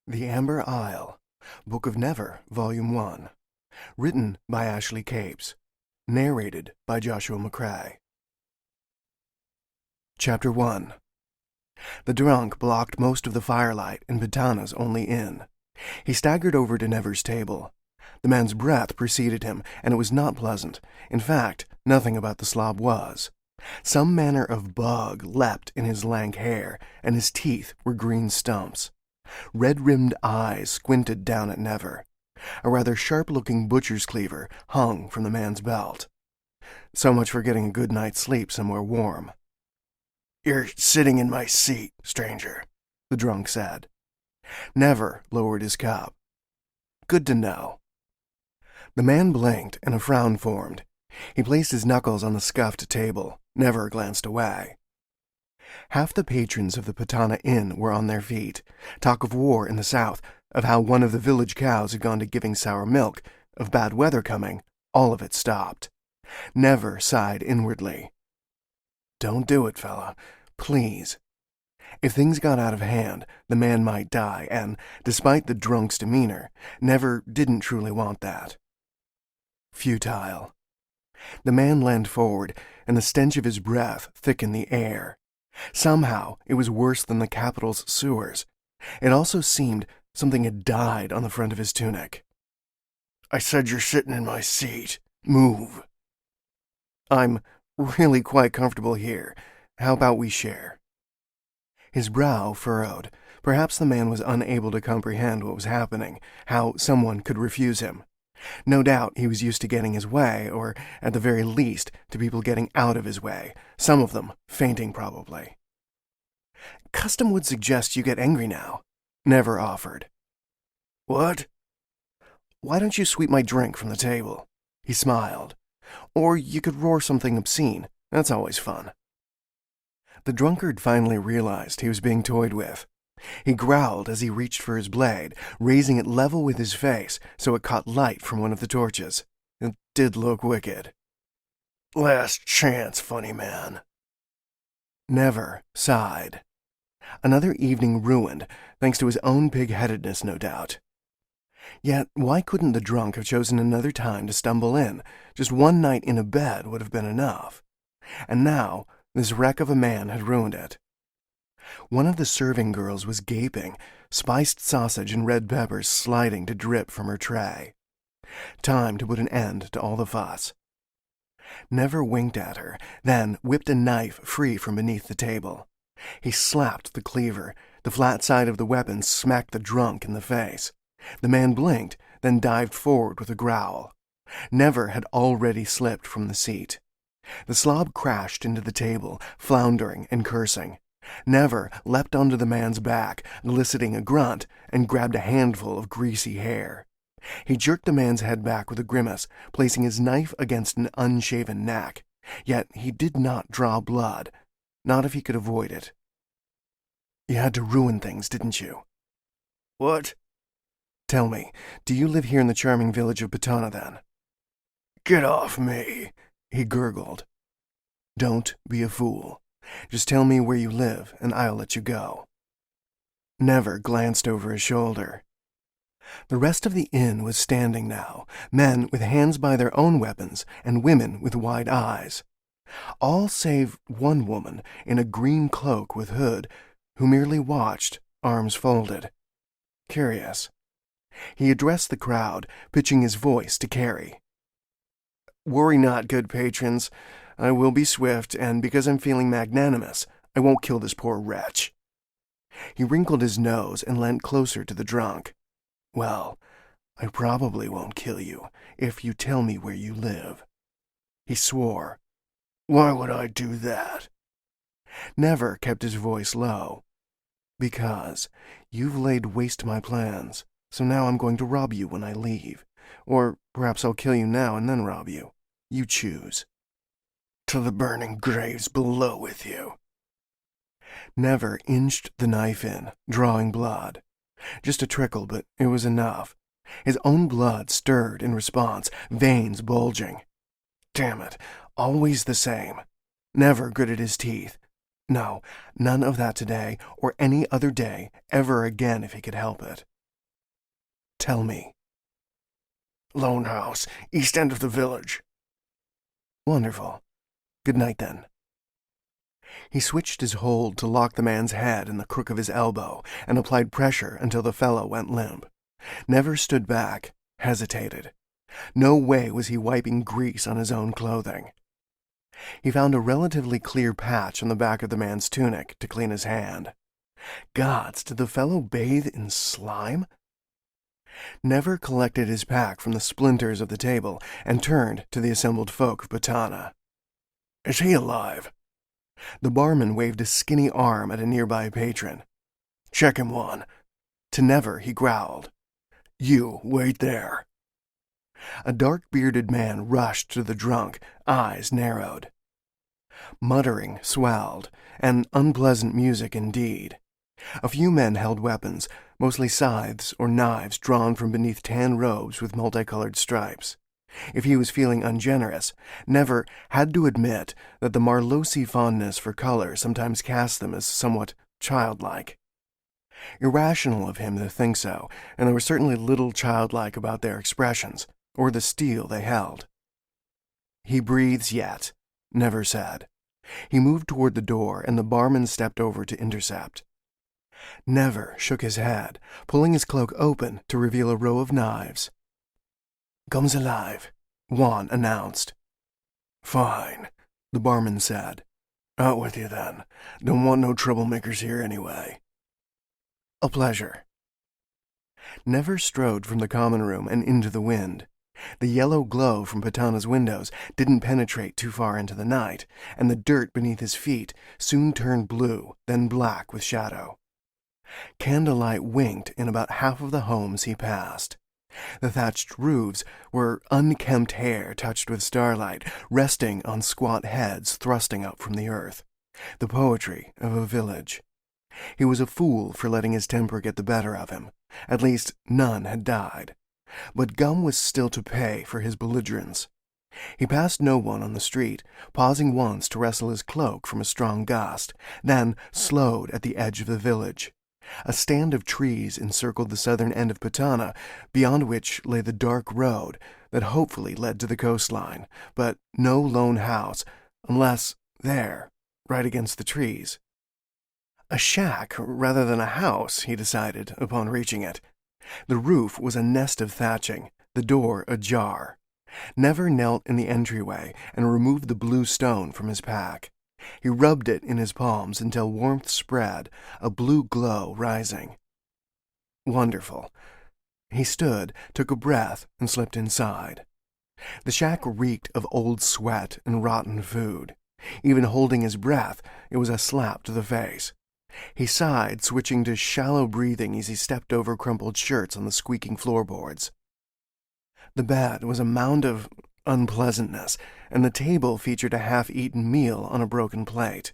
The Amber Isle, Book of Never, Volume 1. Written by Ashley Capes. Narrated by Joshua Macrae. Chapter 1. The drunk blocked most of the firelight in Pitana's only inn. He staggered over to Never's table. The man's breath preceded him, and it was not pleasant. In fact, nothing about the slob was. Some manner of bug leapt in his lank hair, and his teeth were green stumps. Red-rimmed eyes squinted down at Never. A rather sharp-looking butcher's cleaver hung from the man's belt. So much for getting a good night's sleep somewhere warm. "You're sitting in my seat, stranger," the drunk said. Never lowered his cup. "Good to know." The man blinked, and a frown formed. He placed his knuckles on the scuffed table. Never glanced away. Half the patrons of the Pitana Inn were on their feet. Talk of war in the south, of how one of the village cows had gone to giving sour milk, of bad weather coming, all of it stopped. Never sighed inwardly. "Don't do it, fella. Please." If things got out of hand, the man might die, and, despite the drunk's demeanor, Never didn't truly want that. Futile. The man leaned forward, and the stench of his breath thickened the air. Somehow, it was worse than the capital's sewers. It also seemed something had died on the front of his tunic. "I said you're sitting in my seat. Move." "I'm really quite comfortable here. How about we share?" His brow furrowed. Perhaps the man was unable to comprehend what was happening, how someone could refuse him. No doubt he was used to getting his way, or, at the very least, to people getting out of his way, some of them fainting probably. "Custom would suggest you get angry now," Never offered. "What?" "Why don't you sweep my drink from the table?" He smiled. "Or you could roar something obscene. That's always fun." The drunkard finally realized he was being toyed with. He growled as he reached for his blade, raising it level with his face so it caught light from one of the torches. It did look wicked. "Last chance, funny man." Never sighed. Another evening ruined, thanks to his own pig-headedness, no doubt. Yet why couldn't the drunk have chosen another time to stumble in? Just one night in a bed would have been enough. And now, this wreck of a man had ruined it. One of the serving girls was gaping, spiced sausage and red peppers sliding to drip from her tray. Time to put an end to all the fuss. Never winked at her, then whipped a knife free from beneath the table. He slapped the cleaver. The flat side of the weapon smacked the drunk in the face. The man blinked, then dived forward with a growl. Never had already slipped from the seat. The slob crashed into the table, floundering and cursing. Never leapt onto the man's back, eliciting a grunt, and grabbed a handful of greasy hair. He jerked the man's head back with a grimace, placing his knife against an unshaven neck. Yet he did not draw blood, not if he could avoid it. "You had to ruin things, didn't you?" "What?" "Tell me, do you live here in the charming village of Pitana, then?" "Get off me," he gurgled. "Don't be a fool. Just tell me where you live, and I'll let you go." Never glanced over his shoulder. The rest of the inn was standing now, men with hands by their own weapons, and women with wide eyes. All save one woman in a green cloak with hood, who merely watched, arms folded. Curious. He addressed the crowd, pitching his voice to carry. "Worry not, good patrons. I will be swift, and because I'm feeling magnanimous, I won't kill this poor wretch." He wrinkled his nose and leant closer to the drunk. "Well, I probably won't kill you if you tell me where you live." He swore. "Why would I do that?" Never kept his voice low. "Because you've laid waste to my plans, so now I'm going to rob you when I leave. Or perhaps I'll kill you now and then rob you. You choose." "To the burning graves below with you." Never inched the knife in, drawing blood. Just a trickle, but it was enough. His own blood stirred in response, veins bulging. Damn it, always the same. Never gritted his teeth. No, none of that today, or any other day, ever again if he could help it. Tell me." "Lone house, east end of the village." "Wonderful. Good night, then." He switched his hold to lock the man's head in the crook of his elbow and applied pressure until the fellow went limp. Never stood back, hesitated. No way was he wiping grease on his own clothing. He found a relatively clear patch on the back of the man's tunic to clean his hand. Gods, did the fellow bathe in slime? Never collected his pack from the splinters of the table and turned to the assembled folk of Patana. "Is he alive?" The barman waved a skinny arm at a nearby patron. "Check him one." To Never he growled, "You, wait there." A dark-bearded man rushed to the drunk, eyes narrowed. Muttering swelled, and unpleasant music indeed. A few men held weapons, mostly scythes or knives drawn from beneath tan robes with multicolored stripes. If he was feeling ungenerous, Never had to admit that the Marlosi fondness for color sometimes cast them as somewhat childlike. Irrational of him to think so, and there was certainly little childlike about their expressions, or the steel they held. "He breathes yet," Never said. He moved toward the door, and the barman stepped over to intercept. Never shook his head, pulling his cloak open to reveal a row of knives. "Comes alive," Juan announced. "Fine," the barman said. "Out with you then. Don't want no troublemakers here anyway." "A pleasure." Never strode from the common room and into the wind. The yellow glow from Patana's windows didn't penetrate too far into the night, and the dirt beneath his feet soon turned blue, then black with shadow. Candlelight winked in about half of the homes he passed. The thatched roofs were unkempt hair touched with starlight, resting on squat heads thrusting up from the earth. The poetry of a village. He was a fool for letting his temper get the better of him. At least none had died. But gum was still to pay for his belligerence. He passed no one on the street, pausing once to wrestle his cloak from a strong gust, then slowed at the edge of the village. A stand of trees encircled the southern end of Patana, beyond which lay the dark road that hopefully led to the coastline, but no lone house, unless there, right against the trees. A shack rather than a house, he decided upon reaching it. The roof was a nest of thatching, the door ajar. Never knelt in the entryway and removed the blue stone from his pack. He rubbed it in his palms until warmth spread, a blue glow rising. Wonderful. He stood, took a breath, and slipped inside. The shack reeked of old sweat and rotten food. Even holding his breath, it was a slap to the face. He sighed, switching to shallow breathing as he stepped over crumpled shirts on the squeaking floorboards. The bed was a mound of unpleasantness, and the table featured a half-eaten meal on a broken plate.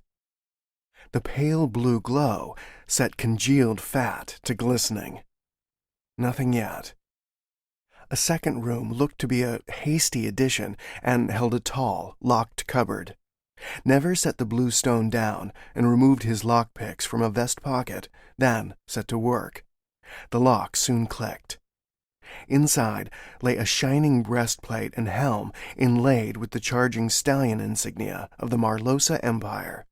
The pale blue glow set congealed fat to glistening. Nothing yet. A second room looked to be a hasty addition and held a tall, locked cupboard. Never set the blue stone down and removed his lockpicks from a vest pocket, then set to work. The lock soon clicked. Inside lay a shining breastplate and helm inlaid with the charging stallion insignia of the Marlosa Empire.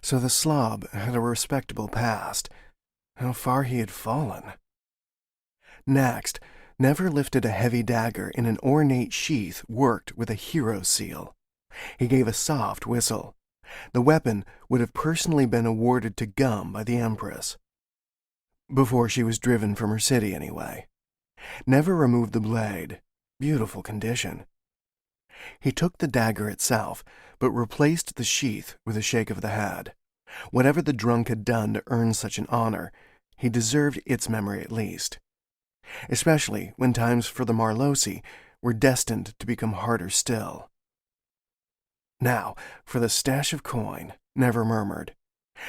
So the slob had a respectable past. How far he had fallen. Next, Never lifted a heavy dagger in an ornate sheath worked with a hero seal. He gave a soft whistle. The weapon would have personally been awarded to Gum by the Empress. Before she was driven from her city, anyway. Never removed the blade. Beautiful condition. He took the dagger itself, but replaced the sheath with a shake of the head. Whatever the drunk had done to earn such an honor, he deserved its memory at least. Especially when times for the Marlosi were destined to become harder still. Now, for the stash of coin, Never murmured.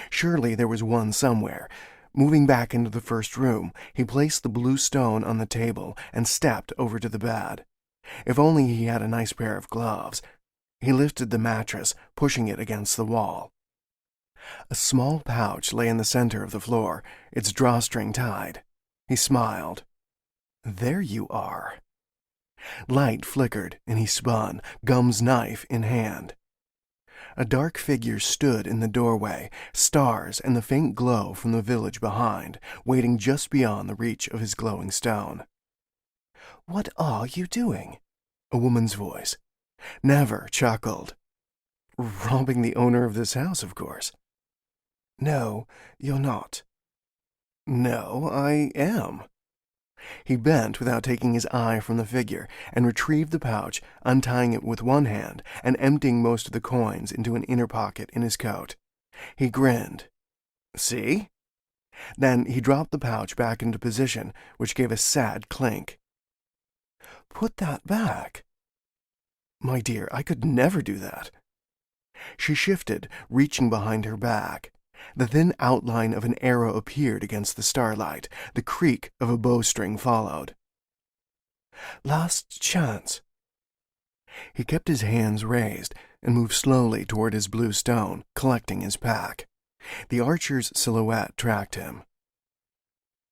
Surely there was one somewhere. Moving back into the first room, he placed the blue stone on the table and stepped over to the bed. If only he had a nice pair of gloves. He lifted the mattress, pushing it against the wall. A small pouch lay in the center of the floor, its drawstring tied. He smiled. There you are. Light flickered, and he spun, gum's knife in hand. A dark figure stood in the doorway, stars and the faint glow from the village behind, waiting just beyond the reach of his glowing stone. "What are you doing?" A woman's voice. Never chuckled. "Robbing the owner of this house, of course." "No, you're not." "No, I am." He bent without taking his eye from the figure and retrieved the pouch, untying it with one hand and emptying most of the coins into an inner pocket in his coat. He grinned. "See?" Then he dropped the pouch back into position, which gave a sad clink. "Put that back." "My dear, I could never do that." She shifted, reaching behind her back. The thin outline of an arrow appeared against the starlight. The creak of a bowstring followed. "Last chance." He kept his hands raised and moved slowly toward his blue stone, collecting his pack. The archer's silhouette tracked him.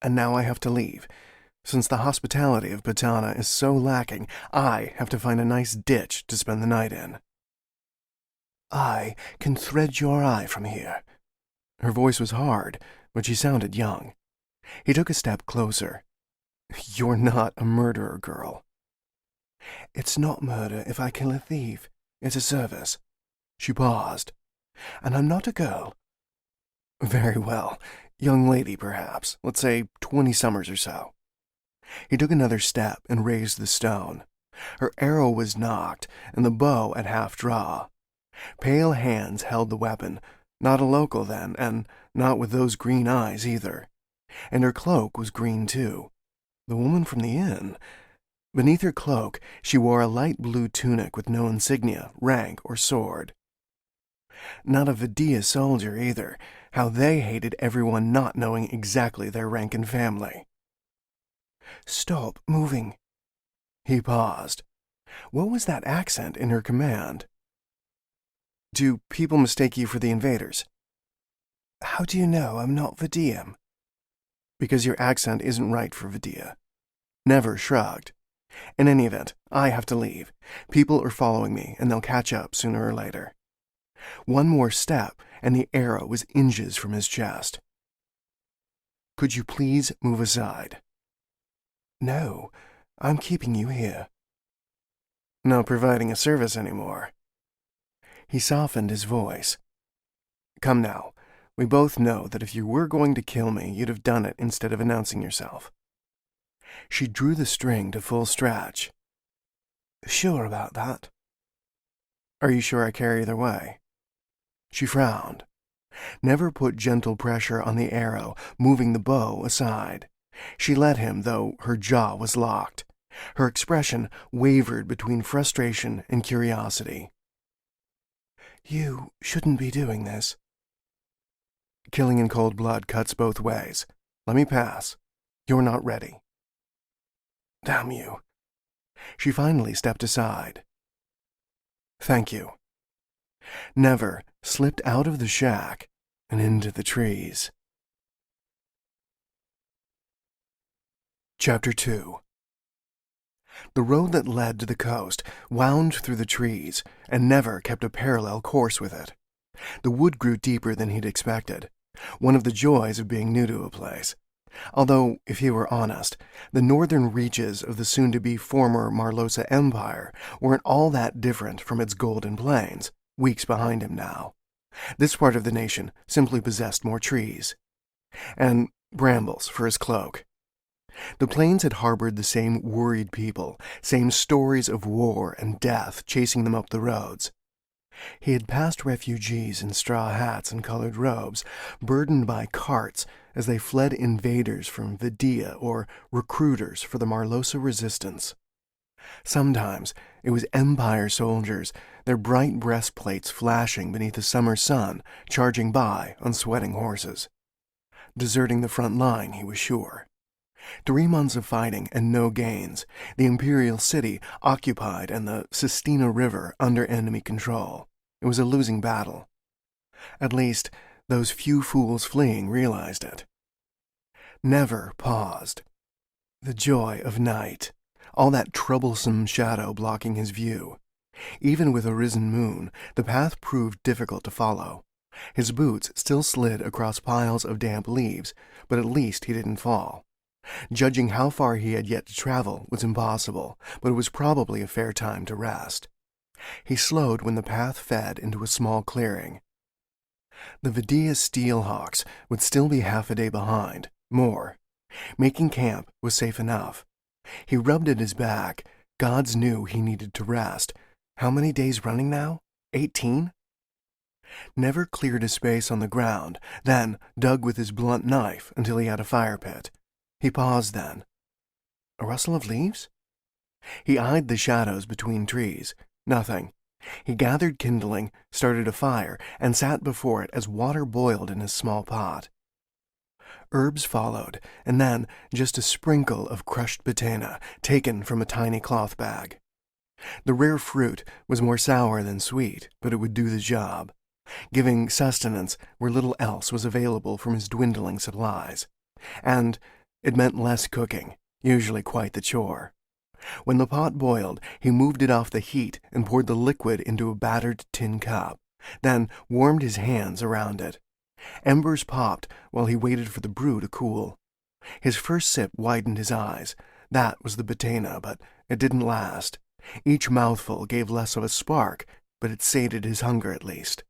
"And now I have to leave. Since the hospitality of Patana is so lacking, I have to find a nice ditch to spend the night in." "I can thread your eye from here." Her voice was hard, but she sounded young. He took a step closer. "You're not a murderer, girl." "It's not murder if I kill a thief. It's a service." She paused. "And I'm not a girl." "Very well. Young lady, perhaps. Let's say 20 summers or so." He took another step and raised the stone. Her arrow was nocked, and the bow at half draw. Pale hands held the weapon. Not a local, then, and not with those green eyes, either. And her cloak was green, too. The woman from the inn. Beneath her cloak, she wore a light blue tunic with no insignia, rank, or sword. Not a Vidia soldier, either. How they hated everyone not knowing exactly their rank and family. "Stop moving." He paused. What was that accent in her command? "Do people mistake you for the invaders?" "How do you know I'm not Vidian?" "Because your accent isn't right for Vidia." Never shrugged. "In any event, I have to leave. People are following me, and they'll catch up sooner or later." One more step, and the arrow was inches from his chest. "Could you please move aside?" "No, I'm keeping you here." "Not providing a service anymore." He softened his voice. "Come now, we both know that if you were going to kill me, you'd have done it instead of announcing yourself." She drew the string to full stretch. "Sure about that?" "Are you sure I care either way?" She frowned. Never put gentle pressure on the arrow, moving the bow aside. She let him, though her jaw was locked. Her expression wavered between frustration and curiosity. "You shouldn't be doing this." "Killing in cold blood cuts both ways. Let me pass. You're not ready." "Damn you." She finally stepped aside. "Thank you." Never slipped out of the shack and into the trees. Chapter 2. The road that led to the coast wound through the trees and never kept a parallel course with it. The wood grew deeper than he'd expected, one of the joys of being new to a place. Although, if he were honest, the northern reaches of the soon-to-be former Marlosa Empire weren't all that different from its golden plains, weeks behind him now. This part of the nation simply possessed more trees. And brambles for his cloak. The plains had harbored the same worried people, same stories of war and death chasing them up the roads. He had passed refugees in straw hats and colored robes, burdened by carts as they fled invaders from Vidia or recruiters for the Marlosa resistance. Sometimes it was Empire soldiers, their bright breastplates flashing beneath the summer sun, charging by on sweating horses. Deserting the front line, he was sure. 3 months of fighting and no gains, the imperial city occupied and the Sistina River under enemy control. It was a losing battle. At least, those few fools fleeing realized it. Never paused. The joy of night, all that troublesome shadow blocking his view. Even with a risen moon, the path proved difficult to follow. His boots still slid across piles of damp leaves, but at least he didn't fall. Judging how far he had yet to travel was impossible, but it was probably a fair time to rest. He slowed when the path fed into a small clearing. The Vidia steelhawks would still be half a day behind, more. Making camp was safe enough. He rubbed at his back. Gods knew he needed to rest. How many days running now? 18? Never cleared a space on the ground, then dug with his blunt knife until he had a fire pit. He paused then. A rustle of leaves? He eyed the shadows between trees. Nothing. He gathered kindling, started a fire, and sat before it as water boiled in his small pot. Herbs followed, and then just a sprinkle of crushed patena taken from a tiny cloth bag. The rare fruit was more sour than sweet, but it would do the job, giving sustenance where little else was available from his dwindling supplies. And it meant less cooking, usually quite the chore. When the pot boiled, he moved it off the heat and poured the liquid into a battered tin cup, then warmed his hands around it. Embers popped while he waited for the brew to cool. His first sip widened his eyes. That was the patena, but it didn't last. Each mouthful gave less of a spark, but it sated his hunger at least.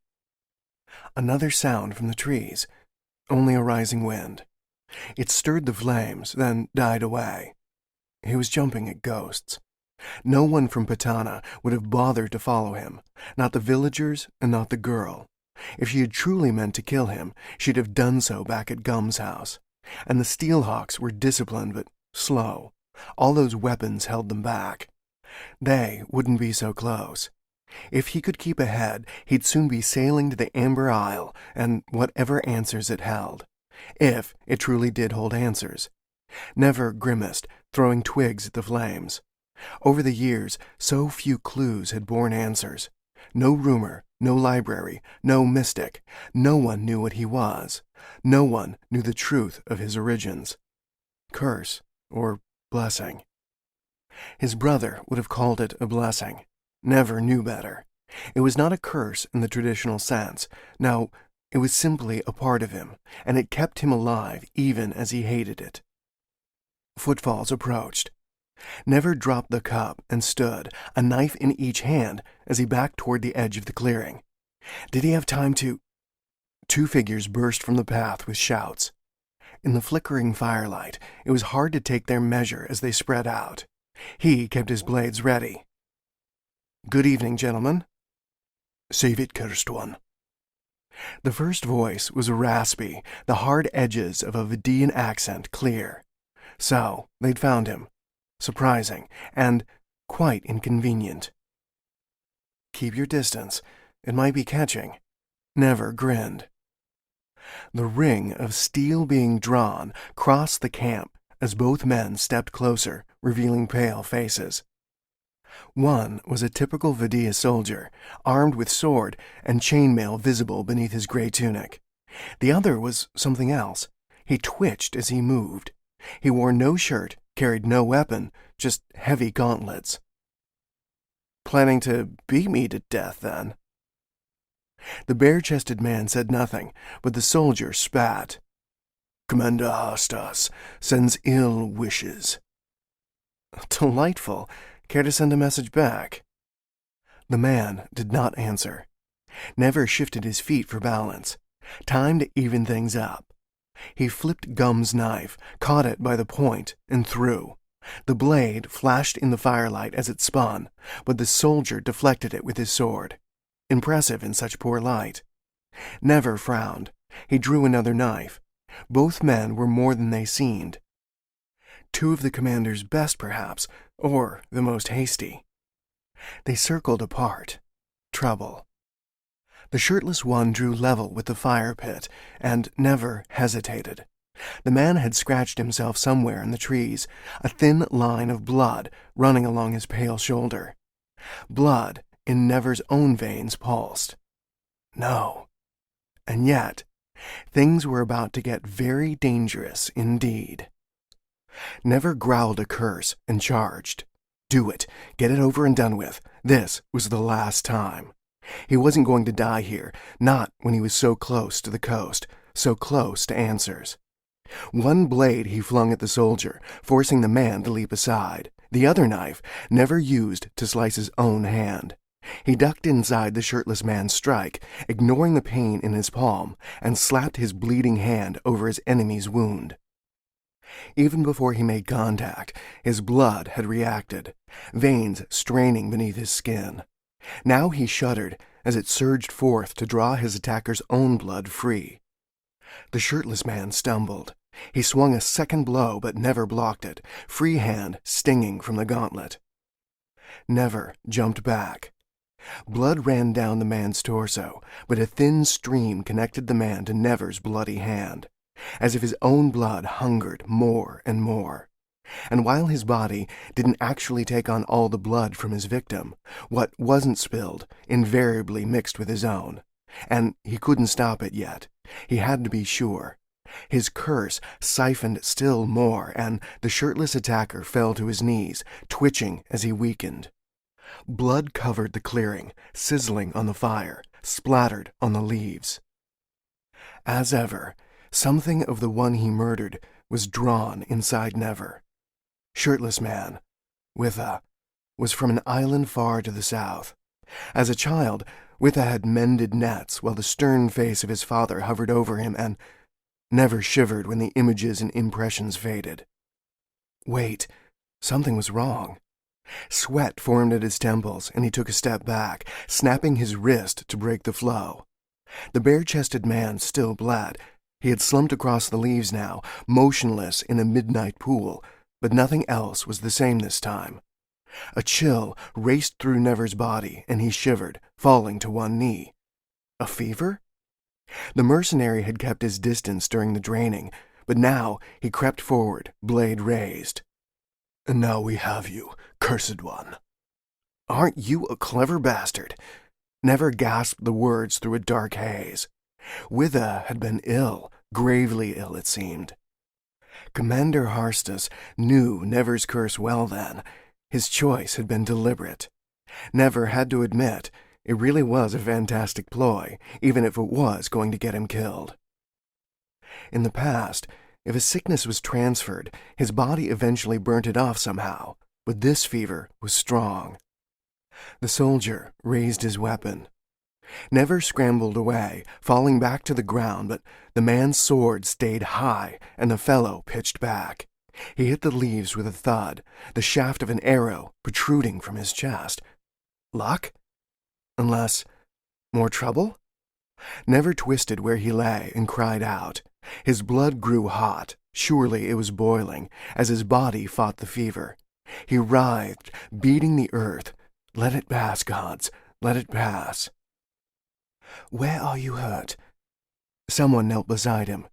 Another sound from the trees. Only a rising wind. It stirred the flames, then died away. He was jumping at ghosts. No one from Patana would have bothered to follow him, not the villagers and not the girl. If she had truly meant to kill him, she'd have done so back at Gum's house. And the Steelhawks were disciplined but slow. All those weapons held them back. They wouldn't be so close. If he could keep ahead, he'd soon be sailing to the Amber Isle and whatever answers it held. If it truly did hold answers. Never grimaced, throwing twigs at the flames. Over the years, so few clues had borne answers. No rumor, no library, no mystic. No one knew what he was. No one knew the truth of his origins. Curse or blessing. His brother would have called it a blessing. Never knew better. It was not a curse in the traditional sense. No, it was simply a part of him, and it kept him alive even as he hated it. Footfalls approached. Never dropped the cup and stood, a knife in each hand, as he backed toward the edge of the clearing. Did he have time to... Two figures burst from the path with shouts. In the flickering firelight, it was hard to take their measure as they spread out. He kept his blades ready. "Good evening, gentlemen." "Save it, cursed one." The first voice was raspy, the hard edges of a Vidian accent clear. So they'd found him. Surprising, and quite inconvenient. "Keep your distance. It might be catching." Never grinned. The ring of steel being drawn crossed the camp as both men stepped closer, revealing pale faces. One was a typical Vidia soldier, armed with sword and chainmail visible beneath his gray tunic. The other was something else. He twitched as he moved. He wore no shirt, carried no weapon, just heavy gauntlets. "Planning to beat me to death, then?" The bare-chested man said nothing, but the soldier spat. "Commander Hastas sends ill wishes." "Delightful. Care to send a message back?" The man did not answer. Never shifted his feet for balance. Time to even things up. He flipped Gum's knife, caught it by the point, and threw. The blade flashed in the firelight as it spun, but the soldier deflected it with his sword. Impressive in such poor light. Never frowned. He drew another knife. Both men were more than they seemed. Two of the commander's best, perhaps, or the most hasty. They circled apart. Trouble. The shirtless one drew level with the fire pit, and never hesitated. The man had scratched himself somewhere in the trees, a thin line of blood running along his pale shoulder. Blood in Never's own veins pulsed. No. And yet, things were about to get very dangerous indeed. Never growled a curse and charged. Do it. Get it over and done with. This was the last time. He wasn't going to die here, not when he was so close to the coast, so close to answers. One blade he flung at the soldier, forcing the man to leap aside. The other knife, never used to slice his own hand. He ducked inside the shirtless man's strike, ignoring the pain in his palm, and slapped his bleeding hand over his enemy's wound. Even before he made contact, his blood had reacted, veins straining beneath his skin. Now he shuddered as it surged forth to draw his attacker's own blood free. The shirtless man stumbled. He swung a second blow but never blocked it, free hand stinging from the gauntlet. Never jumped back. Blood ran down the man's torso, but a thin stream connected the man to Never's bloody hand, as if his own blood hungered more and more. And while his body didn't actually take on all the blood from his victim, what wasn't spilled invariably mixed with his own. And he couldn't stop it yet. He had to be sure. His curse siphoned still more, and the shirtless attacker fell to his knees, twitching as he weakened. Blood covered the clearing, sizzling on the fire, splattered on the leaves. As ever, something of the one he murdered was drawn inside Never. Shirtless man, Witha, was from an island far to the south. As a child, Witha had mended nets while the stern face of his father hovered over him, and Never shivered when the images and impressions faded. Wait, something was wrong. Sweat formed at his temples, and he took a step back, snapping his wrist to break the flow. The bare-chested man still bled. He had slumped across the leaves now, motionless in a midnight pool, but nothing else was the same this time. A chill raced through Never's body, and he shivered, falling to one knee. A fever? The mercenary had kept his distance during the draining, but now he crept forward, blade raised. And now we have you, cursed one. Aren't you a clever bastard? Never gasped the words through a dark haze. Witha had been ill, gravely ill it seemed. Commander Harstus knew Never's curse well then. His choice had been deliberate. Never had to admit it really was a fantastic ploy, even if it was going to get him killed. In the past, if a sickness was transferred, his body eventually burnt it off somehow, but this fever was strong. The soldier raised his weapon. Never scrambled away, falling back to the ground, but the man's sword stayed high, and the fellow pitched back. He hit the leaves with a thud, the shaft of an arrow protruding from his chest. Luck? Unless more trouble? Never twisted where he lay and cried out. His blood grew hot. Surely it was boiling, as his body fought the fever. He writhed, beating the earth. Let it pass, gods. Let it pass. Where are you hurt? Someone knelt beside him.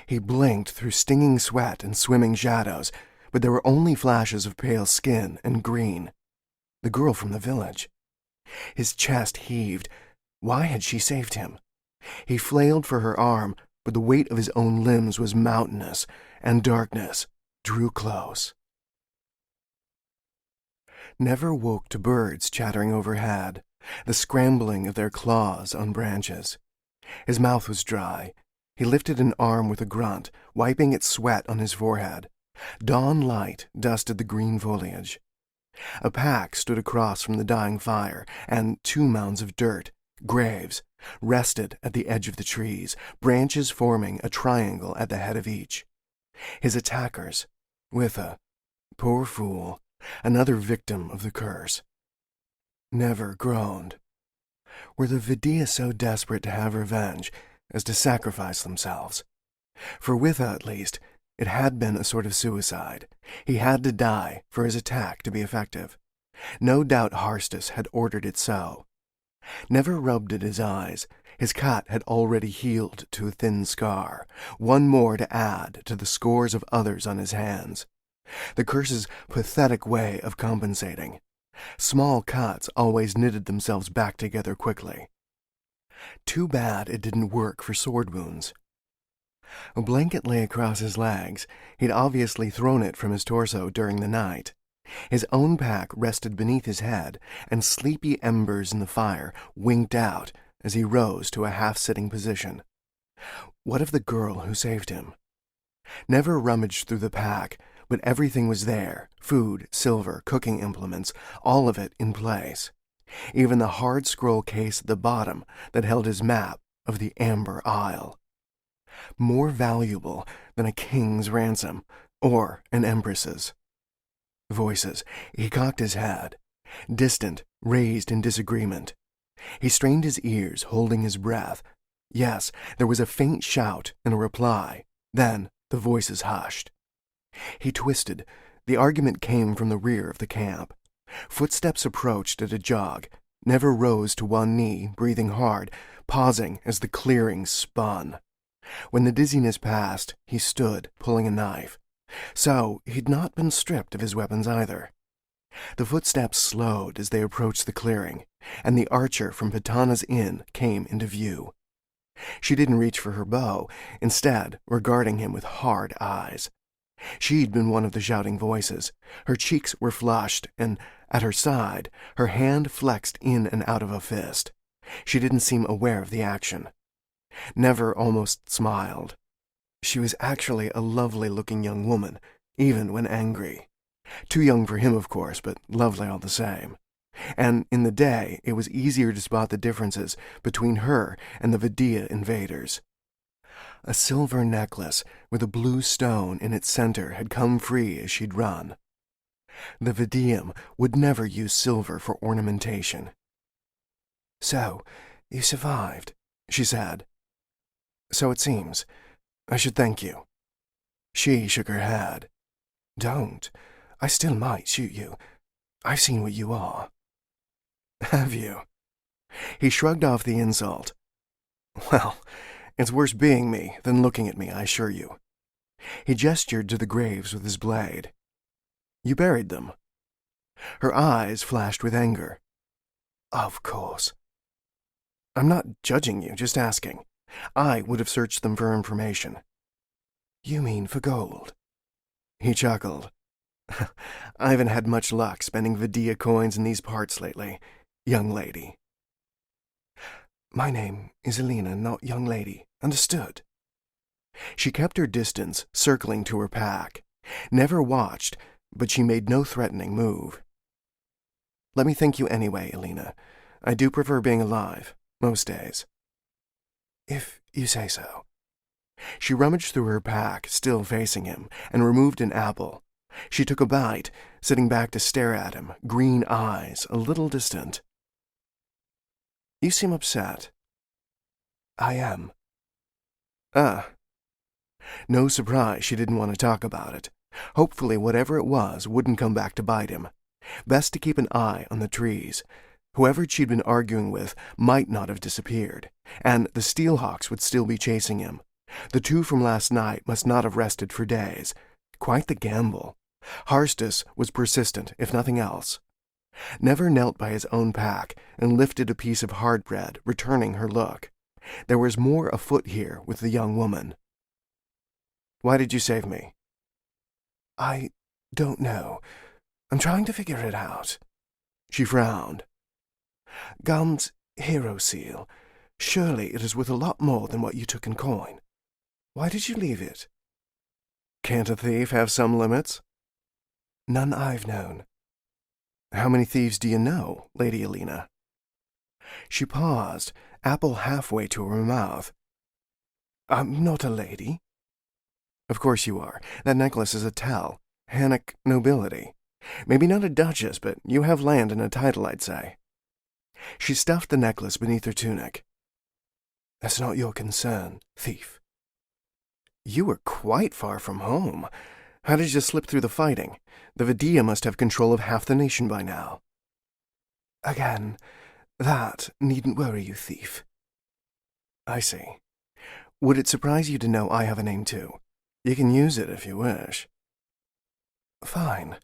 He blinked through stinging sweat and swimming shadows, but there were only flashes of pale skin and green. The girl from the village. His chest heaved. Why had she saved him? He flailed for her arm, but the weight of his own limbs was mountainous, and darkness drew close. Never woke to birds chattering overhead, the scrambling of their claws on branches. His mouth was dry. He lifted an arm with a grunt, wiping its sweat on his forehead. Dawn light dusted the green foliage. A pack stood across from the dying fire, and 2 mounds of dirt, graves, rested at the edge of the trees, branches forming a triangle at the head of each. His attackers, Witha, poor fool, another victim of the curse. Never groaned. Were the Vidia so desperate to have revenge as to sacrifice themselves? For Witha, at least, it had been a sort of suicide. He had to die for his attack to be effective. No doubt Harstus had ordered it so. Never rubbed at his eyes. His cut had already healed to a thin scar, one more to add to the scores of others on his hands. The curse's pathetic way of compensating. Small cuts always knitted themselves back together quickly. Too bad it didn't work for sword wounds. A blanket lay across his legs. He'd obviously thrown it from his torso during the night. His own pack rested beneath his head, and sleepy embers in the fire winked out as he rose to a half-sitting position. What of the girl who saved him? Never rummaged through the pack, but everything was there: food, silver, cooking implements, all of it in place. Even the hard scroll case at the bottom that held his map of the Amber Isle. More valuable than a king's ransom or an empress's. Voices. He cocked his head. Distant, raised in disagreement. He strained his ears, holding his breath. Yes, there was a faint shout and a reply. Then the voices hushed. He twisted. The argument came from the rear of the camp. Footsteps approached at a jog, never rose to one knee, breathing hard, pausing as the clearing spun. When the dizziness passed, he stood, pulling a knife. So he'd not been stripped of his weapons either. The footsteps slowed as they approached the clearing, and the archer from Pitana's inn came into view. She didn't reach for her bow, instead regarding him with hard eyes. She'd been one of the shouting voices. Her cheeks were flushed, and at her side, her hand flexed in and out of a fist. She didn't seem aware of the action. Never almost smiled. She was actually a lovely-looking young woman, even when angry. Too young for him, of course, but lovely all the same. And in the day, it was easier to spot the differences between her and the Vidia invaders. A silver necklace with a blue stone in its center had come free as she'd run. The Vidium would never use silver for ornamentation. "So, you survived," she said. "So it seems. I should thank you." She shook her head. "Don't. I still might shoot you. I've seen what you are." "Have you?" He shrugged off the insult. "Well, it's worse being me than looking at me, I assure you." He gestured to the graves with his blade. "You buried them?" Her eyes flashed with anger. "Of course." "I'm not judging you, just asking. I would have searched them for information." "You mean for gold?" He chuckled. "I haven't had much luck spending Vidia coins in these parts lately, young lady." "My name is Alina, not young lady. Understood?" She kept her distance, circling to her pack. Never watched, but she made no threatening move. "Let me thank you anyway, Alina. I do prefer being alive, most days." "If you say so." She rummaged through her pack, still facing him, and removed an apple. She took a bite, sitting back to stare at him, green eyes, a little distant. "You seem upset." "I am." "Ah." No surprise she didn't want to talk about it. Hopefully whatever it was wouldn't come back to bite him. Best to keep an eye on the trees. Whoever she'd been arguing with might not have disappeared, and the Steelhawks would still be chasing him. The two from last night must not have rested for days. Quite the gamble. Harstus was persistent, if nothing else. Never knelt by his own pack and lifted a piece of hard bread, returning her look. There was more afoot here with the young woman. "Why did you save me?" "I don't know. I'm trying to figure it out." She frowned. "Gum's hero seal. Surely it is worth a lot more than what you took in coin. Why did you leave it?" "Can't a thief have some limits?" "None I've known." "How many thieves do you know, Lady Alina?" She paused, apple halfway to her mouth. "I'm not a lady." "Of course you are. That necklace is a tell. Hannock nobility. Maybe not a duchess, but you have land and a title, I'd say." She stuffed the necklace beneath her tunic. "That's not your concern, thief." "You were quite far from home. How did you slip through the fighting? The Vidia must have control of half the nation by now." "Again, that needn't worry you, thief." "I see. Would it surprise you to know I have a name too? You can use it if you wish." "Fine."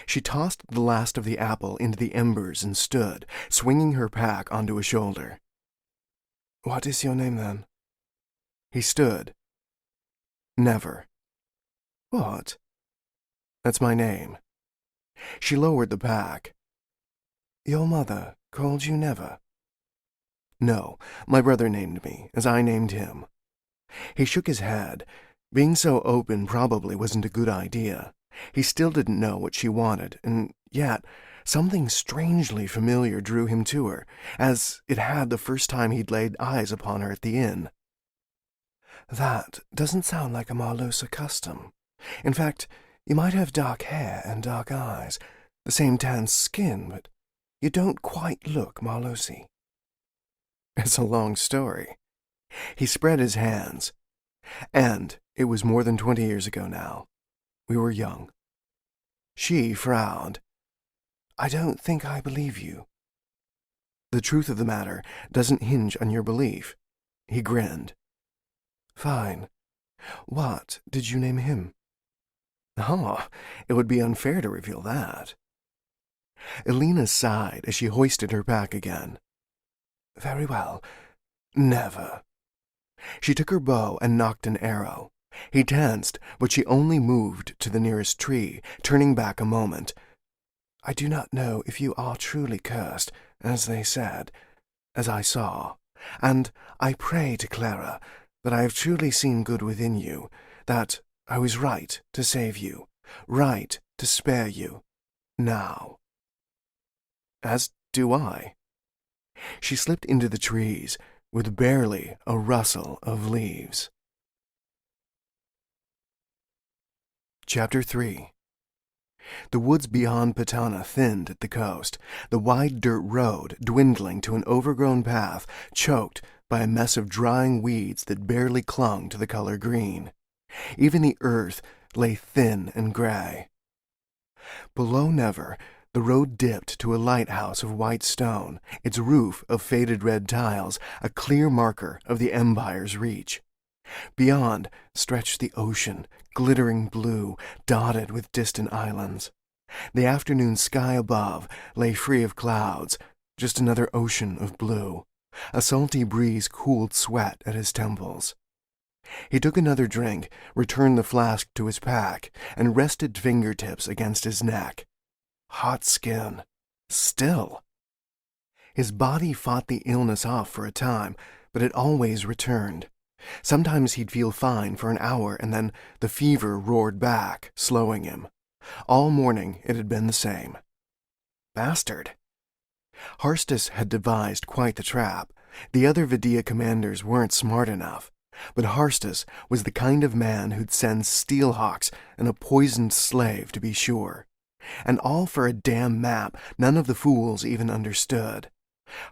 She tossed the last of the apple into the embers and stood, swinging her pack onto a shoulder. "What is your name, then?" He stood. Never. What? That's my name. She lowered the pack. Your mother called you Never? No, my brother named me, as I named him. He shook his head. Being so open probably wasn't a good idea. He still didn't know what she wanted, and yet something strangely familiar drew him to her, as it had the first time he'd laid eyes upon her at the inn. That doesn't sound like a Marlosa custom. In fact, you might have dark hair and dark eyes, the same tan skin, but you don't quite look Marlosi. It's a long story. He spread his hands. And it was more than 20 years ago now. We were young. She frowned. I don't think I believe you. The truth of the matter doesn't hinge on your belief. He grinned. Fine. What did you name him? Oh, it would be unfair to reveal that. Elena sighed as she hoisted her pack again. Very well. Never. She took her bow and nocked an arrow. He tensed, but she only moved to the nearest tree, turning back a moment. I do not know if you are truly cursed, as they said, as I saw, and I pray to Clara that I have truly seen good within you, that I was right to save you, right to spare you, now. As do I. She slipped into the trees, with barely a rustle of leaves. Chapter 3. The woods beyond Patana thinned at the coast, the wide dirt road dwindling to an overgrown path choked by a mess of drying weeds that barely clung to the color green. Even the earth lay thin and gray. Below Never, the road dipped to a lighthouse of white stone, its roof of faded red tiles, a clear marker of the Empire's reach. Beyond stretched the ocean, glittering blue, dotted with distant islands. The afternoon sky above lay free of clouds, just another ocean of blue. A salty breeze cooled sweat at his temples. He took another drink, returned the flask to his pack, and rested fingertips against his neck. Hot skin. Still. His body fought the illness off for a time, but it always returned. Sometimes he'd feel fine for an hour, and then the fever roared back, slowing him. All morning it had been the same. Bastard. Harstus had devised quite the trap. The other Vidia commanders weren't smart enough. But Harstus was the kind of man who'd send steelhawks and a poisoned slave, to be sure. And all for a damn map none of the fools even understood.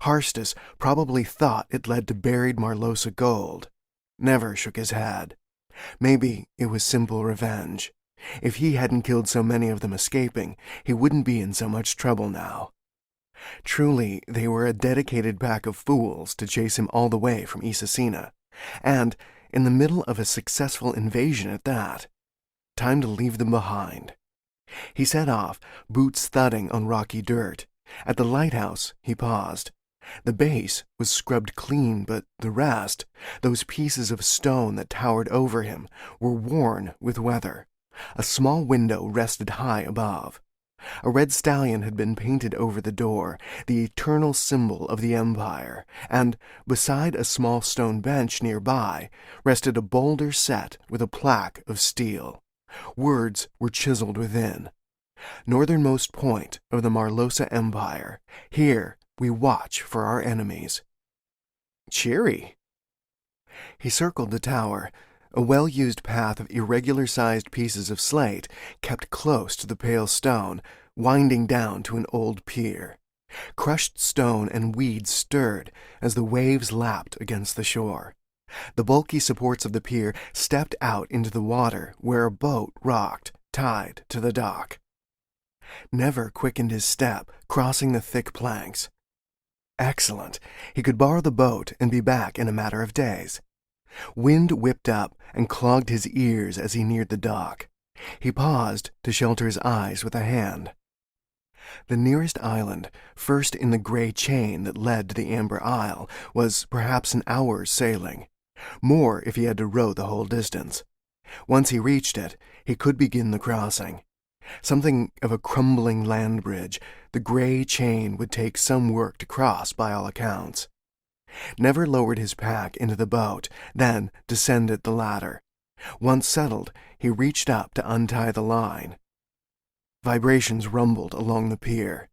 Harstus probably thought it led to buried Marlosa gold. Never shook his head. Maybe it was simple revenge. If he hadn't killed so many of them escaping, he wouldn't be in so much trouble now. Truly, they were a dedicated pack of fools to chase him all the way from Isacina, and in the middle of a successful invasion at that. Time to leave them behind. He set off, boots thudding on rocky dirt. At the lighthouse, he paused. The base was scrubbed clean, but the rest, those pieces of stone that towered over him, were worn with weather. A small window rested high above. A red stallion had been painted over the door, the eternal symbol of the Empire, and beside a small stone bench nearby rested a boulder set with a plaque of steel. Words were chiseled within. Northernmost point of the Marlosa Empire. Here we watch for our enemies. Cheery. He circled the tower. A well-used path of irregular-sized pieces of slate kept close to the pale stone, winding down to an old pier. Crushed stone and weeds stirred as the waves lapped against the shore. The bulky supports of the pier stepped out into the water where a boat rocked, tied to the dock. Never quickened his step, crossing the thick planks. Excellent. He could borrow the boat and be back in a matter of days. Wind whipped up and clogged his ears as he neared the dock. He paused to shelter his eyes with a hand. The nearest island, first in the gray chain that led to the Amber Isle, was perhaps an hour's sailing. More if he had to row the whole distance. Once he reached it, he could begin the crossing. Something of a crumbling land bridge, the gray chain would take some work to cross by all accounts. Never lowered his pack into the boat, then descended the ladder. Once settled, he reached up to untie the line. Vibrations rumbled along the pier.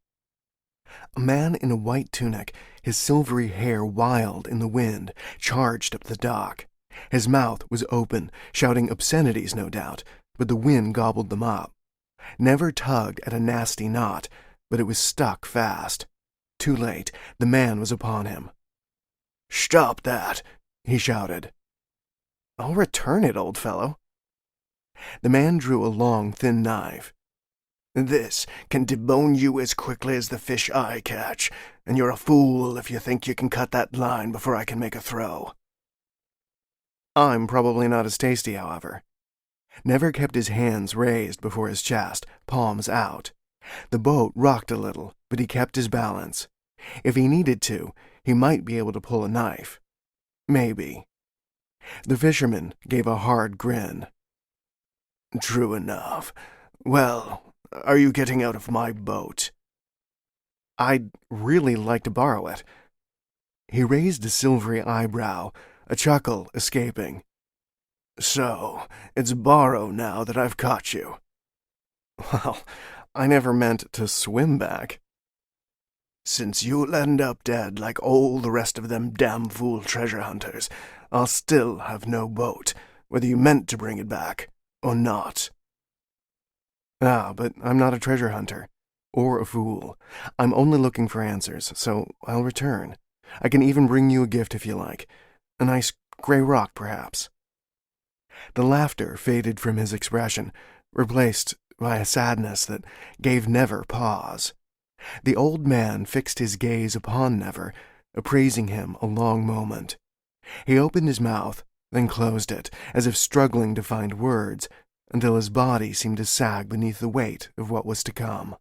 A man in a white tunic, his silvery hair wild in the wind, charged up the dock. His mouth was open, shouting obscenities, no doubt, but the wind gobbled them up. Never tugged at a nasty knot, but it was stuck fast. Too late, the man was upon him. "Stop that!" he shouted. "I'll return it, old fellow." The man drew a long, thin knife. "This can debone you as quickly as the fish I catch, and you're a fool if you think you can cut that line before I can make a throw." I'm probably not as tasty, however. Never kept his hands raised before his chest, palms out. The boat rocked a little, but he kept his balance. If he needed to, he might be able to pull a knife. Maybe. The fisherman gave a hard grin. "True enough. Well, are you getting out of my boat?" "I'd really like to borrow it." He raised a silvery eyebrow, a chuckle escaping. "So, it's borrow now that I've caught you." "Well, I never meant to swim back." "Since you'll end up dead like all the rest of them damn fool treasure hunters, I'll still have no boat, whether you meant to bring it back or not." "Ah, but I'm not a treasure hunter. Or a fool. I'm only looking for answers, so I'll return. I can even bring you a gift if you like. A nice gray rock, perhaps." The laughter faded from his expression, replaced by a sadness that gave Never pause. The old man fixed his gaze upon Never, appraising him a long moment. He opened his mouth, then closed it, as if struggling to find words, until his body seemed to sag beneath the weight of what was to come.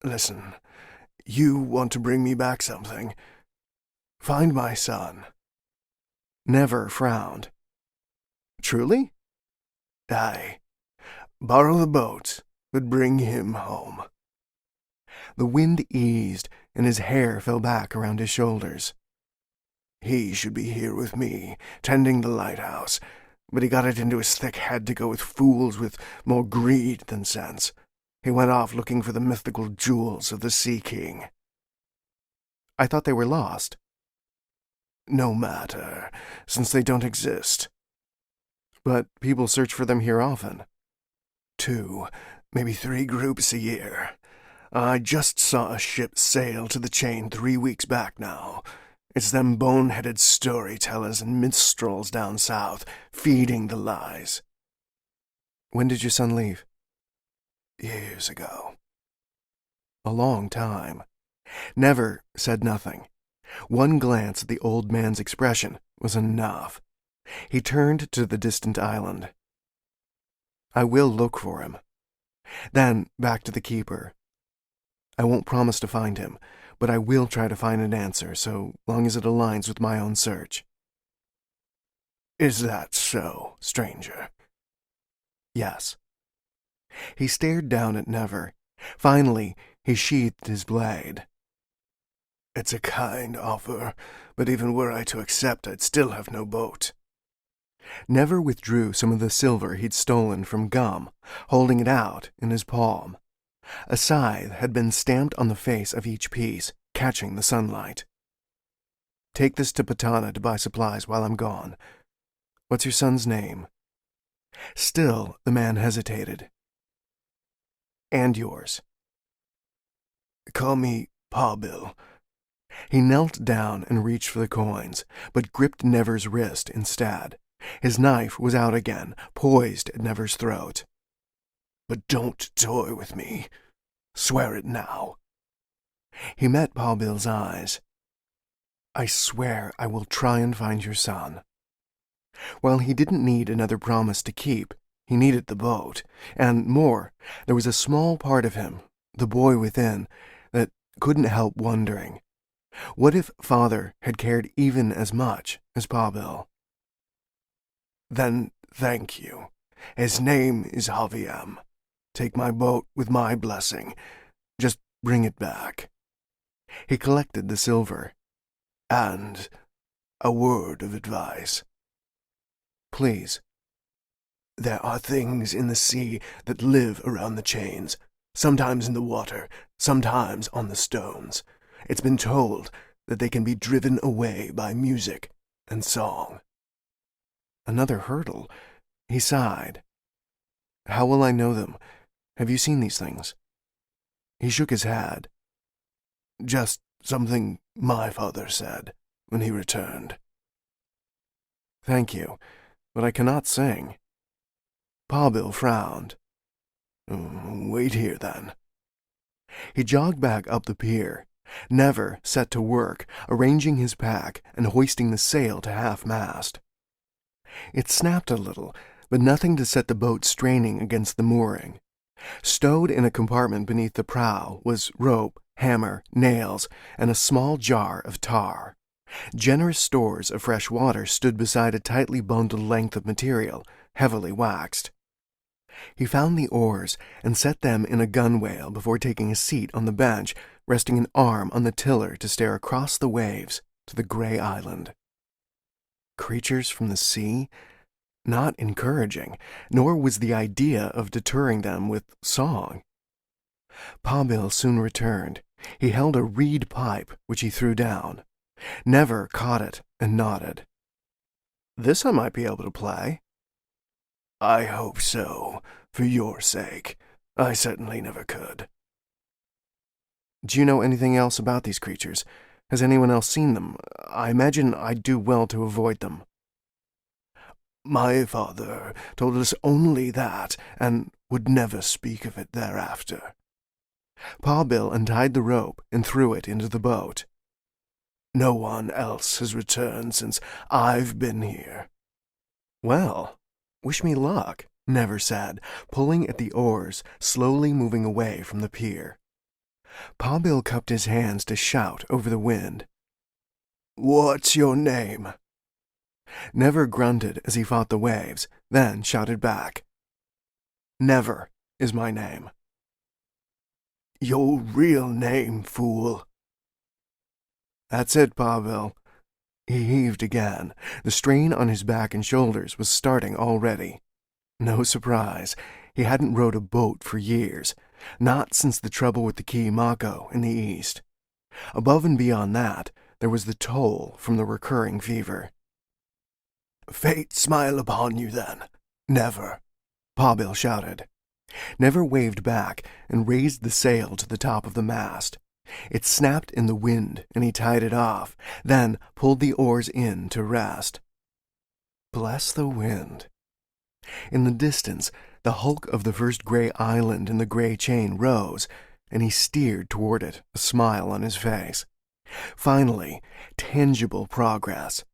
"Listen, you want to bring me back something. Find my son." Never frowned. "Truly?" "Aye. Borrow the boat, but bring him home." The wind eased, and his hair fell back around his shoulders. "He should be here with me, tending the lighthouse, but he got it into his thick head to go with fools with more greed than sense. He went off looking for the mythical jewels of the Sea King." "I thought they were lost." "No matter, since they don't exist." "But people search for them here often." 2, maybe 3 groups a year. I just saw a ship sail to the chain 3 weeks back now. It's them bone-headed storytellers and minstrels down south, feeding the lies." "When did your son leave?" "Years ago." "A long time." Never said nothing. One glance at the old man's expression was enough. He turned to the distant island. "I will look for him." Then back to the keeper. "I won't promise to find him, but I will try to find an answer so long as it aligns with my own search." "Is that so, stranger?" "Yes." He stared down at Never. Finally, he sheathed his blade. "It's a kind offer, but even were I to accept, I'd still have no boat." Never withdrew some of the silver he'd stolen from Gum, holding it out in his palm. A scythe had been stamped on the face of each piece, catching the sunlight. "Take this to Patana to buy supplies while I'm gone. What's your son's name?" Still, the man hesitated. "And yours." "Call me Pa Bill." He knelt down and reached for the coins, but gripped Never's wrist instead. His knife was out again, poised at Never's throat. "But don't toy with me. Swear it now." He met Pa Bill's eyes. "I swear I will try and find your son." While he didn't need another promise to keep, he needed the boat, and more, there was a small part of him, the boy within, that couldn't help wondering. What if Father had cared even as much as Pa Bill? "Then Thank you. His name is Javier. Take my boat with my blessing. Just bring it back." He collected the silver. "And a word of advice. "Please." There are things in the sea that live around the chains, sometimes in the water, sometimes on the stones. It's been told that they can be driven away by music and song." Another hurdle. He sighed. "How will I know them? Have you seen these things?" He shook his head. "Just something my father said when he returned." "Thank you, but I cannot sing." Pabil frowned. "Wait here, then." He jogged back up the pier. Never set to work, arranging his pack and hoisting the sail to half-mast. It snapped a little, but nothing to set the boat straining against the mooring. Stowed in a compartment beneath the prow was rope, hammer, nails, and a small jar of tar. Generous stores of fresh water stood beside a tightly bundled length of material, heavily waxed. He found the oars and set them in a gunwale before taking a seat on the bench, resting an arm on the tiller to stare across the waves to the gray island. Creatures from the sea? Not encouraging, nor was the idea of deterring them with song. Pabil soon returned. He held a reed pipe, which he threw down. Never caught it and nodded. "This I might be able to play." "I hope so, for your sake. I certainly never could." "Do you know anything else about these creatures? Has anyone else seen them? I imagine I'd do well to avoid them." "My father told us only that, and would never speak of it thereafter." Pabil untied the rope and threw it into the boat. "No one else has returned since I've been here." "Well, wish me luck," Never said, pulling at the oars, slowly moving away from the pier. Pabil cupped his hands to shout over the wind. "What's your name?" Never grunted as he fought the waves, then shouted back. "Never is my name." "Your real name, fool." "That's it, Pabil." He heaved again. The strain on his back and shoulders was starting already. No surprise. He hadn't rowed a boat for years, not since the trouble with the Key Mako in the east. Above and beyond that, there was the toll from the recurring fever. "Fate smile upon you, then. Never," Pabil shouted. Never waved back and raised the sail to the top of the mast. It snapped in the wind, and he tied it off, then pulled the oars in to rest. Bless the wind. In the distance, the hulk of the first gray island in the gray chain rose, and he steered toward it, a smile on his face. Finally, tangible progress.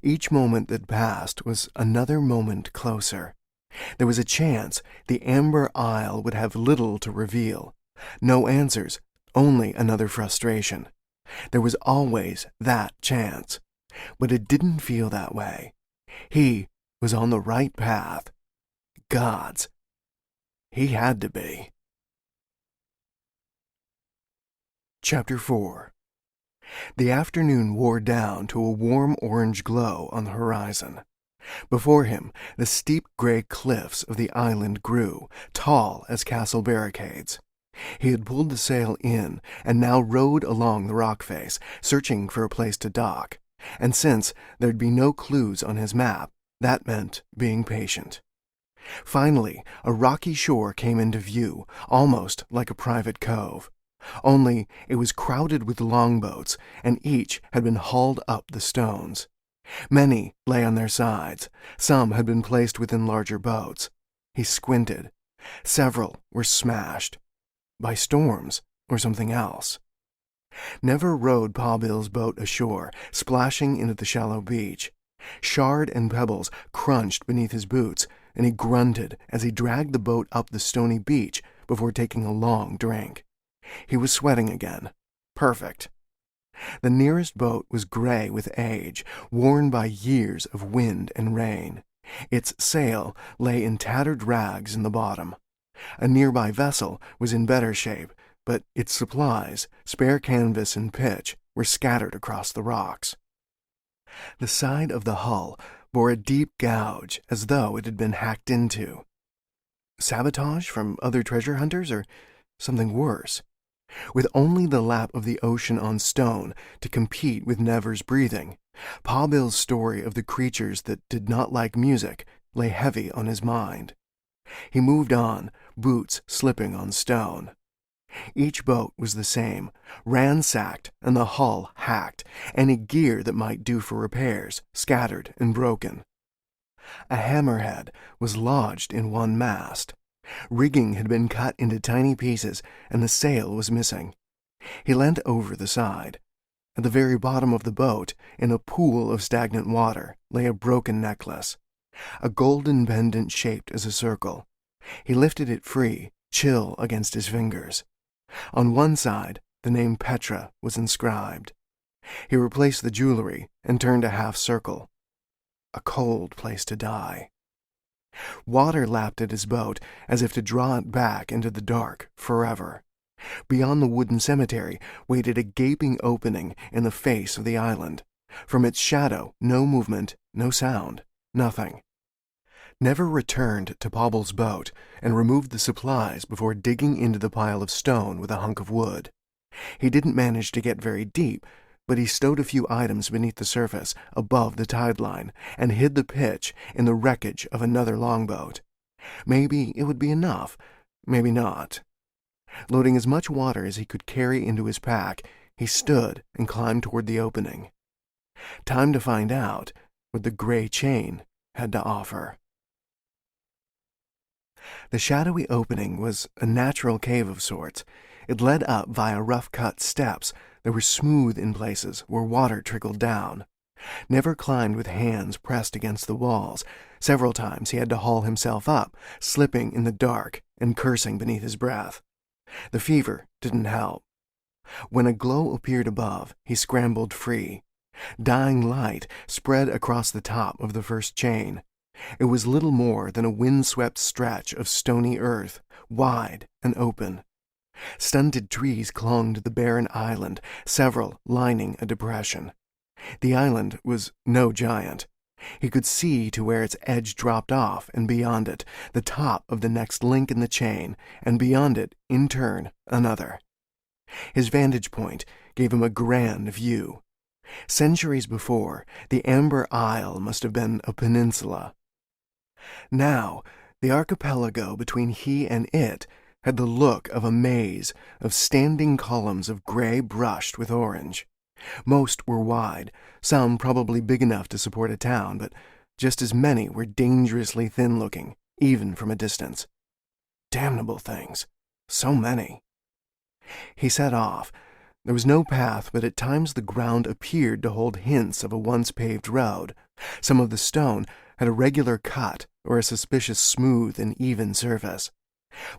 Each moment that passed was another moment closer. There was a chance the Amber Isle would have little to reveal. No answers, only another frustration. There was always that chance. But it didn't feel that way. He was on the right path. God's. He had to be. Chapter 4. The afternoon wore down to a warm orange glow on the horizon. Before him, the steep gray cliffs of the island grew, tall as castle barricades. He had pulled the sail in and now rowed along the rock face, searching for a place to dock. And since there'd be no clues on his map, that meant being patient. Finally, a rocky shore came into view, almost like a private cove. Only it was crowded with longboats, and each had been hauled up the stones. Many lay on their sides. Some had been placed within larger boats. He squinted. Several were smashed. By storms or something else. Never rowed Pabil's boat ashore, splashing into the shallow beach. Shard and pebbles crunched beneath his boots, and he grunted as he dragged the boat up the stony beach before taking a long drink. He was sweating again. Perfect. The nearest boat was gray with age, worn by years of wind and rain. Its sail lay in tattered rags in the bottom. A nearby vessel was in better shape, but its supplies, spare canvas and pitch, were scattered across the rocks. The side of the hull bore a deep gouge as though it had been hacked into. Sabotage from other treasure hunters, or something worse? With only the lap of the ocean on stone to compete with Never's breathing, Pa Bill's story of the creatures that did not like music lay heavy on his mind. He moved on, boots slipping on stone. Each boat was the same, ransacked and the hull hacked, any gear that might do for repairs scattered and broken. A hammerhead was lodged in one mast. Rigging had been cut into tiny pieces, and the sail was missing. He leant over the side. At the very bottom of the boat, in a pool of stagnant water, lay a broken necklace, a golden pendant shaped as a circle. He lifted it free, chill against his fingers. On one side, the name Petra was inscribed. He replaced the jewelry and turned a half circle. A cold place to die. Water lapped at his boat as if to draw it back into the dark forever. Beyond the wooden cemetery waited a gaping opening in the face of the island. From its shadow, no movement, no sound, nothing. Never returned to Pobble's boat and removed the supplies before digging into the pile of stone with a hunk of wood. He didn't manage to get very deep, but he stowed a few items beneath the surface above the tide line and hid the pitch in the wreckage of another longboat. Maybe it would be enough, maybe not. Loading as much water as he could carry into his pack, he stood and climbed toward the opening. Time to find out what the gray chain had to offer. The shadowy opening was a natural cave of sorts. It led up via rough-cut steps that were smooth in places where water trickled down. Never climbed with hands pressed against the walls. Several times he had to haul himself up, slipping in the dark and cursing beneath his breath. The fever didn't help. When a glow appeared above, he scrambled free. Dying light spread across the top of the first chain. It was little more than a wind-swept stretch of stony earth, wide and open. Stunted trees clung to the barren island, several lining a depression. The island was no giant. He could see to where its edge dropped off, and beyond it, the top of the next link in the chain, and beyond it, in turn, another. His vantage point gave him a grand view. Centuries before, the Amber Isle must have been a peninsula. Now, the archipelago between he and it had the look of a maze of standing columns of gray brushed with orange. Most were wide, some probably big enough to support a town, but just as many were dangerously thin-looking, even from a distance. Damnable things. So many. He set off. There was no path, but at times the ground appeared to hold hints of a once-paved road. Some of the stone had a regular cut or a suspicious smooth and even surface,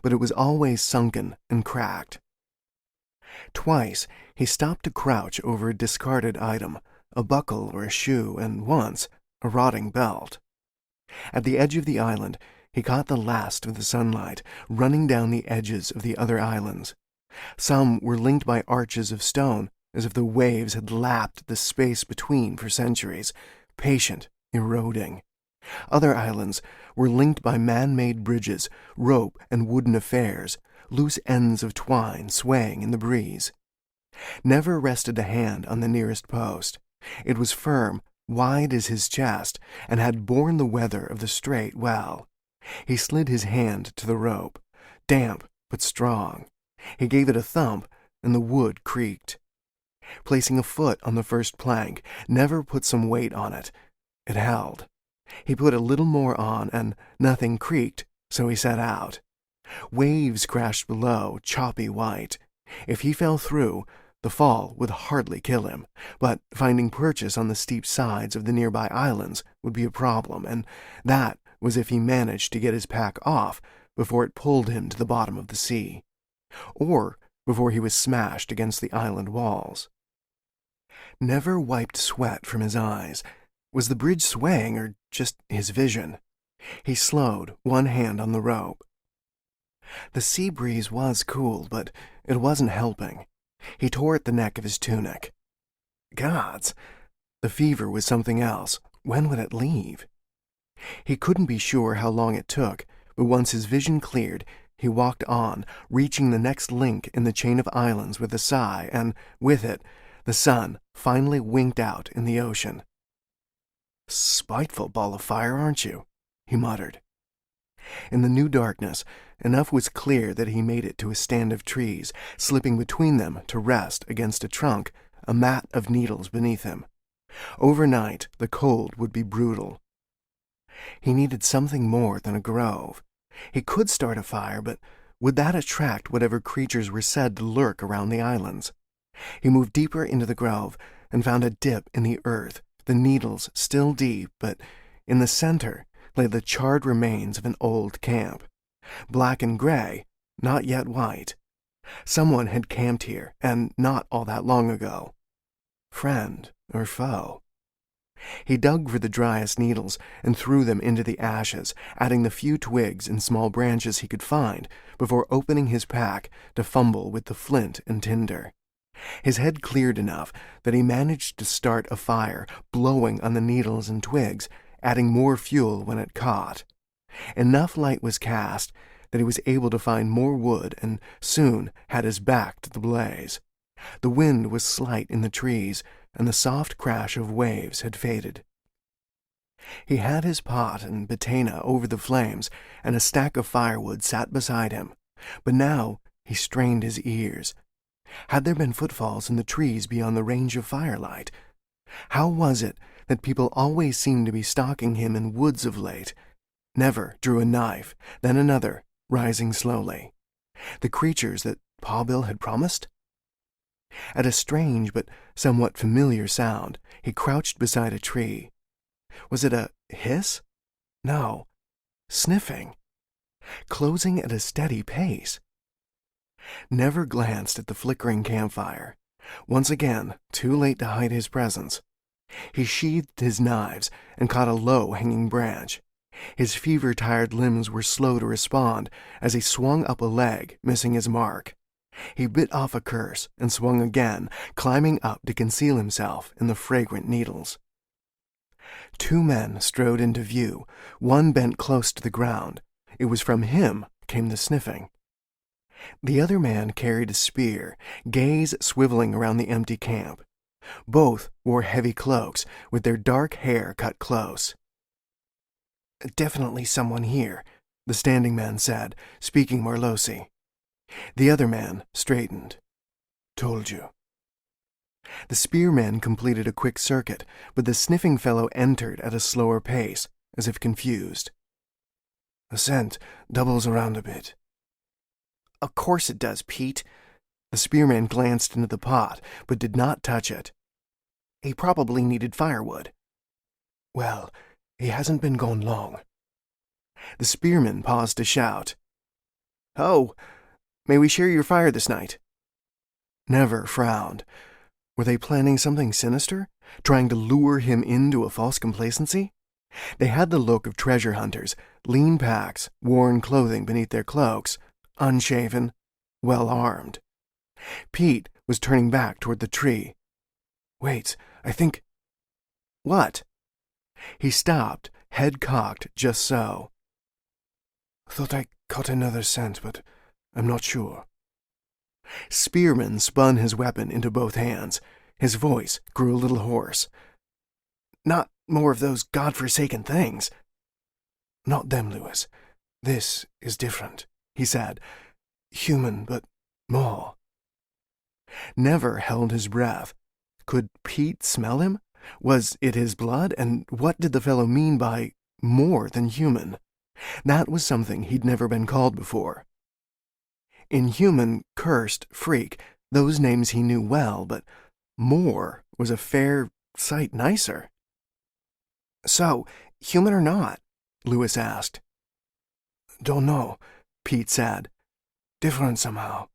but it was always sunken and cracked. Twice he stopped to crouch over a discarded item, a buckle or a shoe, and once a rotting belt. At the edge of the island, he caught the last of the sunlight running down the edges of the other islands. Some were linked by arches of stone, as if the waves had lapped the space between for centuries, patient, eroding. Other islands were linked by man-made bridges, rope and wooden affairs, loose ends of twine swaying in the breeze. Never rested a hand on the nearest post. It was firm, wide as his chest, and had borne the weather of the strait well. He slid his hand to the rope, damp but strong. He gave it a thump, and the wood creaked. Placing a foot on the first plank, Never put some weight on it. It held. He put a little more on, and nothing creaked, so he set out. Waves crashed below, choppy white. If he fell through, the fall would hardly kill him, but finding purchase on the steep sides of the nearby islands would be a problem, and that was if he managed to get his pack off before it pulled him to the bottom of the sea, or before he was smashed against the island walls. Never wiped sweat from his eyes. Was the bridge swaying or just his vision? He slowed, one hand on the rope. The sea breeze was cool, but it wasn't helping. He tore at the neck of his tunic. Gods! The fever was something else. When would it leave? He couldn't be sure how long it took, but once his vision cleared, he walked on, reaching the next link in the chain of islands with a sigh, and, with it, the sun finally winked out in the ocean. "Spiteful ball of fire, aren't you?" he muttered. In the new darkness, enough was clear that he made it to a stand of trees, slipping between them to rest against a trunk, a mat of needles beneath him. Overnight, the cold would be brutal. He needed something more than a grove. He could start a fire, but would that attract whatever creatures were said to lurk around the islands? He moved deeper into the grove and found a dip in the earth, the needles still deep, but in the center lay the charred remains of an old camp. Black and gray, not yet white. Someone had camped here, and not all that long ago. Friend or foe? He dug for the driest needles and threw them into the ashes, adding the few twigs and small branches he could find before opening his pack to fumble with the flint and tinder. His head cleared enough that he managed to start a fire, blowing on the needles and twigs, adding more fuel when it caught. Enough light was cast that he was able to find more wood and soon had his back to the blaze. The wind was slight in the trees, and the soft crash of waves had faded. He had his pot and batena over the flames, and a stack of firewood sat beside him, but now he strained his ears. Had there been footfalls in the trees beyond the range of firelight? How was it that people always seemed to be stalking him in woods of late? Never drew a knife, then another, rising slowly. The creatures that Pa Bill had promised? At a strange but somewhat familiar sound, he crouched beside a tree. Was it a hiss? No. Sniffing. Closing at a steady pace. Never glanced at the flickering campfire. Once again, too late to hide his presence. He sheathed his knives and caught a low-hanging branch. His fever-tired limbs were slow to respond as he swung up a leg, missing his mark. He bit off a curse and swung again, climbing up to conceal himself in the fragrant needles. Two men strode into view, one bent close to the ground. It was from him came the sniffing. The other man carried a spear, gaze swiveling around the empty camp. Both wore heavy cloaks, with their dark hair cut close. "Definitely someone here," the standing man said, speaking more low-key. The other man straightened. "Told you." The spearman completed a quick circuit, but the sniffing fellow entered at a slower pace, as if confused. "The scent doubles around a bit." "Of course it does, Pete." The spearman glanced into the pot, but did not touch it. "He probably needed firewood." "Well, he hasn't been gone long." The spearman paused to shout. "Ho! May we share your fire this night?" Never frowned. Were they planning something sinister? Trying to lure him into a false complacency? They had the look of treasure hunters, lean packs, worn clothing beneath their cloaks, unshaven, well-armed. Pete was turning back toward the tree. "Wait, I think—" "What?" He stopped, head cocked just so. "Thought I caught another scent, but I'm not sure." Spearman spun his weapon into both hands. His voice grew a little hoarse. "Not more of those godforsaken things." "Not them, Lewis. This is different," he said. "Human, but more." Never held his breath. Could Pete smell him? Was it his blood? And what did the fellow mean by more than human? That was something he'd never been called before. Inhuman, cursed, freak, those names he knew well, but more was a fair sight nicer. "So, human or not?" Lewis asked. "Don't know," Pete said. "Different somehow."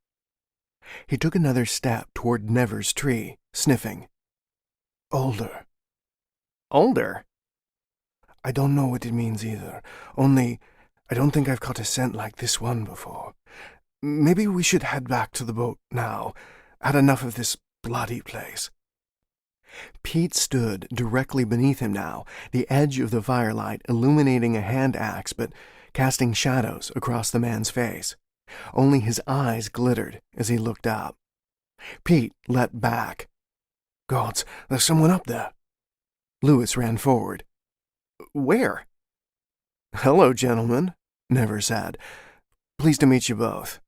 He took another step toward Never's tree, sniffing. "Older." "Older?" I don't know what it means either. Only, I don't think I've caught a scent like this one before. Maybe we should head back to the boat now. Had enough of this bloody place." Pete stood directly beneath him now, the edge of the firelight illuminating a hand axe but casting shadows across the man's face. Only his eyes glittered as he looked up. Pete leapt back. "Gods, there's someone up there." Lewis ran forward. "Where?" "Hello, gentlemen," Never said. "Pleased to meet you both."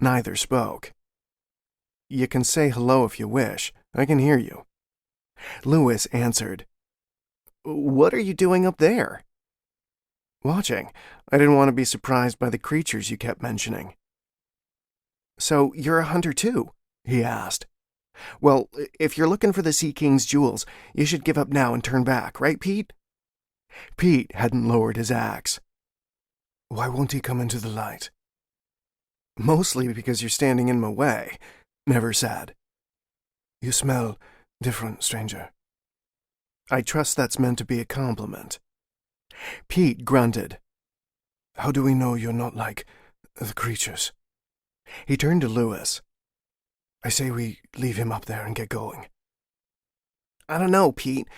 Neither spoke. "You can say hello if you wish. I can hear you." Lewis answered. "What are you doing up there?" "Watching. I didn't want to be surprised by the creatures you kept mentioning." "So you're a hunter too?" he asked. "Well, if you're looking for the Sea King's jewels, you should give up now and turn back, right, Pete?" Pete hadn't lowered his axe. "Why won't he come into the light?" "Mostly because you're standing in my way," Never said. "You smell different, stranger." "I trust that's meant to be a compliment." Pete grunted. "How do we know you're not like the creatures?" He turned to Lewis. "I say we leave him up there and get going." "I don't know, Pete.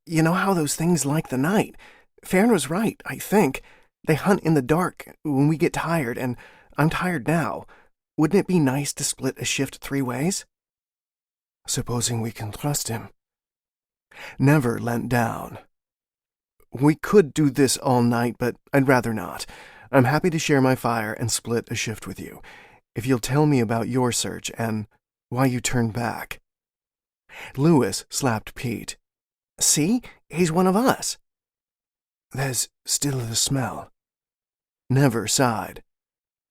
You know how those things like the night. Farron was right, I think. They hunt in the dark when we get tired, and I'm tired now. Wouldn't it be nice to split a shift 3 ways?" "Supposing we can trust him." Never leant down. "We could do this all night, but I'd rather not. I'm happy to share my fire and split a shift with you, if you'll tell me about your search and why you turned back." Lewis slapped Pete. "See? He's one of us." "There's still the smell." Never sighed.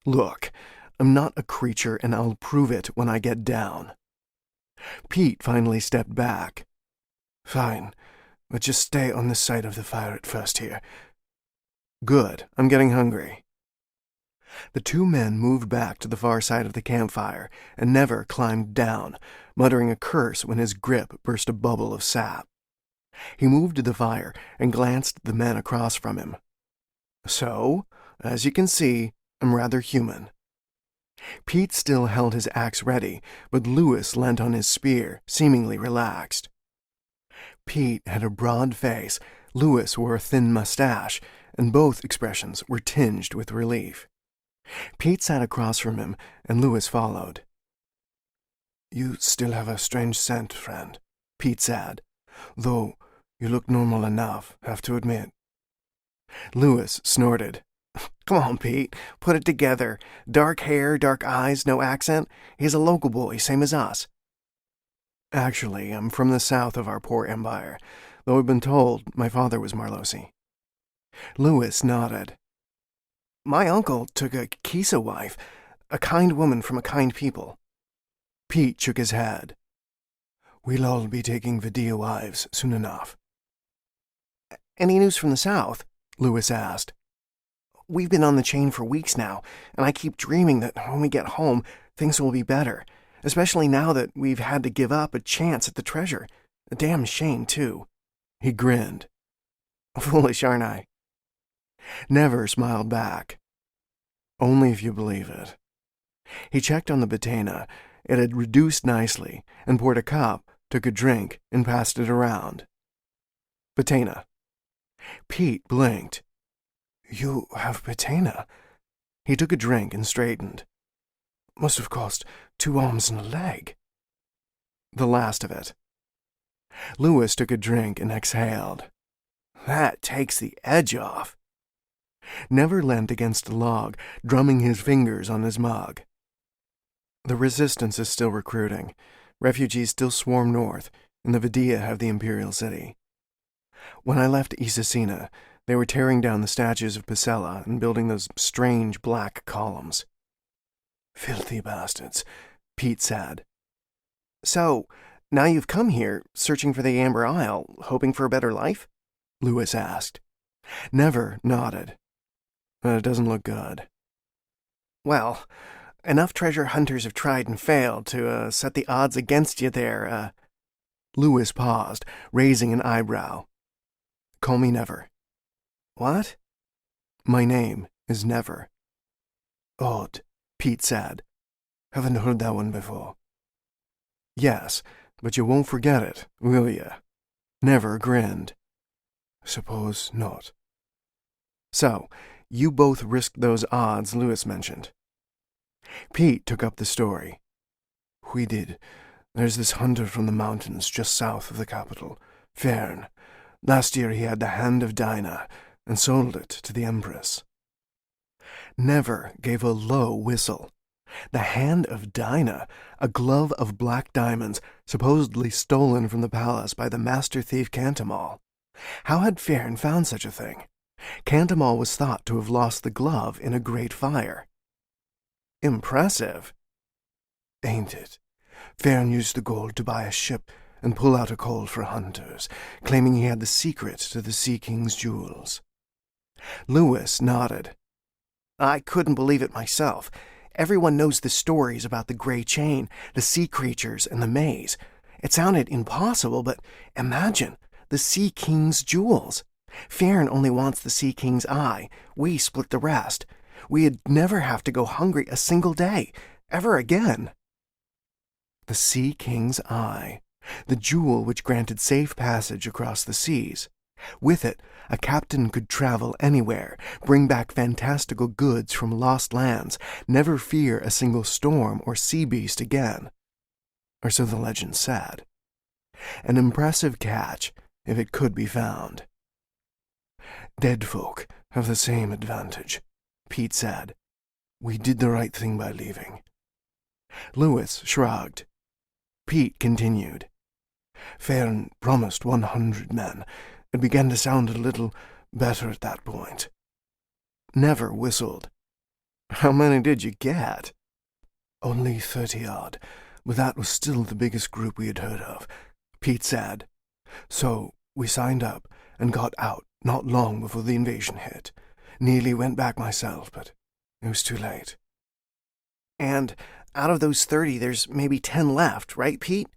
"Look, I'm not a creature and I'll prove it when I get down." Pete finally stepped back. "Fine, but just stay on this side of the fire at first here." "Good, I'm getting hungry." The 2 men moved back to the far side of the campfire, and Never climbed down, muttering a curse when his grip burst a bubble of sap. He moved to the fire and glanced at the men across from him. "So, as you can see, I'm rather human." Pete still held his axe ready, but Lewis leant on his spear, seemingly relaxed. Pete had a broad face, Lewis wore a thin mustache, and both expressions were tinged with relief. Pete sat across from him, and Lewis followed. "You still have a strange scent, friend," Pete said. "Though you look normal enough, have to admit." Lewis snorted. "Come on, Pete, put it together. Dark hair, dark eyes, no accent. He's a local boy, same as us." "Actually, I'm from the south of our poor empire, though I've been told my father was Marlosi." Lewis nodded. "My uncle took a Kisa wife, a kind woman from a kind people." Pete shook his head. "We'll all be taking Vidia wives soon enough." "Any news from the south?" Lewis asked. "We've been on the chain for weeks now, and I keep dreaming that when we get home, things will be better, especially now that we've had to give up a chance at the treasure. A damn shame, too." He grinned. "Foolish, aren't I?" Never smiled back. "Only if you believe it." He checked on the Batena. It had reduced nicely, and poured a cup, took a drink, and passed it around. "Batena." Pete blinked. "You have Batena?" He took a drink and straightened. "Must have cost 2 arms and a leg." "The last of it." Lewis took a drink and exhaled. "That takes the edge off." Never leant against a log, drumming his fingers on his mug. "The resistance is still recruiting. Refugees still swarm north, and the Vidia have the imperial city. When I left Isasina, they were tearing down the statues of Pacella and building those strange black columns." "Filthy bastards," Pete said. "So, now you've come here, searching for the Amber Isle, hoping for a better life?" Lewis asked. Never nodded. "It doesn't look good." "Well, enough treasure hunters have tried and failed to set the odds against you there, Lewis paused, raising an eyebrow. "Call me Never." What? My name is Never. Odd, Pete said. haven't heard that one before. Yes, but you won't forget it, will you? Never grinned. Suppose not. So, you both risked those odds Lewis mentioned. Pete took up the story. We did. There's this hunter from the mountains just south of the capital, Fern. Last year he had the hand of Dinah and sold it to the Empress. Never gave a low whistle. The hand of Dinah, a glove of black diamonds supposedly stolen from the palace by the master thief Cantamal. How had Fern found such a thing? Cantamal was thought to have lost the glove in a great fire. Impressive. Ain't it? Fern used the gold to buy a ship and pull out a call for hunters, claiming he had the secret to the Sea King's jewels. Lewis nodded. I couldn't believe it myself. Everyone knows the stories about the Grey Chain, the sea creatures, and the maze. It sounded impossible, but imagine, the Sea King's jewels. Fern only wants the Sea King's eye. We split the rest. We'd never have to go hungry a single day, ever again. The Sea King's eye, the jewel which granted safe passage across the seas. With it, a captain could travel anywhere, bring back fantastical goods from lost lands, never fear a single storm or sea beast again. Or so the legend said. An impressive catch, if it could be found. Dead folk have the same advantage, Pete said. We did the right thing by leaving. Lewis shrugged. Pete continued. Fern promised 100 men. It began to sound a little better at that point. Never whistled. How many did you get? Only 30-odd, but that was still the biggest group we had heard of, Pete said. So we signed up and got out not long before the invasion hit. Nearly went back myself, but it was too late. And out of those 30, there's maybe 10 left, right, Pete?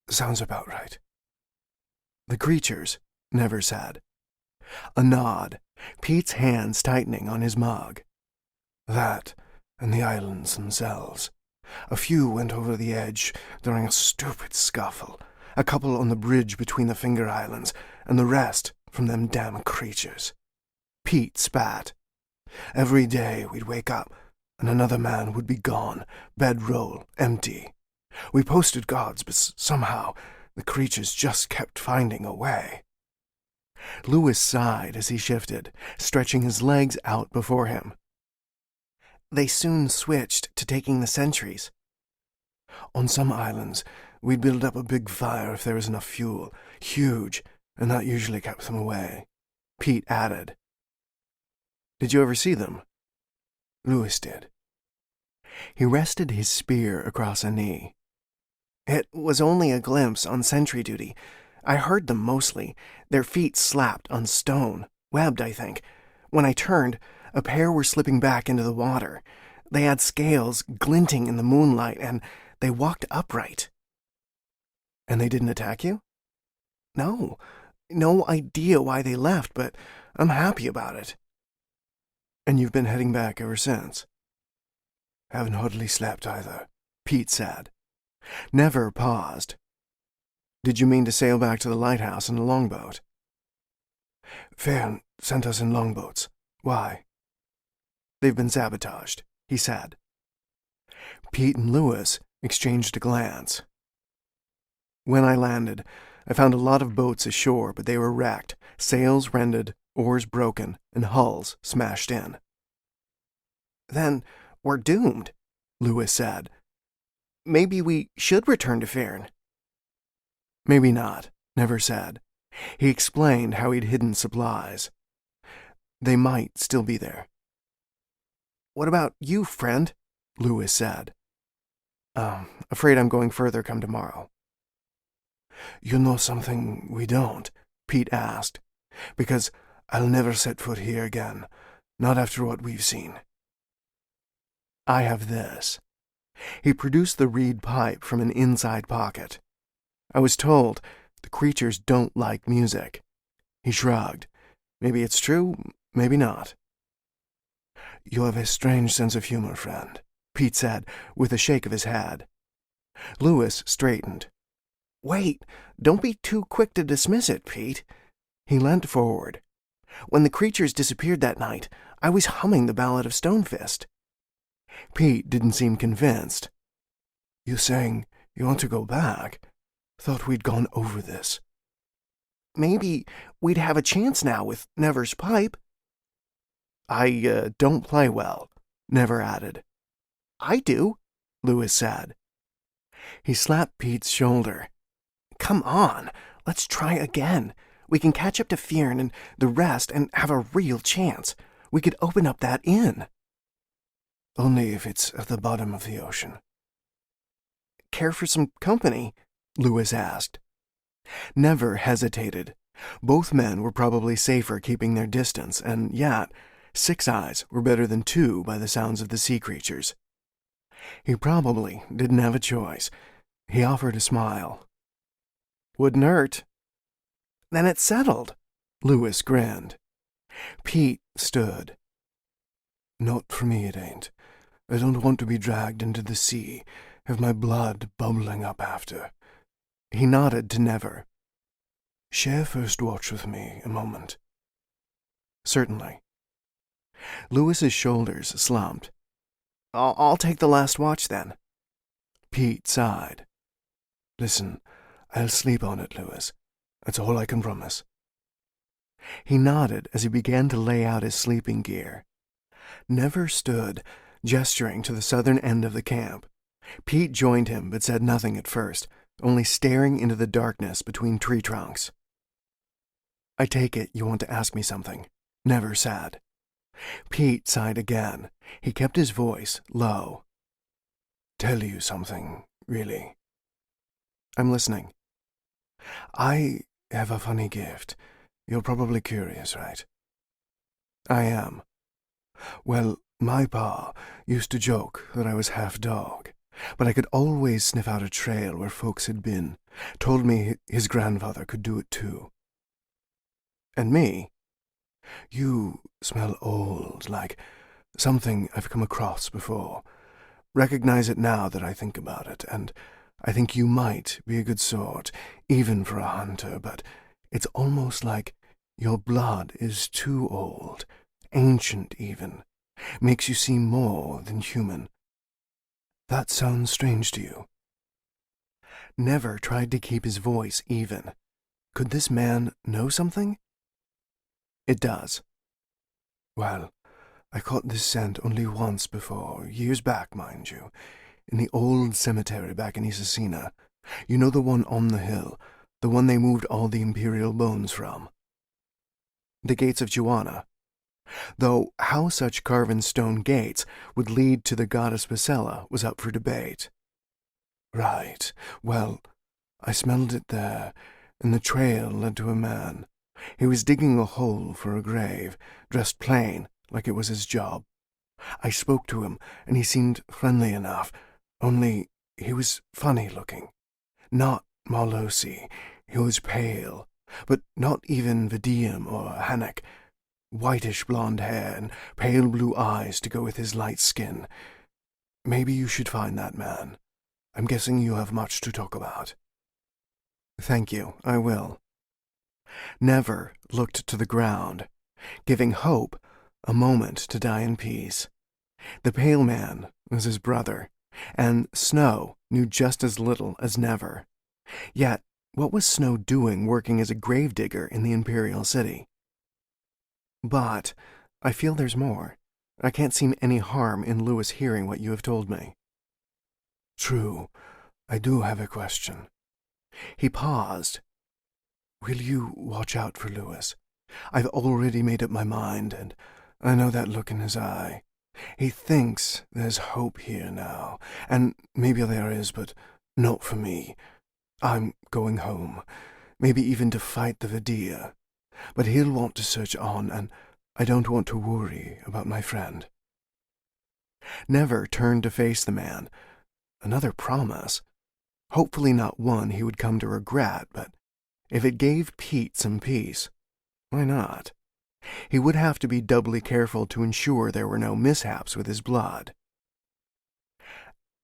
Sounds about right. The creatures, Never said. A nod, Pete's hands tightening on his mug. That, and the islands themselves. A few went over the edge during a stupid scuffle. A couple on the bridge between the Finger Islands, and the rest from them damn creatures. Pete spat. Every day we'd wake up, and another man would be gone, bedroll, empty. We posted guards, but somehow the creatures just kept finding a way. Lewis sighed as he shifted, stretching his legs out before him. They soon switched to taking the sentries. On some islands, we'd build up a big fire if there was enough fuel, huge, and that usually kept them away, Pete added. Did you ever see them? Lewis did. He rested his spear across a knee. It was only a glimpse on sentry duty. I heard them mostly, their feet slapped on stone, webbed, I think. When I turned, a pair were slipping back into the water. They had scales glinting in the moonlight, and they walked upright. And they didn't attack you? No. No idea why they left, but I'm happy about it. And you've been heading back ever since? Haven't hardly slept either, Pete said. Never paused. Did you mean to sail back to the lighthouse in a longboat? Fern sent us in longboats. Why? They've been sabotaged, he said. Pete and Lewis exchanged a glance. When I landed, I found a lot of boats ashore, but they were wrecked, sails rended, oars broken, and hulls smashed in. Then we're doomed, Lewis said. Maybe we should return to Fern. Maybe not, Never said. He explained how he'd hidden supplies. They might still be there. What about you, friend? Lewis said. Afraid I'm going further come tomorrow. You know something we don't? Pete asked. Because I'll never set foot here again, not after what we've seen. I have this. He produced the reed pipe from an inside pocket. I was told the creatures don't like music. He shrugged. Maybe it's true, maybe not. You have a strange sense of humor, friend, Pete said, with a shake of his head. Lewis straightened. Wait, don't be too quick to dismiss it, Pete. He leant forward. When the creatures disappeared that night, I was humming the Ballad of Stonefist. Pete didn't seem convinced. You saying you want to go back? Thought we'd gone over this. Maybe we'd have a chance now with Never's pipe. I don't play well, Never added. I do, Lewis said. He slapped Pete's shoulder. Come on, let's try again. We can catch up to Fionn and the rest and have a real chance. We could open up that inn. Only if it's at the bottom of the ocean. Care for some company? Lewis asked. Never hesitated. Both men were probably safer keeping their distance, and yet 6 eyes were better than 2 by the sounds of the sea creatures. He probably didn't have a choice. He offered a smile. Wouldn't hurt. Then it's settled. Lewis grinned. Pete stood. Not for me, it ain't. I don't want to be dragged into the sea, have my blood bubbling up after. He nodded to Never. Share first watch with me a moment. Certainly. Lewis's shoulders slumped. I'll take the last watch then. Pete sighed. Listen, I'll sleep on it, Lewis. That's all I can promise. He nodded as he began to lay out his sleeping gear. Never stood, gesturing to the southern end of the camp. Pete joined him but said nothing at first, only staring into the darkness between tree trunks. I take it you want to ask me something, Never said. Pete sighed again. He kept his voice low. Tell you something, really. I'm listening. I have a funny gift. You're probably curious, right? I am. Well, my pa used to joke that I was half dog, but I could always sniff out a trail where folks had been. Told me his grandfather could do it too. And me? You smell old, like something I've come across before. Recognize it now that I think about it, and I think you might be a good sort, even for a hunter, but it's almost like your blood is too old, ancient even, makes you seem more than human. That sounds strange to you? Never tried to keep his voice even. Could this man know something? It does. Well, I caught this scent only once before, years back, mind you, in the old cemetery back in Isasina. You know the one on the hill, the one they moved all the imperial bones from. The gates of Juana. Though how such carven stone gates would lead to the goddess Bacella was up for debate. Right. Well, I smelled it there, and the trail led to a man. He was digging a hole for a grave, dressed plain, like it was his job. I spoke to him, and he seemed friendly enough, only he was funny looking. Not Marlosi. He was pale, but not even Vidium or Hannock. Whitish blonde hair and pale blue eyes to go with his light skin. Maybe you should find that man. I'm guessing you have much to talk about. Thank you, I will. Never looked to the ground, giving Hope a moment to die in peace. The pale man was his brother, and Snow knew just as little as Never. Yet, what was Snow doing working as a gravedigger in the Imperial City? But I feel there's more. I can't see any harm in Lewis hearing what you have told me. True. I do have a question. He paused. Will you watch out for Lewis? I've already made up my mind, and I know that look in his eye. He thinks there's hope here now, and maybe there is, but not for me. I'm going home, maybe even to fight the Vidia. But he'll want to search on, and I don't want to worry about my friend. Never turned to face the man. Another promise. Hopefully not one he would come to regret, but if it gave Pete some peace, why not? He would have to be doubly careful to ensure there were no mishaps with his blood.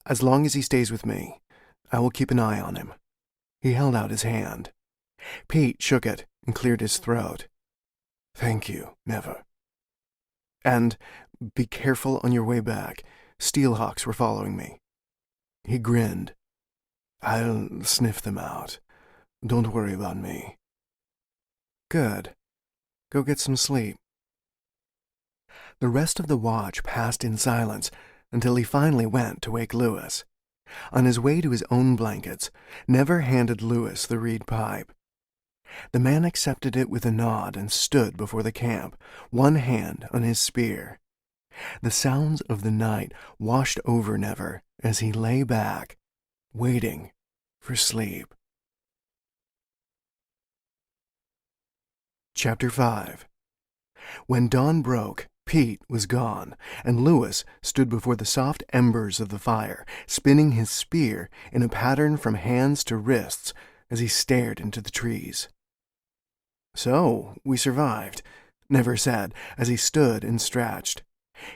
As long as he stays with me, I will keep an eye on him. He held out his hand. Pete shook it and cleared his throat. Thank you, Never. And be careful on your way back. Steelhawks were following me. He grinned. I'll sniff them out. Don't worry about me. Good. Go get some sleep. The rest of the watch passed in silence until he finally went to wake Lewis. On his way to his own blankets, Never handed Lewis the reed pipe. The man accepted it with a nod and stood before the camp, one hand on his spear. The sounds of the night washed over Never as he lay back, waiting for sleep. Chapter 5. When dawn broke, Pete was gone, and Lewis stood before the soft embers of the fire, spinning his spear in a pattern from hands to wrists as he stared into the trees. So, we survived, Never said as he stood and stretched.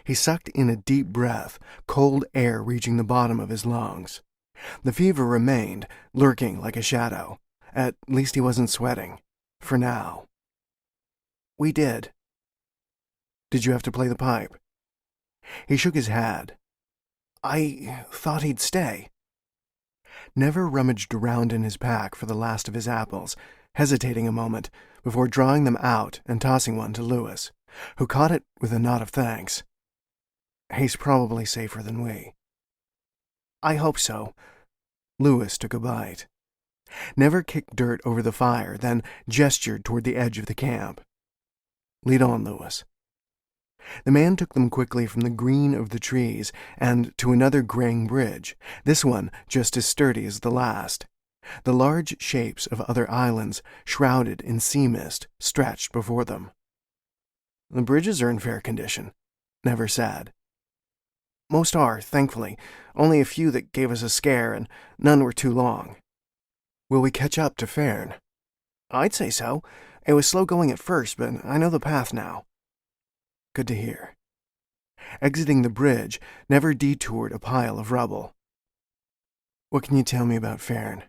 He sucked in a deep breath, cold air reaching the bottom of his lungs. The fever remained, lurking like a shadow. At least he wasn't sweating. For now. We did. Did you have to play the pipe? He shook his head. I thought he'd stay. Never rummaged around in his pack for the last of his apples, hesitating a moment before drawing them out and tossing one to Lewis, who caught it with a nod of thanks. He's probably safer than we. I hope so. Lewis took a bite. Never kicked dirt over the fire, then gestured toward the edge of the camp. Lead on, Lewis. The man took them quickly from the green of the trees and to another graying bridge, this one just as sturdy as the last. The large shapes of other islands, shrouded in sea mist, stretched before them. The bridges are in fair condition, Never said. Most are, thankfully. Only a few that gave us a scare, and none were too long. Will we catch up to Fern? I'd say so. It was slow going at first, but I know the path now. Good to hear. Exiting the bridge, Never detoured a pile of rubble. What can you tell me about Fern?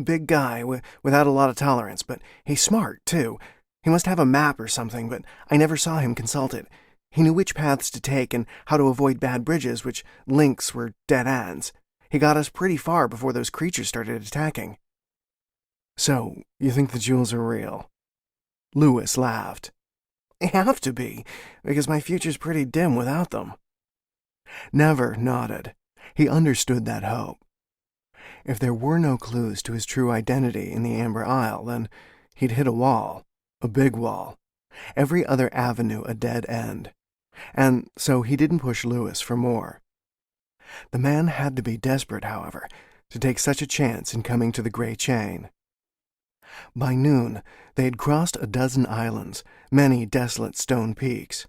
Big guy, without a lot of tolerance, but he's smart, too. He must have a map or something, but I never saw him consult it. He knew which paths to take and how to avoid bad bridges, which links were dead ends. He got us pretty far before those creatures started attacking. So, you think the jewels are real? Lewis laughed. They have to be, because my future's pretty dim without them. Never nodded. He understood that hope. If there were no clues to his true identity in the Amber Isle, then he'd hit a wall, a big wall. Every other avenue a dead end. And so he didn't push Lewis for more. The man had to be desperate, however, to take such a chance in coming to the Grey Chain. By noon, they had crossed a dozen islands, many desolate stone peaks.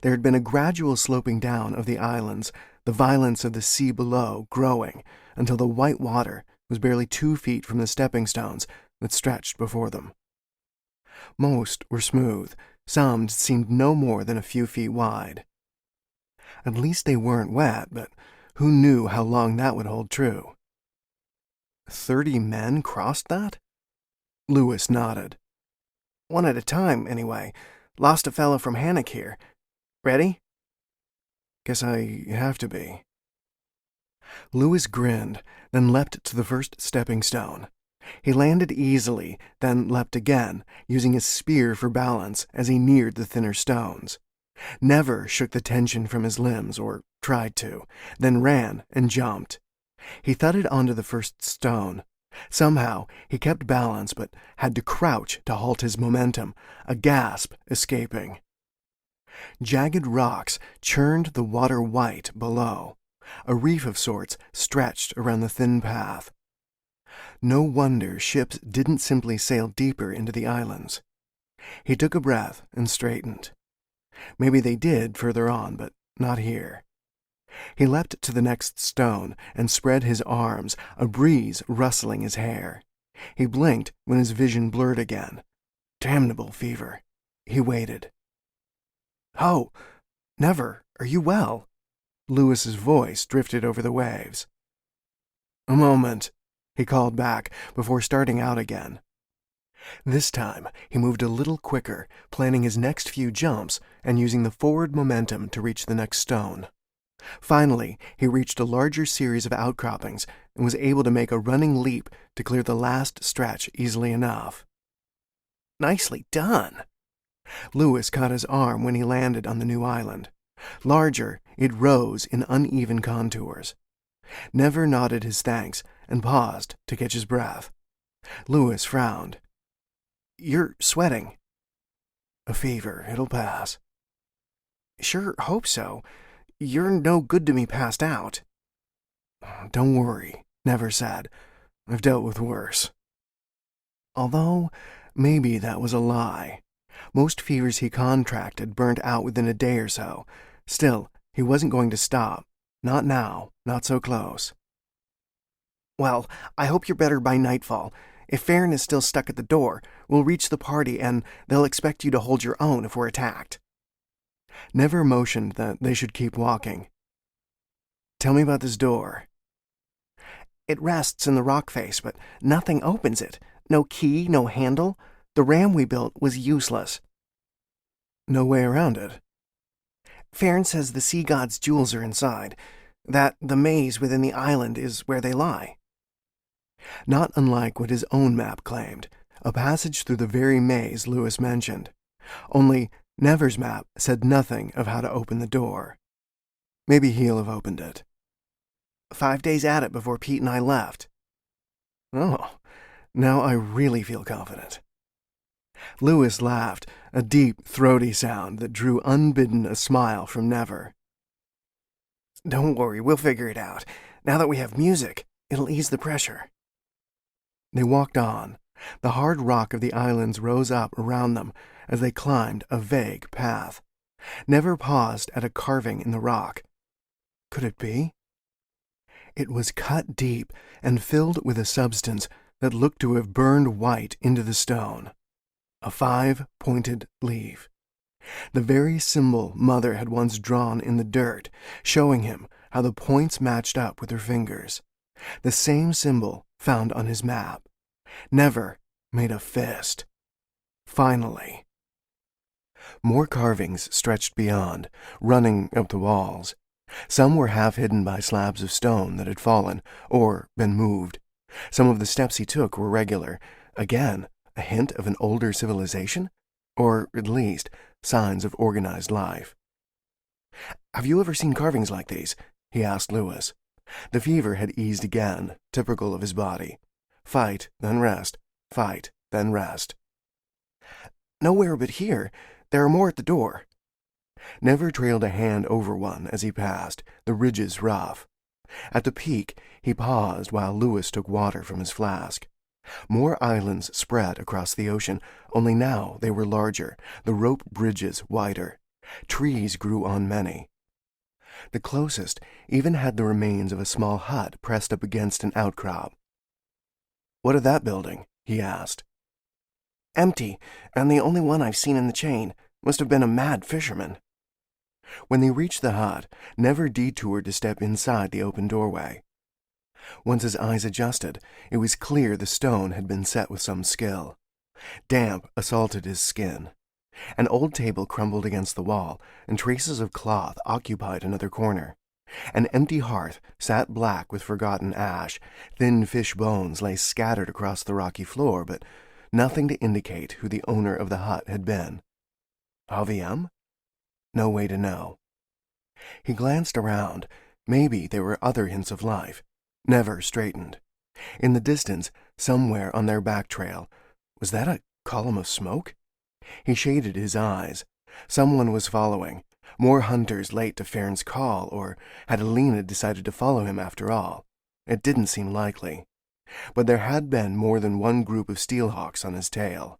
There had been a gradual sloping down of the islands, the violence of the sea below growing, until the white water was barely 2 feet from the stepping stones that stretched before them. Most were smooth, some seemed no more than a few feet wide. At least they weren't wet, but who knew how long that would hold true? 30 men crossed that? Lewis nodded. One at a time, anyway. Lost a fellow from Hannock here. Ready? Guess I have to be. Lewis grinned, then leapt to the first stepping stone. He landed easily, then leapt again, using his spear for balance as he neared the thinner stones. Never shook the tension from his limbs, or tried to, then ran and jumped. He thudded onto the first stone. Somehow he kept balance, but had to crouch to halt his momentum, a gasp escaping. Jagged rocks churned the water white below. A reef of sorts stretched around the thin path. No wonder ships didn't simply sail deeper into the islands. He took a breath and straightened. Maybe they did further on, but not here. He leapt to the next stone and spread his arms, a breeze rustling his hair. He blinked when his vision blurred again. Damnable fever. He waited. "Oh, Never, are you well?" Lewis's voice drifted over the waves. "A moment," he called back before starting out again. This time, he moved a little quicker, planning his next few jumps and using the forward momentum to reach the next stone. Finally, he reached a larger series of outcroppings and was able to make a running leap to clear the last stretch easily enough. "Nicely done." Lewis caught his arm when he landed on the new island. Larger, it rose in uneven contours. Never nodded his thanks and paused to catch his breath. Lewis frowned. "You're sweating." "A fever, it'll pass." "Sure hope so. You're no good to me passed out." "Don't worry," Never said. "I've dealt with worse." Although, maybe that was a lie. Most fevers he contracted burnt out within a day or so. Still, he wasn't going to stop. Not now, not so close. "Well, I hope you're better by nightfall. If Farron is still stuck at the door, we'll reach the party and they'll expect you to hold your own if we're attacked." Never motioned that they should keep walking. "Tell me about this door." "It rests in the rock face, but nothing opens it. No key, no handle. The ram we built was useless." "No way around it?" "Farron says the sea god's jewels are inside, that the maze within the island is where they lie." Not unlike what his own map claimed, a passage through the very maze Lewis mentioned. Only Never's map said nothing of how to open the door. Maybe he'll have opened it. 5 days at it before Pete and I left." "Oh, now I really feel confident." Lewis laughed, a deep, throaty sound that drew unbidden a smile from Never. "Don't worry, we'll figure it out. Now that we have music, it'll ease the pressure." They walked on. The hard rock of the islands rose up around them as they climbed a vague path. Never paused at a carving in the rock. Could it be? It was cut deep and filled with a substance that looked to have burned white into the stone. A 5-pointed leaf. The very symbol Mother had once drawn in the dirt, showing him how the points matched up with her fingers. The same symbol found on his map. Never made a fist. Finally. More carvings stretched beyond, running up the walls. Some were half hidden by slabs of stone that had fallen or been moved. Some of the steps he took were regular. Again, a hint of an older civilization? Or, at least, signs of organized life. "Have you ever seen carvings like these?" he asked Lewis. The fever had eased again, typical of his body. Fight, then rest. Fight, then rest. "Nowhere but here. There are more at the door." Never trailed a hand over one as he passed, the ridges rough. At the peak, he paused while Lewis took water from his flask. More islands spread across the ocean, only now they were larger, the rope bridges wider. Trees grew on many. The closest even had the remains of a small hut pressed up against an outcrop. "What of that building?" he asked. "Empty, and the only one I've seen in the chain. Must have been a mad fisherman." When they reached the hut, Never detoured to step inside the open doorway. Once his eyes adjusted, it was clear the stone had been set with some skill. Damp assaulted his skin. An old table crumbled against the wall, and traces of cloth occupied another corner. An empty hearth sat black with forgotten ash. Thin fish bones lay scattered across the rocky floor, but nothing to indicate who the owner of the hut had been. AVM? No way to know. He glanced around. Maybe there were other hints of life. Never straightened. In the distance, somewhere on their back trail, was that a column of smoke? He shaded his eyes. Someone was following. More hunters late to Farron's call, or had Alina decided to follow him after all? It didn't seem likely. But there had been more than one group of steelhawks on his tail.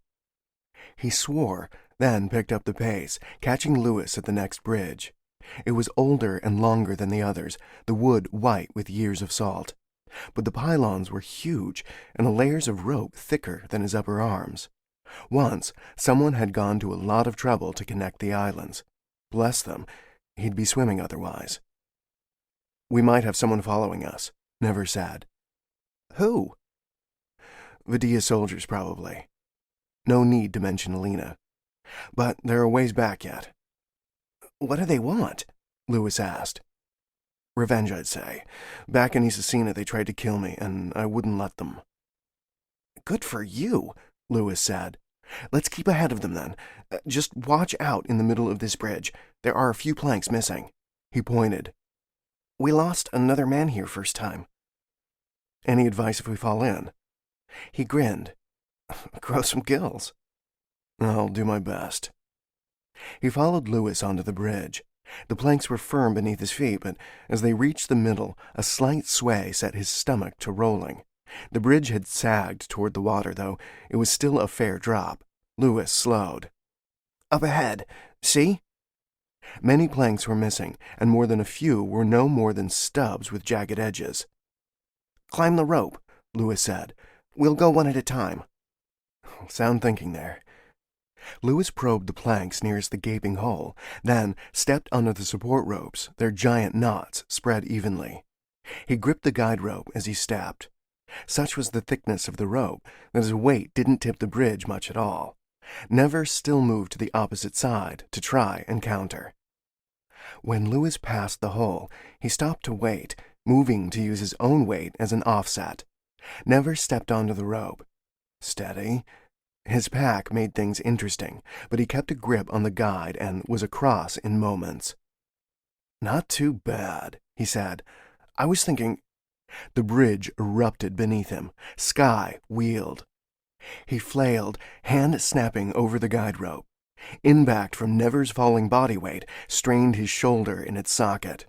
He swore, then picked up the pace, catching Lewis at the next bridge. It was older and longer than the others, the wood white with years of salt. But the pylons were huge, and the layers of rope thicker than his upper arms. Once, someone had gone to a lot of trouble to connect the islands. Bless them, he'd be swimming otherwise. "We might have someone following us," Never said. "Who?" "Vidia soldiers, probably. No need to mention Alina. But they're a ways back yet." "What do they want?" Lewis asked. "Revenge, I'd say. Back in Isasina, they tried to kill me, and I wouldn't let them." "Good for you," Lewis said. "Let's keep ahead of them, then. Just watch out in the middle of this bridge. There are a few planks missing." He pointed. "We lost another man here first time." "Any advice if we fall in?" He grinned. "Grow some gills." "I'll do my best." He followed Lewis onto the bridge. The planks were firm beneath his feet, but as they reached the middle, a slight sway set his stomach to rolling. The bridge had sagged toward the water, though it was still a fair drop. Lewis slowed. "Up ahead. See?" Many planks were missing, and more than a few were no more than stubs with jagged edges. "Climb the rope," Lewis said. "We'll go one at a time." Sound thinking there. Lewis probed the planks nearest the gaping hole, then stepped onto the support ropes, their giant knots spread evenly. He gripped the guide rope as he stepped. Such was the thickness of the rope that his weight didn't tip the bridge much at all. Never still moved to the opposite side to try and counter. When Lewis passed the hole, he stopped to wait, moving to use his own weight as an offset. Never stepped onto the rope. Steady. His pack made things interesting, but he kept a grip on the guide and was across in moments. "Not too bad," he said. "I was thinking—" The bridge erupted beneath him. Sky wheeled. He flailed, hand snapping over the guide rope. Impact from Never's falling body weight strained his shoulder in its socket.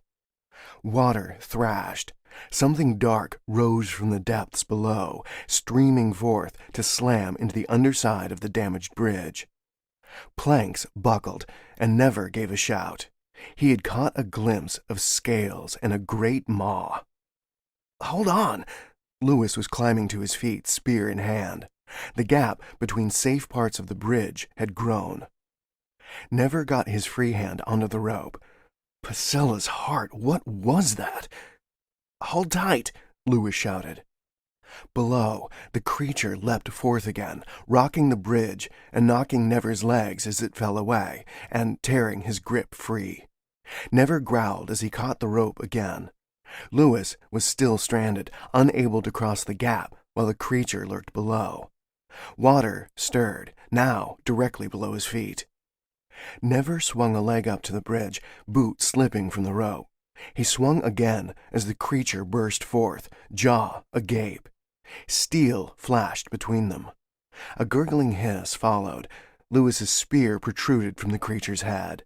Water thrashed. Something dark rose from the depths below, streaming forth to slam into the underside of the damaged bridge. Planks buckled, and Never gave a shout. He had caught a glimpse of scales and a great maw. "Hold on!" Lewis was climbing to his feet, spear in hand. The gap between safe parts of the bridge had grown. Never got his free hand onto the rope. Pascella's heart, what was that? "Hold tight!" Lewis shouted. Below, the creature leapt forth again, rocking the bridge and knocking Never's legs as it fell away, and tearing his grip free. Never growled as he caught the rope again. Lewis was still stranded, unable to cross the gap while the creature lurked below. Water stirred, now directly below his feet. Never swung a leg up to the bridge, boot slipping from the rope. He swung again as the creature burst forth, jaw agape. Steel flashed between them. A gurgling hiss followed. Lewis's spear protruded from the creature's head.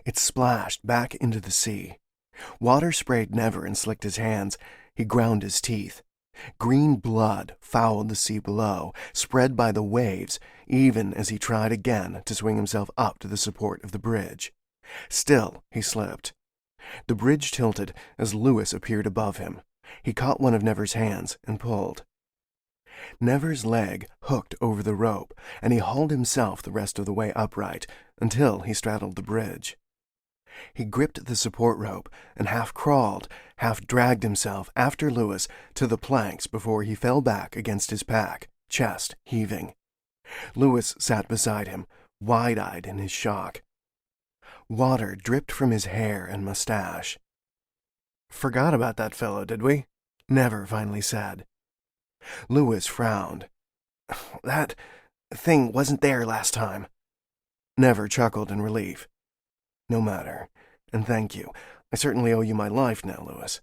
It splashed back into the sea. Water sprayed Never and slicked his hands. He ground his teeth. Green blood fouled the sea below, spread by the waves, even as he tried again to swing himself up to the support of the bridge. Still he slipped. The bridge tilted as Lewis appeared above him. He caught one of Never's hands and pulled. Never's leg hooked over the rope, and he hauled himself the rest of the way upright until he straddled the bridge. He gripped the support rope and half crawled, half dragged himself after Lewis to the planks before he fell back against his pack, chest heaving. Lewis sat beside him, wide-eyed in his shock. Water dripped from his hair and mustache. "Forgot about that fellow, did we?" Never finally said. Lewis frowned. "That thing wasn't there last time." Never chuckled in relief. "No matter, and thank you. I certainly owe you my life now, Lewis."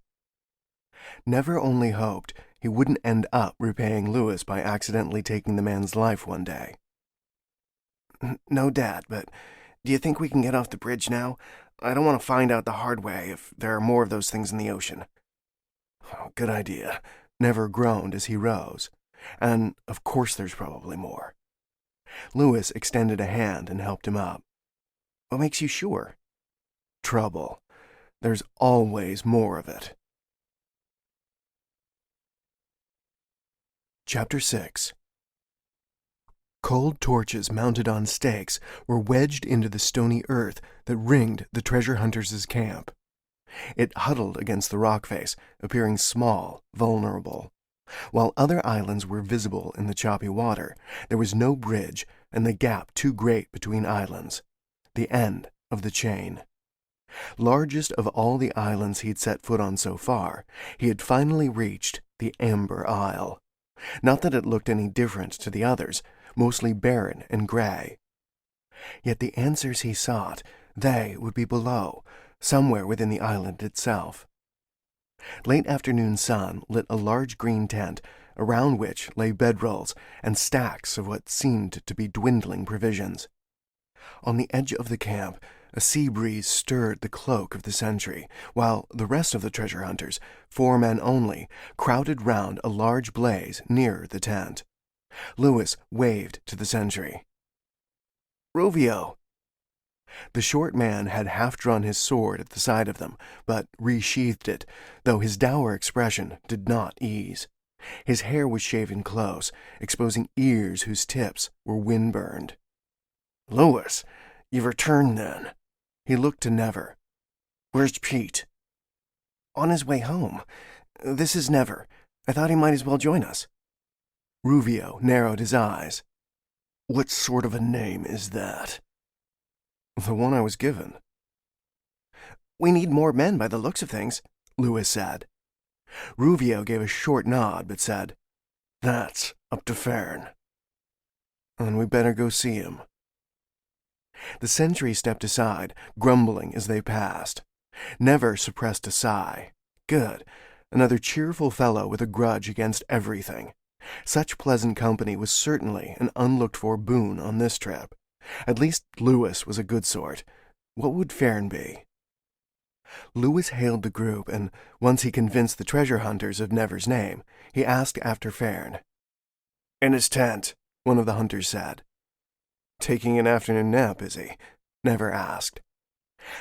Never only hoped he wouldn't end up repaying Lewis by accidentally taking the man's life one day. "No, Dad, but do you think we can get off the bridge now? I don't want to find out the hard way if there are more of those things in the ocean." Oh, good idea. Never groaned as he rose. And of course there's probably more. Lewis extended a hand and helped him up. "What makes you sure?" "Trouble. There's always more of it." Chapter 6. Cold torches mounted on stakes were wedged into the stony earth that ringed the treasure hunters' camp. It huddled against the rock face, appearing small, vulnerable. While other islands were visible in the choppy water, there was no bridge and the gap too great between islands. The end of the chain. Largest of all the islands he'd set foot on so far, he had finally reached the Amber Isle. Not that it looked any different to the others, mostly barren and gray. Yet the answers he sought, they would be below, somewhere within the island itself. Late afternoon sun lit a large green tent, around which lay bedrolls and stacks of what seemed to be dwindling provisions. On the edge of the camp, a sea breeze stirred the cloak of the sentry, while the rest of the treasure hunters, 4 men only, crowded round a large blaze near the tent. Lewis waved to the sentry. "Ruvio!" The short man had half drawn his sword at the sight of them, but resheathed it, though his dour expression did not ease. His hair was shaven close, exposing ears whose tips were wind-burned. "Lewis, you've returned then." He looked to Never. "Where's Pete?" "On his way home. This is Never. I thought he might as well join us." Ruvio narrowed his eyes. "What sort of a name is that?" "The one I was given." "We need more men by the looks of things," Lewis said. Ruvio gave a short nod, but said, "That's up to Farron." "Then we better go see him." The sentry stepped aside, grumbling as they passed. Never suppressed a sigh. Good. Another cheerful fellow with a grudge against everything. Such pleasant company was certainly an unlooked-for boon on this trip. At least Lewis was a good sort. What would Farron be? Lewis hailed the group, and once he convinced the treasure hunters of Never's name, he asked after Farron. "In his tent," one of the hunters said. "Taking an afternoon nap, is he?" Never asked.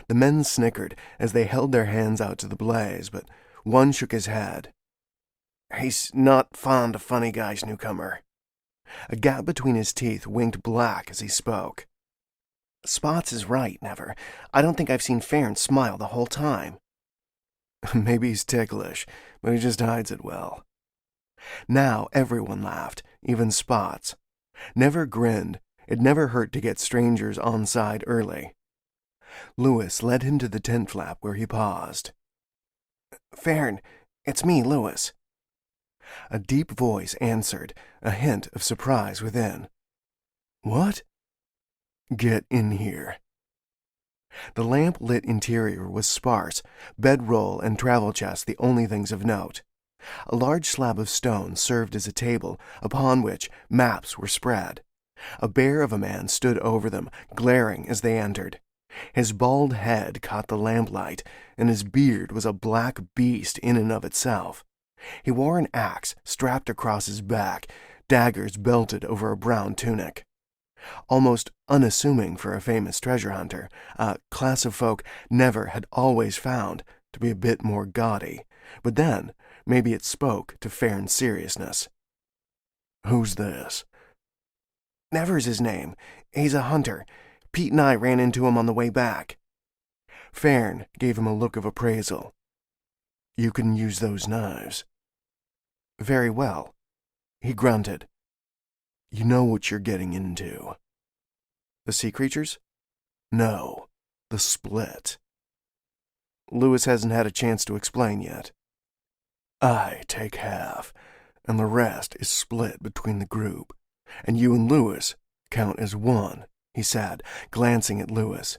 The men snickered as they held their hands out to the blaze, but one shook his head. "He's not fond of funny guys, newcomer." A gap between his teeth winked black as he spoke. "Spots is right, Never. I don't think I've seen Farron smile the whole time." "Maybe he's ticklish, but he just hides it well." Now everyone laughed, even Spots. Never grinned. It never hurt to get strangers on side early. Lewis led him to the tent flap where he paused. "Farron, it's me, Lewis." A deep voice answered, a hint of surprise within. "What?" "Get in here." The lamp-lit interior was sparse, bedroll and travel chest the only things of note. A large slab of stone served as a table, upon which maps were spread. A bear of a man stood over them, glaring as they entered. His bald head caught the lamplight, and his beard was a black beast in and of itself. He wore an axe strapped across his back, daggers belted over a brown tunic. Almost unassuming for a famous treasure hunter, a class of folk Never had always found to be a bit more gaudy, but then maybe it spoke to Farron's seriousness. "Who's this?" "Never's his name. He's a hunter. Pete and I ran into him on the way back." Farron gave him a look of appraisal. "You can use those knives." "Very well." He grunted. "You know what you're getting into." "The sea creatures?" "No, the split." Lewis hasn't had a chance to explain yet. "I take half, and the rest is split between the group. And you and Lewis count as one," he said, glancing at Lewis.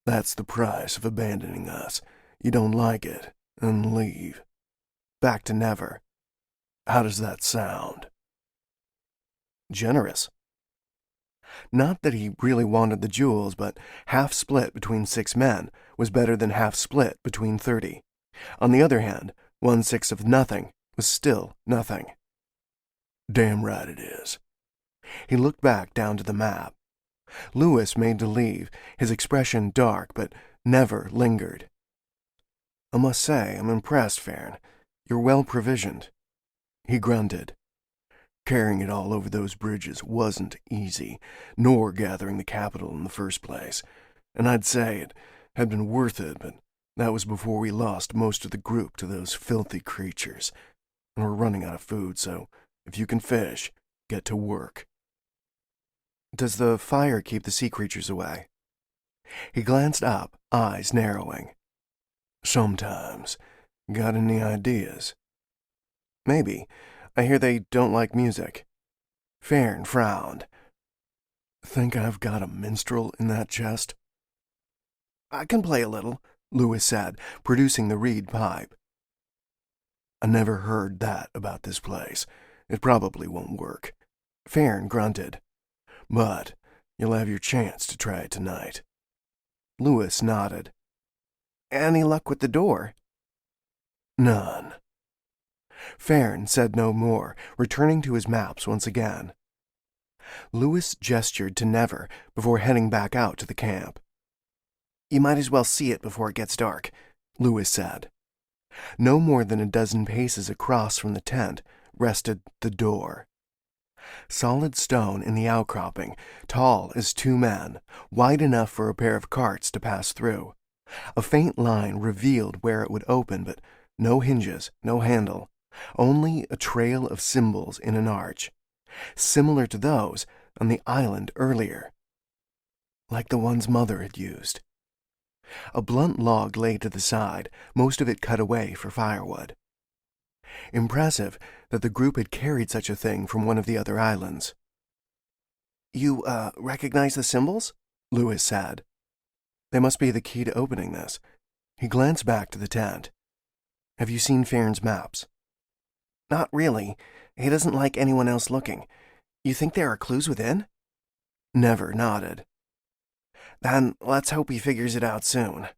"That's the price of abandoning us. You don't like it, and leave." Back to Never. "How does that sound?" "Generous." Not that he really wanted the jewels, but half split between 6 men was better than half split between 30. On the other hand, 1/6 of nothing was still nothing. "Damn right it is." He looked back down to the map. Lewis made to leave, his expression dark, but Never lingered. "I must say I'm impressed, Farron. You're well provisioned." He grunted. Carrying it all over those bridges wasn't easy, nor gathering the capital in the first place. And I'd say it had been worth it, but that was before we lost most of the group to those filthy creatures. And we're running out of food, so if you can fish, get to work. Does the fire keep the sea creatures away? He glanced up, eyes narrowing. Sometimes. Got any ideas? Maybe. I hear they don't like music. Farron frowned. Think I've got a minstrel in that chest? I can play a little, Lewis said, producing the reed pipe. I never heard that about this place. It probably won't work. Farron grunted. But you'll have your chance to try it tonight. Lewis nodded. Any luck with the door? None. Farron said no more, returning to his maps once again. Lewis gestured to Never before heading back out to the camp. You might as well see it before it gets dark, Lewis said. No more than a dozen paces across from the tent rested the door. Solid stone in the outcropping, tall as two men, wide enough for a pair of carts to pass through. A faint line revealed where it would open, but no hinges, no handle, only a trail of symbols in an arch, similar to those on the island earlier, like the ones Mother had used. A blunt log lay to the side, most of it cut away for firewood. Impressive that the group had carried such a thing from one of the other islands. You, recognize the symbols? Lewis said. They must be the key to opening this. He glanced back to the tent. Have you seen Farron's maps? Not really. He doesn't like anyone else looking. You think there are clues within? Never nodded. Then let's hope he figures it out soon.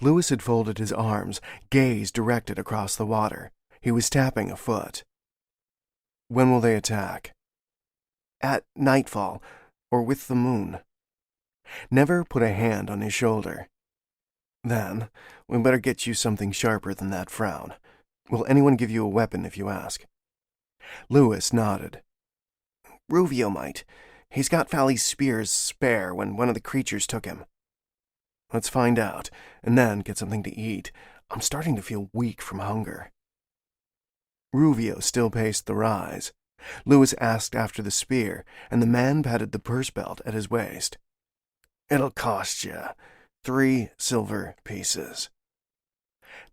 Lewis had folded his arms, gaze directed across the water. He was tapping a foot. When will they attack? At nightfall, or with the moon. Never put a hand on his shoulder. Then, we better get you something sharper than that frown. Will anyone give you a weapon if you ask? Lewis nodded. Ruvio might. He's got Fally's spears spare when one of the creatures took him. Let's find out, and then get something to eat. I'm starting to feel weak from hunger. Ruvio still paced the rise. Lewis asked after the spear, and the man patted the purse belt at his waist. It'll cost you 3 silver pieces.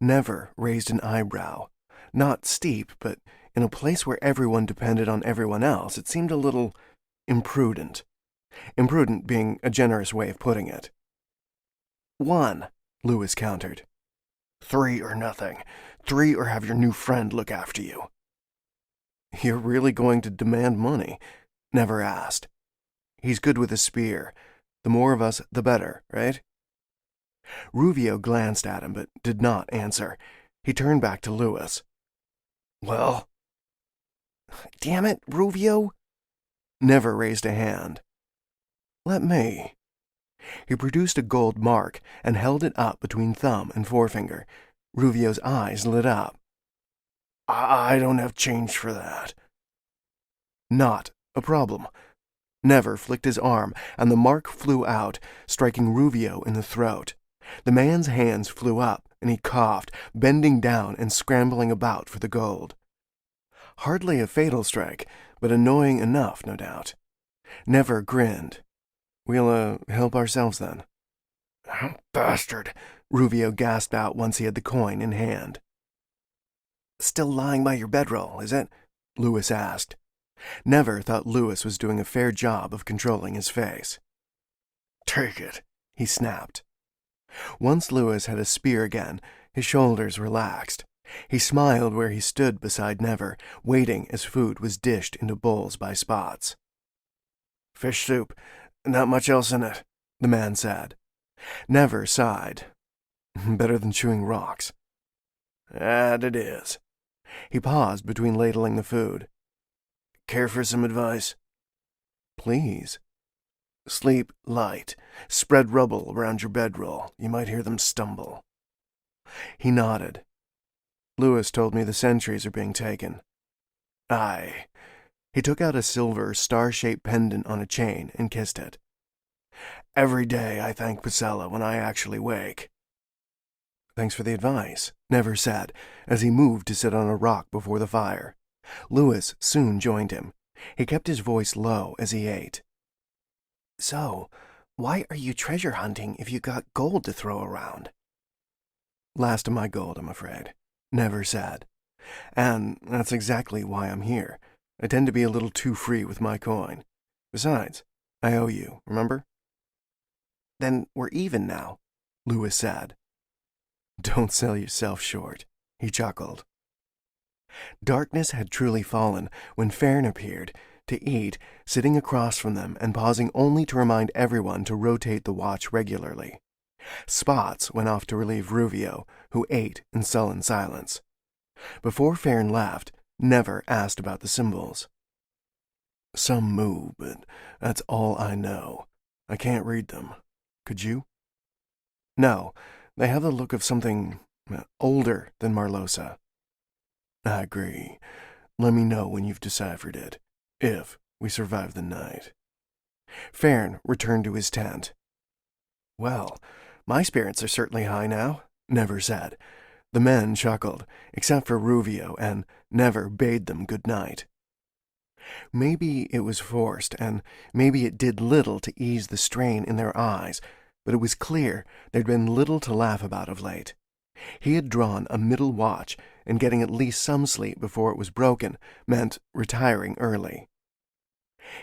Never raised an eyebrow. Not steep, but in a place where everyone depended on everyone else, it seemed a little imprudent. Imprudent being a generous way of putting it. 1, Lewis countered. 3 or nothing. 3 or have your new friend look after you. You're really going to demand money? Never asked. He's good with a spear. The more of us, the better, right? Ruvio glanced at him, but did not answer. He turned back to Lewis. Well? Damn it, Ruvio! Never raised a hand. Let me. He produced a gold mark and held it up between thumb and forefinger. Ruvio's eyes lit up. I don't have change for that. Not a problem. Never flicked his arm, and the mark flew out, striking Ruvio in the throat. The man's hands flew up, and he coughed, bending down and scrambling about for the gold. Hardly a fatal strike, but annoying enough, no doubt. Never grinned. We'll, help ourselves then. Bastard, Ruvio gasped out once he had the coin in hand. Still lying by your bedroll, is it? Lewis asked. Never thought Lewis was doing a fair job of controlling his face. Take it, he snapped. Once Lewis had a spear again, his shoulders relaxed. He smiled where he stood beside Never, waiting as food was dished into bowls by Spots. Fish soup, not much else in it, the man said. Never sighed. Better than chewing rocks. That it is. He paused between ladling the food. Care for some advice? Please. Sleep light. Spread rubble around your bedroll. You might hear them stumble. He nodded. Lewis told me the sentries are being taken. Aye. He took out a silver, star-shaped pendant on a chain and kissed it. Every day I thank Pasella when I actually wake. Thanks for the advice, Never said, as he moved to sit on a rock before the fire. Lewis soon joined him. He kept his voice low as he ate. So, why are you treasure hunting if you got gold to throw around? Last of my gold, I'm afraid, Never said. And that's exactly why I'm here. I tend to be a little too free with my coin. Besides, I owe you, remember? Then we're even now, Lewis said. Don't sell yourself short, he chuckled. Darkness had truly fallen when Fern appeared, to eat, sitting across from them and pausing only to remind everyone to rotate the watch regularly. Spots went off to relieve Ruvio, who ate in sullen silence. Before Fern left, Never asked about the symbols. Some move, but that's all I know. I can't read them. Could you? No, they have the look of something older than Marlosa. I agree. Let me know when you've deciphered it, if we survive the night. Fern returned to his tent. Well, my spirits are certainly high now, Never said. The men chuckled, except for Ruvio, and Never bade them good night. Maybe it was forced, and maybe it did little to ease the strain in their eyes, but it was clear there'd been little to laugh about of late. He had drawn a middle watch, and getting at least some sleep before it was broken meant retiring early.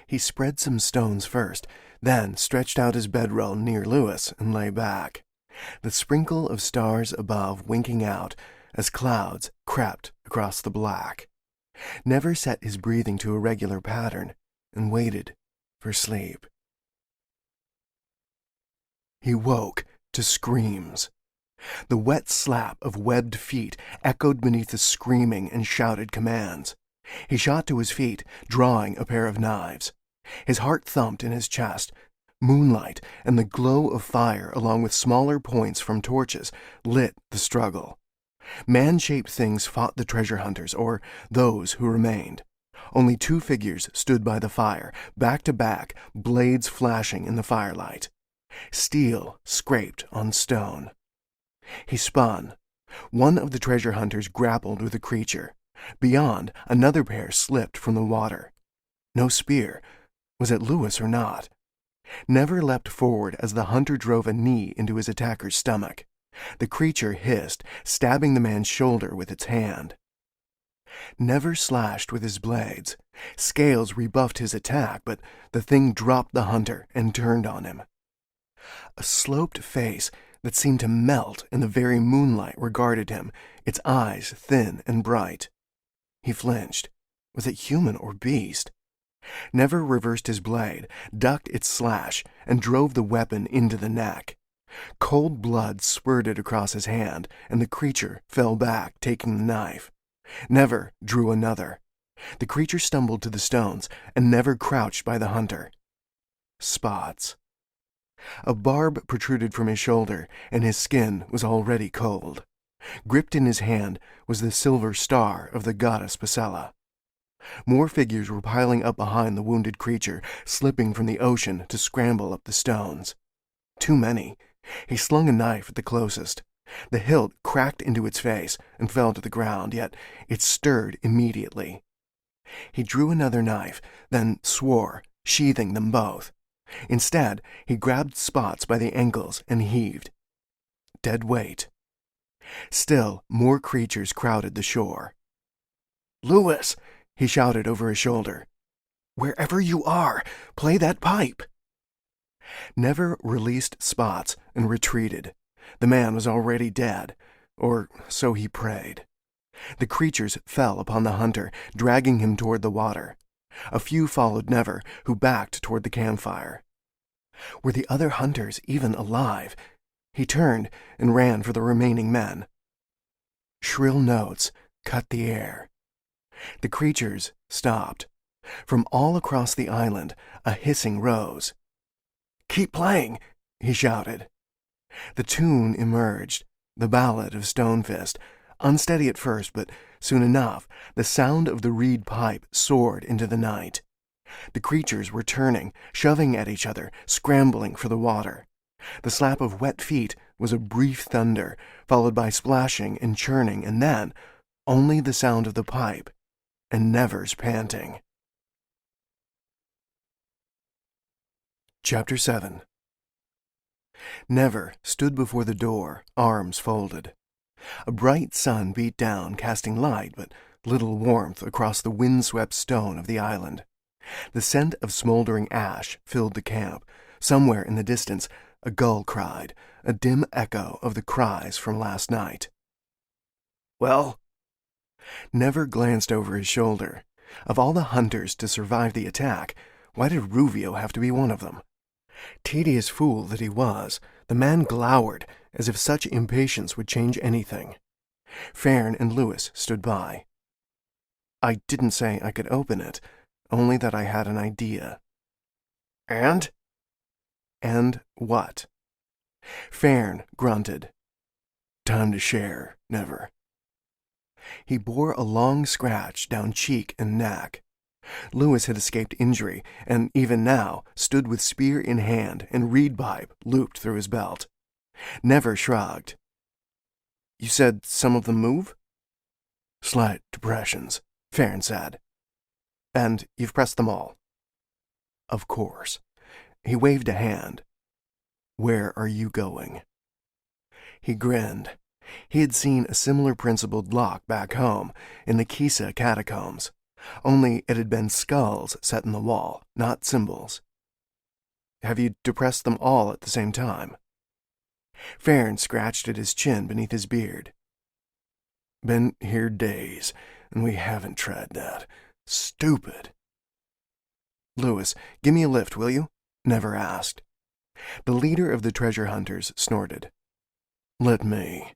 He spread some stones first, then stretched out his bedroll near Lewis and lay back, the sprinkle of stars above winking out as clouds crept across the black. Never set his breathing to a regular pattern and waited for sleep. He woke to screams. The wet slap of webbed feet echoed beneath the screaming and shouted commands. He shot to his feet, drawing a pair of knives. His heart thumped in his chest. Moonlight and the glow of fire, along with smaller points from torches, lit the struggle. Man-shaped things fought the treasure hunters, or those who remained. Only two figures stood by the fire, back to back, blades flashing in the firelight. Steel scraped on stone. He spun. One of the treasure hunters grappled with a creature. Beyond, another pair slipped from the water. No spear. Was it Lewis or not? Never leapt forward as the hunter drove a knee into his attacker's stomach. The creature hissed, stabbing the man's shoulder with its hand. Never slashed with his blades. Scales rebuffed his attack, but the thing dropped the hunter and turned on him. A sloped face that seemed to melt in the very moonlight regarded him, its eyes thin and bright. He flinched. Was it human or beast? Never reversed his blade, ducked its slash, and drove the weapon into the neck. Cold blood spurted across his hand, and the creature fell back, taking the knife. Never drew another. The creature stumbled to the stones, and Never crouched by the hunter. Spots. A barb protruded from his shoulder, and his skin was already cold. Gripped in his hand was the silver star of the goddess Pasella. More figures were piling up behind the wounded creature, slipping from the ocean to scramble up the stones. Too many. He slung a knife at the closest. The hilt cracked into its face and fell to the ground, yet it stirred immediately. He drew another knife, then swore, sheathing them both. Instead, he grabbed Spots by the ankles and heaved. Dead weight. Still, more creatures crowded the shore. "Lewis!" he shouted over his shoulder. "Wherever you are, play that pipe!" Never released Spots and retreated. The man was already dead, or so he prayed. The creatures fell upon the hunter, dragging him toward the water. A few followed Never, who backed toward the campfire. Were the other hunters even alive? He turned and ran for the remaining men. Shrill notes cut the air. The creatures stopped. From all across the island, a hissing rose. "Keep playing!" he shouted. The tune emerged, the ballad of Stonefist, Unsteady at first, but soon enough, the sound of the reed pipe soared into the night. The creatures were turning, shoving at each other, scrambling for the water. The slap of wet feet was a brief thunder, followed by splashing and churning, and then only the sound of the pipe and Never's panting. Chapter 7. Never stood before the door, arms folded. A bright sun beat down, casting light but little warmth across the wind-swept stone of the island. The scent of smoldering ash filled the camp. Somewhere in the distance, a gull cried, a dim echo of the cries from last night. "Well?" Never glanced over his shoulder. Of all the hunters to survive the attack, why did Ruvio have to be one of them? Tedious fool that he was, the man glowered as if such impatience would change anything. Farron and Lewis stood by. "I didn't say I could open it, only that I had an idea." "And?" "And what?" Farron grunted. "Time to share, Never." He bore a long scratch down cheek and neck. Lewis had escaped injury, and even now stood with spear in hand and reed pipe looped through his belt. Never shrugged. "You said some of them move?" "Slight depressions," Farron said. "And you've pressed them all?" "Of course." He waved a hand. "Where are you going?" He grinned. He had seen a similar principled lock back home, in the Kisa catacombs. Only it had been skulls set in the wall, not symbols. "Have you depressed them all at the same time?" Farron scratched at his chin beneath his beard. "Been here days, and we haven't tried that. Stupid." "Lewis, give me a lift, will you?" Never asked. The leader of the treasure hunters snorted. "Let me."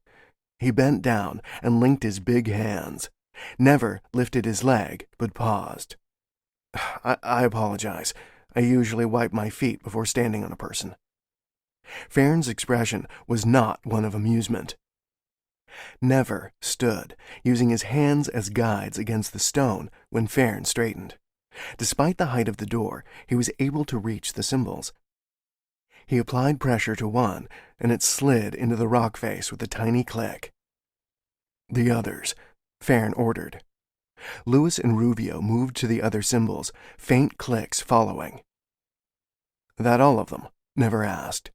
He bent down and linked his big hands. Never lifted his leg, but paused. I apologize. I usually wipe my feet before standing on a person." Farron's expression was not one of amusement. Never stood, using his hands as guides against the stone when Farron straightened. Despite the height of the door, he was able to reach the symbols. He applied pressure to one, and it slid into the rock face with a tiny click. "The others," Farron ordered. Lewis and Ruvio moved to the other symbols, faint clicks following. "That all of them?" Never asked.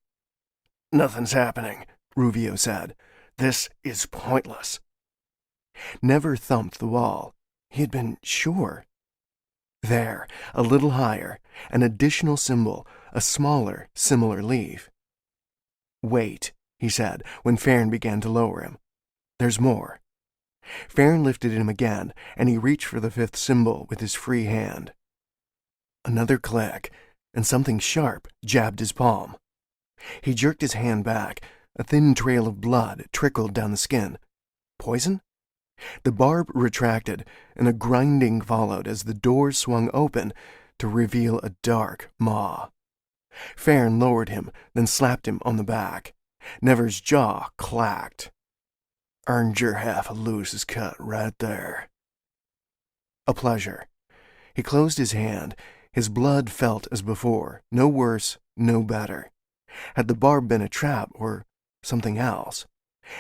"Nothing's happening," Ruvio said. "This is pointless." Never thumped the wall. He had been sure. There, a little higher, an additional symbol, a smaller, similar leaf. "Wait," he said, when Farron began to lower him. "There's more." Farron lifted him again, and he reached for the fifth symbol with his free hand. Another click, and something sharp jabbed his palm. He jerked his hand back. A thin trail of blood trickled down the skin. Poison? The barb retracted, and a grinding followed as the door swung open to reveal a dark maw. Farron lowered him, then slapped him on the back. Never's jaw clacked. "Earned your half of Lewis's cut right there." A pleasure. He closed his hand. His blood felt as before, no worse, no better. Had the barb been a trap or something else?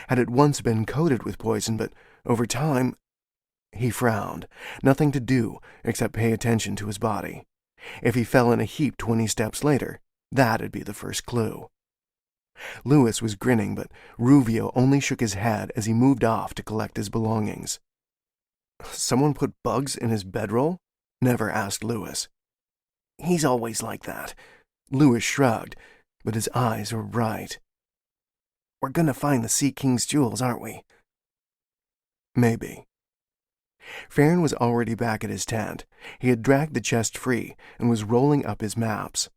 Had it once been coated with poison, but over time... He frowned. Nothing to do except pay attention to his body. If he fell in a heap 20 steps later, that'd be the first clue. Lewis was grinning, but Ruvio only shook his head as he moved off to collect his belongings. "Someone put bugs in his bedroll?" Never asked Lewis. "He's always like that." Lewis shrugged, but his eyes were bright. "We're gonna find the Sea King's jewels, aren't we?" "Maybe." Farron was already back at his tent. He had dragged the chest free and was rolling up his maps.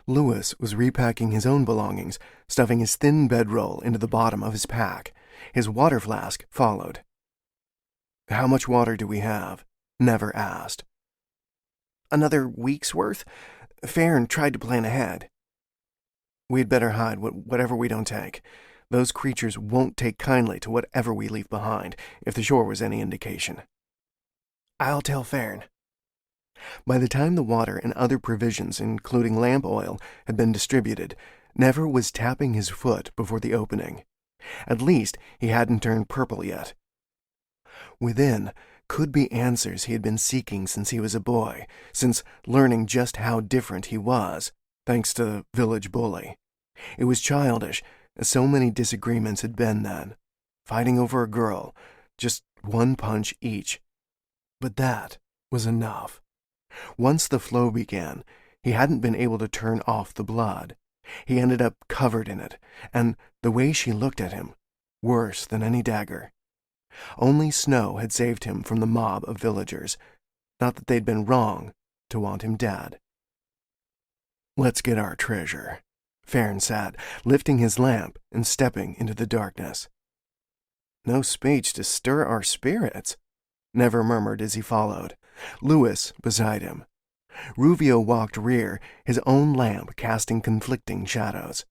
Lewis was repacking his own belongings, stuffing his thin bedroll into the bottom of his pack. His water flask followed. "How much water do we have?" Never asked. "Another week's worth?" Farron tried to plan ahead. "We'd better hide whatever we don't take. Those creatures won't take kindly to whatever we leave behind, if the shore was any indication. I'll tell Farron. By the time the water and other provisions, including lamp oil, had been distributed, Never was tapping his foot before the opening. At least he hadn't turned purple yet. Within could be answers he had been seeking since he was a boy, since learning just how different he was, thanks to the village bully. It was childish, as so many disagreements had been then. Fighting over a girl, just one punch each. But that was enough. Once the flow began, he hadn't been able to turn off the blood. He ended up covered in it, and the way she looked at him, worse than any dagger. Only Snow had saved him from the mob of villagers. Not that they'd been wrong to want him dead. "Let's get our treasure," Farron sat, lifting his lamp and stepping into the darkness. "No speech to stir our spirits," Never murmured as he followed, Lewis beside him. Ruvio walked rear, his own lamp casting conflicting shadows.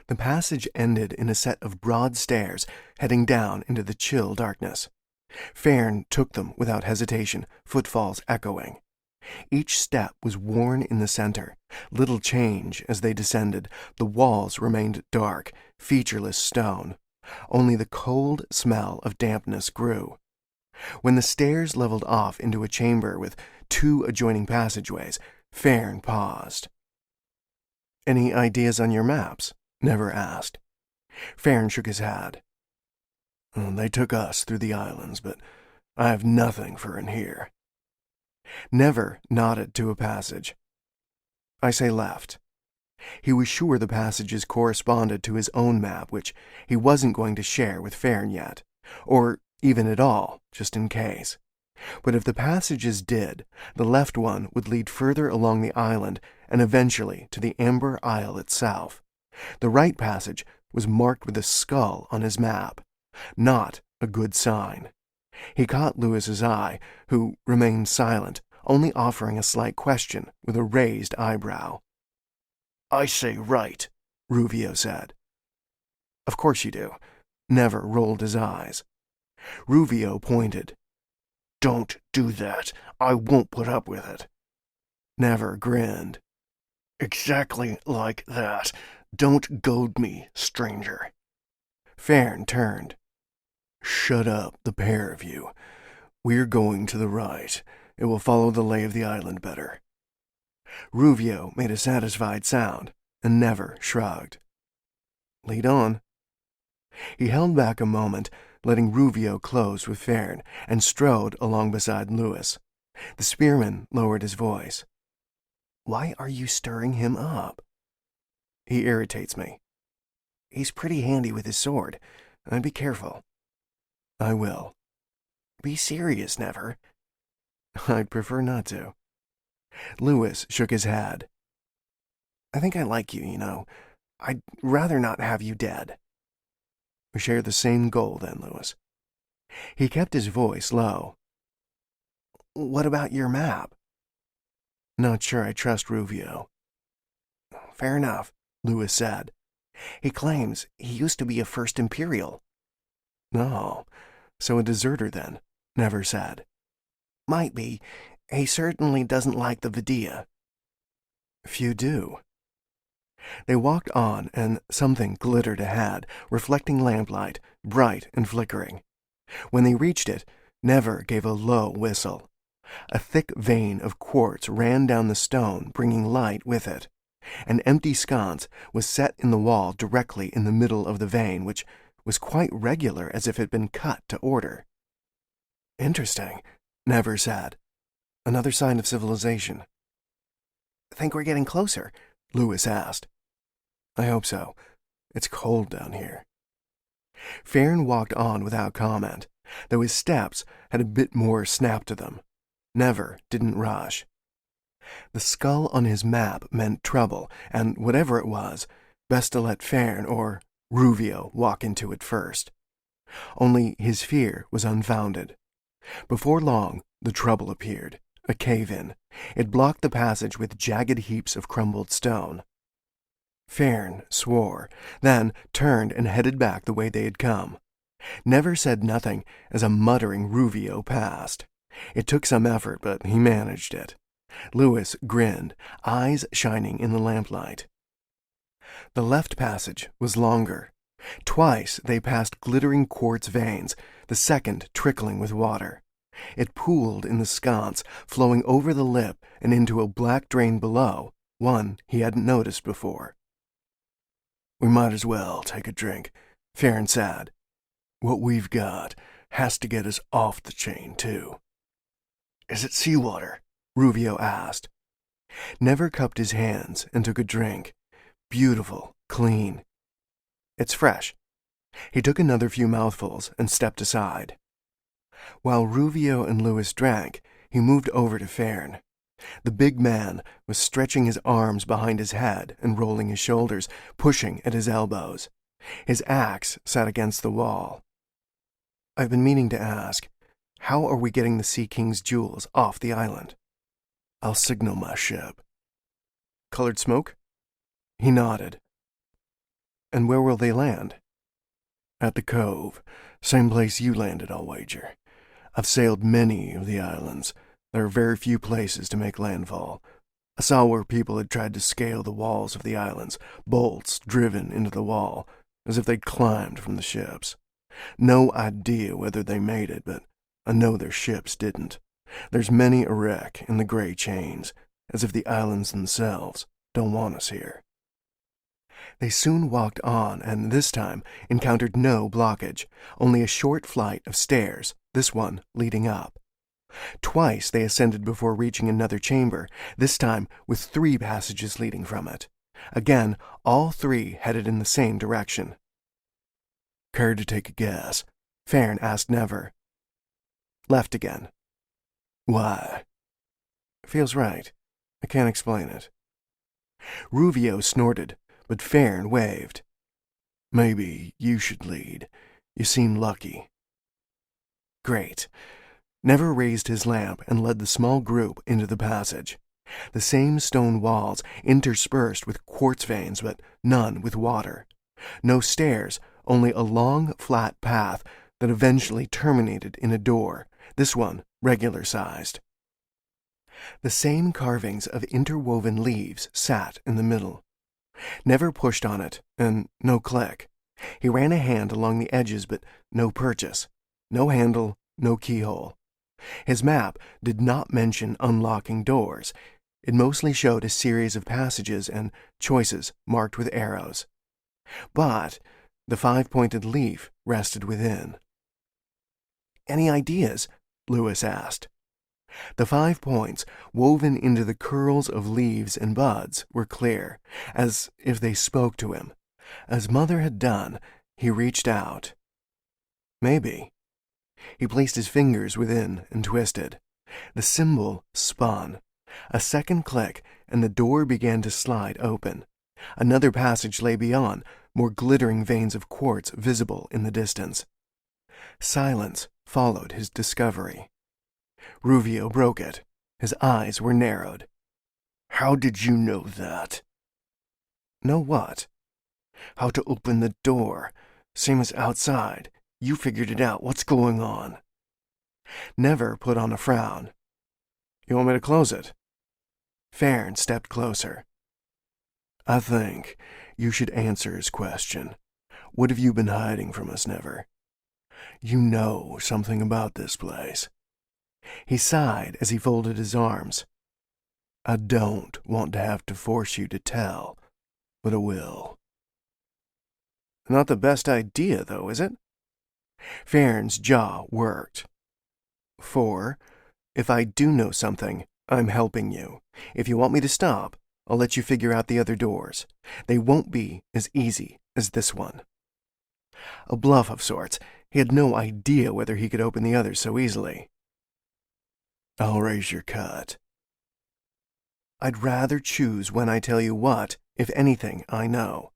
The passage ended in a set of broad stairs heading down into the chill darkness. Farron took them without hesitation, footfalls echoing. Each step was worn in the center. Little change as they descended. The walls remained dark, featureless stone. Only the cold smell of dampness grew. When the stairs leveled off into a chamber with 2 adjoining passageways, Farron paused. "Any ideas on your maps?" Never asked. Farron shook his head. "They took us through the islands, but I have nothing for in here." Never nodded to a passage. "I say left." He was sure the passages corresponded to his own map, which he wasn't going to share with Farron yet, or even at all, just in case. But if the passages did, the left one would lead further along the island and eventually to the Amber Isle itself. The right passage was marked with a skull on his map. Not a good sign. He caught Lewis's eye, who remained silent, only offering a slight question with a raised eyebrow. "I say right," Ruvio said. "Of course you do." Never rolled his eyes. Ruvio pointed. "Don't do that. I won't put up with it." Never grinned. "Exactly like that. Don't goad me, stranger." Farron turned. "Shut up, the pair of you. We're going to the right. It will follow the lay of the island better." Ruvio made a satisfied sound, and Never shrugged. "Lead on." He held back a moment, letting Ruvio close with Farron, and strode along beside Lewis. The spearman lowered his voice. "Why are you stirring him up?" "He irritates me." "He's pretty handy with his sword. I'd be careful." "I will." "Be serious, Never." "I'd prefer not to." Lewis shook his head. "I think I like you, you know. I'd rather not have you dead." "We share the same goal, then, Lewis." He kept his voice low. "What about your map?" "Not sure I trust Ruvio." "Fair enough," Lewis said. "He claims he used to be a First Imperial." "Oh, so a deserter then," Never said. "Might be. He certainly doesn't like the Vidia." "Few do." They walked on, and something glittered ahead, reflecting lamplight, bright and flickering. When they reached it, Never gave a low whistle. A thick vein of quartz ran down the stone, bringing light with it. An empty sconce was set in the wall directly in the middle of the vein, which was quite regular, as if it had been cut to order. "Interesting," Never said. "Another sign of civilization." "Think we're getting closer?" Lewis asked. "I hope so. It's cold down here." Farron walked on without comment, though his steps had a bit more snap to them. Never didn't rush. The skull on his map meant trouble, and whatever it was, best to let Farron or Ruvio walk into it first. Only his fear was unfounded. Before long, the trouble appeared, a cave-in. It blocked the passage with jagged heaps of crumbled stone. Fairn swore, then turned and headed back the way they had come. Never said nothing as a muttering Ruvio passed. It took some effort, but he managed it. Lewis grinned, eyes shining in the lamplight. The left passage was longer. Twice they passed glittering quartz veins, the second trickling with water. It pooled in the sconce, flowing over the lip and into a black drain below, one he hadn't noticed before. "We might as well take a drink," Fairn said. "What we've got has to get us off the chain, too." "Is it seawater?" Ruvio asked. Never cupped his hands and took a drink. Beautiful, clean. "It's fresh." He took another few mouthfuls and stepped aside. While Ruvio and Lewis drank, he moved over to Fairn. The big man was stretching his arms behind his head and rolling his shoulders, pushing at his elbows. His axe sat against the wall. "I've been meaning to ask, how are we getting the Sea King's jewels off the island?" "I'll signal my ship." "Colored smoke?" He nodded. "And where will they land?" "At the cove. Same place you landed, I'll wager. I've sailed many of the islands. There are very few places to make landfall. I saw where people had tried to scale the walls of the islands, bolts driven into the wall, as if they'd climbed from the ships. No idea whether they made it, but I know their ships didn't. There's many a wreck in the Grey Chains, as if the islands themselves don't want us here." They soon walked on and, this time, encountered no blockage, only a short flight of stairs, this one leading up. Twice they ascended before reaching another chamber, this time with 3 passages leading from it. Again, all 3 headed in the same direction. "Care to take a guess?" Fairn asked Never. "Left again." "Why?" "Feels right. I can't explain it." Ruvio snorted, but Fairn waved. "Maybe you should lead. You seem lucky." "Great." Never raised his lamp and led the small group into the passage. The same stone walls, interspersed with quartz veins, but none with water. No stairs, only a long, flat path that eventually terminated in a door, this one regular-sized. The same carvings of interwoven leaves sat in the middle. Never pushed on it, and no click. He ran a hand along the edges, but no purchase. No handle, no keyhole. His map did not mention unlocking doors. It mostly showed a series of passages and choices marked with arrows. But the 5-pointed leaf rested within. "Any ideas?" Lewis asked. The 5 points, woven into the curls of leaves and buds, were clear, as if they spoke to him. As Mother had done, he reached out. "Maybe." He placed his fingers within and twisted. The symbol spun. A second click, and the door began to slide open. Another passage lay beyond, more glittering veins of quartz visible in the distance. Silence followed his discovery. Ruvio broke it. His eyes were narrowed. "How did you know that?" "Know what?" "How to open the door. Same as outside. You figured it out. What's going on?" Never put on a frown. "You want me to close it?" Fairn stepped closer. "I think you should answer his question. What have you been hiding from us, Never? You know something about this place." He sighed as he folded his arms. "I don't want to have to force you to tell, but I will." "Not the best idea, though, is it?" Fairn's jaw worked. "For, if I do know something, I'm helping you. If you want me to stop, I'll let you figure out the other doors. They won't be as easy as this one." A bluff of sorts. He had no idea whether he could open the others so easily. "I'll raise your cut." "I'd rather choose when I tell you what, if anything, I know.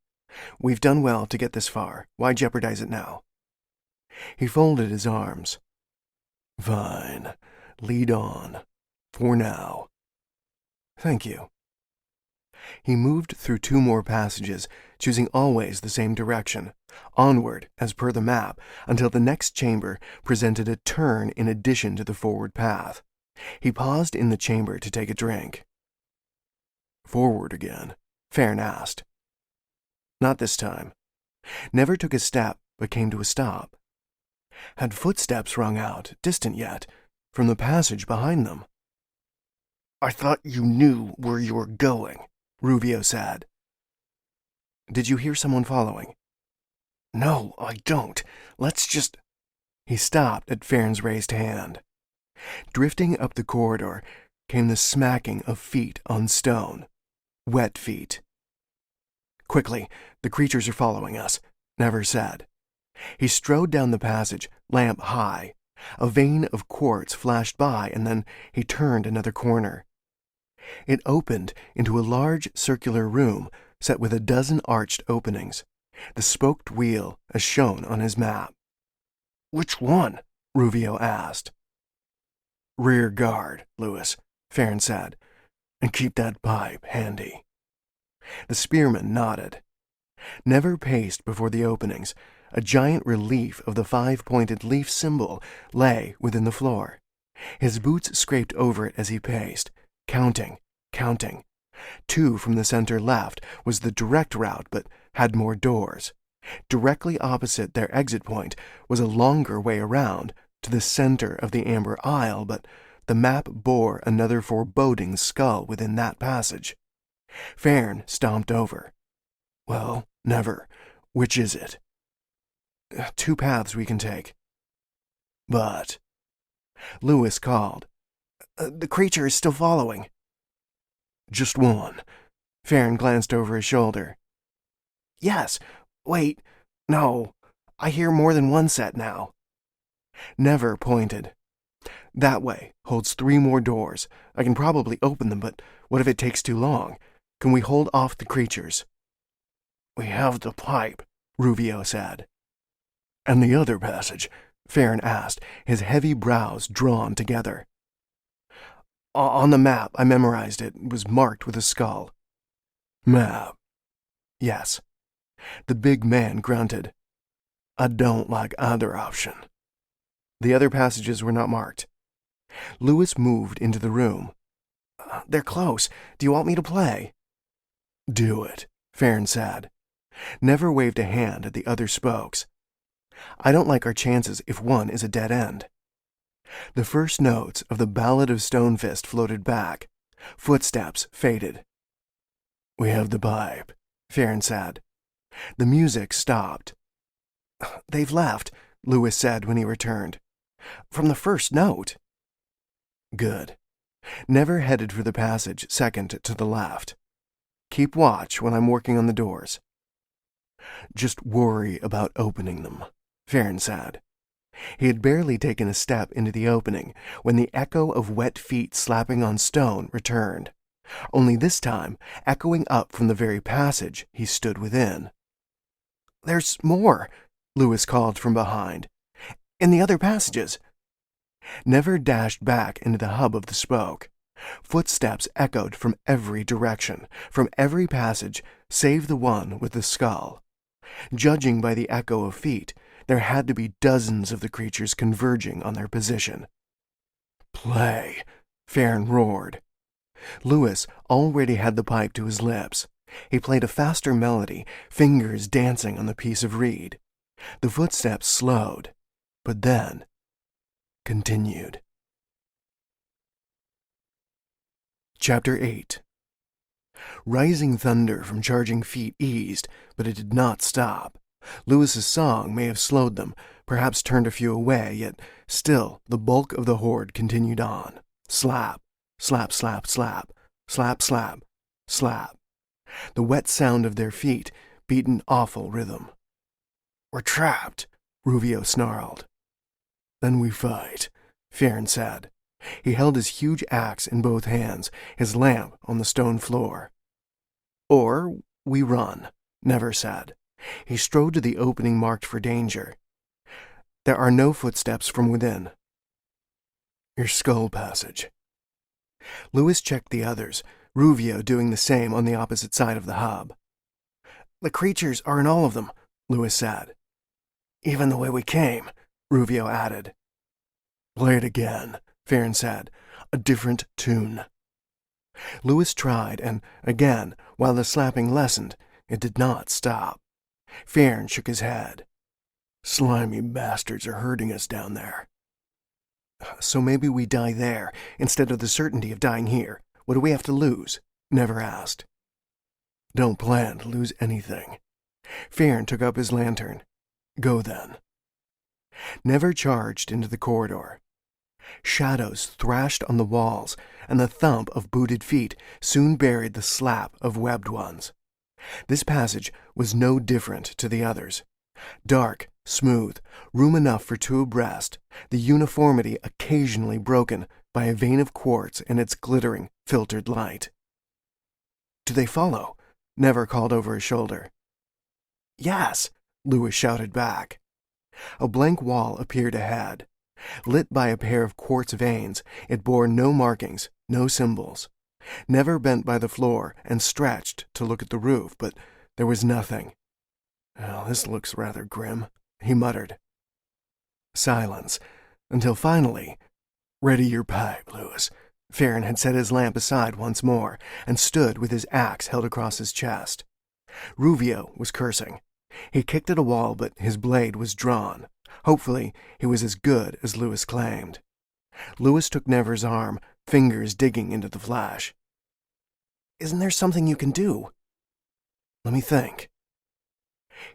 We've done well to get this far. Why jeopardize it now?" He folded his arms. "Fine. Lead on. For now." "Thank you." He moved through 2 more passages, choosing always the same direction, onward as per the map, until the next chamber presented a turn in addition to the forward path. He paused in the chamber to take a drink. Forward again? Farron asked. Not this time. Never took a step, but came to a stop. Had footsteps rung out, distant yet, from the passage behind them. I thought you knew where you were going, Ruvio said. Did you hear someone following? No, I don't. Let's just... He stopped at Farron's raised hand. Drifting up the corridor came the smacking of feet on stone. Wet feet. Quickly, the creatures are following us, Never said. He strode down the passage, lamp high. A vein of quartz flashed by, and then he turned another corner. It opened into a large circular room set with a dozen arched openings, the spoked wheel as shown on his map. "Which one?" Ruvio asked. "Rear guard, Lewis," Farron said, "and keep that pipe handy." The spearman nodded. Never paced before the openings. A giant relief of the 5-pointed leaf symbol lay within the floor. His boots scraped over it as he paced, counting. 2 from the center left was the direct route, but had more doors. Directly opposite their exit point was a longer way around to the center of the amber aisle, but the map bore another foreboding skull within that passage. Farron stomped over. "Well, Never. Which is it?" 2 paths we can take." "But..." Lewis called. The creature is still following." "Just one." Farron glanced over his shoulder. "Yes. Wait. No. I hear more than one set now." Never pointed. "That way holds 3 more doors. I can probably open them, but what if it takes too long? Can we hold off the creatures?" "We have the pipe," Ruvio said. "And the other passage?" Farron asked, his heavy brows drawn together. "On the map, I memorized it. It was marked with a skull." "Map?" "Yes." The big man grunted. "I don't like either option." The other passages were not marked. Lewis moved into the room. "They're close. Do you want me to play?" "Do it," Farron said. Never waved a hand at the other spokes. "I don't like our chances if one is a dead end." The first notes of the Ballad of Stonefist floated back. Footsteps faded. "We have the pipe," Farron said. The music stopped. "They've left," Lewis said when he returned. "From the first note." "Good." Never headed for the passage second to the left. "Keep watch when I'm working on the doors." "Just worry about opening them," Farron said. He had barely taken a step into the opening when the echo of wet feet slapping on stone returned, only this time echoing up from the very passage he stood within. "There's more," Lewis called from behind. "In the other passages." Never dashed back into the hub of the spoke. Footsteps echoed from every direction, from every passage, save the one with the skull. Judging by the echo of feet, there had to be dozens of the creatures converging on their position. "Play," Farron roared. Lewis already had the pipe to his lips. He played a faster melody, fingers dancing on the piece of reed. The footsteps slowed, but then continued. Chapter 8. Rising thunder from charging feet eased, but it did not stop. Lewis's song may have slowed them, perhaps turned a few away, yet still the bulk of the horde continued on. Slap, slap, slap, slap, slap, slap, slap. The wet sound of their feet beat an awful rhythm. "We're trapped," Ruvio snarled. "Then we fight," Farron said. He held his huge axe in both hands, his lamp on the stone floor. "Or we run," Never said. He strode to the opening marked for danger. There are no footsteps from within. "Your skull passage." Lewis checked the others, Ruvio doing the same on the opposite side of the hub. "The creatures are in all of them," Lewis said. "Even the way we came," Ruvio added. "Play it again," Farron said. "A different tune." Lewis tried, and again, while the slapping lessened, it did not stop. Farron shook his head. "Slimy bastards are hurting us down there." "So maybe we die there, instead of the certainty of dying here. What do we have to lose?" Never asked. "Don't plan to lose anything." Farron took up his lantern. "Go then." Never charged into the corridor. Shadows thrashed on the walls, and the thump of booted feet soon buried the slap of webbed ones. This passage was no different to the others. Dark, smooth, room enough for two abreast, the uniformity occasionally broken by a vein of quartz in its glittering, filtered light. "Do they follow?" Never called over his shoulder. "Yes," Lewis shouted back. A blank wall appeared ahead. Lit by a pair of quartz veins, it bore no markings, no symbols. Never bent by the floor and stretched to look at the roof, but there was nothing. "Well, this looks rather grim," he muttered. Silence, until finally, "Ready your pipe, Lewis." Farron had set his lamp aside once more and stood with his axe held across his chest. Ruvio was cursing. He kicked at a wall, but his blade was drawn. Hopefully, he was as good as Lewis claimed. Lewis took Never's arm, fingers digging into the flesh. "Isn't there something you can do?" "Let me think."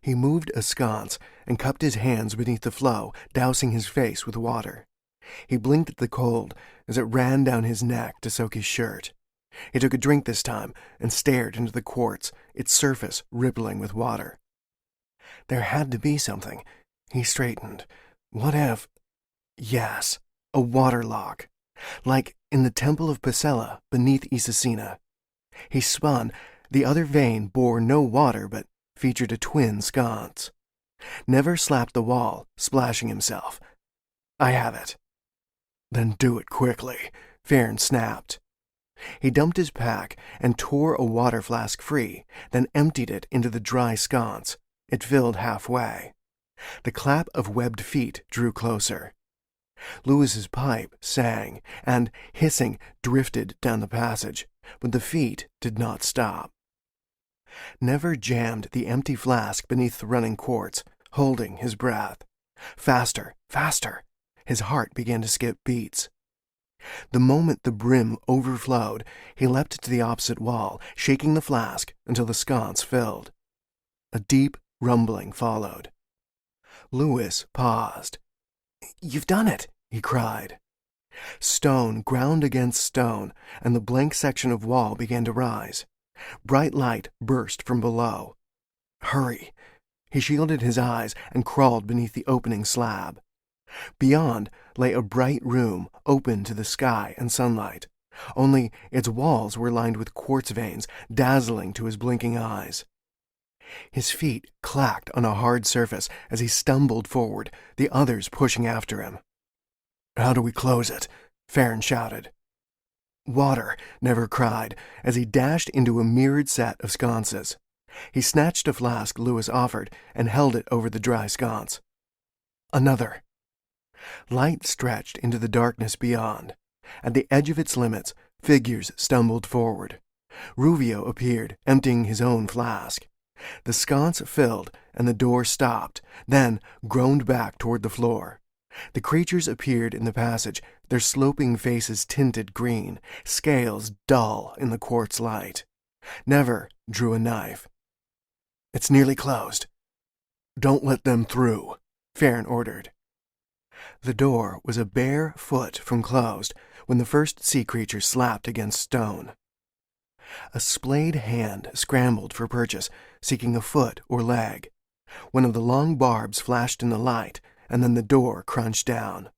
He moved a sconce and cupped his hands beneath the flow, dousing his face with water. He blinked at the cold as it ran down his neck to soak his shirt. He took a drink this time and stared into the quartz, its surface rippling with water. There had to be something. He straightened. What if... Yes, a water lock. Like in the Temple of Pacella beneath Isacina. He spun. The other vein bore no water, but featured a twin sconce. Never slapped the wall, splashing himself. "I have it." "Then do it quickly," Farron snapped. He dumped his pack and tore a water flask free, then emptied it into the dry sconce. It filled halfway. The clap of webbed feet drew closer. Lewis's pipe sang, and, hissing, drifted down the passage, but the feet did not stop. Never jammed the empty flask beneath the running quartz, holding his breath. Faster, faster. His heart began to skip beats. The moment the brim overflowed, he leapt to the opposite wall, shaking the flask until the sconce filled. A deep rumbling followed. Lewis paused. "You've done it," he cried. Stone ground against stone, and the blank section of wall began to rise. Bright light burst from below. "Hurry!" He shielded his eyes and crawled beneath the opening slab. Beyond lay a bright room open to the sky and sunlight, only its walls were lined with quartz veins, dazzling to his blinking eyes. His feet clacked on a hard surface as he stumbled forward, the others pushing after him. "How do we close it?" Farron shouted. "Water," Never cried, as he dashed into a mirrored set of sconces. He snatched a flask Lewis offered and held it over the dry sconce. "Another." Light stretched into the darkness beyond. At the edge of its limits, figures stumbled forward. Ruvio appeared, emptying his own flask. The sconce filled, and the door stopped, then groaned back toward the floor. The creatures appeared in the passage, their sloping faces tinted green, scales dull in the quartz light. Never drew a knife. "It's nearly closed." "Don't let them through," Farron ordered. The door was a bare foot from closed when the first sea creature slapped against stone. A splayed hand scrambled for purchase, seeking a foot or leg. One of the long barbs flashed in the light, and then the door crunched down.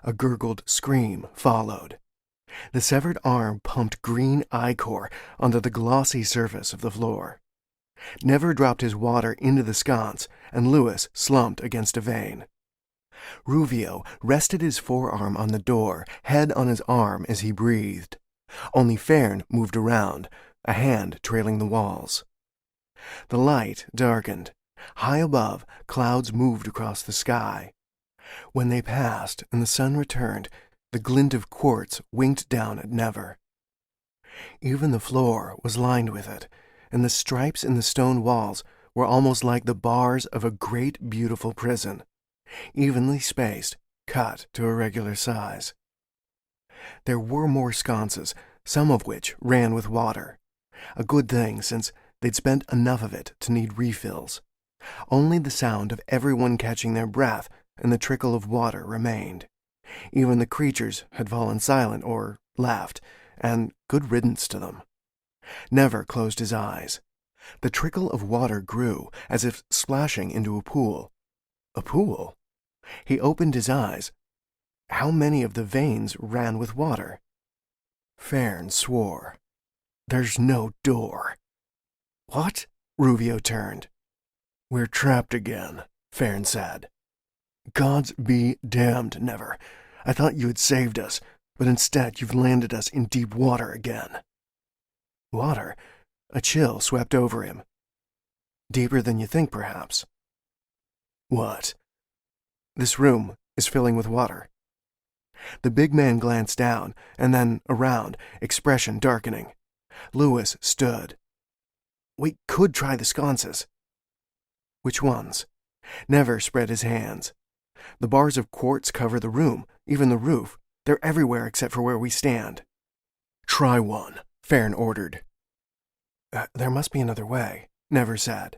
A gurgled scream followed. The severed arm pumped green ichor onto the glossy surface of the floor. Never dropped his water into the sconce, and Lewis slumped against a vein. Ruvio rested his forearm on the door, head on his arm as he breathed. Only Fern moved around, a hand trailing the walls. The light darkened. High above, clouds moved across the sky. When they passed and the sun returned, the glint of quartz winked down at Never. Even the floor was lined with it, and the stripes in the stone walls were almost like the bars of a great, beautiful prison, evenly spaced, cut to a regular size. There were more sconces, some of which ran with water, a good thing since they'd spent enough of it to need refills. Only the sound of everyone catching their breath and the trickle of water remained. Even the creatures had fallen silent or left, and good riddance to them. Never closed his eyes. The trickle of water grew, as if splashing into a pool. A pool? He opened his eyes. How many of the veins ran with water? Fern swore. There's no door. What? Ruvio turned. We're trapped again, Fern said. Gods be damned, Never. I thought you had saved us, but instead you've landed us in deep water again. Water? A chill swept over him. Deeper than you think, perhaps. What? This room is filling with water. The big man glanced down, and then around, expression darkening. Lewis stood. We could try the sconces. Which ones? Never spread his hands. The bars of quartz cover the room, even the roof. They're everywhere except for where we stand. Try one, Fern ordered. There must be another way, Never said.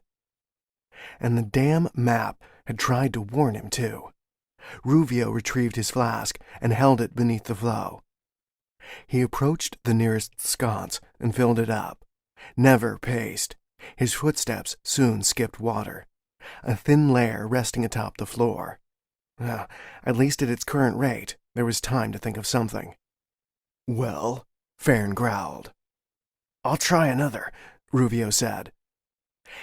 And the damn map had tried to warn him, too. Ruvio retrieved his flask and held it beneath the flow. He approached the nearest sconce and filled it up. Never paced. His footsteps soon skipped water, a thin layer resting atop the floor. At least at its current rate, there was time to think of something. Well, Fern growled. I'll try another, Ruvio said.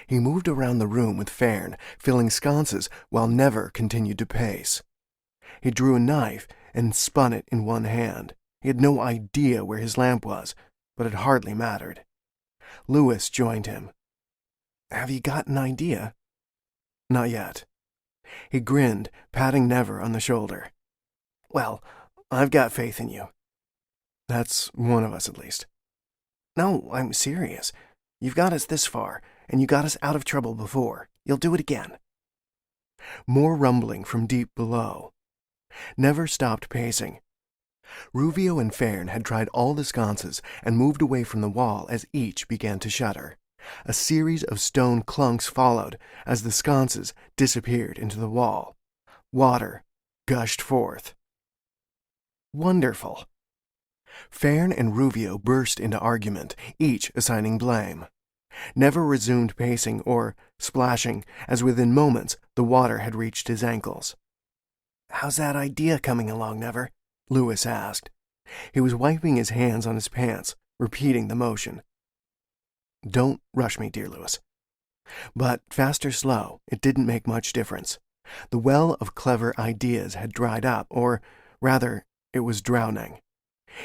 He moved around the room with Fern, filling sconces while Never continued to pace. He drew a knife and spun it in one hand. He had no idea where his lamp was, but it hardly mattered. Lewis joined him. Have you got an idea? Not yet. He grinned, patting Never on the shoulder. Well, I've got faith in you. That's one of us, at least. No, I'm serious. You've got us this far, and you got us out of trouble before. You'll do it again. More rumbling from deep below. Never stopped pacing. Ruvio and Fern had tried all the sconces and moved away from the wall as each began to shudder. A series of stone clunks followed as the sconces disappeared into the wall. Water gushed forth. Wonderful. Fern and Ruvio burst into argument, each assigning blame. Never resumed pacing or splashing, as within moments the water had reached his ankles. How's that idea coming along, Never? Lewis asked. He was wiping his hands on his pants, repeating the motion. Don't rush me, dear Lewis. But fast or slow, it didn't make much difference. The well of clever ideas had dried up, or rather, it was drowning.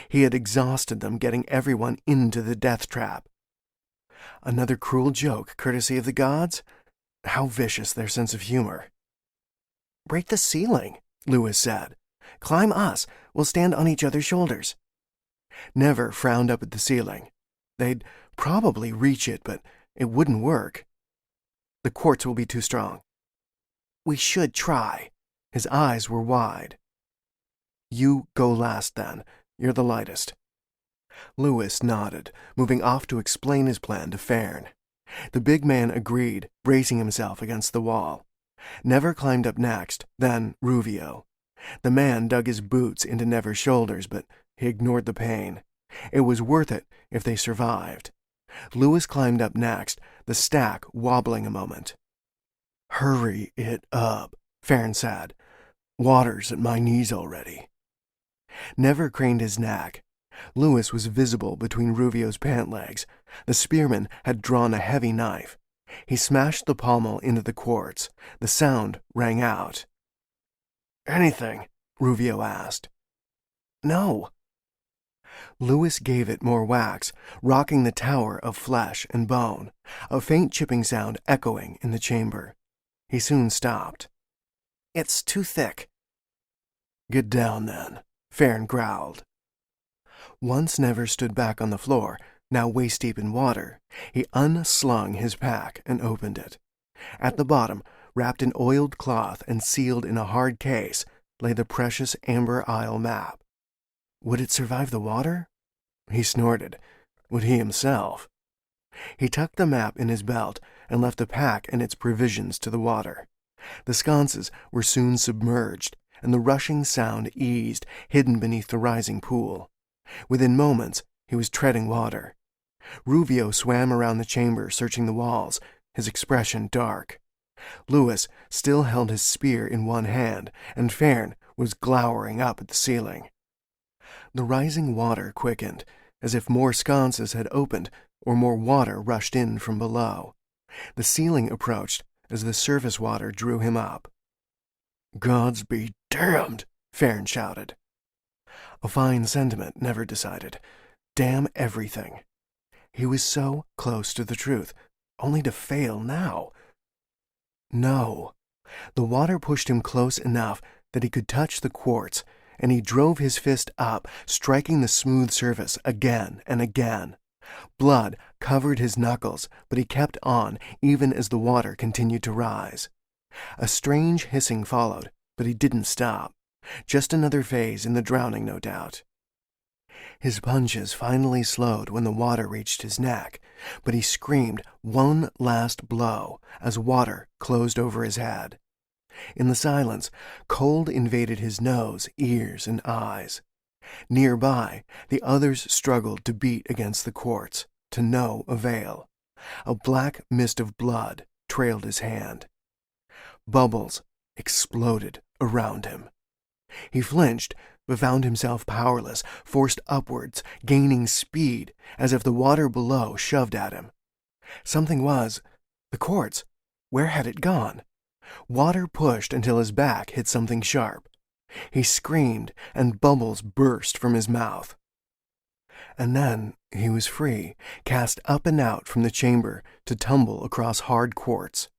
He had exhausted them, getting everyone into the death trap. Another cruel joke, courtesy of the gods? How vicious their sense of humor. Break the ceiling, Lewis said. Climb us. We'll stand on each other's shoulders. Never frowned up at the ceiling. They'd probably reach it, but it wouldn't work. The quartz will be too strong. We should try. His eyes were wide. You go last, then. You're the lightest. Lewis nodded, moving off to explain his plan to Fern. The big man agreed, bracing himself against the wall. Never climbed up next, then Ruvio. The man dug his boots into Never's shoulders, but he ignored the pain. It was worth it if they survived. Lewis climbed up next, the stack wobbling a moment. Hurry it up, Fern said. Water's at my knees already. Never craned his neck. Lewis was visible between Ruvio's pant legs. The spearman had drawn a heavy knife. He smashed the pommel into the quartz. The sound rang out. Anything? Ruvio asked. No. Lewis gave it more wax, rocking the tower of flesh and bone, a faint chipping sound echoing in the chamber. He soon stopped. "It's too thick." "Get down, then," Farron growled. Once Never stood back on the floor, now waist-deep in water, he unslung his pack and opened it. At the bottom, wrapped in oiled cloth and sealed in a hard case, lay the precious Amber Isle map. Would it survive the water? He snorted. Would he himself? He tucked the map in his belt and left the pack and its provisions to the water. The sconces were soon submerged, and the rushing sound eased, hidden beneath the rising pool. Within moments, he was treading water. Ruvio swam around the chamber, searching the walls, his expression dark. Lewis still held his spear in one hand, and Farron was glowering up at the ceiling. The rising water quickened, as if more sconces had opened or more water rushed in from below. The ceiling approached as the surface water drew him up. "Gods be damned!" Farron shouted. A fine sentiment, Never decided. Damn everything. He was so close to the truth, only to fail now. No. The water pushed him close enough that he could touch the quartz, and he drove his fist up, striking the smooth surface again and again. Blood covered his knuckles, but he kept on even as the water continued to rise. A strange hissing followed, but he didn't stop. Just another phase in the drowning, no doubt. His punches finally slowed when the water reached his neck, but he screamed one last blow as water closed over his head. In the silence, cold invaded his nose, ears, and eyes. Nearby, the others struggled to beat against the quartz, to no avail. A black mist of blood trailed his hand. Bubbles exploded around him. He flinched, but found himself powerless, forced upwards, gaining speed, as if the water below shoved at him. Something was. The quartz. Where had it gone? Water pushed until his back hit something sharp. He screamed, and bubbles burst from his mouth. And then he was free, cast up and out from the chamber to tumble across hard quartz.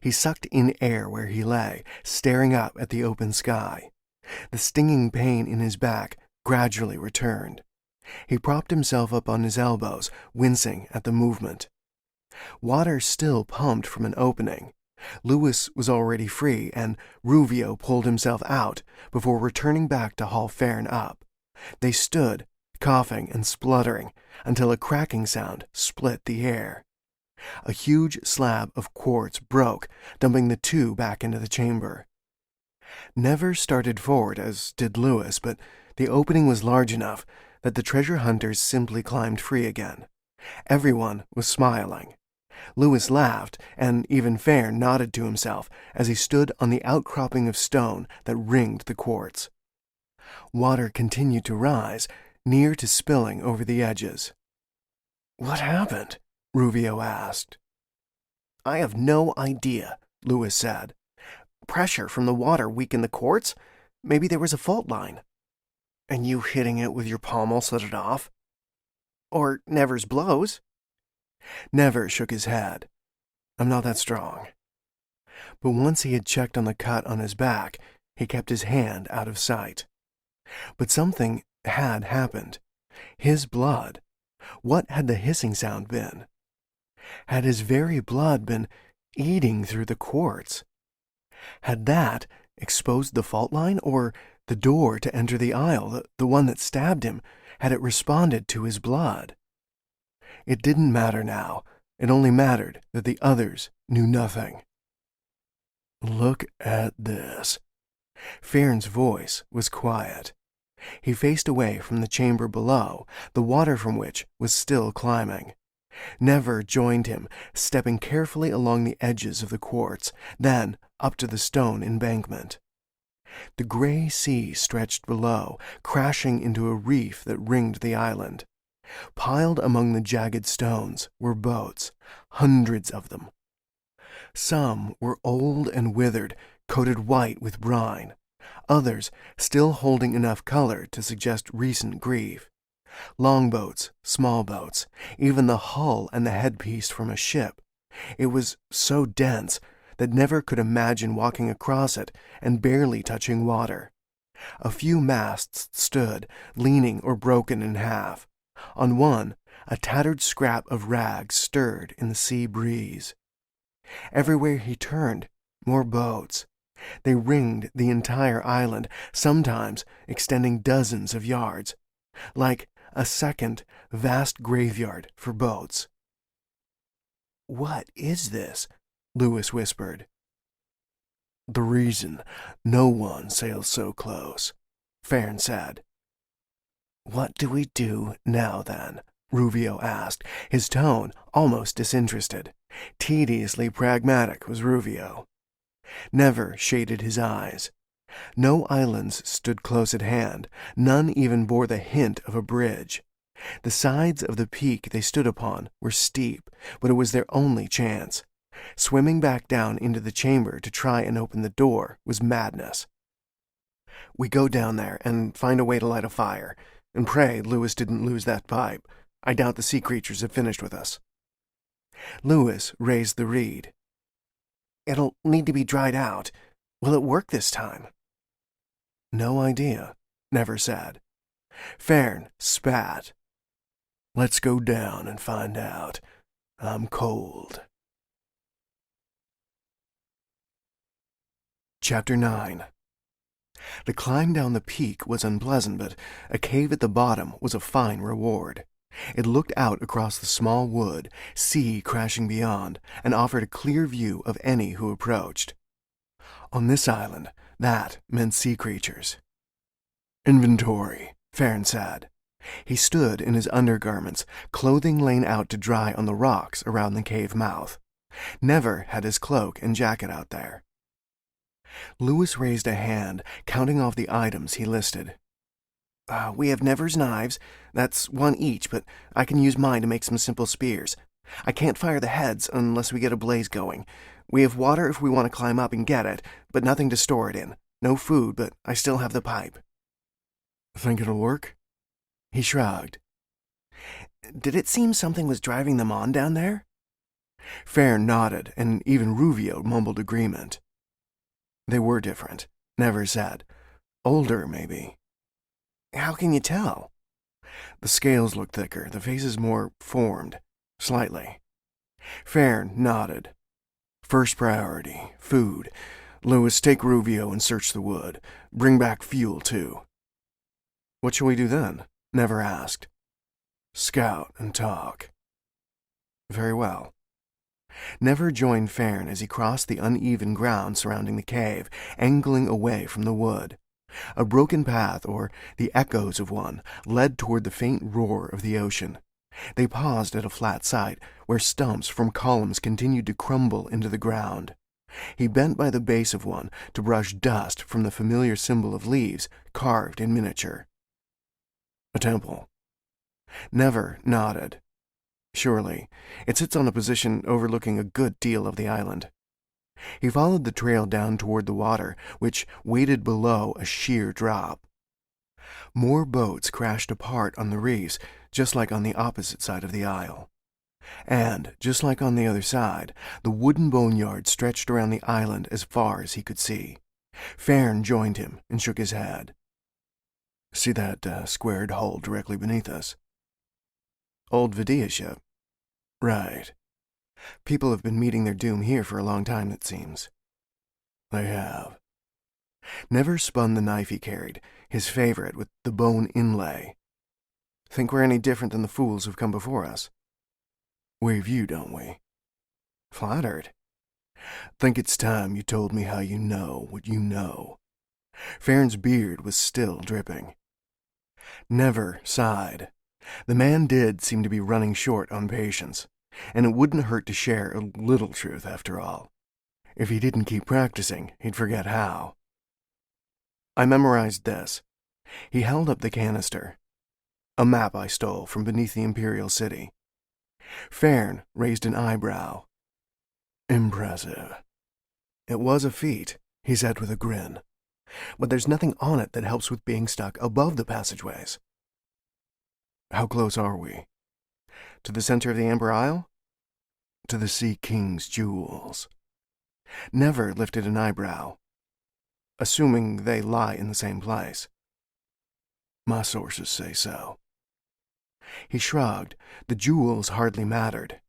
He sucked in air where he lay, staring up at the open sky. The stinging pain in his back gradually returned. He propped himself up on his elbows, wincing at the movement. Water still pumped from an opening. Lewis was already free, and Ruvio pulled himself out before returning back to haul Farron up. They stood, coughing and spluttering, until a cracking sound split the air. A huge slab of quartz broke, dumping the two back into the chamber. Never started forward, as did Lewis, but the opening was large enough that the treasure hunters simply climbed free again. Everyone was smiling. Lewis laughed, and even Farron nodded to himself as he stood on the outcropping of stone that ringed the quartz. Water continued to rise, near to spilling over the edges. "What happened?" Ruvio asked. "I have no idea," Lewis said. "Pressure from the water weakened the quartz? Maybe there was a fault line." "And you hitting it with your pommel set it off?" "Or Never's blows." Never shook his head. "I'm not that strong." But once he had checked on the cut on his back, he kept his hand out of sight. But something had happened. His blood. What had the hissing sound been? Had his very blood been eating through the quartz? Had that exposed the fault line, or the door to enter the aisle, the one that stabbed him, had it responded to his blood? It didn't matter now. It only mattered that the others knew nothing. "Look at this." Farron's voice was quiet. He faced away from the chamber below, the water from which was still climbing. Never joined him, stepping carefully along the edges of the quartz, then up to the stone embankment. The gray sea stretched below, crashing into a reef that ringed the island. Piled among the jagged stones were boats, hundreds of them. Some were old and withered, coated white with brine. Others still holding enough color to suggest recent grief. Longboats, small boats, even the hull and the headpiece from a ship. It was so dense that Never could imagine walking across it and barely touching water. A few masts stood, leaning or broken in half. On one, a tattered scrap of rags stirred in the sea breeze. Everywhere he turned, more boats. They ringed the entire island, sometimes extending dozens of yards, like a second, vast graveyard for boats. "What is this?" Lewis whispered. "The reason no one sails so close," Farron said. "What do we do now, then?" Ruvio asked, his tone almost disinterested. Tediously pragmatic was Ruvio. Never shaded his eyes. No islands stood close at hand, none even bore the hint of a bridge. The sides of the peak they stood upon were steep, but it was their only chance. Swimming back down into the chamber to try and open the door was madness. "We go down there and find a way to light a fire, and pray Lewis didn't lose that pipe. I doubt the sea creatures have finished with us." Lewis raised the reed. "It'll need to be dried out. Will it work this time?" "No idea," Never said. Farron spat. "Let's go down and find out. I'm cold." Chapter 9. The climb down the peak was unpleasant, but a cave at the bottom was a fine reward. It looked out across the small wood, sea crashing beyond, and offered a clear view of any who approached. On this island, that meant sea creatures. "Inventory," Farron said. He stood in his undergarments, clothing laid out to dry on the rocks around the cave mouth. Never had his cloak and jacket out there. Lewis raised a hand, counting off the items he listed. We have Never's knives. That's one each, but I can use mine to make some simple spears. I can't fire the heads unless we get a blaze going. We have water if we want to climb up and get it, but nothing to store it in. No food, but I still have the pipe." "Think it'll work?" He shrugged. "Did it seem something was driving them on down there?" Farron nodded, and even Ruvio mumbled agreement. "They were different," Never said. "Older, maybe." "How can you tell?" "The scales look thicker, the faces more formed. Slightly." Farron nodded. "First priority, food. Lewis, take Ruvio and search the wood. Bring back fuel, too." "What shall we do then?" Never asked. "Scout and talk." "Very well." Never joined Farron as he crossed the uneven ground surrounding the cave, angling away from the wood. A broken path, or the echoes of one, led toward the faint roar of the ocean. They paused at a flat site, where stumps from columns continued to crumble into the ground. He bent by the base of one to brush dust from the familiar symbol of leaves carved in miniature. "A temple." Never nodded. "Surely. It sits on a position overlooking a good deal of the island." He followed the trail down toward the water, which waited below a sheer drop. More boats crashed apart on the reefs, just like on the opposite side of the isle. And, just like on the other side, the wooden boneyard stretched around the island as far as he could see. Farron joined him and shook his head. "See that squared hull directly beneath us?" "Old Vidia ship." "Right. People have been meeting their doom here for a long time, it seems." "They have." Never spun the knife he carried, his favorite with the bone inlay. "Think we're any different than the fools who've come before us?" "We've you, don't we?" "Flattered." "Think it's time you told me how you know what you know." Farron's beard was still dripping. Never sighed. The man did seem to be running short on patience, and it wouldn't hurt to share a little truth after all. If he didn't keep practicing, he'd forget how. "I memorized this." He held up the canister. "A map I stole from beneath the Imperial City." Farron raised an eyebrow. "Impressive." "It was a feat," he said with a grin. "But there's nothing on it that helps with being stuck above the passageways." How close are we? To the center of the Amber Isle? To the Sea King's jewels. Never lifted an eyebrow. Assuming they lie in the same place. My sources say so. He shrugged. The jewels hardly mattered.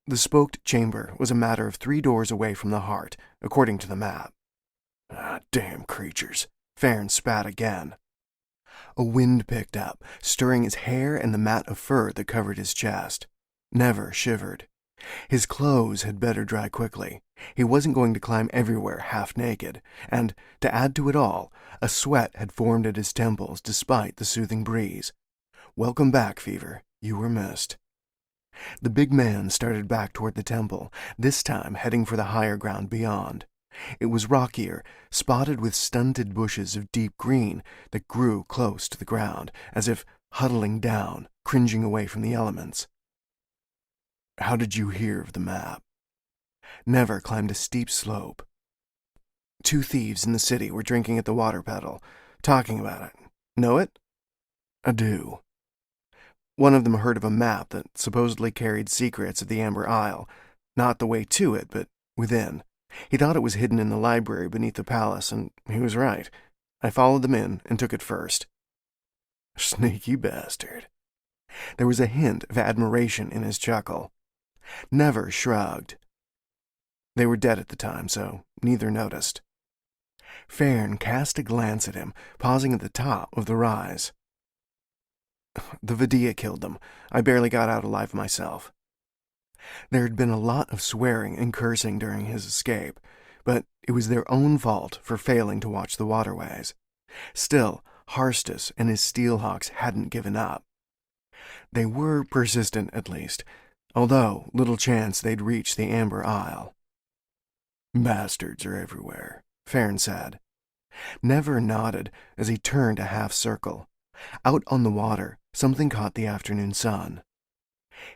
The spoked chamber was a matter of 3 doors away from the heart, according to the map. Damn creatures. Farron spat again. A wind picked up, stirring his hair and the mat of fur that covered his chest. Never shivered. His clothes had better dry quickly. He wasn't going to climb everywhere half naked, and, to add to it all, a sweat had formed at his temples despite the soothing breeze. Welcome back, Fever. You were missed. The big man started back toward the temple, this time heading for the higher ground beyond. It was rockier, spotted with stunted bushes of deep green that grew close to the ground, as if huddling down, cringing away from the elements. How did you hear of the map? Never climbed a steep slope. 2 thieves in the city were drinking at the water pedal, talking about it. Know it? I do. One of them heard of a map that supposedly carried secrets of the Amber Isle. Not the way to it, but within. He thought it was hidden in the library beneath the palace, and he was right. I followed them in and took it first. Sneaky bastard. There was a hint of admiration in his chuckle. Never shrugged. They were dead at the time, so neither noticed. Farron cast a glance at him, pausing at the top of the rise. The Vidia killed them. I barely got out alive myself. There had been a lot of swearing and cursing during his escape, but it was their own fault for failing to watch the waterways. Still, Harstus and his Steelhawks hadn't given up. They were persistent, at least, although little chance they'd reach the Amber Isle. Bastards are everywhere, Farron said. Never nodded as he turned a half circle. Out on the water, something caught the afternoon sun.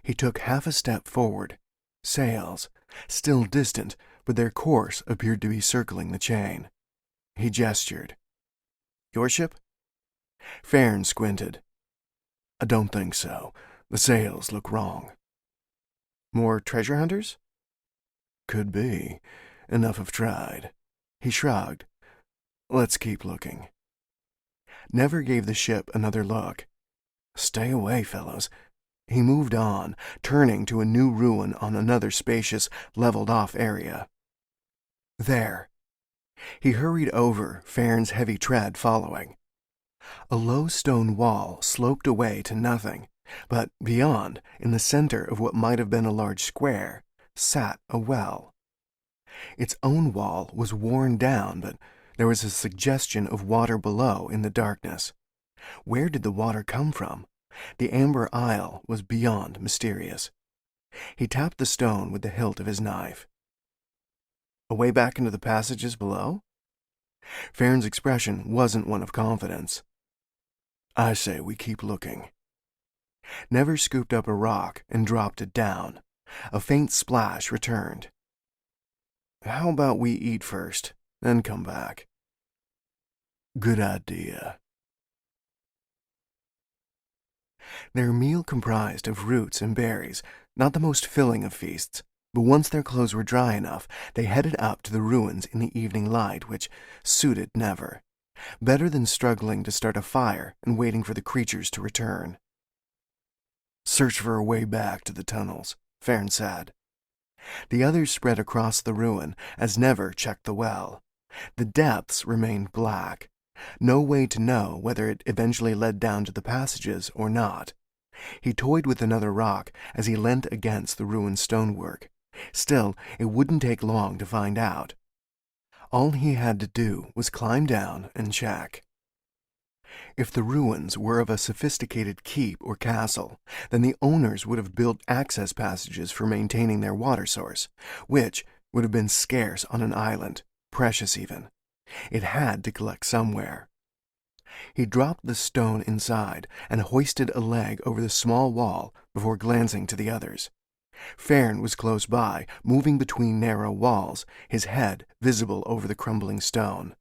He took half a step forward. Sails, still distant, but their course appeared to be circling the chain. He gestured. Your ship? Farron squinted. I don't think so. The sails look wrong. More treasure hunters? Could be. Enough have tried. He shrugged. Let's keep looking. Never gave the ship another look. Stay away, fellows. He moved on, turning to a new ruin on another spacious, leveled-off area. There. He hurried over, Farron's heavy tread following. A low stone wall sloped away to nothing, but beyond, in the center of what might have been a large square, sat a well. Its own wall was worn down, but there was a suggestion of water below in the darkness. Where did the water come from? The Amber Isle was beyond mysterious. He tapped the stone with the hilt of his knife. A way back into the passages below? Farron's expression wasn't one of confidence. I say we keep looking. Never scooped up a rock and dropped it down. A faint splash returned. How about we eat first, then come back? Good idea. Their meal comprised of roots and berries, not the most filling of feasts, but once their clothes were dry enough, they headed up to the ruins in the evening light, which suited Never. Better than struggling to start a fire and waiting for the creatures to return. Search for a way back to the tunnels, Farron said. The others spread across the ruin as Never checked the well. The depths remained black. No way to know whether it eventually led down to the passages or not. He toyed with another rock as he leant against the ruined stonework. Still, it wouldn't take long to find out. All he had to do was climb down and check. If the ruins were of a sophisticated keep or castle, then the owners would have built access passages for maintaining their water source, which would have been scarce on an island, precious even. It had to collect somewhere. He dropped the stone inside and hoisted a leg over the small wall before glancing to the others. Farron was close by, moving between narrow walls, his head visible over the crumbling stone.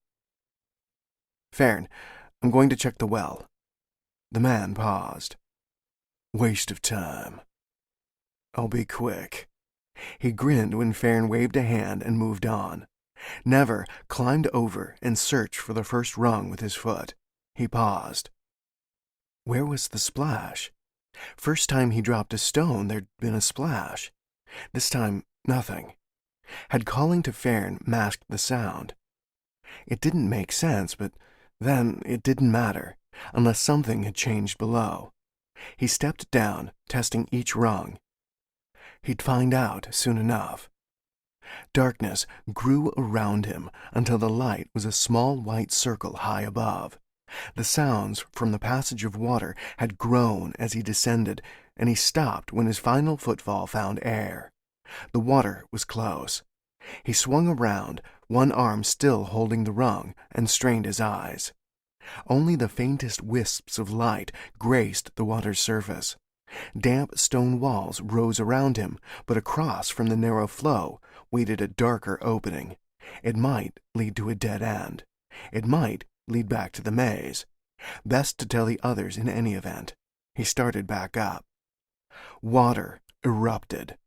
Farron, I'm going to check the well. The man paused. Waste of time. I'll be quick. He grinned when Farron waved a hand and moved on. Never climbed over and searched for the first rung with his foot. He paused. Where was the splash? First time he dropped a stone, there'd been a splash. This time, nothing. Had calling to Farron masked the sound? It didn't make sense, but then it didn't matter, unless something had changed below. He stepped down, testing each rung. He'd find out soon enough. Darkness grew around him until the light was a small white circle high above. The sounds from the passage of water had grown as he descended, and he stopped when his final footfall found air. The water was close. He swung around, one arm still holding the rung, and strained his eyes. Only the faintest wisps of light graced the water's surface. Damp stone walls rose around him, but across from the narrow flow waited a darker opening. It might lead to a dead end. It might lead back to the maze. Best to tell the others in any event. He started back up. Water erupted.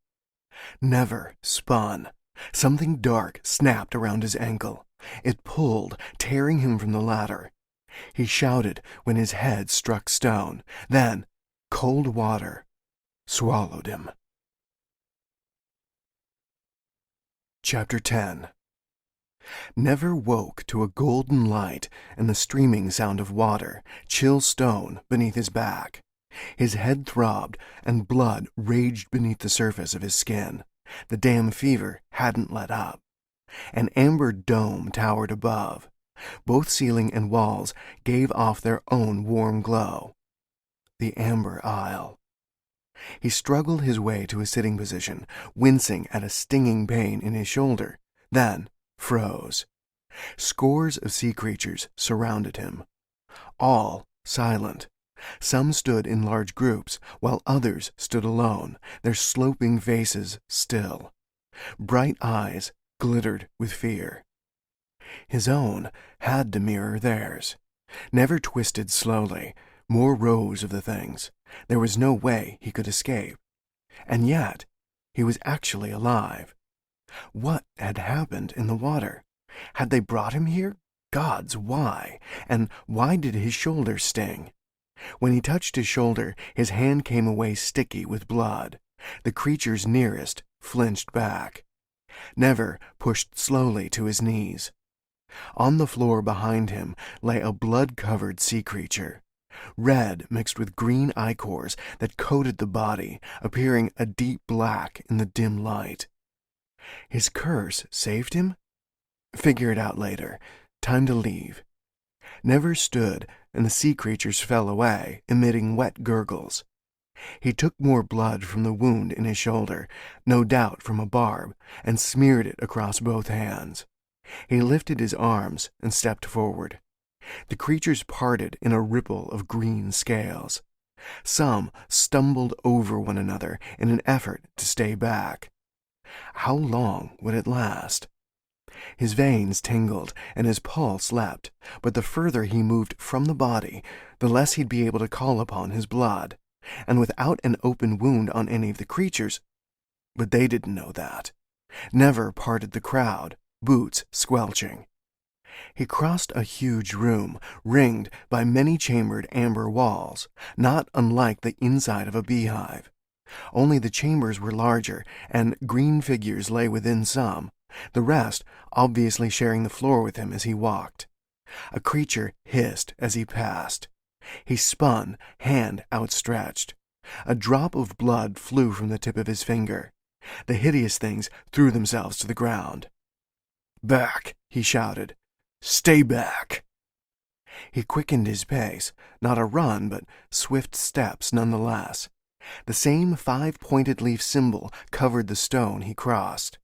Never spun. Something dark snapped around his ankle. It pulled, tearing him from the ladder. He shouted when his head struck stone. Then, cold water swallowed him. Chapter 10. Never woke to a golden light and the streaming sound of water, chill stone beneath his back. His head throbbed, and blood raged beneath the surface of his skin. The damn fever hadn't let up. An amber dome towered above. Both ceiling and walls gave off their own warm glow. The Amber Isle. He struggled his way to a sitting position, wincing at a stinging pain in his shoulder, then froze. Scores of sea creatures surrounded him. All silent. Some stood in large groups, while others stood alone, their sloping faces still. Bright eyes glittered with fear. His own had to mirror theirs. Never twisted slowly, more rows of the things. There was no way he could escape. And yet, he was actually alive. What had happened in the water? Had they brought him here? Gods, why? And why did his shoulder sting? When he touched his shoulder, his hand came away sticky with blood. The creatures nearest flinched back. Never pushed slowly to his knees. On the floor behind him lay a blood-covered sea creature. Red mixed with green ichors that coated the body, appearing a deep black in the dim light. His curse saved him? Figure it out later. Time to leave. Never stood, and the sea creatures fell away, emitting wet gurgles. He took more blood from the wound in his shoulder, no doubt from a barb, and smeared it across both hands. He lifted his arms and stepped forward. The creatures parted in a ripple of green scales. Some stumbled over one another in an effort to stay back. How long would it last? His veins tingled and his pulse leapt, but the further he moved from the body, the less he'd be able to call upon his blood, and without an open wound on any of the creatures. But they didn't know that. Never parted the crowd, boots squelching. He crossed a huge room, ringed by many-chambered amber walls, not unlike the inside of a beehive. Only the chambers were larger, and green figures lay within some, the rest obviously sharing the floor with him as he walked. A creature hissed as he passed. He spun, hand outstretched. A drop of blood flew from the tip of his finger. The hideous things threw themselves to the ground. "Back!" he shouted. "Stay back!" He quickened his pace, not a run, but swift steps nonetheless. The same 5-pointed leaf symbol covered the stone he crossed.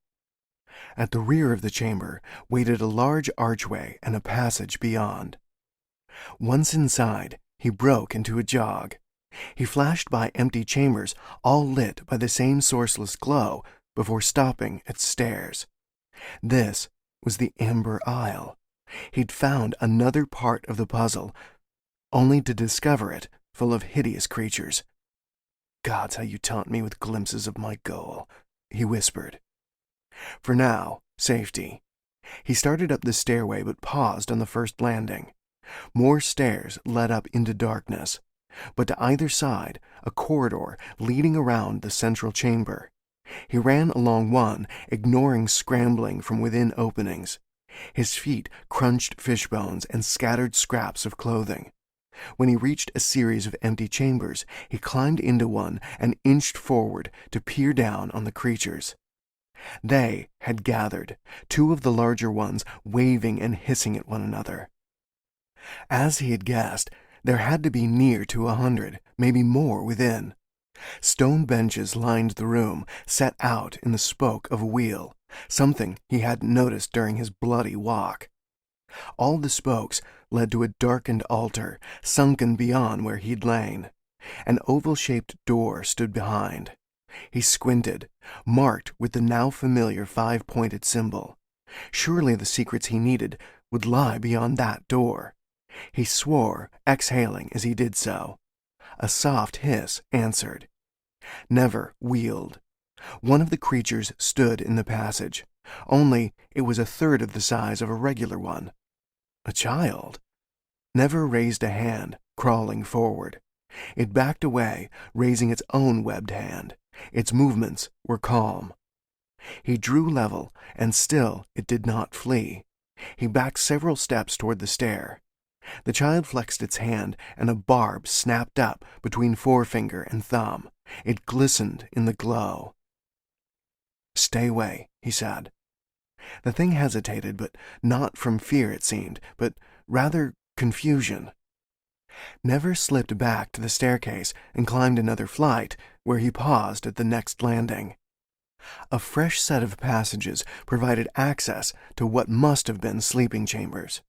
At the rear of the chamber waited a large archway and a passage beyond. Once inside, he broke into a jog. He flashed by empty chambers, all lit by the same sourceless glow, before stopping at stairs. This was the Amber Isle. He'd found another part of the puzzle, only to discover it full of hideous creatures. gods, how you taunt me with glimpses of my goal, he whispered. For now, safety. He started up the stairway but paused on the first landing. More stairs led up into darkness, but to either side, a corridor leading around the central chamber. He ran along one, ignoring scrambling from within openings. His feet crunched fish bones and scattered scraps of clothing. When he reached a series of empty chambers, he climbed into one and inched forward to peer down on the creatures. They had gathered, two of the larger ones waving and hissing at one another. As he had guessed, there had to be near to 100, maybe more within. Stone benches lined the room, set out in the spoke of a wheel, something he hadn't noticed during his bloody walk. All the spokes led to a darkened altar, sunken beyond where he'd lain. An oval-shaped door stood behind. He squinted, marked with the now familiar 5-pointed symbol. Surely the secrets he needed would lie beyond that door. He swore, exhaling as he did so. A soft hiss answered. Never wheeled. One of the creatures stood in the passage, only it was a third of the size of a regular one. A child. Never raised a hand, crawling forward. It backed away, raising its own webbed hand. Its movements were calm. He drew level, and still it did not flee. He backed several steps toward the stair. The child flexed its hand, and a barb snapped up between forefinger and thumb. It glistened in the glow. "Stay away," he said. The thing hesitated, but not from fear, it seemed, but rather confusion. Never slipped back to the staircase and climbed another flight, where he paused at the next landing. A fresh set of passages provided access to what must have been sleeping chambers.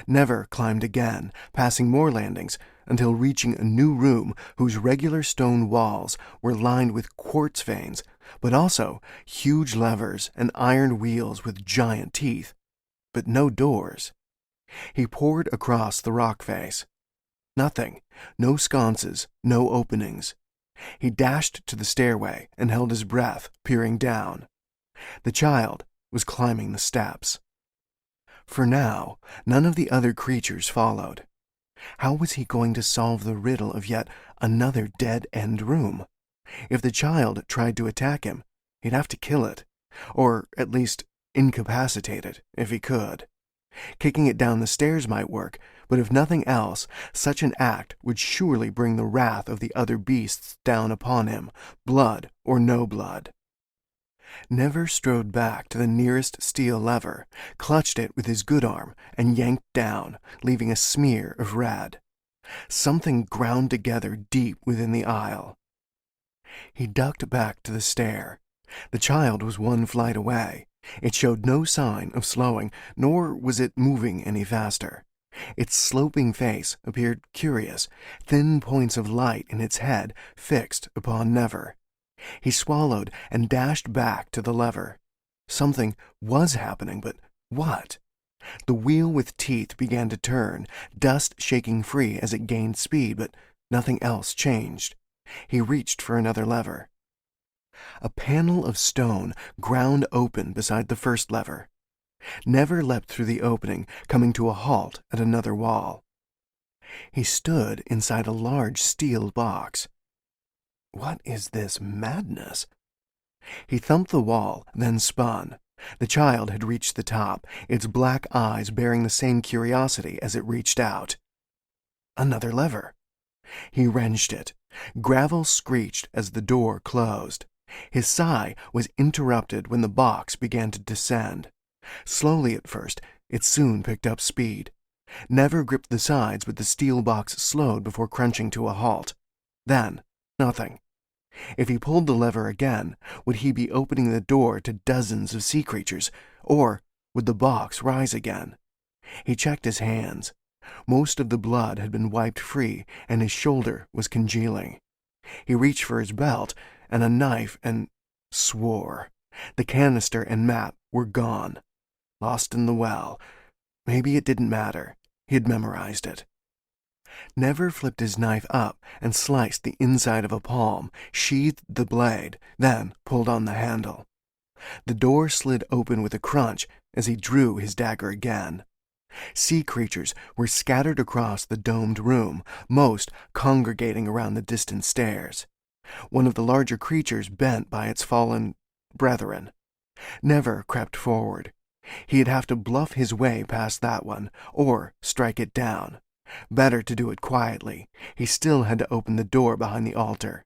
Never climbed again, passing more landings, until reaching a new room whose regular stone walls were lined with quartz veins, but also huge levers and iron wheels with giant teeth, but no doors. He poured across the rock face. Nothing, no sconces, no openings. He dashed to the stairway and held his breath, peering down. The child was climbing the steps. For now, none of the other creatures followed. How was he going to solve the riddle of yet another dead-end room? If the child tried to attack him, he'd have to kill it, or at least incapacitate it, if he could. Kicking it down the stairs might work, but if nothing else, such an act would surely bring the wrath of the other beasts down upon him, blood or no blood. Never strode back to the nearest steel lever, clutched it with his good arm, and yanked down, leaving a smear of red. Something ground together deep within the aisle. He ducked back to the stair. The child was one flight away. It showed no sign of slowing, nor was it moving any faster. Its sloping face appeared curious, thin points of light in its head fixed upon Never. He swallowed and dashed back to the lever. Something was happening, but what? The wheel with teeth began to turn, dust shaking free as it gained speed, but nothing else changed. He reached for another lever. A panel of stone ground open beside the first lever. Never leapt through the opening, coming to a halt at another wall. He stood inside a large steel box. What is this madness? He thumped the wall, then spun. The child had reached the top, its black eyes bearing the same curiosity as it reached out. Another lever. He wrenched it. Gravel screeched as the door closed. His sigh was interrupted when the box began to descend. Slowly at first, it soon picked up speed. Never gripped the sides, but the steel box slowed before crunching to a halt. Then, nothing. If he pulled the lever again, would he be opening the door to dozens of sea creatures, or would the box rise again? He checked his hands. Most of the blood had been wiped free, and his shoulder was congealing. He reached for his belt and a knife and swore. The canister and map were gone. Lost in the well. Maybe it didn't matter. He had memorized it. Never flipped his knife up and sliced the inside of a palm, sheathed the blade, then pulled on the handle. The door slid open with a crunch as he drew his dagger again. Sea creatures were scattered across the domed room, most congregating around the distant stairs. One of the larger creatures bent by its fallen brethren. Never crept forward. He'd have to bluff his way past that one, or strike it down. Better to do it quietly. He still had to open the door behind the altar.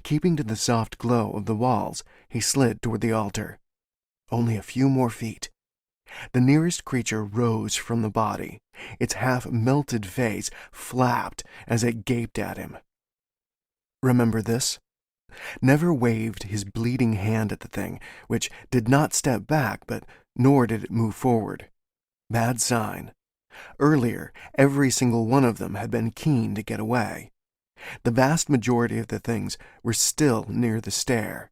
Keeping to the soft glow of the walls, he slid toward the altar. Only a few more feet. The nearest creature rose from the body. Its half-melted face flapped as it gaped at him. Remember this? Never waved his bleeding hand at the thing, which did not step back, but nor did it move forward. Bad sign. Earlier, every single one of them had been keen to get away. The vast majority of the things were still near the stair.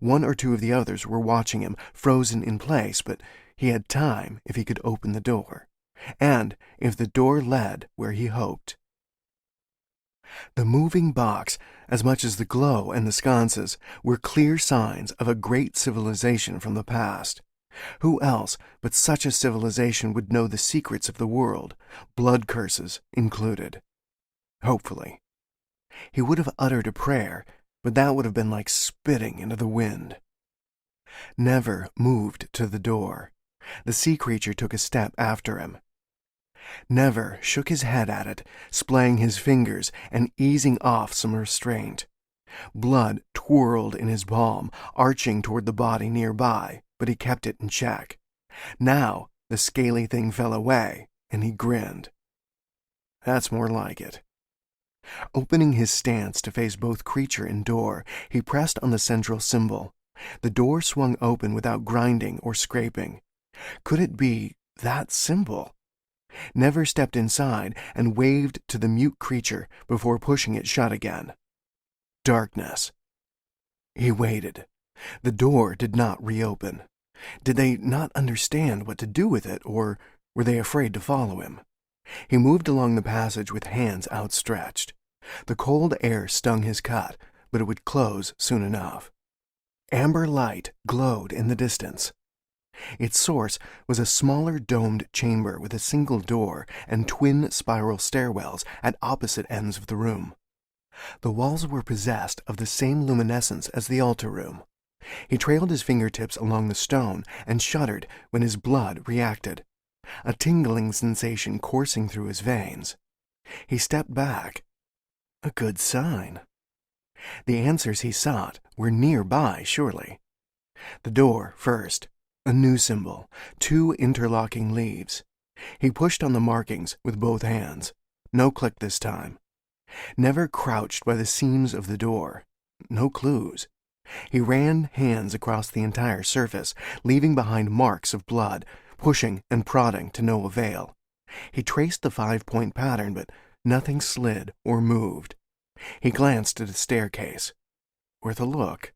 One or two of the others were watching him, frozen in place, but he had time if he could open the door, and if the door led where he hoped. The moving box, as much as the glow and the sconces, were clear signs of a great civilization from the past. Who else but such a civilization would know the secrets of the world, blood curses included? Hopefully. He would have uttered a prayer, but that would have been like spitting into the wind. Never moved to the door. The sea creature took a step after him. Never shook his head at it, splaying his fingers and easing off some restraint. Blood twirled in his palm, arching toward the body nearby, but he kept it in check. Now the scaly thing fell away, and he grinned. That's more like it. Opening his stance to face both creature and door, he pressed on the central symbol. The door swung open without grinding or scraping. Could it be that symbol? Never stepped inside and waved to the mute creature before pushing it shut again. Darkness. He waited. The door did not reopen. Did they not understand what to do with it, or were they afraid to follow him? He moved along the passage with hands outstretched. The cold air stung his cut, but it would close soon enough. Amber light glowed in the distance. Its source was a smaller domed chamber with a single door and twin spiral stairwells at opposite ends of the room. The walls were possessed of the same luminescence as the altar room. He trailed his fingertips along the stone and shuddered when his blood reacted, a tingling sensation coursing through his veins. He stepped back. A good sign. The answers he sought were nearby, surely. The door first. A new symbol, 2 interlocking leaves. He pushed on the markings with both hands. No click this time. Never crouched by the seams of the door. No clues. He ran hands across the entire surface, leaving behind marks of blood, pushing and prodding to no avail. He traced the 5-point pattern, but nothing slid or moved. He glanced at the staircase. Worth a look.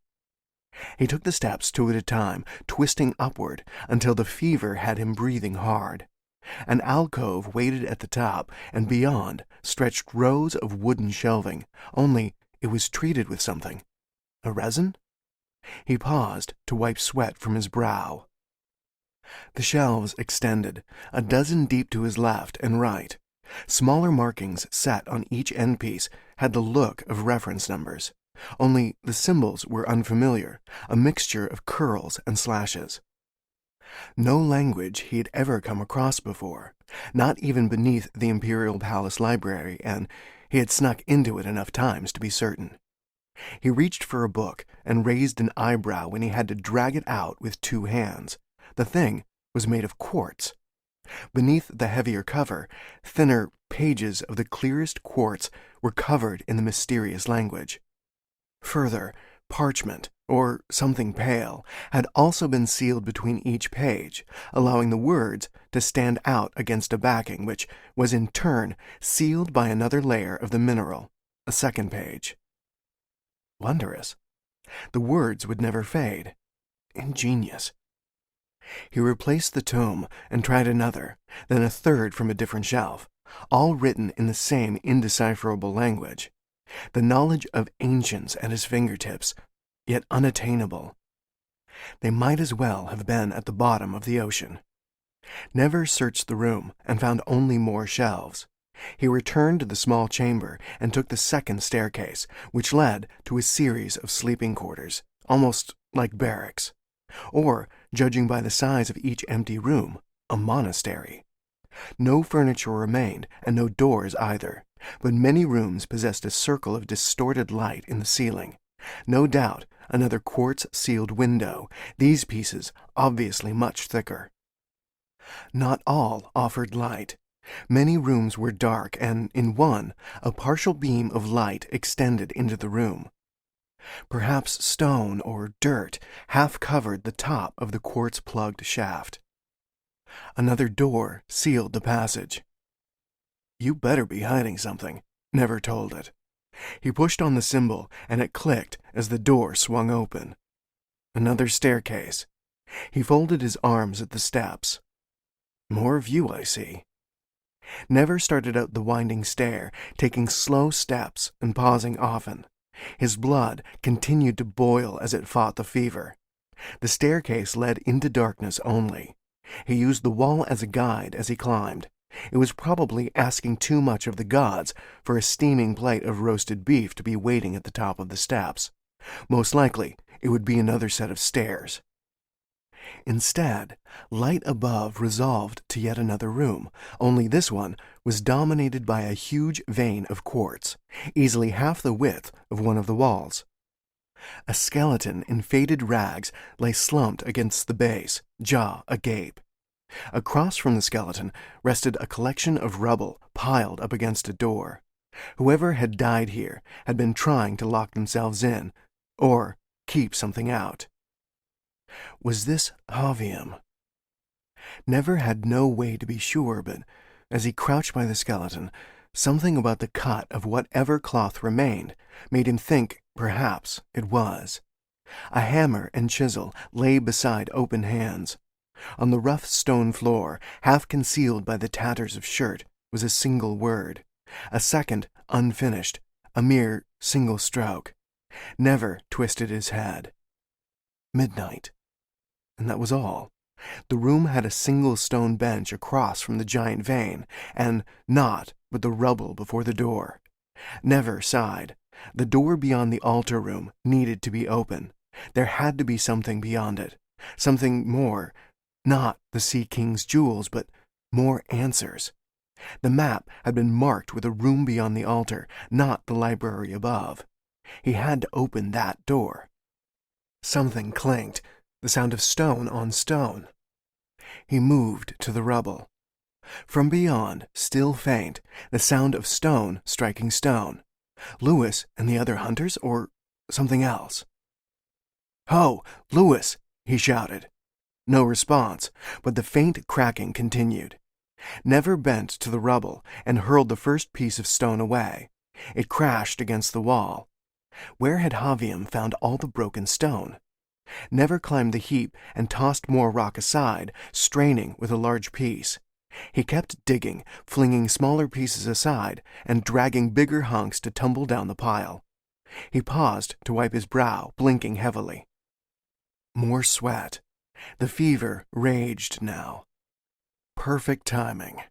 He took the steps 2 at a time, twisting upward until the fever had him breathing hard. An alcove waited at the top, and beyond stretched rows of wooden shelving, only it was treated with something. A resin? He paused to wipe sweat from his brow. The shelves extended, a dozen deep to his left and right. Smaller markings set on each end piece had the look of reference numbers. Only the symbols were unfamiliar, a mixture of curls and slashes. No language he had ever come across before, not even beneath the Imperial Palace Library, and he had snuck into it enough times to be certain. He reached for a book and raised an eyebrow when he had to drag it out with 2 hands. The thing was made of quartz. Beneath the heavier cover, thinner pages of the clearest quartz were covered in the mysterious language. Further, parchment, or something pale, had also been sealed between each page, allowing the words to stand out against a backing, which was in turn sealed by another layer of the mineral, a second page. Wondrous. The words would never fade. Ingenious. He replaced the tome and tried another, then a third from a different shelf. all written in the same indecipherable language. The knowledge of ancients at his fingertips, yet unattainable. They might as well have been at the bottom of the ocean. Never searched the room and found only more shelves. He returned to the small chamber and took the second staircase, which led to a series of sleeping quarters, almost like barracks, or, judging by the size of each empty room, a monastery. No furniture remained, and no doors either, but many rooms possessed a circle of distorted light in the ceiling. No doubt another quartz-sealed window, these pieces obviously much thicker. Not all offered light. Many rooms were dark, and in one, a partial beam of light extended into the room. Perhaps stone or dirt half covered the top of the quartz-plugged shaft. Another door sealed the passage. "You better be hiding something," Never told it. He pushed on the symbol, and it clicked as the door swung open. Another staircase. He folded his arms at the steps. "More of you, I see." Never started out the winding stair, taking slow steps and pausing often. His blood continued to boil as it fought the fever. The staircase led into darkness only. He used the wall as a guide as he climbed. It was probably asking too much of the gods for a steaming plate of roasted beef to be waiting at the top of the steps. Most likely, it would be another set of stairs. Instead, light above resolved to yet another room, only this one was dominated by a huge vein of quartz, easily half the width of one of the walls. A skeleton in faded rags lay slumped against the base, jaw agape. Across from the skeleton rested a collection of rubble piled up against a door. Whoever had died here had been trying to lock themselves in, or keep something out. Was this Javium? Never had no way to be sure, but as he crouched by the skeleton, something about the cut of whatever cloth remained made him think perhaps it was. A hammer and chisel lay beside open hands. On the rough stone floor, half concealed by the tatters of shirt, was a single word. A second, unfinished, a mere single stroke. Never twisted his head. Midnight. And that was all. The room had a single stone bench across from the giant vein, and naught but the rubble before the door. Never sighed. The door beyond the altar room needed to be open. There had to be something beyond it. Something more. Not the Sea King's jewels, but more answers. The map had been marked with a room beyond the altar, not the library above. He had to open that door. Something clanked, the sound of stone on stone. He moved to the rubble. From beyond, still faint, the sound of stone striking stone. Lewis and the other hunters, or something else? "Ho, Lewis!" he shouted. No response, but the faint cracking continued. Never bent to the rubble and hurled the first piece of stone away. It crashed against the wall. Where had Javium found all the broken stone? Never climbed the heap and tossed more rock aside, straining with a large piece. He kept digging, flinging smaller pieces aside and dragging bigger hunks to tumble down the pile. He paused to wipe his brow, blinking heavily. More sweat. The fever raged now. Perfect timing.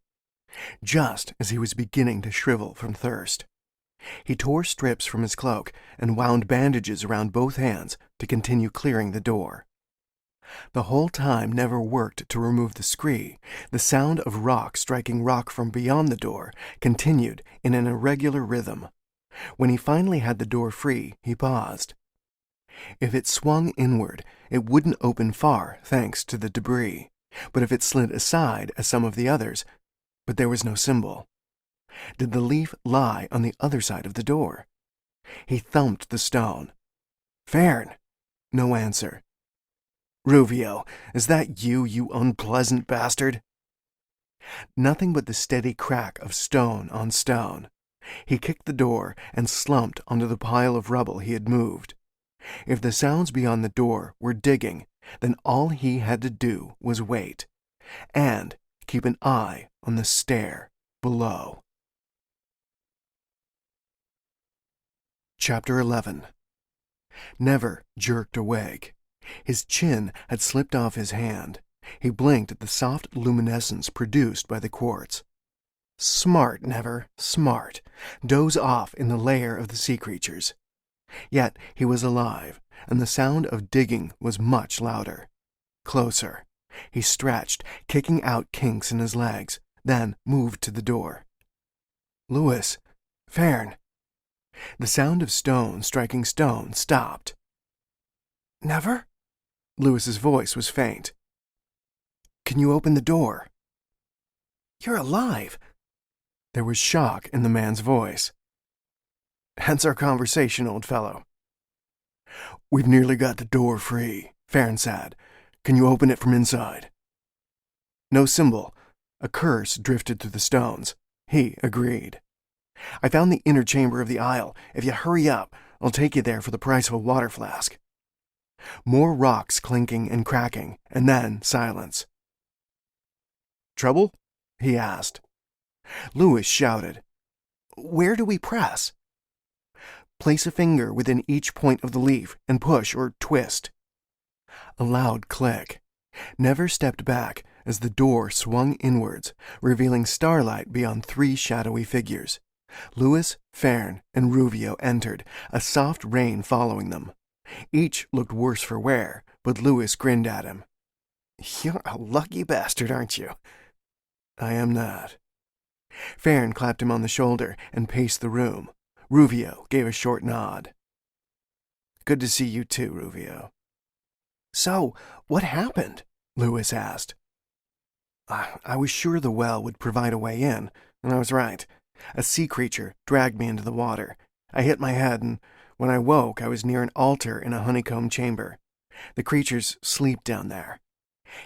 Just as he was beginning to shrivel from thirst. He tore strips from his cloak and wound bandages around both hands to continue clearing the door. The whole time Never worked to remove the scree. The sound of rock striking rock from beyond the door continued in an irregular rhythm. When he finally had the door free, he paused. If it swung inward, it wouldn't open far thanks to the debris, but if it slid aside as some of the others, but there was no symbol. Did the leaf lie on the other side of the door? He thumped the stone. "Fern!" No answer. "Ruvio, is that you, you unpleasant bastard?" Nothing but the steady crack of stone on stone. He kicked the door and slumped onto the pile of rubble he had moved. If the sounds beyond the door were digging, then all he had to do was wait, and keep an eye on the stair. below. Chapter 11. Never jerked awake. His chin had slipped off his hand. He blinked at the soft luminescence produced by the quartz. Smart, Never, smart. Doze off in the lair of the sea creatures. Yet he was alive, and the sound of digging was much louder. Closer. He stretched, kicking out kinks in his legs, then moved to the door. Lewis. Fern. The sound of stone striking stone stopped. Never? Lewis's voice was faint. Can you open the door? You're alive. There was shock in the man's voice. Hence our conversation, old fellow. We've nearly got the door free, Fern said. Can you open it from inside? No symbol. A curse drifted through the stones. He agreed. I found the inner chamber of the aisle. If you hurry up, I'll take you there for the price of a water flask. More rocks clinking and cracking, and then silence. Trouble? He asked. Lewis shouted. Where do we press? Place a finger within each point of the leaf and push or twist. A loud click. Never stepped back as the door swung inwards, revealing starlight beyond three shadowy figures. Lewis, Fern, and Ruvio entered, a soft rain following them. Each looked worse for wear, but Lewis grinned at him. You're a lucky bastard, aren't you? I am not. Fern clapped him on the shoulder and paced the room. Ruvio gave a short nod. Good to see you too, Ruvio. So, what happened? Lewis asked. I was sure the well would provide a way in, and I was right. A sea creature dragged me into the water. I hit my head, and when I woke, I was near an altar in a honeycomb chamber. The creatures sleep down there.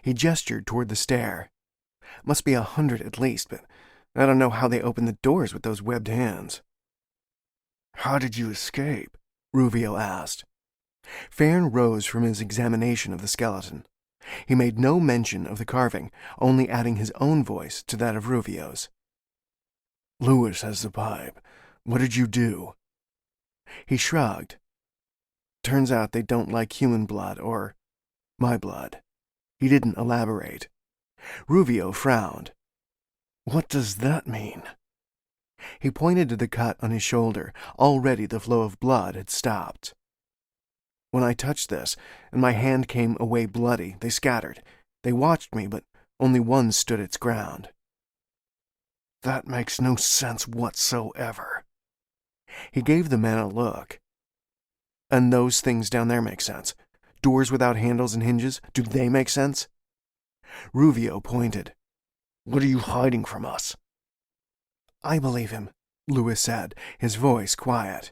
He gestured toward the stair. Must be 100 at least, but I don't know how they open the doors with those webbed hands. How did you escape? Ruvio asked. Fern rose from his examination of the skeleton. He made no mention of the carving, only adding his own voice to that of Ruvio's. Lewis has the pipe. What did you do? He shrugged. Turns out they don't like human blood or my blood. He didn't elaborate. Ruvio frowned. What does that mean? He pointed to the cut on his shoulder. Already the flow of blood had stopped. When I touched this, and my hand came away bloody, they scattered. They watched me, but only one stood its ground. That makes no sense whatsoever. He gave the man a look. And those things down there make sense. Doors without handles and hinges, do they make sense? Ruvio pointed. What are you hiding from us? I believe him, Lewis said, his voice quiet.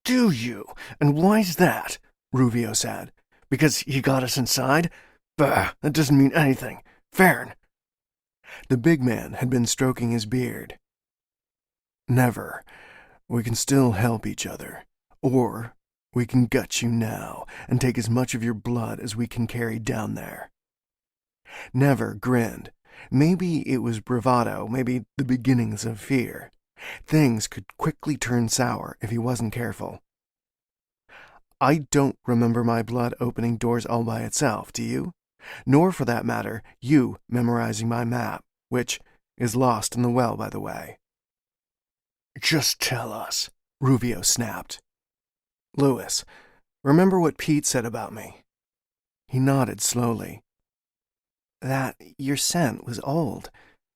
Do you? And why's that? Ruvio said. Because he got us inside? Bah, that doesn't mean anything. Fern. The big man had been stroking his beard. Never. We can still help each other. Or we can gut you now and take as much of your blood as we can carry down there. Never grinned. Maybe it was bravado, maybe the beginnings of fear. Things could quickly turn sour if he wasn't careful. I don't remember my blood opening doors all by itself, do you? Nor, for that matter, you memorizing my map, which is lost in the well, by the way. Just tell us, Ruvio snapped. Lewis, remember what Pete said about me? He nodded slowly. That your scent was old,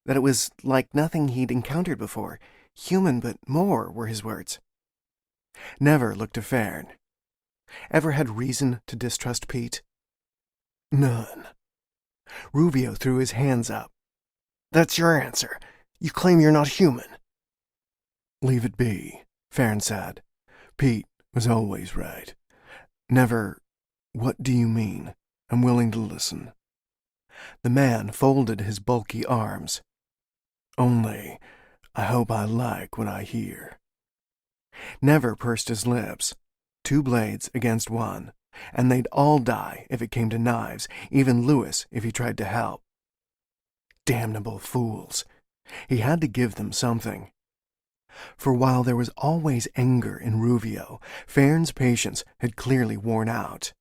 that it was like nothing he'd encountered before. Human, but more, were his words. Never looked to Fern. Ever had reason to distrust Pete? None. Ruvio threw his hands up. That's your answer. You claim you're not human. Leave it be, Fern said. Pete was always right. Never. What do you mean? I'm willing to listen. The man folded his bulky arms. Only, I hope I like what I hear. Never pursed his lips. 2 blades against 1, and they'd all die if it came to knives, even Lewis if he tried to help. Damnable fools. He had to give them something. For while there was always anger in Ruvio, Farron's patience had clearly worn out.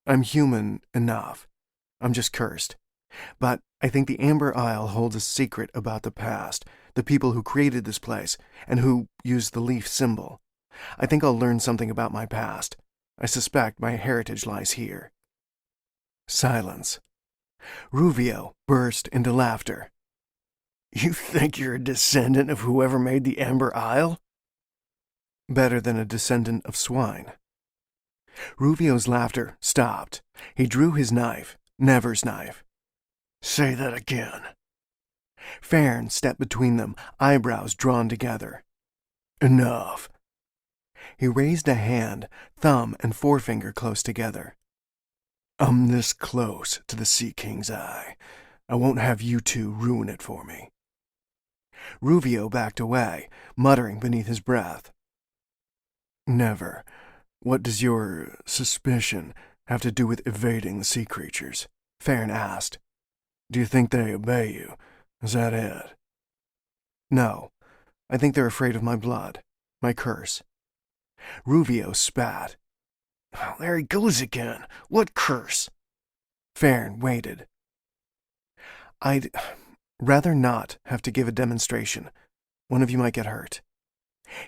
I'm human enough. I'm just cursed. But I think the Amber Isle holds a secret about the past, the people who created this place, and who used the leaf symbol. I think I'll learn something about my past. I suspect my heritage lies here. Silence. Ruvio burst into laughter. You think you're a descendant of whoever made the Amber Isle? Better than a descendant of swine. Ruvio's laughter stopped. He drew his knife, Never's knife. Say that again. Farron stepped between them, eyebrows drawn together. Enough. He raised a hand, thumb and forefinger close together. I'm this close to the Sea King's eye. I won't have you two ruin it for me. Ruvio backed away, muttering beneath his breath. Never. What does your suspicion have to do with evading the sea creatures? Farron asked. Do you think they obey you? Is that it? No. I think they're afraid of my blood, my curse. Ruvio spat. Oh, there he goes again. What curse? Farron waited. I'd rather not have to give a demonstration. One of you might get hurt.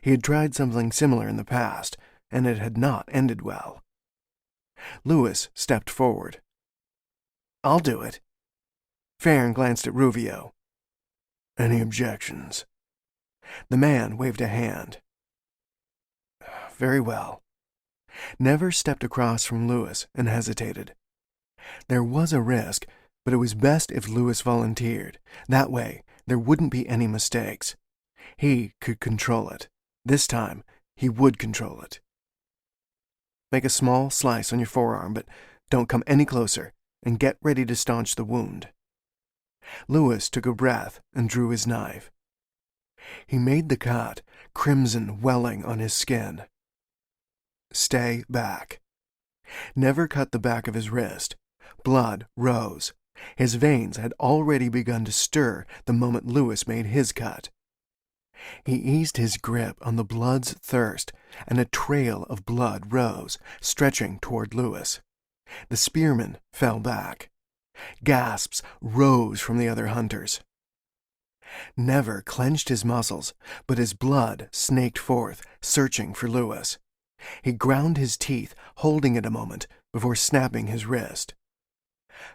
He had tried something similar in the past, and it had not ended well. Lewis stepped forward. I'll do it. Farron glanced at Ruvio. Any objections? The man waved a hand. Very well. Never stepped across from Lewis and hesitated. There was a risk, but it was best if Lewis volunteered. That way, there wouldn't be any mistakes. He could control it. This time, he would control it. Make a small slice on your forearm, but don't come any closer, and get ready to staunch the wound. Lewis took a breath and drew his knife. He made the cut, crimson welling on his skin. Stay back. Never cut the back of his wrist. Blood rose. His veins had already begun to stir the moment Lewis made his cut. He eased his grip on the blood's thirst, and a trail of blood rose, stretching toward Lewis. The spearman fell back. Gasps rose from the other hunters. Never clenched his muscles, but his blood snaked forth, searching for Lewis. He ground his teeth, holding it a moment before snapping his wrist.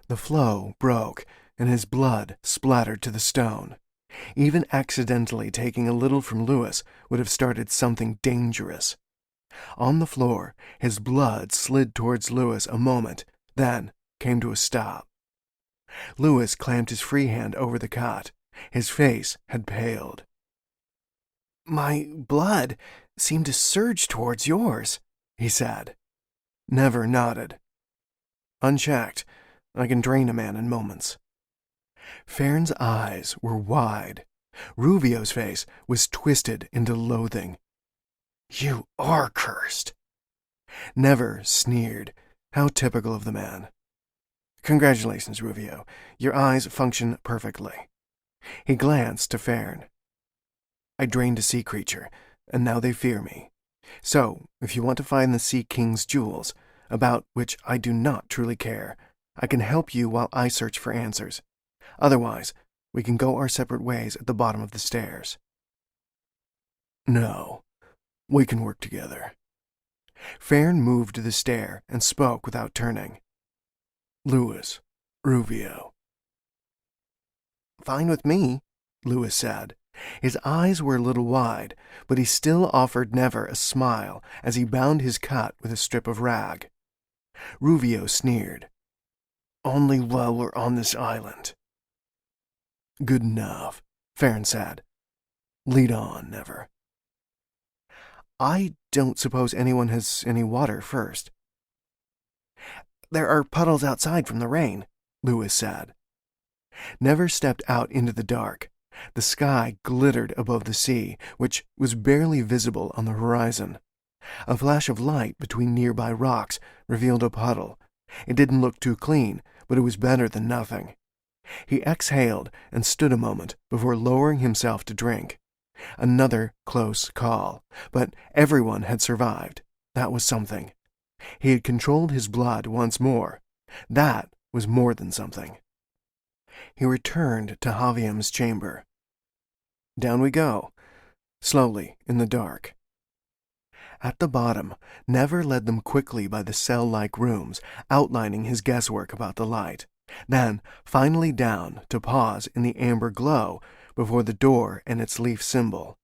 The flow broke, and his blood splattered to the stone. Even accidentally taking a little from Lewis would have started something dangerous. On the floor, his blood slid towards Lewis a moment, then came to a stop. Lewis clamped his free hand over the cut. His face had paled. My blood seemed to surge towards yours, he said. Never nodded. Unchecked, I can drain a man in moments. Farron's eyes were wide. Ruvio's face was twisted into loathing. You are cursed. Never sneered. How typical of the man. Congratulations, Ruvio. Your eyes function perfectly. He glanced to Farron. I drained a sea creature, and now they fear me. So, if you want to find the Sea King's jewels, about which I do not truly care, I can help you while I search for answers. Otherwise, we can go our separate ways at the bottom of the stairs. No, we can work together. Farron moved to the stair and spoke without turning. Lewis, Ruvio. Fine with me, Lewis said. His eyes were a little wide, but he still offered Never a smile as he bound his cut with a strip of rag. Ruvio sneered. Only while we're on this island. Good enough, Farron said. Lead on, Never. I don't suppose anyone has any water first. There are puddles outside from the rain, Lewis said. Never stepped out into the dark. The sky glittered above the sea, which was barely visible on the horizon. A flash of light between nearby rocks revealed a puddle. It didn't look too clean, but it was better than nothing. He exhaled and stood a moment before lowering himself to drink. Another close call, but everyone had survived. That was something. He had controlled his blood once more. That was more than something. He returned to Javiem's chamber. Down we go, slowly in the dark. At the bottom, Never led them quickly by the cell-like rooms, outlining his guesswork about the light, then finally down to pause in the amber glow before the door and its leaf symbol.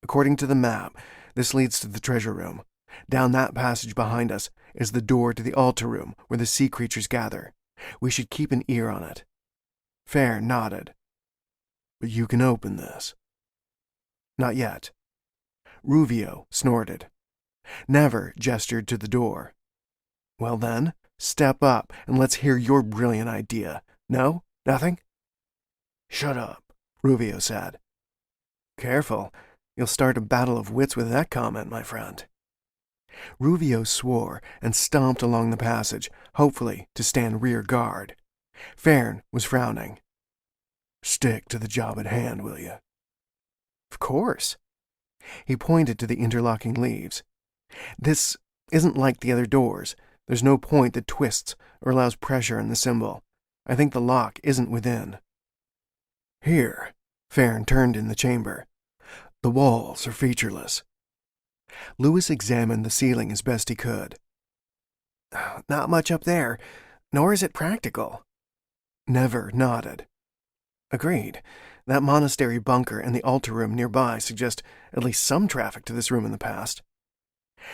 According to the map, this leads to the treasure room. Down that passage behind us is the door to the altar room where the sea creatures gather. We should keep an ear on it. Fair nodded. But you can open this. Not yet. Ruvio snorted. Never gestured to the door. Well then, step up and let's hear your brilliant idea. No? Nothing? Shut up, Ruvio said. Careful. You'll start a battle of wits with that comment, my friend. Ruvio swore and stomped along the passage, hopefully to stand rear guard. Fern was frowning. Stick to the job at hand, will you? Of course. He pointed to the interlocking leaves. This isn't like the other doors. There's no point that twists or allows pressure in the symbol. I think the lock isn't within. Here, Fern turned in the chamber. The walls are featureless. Lewis examined the ceiling as best he could. Not much up there, nor is it practical. Never nodded. Agreed. That monastery bunker and the altar room nearby suggest at least some traffic to this room in the past.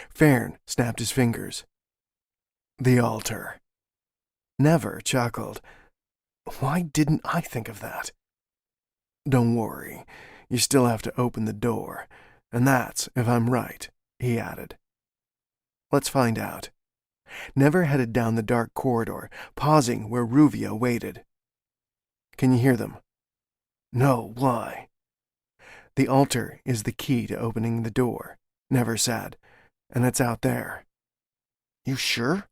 Fern snapped his fingers. The altar. Never chuckled. Why didn't I think of that? Don't worry. You still have to open the door. And that's if I'm right, he added. Let's find out. Never headed down the dark corridor, pausing where Ruvio waited. Can you hear them? No, why? The altar is the key to opening the door, Never said, and it's out there. You sure?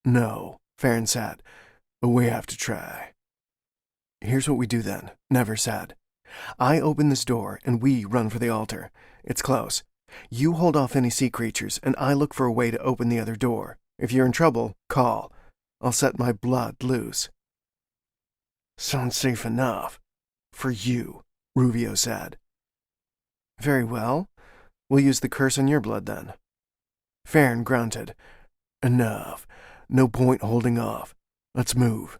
No, Fern said, but we have to try. Here's what we do then, Never said. I open this door and we run for the altar. It's close. You hold off any sea creatures and I look for a way to open the other door. If you're in trouble, call. I'll set my blood loose. Sounds safe enough. For you, Ruvio said. Very well. We'll use the curse on your blood then. Fern grunted. Enough. No point holding off. Let's move.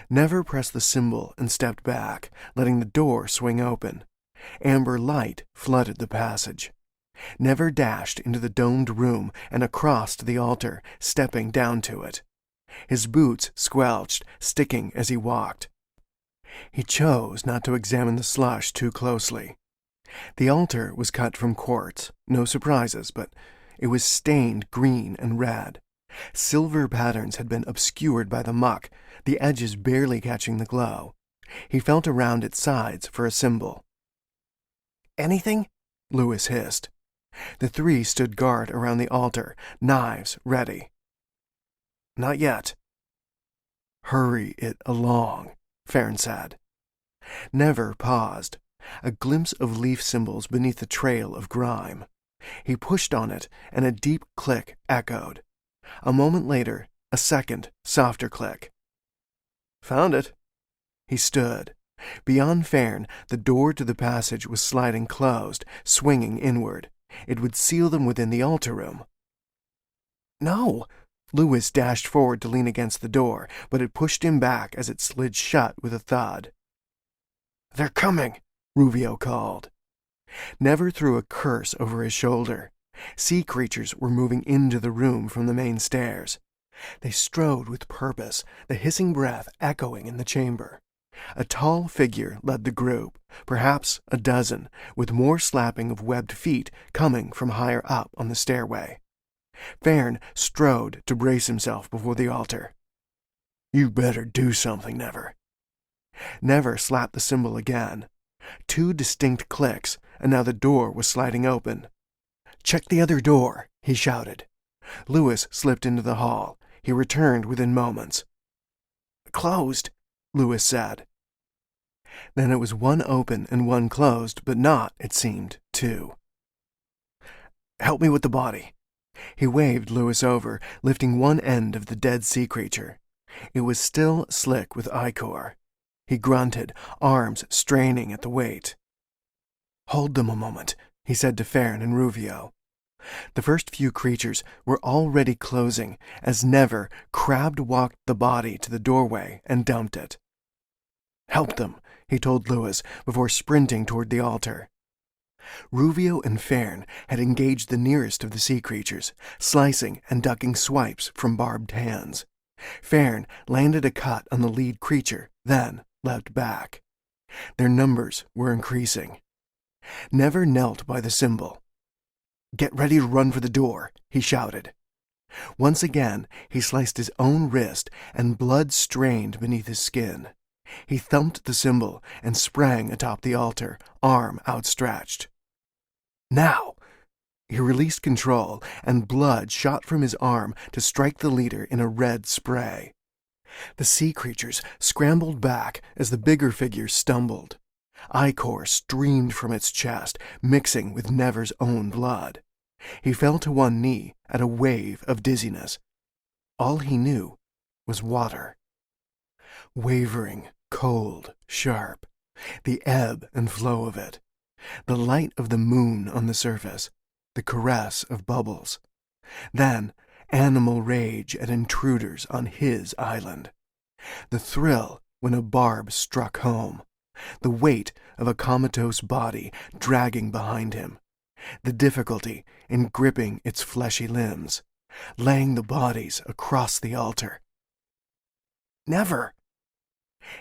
Never pressed the symbol and stepped back, letting the door swing open. Amber light flooded the passage. Never dashed into the domed room and across to the altar, stepping down to it. His boots squelched, sticking as he walked. He chose not to examine the slush too closely. The altar was cut from quartz, no surprises, but it was stained green and red. Silver patterns had been obscured by the muck, the edges barely catching the glow. He felt around its sides for a symbol. Anything? Lewis hissed. The three stood guard around the altar, knives ready. Not yet. Hurry it along, Fern said. Never paused. A glimpse of leaf symbols beneath the trail of grime. He pushed on it, and a deep click echoed. A moment later, a second, softer click. Found it. He stood. Beyond Fern, the door to the passage was sliding closed, swinging inward. It would seal them within the altar room. No! Lewis dashed forward to lean against the door, but it pushed him back as it slid shut with a thud. They're coming, Ruvio called. Never threw a curse over his shoulder. Sea creatures were moving into the room from the main stairs. They strode with purpose, the hissing breath echoing in the chamber. A tall figure led the group, perhaps a dozen, with more slapping of webbed feet coming from higher up on the stairway. Fern strode to brace himself before the altar. You better do something, Never. Never slapped the symbol again. 2 distinct clicks, and now the door was sliding open. Check the other door, he shouted. Lewis slipped into the hall. He returned within moments. closed," Lewis said. Then it was one open and one closed, but not, it seemed, two. "Help me with the body." He waved Lewis over, lifting one end of the dead sea creature. It was still slick with ichor. He grunted, arms straining at the weight. "Hold them a moment," he said to Farron and Ruvio. The first few creatures were already closing as Never crab-walked the body to the doorway and dumped it. "Help them," he told Lewis before sprinting toward the altar. Ruvio and Farron had engaged the nearest of the sea creatures, slicing and ducking swipes from barbed hands. Farron landed a cut on the lead creature, then leapt back. Their numbers were increasing. Never knelt by the symbol. "Get ready to run for the door," he shouted. Once again, he sliced his own wrist, and blood strained beneath his skin. He thumped the symbol and sprang atop the altar, arm outstretched. "Now!" He released control, and blood shot from his arm to strike the leader in a red spray. The sea creatures scrambled back as the bigger figure stumbled. Ichor streamed from its chest, mixing with Never's own blood. He fell to one knee at a wave of dizziness. All he knew was water. Wavering, cold, sharp, the ebb and flow of it, the light of the moon on the surface, the caress of bubbles. Then animal rage at intruders on his island. The thrill when a barb struck home. The weight of a comatose body dragging behind him. The difficulty in gripping its fleshy limbs, laying the bodies across the altar. "Never!"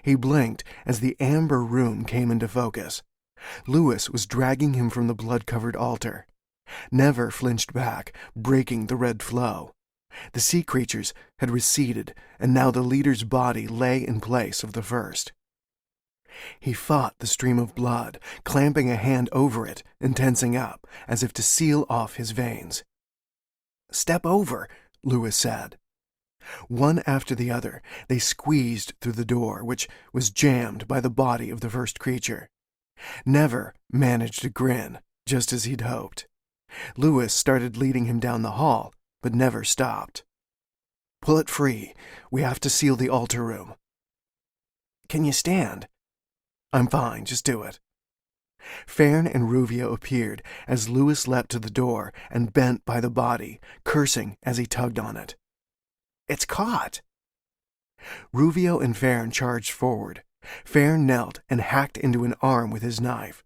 He blinked as the amber room came into focus. Lewis was dragging him from the blood-covered altar. Never flinched back, breaking the red flow. The sea creatures had receded, and now the leader's body lay in place of the first. He fought the stream of blood, clamping a hand over it and tensing up, as if to seal off his veins. "Step over," Lewis said. One after the other, they squeezed through the door, which was jammed by the body of the first creature. Never managed a grin, just as he'd hoped. Lewis started leading him down the hall, but Never stopped. "Pull it free. We have to seal the altar room." "Can you stand?" "I'm fine, just do it." Farron and Ruvio appeared as Lewis leapt to the door and bent by the body, cursing as he tugged on it. "It's caught!" Ruvio and Farron charged forward. Farron knelt and hacked into an arm with his knife.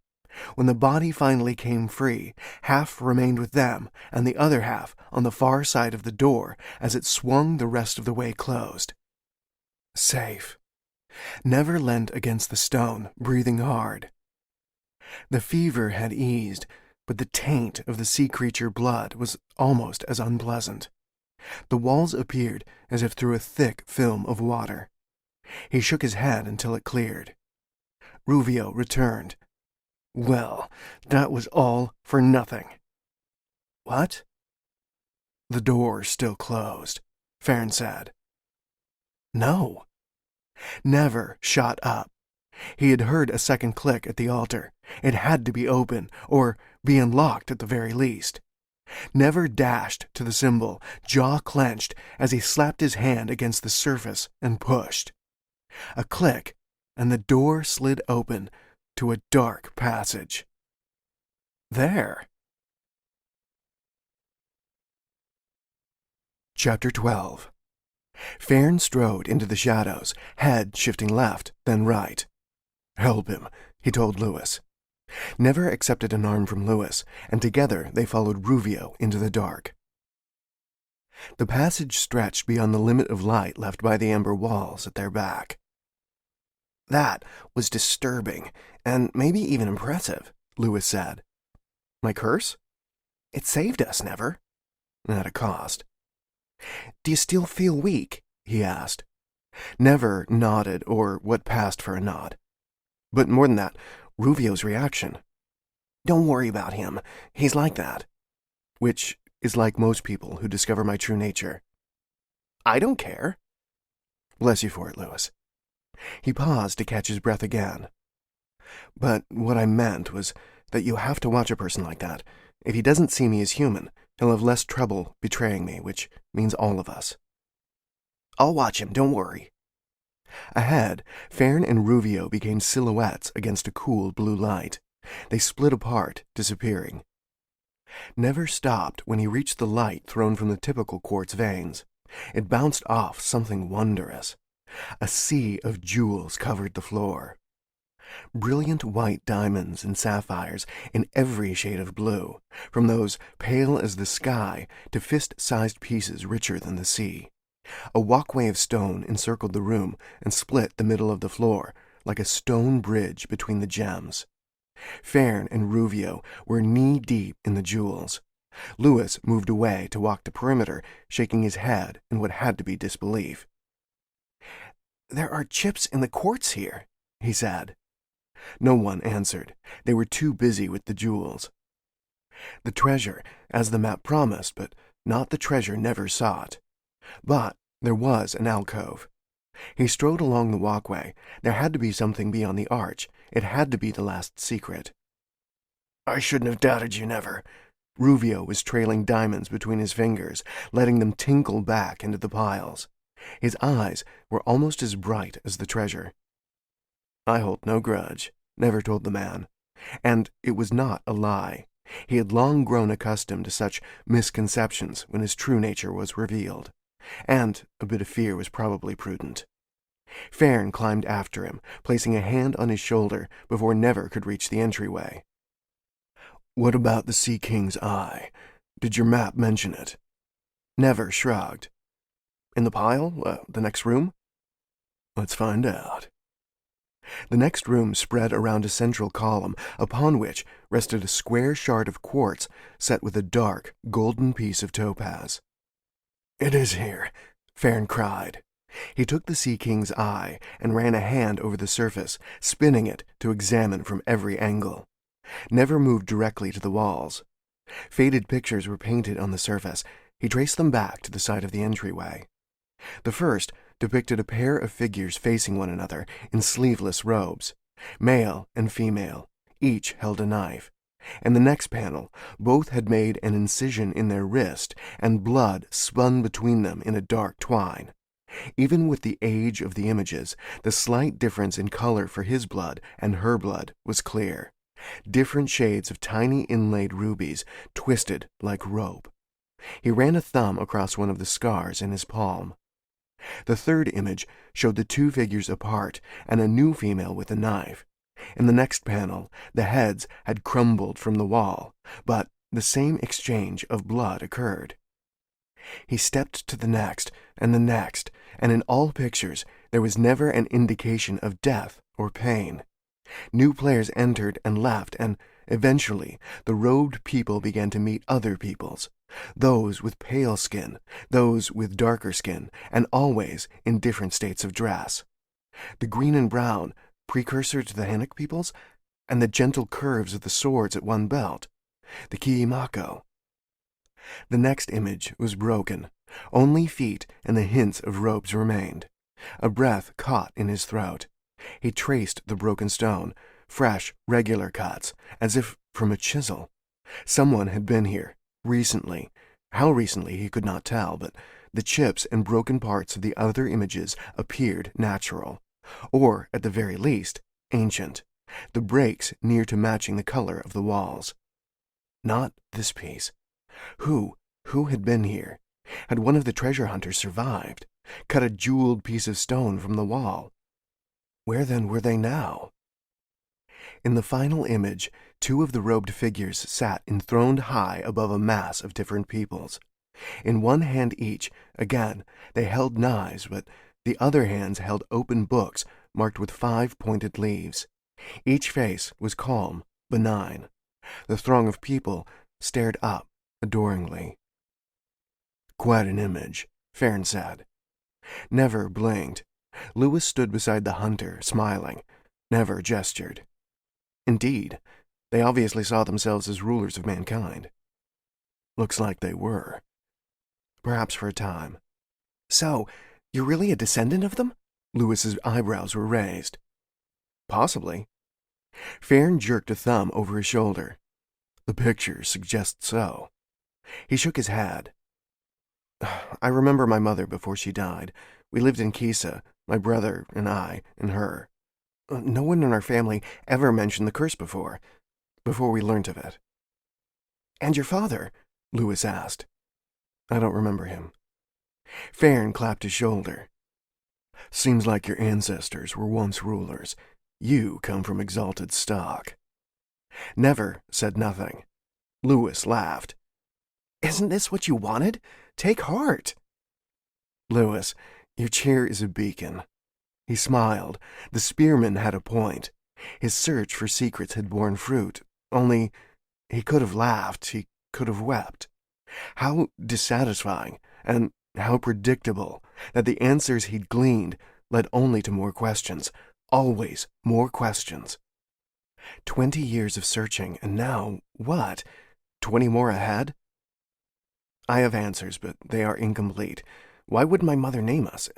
When the body finally came free, half remained with them, and the other half on the far side of the door as it swung the rest of the way closed. Safe. Never leant against the stone, breathing hard. The fever had eased, but the taint of the sea creature blood was almost as unpleasant. The walls appeared as if through a thick film of water. He shook his head until it cleared. Ruvio returned. "Well, that was all for nothing." "What?" "The door still closed," Farron said. "No." Never shot up. He had heard a second click at the altar. It had to be open, or be unlocked at the very least. Never dashed to the symbol, jaw clenched, as he slapped his hand against the surface and pushed. A click, and the door slid open to a dark passage. There. Chapter 12. Farron strode into the shadows, head shifting left, then right. "Help him," he told Lewis. Never accepted an arm from Lewis, and together they followed Ruvio into the dark. The passage stretched beyond the limit of light left by the amber walls at their back. "That was disturbing, and maybe even impressive," Lewis said. "My curse?" "It saved us, Never." "At a cost." "Do you still feel weak?" he asked. Never nodded, or what passed for a nod. But more than that, Ruvio's reaction. "Don't worry about him. He's like that." Which is like most people who discover my true nature. "I don't care." "Bless you for it, Lewis." He paused to catch his breath again. "But what I meant was that you have to watch a person like that. If he doesn't see me as human, he'll have less trouble betraying me, which means all of us." "I'll watch him, don't worry." Ahead, Fern and Ruvio became silhouettes against a cool blue light. They split apart, disappearing. Never stopped when he reached the light thrown from the typical quartz veins. It bounced off something wondrous. A sea of jewels covered the floor. Brilliant white diamonds and sapphires in every shade of blue, from those pale as the sky to fist-sized pieces richer than the sea. A walkway of stone encircled the room and split the middle of the floor like a stone bridge between the gems. Fern and Ruvio were knee-deep in the jewels. Louis moved away to walk the perimeter, shaking his head in what had to be disbelief. "There are chips in the quartz here," he said. No one answered. They were too busy with the jewels. The treasure, as the map promised, but not the treasure never sought. But there was an alcove. He strode along the walkway. There had to be something beyond the arch. It had to be the last secret. "I shouldn't have doubted you, never." Ruvio was trailing diamonds between his fingers, letting them tinkle back into the piles. His eyes were almost as bright as the treasure. "I hold no grudge," Never told the man. And it was not a lie. He had long grown accustomed to such misconceptions when his true nature was revealed. And a bit of fear was probably prudent. Fern climbed after him, placing a hand on his shoulder before Never could reach the entryway. "What about the Sea King's eye? Did your map mention it?" Never shrugged. "In the pile? The next room?" "Let's find out." The next room spread around a central column, upon which rested a square shard of quartz set with a dark, golden piece of topaz. "It is here," Fern cried. He took the Sea King's eye and ran a hand over the surface, spinning it to examine from every angle. Never moved directly to the walls. Faded pictures were painted on the surface. He traced them back to the side of the entryway. The first depicted a pair of figures facing one another in sleeveless robes, male and female. Each held a knife. And the next panel, both had made an incision in their wrist, and blood spun between them in a dark twine. Even with the age of the images, the slight difference in color for his blood and her blood was clear. Different shades of tiny inlaid rubies, twisted like rope. He ran a thumb across one of the scars in his palm. The third image showed the two figures apart and a new female with a knife. In the next panel, the heads had crumbled from the wall, but the same exchange of blood occurred. He stepped to the next, and in all pictures there was never an indication of death or pain. New players entered and left, and eventually the robed people began to meet other peoples, those with pale skin, those with darker skin, and always in different states of dress. The green and brown, precursor to the Hannock peoples, and the gentle curves of the swords at one belt, the Kiimako. The next image was broken. Only feet and the hints of ropes remained. A breath caught in his throat. He traced the broken stone, fresh, regular cuts, as if from a chisel. Someone had been here, recently. How recently he could not tell, but the chips and broken parts of the other images appeared natural, or, at the very least, ancient, the breaks near to matching the color of the walls. Not this piece. Who had been here? Had one of the treasure hunters survived, cut a jeweled piece of stone from the wall? Where then were they now? In the final image, two of the robed figures sat enthroned high above a mass of different peoples. In one hand each, again, they held knives, but the other hands held open books marked with 5 pointed leaves. Each face was calm, benign. The throng of people stared up adoringly. "Quite an image," Fern said. Never blinked. Louis stood beside the hunter, smiling. Never gestured. Indeed, they obviously saw themselves as rulers of mankind. Looks like they were. Perhaps for a time. "So, you're really a descendant of them?" Lewis's eyebrows were raised. Possibly. Farron jerked a thumb over his shoulder. The picture suggests so. He shook his head. I remember my mother before she died. We lived in Kisa, my brother and I and her. No one in our family ever mentioned the curse before we learnt of it. And your father? Lewis asked. I don't remember him. Farron clapped his shoulder. Seems like your ancestors were once rulers. You come from exalted stock. Never said nothing. Lewis laughed. Isn't this what you wanted? Take heart. Lewis, your chair is a beacon. He smiled. The spearman had a point. His search for secrets had borne fruit. Only, he could have laughed, he could have wept. How dissatisfying, and how predictable, that the answers he'd gleaned led only to more questions. Always more questions. 20 years of searching, and now, what? 20 more ahead? I have answers, but they are incomplete. Why would my mother name us?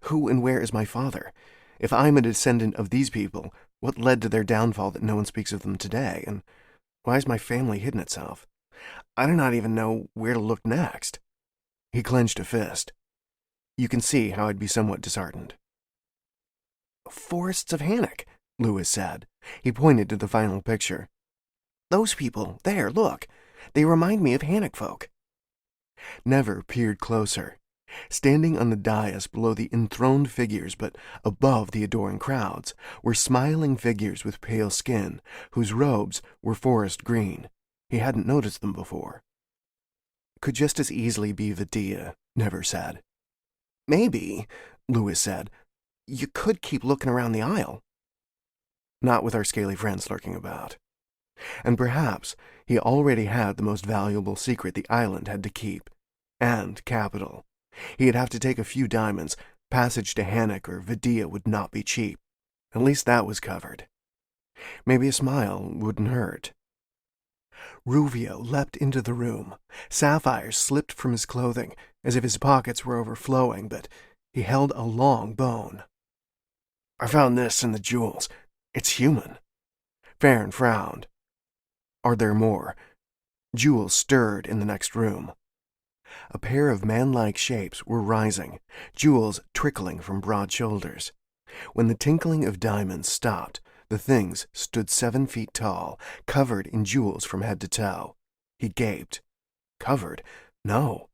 Who and where is my father? If I'm a descendant of these people, what led to their downfall that no one speaks of them today? And why has my family hidden itself? I do not even know where to look next. He clenched a fist. You can see how I'd be somewhat disheartened. Forests of Hannock, Lewis said. He pointed to the final picture. Those people, there, look. They remind me of Hannock folk. Never peered closer. Standing on the dais below the enthroned figures but above the adoring crowds were smiling figures with pale skin, whose robes were forest green. He hadn't noticed them before. Could just as easily be Vidia, Never said. Maybe, Lewis said. You could keep looking around the aisle. Not with our scaly friends lurking about. And perhaps he already had the most valuable secret the island had to keep. And capital. He'd have to take a few diamonds. Passage to Hannock or Vidia would not be cheap. At least that was covered. Maybe a smile wouldn't hurt. Ruvio leapt into the room. Sapphires slipped from his clothing, as if his pockets were overflowing, but he held a long bone. I found this in the jewels. It's human. Farron frowned. Are there more? Jewels stirred in the next room. A pair of man-like shapes were rising, jewels trickling from broad shoulders. When the tinkling of diamonds stopped, the things stood 7 feet tall, covered in jewels from head to toe. He gaped. Covered? No.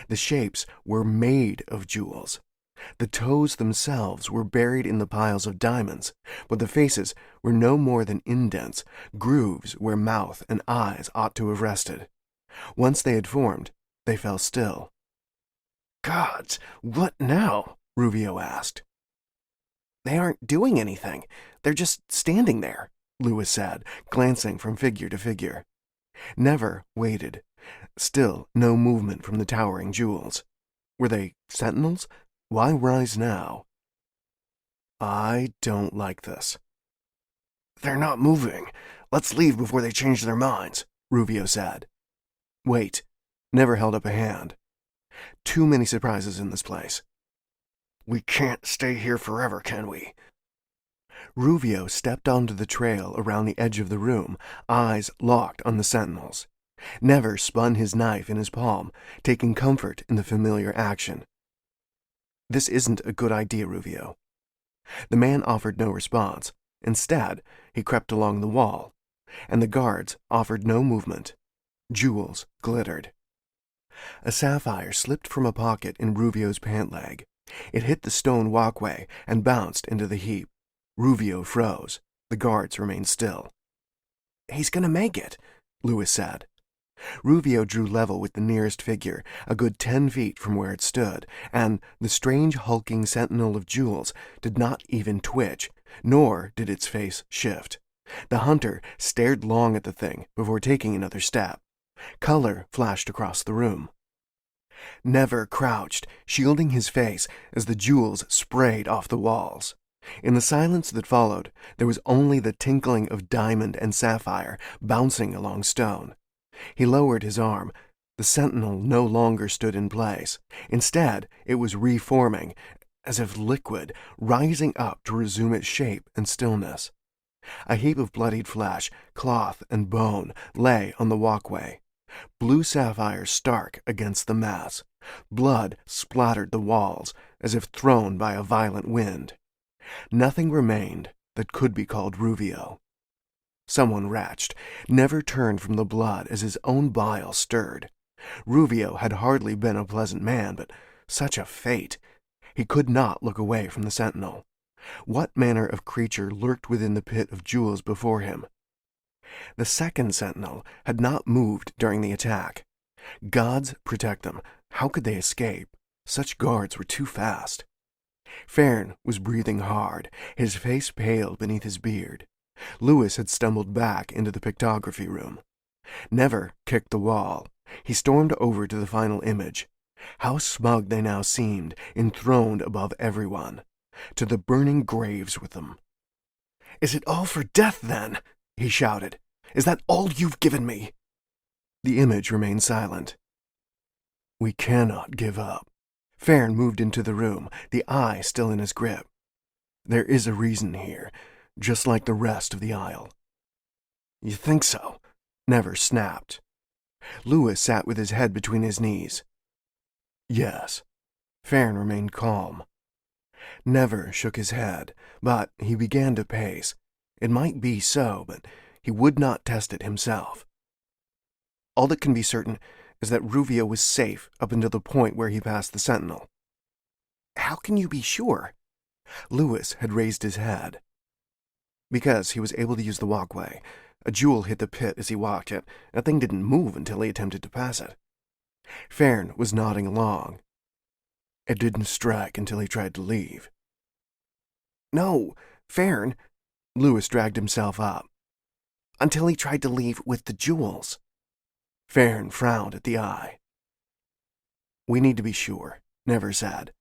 The shapes were made of jewels. The toes themselves were buried in the piles of diamonds, but the faces were no more than indents, grooves where mouth and eyes ought to have rested. Once they had formed, they fell still. Gods, what now? Ruvio asked. They aren't doing anything. They're just standing there, Lewis said, glancing from figure to figure. Never waited. Still no movement from the towering jewels. Were they sentinels? Why rise now? I don't like this. They're not moving. Let's leave before they change their minds, Ruvio said. Wait. Never held up a hand. Too many surprises in this place. We can't stay here forever, can we? Ruvio stepped onto the trail around the edge of the room, eyes locked on the sentinels. Never spun his knife in his palm, taking comfort in the familiar action. This isn't a good idea, Ruvio. The man offered no response. Instead, he crept along the wall, and the guards offered no movement. Jewels glittered. A sapphire slipped from a pocket in Ruvio's pant leg. It hit the stone walkway and bounced into the heap. Ruvio froze. The guards remained still. He's gonna make it, Lewis said. Ruvio drew level with the nearest figure, a good 10 feet from where it stood, and the strange hulking sentinel of jewels did not even twitch, nor did its face shift. The hunter stared long at the thing before taking another step. Color flashed across the room. Never crouched, shielding his face as the jewels sprayed off the walls. In the silence that followed, there was only the tinkling of diamond and sapphire bouncing along stone. He lowered his arm. The sentinel no longer stood in place. Instead, it was reforming, as if liquid, rising up to resume its shape and stillness. A heap of bloodied flesh, cloth, and bone lay on the walkway, blue sapphire stark against the mass. Blood splattered the walls as if thrown by a violent wind. Nothing remained that could be called Ruvio. Someone retched, never turned from the blood as his own bile stirred. Ruvio had hardly been a pleasant man, but such a fate! He could not look away from the sentinel. What manner of creature lurked within the pit of jewels before him? The second sentinel had not moved during the attack. Gods protect them. How could they escape? Such guards were too fast. Farron was breathing hard, his face pale beneath his beard. Lewis had stumbled back into the pictography room. Never kicked the wall. He stormed over to the final image. How smug they now seemed, enthroned above everyone. To the burning graves with them. "Is it all for death, then?" he shouted. "Is that all you've given me?" The image remained silent. "We cannot give up." Farron moved into the room, the eye still in his grip. "There is a reason here, just like the rest of the Isle." "You think so?" Nevers snapped. Lewis sat with his head between his knees. "Yes." Farron remained calm. Nevers shook his head, but he began to pace. It might be so, but he would not test it himself. "All that can be certain is that Ruvio was safe up until the point where he passed the sentinel." "How can you be sure?" Lewis had raised his head. "Because he was able to use the walkway. A jewel hit the pit as he walked it. That thing didn't move until he attempted to pass it." Farron was nodding along. "It didn't strike until he tried to leave." "No, Farron," Lewis dragged himself up. "Until he tried to leave with the jewels." Farron frowned at the eye. "We need to be sure," Nevers said.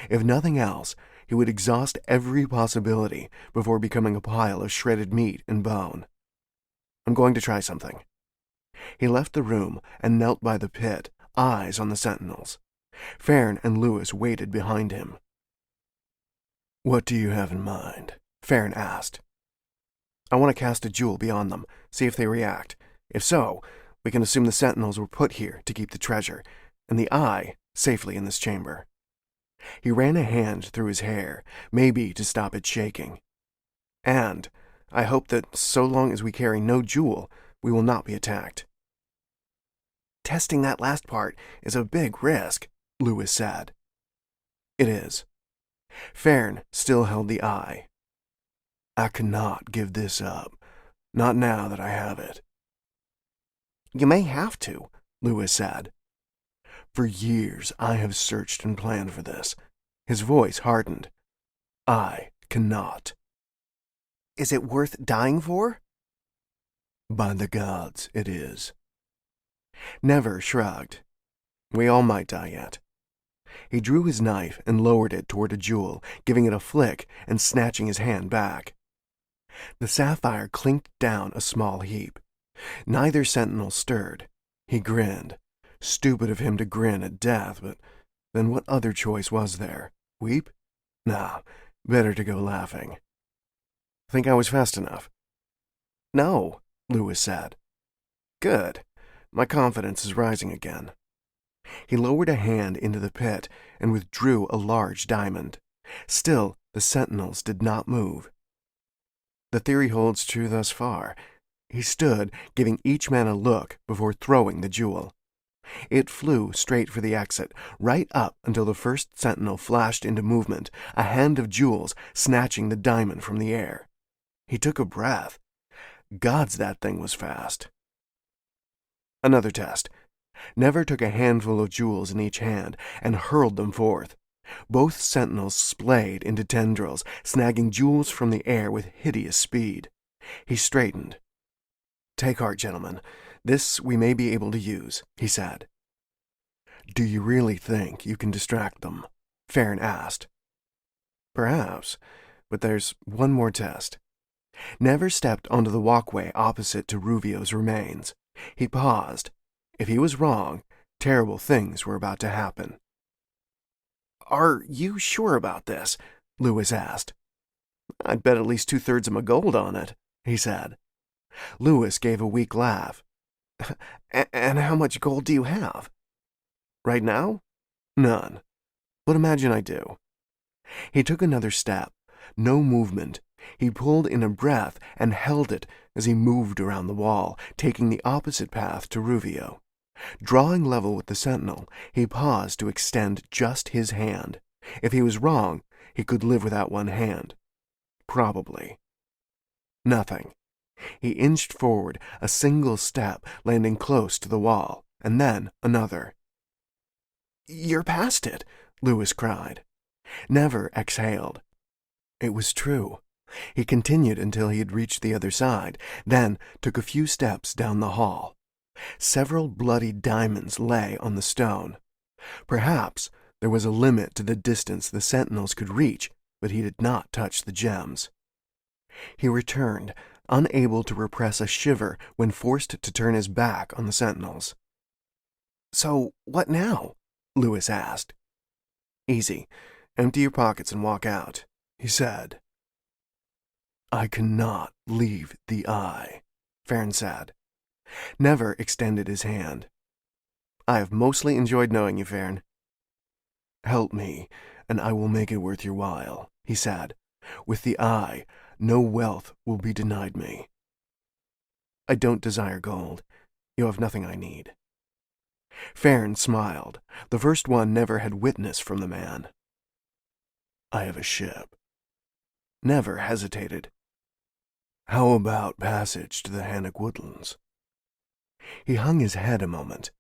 If nothing else, he would exhaust every possibility before becoming a pile of shredded meat and bone. "I'm going to try something." He left the room and knelt by the pit, eyes on the sentinels. Farron and Lewis waited behind him. "What do you have in mind?" Farron asked. "I want to cast a jewel beyond them, see if they react. If so, we can assume the sentinels were put here to keep the treasure, and the eye safely in this chamber." He ran a hand through his hair, maybe to stop it shaking. "And I hope that so long as we carry no jewel, we will not be attacked." "Testing that last part is a big risk," Lewis said. "It is." Farron still held the eye. "I cannot give this up, not now that I have it." "You may have to," Lewis said. "For years I have searched and planned for this." His voice hardened. "I cannot." "Is it worth dying for?" "By the gods, it is." Nevers shrugged. "We all might die yet." He drew his knife and lowered it toward a jewel, giving it a flick and snatching his hand back. The sapphire clinked down a small heap. Neither sentinel stirred. He grinned. Stupid of him to grin at death, but then what other choice was there? Weep? Nah, better to go laughing. "Think I was fast enough?" "No," Lewis said. "Good. My confidence is rising again." He lowered a hand into the pit and withdrew a large diamond. Still, the sentinels did not move. The theory holds true thus far. He stood, giving each man a look before throwing the jewel. It flew straight for the exit, right up until the first sentinel flashed into movement, a hand of jewels snatching the diamond from the air. He took a breath. Gods, that thing was fast. Another test. Nevers took a handful of jewels in each hand and hurled them forth. Both sentinels splayed into tendrils, snagging jewels from the air with hideous speed. He straightened. "Take heart, gentlemen. This we may be able to use," he said. "Do you really think you can distract them?" Farron asked. "Perhaps, but there's one more test." Nevers stepped onto the walkway opposite to Ruvio's remains. He paused. If he was wrong, terrible things were about to happen. Are you sure about this? Lewis asked. I'd bet at least 2/3 of my gold on it, he said. Lewis gave a weak laugh. And how much gold do you have? Right now? None. But imagine I do. He took another step. No movement. He pulled in a breath and held it as he moved around the wall, taking the opposite path to Ruvio. Drawing level with the sentinel, he paused to extend just his hand. If he was wrong, he could live without one hand. Probably. Nothing. He inched forward, a single step, landing close to the wall, and then another. You're past it, Lewis cried. Never exhaled. It was true. He continued until he had reached the other side, then took a few steps down the hall. Several bloody diamonds lay on the stone. Perhaps there was a limit to the distance the sentinels could reach, but he did not touch the gems. He returned, unable to repress a shiver when forced to turn his back on the sentinels. So, what now? Lewis asked. Easy. Empty your pockets and walk out, he said. I cannot leave the eye, Farron said. Never extended his hand. I have mostly enjoyed knowing you, Farron. Help me, and I will make it worth your while, he said. With the eye, no wealth will be denied me. I don't desire gold. You have nothing I need. Farron smiled. The first one never had witness from the man. I have a ship. Never hesitated. How about passage to the Hannock Woodlands? He hung his head a moment.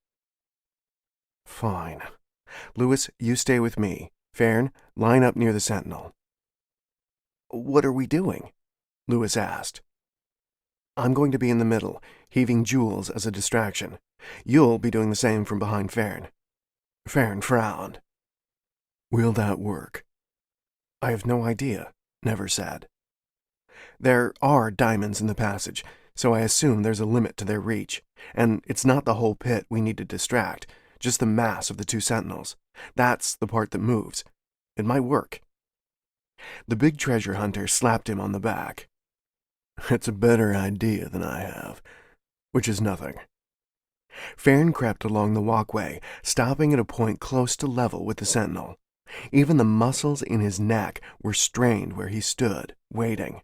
Fine. Lewis, you stay with me. Farron, line up near the sentinel. What are we doing? Lewis asked. I'm going to be in the middle, heaving jewels as a distraction. You'll be doing the same from behind Farron. Farron frowned. Will that work? I have no idea, Never said. There are diamonds in the passage, so I assume there's a limit to their reach, and it's not the whole pit we need to distract, just the mass of the two sentinels. That's the part that moves. It might work. The big treasure hunter slapped him on the back. It's a better idea than I have, which is nothing. Farron crept along the walkway, stopping at a point close to level with the sentinel. Even the muscles in his neck were strained where he stood, waiting.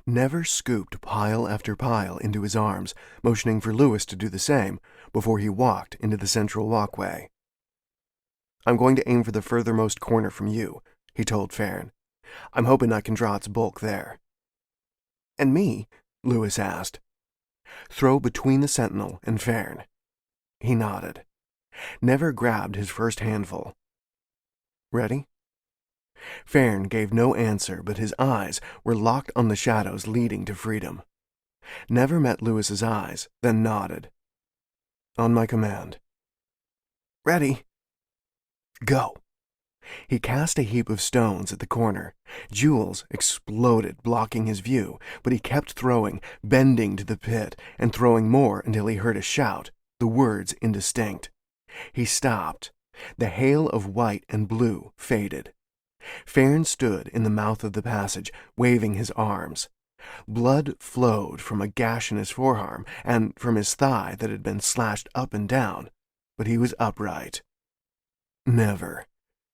Never scooped pile after pile into his arms, motioning for Lewis to do the same, before he walked into the central walkway. I'm going to aim for the furthermost corner from you, he told Farron. I'm hoping I can draw its bulk there. And me? Lewis asked. Throw between the sentinel and Farron. He nodded. Never grabbed his first handful. Ready? Farron gave no answer, but his eyes were locked on the shadows leading to freedom. Never met Lewis's eyes, then nodded. On my command. Ready. Go. He cast a heap of stones at the corner. Jewels exploded, blocking his view, but he kept throwing, bending to the pit, and throwing more until he heard a shout, the words indistinct. He stopped. The hail of white and blue faded. Farron stood in the mouth of the passage, waving his arms. Blood flowed from a gash in his forearm and from his thigh that had been slashed up and down, but he was upright. Never.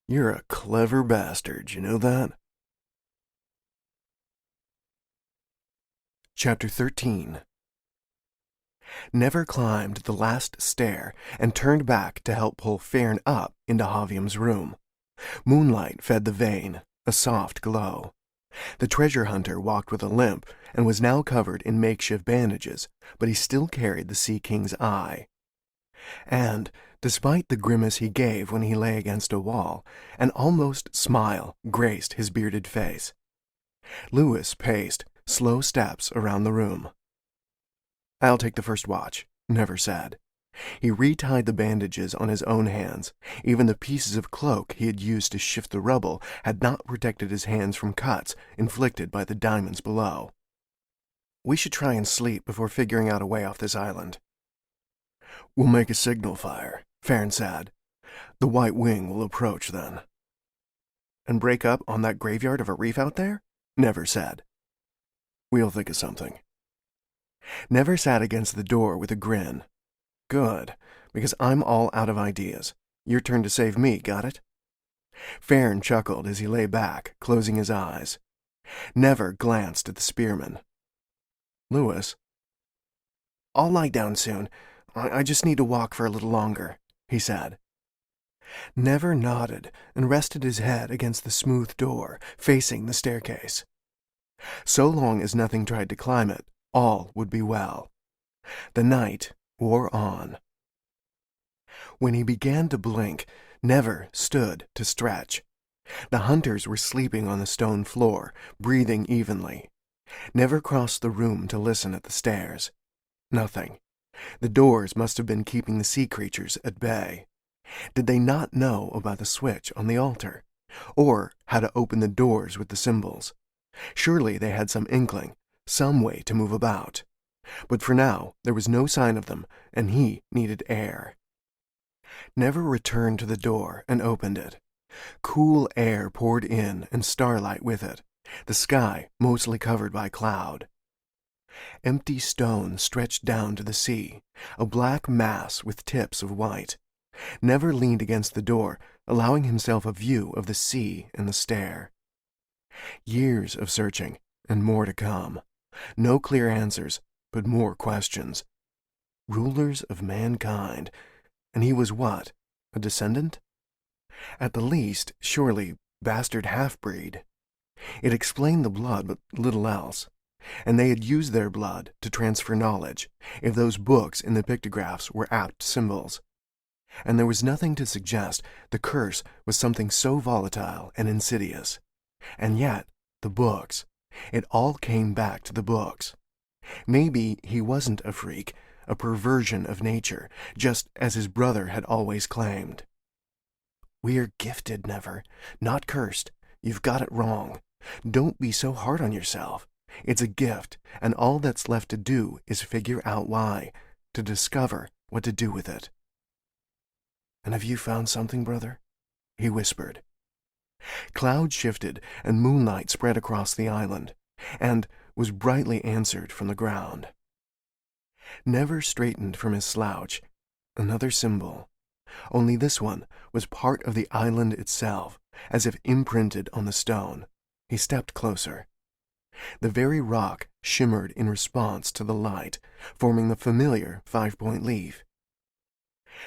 You're a clever bastard, you know that? Chapter 13. Never climbed the last stair and turned back to help pull Farron up into Javium's room. Moonlight fed the vein, a soft glow. The treasure hunter walked with a limp and was now covered in makeshift bandages, but he still carried the Sea King's eye. And, despite the grimace he gave when he lay against a wall, an almost smile graced his bearded face. Lewis paced slow steps around the room. I'll take the first watch, Never said. He retied the bandages on his own hands. Even the pieces of cloak he had used to shift the rubble had not protected his hands from cuts inflicted by the diamonds below. We should try and sleep before figuring out a way off this island. We'll make a signal fire, Farron said. The White Wing will approach then. and break up on that graveyard of a reef out there? Never said. We'll think of something. Never sat against the door with a grin. Good, because I'm all out of ideas. Your turn to save me, got it? Farron chuckled as he lay back, closing his eyes. Never glanced at the spearman. Lewis? I'll lie down soon. I just need to walk for a little longer, he said. Never nodded and rested his head against the smooth door, facing the staircase. So long as nothing tried to climb it, all would be well. The night wore on. When he began to blink, Never stood to stretch. The hunters were sleeping on the stone floor, breathing evenly. Never crossed the room to listen at the stairs. Nothing. The doors must have been keeping the sea creatures at bay. Did they not know about the switch on the altar? Or how to open the doors with the symbols? Surely they had some inkling, some way to move about. But for now, there was no sign of them, and he needed air. Never returned to the door and opened it. Cool air poured in and starlight with it, the sky mostly covered by cloud. Empty stone stretched down to the sea, a black mass with tips of white. Never leaned against the door, allowing himself a view of the sea and the stair. Years of searching, and more to come. No clear answers, but more questions. Rulers of mankind, and he was what? A descendant? At the least, surely, bastard half-breed. It explained the blood, but little else. And they had used their blood to transfer knowledge, if those books in the pictographs were apt symbols. And there was nothing to suggest the curse was something so volatile and insidious. And yet, the books. It all came back to the books. Maybe he wasn't a freak, a perversion of nature, just as his brother had always claimed. We're gifted, Never, not cursed. You've got it wrong. Don't be so hard on yourself. It's a gift, and all that's left to do is figure out why, to discover what to do with it. And have you found something, brother? He whispered. Clouds shifted, and moonlight spread across the island, and was brightly answered from the ground. Never straightened from his slouch. Another symbol. Only this one was part of the island itself, as if imprinted on the stone. He stepped closer. The very rock shimmered in response to the light, forming the familiar 5-point leaf.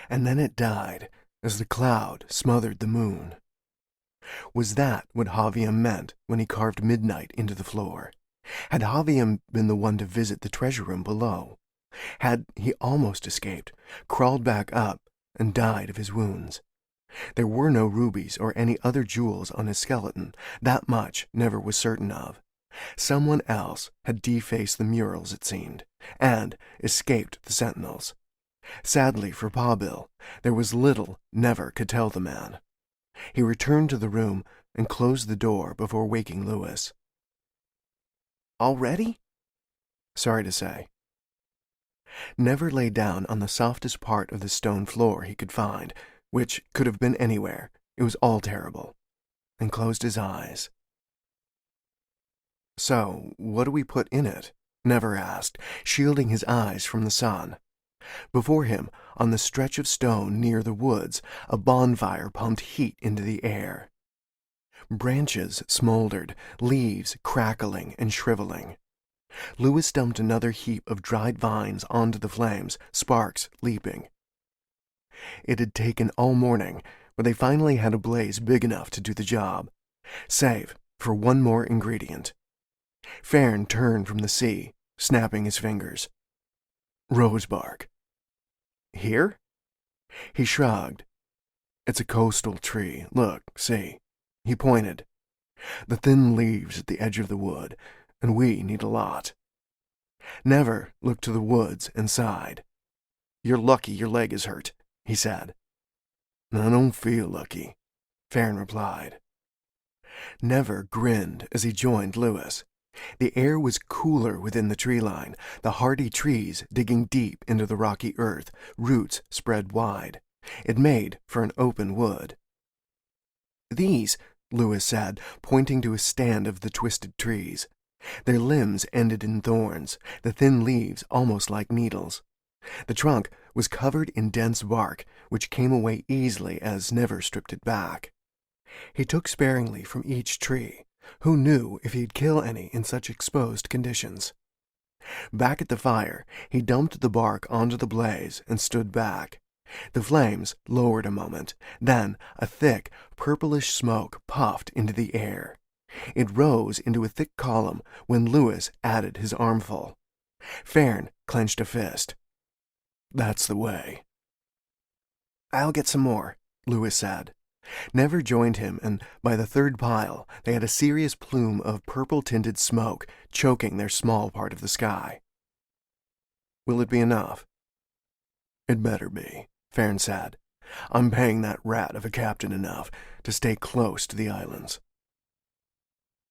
And then it died, as the cloud smothered the moon. Was that what Javier meant when he carved midnight into the floor? Had Javier been the one to visit the treasure room below? Had he almost escaped, crawled back up, and died of his wounds? There were no rubies or any other jewels on his skeleton. That much Never was certain of. Someone else had defaced the murals, it seemed, and escaped the sentinels. Sadly for Pabil, there was little Never could tell the man. He returned to the room and closed the door before waking Lewis. Already? Sorry to say. Never lay down on the softest part of the stone floor he could find, which could have been anywhere. It was all terrible, and closed his eyes. So, what do we put in it? Never asked, shielding his eyes from the sun. Before him, on the stretch of stone near the woods, a bonfire pumped heat into the air. Branches smoldered, leaves crackling and shriveling. Lewis dumped another heap of dried vines onto the flames, sparks leaping. It had taken all morning, but they finally had a blaze big enough to do the job, save for one more ingredient. Farron turned from the sea, snapping his fingers. Rosebark. Here? He shrugged. It's a coastal tree. Look, see. He pointed. The thin leaves at the edge of the wood, and we need a lot. Never looked to the woods and sighed. You're lucky your leg is hurt, he said. I don't feel lucky, Farron replied. Never grinned as he joined Lewis. The air was cooler within the tree line, the hardy trees digging deep into the rocky earth, roots spread wide. It made for an open wood. These, Lewis said, pointing to a stand of the twisted trees. Their limbs ended in thorns, the thin leaves almost like needles. The trunk was covered in dense bark, which came away easily as Never stripped it back. He took sparingly from each tree. Who knew if he'd kill any in such exposed conditions? Back at the fire, he dumped the bark onto the blaze and stood back. The flames lowered a moment, then a thick, purplish smoke puffed into the air. It rose into a thick column when Lewis added his armful. Fern clenched a fist. "That's the way." "I'll get some more," Lewis said. Never joined him, and by the third pile they had a serious plume of purple-tinted smoke choking their small part of the sky. "Will it be enough?" "It better be," Fern said. "I'm paying that rat of a captain enough to stay close to the islands."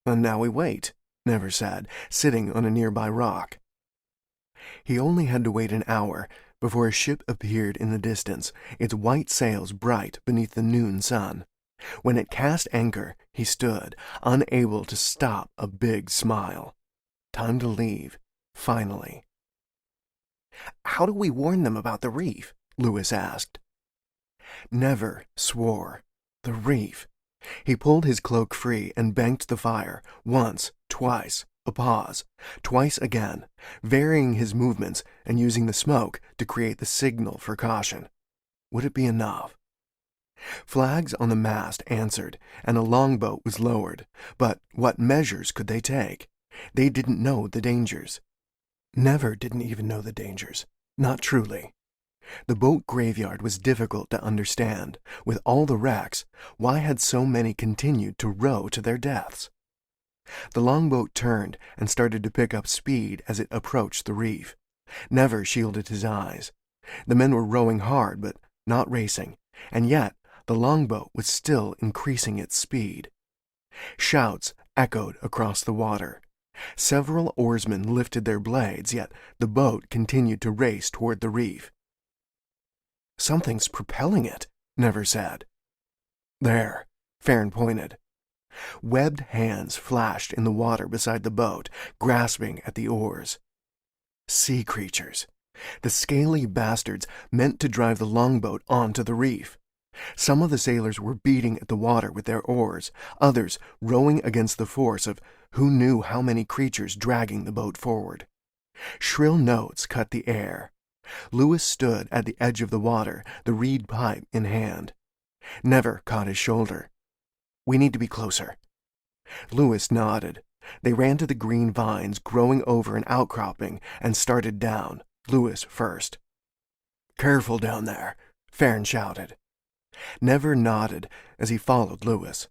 "And now we wait," Never said, sitting on a nearby rock. He only had to wait an hour before a ship appeared in the distance, its white sails bright beneath the noon sun. When it cast anchor, he stood, unable to stop a big smile. Time to leave, finally. "How do we warn them about the reef?" Lewis asked. Never swore. The reef. He pulled his cloak free and banked the fire, once, twice, a pause, twice again, varying his movements and using the smoke to create the signal for caution. Would it be enough? Flags on the mast answered, and a longboat was lowered, but what measures could they take? They didn't know the dangers. Never didn't even know the dangers. Not truly. The boat graveyard was difficult to understand. With all the wrecks, why had so many continued to row to their deaths? The longboat turned and started to pick up speed as it approached the reef. Never shielded his eyes. The men were rowing hard, but not racing, and yet the longboat was still increasing its speed. Shouts echoed across the water. Several oarsmen lifted their blades, yet the boat continued to race toward the reef. "Something's propelling it," Never said. "There," Fern pointed. Webbed hands flashed in the water beside the boat, grasping at the oars. Sea creatures. The scaly bastards meant to drive the longboat onto the reef. Some of the sailors were beating at the water with their oars, others rowing against the force of who knew how many creatures dragging the boat forward. Shrill notes cut the air. Lewis stood at the edge of the water, the reed pipe in hand. Never caught his shoulder. "We need to be closer." Lewis nodded. They ran to the green vines growing over an outcropping and started down, Lewis first. "Careful down there," Fern shouted. Never nodded as he followed Lewis.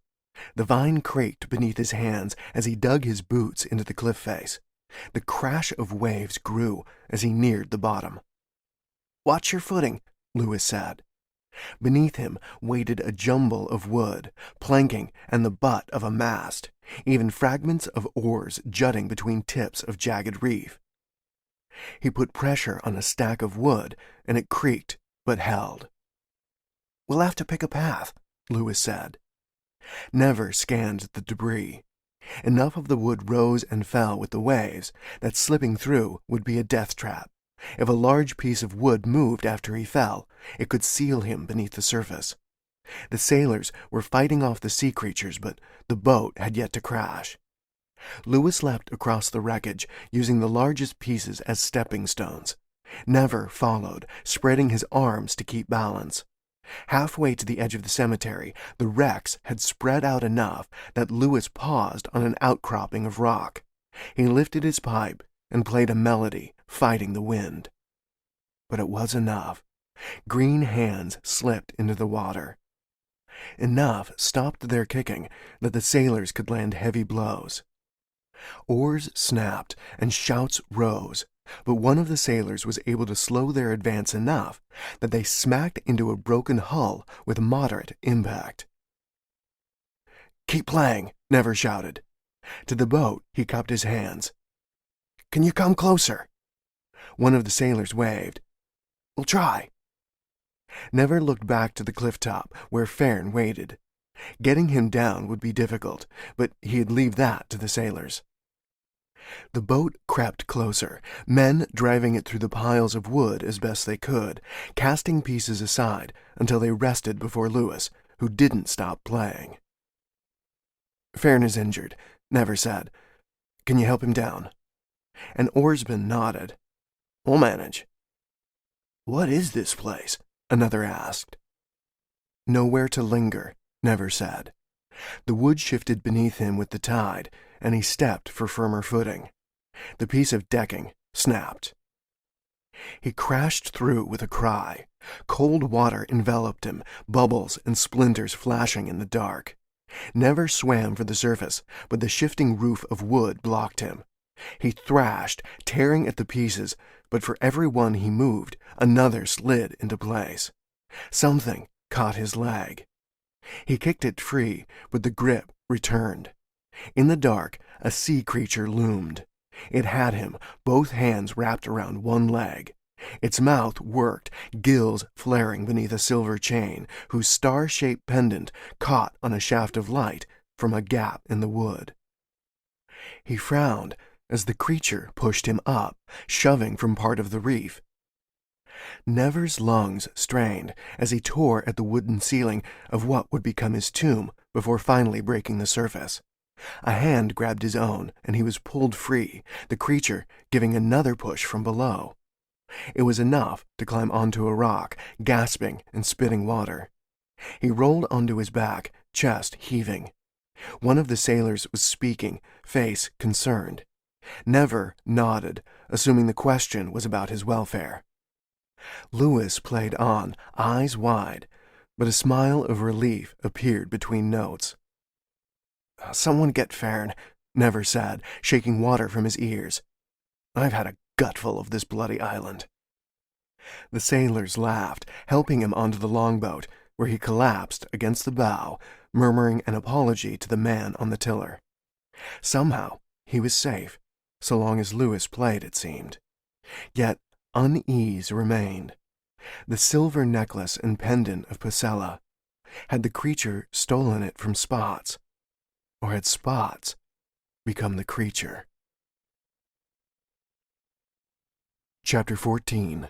The vine creaked beneath his hands as he dug his boots into the cliff face. The crash of waves grew as he neared the bottom. "Watch your footing," Lewis said. Beneath him waited a jumble of wood, planking, and the butt of a mast, even fragments of oars jutting between tips of jagged reef. He put pressure on a stack of wood, and it creaked, but held. "We'll have to pick a path," Lewis said. Never scanned the debris. Enough of the wood rose and fell with the waves that slipping through would be a death trap. If a large piece of wood moved after he fell, it could seal him beneath the surface. The sailors were fighting off the sea creatures, but the boat had yet to crash. Lewis leapt across the wreckage, using the largest pieces as stepping stones. Never followed, spreading his arms to keep balance. Halfway to the edge of the cemetery, the wrecks had spread out enough that Lewis paused on an outcropping of rock. He lifted his pipe and played a melody, fighting the wind. But it was enough. Green hands slipped into the water. Enough stopped their kicking that the sailors could land heavy blows. Oars snapped and shouts rose, but one of the sailors was able to slow their advance enough that they smacked into a broken hull with moderate impact. "Keep playing," Never shouted. To the boat he cupped his hands. "Can you come closer?" One of the sailors waved. "We'll try." Never looked back to the cliff top where Fern waited. Getting him down would be difficult, but he'd leave that to the sailors. The boat crept closer, men driving it through the piles of wood as best they could, casting pieces aside until they rested before Lewis, who didn't stop playing. "Fairn is injured," Never said. "Can you help him down?" An oarsman nodded. "We'll manage." "What is this place?" another asked. "Nowhere to linger," Never said. The wood shifted beneath him with the tide, and he stepped for firmer footing. The piece of decking snapped. He crashed through with a cry. Cold water enveloped him, bubbles and splinters flashing in the dark. Never swam for the surface, but the shifting roof of wood blocked him. He thrashed, tearing at the pieces, but for every one he moved, another slid into place. Something caught his leg. He kicked it free, but the grip returned. In the dark, a sea creature loomed. It had him, both hands wrapped around one leg. Its mouth worked, gills flaring beneath a silver chain, whose star-shaped pendant caught on a shaft of light from a gap in the wood. He frowned as the creature pushed him up, shoving from part of the reef. Never's lungs strained as he tore at the wooden ceiling of what would become his tomb before finally breaking the surface. A hand grabbed his own, and he was pulled free, the creature giving another push from below. It was enough to climb onto a rock, gasping and spitting water. He rolled onto his back, chest heaving. One of the sailors was speaking, face concerned. Never nodded, assuming the question was about his welfare. Lewis played on, eyes wide, but a smile of relief appeared between notes. "Someone get Fairn," Never said, shaking water from his ears. "I've had a gutful of this bloody island." The sailors laughed, helping him onto the longboat, where he collapsed against the bow, murmuring an apology to the man on the tiller. Somehow he was safe, so long as Lewis played, it seemed. Yet unease remained. The silver necklace and pendant of Pacella. Had the creature stolen it from Spots? Or had Spots become the creature? Chapter 14.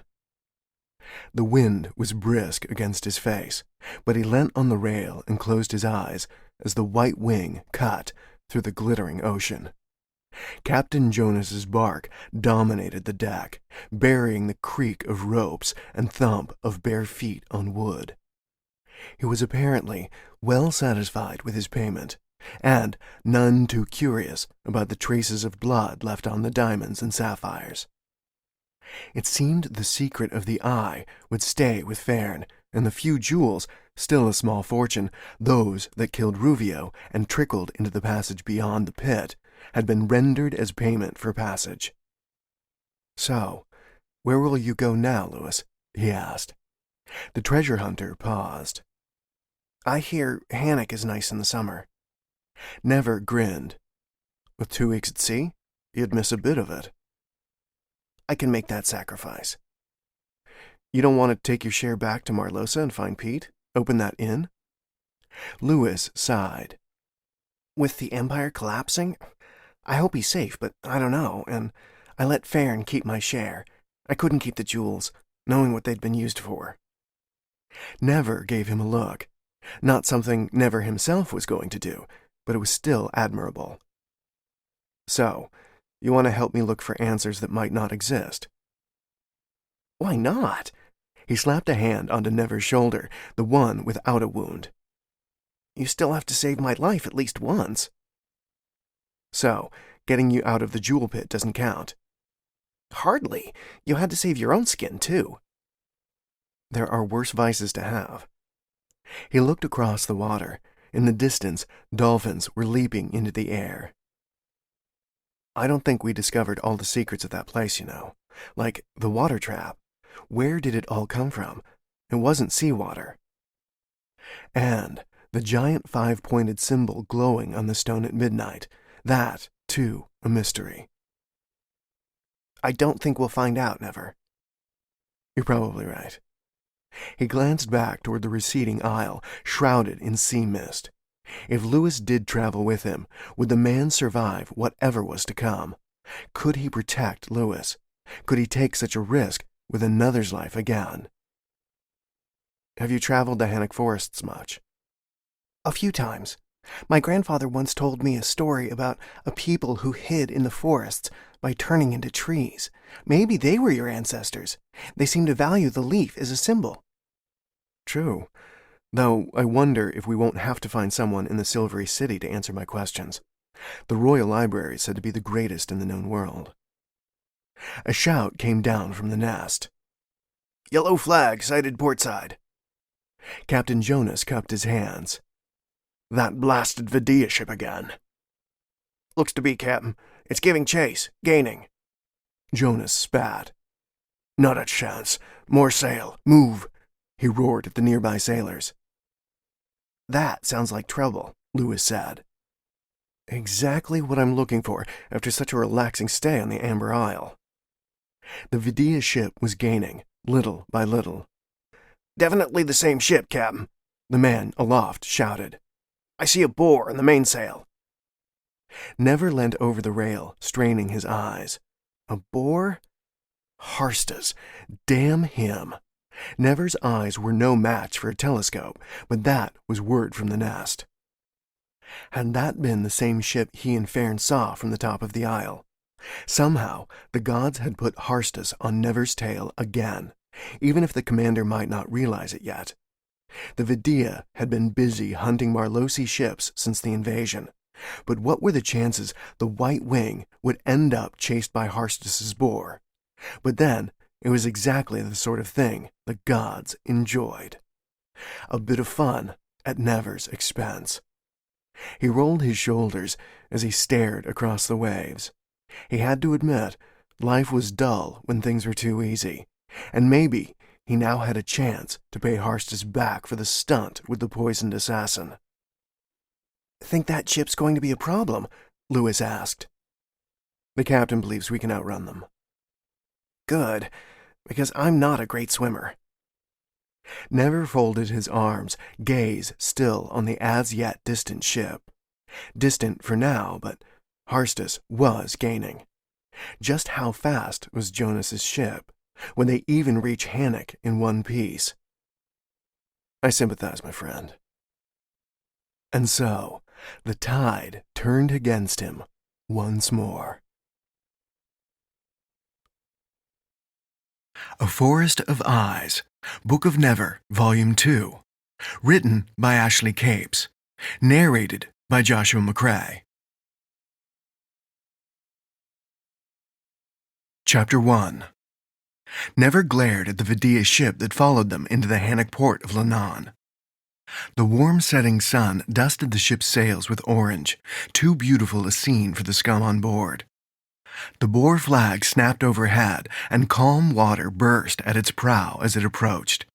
The wind was brisk against his face, but he leant on the rail and closed his eyes as the white wing cut through the glittering ocean. Captain Jonas's bark dominated the deck, burying the creak of ropes and thump of bare feet on wood. He was apparently well satisfied with his payment, and none too curious about the traces of blood left on the diamonds and sapphires. It seemed the secret of the eye would stay with Fairn, and the few jewels, still a small fortune, those that killed Ruvio and trickled into the passage beyond the pit, had been rendered as payment for passage. "So, where will you go now, Lewis?" he asked. The treasure hunter paused. "I hear Hannock is nice in the summer." Never grinned. "With 2 weeks at sea, you'd miss a bit of it." "I can make that sacrifice." "You don't want to take your share back to Marlosa and find Pete? Open that inn?" Lewis sighed. "With the Empire collapsing, I hope he's safe, but I don't know, and I let Fairn keep my share. I couldn't keep the jewels, knowing what they'd been used for." Never gave him a look. Not something Never himself was going to do, but it was still admirable. "So, you want to help me look for answers that might not exist?" "Why not?" He slapped a hand onto Never's shoulder, the one without a wound. "You still have to save my life at least once." "So, getting you out of the jewel pit doesn't count?" "Hardly. You had to save your own skin, too." "There are worse vices to have." He looked across the water. In the distance, dolphins were leaping into the air. "I don't think we discovered all the secrets of that place, you know. Like the water trap. Where did it all come from? It wasn't seawater." And the giant 5-pointed symbol glowing on the stone at midnight. That, too, a mystery. "I don't think we'll find out, Never." "You're probably right." He glanced back toward the receding isle, shrouded in sea mist. If Lewis did travel with him, would the man survive whatever was to come? Could he protect Lewis? Could he take such a risk with another's life again? Have you traveled the Hannock forests much? A few times. My grandfather once told me a story about a people who hid in the forests by turning into trees. Maybe they were your ancestors. They seem to value the leaf as a symbol. True, though I wonder if we won't have to find someone in the Silvery City to answer my questions. The Royal Library is said to be the greatest in the known world. A shout came down from the nest. Yellow flag sighted portside. Captain Jonas cupped his hands. That blasted Vidia ship again. Looks to be, Captain. It's giving chase, gaining. Jonas spat. Not a chance. More sail. Move. He roared at the nearby sailors. That sounds like trouble, Lewis said. Exactly what I'm looking for after such a relaxing stay on the Amber Isle. The Vidia ship was gaining, little by little. Definitely the same ship, Captain. The man aloft shouted. I see a boar in the mainsail. Never leant over the rail, straining his eyes. A boar? Harstas. Damn him. Never's eyes were no match for a telescope, but that was word from the nest. Had that been the same ship he and Fern saw from the top of the isle? Somehow, the gods had put Harstas on Never's tail again, even if the commander might not realize it yet. The Vidia had been busy hunting Marlosi ships since the invasion, but what were the chances the White Wing would end up chased by Harstas's boar? But then, it was exactly the sort of thing the gods enjoyed. A bit of fun at Never's expense. He rolled his shoulders as he stared across the waves. He had to admit, life was dull when things were too easy, and maybe he now had a chance to pay Harstas back for the stunt with the poisoned assassin. Think that ship's going to be a problem? Lewis asked. The captain believes we can outrun them. Good, because I'm not a great swimmer. Never folded his arms, gaze still on the as-yet distant ship. Distant for now, but Harstas was gaining. Just how fast was Jonas's ship? Would they even reach Hannock in one piece? I sympathize, my friend. And so, the tide turned against him once more. A Forest of Eyes, Book of Never, Volume 2. Written by Ashley Capes. Narrated by Joshua Macrae. Chapter 1. Never glared at the Vidia ship that followed them into the Hannock port of Lannan. The warm setting sun dusted the ship's sails with orange, too beautiful a scene for the scum on board. The Boer flag snapped overhead, and calm water burst at its prow as it approached.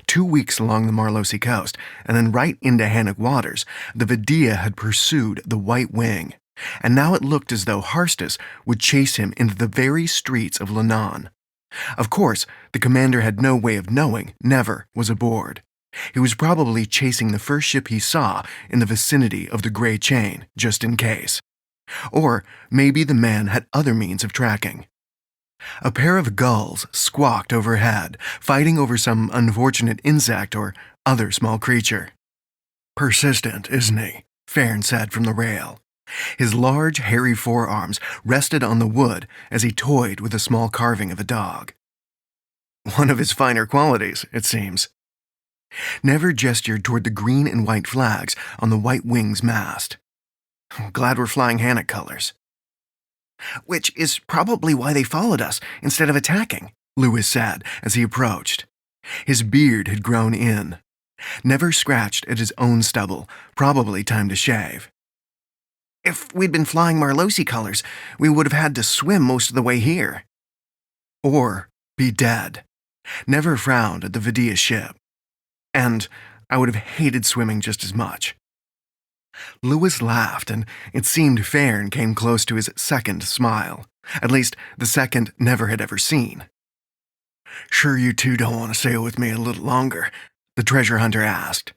2 weeks along the Marlosi coast, and then right into Hannock waters, the Vidia had pursued the White Wing, and now it looked as though Harstas would chase him into the very streets of Lannan. Of course, the commander had no way of knowing Never was aboard. He was probably chasing the first ship he saw in the vicinity of the Grey Chain, just in case. Or maybe the man had other means of tracking. A pair of gulls squawked overhead, fighting over some unfortunate insect or other small creature. Persistent, isn't he? Fern said from the rail. His large, hairy forearms rested on the wood as he toyed with a small carving of a dog. One of his finer qualities, it seems. Never gestured toward the green and white flags on the White Wing's mast. Glad we're flying Hannock colors. Which is probably why they followed us instead of attacking, Lewis said as he approached. His beard had grown in. Never scratched at his own stubble, probably time to shave. If we'd been flying Marlosi colors, we would have had to swim most of the way here. Or be dead. Never frowned at the Vidia ship. And I would have hated swimming just as much. Lewis laughed, and it seemed Fern came close to his second smile. At least, the second Never had ever seen. Sure you two don't want to sail with me a little longer? The treasure hunter asked.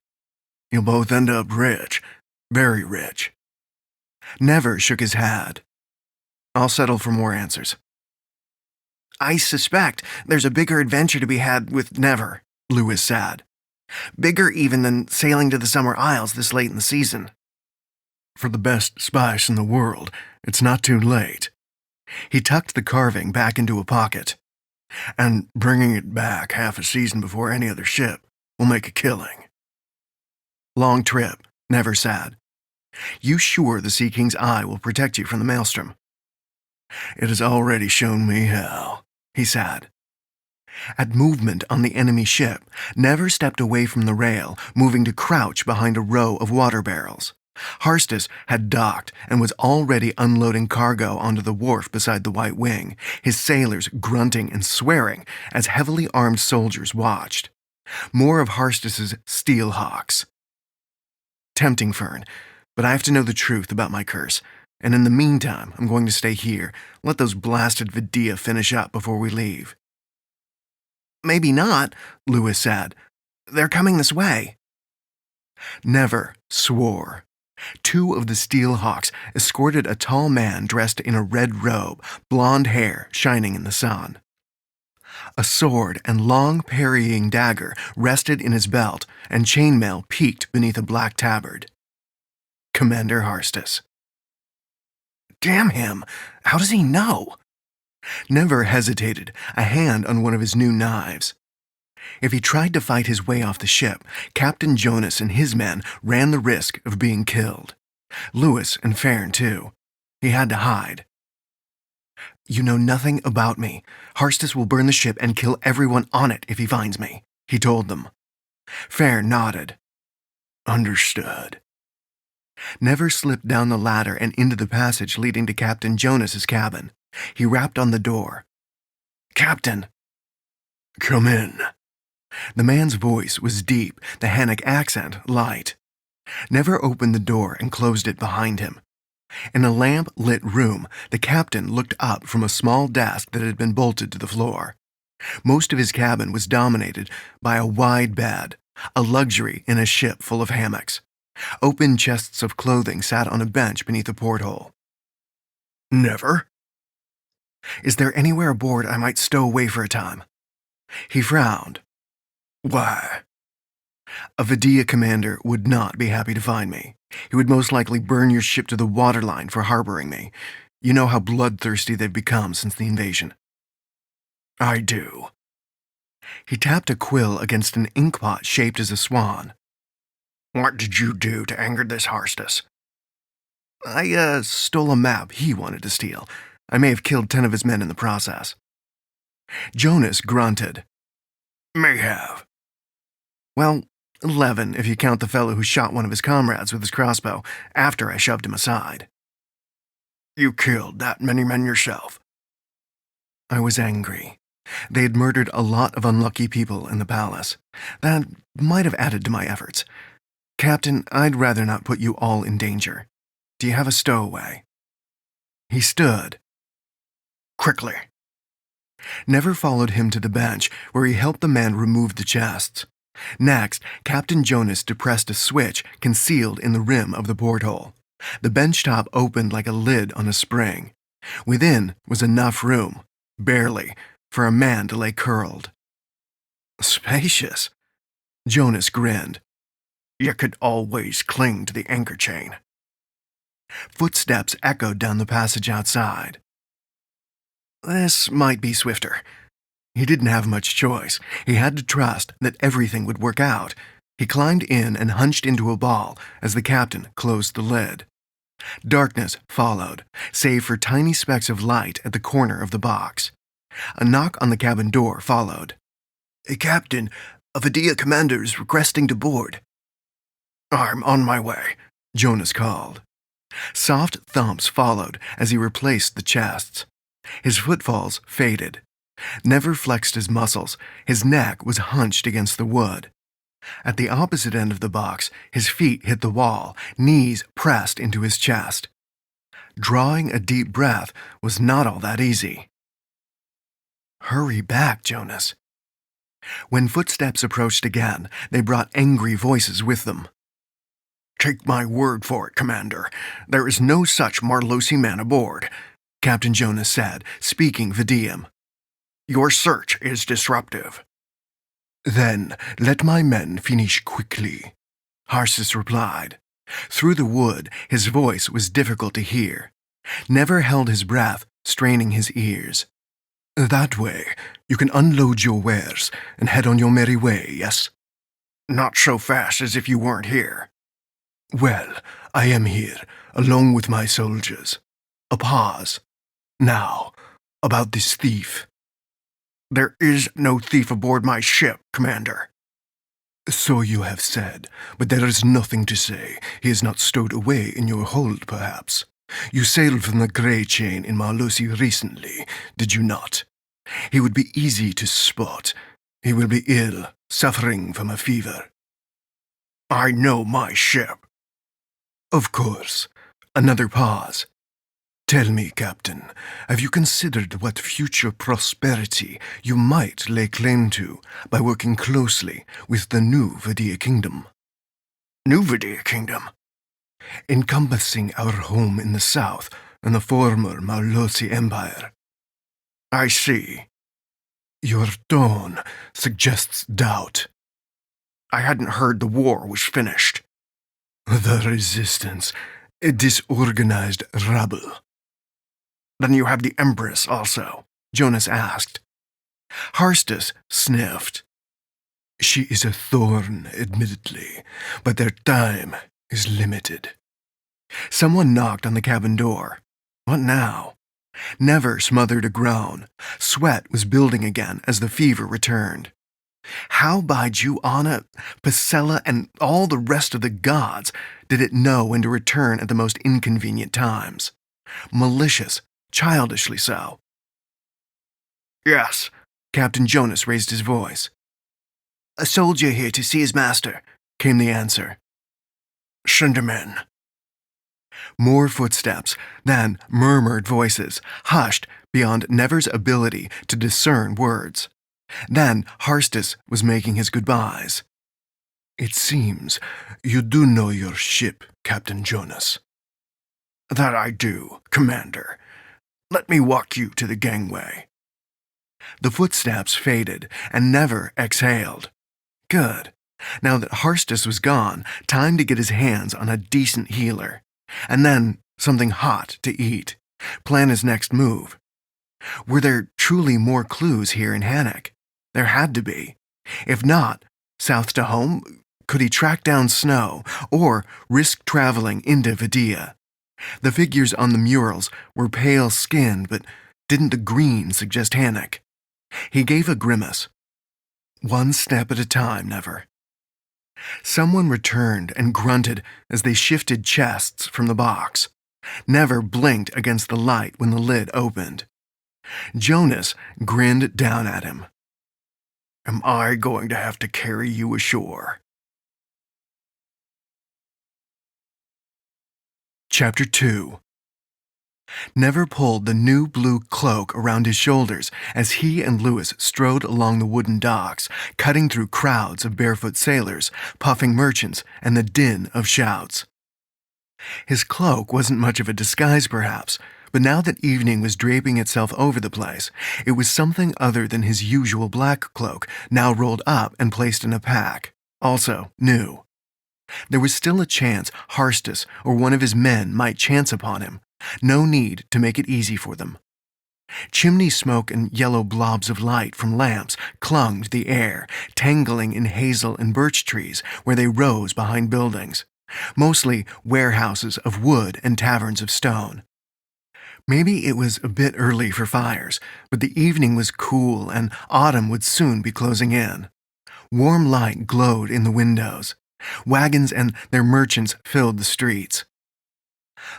You'll both end up rich. Very rich. Never shook his head. I'll settle for more answers. I suspect there's a bigger adventure to be had with Never, Lewis said. Bigger even than sailing to the Summer Isles this late in the season. For the best spice in the world, it's not too late. He tucked the carving back into a pocket. And bringing it back half a season before any other ship will make a killing. Long trip, Never said. You sure the Sea King's eye will protect you from the maelstrom? It has already shown me how, he said. At movement on the enemy ship, Never stepped away from the rail, moving to crouch behind a row of water barrels. Harstus had docked and was already unloading cargo onto the wharf beside the White Wing, his sailors grunting and swearing as heavily armed soldiers watched. More of Harstus's steel hawks. Tempting, Fern, but I have to know the truth about my curse, and in the meantime, I'm going to stay here. Let those blasted Vidia finish up before we leave. Maybe not, Lewis said. They're coming this way. Never swore. 2 of the steel hawks escorted a tall man dressed in a red robe, blonde hair shining in the sun. A sword and long parrying dagger rested in his belt, and chainmail peeked beneath a black tabard. Commander Harstus. Damn him! How does he know? Never hesitated, a hand on one of his new knives. If he tried to fight his way off the ship, Captain Jonas and his men ran the risk of being killed. Lewis and Fern, too. He had to hide. You know nothing about me. Harstus will burn the ship and kill everyone on it if he finds me, he told them. Fern nodded. Understood. Never slipped down the ladder and into the passage leading to Captain Jonas's cabin. He rapped on the door. Captain. Come in. The man's voice was deep, the Hannock accent light. Never opened the door and closed it behind him. In a lamp-lit room, the captain looked up from a small desk that had been bolted to the floor. Most of his cabin was dominated by a wide bed, a luxury in a ship full of hammocks. Open chests of clothing sat on a bench beneath a porthole. Never? Is there anywhere aboard I might stow away for a time? He frowned. Why? A Vidia commander would not be happy to find me. He would most likely burn your ship to the waterline for harboring me. You know how bloodthirsty they've become since the invasion. I do. He tapped a quill against an inkpot shaped as a swan. What did you do to anger this Harstus? I, stole a map he wanted to steal. I may have killed 10 of his men in the process. Jonas grunted. May have. Well, 11 if you count the fellow who shot one of his comrades with his crossbow after I shoved him aside. You killed that many men yourself? I was angry. They had murdered a lot of unlucky people in the palace. That might have added to my efforts. Captain, I'd rather not put you all in danger. Do you have a stowaway? He stood. Quickly. Never followed him to the bench, where he helped the man remove the chests. Next, Captain Jonas depressed a switch concealed in the rim of the porthole. The bench top opened like a lid on a spring. Within was enough room, barely, for a man to lay curled. Spacious. Jonas grinned. You could always cling to the anchor chain. Footsteps echoed down the passage outside. This might be swifter. He didn't have much choice. He had to trust that everything would work out. He climbed in and hunched into a ball as the captain closed the lid. Darkness followed, save for tiny specks of light at the corner of the box. A knock on the cabin door followed. Hey, Captain, a Vidia commander is requesting to board. I'm on my way, Jonas called. Soft thumps followed as he replaced the chests. His footfalls faded. Never flexed his muscles. His neck was hunched against the wood. At the opposite end of the box, his feet hit the wall, knees pressed into his chest. Drawing a deep breath was not all that easy. Hurry back, Jonas. When footsteps approached again, they brought angry voices with them. Take my word for it, Commander. There is no such Marlosi man aboard, Captain Jonas said, speaking Vidium. Your search is disruptive. Then let my men finish quickly, Harsis replied. Through the wood, his voice was difficult to hear. Never held his breath, straining his ears. That way, you can unload your wares and head on your merry way, yes? Not so fast as if you weren't here. Well, I am here, along with my soldiers. A pause. Now, about this thief. There is no thief aboard my ship, Commander. So you have said, but there is nothing to say. He is not stowed away in your hold, perhaps. You sailed from the Grey Chain in Marlosi recently, did you not? He would be easy to spot. He will be ill, suffering from a fever. I know my ship. Of course. Another pause. Tell me, Captain, have you considered what future prosperity you might lay claim to by working closely with the new Vidia Kingdom? New Vidia Kingdom? Encompassing our home in the south and the former Marlosi Empire. I see. Your tone suggests doubt. I hadn't heard the war was finished. The resistance, a disorganized rabble. Then you have the Empress also, Jonas asked. Harstus sniffed. She is a thorn, admittedly, but their time is limited. Someone knocked on the cabin door. What now? Never smothered a groan. Sweat was building again as the fever returned. How by Juana, Pacella, and all the rest of the gods did it know when to return at the most inconvenient times? Malicious, childishly so. Yes, Captain Jonas raised his voice. A soldier here to see his master, came the answer. Send him in. More footsteps, then murmured voices, hushed beyond Never's ability to discern words. Then Harstus was making his goodbyes. It seems you do know your ship, Captain Jonas. That I do, Commander. Let me walk you to the gangway. The footsteps faded, and Never exhaled. Good. Now that Harstus was gone, time to get his hands on a decent healer. And then something hot to eat. Plan his next move. Were there truly more clues here in Hannock? There had to be. If not, south to home? Could he track down Snow, or risk traveling into Vidia? The figures on the murals were pale-skinned, but didn't the green suggest Hannock? He gave a grimace. One step at a time, Never. Someone returned and grunted as they shifted chests from the box. Never blinked against the light when the lid opened. Jonas grinned down at him. Am I going to have to carry you ashore? Chapter 2. Never pulled the new blue cloak around his shoulders as he and Lewis strode along the wooden docks, cutting through crowds of barefoot sailors, puffing merchants, and the din of shouts. His cloak wasn't much of a disguise, perhaps, but now that evening was draping itself over the place, it was something other than his usual black cloak, now rolled up and placed in a pack, also new. There was still a chance Harstus or one of his men might chance upon him. No need to make it easy for them. Chimney smoke and yellow blobs of light from lamps clung to the air, tangling in hazel and birch trees where they rose behind buildings, mostly warehouses of wood and taverns of stone. Maybe it was a bit early for fires, but the evening was cool and autumn would soon be closing in. Warm light glowed in the windows. Wagons and their merchants filled the streets.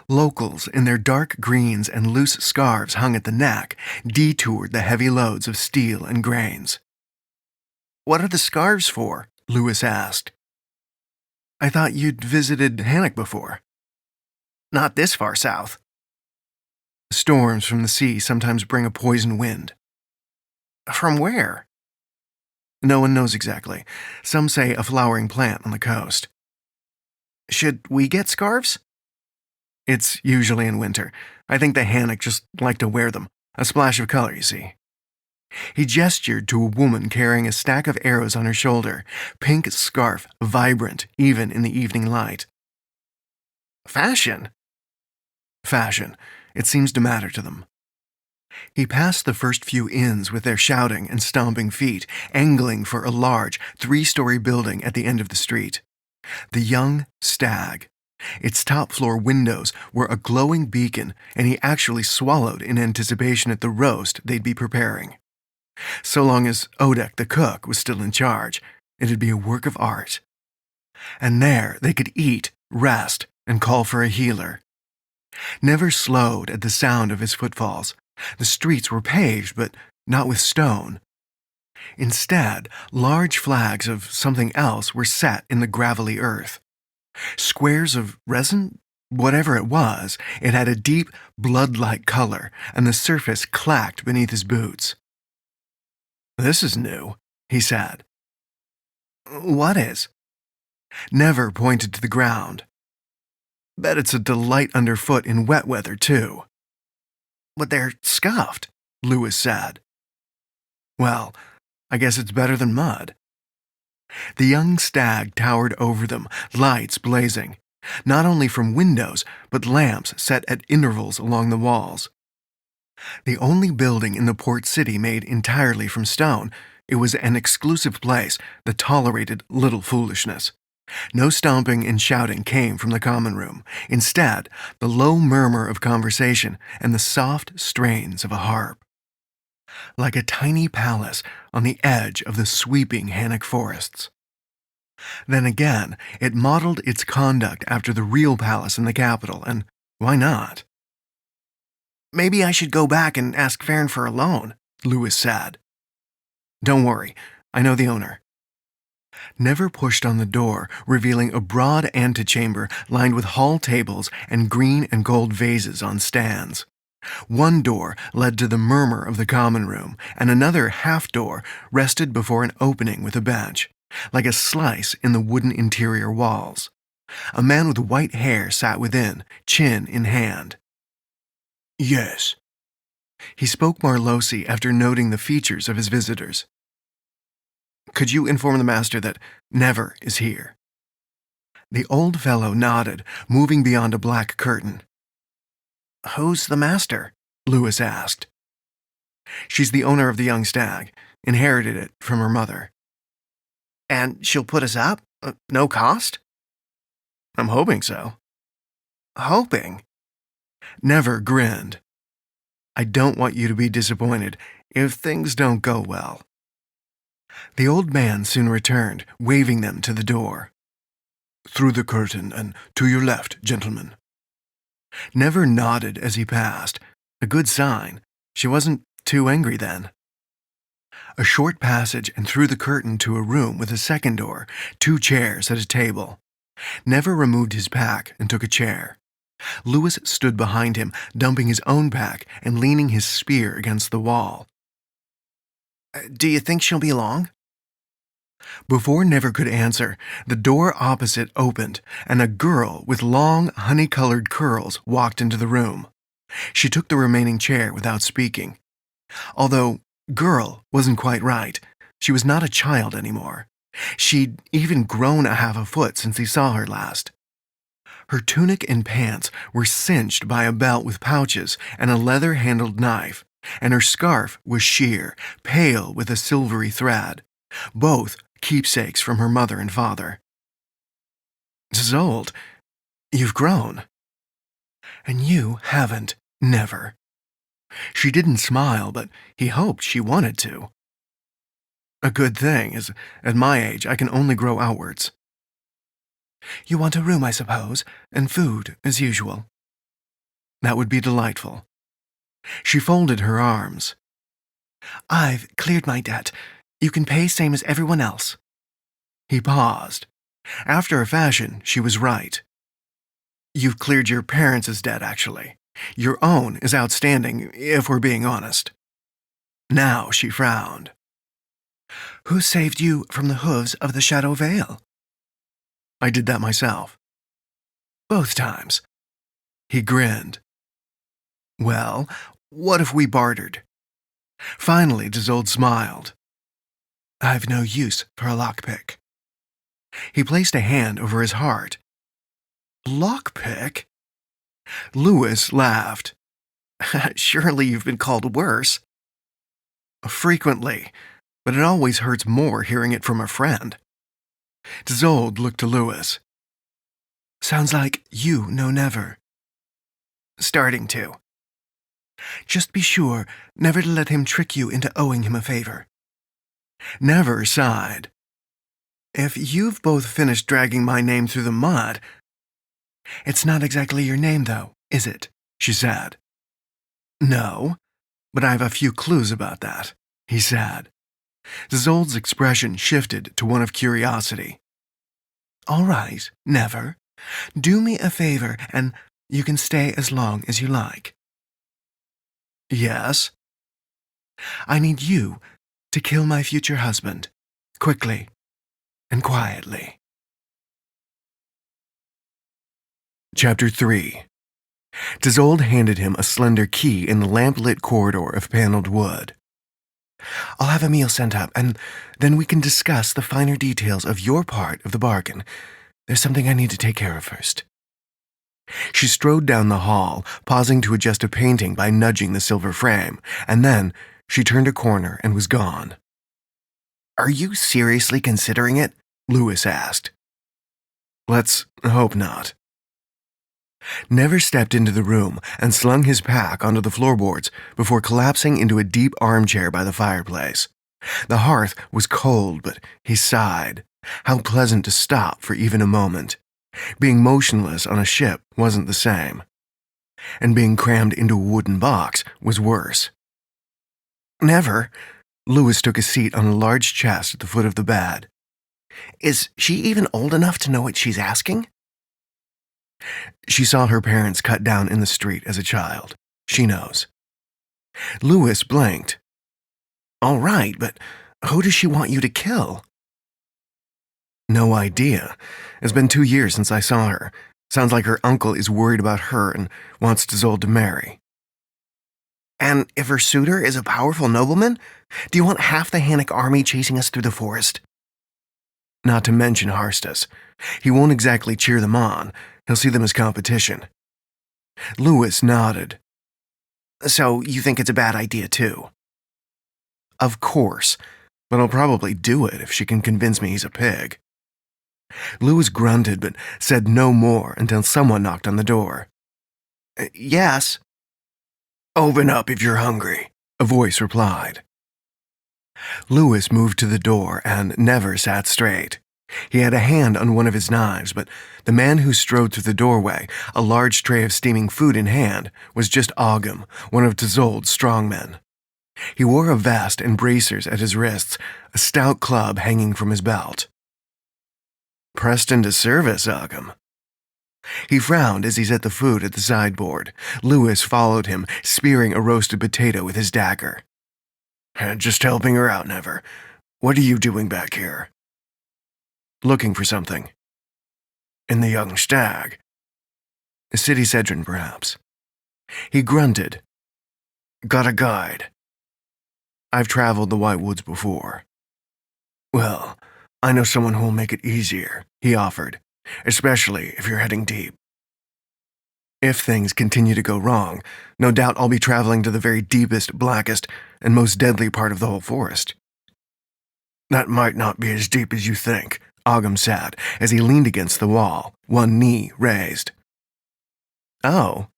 Locals, in their dark greens and loose scarves hung at the neck, detoured the heavy loads of steel and grains. What are the scarves for? Lewis asked. I thought you'd visited Hannock before. Not this far south. Storms from the sea sometimes bring a poison wind. From where? No one knows exactly. Some say a flowering plant on the coast. Should we get scarves? It's usually in winter. I think the Hannock just like to wear them. A splash of color, you see. He gestured to a woman carrying a stack of arrows on her shoulder, pink scarf, vibrant even in the evening light. Fashion? Fashion. It seems to matter to them. He passed the first few inns with their shouting and stomping feet, angling for a large, 3-story building at the end of the street. The Young Stag. Its top-floor windows were a glowing beacon, and he actually swallowed in anticipation at the roast they'd be preparing. So long as Odek the cook was still in charge, it'd be a work of art. And there they could eat, rest, and call for a healer. Never slowed at the sound of his footfalls. The streets were paved, but not with stone. Instead, large flags of something else were set in the gravelly earth. Squares of resin? Whatever it was, it had a deep, blood-like color, and the surface clacked beneath his boots. "This is new," he said. What is? Never pointed to the ground. "Bet it's a delight underfoot in wet weather, too." But they're scuffed, Lewis said. "Well, I guess it's better than mud." The Young Stag towered over them, lights blazing, not only from windows, but lamps set at intervals along the walls. The only building in the port city made entirely from stone, it was an exclusive place that tolerated little foolishness. No stomping and shouting came from the common room. Instead, the low murmur of conversation and the soft strains of a harp. Like a tiny palace on the edge of the sweeping Hannock forests. Then again, it modeled its conduct after the real palace in the capital, and why not? Maybe I should go back and ask Farron for a loan, Lewis said. "Don't worry, I know the owner." Never pushed on the door, revealing a broad antechamber lined with hall tables and green and gold vases on stands. One door led to the murmur of the common room, and another half-door rested before an opening with a bench, like a slice in the wooden interior walls. A man with white hair sat within, chin in hand. "Yes." He spoke Marlosi after noting the features of his visitors. "Could you inform the master that Never is here?" The old fellow nodded, moving beyond a black curtain. Who's the master? Lewis asked. "She's the owner of the Young Stag, inherited it from her mother." "And she'll put us up? No cost?" "I'm hoping so." "Hoping?" Never grinned. "I don't want you to be disappointed if things don't go well." The old man soon returned, waving them to the door. "Through the curtain and to your left, gentlemen." Never nodded as he passed, a good sign. She wasn't too angry then. A short passage and through the curtain to a room with a second door, 2 chairs at a table. Never removed his pack and took a chair. Lewis stood behind him, dumping his own pack and leaning his spear against the wall. Do you think she'll be long? Before Never could answer, the door opposite opened, and a girl with long, honey-colored curls walked into the room. She took the remaining chair without speaking. Although girl wasn't quite right. She was not a child anymore. She'd even grown a half a foot since he saw her last. Her tunic and pants were cinched by a belt with pouches and a leather-handled knife, and her scarf was sheer, pale with a silvery thread, both keepsakes from her mother and father. "Zold, you've grown." "And you haven't, Never." She didn't smile, but he hoped she wanted to. "A good thing, as at my age I can only grow outwards." "You want a room, I suppose, and food, as usual." "That would be delightful." She folded her arms. "I've cleared my debt. You can pay same as everyone else." He paused. After a fashion, she was right. "You've cleared your parents' debt, actually. Your own is outstanding, if we're being honest." Now she frowned. "Who saved you from the hooves of the Shadow Vale?" "I did that myself." Both times. He grinned. Well, what if we bartered? Finally, Desolde smiled. I've no use for a lockpick. He placed a hand over his heart. Lockpick? Lewis laughed. Surely you've been called worse. Frequently, but it always hurts more hearing it from a friend. Desolde looked to Lewis. Sounds like you know Never. Starting to. Just be sure never to let him trick you into owing him a favor. Never sighed. If you've both finished dragging my name through the mud... It's not exactly your name, though, is it? She said. No, but I have a few clues about that, he said. Desolde's expression shifted to one of curiosity. All right, Never. Do me a favor, and you can stay as long as you like. Yes? I need you to kill my future husband, quickly and quietly. Chapter 3. Desolde handed him a slender key in the lamp-lit corridor of paneled wood. I'll have a meal sent up, and then we can discuss the finer details of your part of the bargain. There's something I need to take care of first. She strode down the hall, pausing to adjust a painting by nudging the silver frame, and then she turned a corner and was gone. Are you seriously considering it? Lewis asked. Let's hope not. Never stepped into the room and slung his pack onto the floorboards before collapsing into a deep armchair by the fireplace. The hearth was cold, but he sighed. How pleasant to stop for even a moment. Being motionless on a ship wasn't the same. And being crammed into a wooden box was worse. Never. Lewis took a seat on a large chest at the foot of the bed. Is she even old enough to know what she's asking? She saw her parents cut down in the street as a child. She knows. Lewis blinked. All right, but who does she want you to kill? No idea. It's been 2 years since I saw her. Sounds like her uncle is worried about her and wants Desolde to marry. And if her suitor is a powerful nobleman, do you want half the Hannic army chasing us through the forest? Not to mention Harstus. He won't exactly cheer them on. He'll see them as competition. Lewis nodded. So you think it's a bad idea, too? Of course, but I'll probably do it if she can convince me he's a pig. Lewis grunted but said no more until someone knocked on the door. Yes? Open up if you're hungry, a voice replied. Lewis moved to the door and never sat straight. He had a hand on one of his knives, but the man who strode through the doorway, a large tray of steaming food in hand, was just Ogham, one of Desolde's strongmen. He wore a vest and bracers at his wrists, a stout club hanging from his belt. Pressed into service, Ogham. He frowned as he set the food at the sideboard. Lewis followed him, spearing a roasted potato with his dagger. Just helping her out, Never. What are you doing back here? Looking for something. In the young stag. A city cedron, perhaps. He grunted. Got a guide. I've traveled the White Woods before. Well, I know someone who'll make it easier, he offered, especially if you're heading deep. If things continue to go wrong, no doubt I'll be traveling to the very deepest, blackest, and most deadly part of the whole forest. That might not be as deep as you think, Ogham said, as he leaned against the wall, one knee raised. Oh.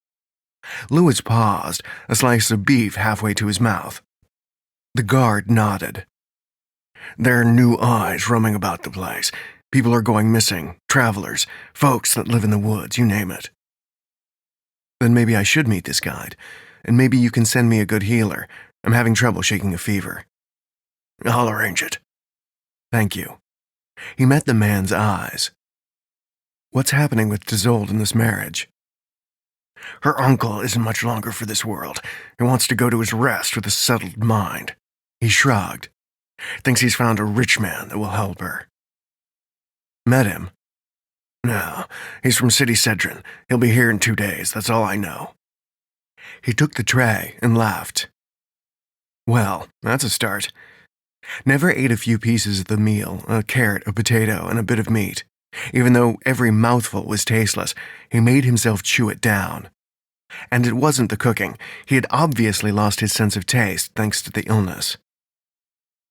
Lewis paused, a slice of beef halfway to his mouth. The guard nodded. There are new eyes roaming about the place. People are going missing, travelers, folks that live in the woods, you name it. Then maybe I should meet this guide, and maybe you can send me a good healer. I'm having trouble shaking a fever. I'll arrange it. Thank you. He met the man's eyes. What's happening with Desolde in this marriage? Her uncle isn't much longer for this world. He wants to go to his rest with a settled mind. He shrugged. Thinks he's found a rich man that will help her. Met him? No, he's from City Cedron. He'll be here in 2 days, that's all I know. He took the tray and laughed. Well, that's a start. Never ate a few pieces of the meal, a carrot, a potato, and a bit of meat. Even though every mouthful was tasteless, he made himself chew it down. And it wasn't the cooking. He had obviously lost his sense of taste thanks to the illness.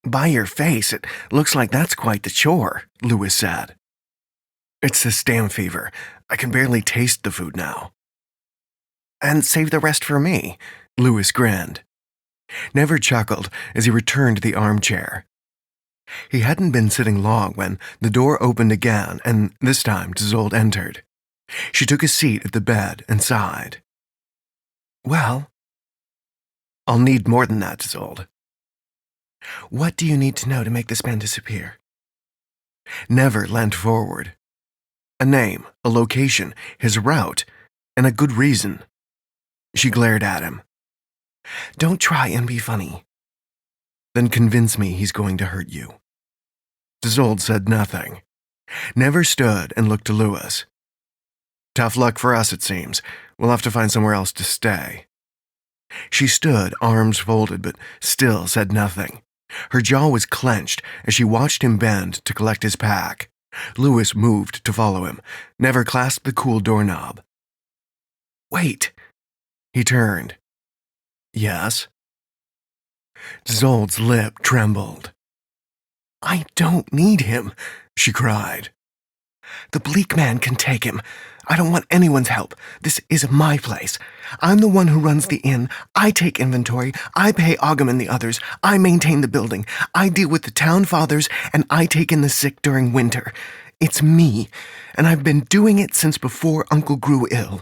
By your face, it looks like that's quite the chore, Lewis said. It's this damn fever. I can barely taste the food now. And save the rest for me, Lewis grinned. Never chuckled as he returned to the armchair. He hadn't been sitting long when the door opened again, and this time Isolde entered. She took a seat at the bed and sighed. Well, I'll need more than that, Isolde. What do you need to know to make this man disappear? Never leant forward. A name, a location, his route, and a good reason. She glared at him. Don't try and be funny. Then convince me he's going to hurt you. Isolde said nothing. Never stood and looked to Lewis. Tough luck for us, it seems. We'll have to find somewhere else to stay. She stood, arms folded, but still said nothing. Her jaw was clenched as she watched him bend to collect his pack. Lewis moved to follow him, never clasped the cool doorknob. Wait! He turned. Yes? Isolde's lip trembled. I don't need him, she cried. The bleak man can take him. I don't want anyone's help. This is my place. I'm the one who runs the inn. I take inventory. I pay Ogham and the others. I maintain the building. I deal with the town fathers, and I take in the sick during winter. It's me, and I've been doing it since before Uncle grew ill.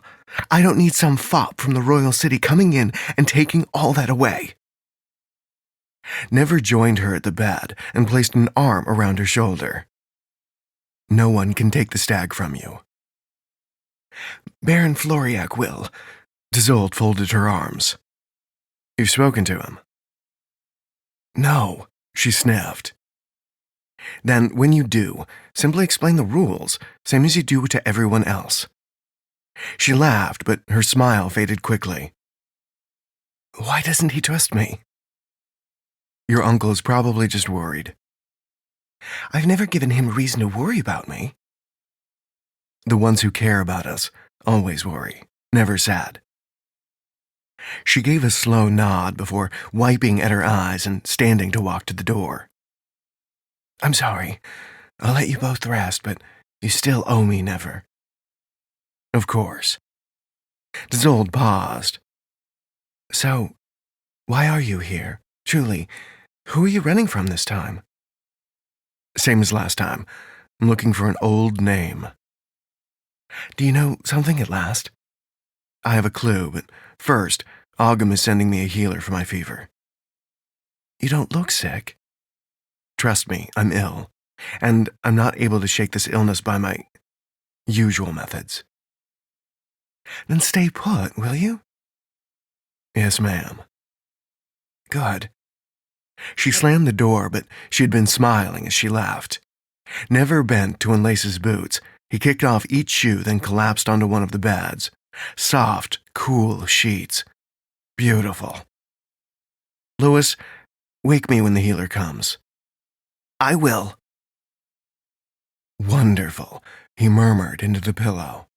I don't need some fop from the royal city coming in and taking all that away. Never joined her at the bed and placed an arm around her shoulder. No one can take the stag from you. Baron Floriac will. Isolde folded her arms. You've spoken to him? No, she sniffed. Then, when you do, simply explain the rules, same as you do to everyone else. She laughed, but her smile faded quickly. Why doesn't he trust me? Your uncle is probably just worried. I've never given him reason to worry about me. The ones who care about us always worry, never sad. She gave a slow nod before wiping at her eyes and standing to walk to the door. I'm sorry. I'll let you both rest, but you still owe me never. Of course. Isolde paused. So, why are you here? Truly, who are you running from this time? Same as last time. I'm looking for an old name. Do you know something at last? I have a clue, but first, Ogham is sending me a healer for my fever. You don't look sick. Trust me, I'm ill, and I'm not able to shake this illness by my usual methods. Then stay put, will you? Yes, ma'am. Good. She slammed the door, but she had been smiling as she left. Never bent to unlace his boots, he kicked off each shoe, then collapsed onto one of the beds. Soft, cool sheets. Beautiful. Lewis, wake me when the healer comes. I will. Wonderful, he murmured into the pillow.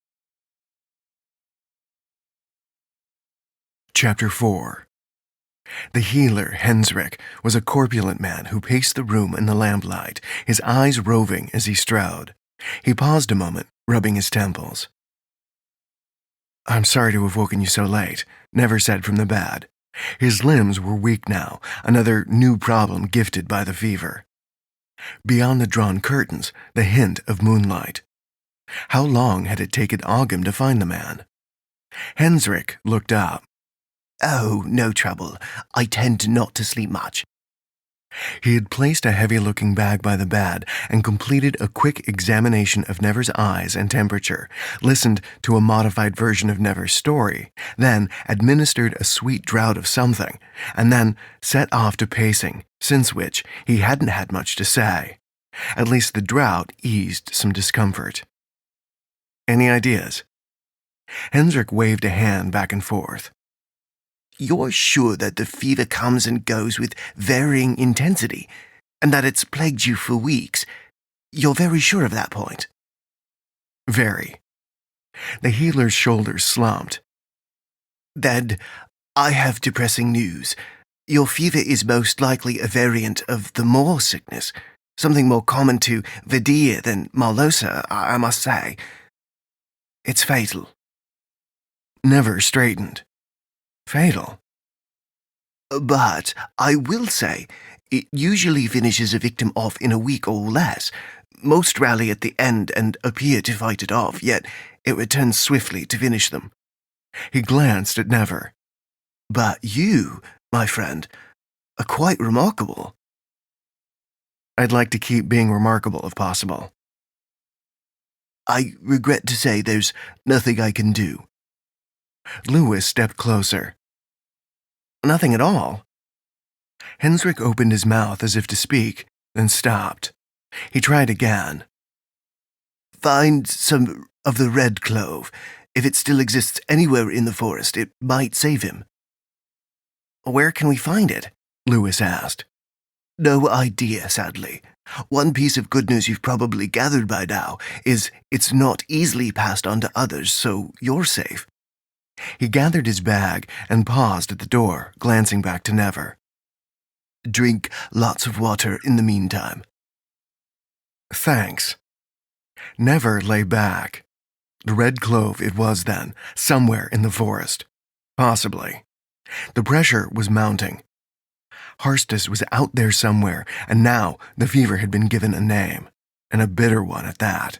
Chapter 4. The healer, Hensrick, was a corpulent man who paced the room in the lamplight, his eyes roving as he strode. He paused a moment, rubbing his temples. I'm sorry to have woken you so late, Never said from the bed. His limbs were weak now, another new problem gifted by the fever. Beyond the drawn curtains, the hint of moonlight. How long had it taken Ogham to find the man? Hensrick looked up. Oh, no trouble. I tend not to sleep much. He had placed a heavy-looking bag by the bed and completed a quick examination of Never's eyes and temperature, listened to a modified version of Never's story, then administered a sweet draught of something, and then set off to pacing, since which he hadn't had much to say. At least the draught eased some discomfort. Any ideas? Hendrik waved a hand back and forth. You're sure that the fever comes and goes with varying intensity, and that it's plagued you for weeks? You're very sure of that point? Very. The healer's shoulders slumped. Then, I have depressing news. Your fever is most likely a variant of the Moor sickness, something more common to Vidia than Marlosa, I must say. It's fatal. Never straightened. Fatal. But I will say, it usually finishes a victim off in a week or less. Most rally at the end and appear to fight it off, yet it returns swiftly to finish them. He glanced at Never. But you, my friend, are quite remarkable. I'd like to keep being remarkable if possible. I regret to say there's nothing I can do. Lewis stepped closer. Nothing at all? Hendrik opened his mouth as if to speak, then stopped. He tried again. Find some of the red clove. If it still exists anywhere in the forest, it might save him. Where can we find it? Lewis asked. No idea, sadly. One piece of good news you've probably gathered by now is it's not easily passed on to others, so you're safe. He gathered his bag and paused at the door, glancing back to Never. Drink lots of water in the meantime. Thanks. Never lay back. The red clove it was then, somewhere in the forest. Possibly. The pressure was mounting. Harstus was out there somewhere, and now the fever had been given a name, and a bitter one at that.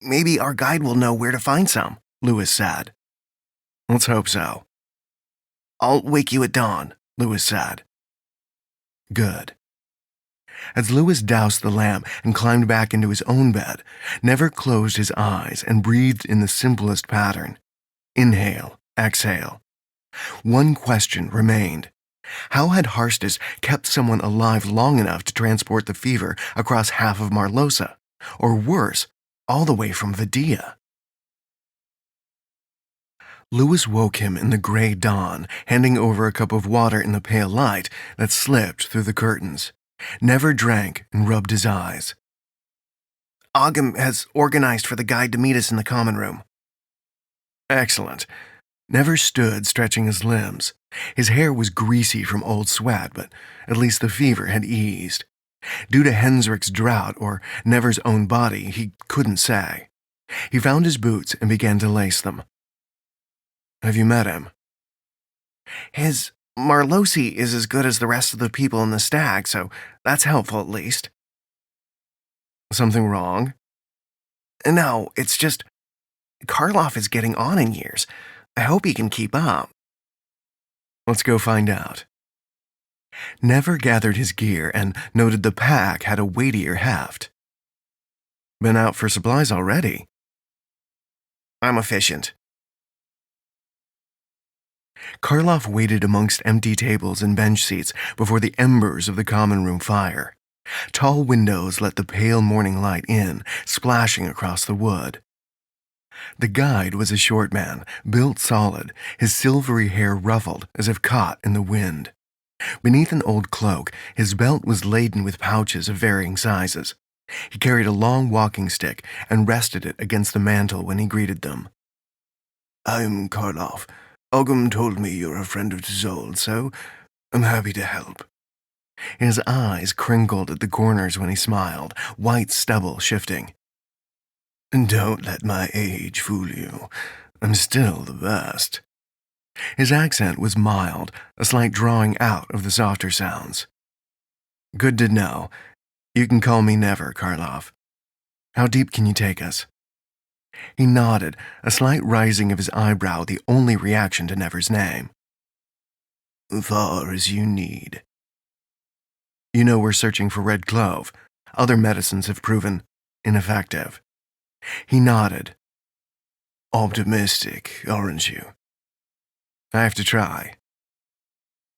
Maybe our guide will know where to find some, Lewis said. Let's hope so. I'll wake you at dawn, Lewis said. Good. As Lewis doused the lamp and climbed back into his own bed, Never closed his eyes and breathed in the simplest pattern. Inhale, exhale. One question remained. How had Harstus kept someone alive long enough to transport the fever across half of Marlosa? Or worse, all the way from Vidia? Lewis woke him in the gray dawn, handing over a cup of water in the pale light that slipped through the curtains. Never drank and rubbed his eyes. Ogham has organized for the guide to meet us in the common room. Excellent. Never stood stretching his limbs. His hair was greasy from old sweat, but at least the fever had eased. Due to Hendrik's drought or Never's own body, he couldn't say. He found his boots and began to lace them. Have you met him? His Marlosi is as good as the rest of the people in the stag, so that's helpful at least. Something wrong? No, it's just Karloff is getting on in years. I hope he can keep up. Let's go find out. Never gathered his gear and noted the pack had a weightier heft. Been out for supplies already? I'm efficient. Karloff waited amongst empty tables and bench seats before the embers of the common room fire. Tall windows let the pale morning light in, splashing across the wood. The guide was a short man, built solid, his silvery hair ruffled as if caught in the wind. Beneath an old cloak, his belt was laden with pouches of varying sizes. He carried a long walking stick and rested it against the mantel when he greeted them. I'm Karloff. Ogham told me you're a friend of Tzold, so I'm happy to help. His eyes crinkled at the corners when he smiled, white stubble shifting. Don't let my age fool you. I'm still the best. His accent was mild, a slight drawing out of the softer sounds. Good to know. You can call me Never, Karloff. How deep can you take us? He nodded, a slight rising of his eyebrow the only reaction to Never's name. Far as you need. You know we're searching for red clove. Other medicines have proven ineffective. He nodded. Optimistic, aren't you? I have to try.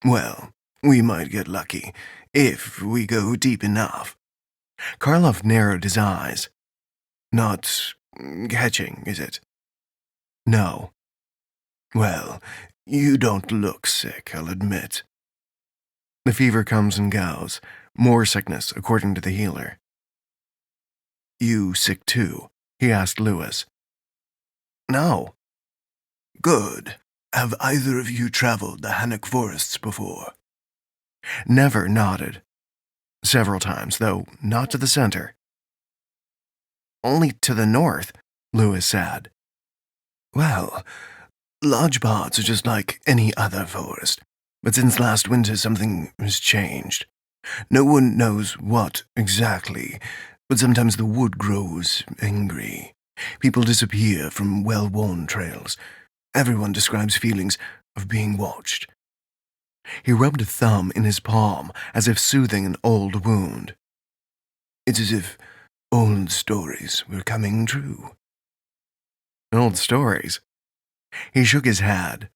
Well, we might get lucky, if we go deep enough. Karloff narrowed his eyes. Not catching, is it? No. Well, you don't look sick, I'll admit. The fever comes and goes. More sickness, according to the healer. You sick too? He asked Lewis. No. Good. Have either of you traveled the Hannock forests before? Never nodded. Several times, though not to the center. Only to the north, Lewis said. Well, large parts are just like any other forest, but since last winter something has changed. No one knows what exactly, but sometimes the wood grows angry. People disappear from well-worn trails. Everyone describes feelings of being watched. He rubbed a thumb in his palm as if soothing an old wound. It's as if old stories were coming true. Old stories? He shook his head.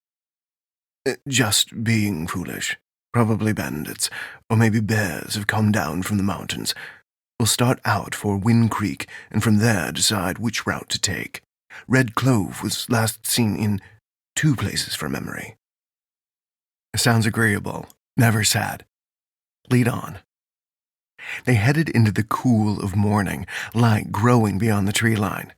Just being foolish. Probably bandits, or maybe bears have come down from the mountains. We'll start out for Wind Creek, and from there decide which route to take. Red Clove was last seen in 2 places from memory. Sounds agreeable. Never said. Lead on. They headed into the cool of morning, light growing beyond the tree line.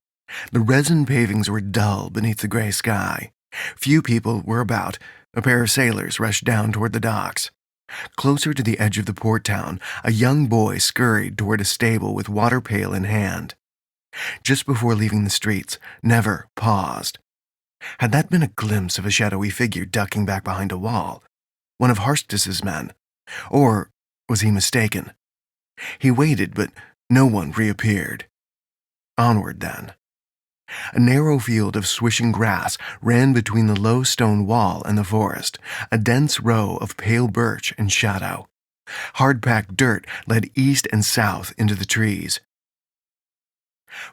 The resin pavings were dull beneath the gray sky. Few people were about. A pair of sailors rushed down toward the docks. Closer to the edge of the port town, a young boy scurried toward a stable with water pail in hand. Just before leaving the streets, Never paused. Had that been a glimpse of a shadowy figure ducking back behind a wall? One of Harstus's men? Or was he mistaken? He waited, but no one reappeared. Onward, then. A narrow field of swishing grass ran between the low stone wall and the forest, a dense row of pale birch and shadow. Hard-packed dirt led east and south into the trees.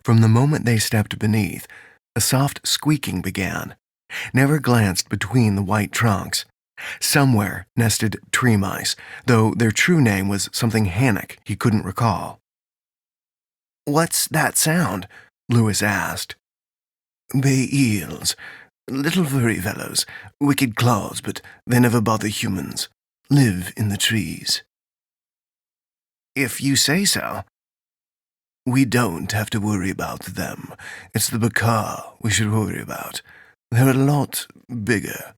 From the moment they stepped beneath, a soft squeaking began. Never glanced between the white trunks. Somewhere nested tree mice, though their true name was something Hannock he couldn't recall. What's that sound? Lewis asked. Bay eels. Little furry fellows. Wicked claws, but they never bother humans. Live in the trees. If you say so. We don't have to worry about them. It's the Macrae we should worry about. They're a lot bigger.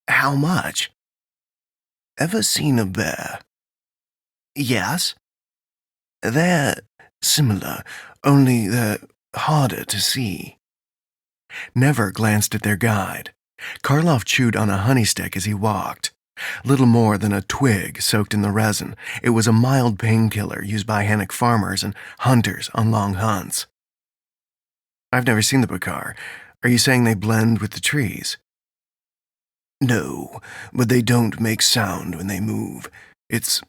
How much? Ever seen a bear? Yes. They're similar, only they're harder to see. Never glanced at their guide. Karloff chewed on a honey stick as he walked. Little more than a twig soaked in the resin, it was a mild painkiller used by Hannock farmers and hunters on long hunts. I've never seen the Macrae. Are you saying they blend with the trees? No, but they don't make sound when they move. It's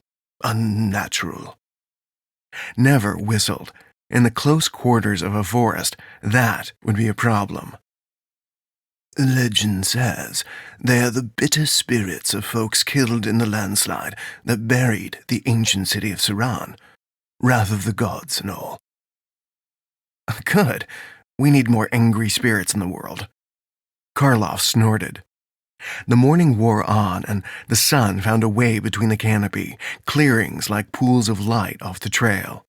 unnatural. Never whistled. In the close quarters of a forest, that would be a problem. Legend says they are the bitter spirits of folks killed in the landslide that buried the ancient city of Saran. Wrath of the gods and all. Good. We need more angry spirits in the world. Karloff snorted. The morning wore on, and the sun found a way between the canopy, clearings like pools of light off the trail.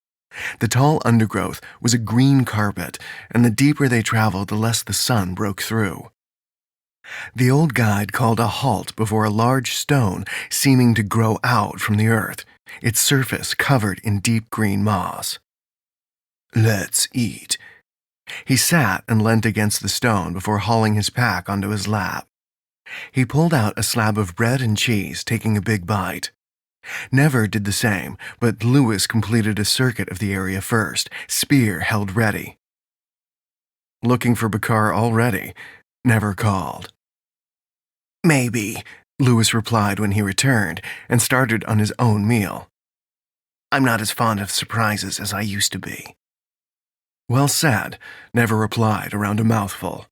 The tall undergrowth was a green carpet, and the deeper they traveled, the less the sun broke through. The old guide called a halt before a large stone seeming to grow out from the earth, its surface covered in deep green moss. Let's eat. He sat and leant against the stone before hauling his pack onto his lap. He pulled out a slab of bread and cheese, taking a big bite. Never did the same, but Lewis completed a circuit of the area first, spear held ready. Looking for Bakar already? Never called. Maybe, Lewis replied when he returned, and started on his own meal. I'm not as fond of surprises as I used to be. Well said, Never replied around a mouthful.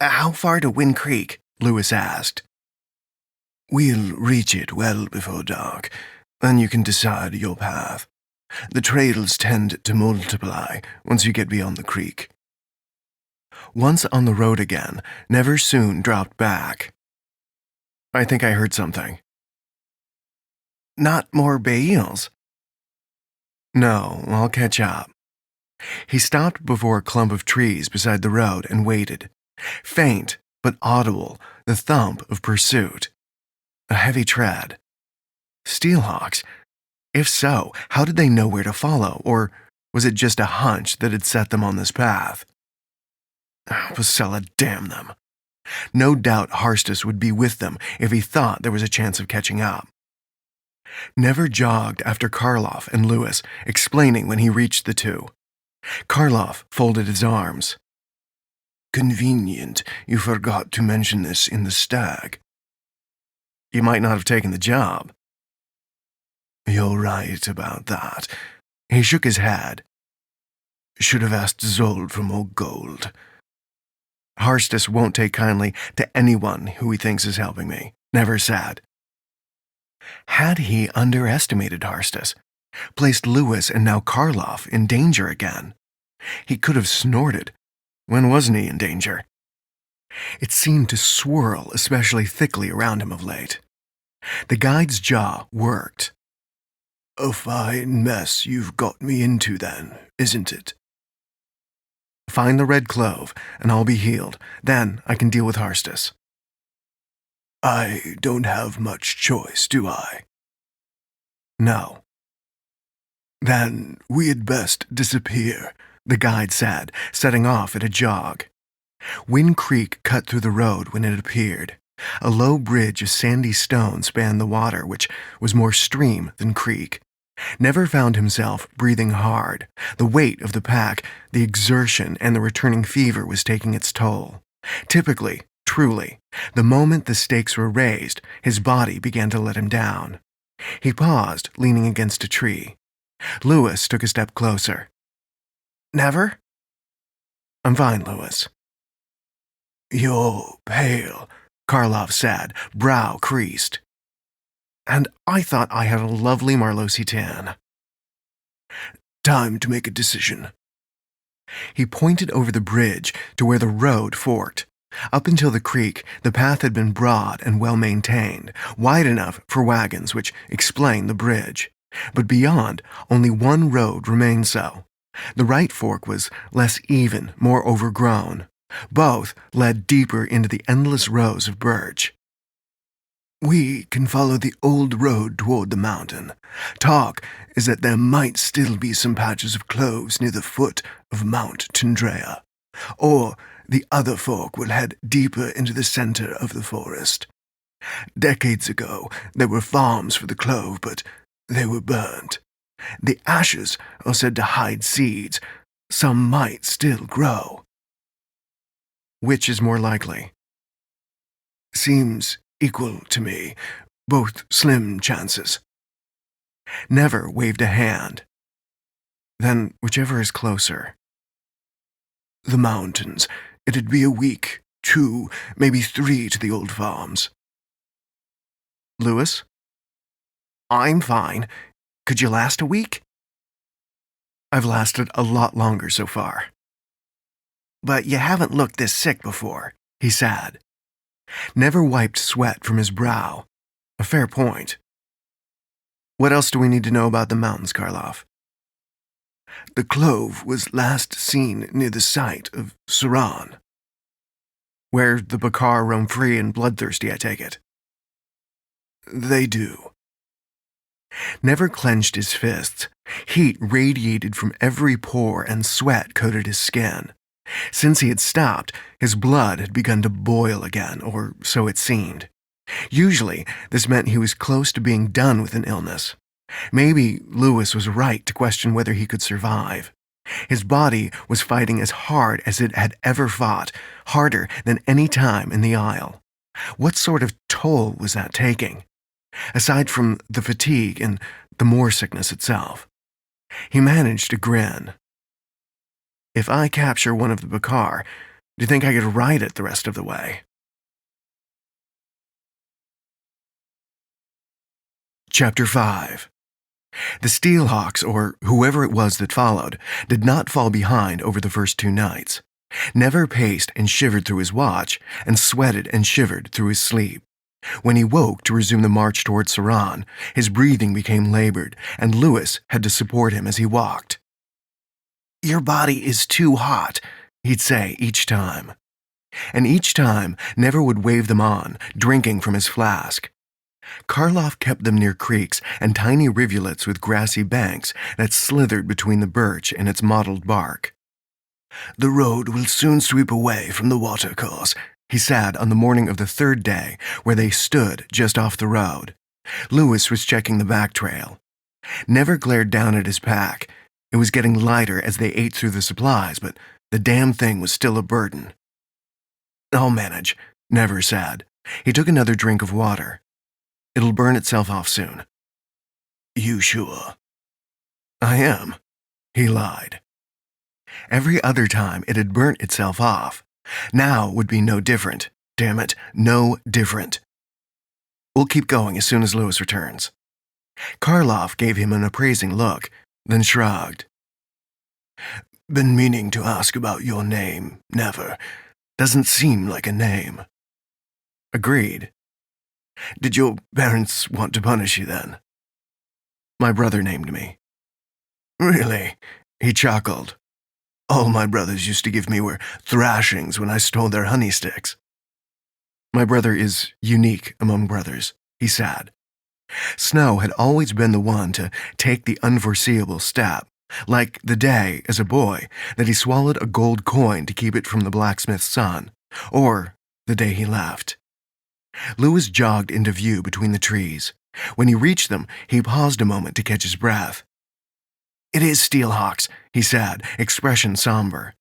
How far to Wind Creek? Lewis asked. We'll reach it well before dark, then you can decide your path. The trails tend to multiply once you get beyond the creek. Once on the road again, Never soon dropped back. I think I heard something. Not more bales? No, I'll catch up. He stopped before a clump of trees beside the road and waited. Faint, but audible, the thump of pursuit. A heavy tread. Steelhawks? If so, how did they know where to follow, or was it just a hunch that had set them on this path? Pasella, damn them. No doubt Harstus would be with them if he thought there was a chance of catching up. Never jogged after Karloff and Lewis, explaining when he reached the two. Karloff folded his arms. Convenient you forgot to mention this in the stag. You might not have taken the job. You're right about that. He shook his head. Should have asked Zold for more gold. Harstus won't take kindly to anyone who he thinks is helping me, Never said. Had he underestimated Harstus, placed Lewis and now Karloff in danger again? He could have snorted. When wasn't he in danger? It seemed to swirl especially thickly around him of late. The guide's jaw worked. A fine mess you've got me into then, isn't it? Find the red clove, and I'll be healed. Then I can deal with Harstus. I don't have much choice, do I? No. Then we had best disappear, the guide said, setting off at a jog. Wind Creek cut through the road when it appeared. A low bridge of sandy stone spanned the water, which was more stream than creek. Never found himself breathing hard. The weight of the pack, the exertion, and the returning fever was taking its toll. Typically, truly, the moment the stakes were raised, his body began to let him down. He paused, leaning against a tree. Lewis took a step closer. Never? I'm fine, Lewis. You're pale, Karloff said, brow creased. And I thought I had a lovely Marlosi tan. Time to make a decision. He pointed over the bridge to where the road forked. Up until the creek, the path had been broad and well-maintained, wide enough for wagons, which explained the bridge. But beyond, only one road remained so. The right fork was less even, more overgrown. Both led deeper into the endless rows of birch. We can follow the old road toward the mountain. Talk is that there might still be some patches of cloves near the foot of Mount Tundrea. Or the other fork will head deeper into the center of the forest. Decades ago, there were farms for the clove, but they were burnt. The ashes are said to hide seeds. Some might still grow. Which is more likely? Seems equal to me. Both slim chances. Never waved a hand. Then whichever is closer. The mountains. It'd be a week, 2, maybe 3 to the old farms. Lewis? I'm fine. Could you last a week? I've lasted a lot longer so far. But you haven't looked this sick before, he said. Never wiped sweat from his brow. A fair point. What else do we need to know about the mountains, Karloff? The clove was last seen near the site of Saran. Where the Bakar roam free and bloodthirsty, I take it. They do. Never clenched his fists. Heat radiated from every pore and sweat coated his skin. Since he had stopped, his blood had begun to boil again, or so it seemed. Usually, this meant he was close to being done with an illness. Maybe Lewis was right to question whether he could survive. His body was fighting as hard as it had ever fought, harder than any time in the Isle. What sort of toll was that taking? Aside from the fatigue and the moor sickness itself. He managed to grin. If I capture one of the Bakar, do you think I could ride it the rest of the way? Chapter 5. The Steelhawks, or whoever it was that followed, did not fall behind over the first 2 nights. Never paced and shivered through his watch, and sweated and shivered through his sleep. When he woke to resume the march toward Saran, his breathing became labored, and Lewis had to support him as he walked. "Your body is too hot," he'd say each time. And each time, Never would wave them on, drinking from his flask. Karloff kept them near creeks and tiny rivulets with grassy banks that slithered between the birch and its mottled bark. "The road will soon sweep away from the watercourse," he said on the morning of the 3rd day, where they stood just off the road. Lewis was checking the back trail. Never glared down at his pack. It was getting lighter as they ate through the supplies, but the damn thing was still a burden. "I'll manage," Never said. He took another drink of water. "It'll burn itself off soon." "You sure?" "I am," he lied. Every other time it had burnt itself off. Now would be no different. Damn it, no different. "We'll keep going as soon as Lewis returns." Karloff gave him an appraising look, then shrugged. "Been meaning to ask about your name, Never. Doesn't seem like a name." Agreed. "Did your parents want to punish you then?" My brother named me. "Really?" He chuckled. "All my brothers used to give me were thrashings when I stole their honey sticks." My brother is unique among brothers, he said. Snow had always been the one to take the unforeseeable step, like the day, as a boy, that he swallowed a gold coin to keep it from the blacksmith's son, or the day he left. Lewis jogged into view between the trees. When he reached them, he paused a moment to catch his breath. "It is Steelhawks," he said, expression somber.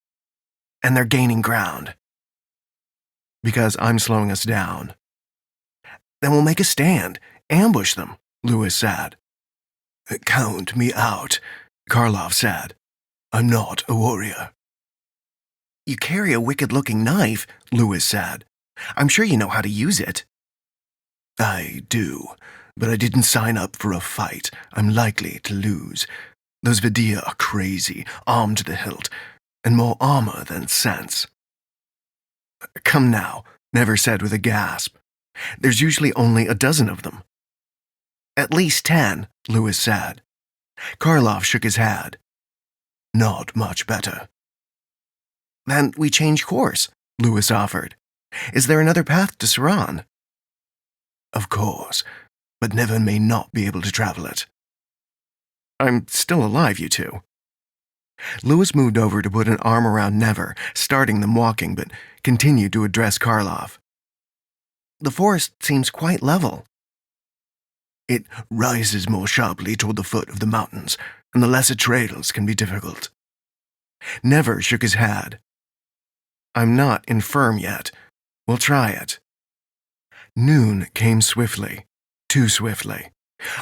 "And they're gaining ground." "Because I'm slowing us down." "Then we'll make a stand. Ambush them," Lewis said. "Count me out," Karloff said. "I'm not a warrior." "You carry a wicked-looking knife," Lewis said. "I'm sure you know how to use it." "I do, but I didn't sign up for a fight. I'm likely to lose. Those Vidia are crazy, armed to the hilt, and more armor than sense." "Come now," Never said with a gasp. "There's usually only a dozen of them." "At least 10, Lewis said. Karloff shook his head. "Not much better." "Then we change course," Lewis offered. "Is there another path to Saran?" "Of course, but Never may not be able to travel it." "I'm still alive, you two." Lewis moved over to put an arm around Never, starting them walking, but continued to address Karloff. "The forest seems quite level." "It rises more sharply toward the foot of the mountains, and the lesser trails can be difficult." Never shook his head. "I'm not infirm yet. We'll try it." Noon came swiftly, too swiftly.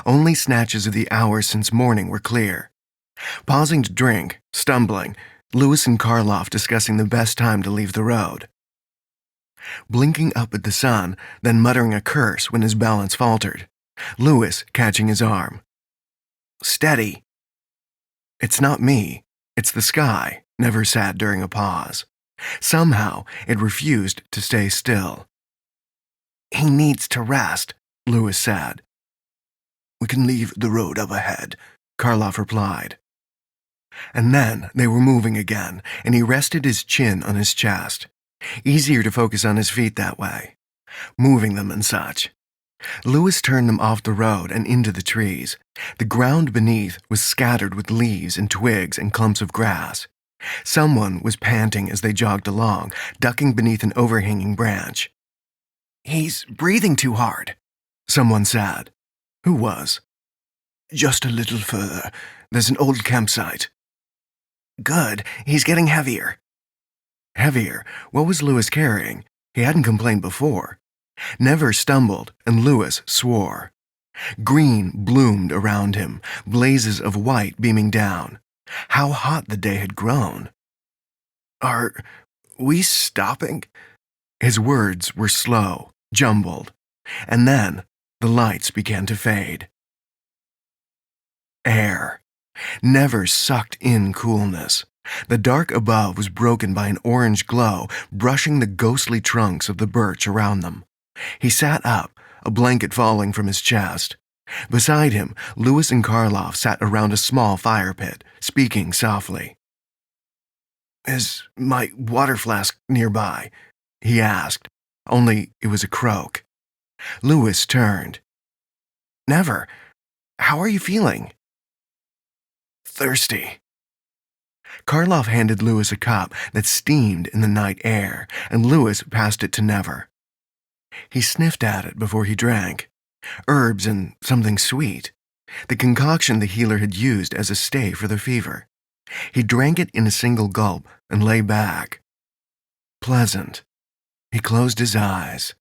Only snatches of the hours since morning were clear. Pausing to drink, stumbling, Lewis and Karloff discussing the best time to leave the road. Blinking up at the sun, then muttering a curse when his balance faltered. Lewis catching his arm. "Steady." "It's not me, it's the sky," Never said during a pause. Somehow, it refused to stay still. "He needs to rest," Lewis said. "We can leave the road up ahead," Karloff replied. And then they were moving again, and he rested his chin on his chest. Easier to focus on his feet that way. Moving them and such. Lewis turned them off the road and into the trees. The ground beneath was scattered with leaves and twigs and clumps of grass. Someone was panting as they jogged along, ducking beneath an overhanging branch. "He's breathing too hard," someone said. Who was? "Just a little further. There's an old campsite." "Good. He's getting heavier." Heavier? What was Lewis carrying? He hadn't complained before. Never stumbled, and Lewis swore. Green bloomed around him, blazes of white beaming down. How hot the day had grown. "Are we stopping?" His words were slow, jumbled, and then the lights began to fade. Air. Never sucked in coolness. The dark above was broken by an orange glow brushing the ghostly trunks of the birch around them. He sat up, a blanket falling from his chest. Beside him, Lewis and Karloff sat around a small fire pit, speaking softly. "Is my water flask nearby?" he asked, only it was a croak. Lewis turned. "Never. How are you feeling?" "Thirsty." Karloff handed Lewis a cup that steamed in the night air, and Lewis passed it to Never. He sniffed at it before he drank. Herbs and something sweet. The concoction the healer had used as a stay for the fever. He drank it in a single gulp and lay back. Pleasant. He closed his eyes.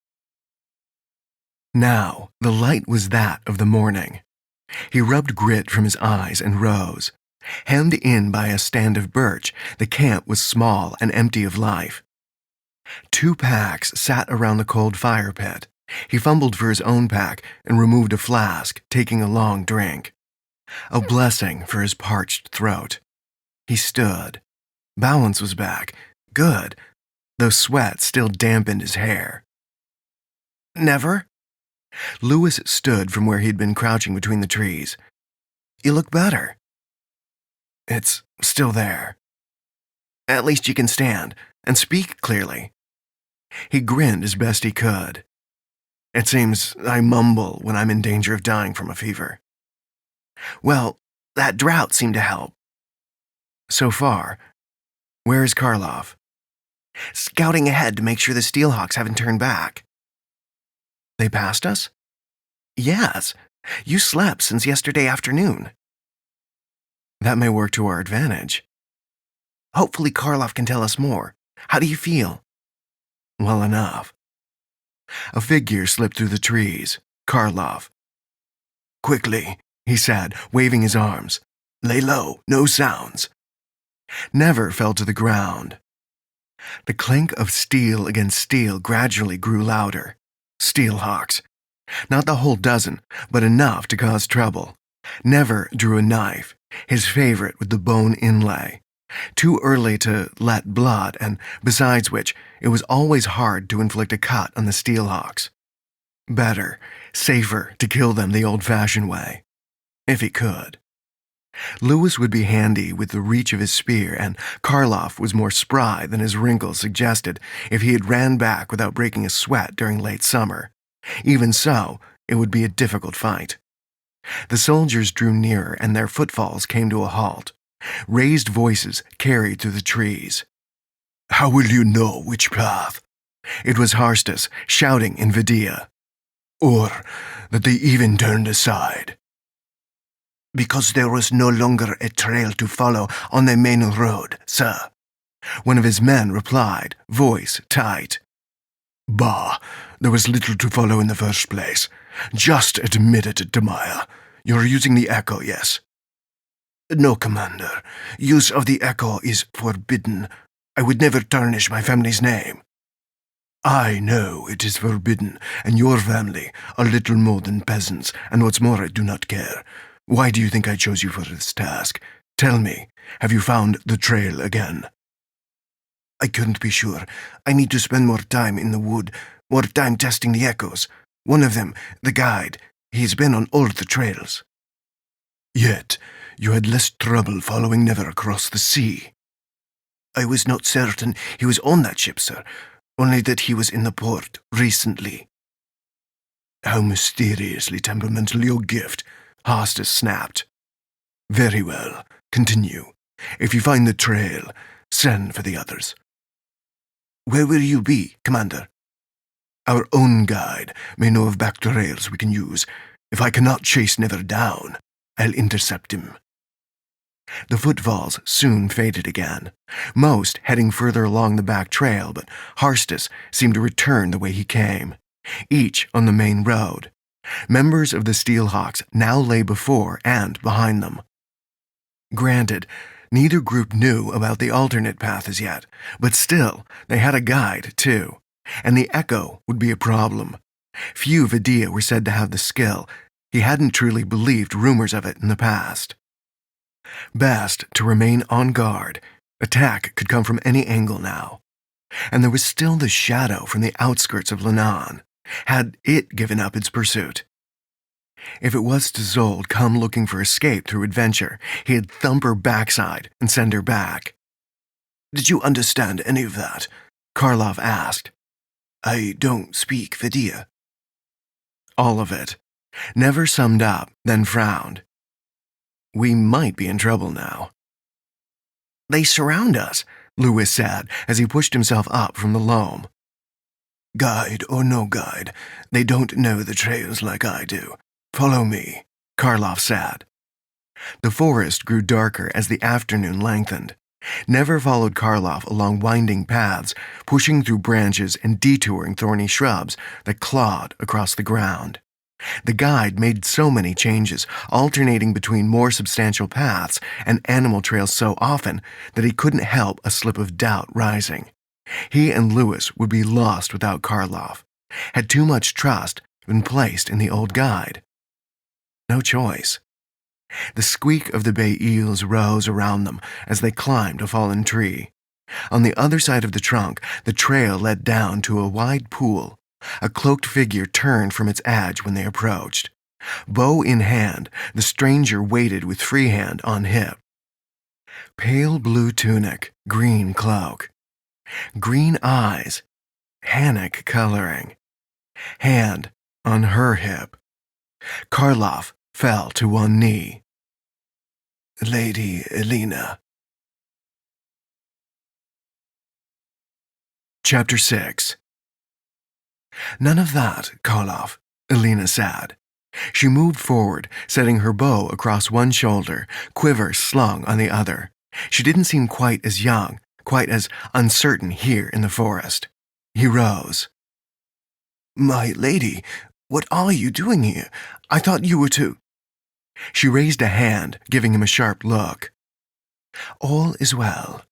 Now, the light was that of the morning. He rubbed grit from his eyes and rose. Hemmed in by a stand of birch, the camp was small and empty of life. 2 packs sat around the cold fire pit. He fumbled for his own pack and removed a flask, taking a long drink. A blessing for his parched throat. He stood. Balance was back. Good, though sweat still dampened his hair. "Never?" Lewis stood from where he'd been crouching between the trees. "You look better." "It's still there." "At least you can stand and speak clearly." He grinned as best he could. "It seems I mumble when I'm in danger of dying from a fever." "Well, that drought seemed to help." "So far. Where is Karloff?" "Scouting ahead to make sure the Steelhawks haven't turned back." "They passed us?" "Yes. You slept since yesterday afternoon." "That may work to our advantage." "Hopefully Karloff can tell us more. How do you feel?" "Well enough." A figure slipped through the trees. Karloff. "Quickly," he said, waving his arms. "Lay low, no sounds." Never fell to the ground. The clink of steel against steel gradually grew louder. Steelhawks. Not the whole dozen, but enough to cause trouble. Never drew a knife, his favorite with the bone inlay. Too early to let blood, and besides which, it was always hard to inflict a cut on the Steelhawks. Better, safer to kill them the old-fashioned way. If he could. Lewis would be handy with the reach of his spear, and Karloff was more spry than his wrinkles suggested if he had ran back without breaking a sweat during late summer. Even so, it would be a difficult fight. The soldiers drew nearer, and their footfalls came to a halt. Raised voices carried through the trees. "How will you know which path?" It was Harstus shouting in Vidia. "Or that they even turned aside." "Because there was no longer a trail to follow on the main road, sir," one of his men replied, voice tight. "Bah, there was little to follow in the first place. Just admit it, Demaya. You're using the echo, yes?" "No, Commander. Use of the echo is forbidden. I would never tarnish my family's name." "I know it is forbidden, and your family are little more than peasants, and what's more, I do not care. Why do you think I chose you for this task? Tell me, have you found the trail again?" "I couldn't be sure. I need to spend more time in the wood, more time testing the echoes. One of them, the guide, he's been on all the trails." "Yet, you had less trouble following Never across the sea." "I was not certain he was on that ship, sir, only that he was in the port recently." "How mysteriously temperamental your gift," Harstus snapped. "Very well, continue. If you find the trail, send for the others." "Where will you be, Commander?" "Our own guide may know of back trails we can use. If I cannot chase Never down, I'll intercept him." The footfalls soon faded again, most heading further along the back trail, but Harstus seemed to return the way he came, each on the main road. Members of the Steelhawks now lay before and behind them. Granted, neither group knew about the alternate path as yet, but still, they had a guide, too, and the echo would be a problem. Few Vidia were said to have the skill, He hadn't truly believed rumors of it in the past. Best to remain on guard. Attack could come from any angle now. And there was still the shadow from the outskirts of Lannan. Had it given up its pursuit? If it was to Zold come looking for escape through adventure, he'd thump her backside and send her back. Did you understand any of that? Karlov asked. I don't speak Vidia. All of it. Never summed up, then frowned. We might be in trouble now. They surround us, Lewis said as he pushed himself up from the loam. Guide or no guide, they don't know the trails like I do. Follow me, Karlov said. The forest grew darker as the afternoon lengthened. Never followed Karlov along winding paths, pushing through branches and detouring thorny shrubs that clawed across the ground. The guide made so many changes, alternating between more substantial paths and animal trails so often that he couldn't help a slip of doubt rising. He and Lewis would be lost without Karlov. Had too much trust been placed in the old guide? No choice. The squeak of the bay eels rose around them as they climbed a fallen tree. On the other side of the trunk, the trail led down to a wide pool. A cloaked figure turned from its edge when they approached. Bow in hand, the stranger waited with free hand on hip. Pale blue tunic, green cloak. Green eyes, Hannick coloring. Hand on her hip. Karlov fell to one knee. Lady Elena. Chapter 6. None of that, Karlov, Elena said. She moved forward, setting her bow across one shoulder, quiver slung on the other. She didn't seem quite as young, quite as uncertain here in the forest. He rose. My lady, what are you doing here? I thought you were to... She raised a hand, giving him a sharp look. All is well.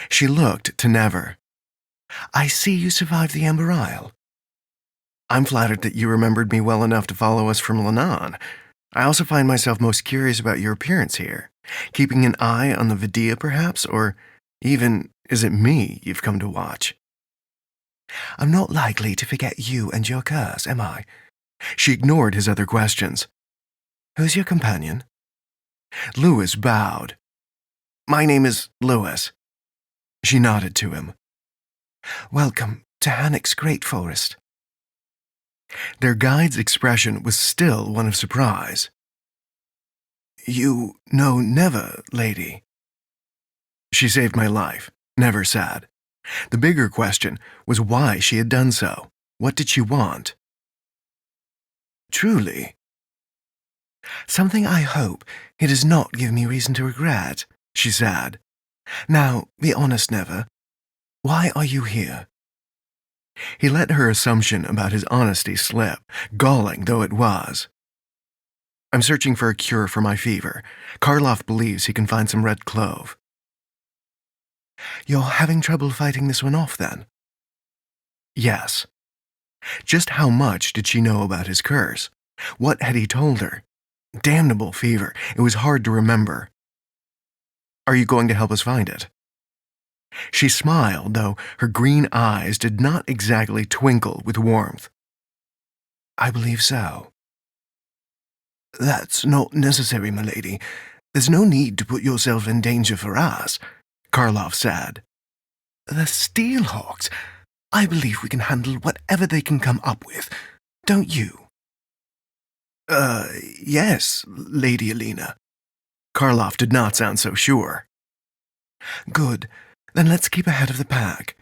She looked to Never. I see you survived the Amber Isle. I'm flattered that you remembered me well enough to follow us from Lannan. I also find myself most curious about your appearance here. Keeping an eye on the Vidia, perhaps? Or even, is it me you've come to watch? I'm not likely to forget you and your curse, am I? She ignored his other questions. Who's your companion? Lewis bowed. My name is Lewis. She nodded to him. Welcome to Hannick's Great Forest. Their guide's expression was still one of surprise. You know Never, lady? She saved my life, Never said. The bigger question was why she had done so. What did she want? Truly? Something I hope it does not give me reason to regret, she said. Now, be honest, Never. Why are you here? He let her assumption about his honesty slip, galling though it was. I'm searching for a cure for my fever. Karlov believes he can find some red clove. You're having trouble fighting this one off, then? Yes. Just how much did she know about his curse? What had he told her? Damnable fever. It was hard to remember. Are you going to help us find it? She smiled, though her green eyes did not exactly twinkle with warmth. I believe so. That's not necessary, my lady. There's no need to put yourself in danger for us, Karlov said. The Steelhawks. I believe we can handle whatever they can come up with. Don't you? Yes, Lady Elena. Karlov did not sound so sure. Good. Then let's keep ahead of the pack.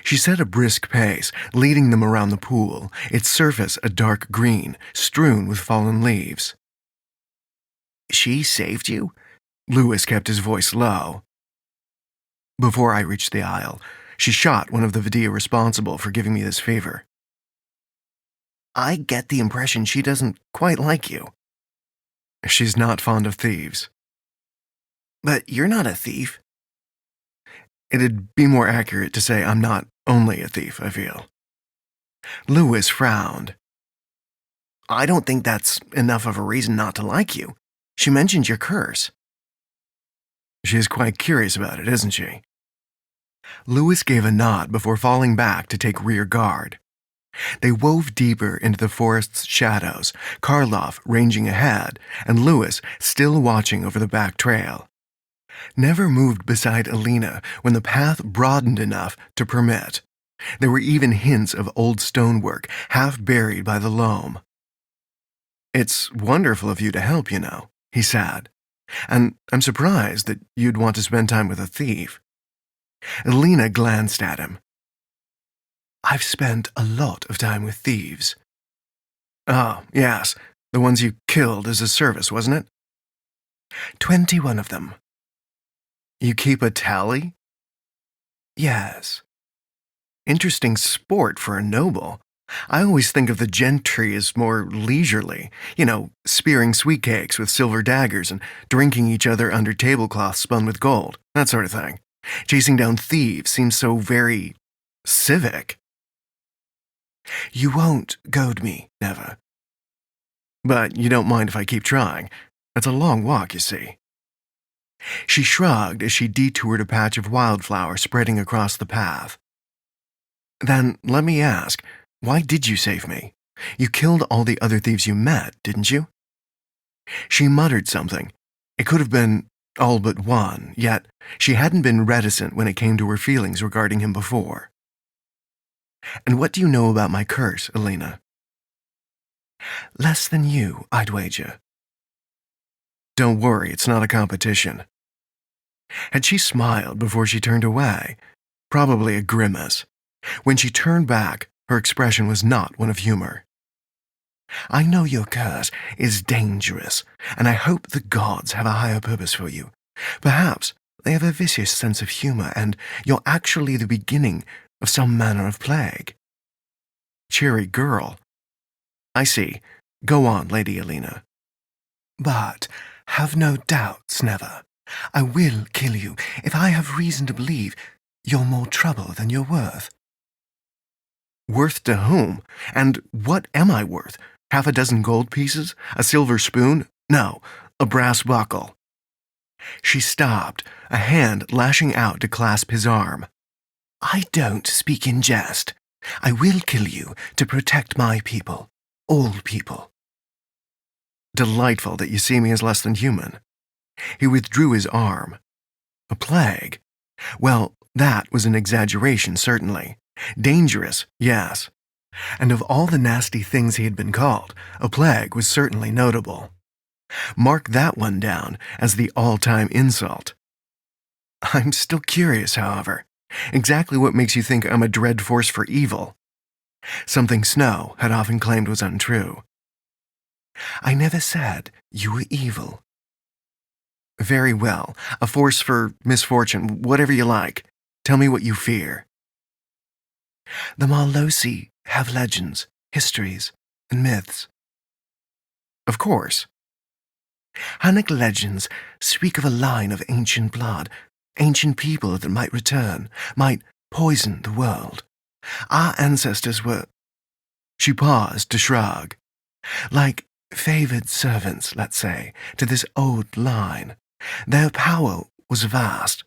She set a brisk pace, leading them around the pool, its surface a dark green, strewn with fallen leaves. She saved you? Lewis kept his voice low. Before I reached the aisle, she shot one of the Vidia responsible for giving me this fever. I get the impression she doesn't quite like you. She's not fond of thieves. But you're not a thief. It'd be more accurate to say I'm not only a thief, I feel. Lewis frowned. I don't think that's enough of a reason not to like you. She mentioned your curse. She is quite curious about it, isn't she? Louis gave a nod before falling back to take rear guard. They wove deeper into the forest's shadows, Karloff ranging ahead, and Louis still watching over the back trail. Never moved beside Alina when the path broadened enough to permit. There were even hints of old stonework, half buried by the loam. "It's wonderful of you to help, you know," he said, "and I'm surprised that you'd want to spend time with a thief." Alina glanced at him. "I've spent a lot of time with thieves." "Oh, yes, the ones you killed as a service, wasn't it?" 21 of them. "You keep a tally?" "Yes." "Interesting sport for a noble. I always think of the gentry as more leisurely, spearing sweet cakes with silver daggers and drinking each other under tablecloths spun with gold, that sort of thing. Chasing down thieves seems so very civic." "You won't goad me, never." "But you don't mind if I keep trying. It's a long walk, you see." She shrugged as she detoured a patch of wildflower spreading across the path. "Then let me ask, why did you save me? You killed all the other thieves you met, didn't you?" She muttered something. It could have been all but one, yet she hadn't been reticent when it came to her feelings regarding him before. "And what do you know about my curse, Alina?" "Less than you, I'd wager." "Don't worry, it's not a competition." Had she smiled before she turned away? Probably a grimace. When she turned back, her expression was not one of humor. "I know your curse is dangerous, and I hope the gods have a higher purpose for you. Perhaps they have a vicious sense of humor, and you're actually the beginning of some manner of plague." Cheery girl. "I see. Go on, Lady Alina." "But have no doubts, never. I will kill you if I have reason to believe you're more trouble than you're worth." "Worth to whom? And what am I worth? Half a dozen gold pieces? A silver spoon? No, a brass buckle." She stopped, a hand lashing out to clasp his arm. "I don't speak in jest. I will kill you to protect my people, all people." "Delightful that you see me as less than human." He withdrew his arm. A plague? Well, that was an exaggeration, certainly. Dangerous, yes. And of all the nasty things he had been called, a plague was certainly notable. Mark that one down as the all-time insult. "I'm still curious, however. Exactly what makes you think I'm a dread force for evil?" Something Snow had often claimed was untrue. "I never said you were evil." "Very well. A force for misfortune, whatever you like. Tell me what you fear." "The Marlosi have legends, histories, and myths." "Of course." "Hunnic legends speak of a line of ancient blood, ancient people that might return, might poison the world. Our ancestors were—" She paused to shrug. "Like favored servants, let's say, to this old line. Their power was vast.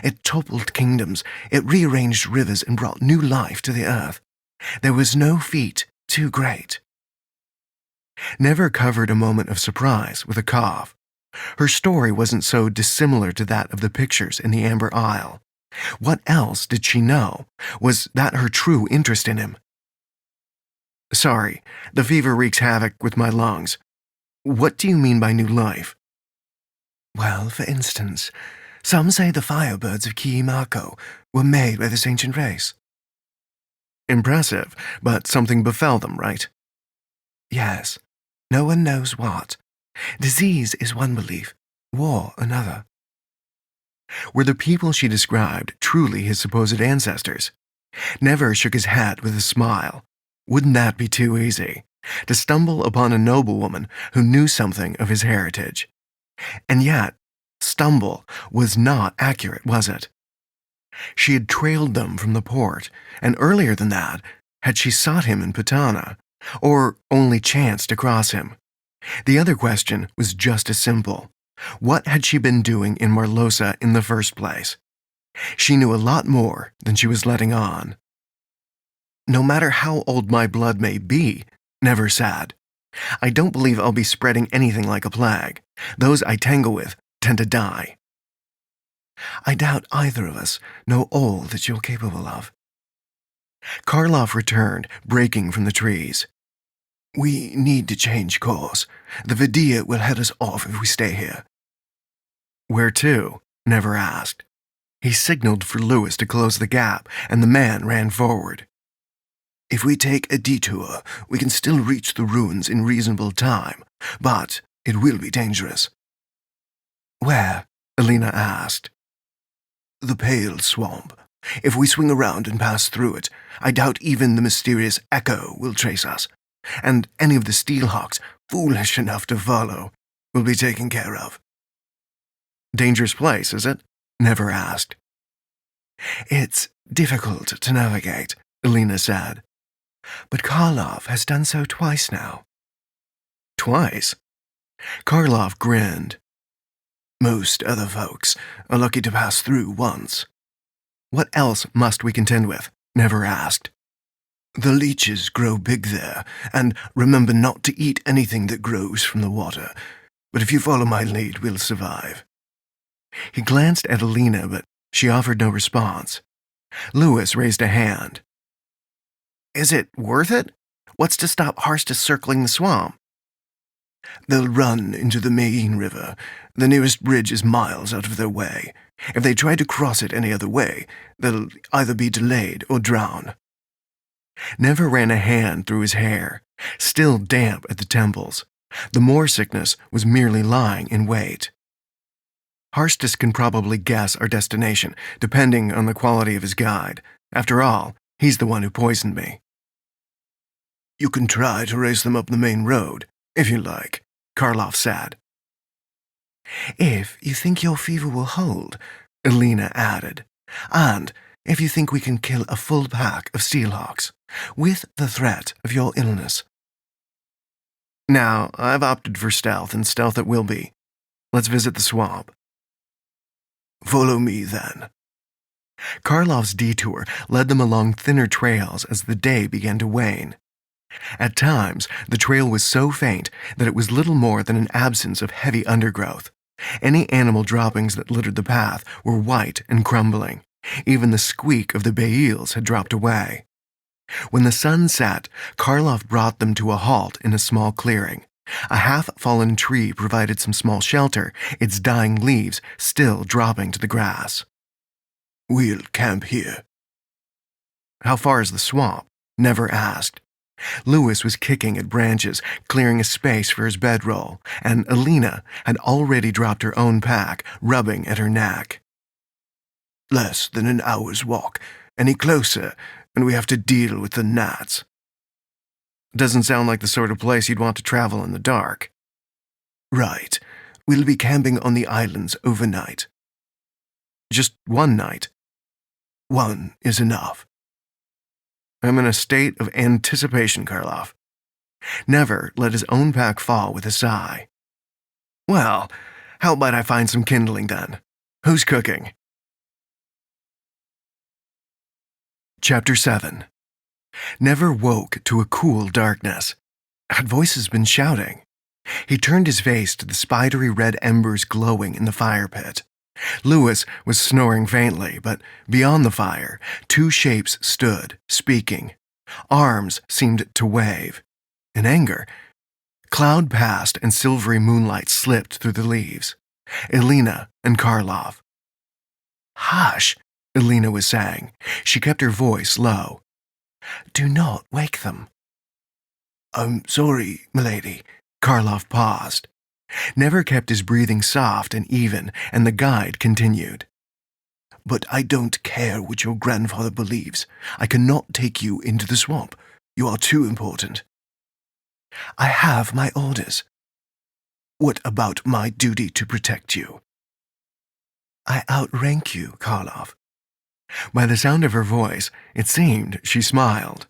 It toppled kingdoms, it rearranged rivers and brought new life to the earth. There was no feat too great." Never covered a moment of surprise with a cough. Her story wasn't so dissimilar to that of the pictures in the Amber Isle. What else did she know? Was that her true interest in him? "Sorry, the fever wreaks havoc with my lungs. What do you mean by new life?" "Well, for instance, some say the firebirds of Kiimako were made by this ancient race." "Impressive, but something befell them, right?" "Yes. No one knows what. Disease is one belief, war another." Were the people she described truly his supposed ancestors? Never shook his head with a smile. Wouldn't that be too easy? To stumble upon a noblewoman who knew something of his heritage. And yet, stumble was not accurate, was it? She had trailed them from the port, and earlier than that, had she sought him in Patana, or only chanced to cross him? The other question was just as simple. What had she been doing in Marlosa in the first place? She knew a lot more than she was letting on. No matter how old my blood may be, Never said, I don't believe I'll be spreading anything like a plague. Those I tangle with tend to die. I doubt either of us know all that you're capable of. Karloff returned, breaking from the trees. We need to change course. The Vidia will head us off if we stay here. Where to? Never asked. He signaled for Lewis to close the gap, and the man ran forward. If we take a detour, we can still reach the ruins in reasonable time, but it will be dangerous. Where? Alina asked. The Pale Swamp. If we swing around and pass through it, I doubt even the mysterious Echo will trace us, and any of the Steelhawks foolish enough to follow will be taken care of. Dangerous place, is it? Never asked. It's difficult to navigate, Alina said. But Karloff has done so twice now. Twice? Karloff grinned. Most other folks are lucky to pass through once. What else must we contend with? Never asked. The leeches grow big there, and remember not to eat anything that grows from the water. But if you follow my lead, we'll survive. He glanced at Alina, but she offered no response. Lewis raised a hand. Is it worth it? What's to stop Harstus circling the swamp? They'll run into the Mayene River. The nearest bridge is miles out of their way. If they try to cross it any other way, they'll either be delayed or drown. Never ran a hand through his hair, still damp at the temples. The moor sickness was merely lying in wait. Harstus can probably guess our destination, depending on the quality of his guide. After all, he's the one who poisoned me. You can try to race them up the main road, if you like, Karloff said. If you think your fever will hold, Alina added, and if you think we can kill a full pack of Steelhawks, with the threat of your illness. Now, I've opted for stealth, and stealth it will be. Let's visit the swamp. Follow me, then. Karloff's detour led them along thinner trails as the day began to wane. At times, the trail was so faint that it was little more than an absence of heavy undergrowth. Any animal droppings that littered the path were white and crumbling. Even the squeak of the bails had dropped away. When the sun set, Karloff brought them to a halt in a small clearing. A half-fallen tree provided some small shelter, its dying leaves still dropping to the grass. We'll camp here. How far is the swamp? Never asked. Lewis was kicking at branches, clearing a space for his bedroll, and Alina had already dropped her own pack, rubbing at her neck. Less than an hour's walk. Any closer, and we have to deal with the gnats. Doesn't sound like the sort of place you'd want to travel in the dark. Right. We'll be camping on the islands overnight. Just one night. One is enough. I'm in a state of anticipation, Karloff. Never let his own pack fall with a sigh. Well, how about I find some kindling then? Who's cooking? Chapter 7. Never woke to a cool darkness. Had voices been shouting? He turned his face to the spidery red embers glowing in the fire pit. Lewis was snoring faintly, but beyond the fire, two shapes stood, speaking. Arms seemed to wave. In anger, cloud passed and silvery moonlight slipped through the leaves. Alina and Karloff. Hush, Alina was saying. She kept her voice low. Do not wake them. I'm sorry, milady. Karloff paused. Never kept his breathing soft and even, and the guide continued. But I don't care what your grandfather believes. I cannot take you into the swamp. You are too important. I have my orders. What about my duty to protect you? I outrank you, Karloff. By the sound of her voice, it seemed she smiled.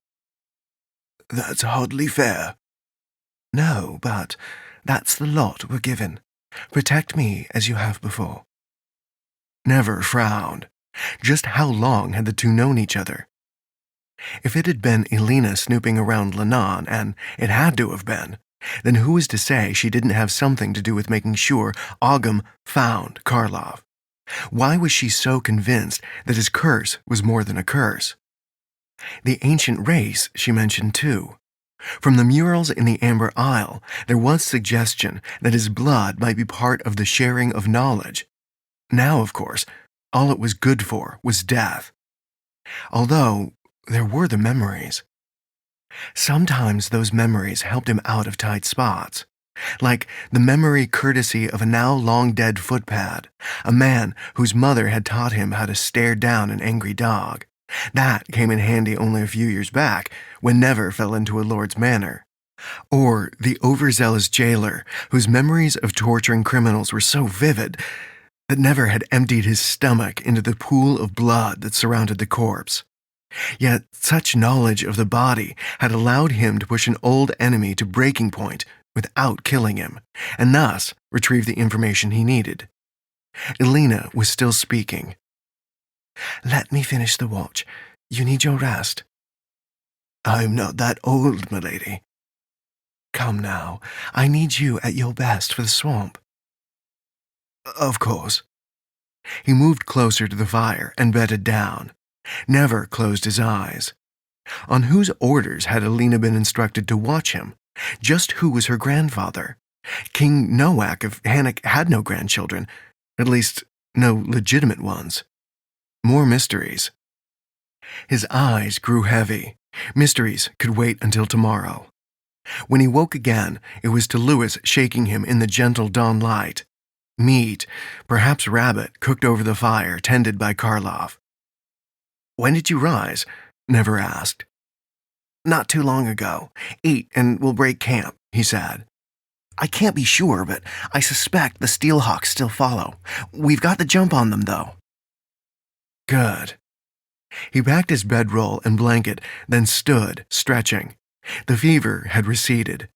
That's hardly fair. No, but that's the lot we're given. Protect me as you have before. Never frowned. Just how long had the two known each other? If it had been Elena snooping around Lannan, and it had to have been, then who is to say she didn't have something to do with making sure Ogham found Karlov? Why was she so convinced that his curse was more than a curse? The ancient race she mentioned too. From the murals in the Amber Isle, there was suggestion that his blood might be part of the sharing of knowledge. Now, of course, all it was good for was death. Although, there were the memories. Sometimes those memories helped him out of tight spots. Like the memory courtesy of a now long-dead footpad, a man whose mother had taught him how to stare down an angry dog. That came in handy only a few years back, when Never fell into a lord's manor. Or the overzealous jailer, whose memories of torturing criminals were so vivid that Never had emptied his stomach into the pool of blood that surrounded the corpse. Yet such knowledge of the body had allowed him to push an old enemy to breaking point without killing him, and thus retrieve the information he needed. Elena was still speaking. Let me finish the watch. You need your rest. I'm not that old, milady. Come now, I need you at your best for the swamp. Of course. He moved closer to the fire and bedded down. Never closed his eyes. On whose orders had Elena been instructed to watch him? Just who was her grandfather? King Noak of Hannock had no grandchildren, at least no legitimate ones. More mysteries. His eyes grew heavy. Mysteries could wait until tomorrow. When he woke again, it was to Lewis shaking him in the gentle dawn light. Meat, perhaps rabbit, cooked over the fire, tended by Karlov. "When did you rise?" Never asked. "Not too long ago. Eat and we'll break camp," he said. "I can't be sure, but I suspect the Steelhawks still follow. We've got the jump on them, though." Good. He packed his bedroll and blanket, then stood, stretching. The fever had receded.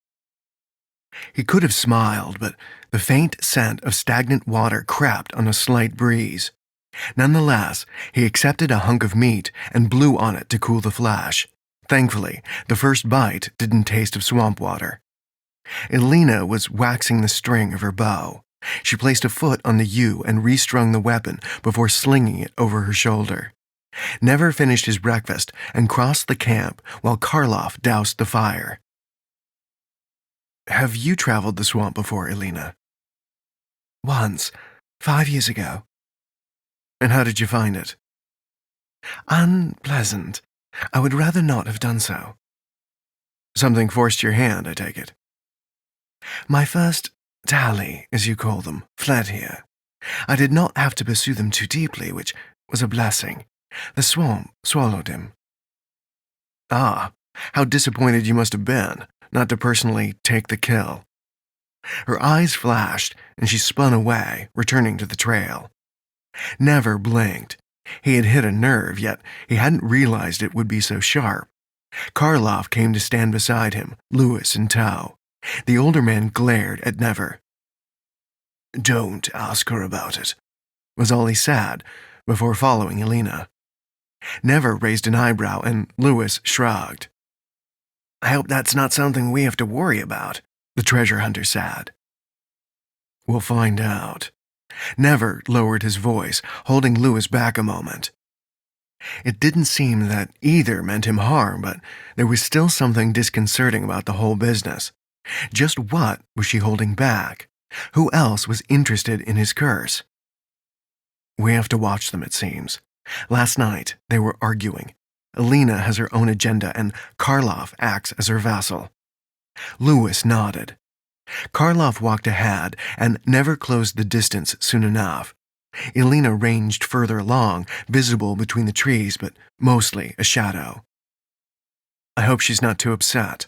He could have smiled, but the faint scent of stagnant water crept on a slight breeze. Nonetheless, he accepted a hunk of meat and blew on it to cool the flesh. Thankfully, the first bite didn't taste of swamp water. Elena was waxing the string of her bow. She placed a foot on the yew and restrung the weapon before slinging it over her shoulder. Never finished his breakfast and crossed the camp while Karlov doused the fire. "Have you traveled the swamp before, Elena?" "Once, 5 years ago." "And how did you find it?" "Unpleasant. I would rather not have done so." "Something forced your hand, I take it." "My first tally, as you call them, fled here. I did not have to pursue them too deeply, which was a blessing. The swamp swallowed him." "Ah, how disappointed you must have been, not to personally take the kill." Her eyes flashed, and she spun away, returning to the trail. Never blinked. He had hit a nerve, yet he hadn't realized it would be so sharp. Karlov came to stand beside him, Lewis in tow. The older man glared at Never. "Don't ask her about it," was all he said, before following Elena. Never raised an eyebrow, and Lewis shrugged. "I hope that's not something we have to worry about," the treasure hunter said. "We'll find out." Never lowered his voice, holding Lewis back a moment. It didn't seem that either meant him harm, but there was still something disconcerting about the whole business. Just what was she holding back? Who else was interested in his curse? "We have to watch them, it seems. Last night, they were arguing. Elena has her own agenda, and Karlov acts as her vassal." Lewis nodded. Karlov walked ahead and never closed the distance soon enough. Elena ranged further along, visible between the trees, but mostly a shadow. "I hope she's not too upset."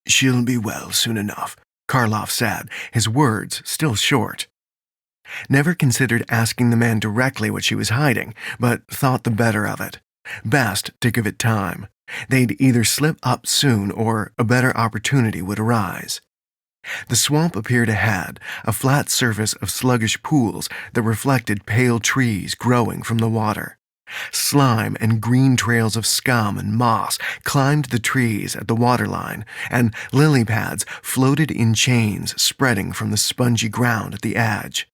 "She'll be well soon enough," Karlov said, his words still short. Never considered asking the man directly what she was hiding, but thought the better of it. Best to give it time. They'd either slip up soon or a better opportunity would arise. The swamp appeared ahead, a flat surface of sluggish pools that reflected pale trees growing from the water. Slime and green trails of scum and moss climbed the trees at the waterline, and lily pads floated in chains spreading from the spongy ground at the edge.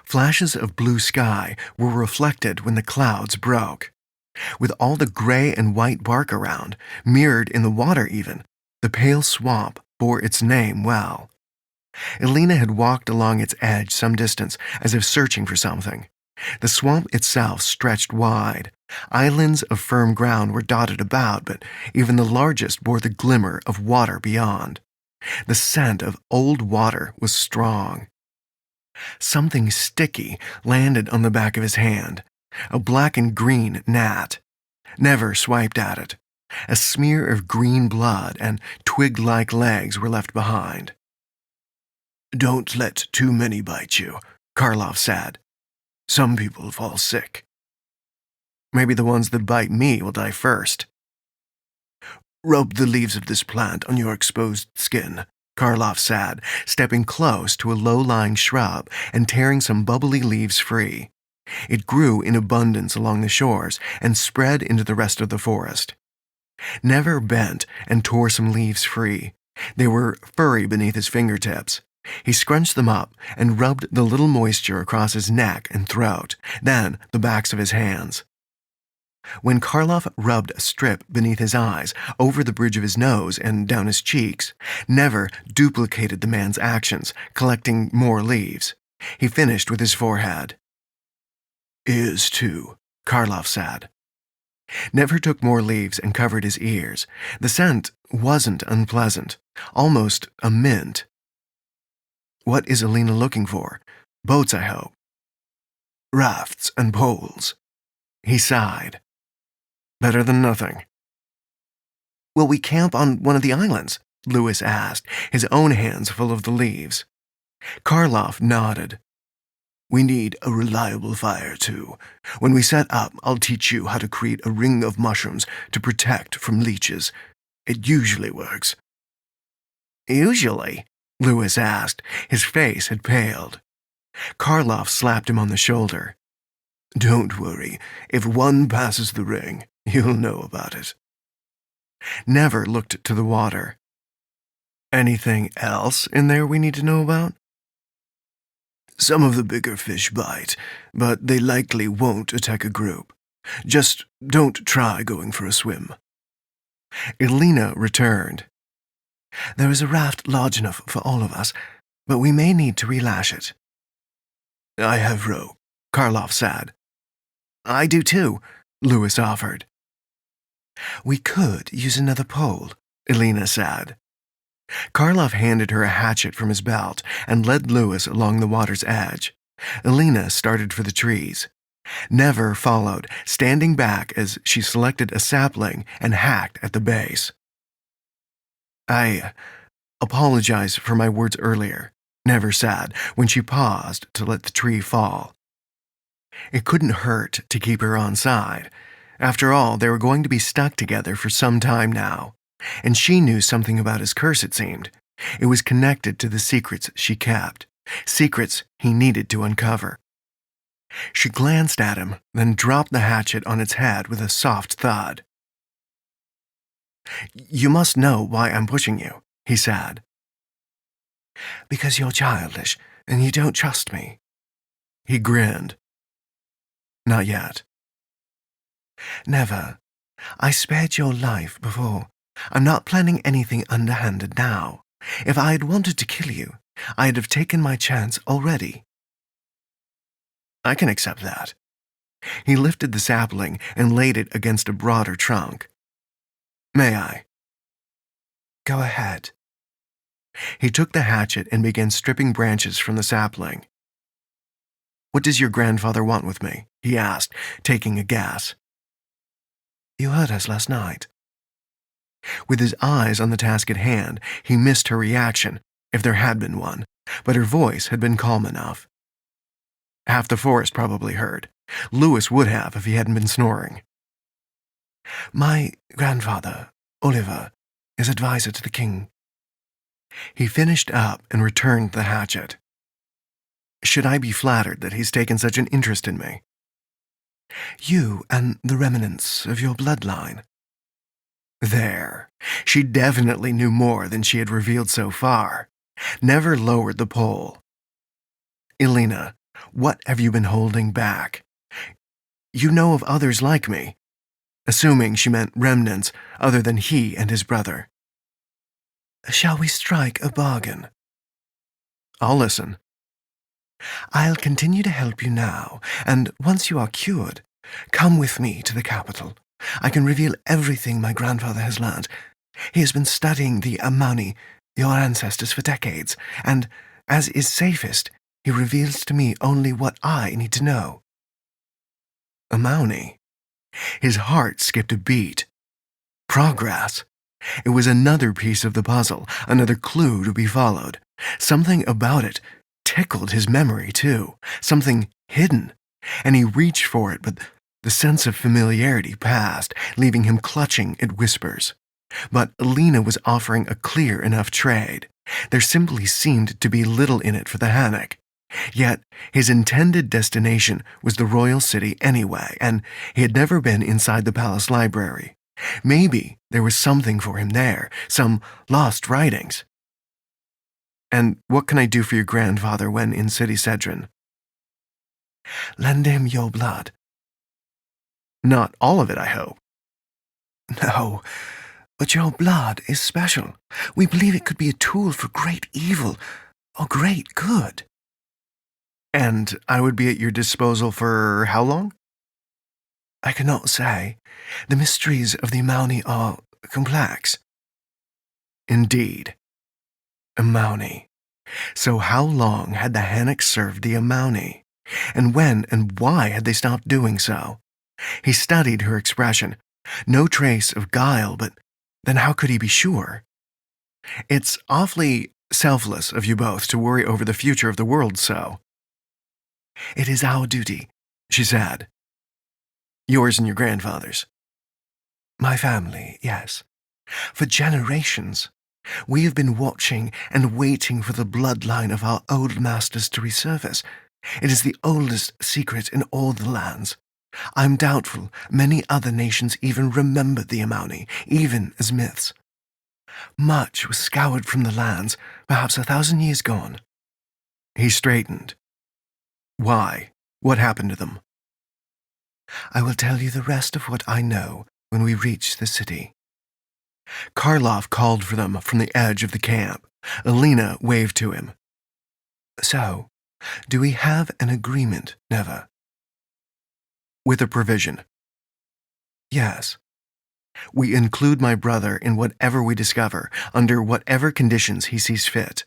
Flashes of blue sky were reflected when the clouds broke. With all the gray and white bark around, mirrored in the water even, the pale swamp bore its name well. Elena had walked along its edge some distance, as if searching for something. The swamp itself stretched wide. Islands of firm ground were dotted about, but even the largest bore the glimmer of water beyond. The scent of old water was strong. Something sticky landed on the back of his hand, a black and green gnat. Never swiped at it. A smear of green blood and twig-like legs were left behind. "Don't let too many bite you," Karloff said. "Some people fall sick." "Maybe the ones that bite me will die first." "Rub the leaves of this plant on your exposed skin," Karloff said, stepping close to a low-lying shrub and tearing some bubbly leaves free. It grew in abundance along the shores and spread into the rest of the forest. Never bent and tore some leaves free. They were furry beneath his fingertips. He scrunched them up and rubbed the little moisture across his neck and throat, then the backs of his hands. When Karloff rubbed a strip beneath his eyes, over the bridge of his nose and down his cheeks, Never duplicated the man's actions, collecting more leaves. He finished with his forehead. "Ears, too," Karloff said. Never took more leaves and covered his ears. The scent wasn't unpleasant, almost a mint. What is Elena looking for? Boats, I hope. "Rafts and poles." He sighed. Better than nothing. Will we camp on one of the islands? Lewis asked, his own hands full of the leaves. Karloff nodded. "We need a reliable fire, too. When we set up, I'll teach you how to create a ring of mushrooms to protect from leeches. It usually works." "Usually?" Lewis asked. His face had paled. Karloff slapped him on the shoulder. "Don't worry. If one passes the ring, you'll know about it." Never looked to the water. Anything else in there we need to know about? "Some of the bigger fish bite, but they likely won't attack a group. Just don't try going for a swim." Elena returned. "There is a raft large enough for all of us, but we may need to relash it." "I have rope," Karloff said. "I do too," Lewis offered. "We could use another pole," Elena said. Karloff handed her a hatchet from his belt and led Lewis along the water's edge. Elena started for the trees. Never followed, standing back as she selected a sapling and hacked at the base. "I apologize for my words earlier," Never said when she paused to let the tree fall. It couldn't hurt to keep her on side. After all, they were going to be stuck together for some time now. And she knew something about his curse, it seemed. It was connected to the secrets she kept, secrets he needed to uncover. She glanced at him, then dropped the hatchet on its head with a soft thud. "You must know why I'm pushing you," he said. "Because you're childish, and you don't trust me." He grinned. "Not yet." "Never. I spared your life before. I'm not planning anything underhanded now. If I had wanted to kill you, I'd have taken my chance already." "I can accept that." He lifted the sapling and laid it against a broader trunk. "May I?" "Go ahead." He took the hatchet and began stripping branches from the sapling. "What does your grandfather want with me?" he asked, taking a guess. "You heard us last night." With his eyes on the task at hand, he missed her reaction, if there had been one, but her voice had been calm enough. Half the forest probably heard. Lewis would have if he hadn't been snoring. My grandfather, Oliver, is advisor to the king. He finished up and returned the hatchet. Should I be flattered that he's taken such an interest in me? You and the remnants of your bloodline. There. She definitely knew more than she had revealed so far. Never lowered the pole. Elena, what have you been holding back? You know of others like me. Assuming she meant remnants other than he and his brother. Shall we strike a bargain? I'll listen. I'll continue to help you now, and once you are cured, come with me to the capital. I can reveal everything my grandfather has learned. He has been studying the Amani, your ancestors, for decades, and, as is safest, he reveals to me only what I need to know. Amani? His heart skipped a beat. Progress. It was another piece of the puzzle, another clue to be followed. Something about it tickled his memory, too. Something hidden. And he reached for it, but the sense of familiarity passed, leaving him clutching at whispers. But Elena was offering a clear enough trade. There simply seemed to be little in it for the Hannock. Yet his intended destination was the royal city anyway, and he had never been inside the palace library. Maybe there was something for him there, some lost writings. And what can I do for your grandfather when in City Cedron? Lend him your blood. Not all of it, I hope. No, but your blood is special. We believe it could be a tool for great evil or great good. And I would be at your disposal for how long? I cannot say. The mysteries of the Amani are complex. Indeed. Amani. So how long had the Hannock served the Amani? And when and why had they stopped doing so? He studied her expression. No trace of guile, but then how could he be sure? It's awfully selfless of you both to worry over the future of the world so. It is our duty, she said. Yours and your grandfather's. My family, yes. For generations, we have been watching and waiting for the bloodline of our old masters to resurface. It is the oldest secret in all the lands. I'm doubtful many other nations even remembered the Amani, even as myths. Much was scoured from the lands, perhaps 1,000 years gone. He straightened. Why? What happened to them? I will tell you the rest of what I know when we reach the city. Karloff called for them from the edge of the camp. Elena waved to him. So, do we have an agreement, Neva? With a provision. Yes. We include my brother in whatever we discover, under whatever conditions he sees fit.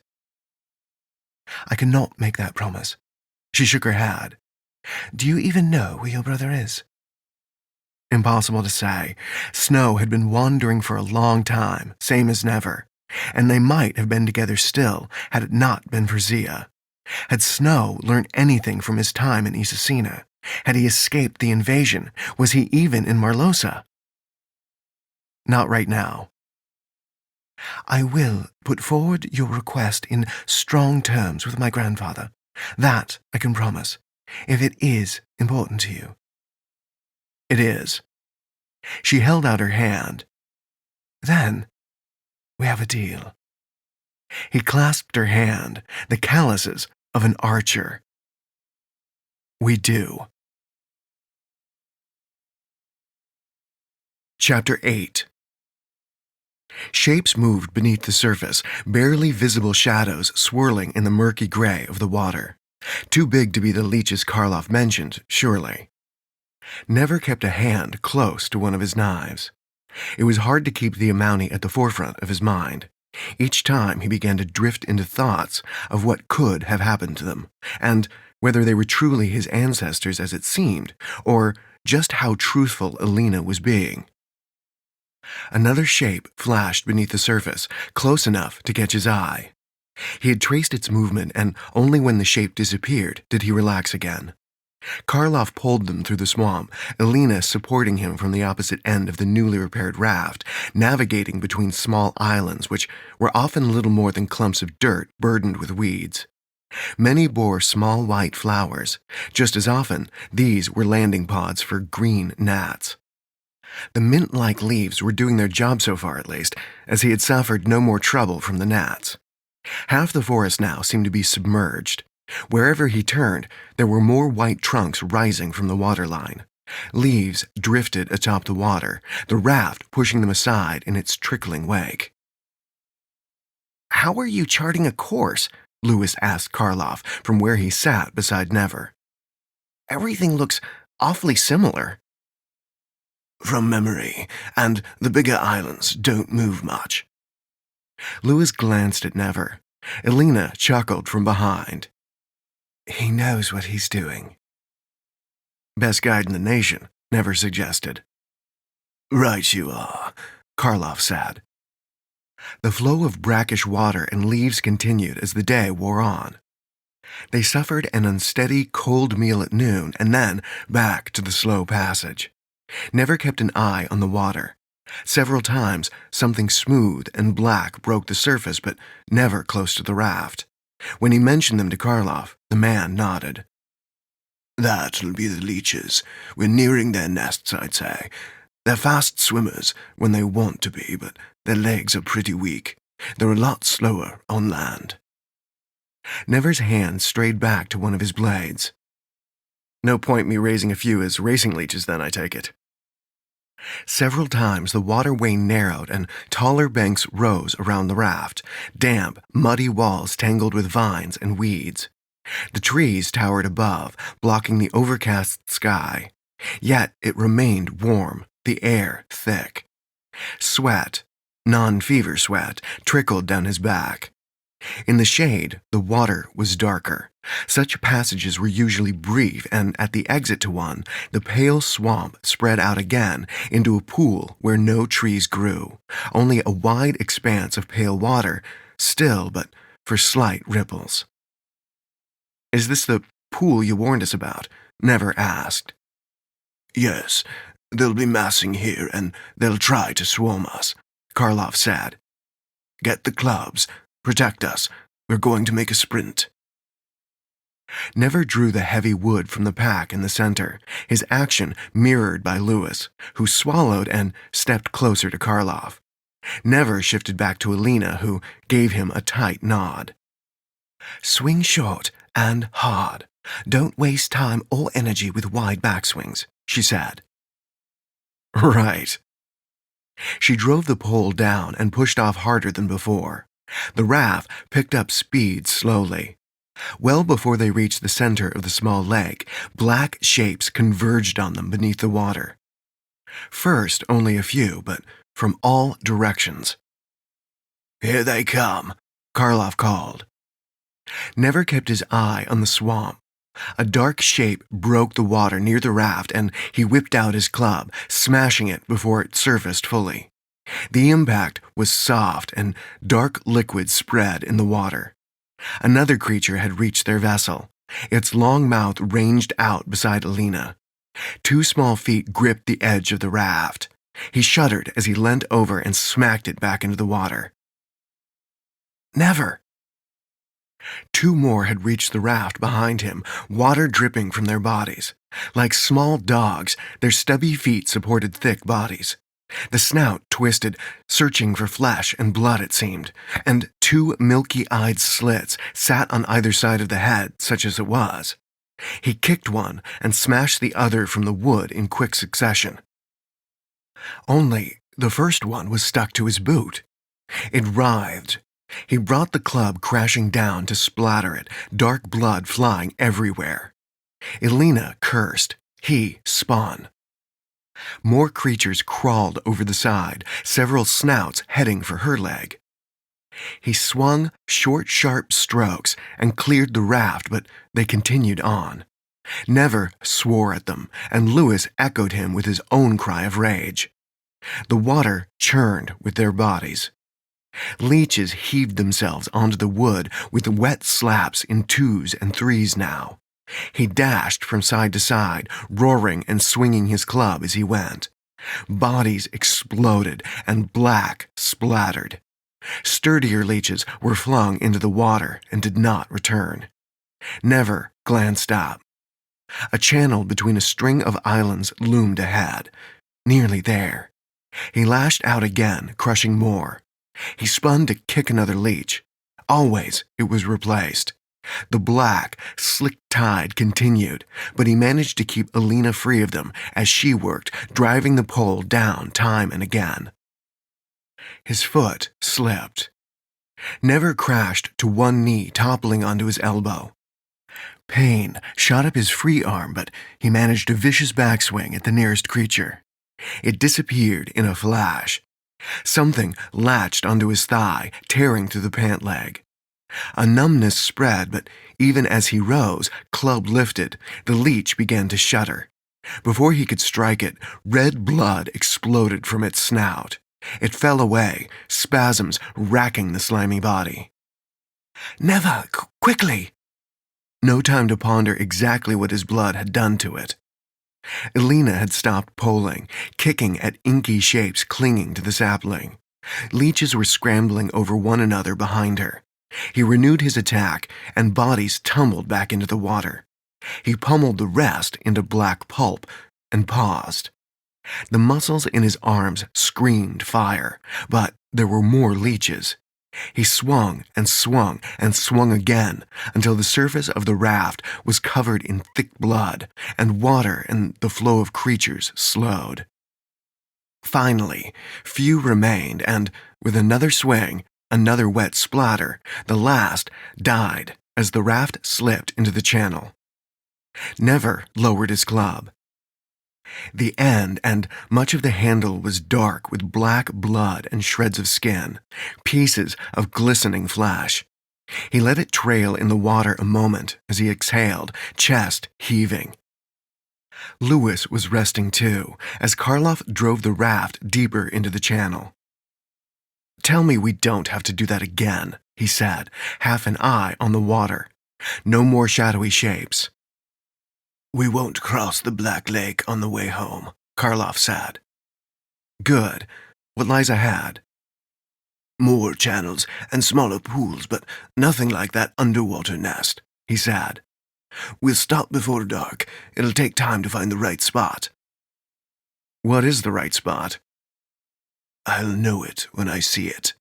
I cannot make that promise. She shook her head. Do you even know where your brother is? Impossible to say. Snow had been wandering for a long time, same as Never, and they might have been together still had it not been for Zia. Had Snow learned anything from his time in Isasina? Had he escaped the invasion? Was he even in Marlosa? Not right now. I will put forward your request in strong terms with my grandfather. That I can promise, if it is important to you. It is. She held out her hand. Then, we have a deal. He clasped her hand, the calluses of an archer. We do. Chapter 8. Shapes moved beneath the surface, barely visible shadows swirling in the murky gray of the water. Too big to be the leeches Karloff mentioned, surely. Never kept a hand close to one of his knives. It was hard to keep the Amani at the forefront of his mind. Each time he began to drift into thoughts of what could have happened to them, and whether they were truly his ancestors as it seemed, or just how truthful Elena was being. Another shape flashed beneath the surface, close enough to catch his eye. He had traced its movement, and only when the shape disappeared did he relax again. Karloff pulled them through the swamp, Elena supporting him from the opposite end of the newly repaired raft, navigating between small islands which were often little more than clumps of dirt burdened with weeds. Many bore small white flowers. Just as often, these were landing pods for green gnats. The mint-like leaves were doing their job so far, at least, as he had suffered no more trouble from the gnats. Half the forest now seemed to be submerged. Wherever he turned, there were more white trunks rising from the waterline. Leaves drifted atop the water, the raft pushing them aside in its trickling wake. "How are you charting a course?" Lewis asked Karloff from where he sat beside Never. "Everything looks awfully similar." "From memory, and the bigger islands don't move much." Lewis glanced at Never. Elena chuckled from behind. "He knows what he's doing." "Best guide in the nation," Never suggested. "Right you are," Karloff said. The flow of brackish water and leaves continued as the day wore on. They suffered an unsteady, cold meal at noon and then back to the slow passage. Never kept an eye on the water. Several times, something smooth and black broke the surface, but never close to the raft. When he mentioned them to Karloff, the man nodded. "That'll be the leeches. We're nearing their nests, I'd say. They're fast swimmers when they want to be, but their legs are pretty weak. They're a lot slower on land." Never's hand strayed back to one of his blades. "No point me raising a few as racing leeches, then, I take it." Several times the waterway narrowed and taller banks rose around the raft, damp, muddy walls tangled with vines and weeds. The trees towered above, blocking the overcast sky. Yet it remained warm, the air thick. Sweat, non-fever sweat, trickled down his back. In the shade, the water was darker. Such passages were usually brief, and at the exit to one, the pale swamp spread out again into a pool where no trees grew, only a wide expanse of pale water, still but for slight ripples. "Is this the pool you warned us about?" Never asked. "Yes, they'll be massing here, and they'll try to swarm us," Karloff said. "Get the clubs. Protect us. We're going to make a sprint." Never drew the heavy wood from the pack in the center, his action mirrored by Lewis, who swallowed and stepped closer to Karloff. Never shifted back to Elena, who gave him a tight nod. "Swing short and hard. Don't waste time or energy with wide backswings," she said. "Right." She drove the pole down and pushed off harder than before. The raft picked up speed slowly. Well before they reached the center of the small lake, black shapes converged on them beneath the water. First, only a few, but from all directions. "Here they come," Karloff called. Never kept his eye on the swamp. A dark shape broke the water near the raft, and he whipped out his club, smashing it before it surfaced fully. The impact was soft, and dark liquid spread in the water. Another creature had reached their vessel. Its long mouth ranged out beside Elena. 2 small feet gripped the edge of the raft. He shuddered as he leant over and smacked it back into the water. "Never!" 2 more had reached the raft behind him, water dripping from their bodies. Like small dogs, their stubby feet supported thick bodies. The snout twisted, searching for flesh and blood, it seemed, and 2 milky-eyed slits sat on either side of the head, such as it was. He kicked one and smashed the other from the wood in quick succession. Only the first one was stuck to his boot. It writhed. He brought the club crashing down to splatter it, dark blood flying everywhere. Elena cursed. He spun. More creatures crawled over the side, several snouts heading for her leg. He swung short, sharp strokes and cleared the raft, but they continued on. Never swore at them, and Lewis echoed him with his own cry of rage. The water churned with their bodies. Leeches heaved themselves onto the wood with wet slaps in 2s and 3s now. He dashed from side to side, roaring and swinging his club as he went. Bodies exploded and black splattered. Sturdier leeches were flung into the water and did not return. Never glanced up. A channel between a string of islands loomed ahead, nearly there. He lashed out again, crushing more. He spun to kick another leech. Always it was replaced. The black, slick tide continued, but he managed to keep Alina free of them as she worked, driving the pole down time and again. His foot slipped. Never crashed to one knee, toppling onto his elbow. Pain shot up his free arm, but he managed a vicious backswing at the nearest creature. It disappeared in a flash. Something latched onto his thigh, tearing through the pant leg. A numbness spread, but even as he rose, club lifted, the leech began to shudder. Before he could strike it, red blood exploded from its snout. It fell away, spasms racking the slimy body. "Never! Quickly!" No time to ponder exactly what his blood had done to it. Alina had stopped poling, kicking at inky shapes clinging to the sapling. Leeches were scrambling over one another behind her. He renewed his attack, and bodies tumbled back into the water. He pummeled the rest into black pulp and paused. The muscles in his arms screamed fire, but there were more leeches. He swung and swung and swung again until the surface of the raft was covered in thick blood, and water and the flow of creatures slowed. Finally, few remained, and with another swing, another wet splatter, the last died as the raft slipped into the channel. Never lowered his club. The end and much of the handle was dark with black blood and shreds of skin, pieces of glistening flesh. He let it trail in the water a moment as he exhaled, chest heaving. Lewis was resting too, as Karloff drove the raft deeper into the channel. "Tell me we don't have to do that again," he said, half an eye on the water. "No more shadowy shapes." "We won't cross the Black Lake on the way home," Karloff said. "Good. What lies ahead?" "More channels and smaller pools, but nothing like that underwater nest," he said. "We'll stop before dark. It'll take time to find the right spot." "What is the right spot?" "I'll know it when I see it."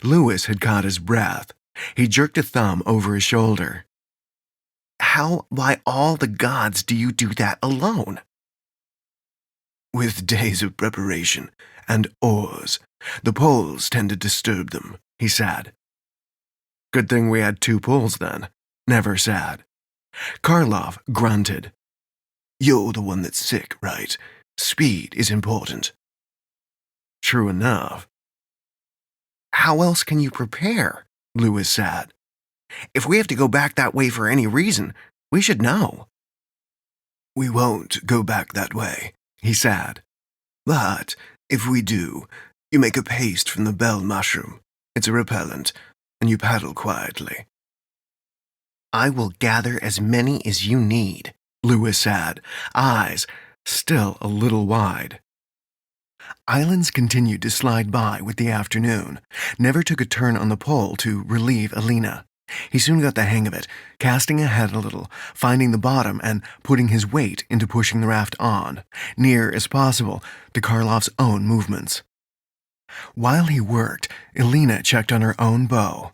Lewis had caught his breath. He jerked a thumb over his shoulder. "How, by all the gods, do you do that alone?" "With days of preparation and oars. The poles tend to disturb them," he said. "Good thing we had 2 poles then," Never said. Karloff grunted. "You're the one that's sick, right? Speed is important." "True enough." "How else can you prepare?" Lewis said. "If we have to go back that way for any reason, we should know." "We won't go back that way," he said. "But if we do, you make a paste from the bell mushroom. It's a repellent, and you paddle quietly." "I will gather as many as you need," Lewis said, eyes still a little wide. Islands continued to slide by with the afternoon, never took a turn on the pole to relieve Alina. He soon got the hang of it, casting ahead a little, finding the bottom and putting his weight into pushing the raft on, near as possible to Karloff's own movements. While he worked, Alina checked on her own bow.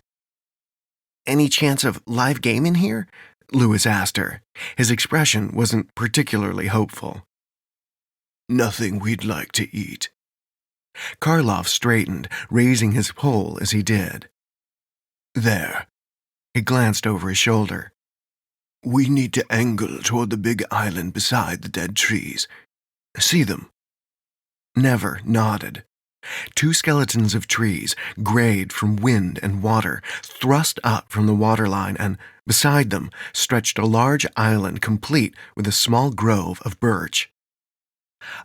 "Any chance of live game in here?" Lewis asked her. His expression wasn't particularly hopeful. "Nothing we'd like to eat." Karloff straightened, raising his pole as he did. "There." He glanced over his shoulder. "We need to angle toward the big island beside the dead trees. See them?" Never nodded. 2 skeletons of trees, grayed from wind and water, thrust up from the waterline, and beside them stretched a large island complete with a small grove of birch.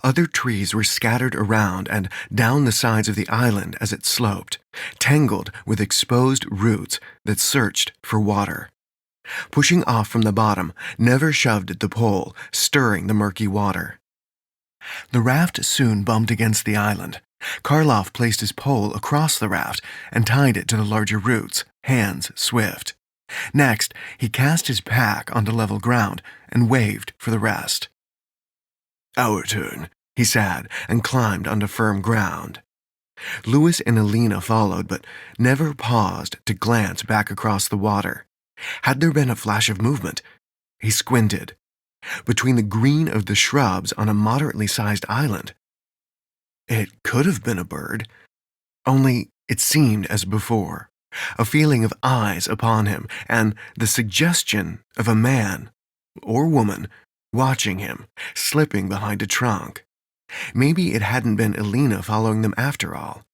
Other trees were scattered around and down the sides of the island as it sloped, tangled with exposed roots that searched for water. Pushing off from the bottom, Never shoved at the pole, stirring the murky water. The raft soon bumped against the island. Karloff placed his pole across the raft and tied it to the larger roots, hands swift. Next, he cast his pack onto level ground and waved for the rest. "Our turn," he said, and climbed onto firm ground. Louis and Alina followed, but Never paused to glance back across the water. Had there been a flash of movement? He squinted. Between the green of the shrubs on a moderately sized island, it could have been a bird. Only it seemed as before, a feeling of eyes upon him and the suggestion of a man or woman watching him, slipping behind a trunk. Maybe it hadn't been Alina following them after all.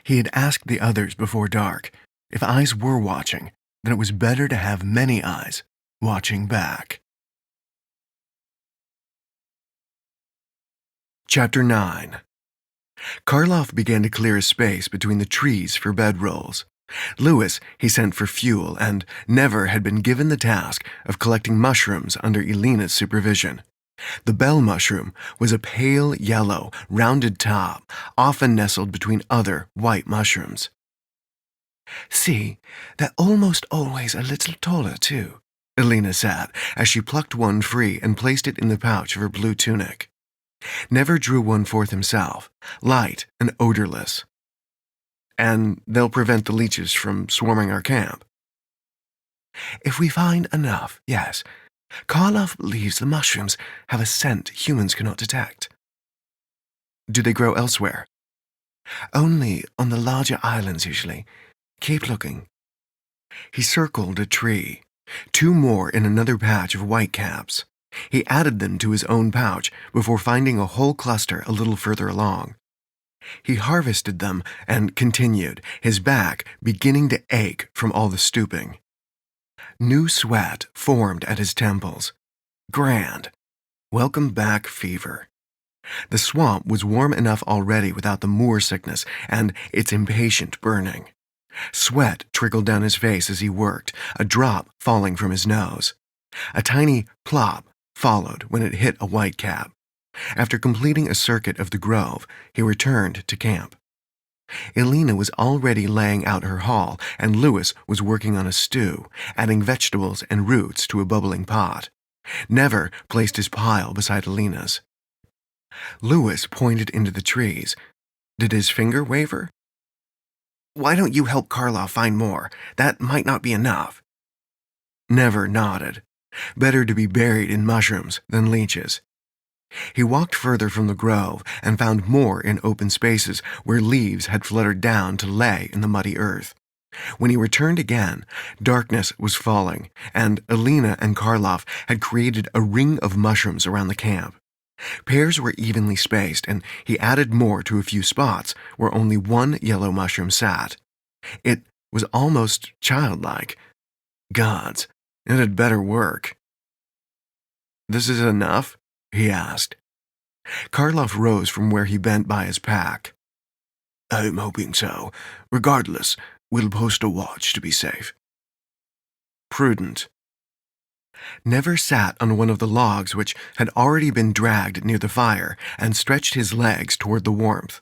He had asked the others before dark if eyes were watching, then it was better to have many eyes watching back. Chapter 9. Karloff began to clear a space between the trees for bedrolls. Louis he sent for fuel, and Never had been given the task of collecting mushrooms under Elena's supervision. The bell mushroom was a pale yellow, rounded top, often nestled between other white mushrooms. "See, they're almost always a little taller, too," Elena said, as she plucked one free and placed it in the pouch of her blue tunic. Never drew one forth himself, light and odorless. "And they'll prevent the leeches from swarming our camp." "If we find enough, yes. Karloff believes the mushrooms have a scent humans cannot detect." "Do they grow elsewhere?" "Only on the larger islands, usually. Keep looking." He circled a tree, 2 more in another patch of whitecaps. He added them to his own pouch before finding a whole cluster a little further along. He harvested them and continued, his back beginning to ache from all the stooping. New sweat formed at his temples. Grand. Welcome back fever. The swamp was warm enough already without the moor sickness and its impatient burning. Sweat trickled down his face as he worked, a drop falling from his nose. A tiny plop followed when it hit a whitecap. After completing a circuit of the grove, he returned to camp. Elena was already laying out her haul, and Louis was working on a stew, adding vegetables and roots to a bubbling pot. Never placed his pile beside Elena's. Louis pointed into the trees. Did his finger waver? "Why don't you help Karloff find more? That might not be enough." Never nodded. Better to be buried in mushrooms than leeches. He walked further from the grove and found more in open spaces where leaves had fluttered down to lay in the muddy earth. When he returned again, darkness was falling, and Elena and Karloff had created a ring of mushrooms around the camp. Pairs were evenly spaced, and he added more to a few spots where only one yellow mushroom sat. It was almost childlike. Gods, it had better work. "This is enough?" he asked. Karloff rose from where he bent by his pack. "I'm hoping so. Regardless, we'll post a watch to be safe." Prudent. Never sat on one of the logs which had already been dragged near the fire and stretched his legs toward the warmth.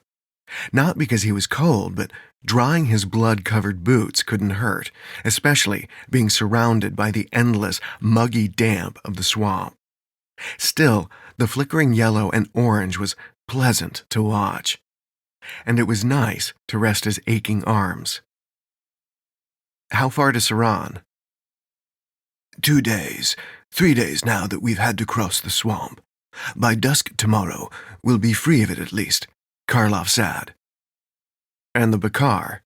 Not because he was cold, but drying his blood-covered boots couldn't hurt, especially being surrounded by the endless, muggy damp of the swamp. Still, the flickering yellow and orange was pleasant to watch, and it was nice to rest his aching arms. "How far to Saran?" 2 days. 3 days now that we've had to cross the swamp. By dusk tomorrow, we'll be free of it at least," Karloff said. "And the Bakar?"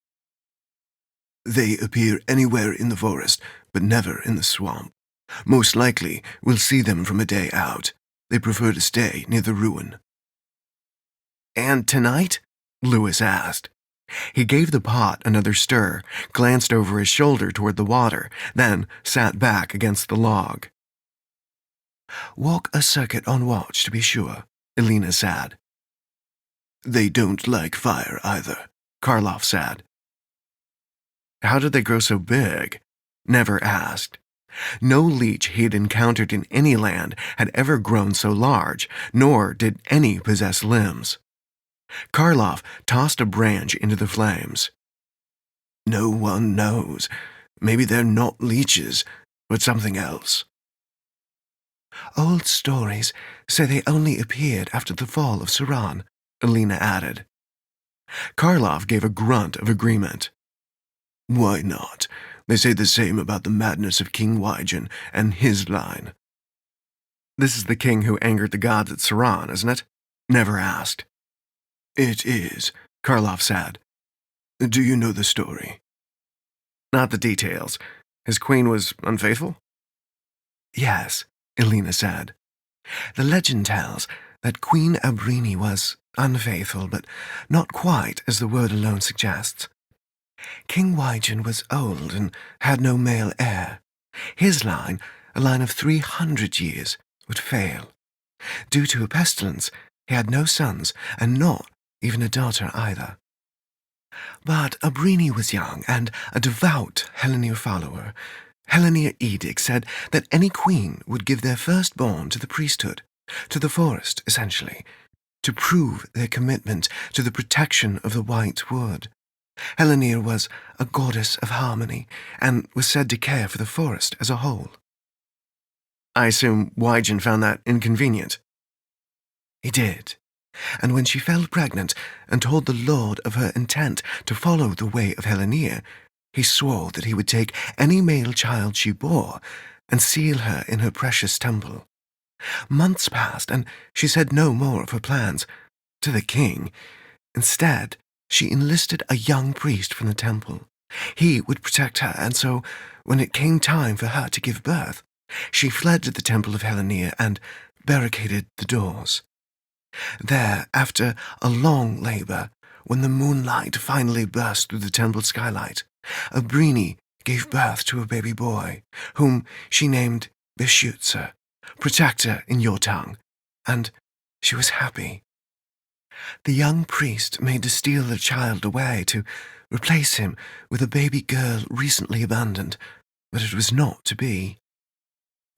"They appear anywhere in the forest, but never in the swamp. Most likely, we'll see them from a day out. They prefer to stay near the ruin." "And tonight?" Louis asked. He gave the pot another stir, glanced over his shoulder toward the water, then sat back against the log. "Walk a circuit on watch to be sure," Elena said. "They don't like fire either," Karloff said. "How did they grow so big?" Never asked. No leech he had encountered in any land had ever grown so large, nor did any possess limbs. Karlov tossed a branch into the flames. No one knows. Maybe they're not leeches, but something else. Old stories say they only appeared after the fall of Saran, Alina added. Karlov gave a grunt of agreement. Why not? They say the same about the madness of King Wygen and his line. This is the king who angered the gods at Saran, isn't it? Never asked. It is, Karlov said. Do you know the story? Not the details. His queen was unfaithful? Yes, Alina said. The legend tells that Queen Abrini was unfaithful, but not quite as the word alone suggests. King Wygen was old and had no male heir. His line, a line of 300 years, would fail. Due to a pestilence, he had no sons, and not even a daughter either. But Abrini was young and a devout Hellenir follower. Hellenir edict said that any queen would give their firstborn to the priesthood, to the forest, essentially, to prove their commitment to the protection of the White Wood. Hellenir was a goddess of harmony and was said to care for the forest as a whole. I assume Wygen found that inconvenient. He did, and when she fell pregnant and told the Lord of her intent to follow the way of Hellenir, he swore that he would take any male child she bore and seal her in her precious temple. Months passed, and she said no more of her plans to the king. Instead, she enlisted a young priest from the temple. He would protect her, and so, when it came time for her to give birth, she fled to the temple of Hellenir and barricaded the doors. There, after a long labor, when the moonlight finally burst through the temple skylight, Abrini gave birth to a baby boy, whom she named Bishutsa, protector in your tongue, and she was happy. The young priest made to steal the child away to replace him with a baby girl recently abandoned, but it was not to be.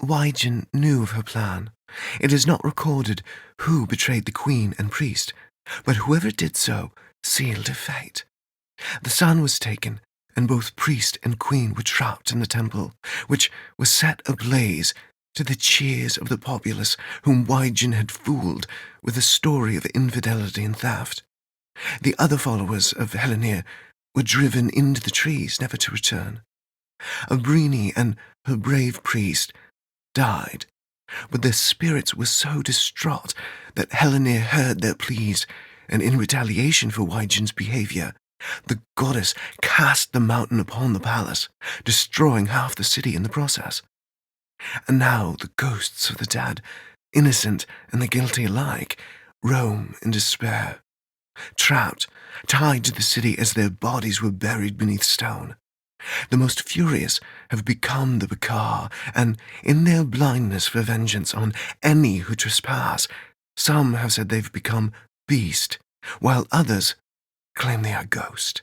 Wygen knew of her plan. It is not recorded who betrayed the queen and priest, but whoever did so sealed her fate. The son was taken, and both priest and queen were trapped in the temple, which was set ablaze to the cheers of the populace whom Wygen had fooled with a story of infidelity and theft. The other followers of Hellenir were driven into the trees, never to return. Abrini and her brave priest died, but their spirits were so distraught that Hellenir heard their pleas, and in retaliation for Wygen's behavior, the goddess cast the mountain upon the palace, destroying half the city in the process. And now the ghosts of the dead, innocent and the guilty alike, roam in despair, trapped, tied to the city as their bodies were buried beneath stone. The most furious have become the Bakar, and in their blindness for vengeance on any who trespass, some have said they've become beast, while others claim they are ghost.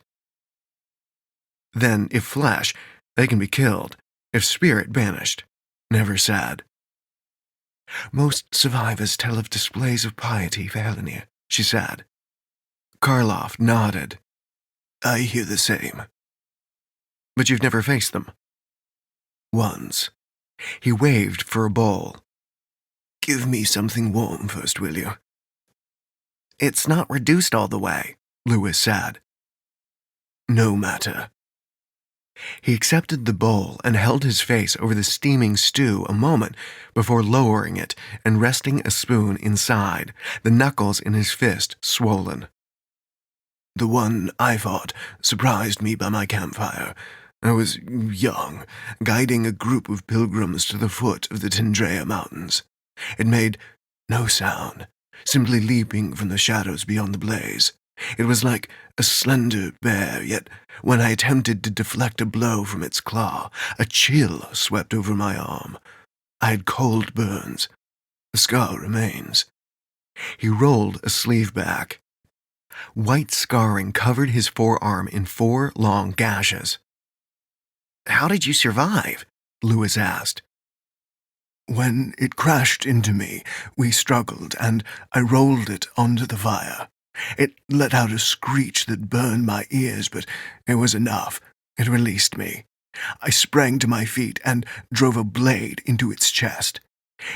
Then, if flesh, they can be killed. If spirit, banished. Never sad. Most survivors tell of displays of piety for Hellenir, she said. Karlov nodded. I hear the same. But you've never faced them? Once. He waved for a bowl. Give me something warm first, will you? It's not reduced all the way, Lewis said. No matter. He accepted the bowl and held his face over the steaming stew a moment before lowering it and resting a spoon inside, the knuckles in his fist swollen. The one I fought surprised me by my campfire. I was young, guiding a group of pilgrims to the foot of the Tindrea Mountains. It made no sound, simply leaping from the shadows beyond the blaze. It was like a slender bear, yet when I attempted to deflect a blow from its claw, a chill swept over my arm. I had cold burns. The scar remains. He rolled a sleeve back. White scarring covered his forearm in 4 long gashes. How did you survive? Lewis asked. When it crashed into me, we struggled, and I rolled it onto the fire. It let out a screech that burned my ears, but it was enough. It released me. I sprang to my feet and drove a blade into its chest.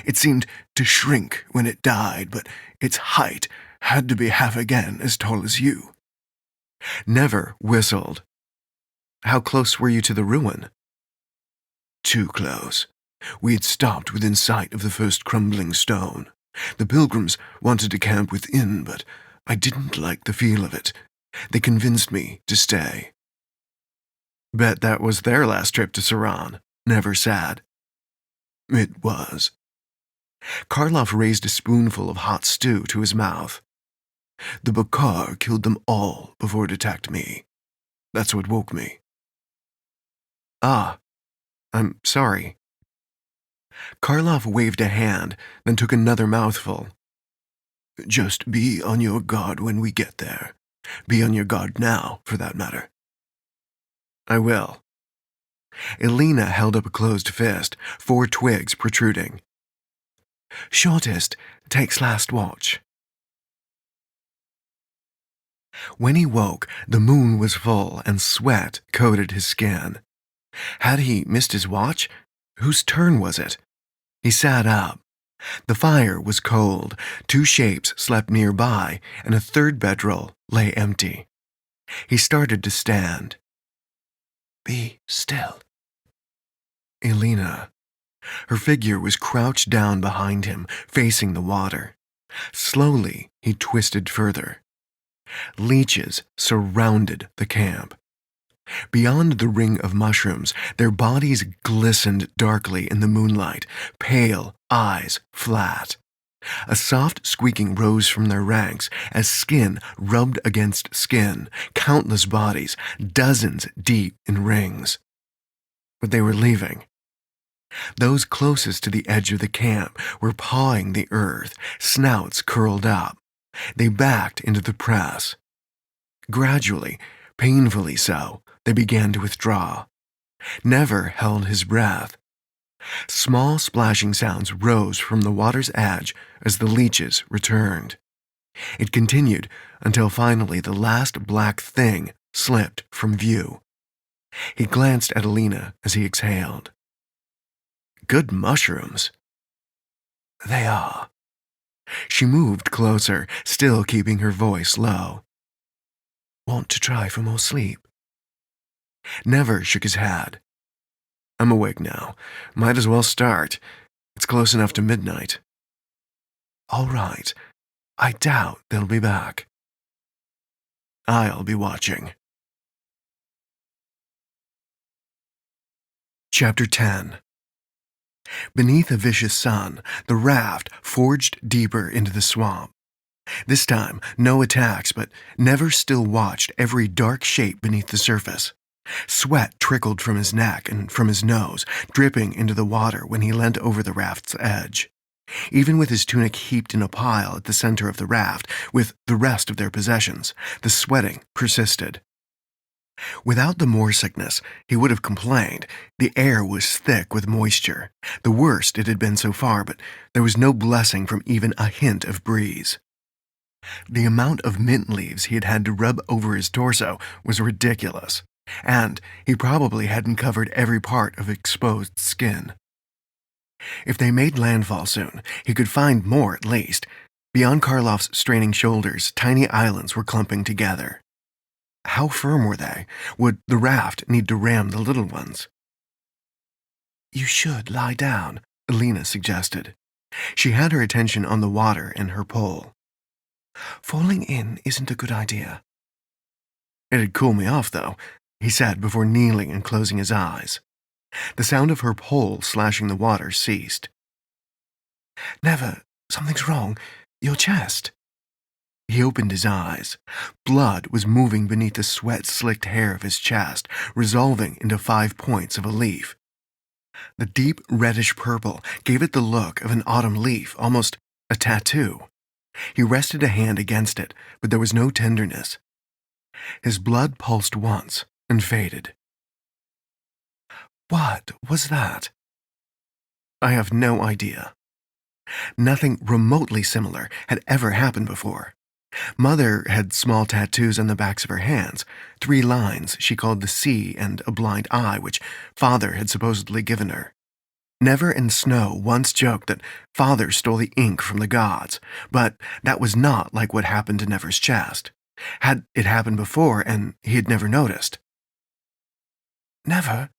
It seemed to shrink when it died, but its height had to be half again as tall as you. Never whistled. How close were you to the ruin? Too close. We had stopped within sight of the first crumbling stone. The pilgrims wanted to camp within, but I didn't like the feel of it. They convinced me to stay. Bet that was their last trip to Saran. Never sad. It was. Karloff raised a spoonful of hot stew to his mouth. The Bakar killed them all before it attacked me. That's what woke me. Ah, I'm sorry. Karloff waved a hand, then took another mouthful. Just be on your guard when we get there. Be on your guard now, for that matter. I will. Elena held up a closed fist, 4 twigs protruding. Shortest takes last watch. When he woke, the moon was full and sweat coated his skin. Had he missed his watch? Whose turn was it? He sat up. The fire was cold, 2 shapes slept nearby, and a third bedroll lay empty. He started to stand. Be still. Elena. Her figure was crouched down behind him, facing the water. Slowly, he twisted further. Leeches surrounded the camp. Beyond the ring of mushrooms, their bodies glistened darkly in the moonlight, pale, eyes flat. A soft squeaking rose from their ranks as skin rubbed against skin, countless bodies, dozens deep in rings. But they were leaving. Those closest to the edge of the camp were pawing the earth, snouts curled up. They backed into the press. Gradually, painfully so, they began to withdraw. Never held his breath. Small splashing sounds rose from the water's edge as the leeches returned. It continued until finally the last black thing slipped from view. He glanced at Elena as he exhaled. Good mushrooms. They are. She moved closer, still keeping her voice low. Want to try for more sleep? Never shook his head. I'm awake now. Might as well start. It's close enough to midnight. All right. I doubt they'll be back. I'll be watching. Chapter 10. Beneath a vicious sun, the raft forged deeper into the swamp. This time, no attacks, but Never still watched every dark shape beneath the surface. Sweat trickled from his neck and from his nose, dripping into the water when he leant over the raft's edge. Even with his tunic heaped in a pile at the center of the raft, with the rest of their possessions, the sweating persisted. Without the moor sickness, he would have complained. The air was thick with moisture. The worst it had been so far, but there was no blessing from even a hint of breeze. The amount of mint leaves he had had to rub over his torso was ridiculous, and he probably hadn't covered every part of exposed skin. If they made landfall soon, he could find more at least. Beyond Karloff's straining shoulders, tiny islands were clumping together. How firm were they? Would the raft need to ram the little ones? You should lie down, Elena suggested. She had her attention on the water and her pole. Falling in isn't a good idea. It'd cool me off, though, he said before kneeling and closing his eyes. The sound of her pole slashing the water ceased. Never, something's wrong. Your chest. He opened his eyes. Blood was moving beneath the sweat-slicked hair of his chest, resolving into 5 points of a leaf. The deep reddish purple gave it the look of an autumn leaf, almost a tattoo. He rested a hand against it, but there was no tenderness. His blood pulsed once and faded. What was that? I have no idea. Nothing remotely similar had ever happened before. Mother had small tattoos on the backs of her hands, 3 lines she called the sea and a blind eye, which Father had supposedly given her. Never and Snow once joked that Father stole the ink from the gods, but that was not like what happened to Never's chest. Had it happened before and he had never noticed? Never?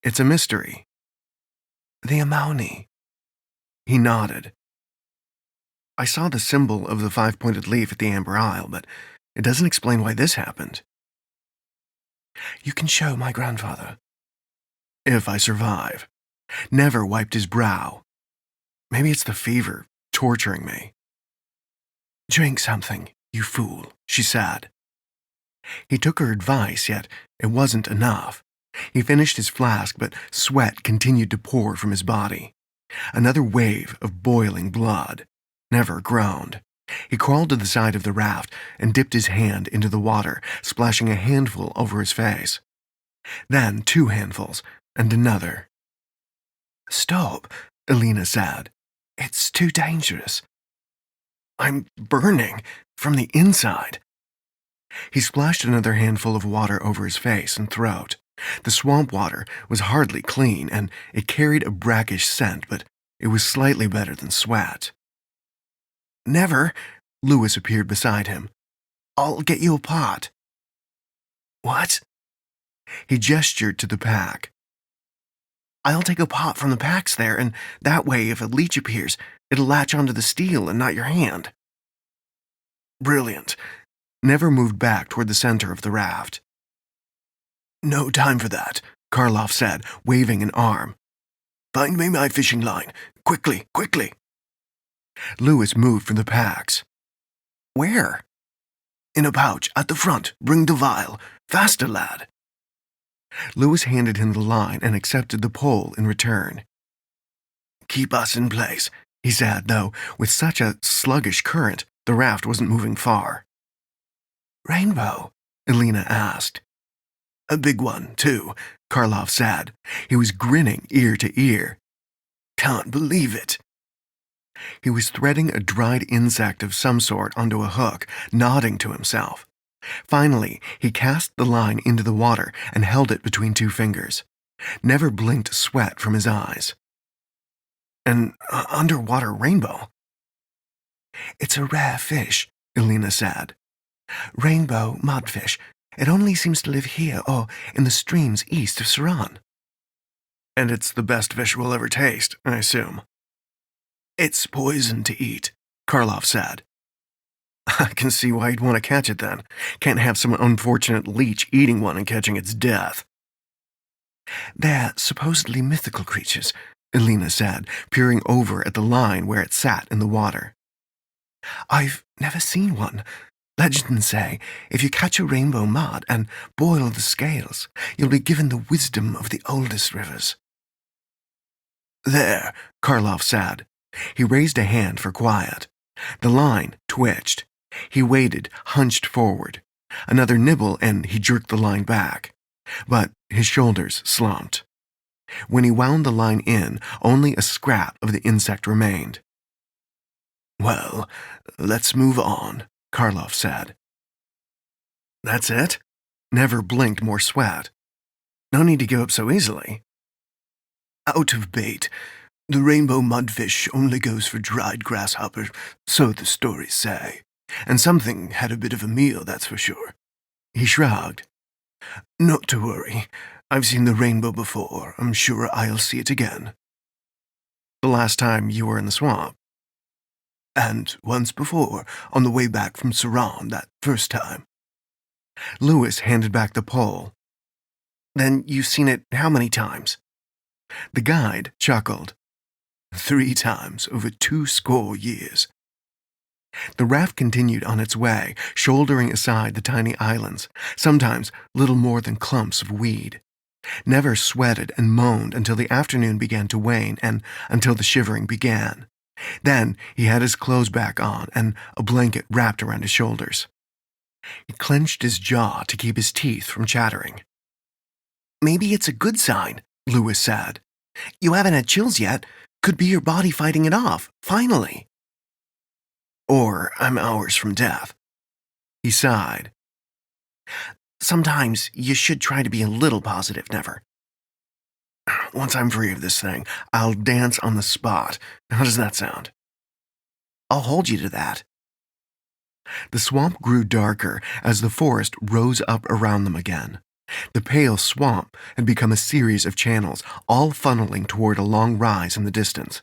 It's a mystery. The Amauni. He nodded. I saw the symbol of the 5-pointed leaf at the Amber Isle, but it doesn't explain why this happened. You can show my grandfather. If I survive. Never wiped his brow. Maybe it's the fever torturing me. Drink something, you fool, she said. He took her advice, yet it wasn't enough. He finished his flask, but sweat continued to pour from his body. Another wave of boiling blood. Never groaned. He crawled to the side of the raft and dipped his hand into the water, splashing a handful over his face. Then 2 handfuls, and another. Stop, Elena said. It's too dangerous. I'm burning from the inside. He splashed another handful of water over his face and throat. The swamp water was hardly clean, and it carried a brackish scent, but it was slightly better than sweat. Never, Lewis appeared beside him. I'll get you a pot. What? He gestured to the pack. I'll take a pot from the packs there, and that way, if a leech appears, it'll latch onto the steel and not your hand. Brilliant. Never moved back toward the center of the raft. No time for that, Karloff said, waving an arm. Find me my fishing line. Quickly, quickly. Lewis moved for the packs. Where? In a pouch, at the front. Bring the vial. Faster, lad. Lewis handed him the line and accepted the pole in return. Keep us in place, he said, though with such a sluggish current, the raft wasn't moving far. Rainbow? Elena asked. A big one, too, Karloff said. He was grinning ear to ear. Can't believe it. He was threading a dried insect of some sort onto a hook, nodding to himself. Finally, he cast the line into the water and held it between 2 fingers. Never blinked sweat from his eyes. An underwater rainbow? It's a rare fish, Elena said. Rainbow mudfish. It only seems to live here or in the streams east of Saran. And it's the best fish we'll ever taste, I assume. It's poison to eat, Karloff said. I can see why you'd want to catch it then. Can't have some unfortunate leech eating one and catching its death. They're supposedly mythical creatures, Elena said, peering over at the line where it sat in the water. I've never seen one. Legends say if you catch a rainbow mud and boil the scales, you'll be given the wisdom of the oldest rivers. There, Karloff said. He raised a hand for quiet. The line twitched. He waited, hunched forward. Another nibble and he jerked the line back. But his shoulders slumped. When he wound the line in, only a scrap of the insect remained. Well, let's move on, Karloff said. That's it? Never blinked more sweat. No need to give up so easily. Out of bait. The rainbow mudfish only goes for dried grasshopper, so the stories say. And something had a bit of a meal, that's for sure. He shrugged. Not to worry. I've seen the rainbow before. I'm sure I'll see it again. The last time you were in the swamp? And once before, on the way back from Saran, that first time. Lewis handed back the pole. Then you've seen it how many times? The guide chuckled. 3 times over 20 years. The raft continued on its way, shouldering aside the tiny islands, sometimes little more than clumps of weed. Never sweated and moaned until the afternoon began to wane and until the shivering began. Then he had his clothes back on and a blanket wrapped around his shoulders. He clenched his jaw to keep his teeth from chattering. Maybe it's a good sign, Lewis said. You haven't had chills yet. Could be your body fighting it off, finally. Or I'm hours from death. He sighed. Sometimes you should try to be a little positive, Never. Once I'm free of this thing, I'll dance on the spot. How does that sound? I'll hold you to that. The swamp grew darker as the forest rose up around them again. The pale swamp had become a series of channels, all funneling toward a long rise in the distance.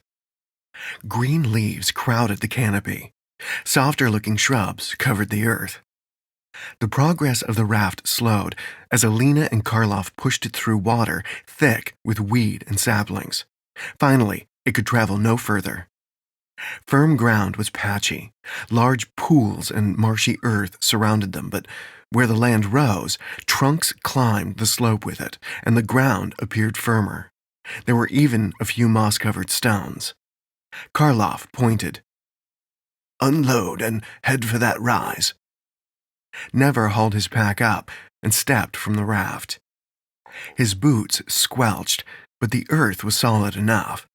Green leaves crowded the canopy. Softer-looking shrubs covered the earth. The progress of the raft slowed as Alina and Karloff pushed it through water thick with weed and saplings. Finally, it could travel no further. Firm ground was patchy. Large pools and marshy earth surrounded them, but where the land rose, trunks climbed the slope with it, and the ground appeared firmer. There were even a few moss-covered stones. Karloff pointed. Unload and head for that rise. Never hauled his pack up and stepped from the raft. His boots squelched, but the earth was solid enough.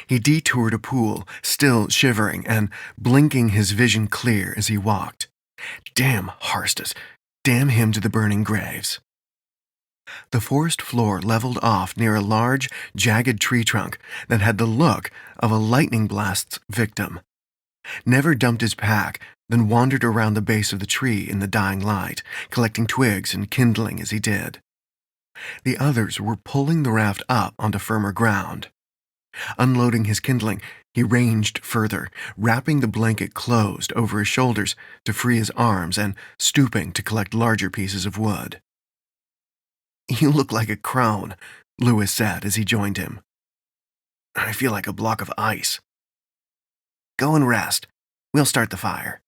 He detoured a pool, still shivering and blinking his vision clear as he walked. Damn Harstus! Damn him to the burning graves. The forest floor leveled off near a large, jagged tree trunk that had the look of a lightning blast's victim. Never dumped his pack, then wandered around the base of the tree in the dying light, collecting twigs and kindling as he did. The others were pulling the raft up onto firmer ground. Unloading his kindling, he ranged further, wrapping the blanket closed over his shoulders to free his arms and stooping to collect larger pieces of wood. You look like a crone, Lewis said as he joined him. I feel like a block of ice. Go and rest. We'll start the fire.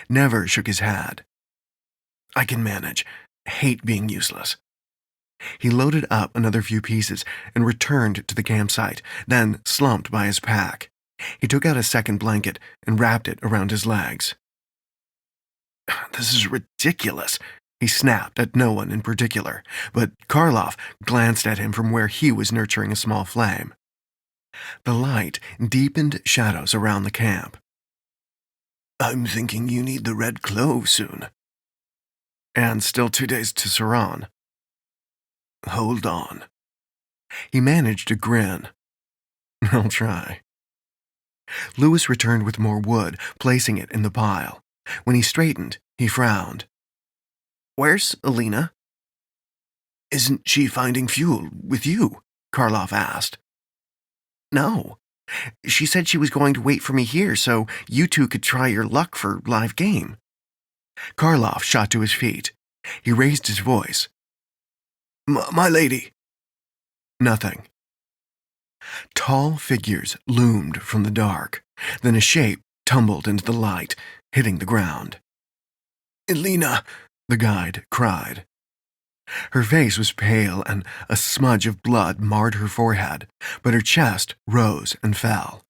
Never shook his head. I can manage. Hate being useless. He loaded up another few pieces and returned to the campsite, then slumped by his pack. He took out a second blanket and wrapped it around his legs. This is ridiculous, he snapped at no one in particular, but Karloff glanced at him from where he was nurturing a small flame. The light deepened shadows around the camp. I'm thinking you need the red clove soon. And still 2 days to Saran. Hold on. He managed to grin. I'll try. Lewis returned with more wood, placing it in the pile. When he straightened, he frowned. Where's Alina? Isn't she finding fuel with you? Karloff asked. No. She said she was going to wait for me here so you two could try your luck for live game. Karloff shot to his feet. He raised his voice. My lady. Nothing. Tall figures loomed from the dark. Then a shape tumbled into the light, hitting the ground. Elena, the guide cried. Her face was pale and a smudge of blood marred her forehead, but her chest rose and fell.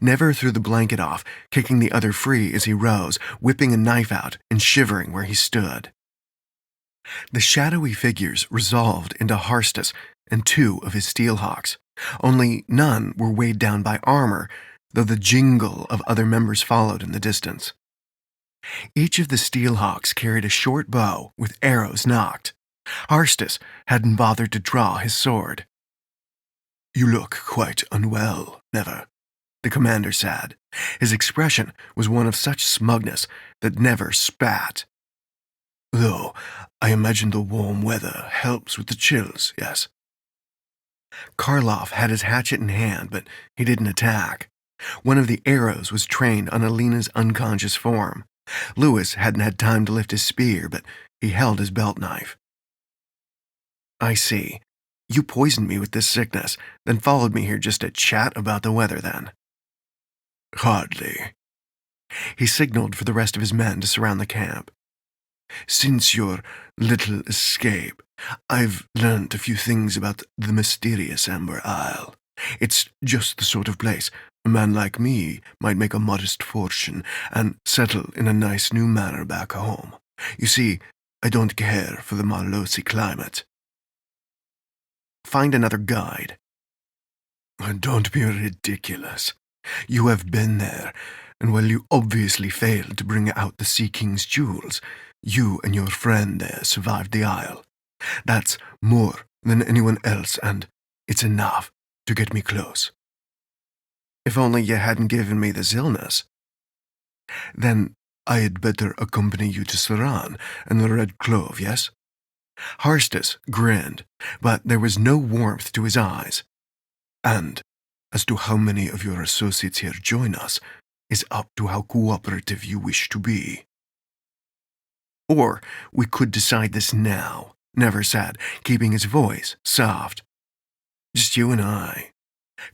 Never threw the blanket off, kicking the other free as he rose, whipping a knife out and shivering where he stood. The shadowy figures resolved into Harstus and 2 of his steelhawks, only none were weighed down by armor, though the jingle of other members followed in the distance. Each of the steelhawks carried a short bow with arrows nocked. Harstus hadn't bothered to draw his sword. You look quite unwell, Never, the commander said. His expression was one of such smugness that Never spat. Though, I imagine the warm weather helps with the chills, yes? Karloff had his hatchet in hand, but he didn't attack. One of the arrows was trained on Alina's unconscious form. Lewis hadn't had time to lift his spear, but he held his belt knife. I see. You poisoned me with this sickness, then followed me here just to chat about the weather then. Hardly. He signaled for the rest of his men to surround the camp. Since your little escape, I've learned a few things about the mysterious Amber Isle. It's just the sort of place a man like me might make a modest fortune and settle in a nice new manor back home. You see, I don't care for the Marlosi climate. find another guide. Don't be ridiculous. You have been there, and while you obviously failed to bring out the Sea King's jewels, you and your friend there survived the Isle. That's more than anyone else, and it's enough to get me close. If only you hadn't given me this illness. Then I had better accompany you to Saran and the Red Clove, yes? Harstus grinned, but there was no warmth to his eyes. And as to how many of your associates here join us is up to how cooperative you wish to be. Or we could decide this now, Never said, keeping his voice soft. Just you and I.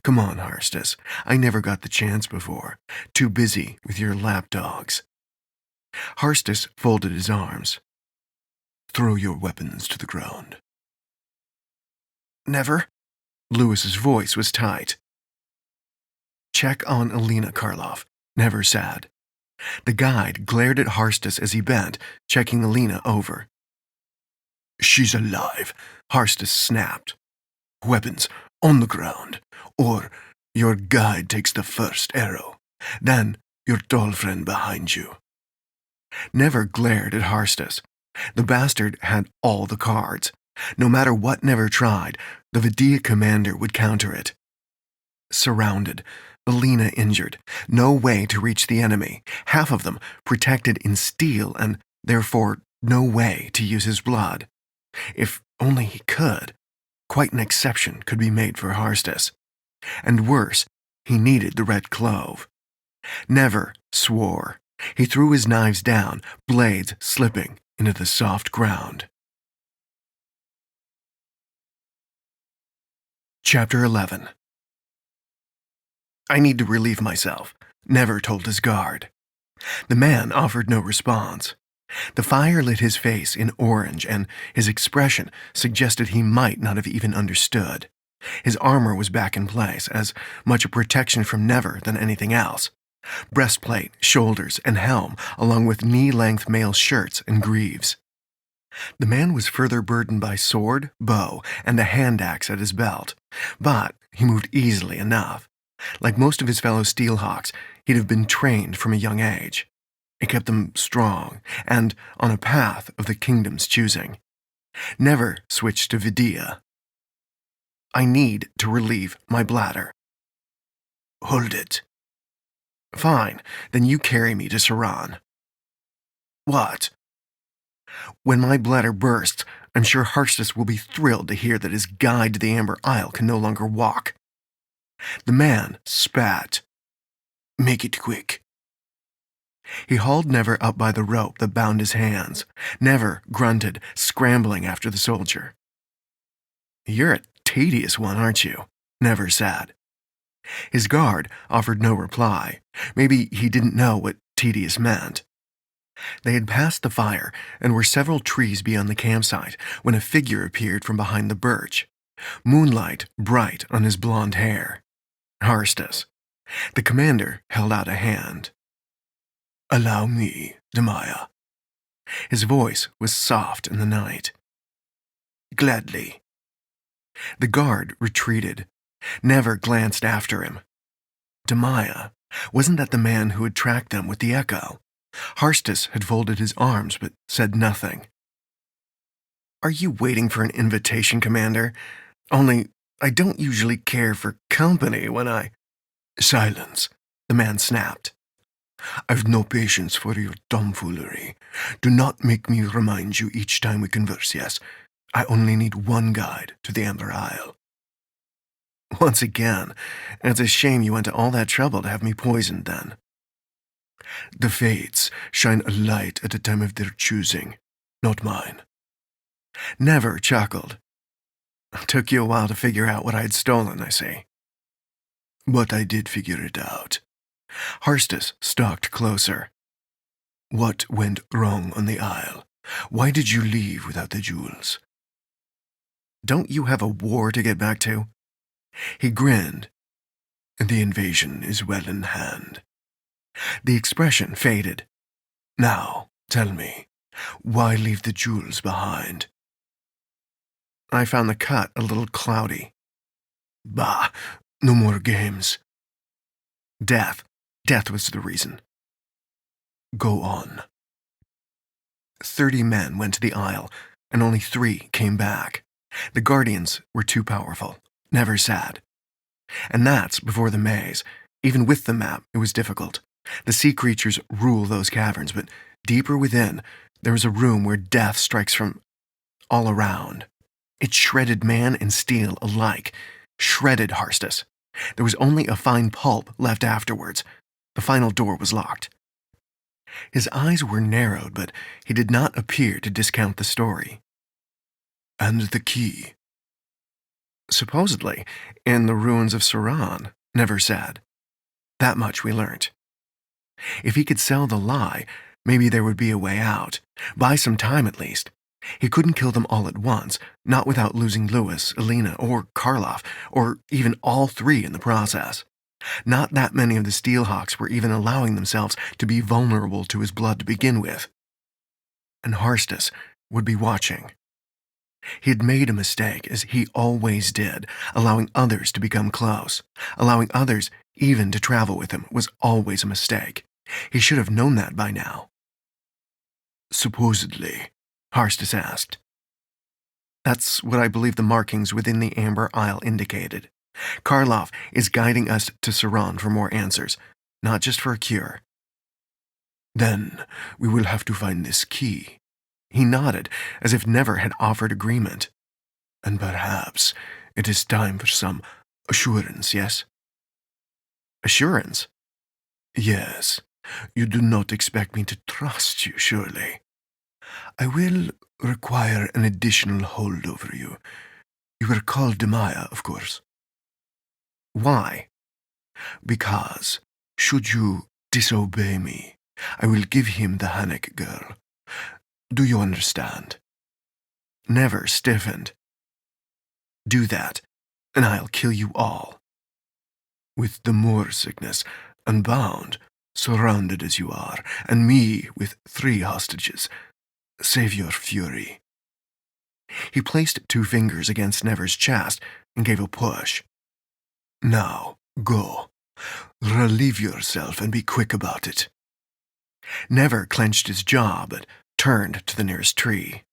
Come on, Harstus. I never got the chance before. Too busy with your lapdogs. Harstus folded his arms. Throw your weapons to the ground. Never? Lewis's voice was tight. Check on Alina, Karlov, Never said. The guide glared at Harstus as he bent, checking Alina over. She's alive, Harstus snapped. Weapons on the ground, or your guide takes the first arrow, then your tall friend behind you. Never glared at Harstus. The bastard had all the cards. No matter what Never tried, the Vidia commander would counter it. Surrounded, Alina injured, no way to reach the enemy, half of them protected in steel and, therefore, no way to use his blood. If only he could, quite an exception could be made for Harstus. And worse, he needed the Red Clove. Never swore. He threw his knives down, blades slipping into the soft ground. Chapter 11. I need to relieve myself, Never told his guard. The man offered no response. The fire lit his face in orange, and his expression suggested he might not have even understood. His armor was back in place, as much a protection from Never than anything else. Breastplate, shoulders, and helm, along with knee-length mail shirts and greaves. The man was further burdened by sword, bow, and a hand axe at his belt, but he moved easily enough. Like most of his fellow Steelhawks, he'd have been trained from a young age. It kept them strong, and on a path of the kingdom's choosing. Never switched to Vidia. I need to relieve my bladder. Hold it. Fine, then you carry me to Saran. What? When my bladder bursts, I'm sure Harstus will be thrilled to hear that his guide to the Amber Isle can no longer walk. The man spat. Make it quick. He hauled Never up by the rope that bound his hands. Never grunted, scrambling after the soldier. You're a tedious one, aren't you? Never said. His guard offered no reply. Maybe he didn't know what tedious meant. They had passed the fire and were several trees beyond the campsite when a figure appeared from behind the birch. Moonlight bright on his blonde hair. Harstus. The commander held out a hand. Allow me, Demaya. His voice was soft in the night. Gladly. The guard retreated. Never glanced after him. Demaya, wasn't that the man who had tracked them with the echo? Harstus had folded his arms but said nothing. Are you waiting for an invitation, Commander? Only, I don't usually care for company when I... Silence, the man snapped. I've no patience for your tomfoolery. Do not make me remind you each time we converse, yes? I only need one guide to the Amber Isle. Once again, it's a shame you went to all that trouble to have me poisoned then. The fates shine a light at a time of their choosing, not mine. Never chuckled. Took you a while to figure out what I had stolen, I see. But I did figure it out. Harstus stalked closer. What went wrong on the Isle? Why did you leave without the jewels? Don't you have a war to get back to? He grinned. The invasion is well in hand. The expression faded. Now, tell me, why leave the jewels behind? I found the cut a little cloudy. Bah, no more games. Death. Death was the reason. Go on. 30 men went to the isle, and only 3 came back. The Guardians were too powerful, never sad. And that's before the maze. Even with the map, it was difficult. The sea creatures rule those caverns, but deeper within, there was a room where death strikes from all around. It shredded man and steel alike, shredded Harstus. There was only a fine pulp left afterwards. The final door was locked. His eyes were narrowed, but he did not appear to discount the story. And the key? Supposedly, in the ruins of Saran, never said. That much we learnt. If he could sell the lie, maybe there would be a way out. Buy some time at least. He couldn't kill them all at once, not without losing Louis, Elena, or Karloff, or even all 3 in the process. Not that many of the Steelhawks were even allowing themselves to be vulnerable to his blood to begin with. And Harstus would be watching. He had made a mistake, as he always did. Allowing others to become close, allowing others even to travel with him, was always a mistake. He should have known that by now. Supposedly, Harstus asked. That's what I believe the markings within the Amber Isle indicated. Karloff is guiding us to Saran for more answers, not just for a cure. Then we will have to find this key. He nodded, as if Never had offered agreement. And perhaps it is time for some assurance, yes? Assurance? Yes. You do not expect me to trust you, surely. I will require an additional hold over you. You were called Demaya, of course. Why? Because, should you disobey me, I will give him the Hannock girl. Do you understand? Never stiffened. Do that, and I'll kill you all. With the Moor sickness, unbound, surrounded as you are, and me with 3 hostages, save your fury. He placed 2 fingers against Never's chest and gave a push. Now, go. Relieve yourself and be quick about it. Never clenched his jaw, but turned to the nearest tree.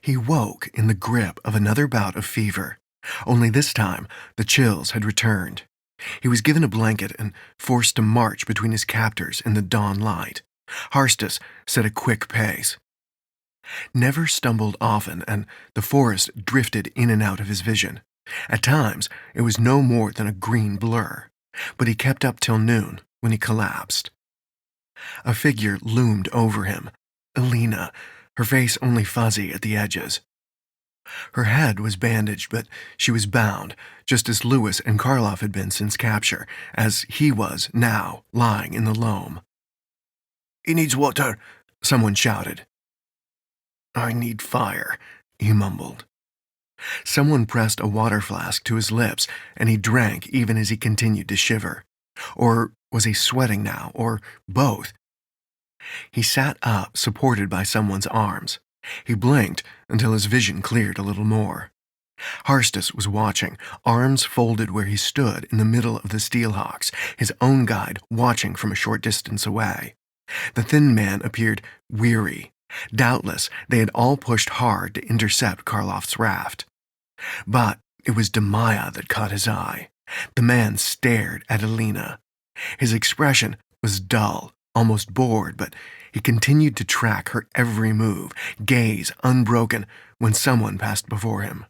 He woke in the grip of another bout of fever. Only this time, the chills had returned. He was given a blanket and forced to march between his captors in the dawn light. Harstus set a quick pace. Never stumbled often, and the forest drifted in and out of his vision. At times, it was no more than a green blur, but he kept up till noon, when he collapsed. A figure loomed over him, Elena, her face only fuzzy at the edges. Her head was bandaged, but she was bound, just as Louis and Karloff had been since capture, as he was now lying in the loam. "He needs water," someone shouted. "I need fire," he mumbled. Someone pressed a water flask to his lips, and he drank even as he continued to shiver. Or was he sweating now, or both? He sat up, supported by someone's arms. He blinked until his vision cleared a little more. Harstus was watching, arms folded where he stood in the middle of the Steelhawks, his own guide watching from a short distance away. The thin man appeared weary. Doubtless, they had all pushed hard to intercept Karloff's raft. But it was Demaya that caught his eye. The man stared at Elena. His expression was dull, almost bored, but he continued to track her every move, gaze unbroken when someone passed before him.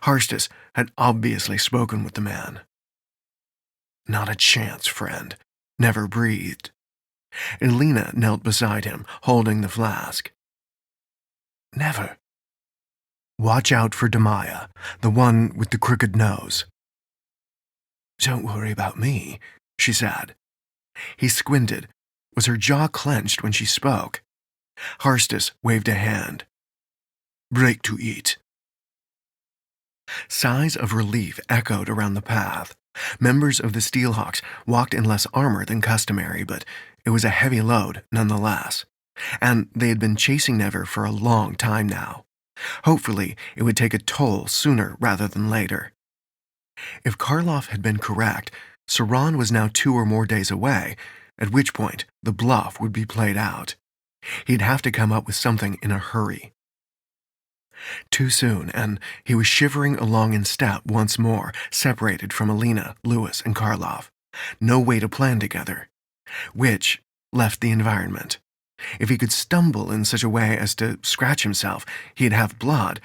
Harstus had obviously spoken with the man. "Not a chance, friend," Never breathed. Elena knelt beside him, holding the flask. "Never. Watch out for Demaya, the one with the crooked nose." "Don't worry about me," she said. He squinted. Was her jaw clenched when she spoke? Harstus waved a hand. "Break to eat." Sighs of relief echoed around the path. Members of the Steelhawks walked in less armor than customary, but it was a heavy load nonetheless. And they had been chasing Never for a long time now. Hopefully, it would take a toll sooner rather than later. If Karloff had been correct, Saran was now 2 or more days away, at which point the bluff would be played out. He'd have to come up with something in a hurry. Too soon, and he was shivering along in step once more, separated from Alina, Lewis, and Karloff. No way to plan together. Which left the environment. If he could stumble in such a way as to scratch himself, he'd have blood.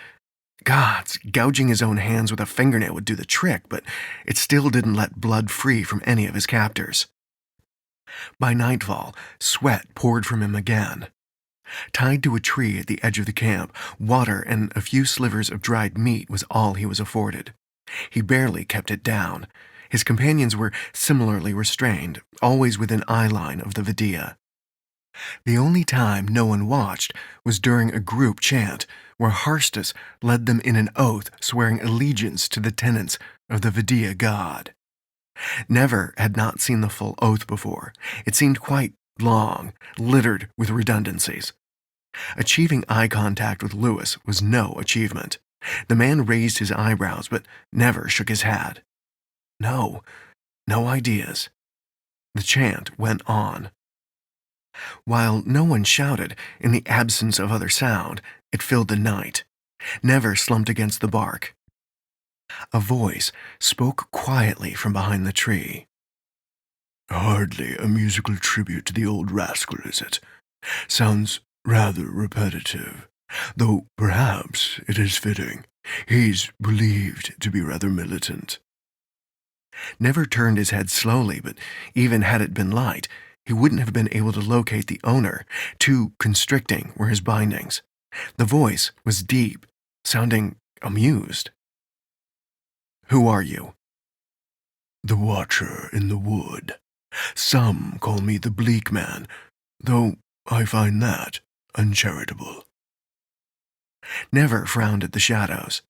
Gods, gouging his own hands with a fingernail would do the trick, but it still didn't let blood free from any of his captors. By nightfall, sweat poured from him again. Tied to a tree at the edge of the camp, water and a few slivers of dried meat was all he was afforded. He barely kept it down. His companions were similarly restrained, always within eye-line of the Vidia. The only time no one watched was during a group chant, where Harstus led them in an oath swearing allegiance to the tenets of the Vidia god. Never had not seen the full oath before. It seemed quite long, littered with redundancies. Achieving eye contact with Lewis was no achievement. The man raised his eyebrows, but never shook his head. No ideas. The chant went on. While no one shouted, in the absence of other sound, it filled the night. Never slumped against the bark. A voice spoke quietly from behind the tree. Hardly a musical tribute to the old rascal, is it? Sounds rather repetitive, though perhaps it is fitting. He's believed to be rather militant. Never turned his head slowly, but even had it been light, he wouldn't have been able to locate the owner. Too constricting were his bindings. The voice was deep, sounding amused. Who are you? The Watcher in the Wood. Some call me the Bleak Man, though I find that uncharitable. Never frowned at the shadows.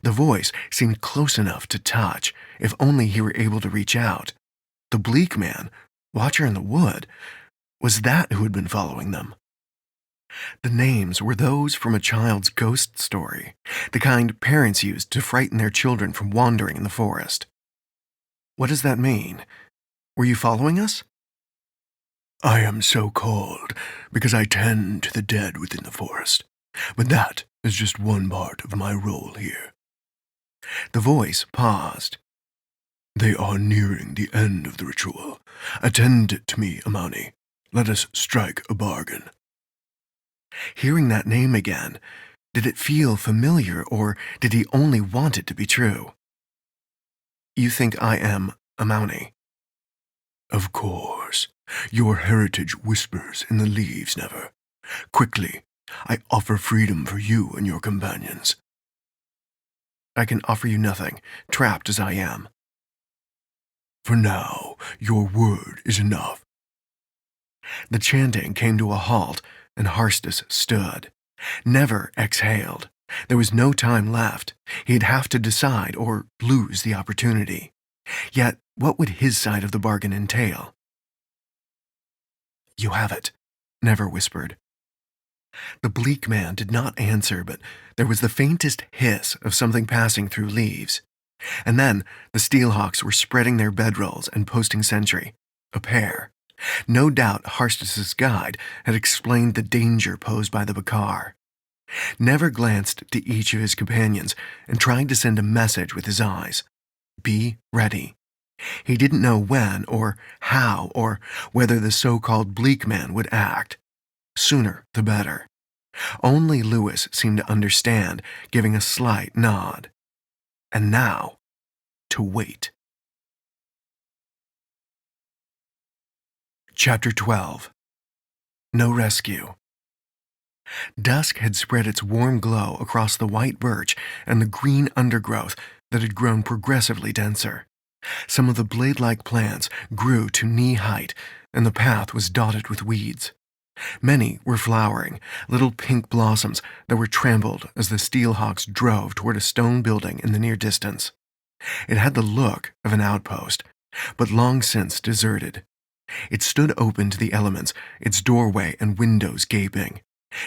The voice seemed close enough to touch, if only he were able to reach out. The Bleak Man, Watcher in the Wood, was that who had been following them? The names were those from a child's ghost story, the kind parents used to frighten their children from wandering in the forest. What does that mean? Were you following us? I am so called because I tend to the dead within the forest, but that is just one part of my role here. The voice paused. They are nearing the end of the ritual. Attend to me, Amani. Let us strike a bargain. Hearing that name again, did it feel familiar, or did he only want it to be true? You think I am Amani? Of course. Your heritage whispers in the leaves, Never. Quickly, I offer freedom for you and your companions. I can offer you nothing, trapped as I am. For now, your word is enough. The chanting came to a halt, and Harstus stood. Never exhaled. There was no time left. He'd have to decide or lose the opportunity. Yet, what would his side of the bargain entail? You have it, Never whispered. The Bleak Man did not answer, but there was the faintest hiss of something passing through leaves. And then the Steelhawks were spreading their bedrolls and posting sentry. A pair. No doubt Harstus's guide had explained the danger posed by the Bakar. Never glanced to each of his companions and tried to send a message with his eyes. Be ready. He didn't know when or how or whether the so-called Bleak Man would act. Sooner the better. Only Lewis seemed to understand, giving a slight nod. And now, to wait. Chapter 12. No rescue. Dusk had spread its warm glow across the white birch and the green undergrowth that had grown progressively denser. Some of the blade-like plants grew to knee height, and the path was dotted with weeds. Many were flowering, little pink blossoms that were trampled as the Steelhawks drove toward a stone building in the near distance. It had the look of an outpost, but long since deserted. It stood open to the elements, its doorway and windows gaping.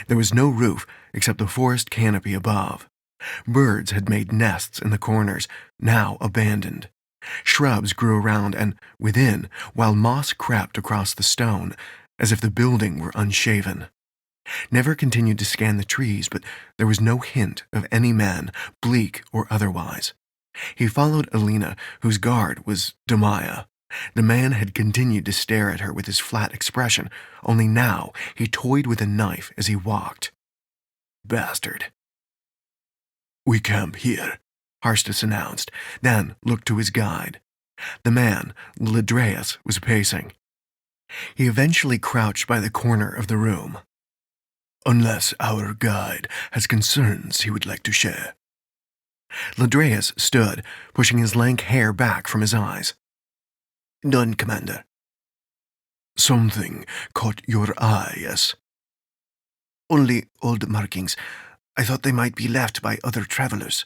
There was no roof except the forest canopy above. Birds had made nests in the corners, now abandoned. Shrubs grew around and within, while moss crept across the stone, as if the building were unshaven. Never continued to scan the trees, but there was no hint of any man, bleak or otherwise. He followed Alina, whose guard was Demaya. The man had continued to stare at her with his flat expression, only now he toyed with a knife as he walked. Bastard. We camp here, Harstus announced, then looked to his guide. The man, Ladreus, was pacing. He eventually crouched by the corner of the room. Unless our guide has concerns he would like to share. Ladreus stood, pushing his lank hair back from his eyes. None, Commander. Something caught your eye, yes? Only old markings. I thought they might be left by other travelers.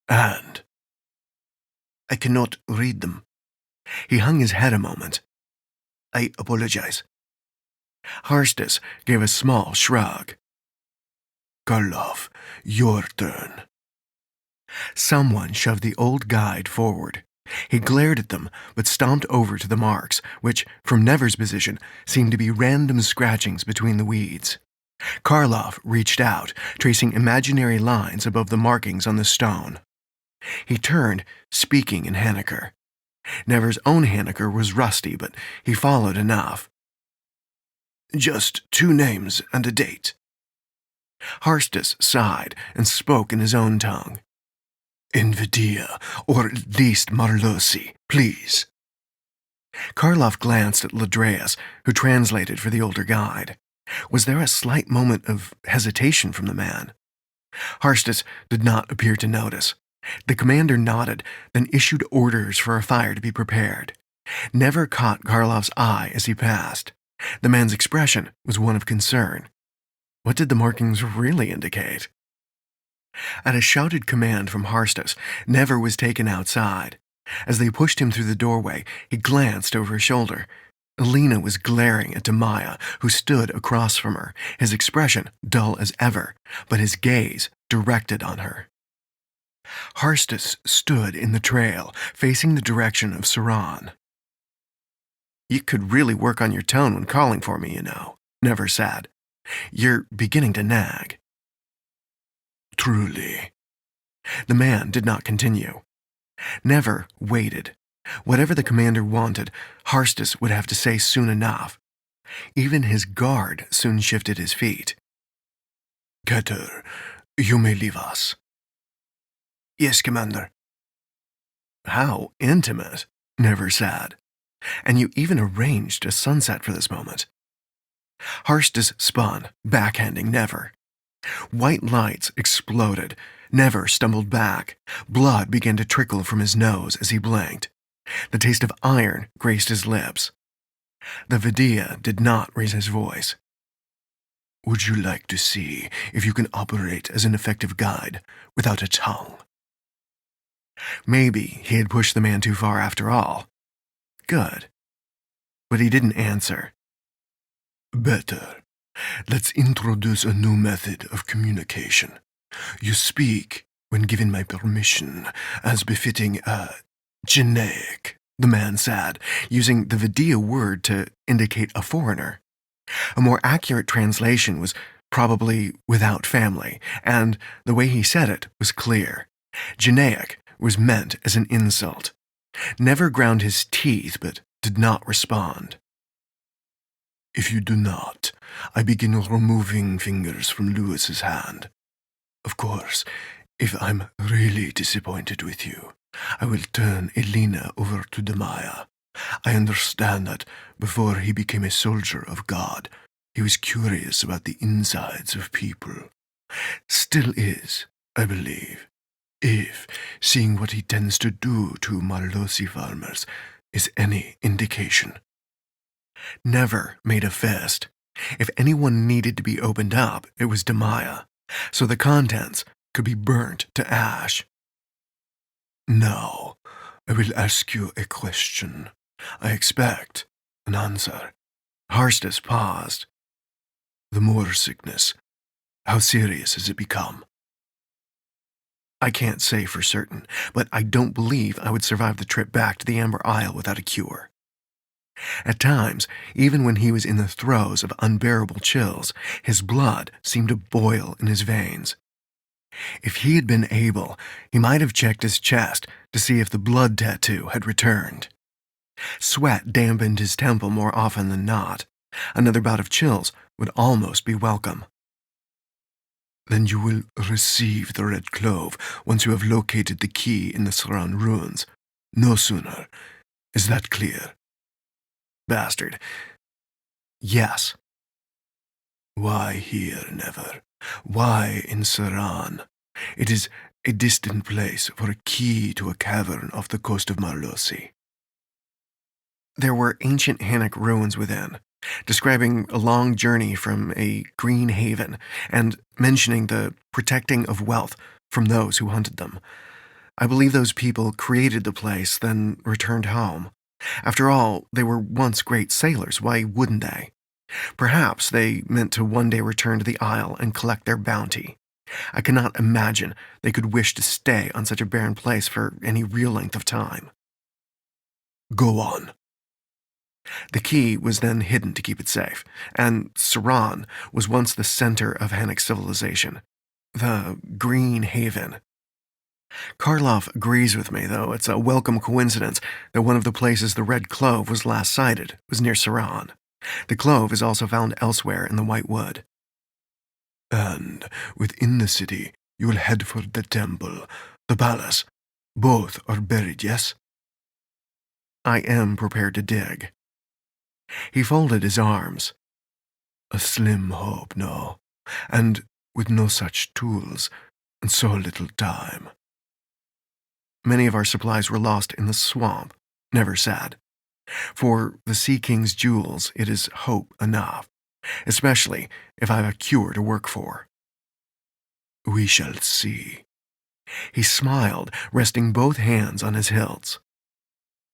And? I cannot read them. He hung his head a moment. I apologize. Harstus gave a small shrug. Karlov, your turn. Someone shoved the old guide forward. He glared at them, but stomped over to the marks, which, from Never's position, seemed to be random scratchings between the weeds. Karlov reached out, tracing imaginary lines above the markings on the stone. He turned, speaking in Hanukkah. Never's own Hanukkah was rusty, but he followed enough. Just 2 names and a date. Harstus sighed and spoke in his own tongue. Invidia, or at least Marlosi, please. Karlov glanced at Ladreus, who translated for the older guide. Was there a slight moment of hesitation from the man? Harstus did not appear to notice. The commander nodded, then issued orders for a fire to be prepared. Never caught Karlov's eye as he passed. The man's expression was one of concern. What did the markings really indicate? At a shouted command from Harstus, Never was taken outside. As they pushed him through the doorway, he glanced over his shoulder. Alina was glaring at Demaya, who stood across from her, his expression dull as ever, but his gaze directed on her. Harstus stood in the trail, facing the direction of Saran. You could really work on your tone when calling for me, you know, Never said. You're beginning to nag. Truly. The man did not continue. Never waited. Whatever the commander wanted, Harstus would have to say soon enough. Even his guard soon shifted his feet. Keter, you may leave us. Yes, Commander. How intimate, Never said. And you even arranged a sunset for this moment. Harstus spun, backhanding Never. White lights exploded. Never stumbled back. Blood began to trickle from his nose as he blinked. The taste of iron graced his lips. The Vidia did not raise his voice. Would you like to see if you can operate as an effective guide without a tongue? Maybe he had pushed the man too far after all. Good. But he didn't answer. Better. Let's introduce a new method of communication. You speak, when given my permission, as befitting a Genaic, the man said, using the Vidia word to indicate a foreigner. A more accurate translation was probably without family, and the way he said it was clear. Genaic was meant as an insult. Never ground his teeth, but did not respond. If you do not, I begin removing fingers from Lewis's hand. Of course, if I'm really disappointed with you, I will turn Elena over to Demaya. I understand that before he became a soldier of God, he was curious about the insides of people. Still is, I believe, if seeing what he tends to do to Marlosi farmers is any indication. Never made a fist. If anyone needed to be opened up, it was Demaya, so the contents could be burnt to ash. Now, I will ask you a question. I expect an answer. Harstus paused. the more sickness. How serious has it become? I can't say for certain, but I don't believe I would survive the trip back to the Amber Isle without a cure. At times, even when he was in the throes of unbearable chills, his blood seemed to boil in his veins. If he had been able, he might have checked his chest to see if the blood tattoo had returned. Sweat dampened his temple more often than not. Another bout of chills would almost be welcome. Then you will receive the Red Clove once you have located the key in the Saran ruins. No sooner. Is that clear? Bastard. Yes. Why here, Never? Why in Saran? It is a distant place for a key to a cavern off the coast of Marlosi. There were ancient Hannock ruins within, describing a long journey from a green haven and mentioning the protecting of wealth from those who hunted them. I believe those people created the place, then returned home. After all, they were once great sailors, why wouldn't they? Perhaps they meant to one day return to the Isle and collect their bounty. I cannot imagine they could wish to stay on such a barren place for any real length of time. Go on. The key was then hidden to keep it safe, and Saran was once the center of Hannock civilization, the Green Haven. Karloff agrees with me, though it's a welcome coincidence that one of the places the Red Clove was last sighted was near Saran. The clove is also found elsewhere in the White Wood. And within the city, you will head for the temple, the palace. Both are buried, yes? I am prepared to dig. He folded his arms. A slim hope, no, and with no such tools, and so little time. Many of our supplies were lost in the swamp, Never said. For the Sea King's jewels, it is hope enough, especially if I have a cure to work for. We shall see. He smiled, resting both hands on his hilts.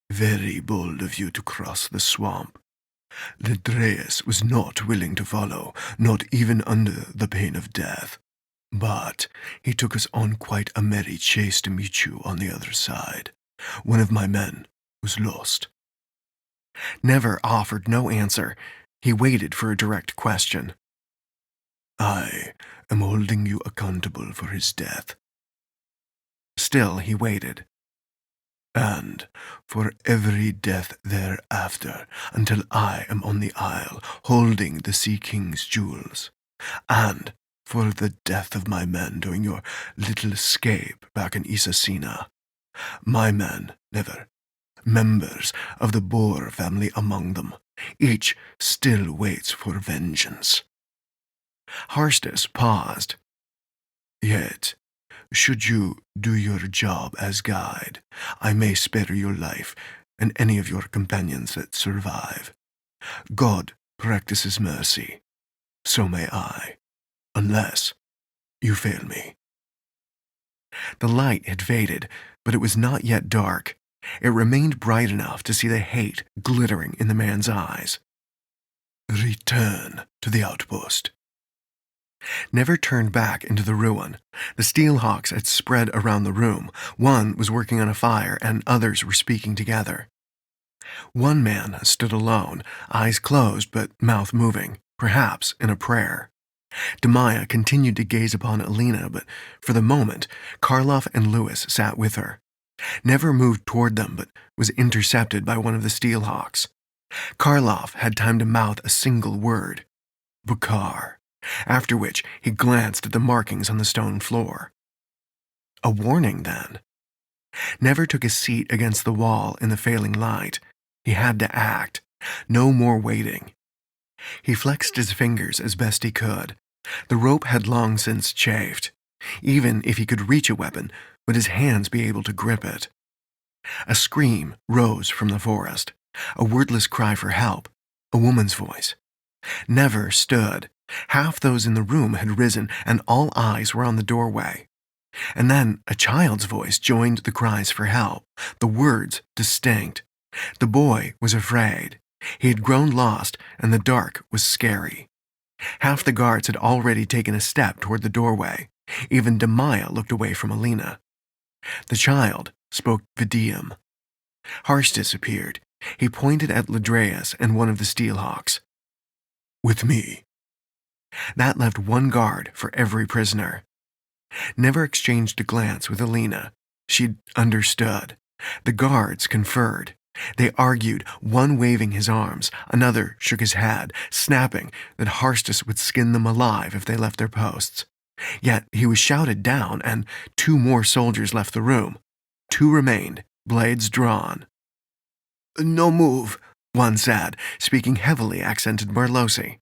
Very bold of you to cross the swamp. Ledreus was not willing to follow, not even under the pain of death. But he took us on quite a merry chase to meet you on the other side. One of my men was lost. Never offered no answer. He waited for a direct question. I am holding you accountable for his death. Still he waited. And for every death thereafter, until I am on the Isle, holding the Sea King's jewels. And for the death of my men during your little escape back in Isasina. My men, Never. Members of the Boer family among them. Each still waits for vengeance. Harstus paused. Yet, should you do your job as guide, I may spare your life and any of your companions that survive. God practices mercy. So may I. Unless you fail me. The light had faded, but it was not yet dark. It remained bright enough to see the hate glittering in the man's eyes. Return to the outpost. Never turned back into the ruin. The steelhawks had spread around the room. One was working on a fire, and others were speaking together. One man stood alone, eyes closed but mouth moving, perhaps in a prayer. Demaya continued to gaze upon Alina, but for the moment, Karloff and Lewis sat with her. Never moved toward them, but was intercepted by one of the steelhawks. Karloff had time to mouth a single word, Bukar, after which he glanced at the markings on the stone floor. A warning, then. Never took a seat against the wall in the failing light. He had to act. No more waiting. He flexed his fingers as best he could. The rope had long since chafed. Even if he could reach a weapon, would his hands be able to grip it? A scream rose from the forest, a wordless cry for help, a woman's voice. Never stood. Half those in the room had risen, and all eyes were on the doorway. And then a child's voice joined the cries for help, the words distinct. The boy was afraid. He had grown lost, and the dark was scary. Half the guards had already taken a step toward the doorway. Even Demaya looked away from Alina. The child spoke Vidium. Harstus appeared. He pointed at Ladreus and one of the Steelhawks. "With me." That left one guard for every prisoner. Never exchanged a glance with Alina. She'd understood. The guards conferred. They argued, one waving his arms, another shook his head, snapping that Harstus would skin them alive if they left their posts. Yet he was shouted down, and 2 more soldiers left the room. 2 remained, blades drawn. "No move," one said, speaking heavily accented Barlosi.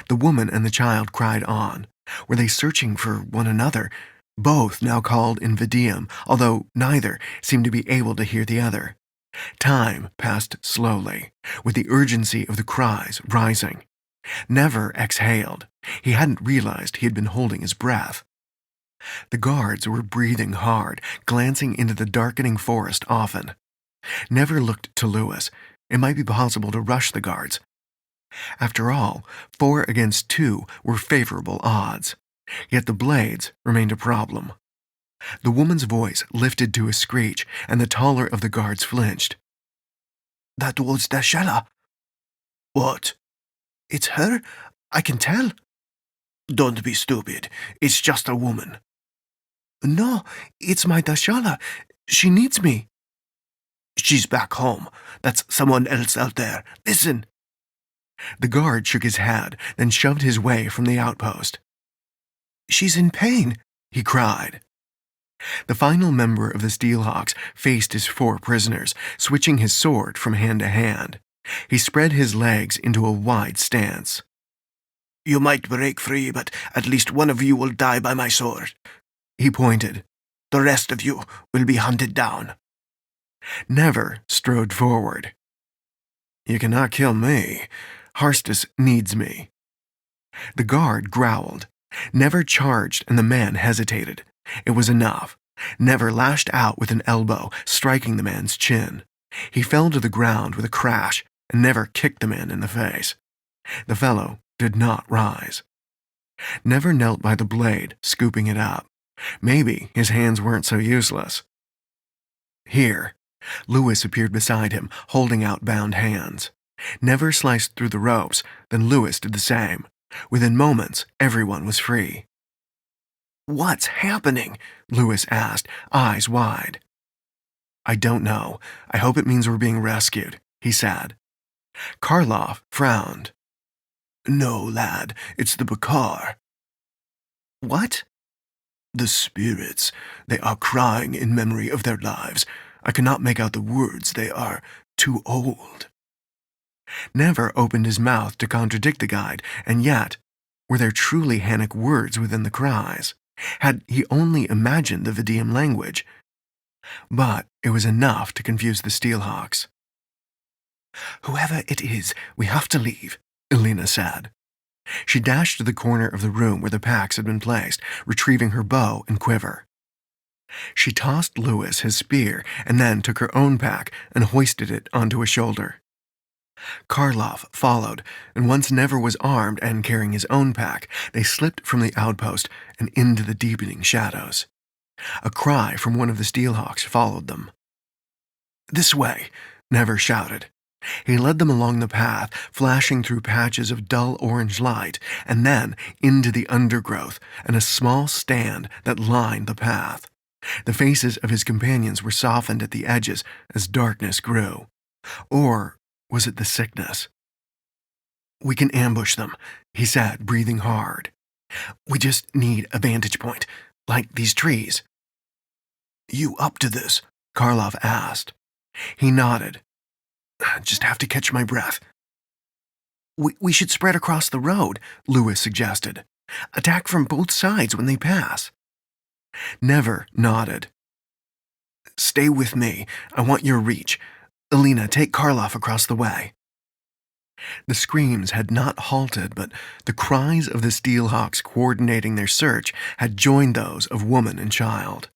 The woman and the child cried on. Were they searching for one another? Both now called in Vidium, although neither seemed to be able to hear the other. Time passed slowly, with the urgency of the cries rising. Never exhaled. He hadn't realized he had been holding his breath. The guards were breathing hard, glancing into the darkening forest often. Never looked to Lewis. It might be possible to rush the guards. After all, 4 against 2 were favorable odds. Yet the blades remained a problem. The woman's voice lifted to a screech, and the taller of the guards flinched. "That was Dashella." "What?" "It's her? I can tell." "Don't be stupid. It's just a woman." "No, it's my Dashala. She needs me." "She's back home. That's someone else out there. Listen." The guard shook his head, then shoved his way from the outpost. "She's in pain," he cried. The final member of the Steelhawks faced his 4 prisoners, switching his sword from hand to hand. He spread his legs into a wide stance. "You might break free, but at least one of you will die by my sword." He pointed. "The rest of you will be hunted down." Never strode forward. "You cannot kill me. Harstus needs me." The guard growled. Never charged, and the man hesitated. It was enough. Never lashed out with an elbow, striking the man's chin. He fell to the ground with a crash, and Never kicked the man in the face. The fellow did not rise. Never knelt by the blade, scooping it up. Maybe his hands weren't so useless. Here. Lewis appeared beside him, holding out bound hands. Never sliced through the ropes, then Lewis did the same. Within moments, everyone was free. "What's happening?" Lewis asked, eyes wide. "I don't know. I hope it means we're being rescued," he said. Karloff frowned. "No, lad, it's the Bakar." "What?" "The spirits. They are crying in memory of their lives. I cannot make out the words. They are too old." Never opened his mouth to contradict the guide, and yet, were there truly Hannic words within the cries? Had he only imagined the Vidium language? But it was enough to confuse the Steelhawks. "Whoever it is, we have to leave," Alina said. She dashed to the corner of the room where the packs had been placed, retrieving her bow and quiver. She tossed Lewis his spear and then took her own pack and hoisted it onto a shoulder. Karloff followed, and once Never was armed and carrying his own pack, they slipped from the outpost and into the deepening shadows. A cry from one of the Steelhawks followed them. "This way," Never shouted. He led them along the path, flashing through patches of dull orange light, and then into the undergrowth and a small stand that lined the path. The faces of his companions were softened at the edges as darkness grew. Or was it the sickness? "We can ambush them," he said, breathing hard. "We just need a vantage point, like these trees." "You up to this?" Karloff asked. He nodded. "Just have to catch my breath." We should spread across the road," Lewis suggested. "Attack from both sides when they pass." Never nodded. "Stay with me. I want your reach. Alina, take Karloff across the way." The screams had not halted, but the cries of the Steelhawks coordinating their search had joined those of woman and child.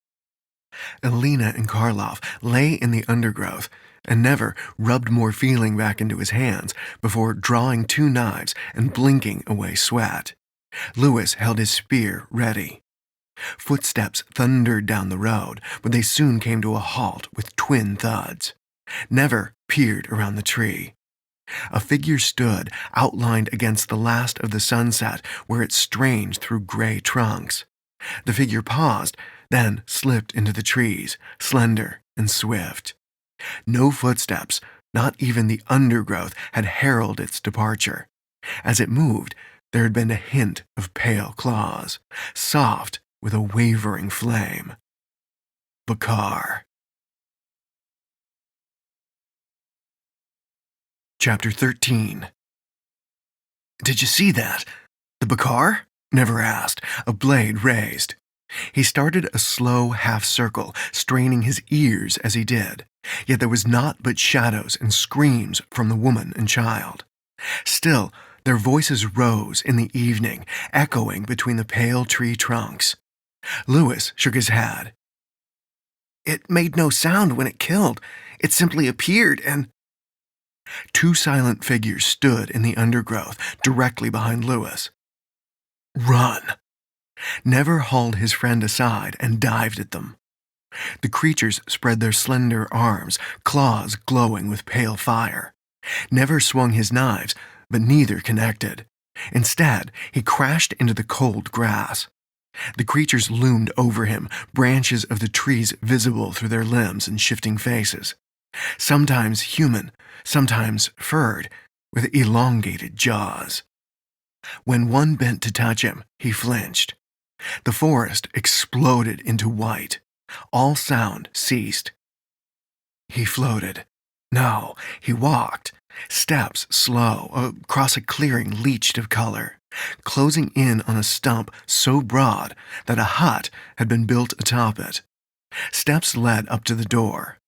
Alina and Karloff lay in the undergrowth, and Never rubbed more feeling back into his hands before drawing 2 knives and blinking away sweat. Lewis held his spear ready. Footsteps thundered down the road, but they soon came to a halt with twin thuds. Never peered around the tree. A figure stood, outlined against the last of the sunset where it strained through gray trunks. The figure paused, then slipped into the trees, slender and swift. No footsteps, not even the undergrowth, had heralded its departure. As it moved, there had been a hint of pale claws, soft with a wavering flame. Bakar. Chapter 13. "Did you see that? The Bakar?" Never asked, a blade raised. He started a slow half-circle, straining his ears as he did, yet there was naught but shadows and screams from the woman and child. Still, their voices rose in the evening, echoing between the pale tree trunks. Lewis shook his head. "It made no sound when it killed. It simply appeared and—" 2 silent figures stood in the undergrowth, directly behind Lewis. "Run!" Never hauled his friend aside and dived at them. The creatures spread their slender arms, claws glowing with pale fire. Never swung his knives, but neither connected. Instead, he crashed into the cold grass. The creatures loomed over him, branches of the trees visible through their limbs and shifting faces. Sometimes human, sometimes furred, with elongated jaws. When one bent to touch him, he flinched. The forest exploded into white. All sound ceased. He floated. No, he walked, steps slow, across a clearing leached of color, closing in on a stump so broad that a hut had been built atop it. Steps led up to the door.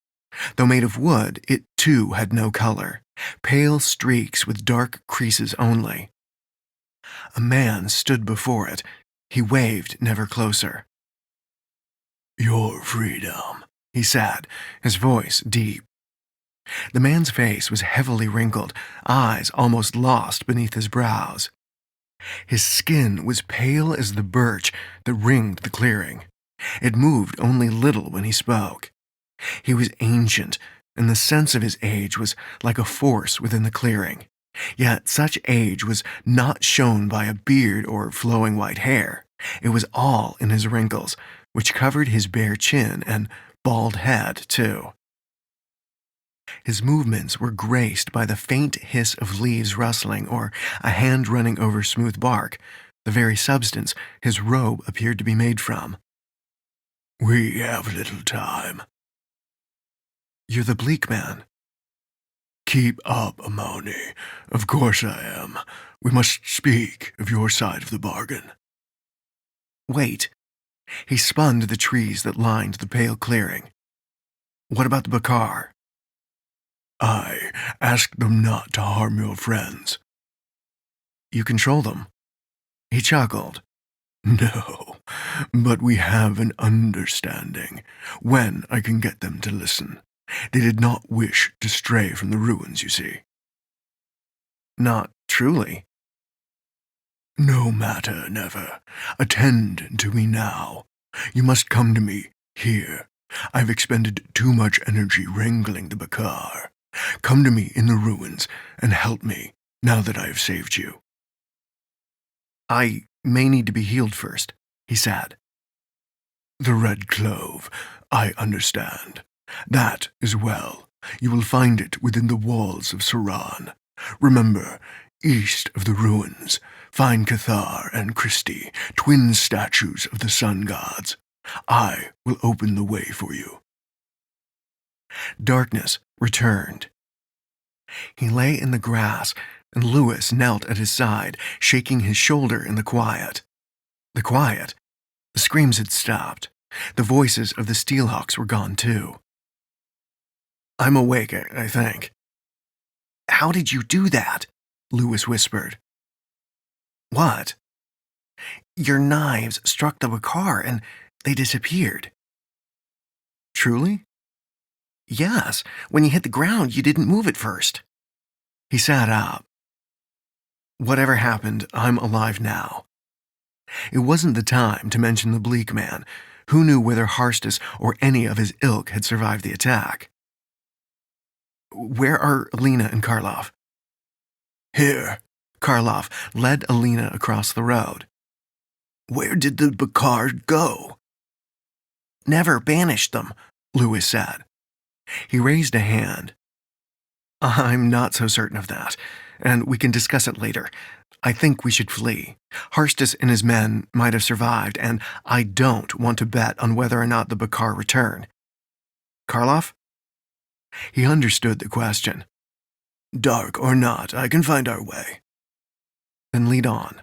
Though made of wood, it too had no color, pale streaks with dark creases only. A man stood before it. He waved Never closer. "Your freedom," he said, his voice deep. The man's face was heavily wrinkled, eyes almost lost beneath his brows. His skin was pale as the birch that ringed the clearing. It moved only little when he spoke. He was ancient, and the sense of his age was like a force within the clearing. Yet such age was not shown by a beard or flowing white hair. It was all in his wrinkles, which covered his bare chin and bald head, too. His movements were graced by the faint hiss of leaves rustling or a hand running over smooth bark, the very substance his robe appeared to be made from. "We have little time." "You're the bleak man." "Keep up, Amoni. Of course I am. We must speak of your side of the bargain." "Wait." He spun to the trees that lined the pale clearing. "What about the Bakar?" "I asked them not to harm your friends." "You control them." He chuckled. "No, but we have an understanding when I can get them to listen. They did not wish to stray from the ruins, you see." "Not truly." "No matter, Never. Attend to me now. You must come to me here. I've expended too much energy wrangling the Bakar. Come to me in the ruins and help me now that I have saved you." "I may need to be healed first," he said. "The Red Clove, I understand. That is well. You will find it within the walls of Saran. Remember, east of the ruins, find Cathar and Christie, twin statues of the sun gods. I will open the way for you." Darkness returned. He lay in the grass, and Lewis knelt at his side, shaking his shoulder in the quiet. The quiet? The screams had stopped. The voices of the steelhawks were gone too. "I'm awake, I think." "How did you do that?" Lewis whispered. "What?" "Your knives struck the Bakar and they disappeared." "Truly?" Yes, when you hit the ground, you didn't move at first. He sat up. Whatever happened, I'm alive now. It wasn't the time to mention the bleak man. Who knew whether Harstus or any of his ilk had survived the attack? Where are Alina and Karlov? Here. Karlov led Alina across the road. Where did the Bacard go? Never banished them, Lewis said. He raised a hand. I'm not so certain of that, and we can discuss it later. I think we should flee. Harstus and his men might have survived, and I don't want to bet on whether or not the Bacard return. Karlov? He understood the question. Dark or not, I can find our way. Then lead on.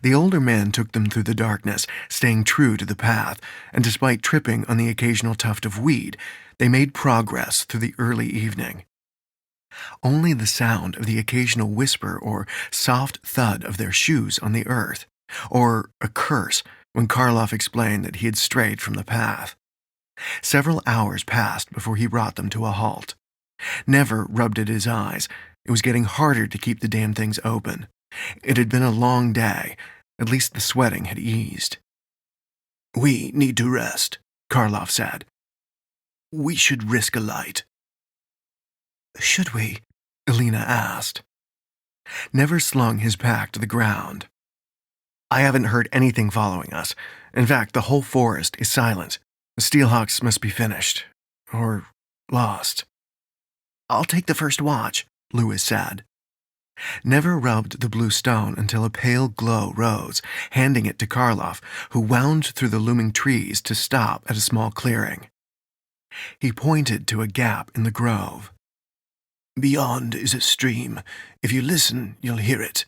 The older man took them through the darkness, staying true to the path, and despite tripping on the occasional tuft of weed, they made progress through the early evening. Only the sound of the occasional whisper or soft thud of their shoes on the earth, or a curse when Karlov explained that he had strayed from the path. Several hours passed before he brought them to a halt. Never rubbed at his eyes. It was getting harder to keep the damn things open. It had been a long day. At least the sweating had eased. We need to rest, Karlov said. We should risk a light. Should we? Alina asked. Never slung his pack to the ground. I haven't heard anything following us. In fact, the whole forest is silent. The Steelhawks must be finished. Or lost. I'll take the first watch, Lewis said. Never rubbed the blue stone until a pale glow rose, handing it to Karlov, who wound through the looming trees to stop at a small clearing. He pointed to a gap in the grove. Beyond is a stream. If you listen, you'll hear it.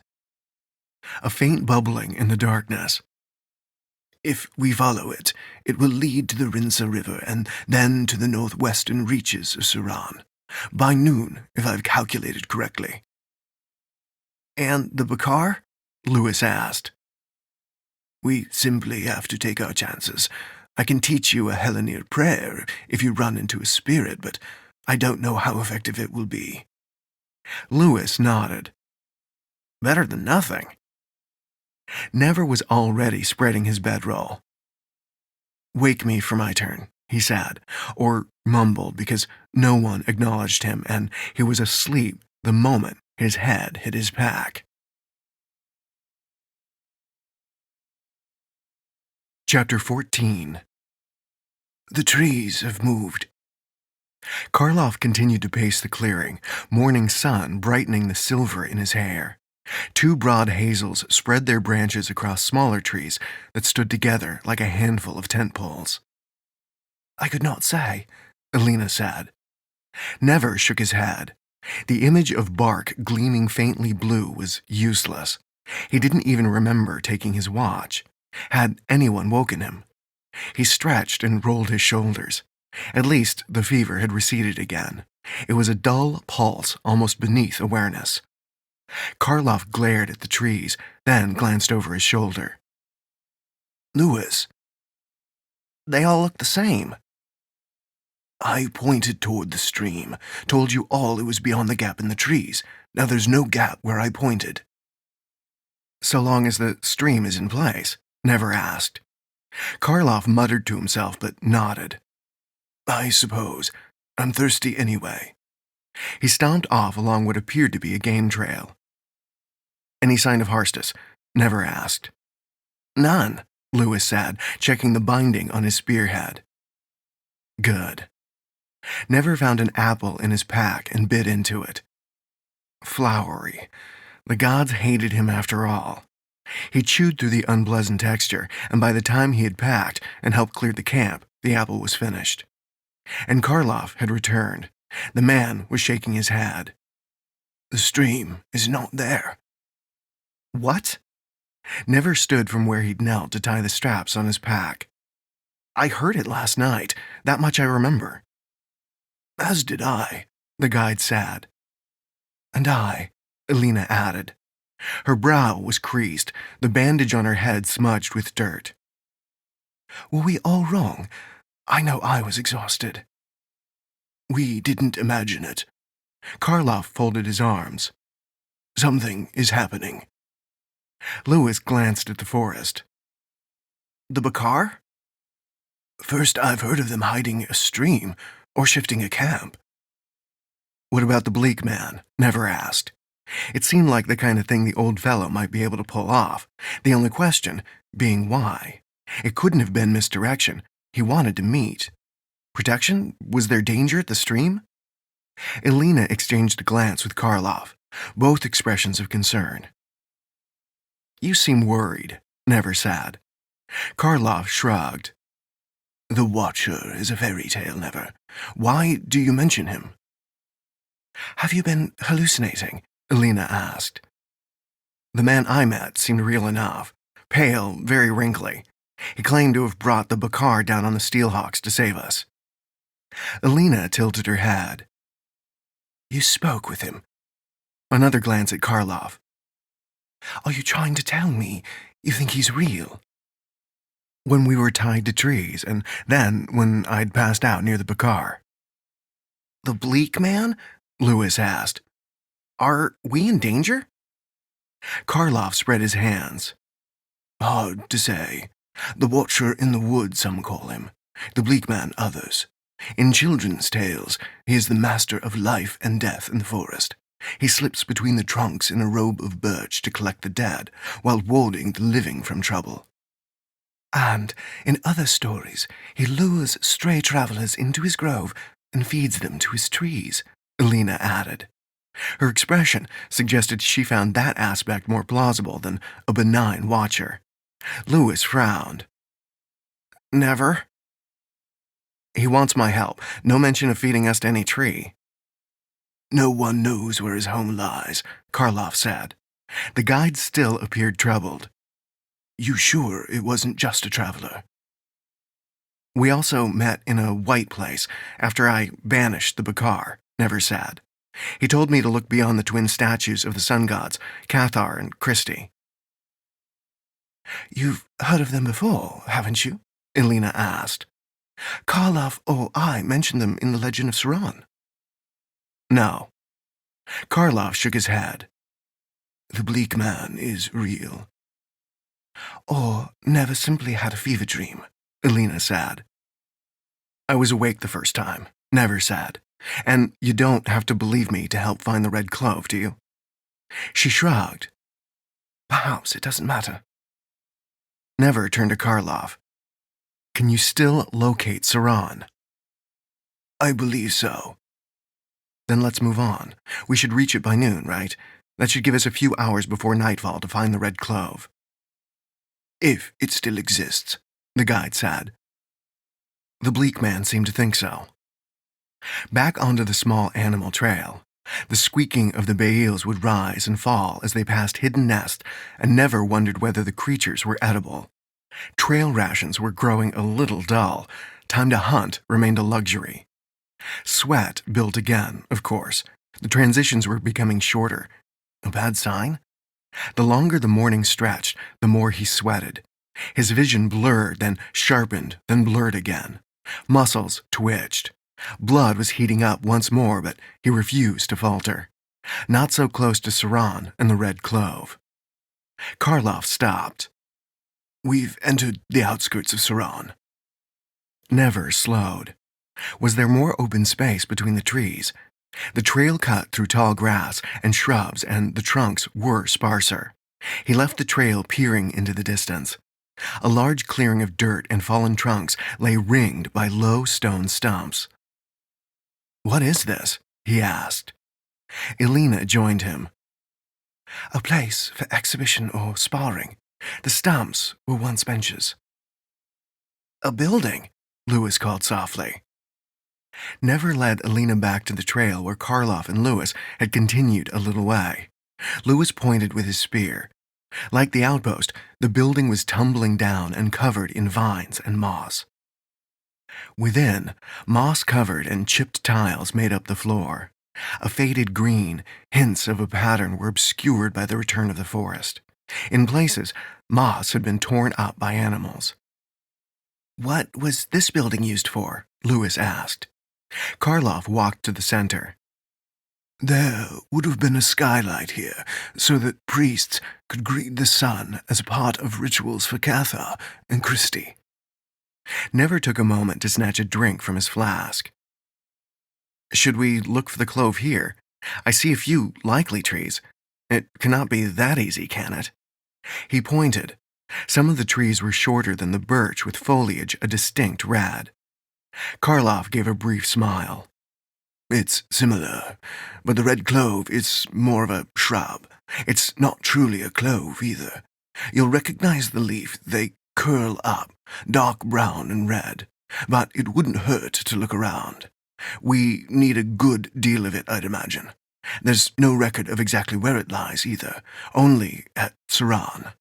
A faint bubbling in the darkness. If we follow it, it will lead to the Rinsa River and then to the northwestern reaches of Suran. By noon, if I've calculated correctly. And the Bacard? Lewis asked. We simply have to take our chances. I can teach you a Helenir prayer if you run into a spirit, but I don't know how effective it will be. Lewis nodded. Better than nothing. Never was already spreading his bedroll. Wake me for my turn, he said, or mumbled because no one acknowledged him and he was asleep the moment his head hit his pack. Chapter 14. The trees have moved. Karlov continued to pace the clearing, morning sun brightening the silver in his hair. Two broad hazels spread their branches across smaller trees that stood together like a handful of tent poles. I could not say, Alina said. Never shook his head. The image of bark gleaming faintly blue was useless. He didn't even remember taking his watch. Had anyone woken him? He stretched and rolled his shoulders. At least the fever had receded again. It was a dull pulse almost beneath awareness. Karlov glared at the trees, then glanced over his shoulder. Lewis. They all look the same. I pointed toward the stream, told you all it was beyond the gap in the trees. Now there's no gap where I pointed. So long as the stream is in place, Never asked. Karlov muttered to himself but nodded. I suppose. I'm thirsty anyway. He stomped off along what appeared to be a game trail. Any sign of Harstus? Never asked. None, Lewis said, checking the binding on his spearhead. Good. Never found an apple in his pack and bit into it. Flowery. The gods hated him after all. He chewed through the unpleasant texture, and by the time he had packed and helped clear the camp, the apple was finished. And Karlov had returned. The man was shaking his head. The stream is not there. What? Never stood from where he'd knelt to tie the straps on his pack. I heard it last night. That much I remember. As did I, the guide said. And I, Alina added. Her brow was creased, the bandage on her head smudged with dirt. Were we all wrong? I know I was exhausted. We didn't imagine it. Karloff folded his arms. Something is happening. Lewis glanced at the forest. The Bakar? First I've heard of them hiding a stream or shifting a camp. What about the bleak man? Never asked. It seemed like the kind of thing the old fellow might be able to pull off, the only question being why. It couldn't have been misdirection. He wanted to meet. Protection? Was there danger at the stream? Elena exchanged a glance with Karloff, both expressions of concern. You seem worried, Never said. Karloff shrugged. The Watcher is a fairy tale, Never. Why do you mention him? Have you been hallucinating? Elena asked. The man I met seemed real enough. Pale, very wrinkly. He claimed to have brought the Bakar down on the Steelhawks to save us. Elena tilted her head. You spoke with him? Another glance at Karloff. Are you trying to tell me you think he's real? When we were tied to trees, and then when I'd passed out near the Bakar. The bleak man? Lewis asked. Are we in danger? Karloff spread his hands. Hard to say. The Watcher in the Wood, some call him. The bleak man, others. In children's tales, he is the master of life and death in the forest. He slips between the trunks in a robe of birch to collect the dead, while warding the living from trouble. And in other stories, he lures stray travelers into his grove and feeds them to his trees, Elena added. Her expression suggested she found that aspect more plausible than a benign watcher. Lewis frowned. Never. He wants my help. No mention of feeding us to any tree. No one knows where his home lies, Karloff said. The guide still appeared troubled. You sure it wasn't just a traveler? We also met in a white place after I banished the Bakar, Never said. He told me to look beyond the twin statues of the sun gods, Cathar and Christie. You've heard of them before, haven't you? Elena asked. Karloff or I mentioned them in the legend of Saran. No. Karloff shook his head. The bleak man is real. Or Never simply had a fever dream, Elena said. I was awake the first time, Never said. And you don't have to believe me to help find the Red Clove, do you? She shrugged. Perhaps it doesn't matter. Never turned to Karloff. Can you still locate Saran? I believe so. Then let's move on. We should reach it by noon, right? That should give us a few hours before nightfall to find the Red Clove. If it still exists, the guide said. The bleak man seemed to think so. Back onto the small animal trail, the squeaking of the bales would rise and fall as they passed hidden nests, and Never wondered whether the creatures were edible. Trail rations were growing a little dull. Time to hunt remained a luxury. Sweat built again, of course. The transitions were becoming shorter. A bad sign? The longer the morning stretched, the more he sweated. His vision blurred, then sharpened, then blurred again. Muscles twitched. Blood was heating up once more, but he refused to falter. Not so close to Saran and the Red Clove. Karloff stopped. We've entered the outskirts of Saran. Never slowed. Was there more open space between the trees? The trail cut through tall grass and shrubs, and the trunks were sparser. He left the trail peering into the distance. A large clearing of dirt and fallen trunks lay ringed by low stone stumps. What is this? He asked. Elena joined him. A place for exhibition or sparring. The stumps were once benches. A building, Lewis called softly. Never led Elena back to the trail where Karloff and Lewis had continued a little way. Lewis pointed with his spear. Like the outpost, the building was tumbling down and covered in vines and moss. Within, moss-covered and chipped tiles made up the floor. A faded green, hints of a pattern were obscured by the return of the forest. In places, moss had been torn up by animals. What was this building used for? Lewis asked. Karloff walked to the center. There would have been a skylight here, so that priests could greet the sun as part of rituals for Catha and Christie. Never took a moment to snatch a drink from his flask. Should we look for the clove here? I see a few likely trees. It cannot be that easy, can it? He pointed. Some of the trees were shorter than the birch, with foliage a distinct red. Karloff gave a brief smile. It's similar, but the red clove is more of a shrub. It's not truly a clove, either. You'll recognize the leaf. They curl up, dark brown and red, but it wouldn't hurt to look around. We need a good deal of it, I'd imagine. There's no record of exactly where it lies, either, only at Saran.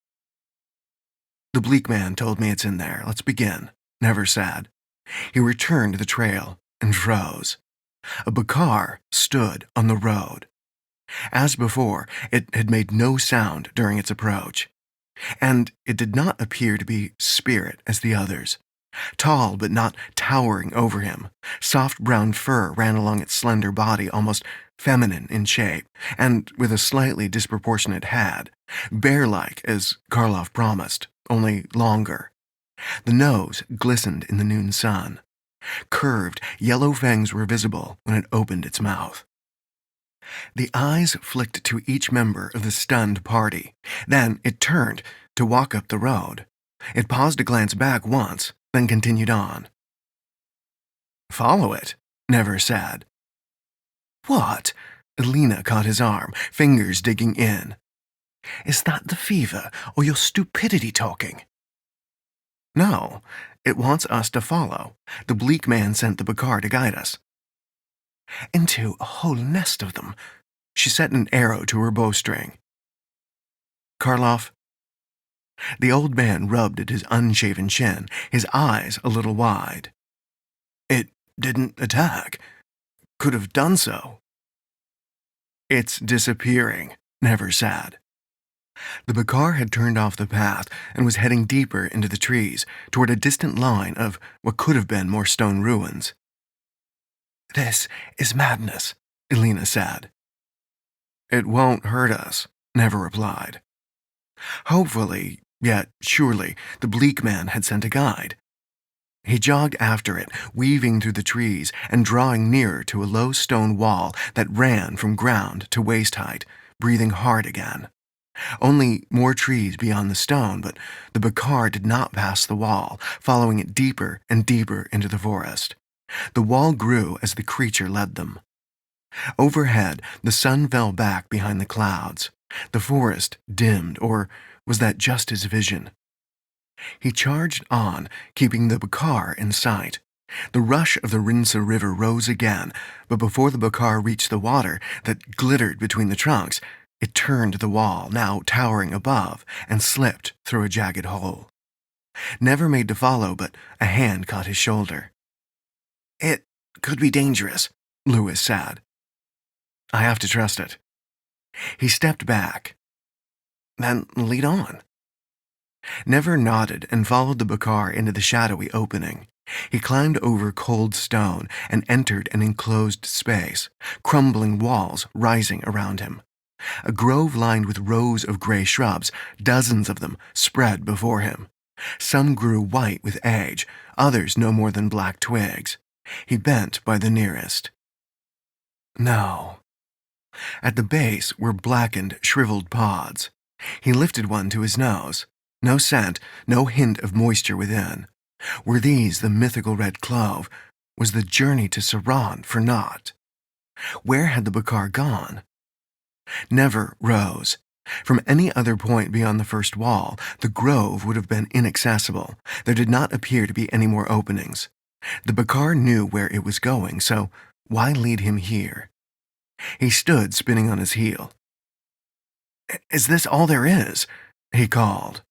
The bleak man told me it's in there. Let's begin. Never sad. He returned to the trail and froze. A bakar stood on the road. As before, it had made no sound during its approach. And it did not appear to be spirit as the others. Tall but not towering over him, soft brown fur ran along its slender body, almost feminine in shape, and with a slightly disproportionate head, bear-like as Karloff promised, only longer. The nose glistened in the noon sun. Curved, yellow fangs were visible when it opened its mouth. The eyes flicked to each member of the stunned party. Then it turned to walk up the road. It paused to glance back once, then continued on. Follow it, Never said. What? Elena caught his arm, fingers digging in. Is that the fever, or your stupidity talking? No, it wants us to follow. The bleak man sent the bakar to guide us. Into a whole nest of them. She set an arrow to her bowstring. Karloff? The old man rubbed at his unshaven chin, his eyes a little wide. It didn't attack. Could have done so. It's disappearing, Never said. The bakar had turned off the path and was heading deeper into the trees, toward a distant line of what could have been more stone ruins. This is madness, Elena said. It won't hurt us, Never replied. Hopefully, yet surely, the bleak man had sent a guide. He jogged after it, weaving through the trees and drawing nearer to a low stone wall that ran from ground to waist height, breathing hard again. Only more trees beyond the stone, but the bakar did not pass the wall, following it deeper and deeper into the forest. The wall grew as the creature led them. Overhead, the sun fell back behind the clouds. The forest dimmed, or was that just his vision? He charged on, keeping the bakar in sight. The rush of the Rinsa River rose again, but before the bakar reached the water that glittered between the trunks, it turned the wall, now towering above, and slipped through a jagged hole. Never made to follow, but a hand caught his shoulder. It could be dangerous, Lewis said. I have to trust it. He stepped back. Then lead on. Never nodded and followed the bakar into the shadowy opening. He climbed over cold stone and entered an enclosed space, crumbling walls rising around him. A grove lined with rows of gray shrubs, dozens of them, spread before him. Some grew white with age, others no more than black twigs. He bent by the nearest. No. At the base were blackened, shriveled pods. He lifted one to his nose. No scent, no hint of moisture within. Were these the mythical red clove? Was the journey to Saran for naught? Where had the bakar gone? Never rose. From any other point beyond the first wall, the grove would have been inaccessible. There did not appear to be any more openings. The bakar knew where it was going, so why lead him here? He stood spinning on his heel. Is this all there is? He called.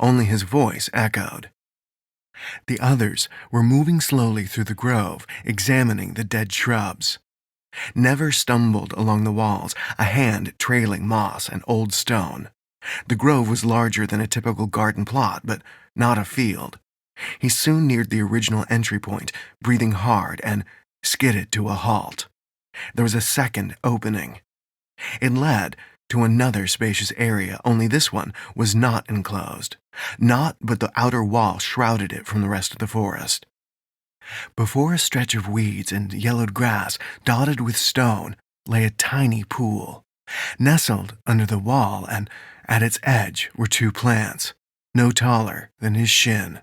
Only his voice echoed. The others were moving slowly through the grove, examining the dead shrubs. Never stumbled along the walls, a hand trailing moss and old stone. The grove was larger than a typical garden plot, but not a field. He soon neared the original entry point, breathing hard and skidded to a halt. There was a second opening. It led to another spacious area, only this one was not enclosed. Naught but the outer wall shrouded it from the rest of the forest. Before a stretch of weeds and yellowed grass dotted with stone lay a tiny pool. Nestled under the wall and at its edge were two plants, no taller than his shin,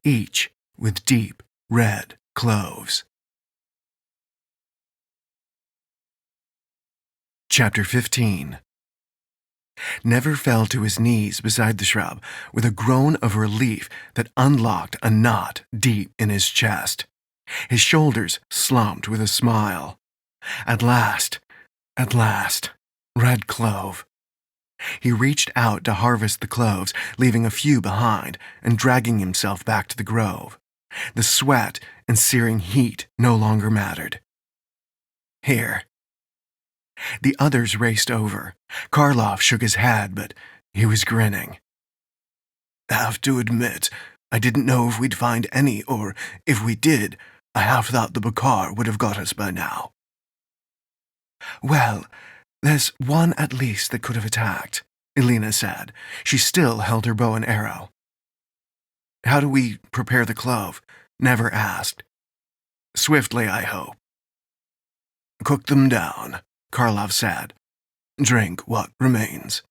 each with deep red cloves. Chapter 15. Never fell to his knees beside the shrub with a groan of relief that unlocked a knot deep in his chest. His shoulders slumped with a smile. At last, red clove. He reached out to harvest the cloves, leaving a few behind and dragging himself back to the grove. The sweat and searing heat no longer mattered. Here. The others raced over. Karloff shook his head, but he was grinning. Have to admit, I didn't know if we'd find any, or if we did, I half thought the Bakar would have got us by now. Well, there's one at least that could have attacked, Elena said. She still held her bow and arrow. How do we prepare the clove? Never asked. Swiftly, I hope. Cook them down, Karloff said. Drink what remains.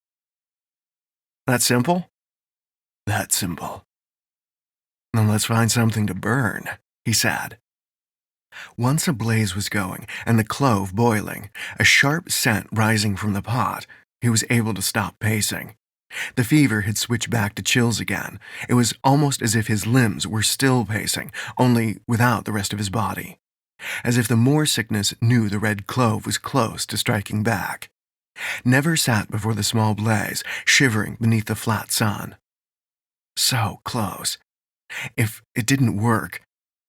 That simple? That simple. Then let's find something to burn, he said. Once a blaze was going and the clove boiling, a sharp scent rising from the pot, he was able to stop pacing. The fever had switched back to chills again. It was almost as if his limbs were still pacing, only without the rest of his body. As if the moor sickness knew the red clove was close to striking back. Never sat before the small blaze, shivering beneath the flat sun. So close. If it didn't work,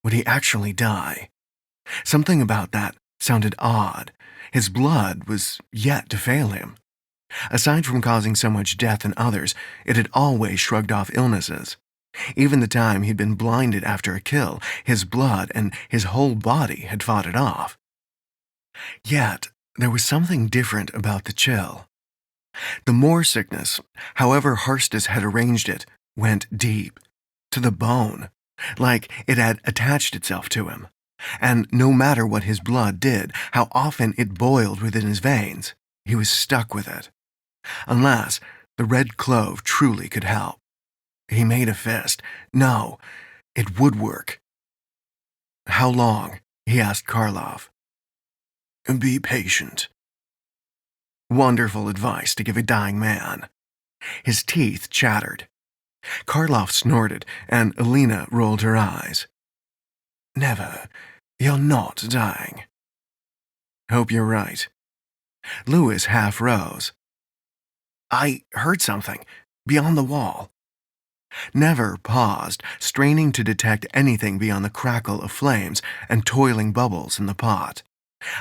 would he actually die? Something about that sounded odd. His blood was yet to fail him. Aside from causing so much death in others, it had always shrugged off illnesses. Even the time he'd been blinded after a kill, his blood and his whole body had fought it off. Yet, there was something different about the chill. The moor sickness, however Harstus had arranged it, went deep, to the bone, like it had attached itself to him. And no matter what his blood did, how often it boiled within his veins, he was stuck with it. Unless the red clove truly could help. He made a fist. No, it would work. How long? He asked Karloff. Be patient. Wonderful advice to give a dying man. His teeth chattered. Karloff snorted, and Elena rolled her eyes. Never. You're not dying. Hope you're right. Lewis half rose. I heard something, beyond the wall. Never paused, straining to detect anything beyond the crackle of flames and toiling bubbles in the pot.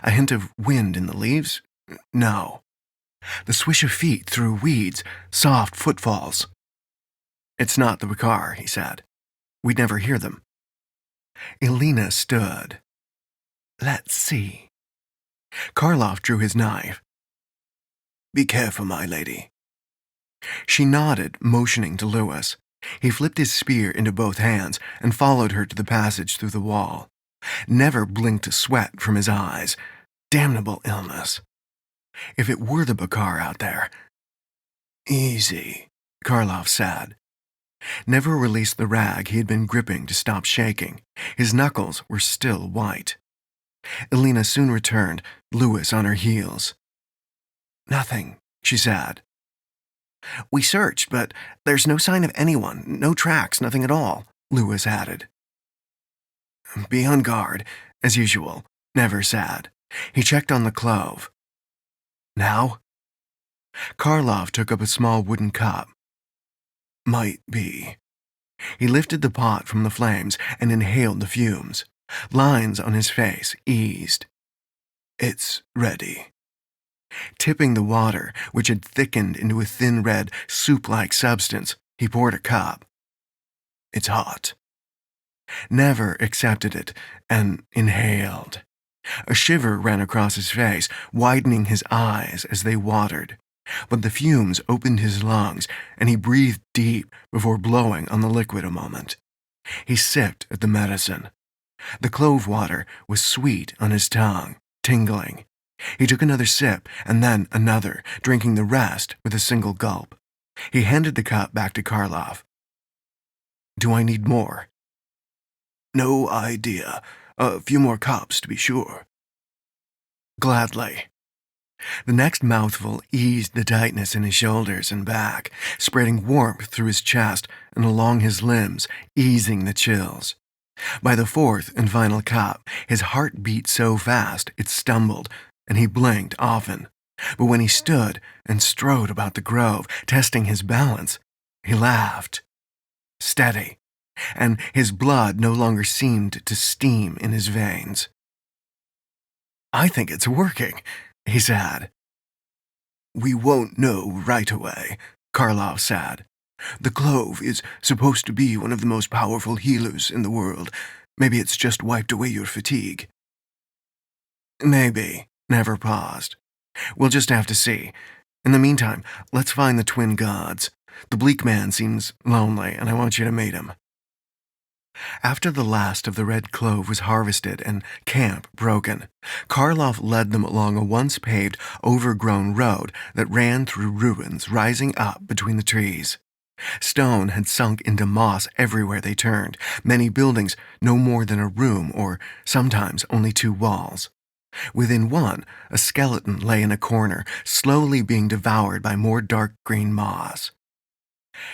A hint of wind in the leaves? No. The swish of feet through weeds, soft footfalls. It's not the Bakar, he said. We'd never hear them. Elena stood. Let's see. Karloff drew his knife. Be careful, my lady. She nodded, motioning to Lewis. He flipped his spear into both hands and followed her to the passage through the wall. Never blinked a sweat from his eyes. Damnable illness. If it were the Bakar out there. Easy, Karloff said. Never released the rag he had been gripping to stop shaking. His knuckles were still white. Elena soon returned, Lewis on her heels. Nothing, she said. We searched, but there's no sign of anyone, no tracks, nothing at all, Lewis added. Be on guard, as usual, Never said. He checked on the clove. Now? Karloff took up a small wooden cup. Might be. He lifted the pot from the flames and inhaled the fumes. Lines on his face eased. It's ready. Tipping the water, which had thickened into a thin red, soup-like substance, he poured a cup. It's hot. Never accepted it and inhaled. A shiver ran across his face, widening his eyes as they watered. But the fumes opened his lungs, and he breathed deep before blowing on the liquid a moment. He sipped at the medicine. The clove water was sweet on his tongue, tingling. He took another sip, and then another, drinking the rest with a single gulp. He handed the cup back to Karloff. "Do I need more?" "No idea. A few more cups, to be sure." "Gladly." The next mouthful eased the tightness in his shoulders and back, spreading warmth through his chest and along his limbs, easing the chills. By the fourth and final cup, his heart beat so fast it stumbled, and he blinked often. But when he stood and strode about the grove, testing his balance, he laughed. Steady, and his blood no longer seemed to steam in his veins. "I think it's working," he said. "We won't know right away," Karloff said. "The clove is supposed to be one of the most powerful healers in the world. Maybe it's just wiped away your fatigue." "Maybe," Never paused. "We'll just have to see. In the meantime, let's find the twin gods. The bleak man seems lonely, and I want you to meet him." After the last of the red clove was harvested and camp broken, Karloff led them along a once-paved, overgrown road that ran through ruins rising up between the trees. Stone had sunk into moss everywhere they turned, many buildings no more than a room or sometimes only 2 walls. Within one, a skeleton lay in a corner, slowly being devoured by more dark green moss.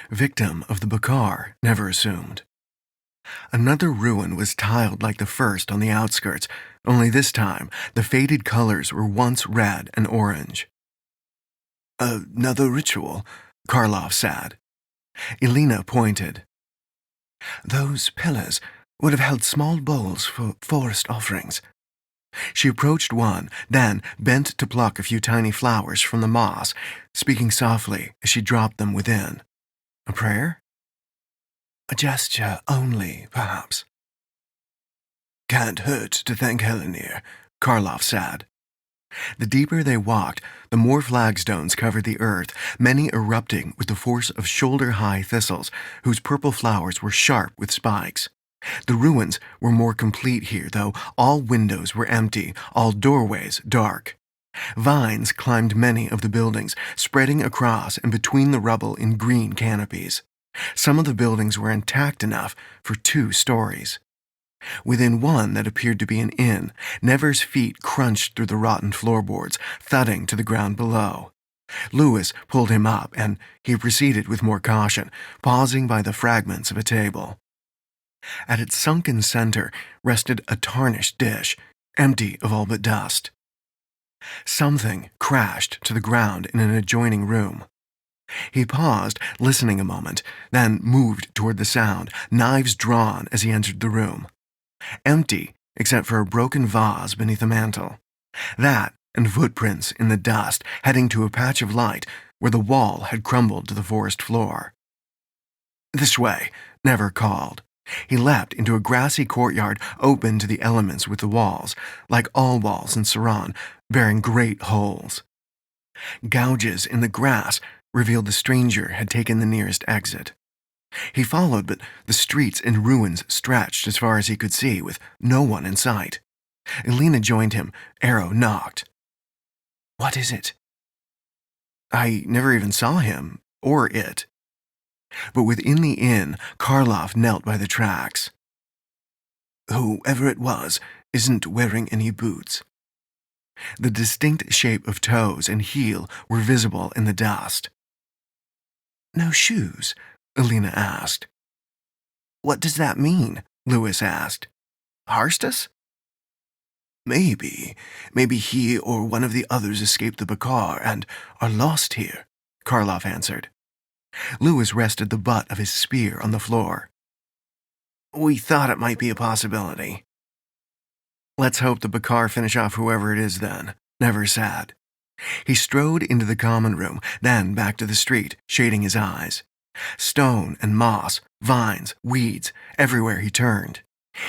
Victim of the Bakar, Never assumed. Another ruin was tiled like the first on the outskirts, only this time the faded colors were once red and orange. "Another ritual," Karloff said. Elena pointed. "Those pillars would have held small bowls for forest offerings." She approached one, then bent to pluck a few tiny flowers from the moss, speaking softly as she dropped them within. "A prayer?" "A gesture only, perhaps." "Can't hurt to thank Helenir," Karloff said. The deeper they walked, the more flagstones covered the earth, many erupting with the force of shoulder-high thistles, whose purple flowers were sharp with spikes. The ruins were more complete here, though all windows were empty, all doorways dark. Vines climbed many of the buildings, spreading across and between the rubble in green canopies. Some of the buildings were intact enough for 2 stories. Within one that appeared to be an inn, Never's feet crunched through the rotten floorboards, thudding to the ground below. Lewis pulled him up, and he proceeded with more caution, pausing by the fragments of a table. At its sunken center rested a tarnished dish, empty of all but dust. Something crashed to the ground in an adjoining room. He paused, listening a moment, then moved toward the sound, knives drawn as he entered the room. Empty, except for a broken vase beneath a mantel. That and footprints in the dust, heading to a patch of light where the wall had crumbled to the forest floor. "This way," Never called. He leapt into a grassy courtyard open to the elements with the walls, like all walls in Saran, bearing great holes. Gouges in the grass revealed the stranger had taken the nearest exit. He followed, but the streets and ruins stretched as far as he could see, with no one in sight. Elena joined him. Arrow knocked. "What is it?" "I never even saw him, or it." But within the inn, Karloff knelt by the tracks. "Whoever it was isn't wearing any boots." The distinct shape of toes and heel were visible in the dust. "No shoes?" Elena asked. "What does that mean?" Lewis asked. "Harstus?" Maybe he or one of the others escaped the Bakar and are lost here," Karloff answered. Lewis rested the butt of his spear on the floor. "We thought it might be a possibility." "Let's hope the Bakar finish off whoever it is then," Never said. He strode into the common room, then back to the street, shading his eyes. Stone and moss, vines, weeds, everywhere he turned.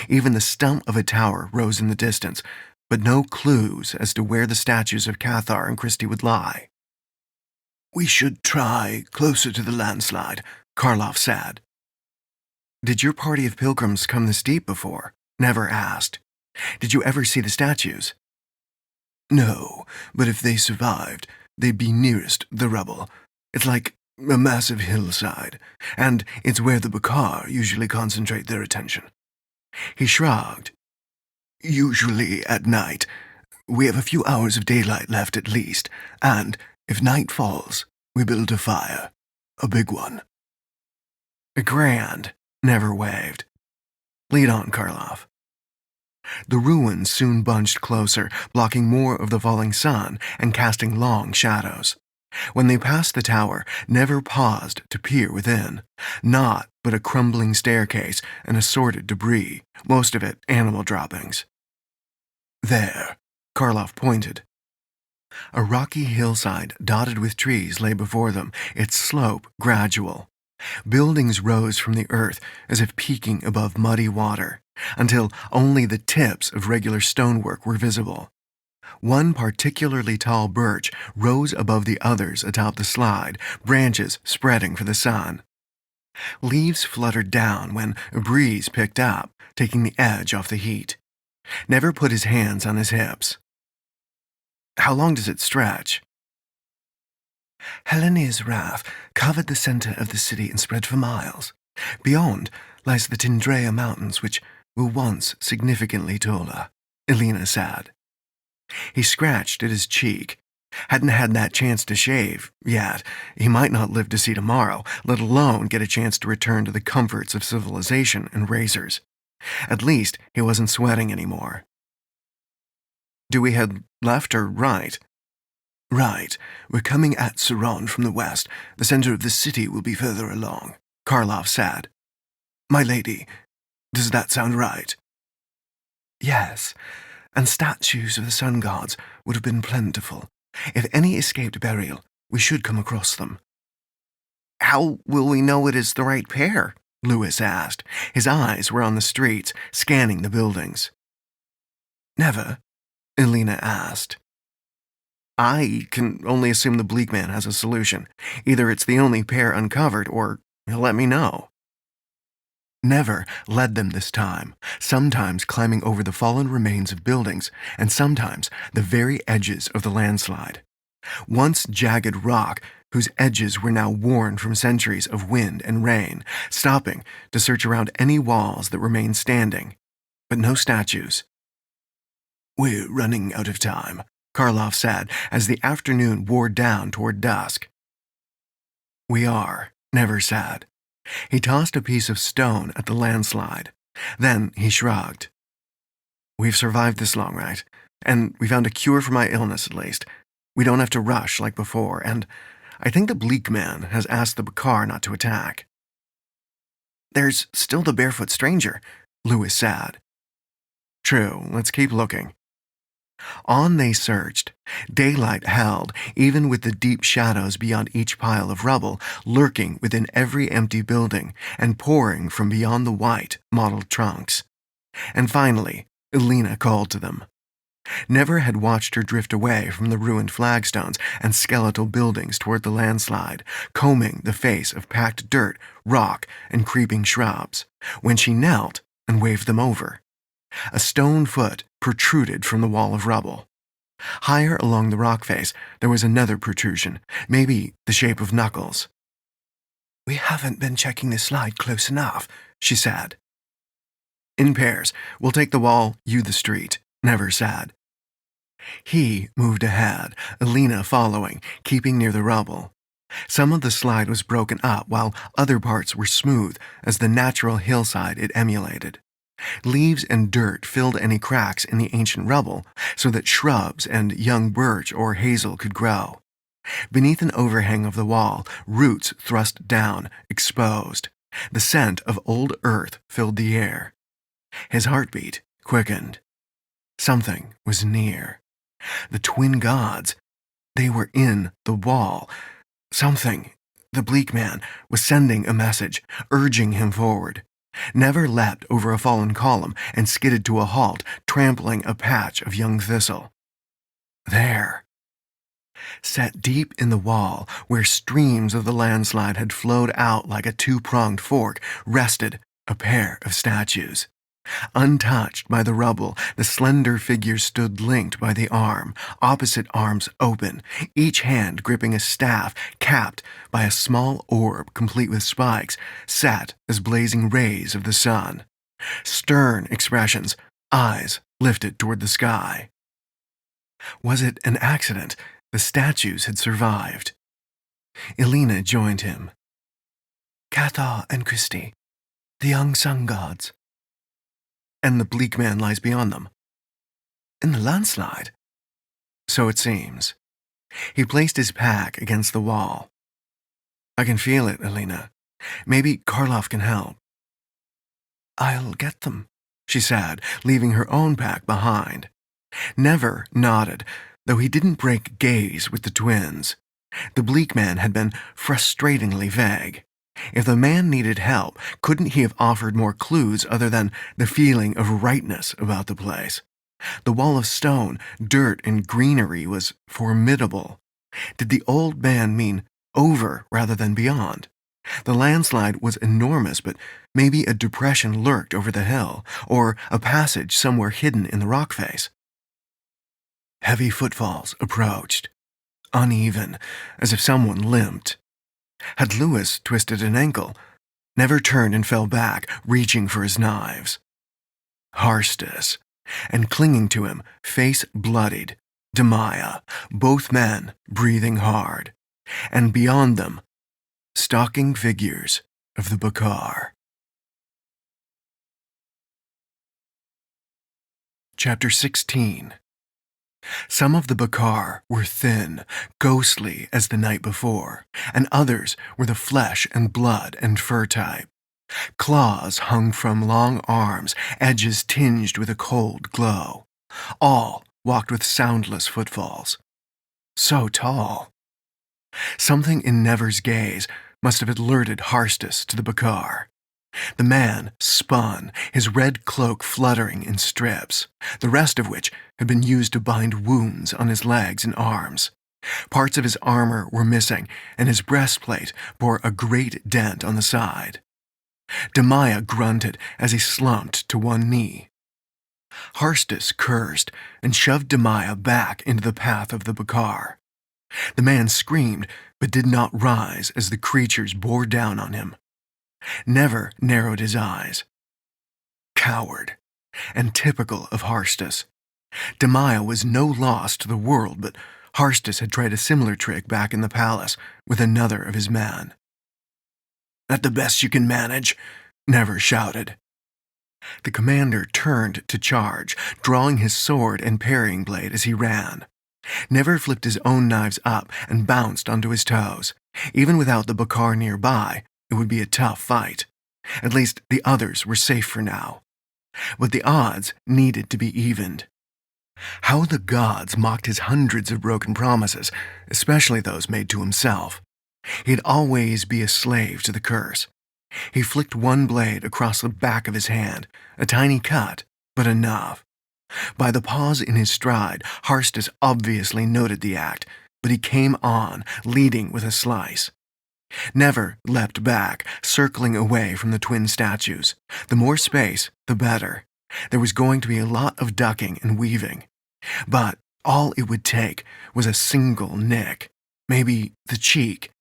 Even the stump of a tower rose in the distance, but no clues as to where the statues of Cathar and Christie would lie. "We should try closer to the landslide," Karloff said. "Did your party of pilgrims come this deep before?" Never asked. "Did you ever see the statues?" "No, but if they survived, they'd be nearest the rubble. It's like a massive hillside, and it's where the Macrae usually concentrate their attention." He shrugged. "Usually at night. We have a few hours of daylight left at least, and if night falls, we build a fire. A big one." "Grand," Never waved. "Lead on, Karloff." The ruins soon bunched closer, blocking more of the falling sun and casting long shadows. When they passed the tower, Never paused to peer within. Naught but a crumbling staircase and assorted debris, most of it animal droppings. "There," Karloff pointed. A rocky hillside dotted with trees lay before them, its slope gradual. Buildings rose from the earth as if peeking above muddy water, until only the tips of regular stonework were visible. One particularly tall birch rose above the others atop the slide, branches spreading for the sun. Leaves fluttered down when a breeze picked up, taking the edge off the heat. Never put his hands on his hips. "How long does it stretch?" "Helene's wrath covered the center of the city and spread for miles. Beyond lies the Tindrea Mountains, which were once significantly taller," Elena said. He scratched at his cheek. Hadn't had that chance to shave yet. He might not live to see tomorrow, let alone get a chance to return to the comforts of civilization and razors. At least he wasn't sweating anymore. "Do we head left or right?" "Right. We're coming at Saron from the west. The center of the city will be further along," Karloff said. "My lady, does that sound right?" "Yes, and statues of the sun gods would have been plentiful. If any escaped burial, we should come across them." "How will we know it is the right pair?" Lewis asked. His eyes were on the streets, scanning the buildings. "Never?" Elena asked. "I can only assume the Bleak Man has a solution. Either it's the only pair uncovered, or he'll let me know." Never led them this time, sometimes climbing over the fallen remains of buildings, and sometimes the very edges of the landslide. Once jagged rock, whose edges were now worn from centuries of wind and rain, stopping to search around any walls that remained standing. But no statues. "We're running out of time," Karloff said as the afternoon wore down toward dusk. "We are," Never said. He tossed a piece of stone at the landslide. Then he shrugged. "We've survived this long, right? And we found a cure for my illness, at least. We don't have to rush like before, and I think the Bleak Man has asked the Bakar not to attack." "There's still the barefoot stranger," Lewis said. "True, let's keep looking." On they searched. Daylight held, even with the deep shadows beyond each pile of rubble, lurking within every empty building and pouring from beyond the white, mottled trunks. And finally, Elena called to them. Never had watched her drift away from the ruined flagstones and skeletal buildings toward the landslide, combing the face of packed dirt, rock, and creeping shrubs, when she knelt and waved them over. A stone foot protruded from the wall of rubble. Higher along the rock face, there was another protrusion, maybe the shape of knuckles. "We haven't been checking the slide close enough," she said. "In pairs. We'll take the wall, you the street," Never said. He moved ahead, Elena following, keeping near the rubble. Some of the slide was broken up, while other parts were smooth as the natural hillside it emulated. Leaves and dirt filled any cracks in the ancient rubble so that shrubs and young birch or hazel could grow. Beneath an overhang of the wall, roots thrust down, exposed. The scent of old earth filled the air. His heartbeat quickened. Something was near. The twin gods. They were in the wall. Something The bleak man was sending a message, urging him forward. Never leapt over a fallen column and skidded to a halt, trampling a patch of young thistle. There, set deep in the wall, where streams of the landslide had flowed out like a two-pronged fork, rested a pair of statues. Untouched by the rubble, the slender figures stood linked by the arm, opposite arms open, each hand gripping a staff capped by a small orb complete with spikes, set as blazing rays of the sun. Stern expressions, eyes lifted toward the sky. Was it an accident? The statues had survived. Elena joined him. Cathar and Christie, the young sun gods. And the bleak man lies beyond them. In the landslide? So it seems. He placed his pack against the wall. I can feel it, Elena. Maybe Karloff can help. I'll get them, she said, leaving her own pack behind. Never nodded, though he didn't break gaze with the twins. The bleak man had been frustratingly vague. If the man needed help, couldn't he have offered more clues other than the feeling of rightness about the place? The wall of stone, dirt, and greenery was formidable. Did the old man mean over rather than beyond? The landslide was enormous, but maybe a depression lurked over the hill, or a passage somewhere hidden in the rock face. Heavy footfalls approached, uneven, as if someone limped. Had Lewis twisted an ankle? Never turned and fell back, reaching for his knives. Harstus, and clinging to him, face bloodied, Demaya, both men breathing hard, and beyond them, stalking figures of the Bakar. Chapter 16. Some of the Bakar were thin, ghostly as the night before, and others were the flesh and blood and fur type. Claws hung from long arms, edges tinged with a cold glow. All walked with soundless footfalls. So tall. Something in Never's gaze must have alerted Harstus to the Bakar. The man spun, his red cloak fluttering in strips, the rest of which had been used to bind wounds on his legs and arms. Parts of his armor were missing, and his breastplate bore a great dent on the side. Demaya grunted as he slumped to one knee. Harstus cursed and shoved Demaya back into the path of the Bakar. The man screamed, but did not rise as the creatures bore down on him. Never narrowed his eyes. Coward, and typical of Harstus. Demaya was no loss to the world, but Harstus had tried a similar trick back in the palace with another of his men. "That the best you can manage?" Never shouted. The commander turned to charge, drawing his sword and parrying blade as he ran. Never flipped his own knives up and bounced onto his toes. Even without the Bakar nearby, it would be a tough fight. At least the others were safe for now. But the odds needed to be evened. How the gods mocked his hundreds of broken promises, especially those made to himself. He'd always be a slave to the curse. He flicked one blade across the back of his hand, a tiny cut, but enough. By the pause in his stride, Harstus obviously noted the act, but he came on, leading with a slice. Never leapt back, circling away from the twin statues. The more space, the better. There was going to be a lot of ducking and weaving. But all it would take was a single nick, maybe the cheek.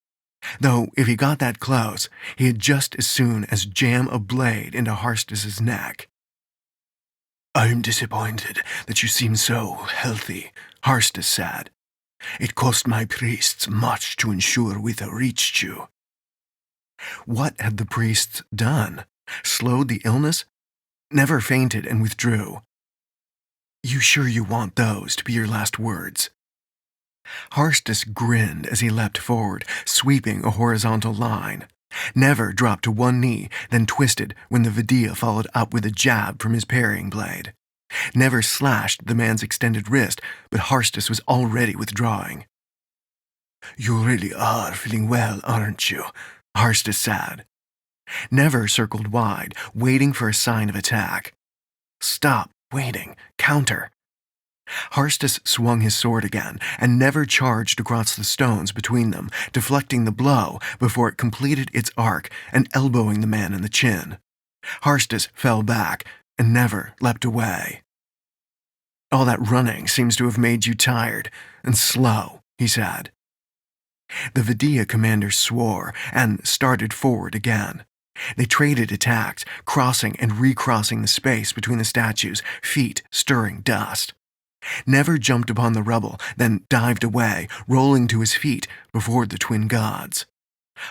Though if he got that close, he'd just as soon as jam a blade into Harstus's neck. "I'm disappointed that you seem so healthy," Harstus said. "It cost my priests much to ensure Wither reached you." What had the priests done? Slowed the illness? Never fainted and withdrew. "You sure you want those to be your last words?" Harstus grinned as he leapt forward, sweeping a horizontal line. Never dropped to one knee, then twisted when the Vidia followed up with a jab from his parrying blade. Never slashed the man's extended wrist, but Harstus was already withdrawing. You really are feeling well, aren't you? Harstus said. Never circled wide, waiting for a sign of attack. Stop waiting. Counter. Harstus swung his sword again, and Never charged across the stones between them, deflecting the blow before it completed its arc and elbowing the man in the chin. Harstus fell back, and Never leapt away. All that running seems to have made you tired and slow, he said. The Vidia commander swore and started forward again. They traded attacks, crossing and recrossing the space between the statues, feet stirring dust. Never jumped upon the rubble, then dived away, rolling to his feet before the twin gods.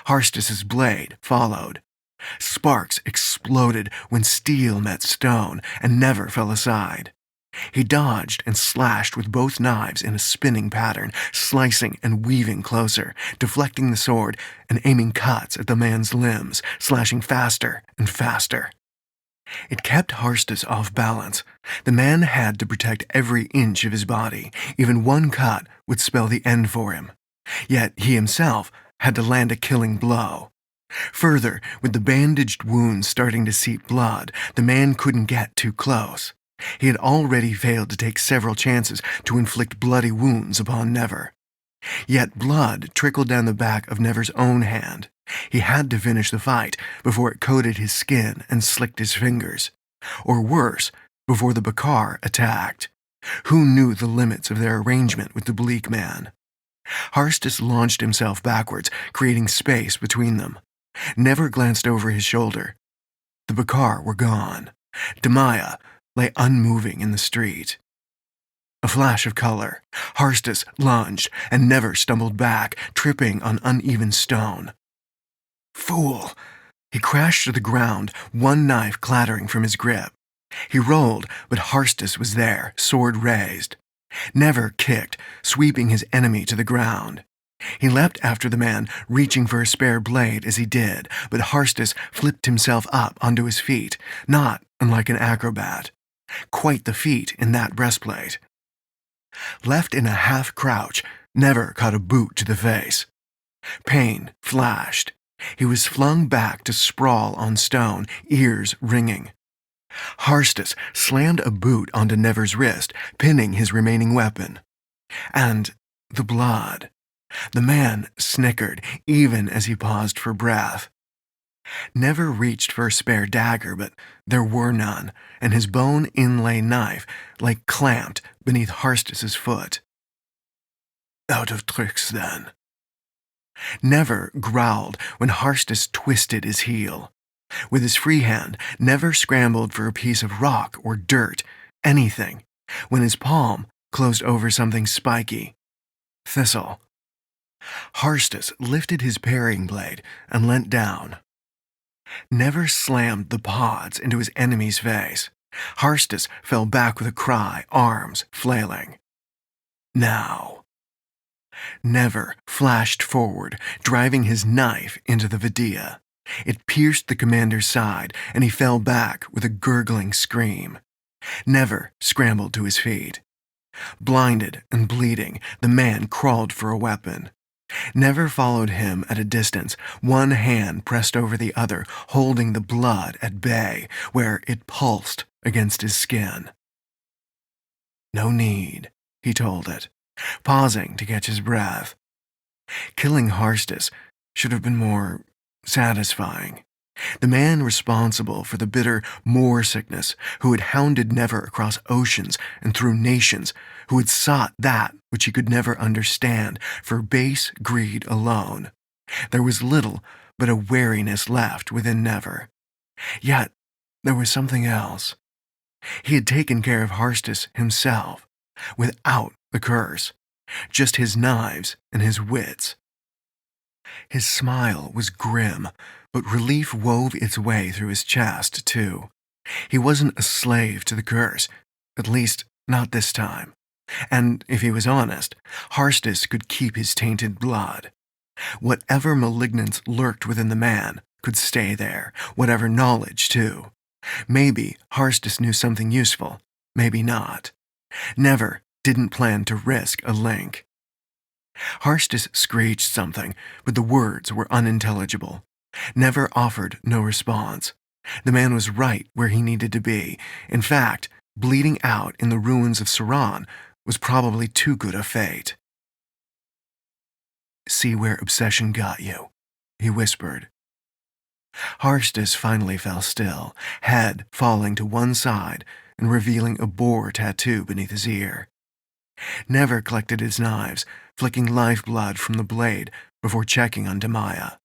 Harstus's blade followed. Sparks exploded when steel met stone and Never fell aside. He dodged and slashed with both knives in a spinning pattern, slicing and weaving closer, deflecting the sword and aiming cuts at the man's limbs, slashing faster and faster. It kept Harstus off balance. The man had to protect every inch of his body. Even one cut would spell the end for him. Yet he himself had to land a killing blow. Further, with the bandaged wounds starting to seep blood, the man couldn't get too close. He had already failed to take several chances to inflict bloody wounds upon Never. Yet blood trickled down the back of Never's own hand. He had to finish the fight before it coated his skin and slicked his fingers. Or worse, before the Bakar attacked. Who knew the limits of their arrangement with the bleak man? Harstus launched himself backwards, creating space between them. Never glanced over his shoulder. The Bakar were gone. Demaya lay unmoving in the street. A flash of color. Harstus lunged, and Never stumbled back, tripping on uneven stone. Fool! He crashed to the ground, one knife clattering from his grip. He rolled, but Harstus was there, sword raised. Never kicked, sweeping his enemy to the ground. He leapt after the man, reaching for a spare blade as he did, but Harstus flipped himself up onto his feet, not unlike an acrobat. Quite the feat in that breastplate. Left in a half-crouch, Never caught a boot to the face. Pain flashed. He was flung back to sprawl on stone, ears ringing. Harstus slammed a boot onto Never's wrist, pinning his remaining weapon. And the blood. The man snickered, even as he paused for breath. Never reached for a spare dagger, but there were none, and his bone-inlay knife lay clamped beneath Harstus's foot. Out of tricks, then. Never growled when Harstus twisted his heel. With his free hand, Never scrambled for a piece of rock or dirt, anything, when his palm closed over something spiky. Thistle. Harstus lifted his parrying blade and leant down. Never slammed the pods into his enemy's face. Harstus fell back with a cry, arms flailing. Now. Never flashed forward, driving his knife into the Vidia. It pierced the commander's side, and he fell back with a gurgling scream. Never scrambled to his feet. Blinded and bleeding, the man crawled for a weapon. Never followed him at a distance, one hand pressed over the other, holding the blood at bay, where it pulsed against his skin. No need, he told it, pausing to catch his breath. Killing Harstus should have been more satisfying. The man responsible for the bitter Moor sickness, who had hounded Never across oceans and through nations, who had sought that which he could never understand for base greed alone. There was little but a wariness left within Never. Yet there was something else. He had taken care of Harstus himself, without the curse, just his knives and his wits. His smile was grim, but relief wove its way through his chest, too. He wasn't a slave to the curse, at least not this time. And if he was honest, Harstus could keep his tainted blood. Whatever malignance lurked within the man could stay there, whatever knowledge, too. Maybe Harstus knew something useful, maybe not. Never didn't plan to risk a link. Harstus screeched something, but the words were unintelligible. Never offered no response. The man was right where he needed to be. In fact, bleeding out in the ruins of Saran was probably too good a fate. "See where obsession got you," he whispered. Harstus finally fell still, head falling to one side and revealing a boar tattoo beneath his ear. Never collected his knives, flicking lifeblood from the blade before checking on Demaya.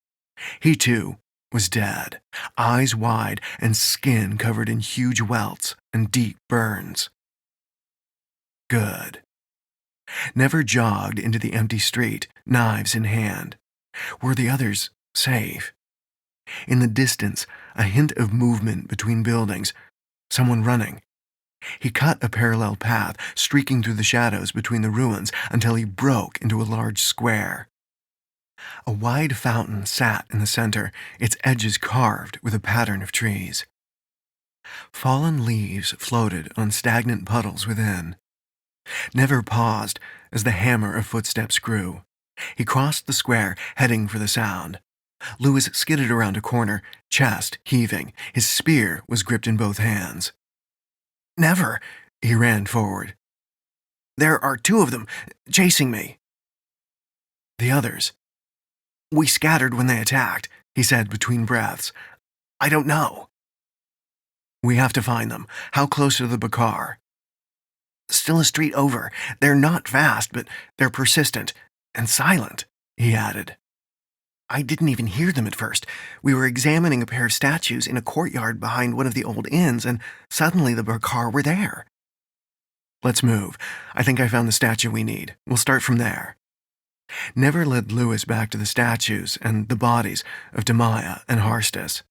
He, too, was dead, eyes wide and skin covered in huge welts and deep burns. Good. Never jogged into the empty street, knives in hand. Were the others safe? In the distance, a hint of movement between buildings, someone running. He cut a parallel path, streaking through the shadows between the ruins until he broke into a large square. A wide fountain sat in the center, its edges carved with a pattern of trees. Fallen leaves floated on stagnant puddles within. Never paused as the hammer of footsteps grew. He crossed the square, heading for the sound. Lewis skidded around a corner, chest heaving. His spear was gripped in both hands. "Never!" He ran forward. "There are 2 of them, chasing me." "The others?" "We scattered when they attacked," he said between breaths. "I don't know." "We have to find them. How close are the Bakar?" "Still a street over. They're not fast, but they're persistent. And silent," he added. "I didn't even hear them at first. We were examining a pair of statues in a courtyard behind one of the old inns, and suddenly the Bakar were there." "Let's move. I think I found the statue we need. We'll start from there." Never led Lewis back to the statues and the bodies of Demaya and Harstus.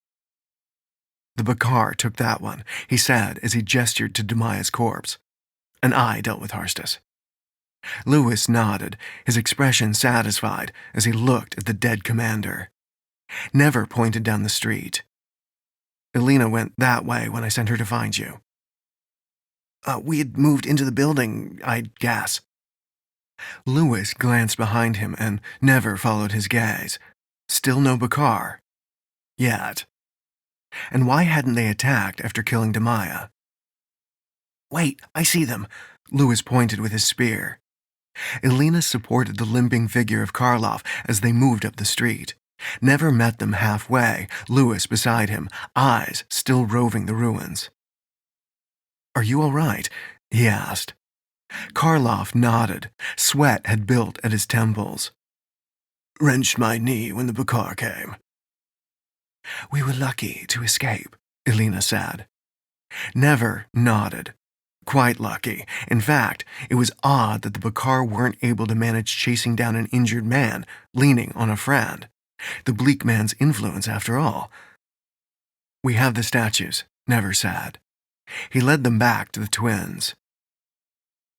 "The Bakar took that one," he said as he gestured to Demaya's corpse. "And I dealt with Harstus." Lewis nodded, his expression satisfied as he looked at the dead commander. Never pointed down the street. "Elena went that way when I sent her to find you." We had moved into the building, I'd guess." Lewis glanced behind him and never followed his gaze. Still no Bakar. Yet. And why hadn't they attacked after killing Demaya? "Wait, I see them," Lewis pointed with his spear. Elena supported the limping figure of Karloff as they moved up the street. Never met them halfway, Lewis beside him, eyes still roving the ruins. "Are you all right?" he asked. Karloff nodded. Sweat had built at his temples. "Wrenched my knee when the Bakar came." "We were lucky to escape," Elena said. Never nodded. Quite lucky. In fact, it was odd that the Bakar weren't able to manage chasing down an injured man, leaning on a friend. The bleak man's influence, after all. "We have the statues," Never said. He led them back to the twins.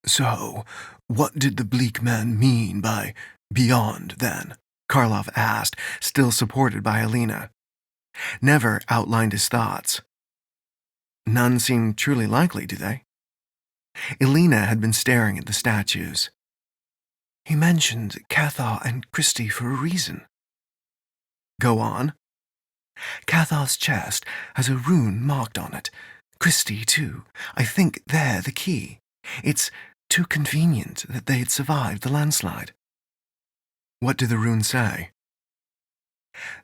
"So, what did the bleak man mean by beyond, then?" Karloff asked, still supported by Elena. Never outlined his thoughts. "None seem truly likely, do they?" Elena had been staring at the statues. "He mentioned Cathar and Christie for a reason." "Go on." "Cathar's chest has a rune marked on it. Christie, too. I think they're the key. It's too convenient that they had survived the landslide." "What do the runes say?"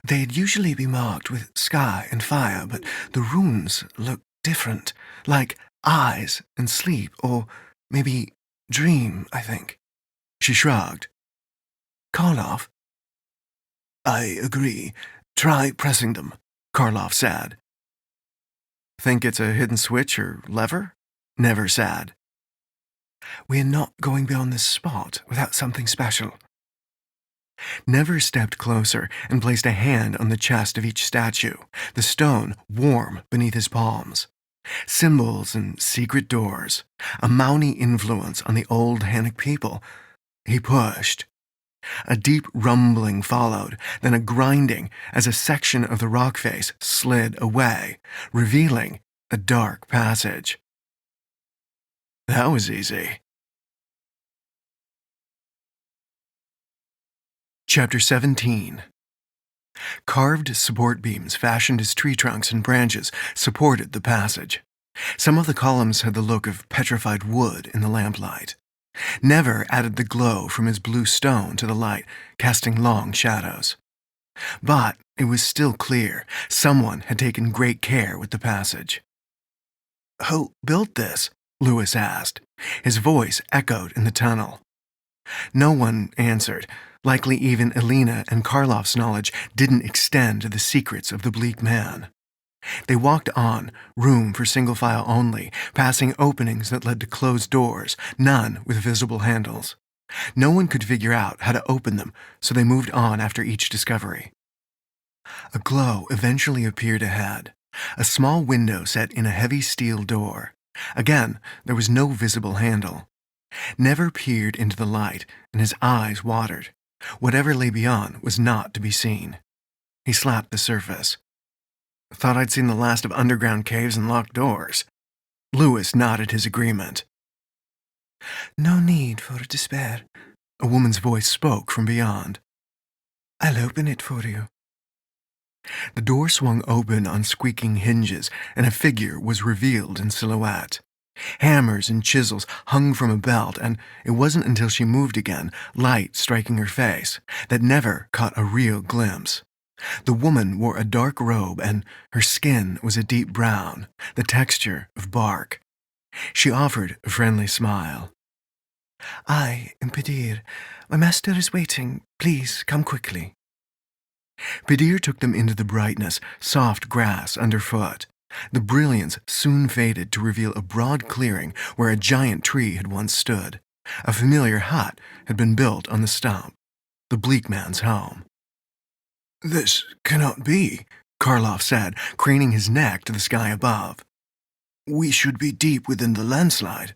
"They'd usually be marked with sky and fire, but the runes look different, like eyes and sleep, or maybe dream, I think." She shrugged. "Karloff?" "I agree. Try pressing them," Karloff said. "Think it's a hidden switch or lever?" Never said. "We're not going beyond this spot without something special." Never stepped closer and placed a hand on the chest of each statue, the stone warm beneath his palms. Symbols and secret doors, a Mauni influence on the old Hannic people. He pushed. A deep rumbling followed, then a grinding as a section of the rock face slid away, revealing a dark passage. That was easy. Chapter 17. Carved support beams fashioned as tree trunks and branches supported the passage. Some of the columns had the look of petrified wood in the lamplight. Never added the glow from his blue stone to the light, casting long shadows. But it was still clear someone had taken great care with the passage. "Who built this?" Lewis asked. His voice echoed in the tunnel. No one answered. Likely even Elena and Karloff's knowledge didn't extend to the secrets of the bleak man. They walked on, room for single file only, passing openings that led to closed doors, none with visible handles. No one could figure out how to open them, so they moved on after each discovery. A glow eventually appeared ahead, a small window set in a heavy steel door. Again, there was no visible handle. Never peered into the light, and his eyes watered. Whatever lay beyond was not to be seen. He slapped the surface. "Thought I'd seen the last of underground caves and locked doors." Lewis nodded his agreement. "No need for despair," a woman's voice spoke from beyond. "I'll open it for you." The door swung open on squeaking hinges, and a figure was revealed in silhouette. Hammers and chisels hung from a belt, and it wasn't until she moved again, light striking her face, that Never caught a real glimpse. The woman wore a dark robe, and her skin was a deep brown, the texture of bark. She offered a friendly smile. "I am Pedir. My master is waiting. Please come quickly." Pedir took them into the brightness, soft grass underfoot. The brilliance soon faded to reveal a broad clearing where a giant tree had once stood. A familiar hut had been built on the stump. The bleak man's home. "This cannot be," Karloff said, craning his neck to the sky above. "We should be deep within the landslide."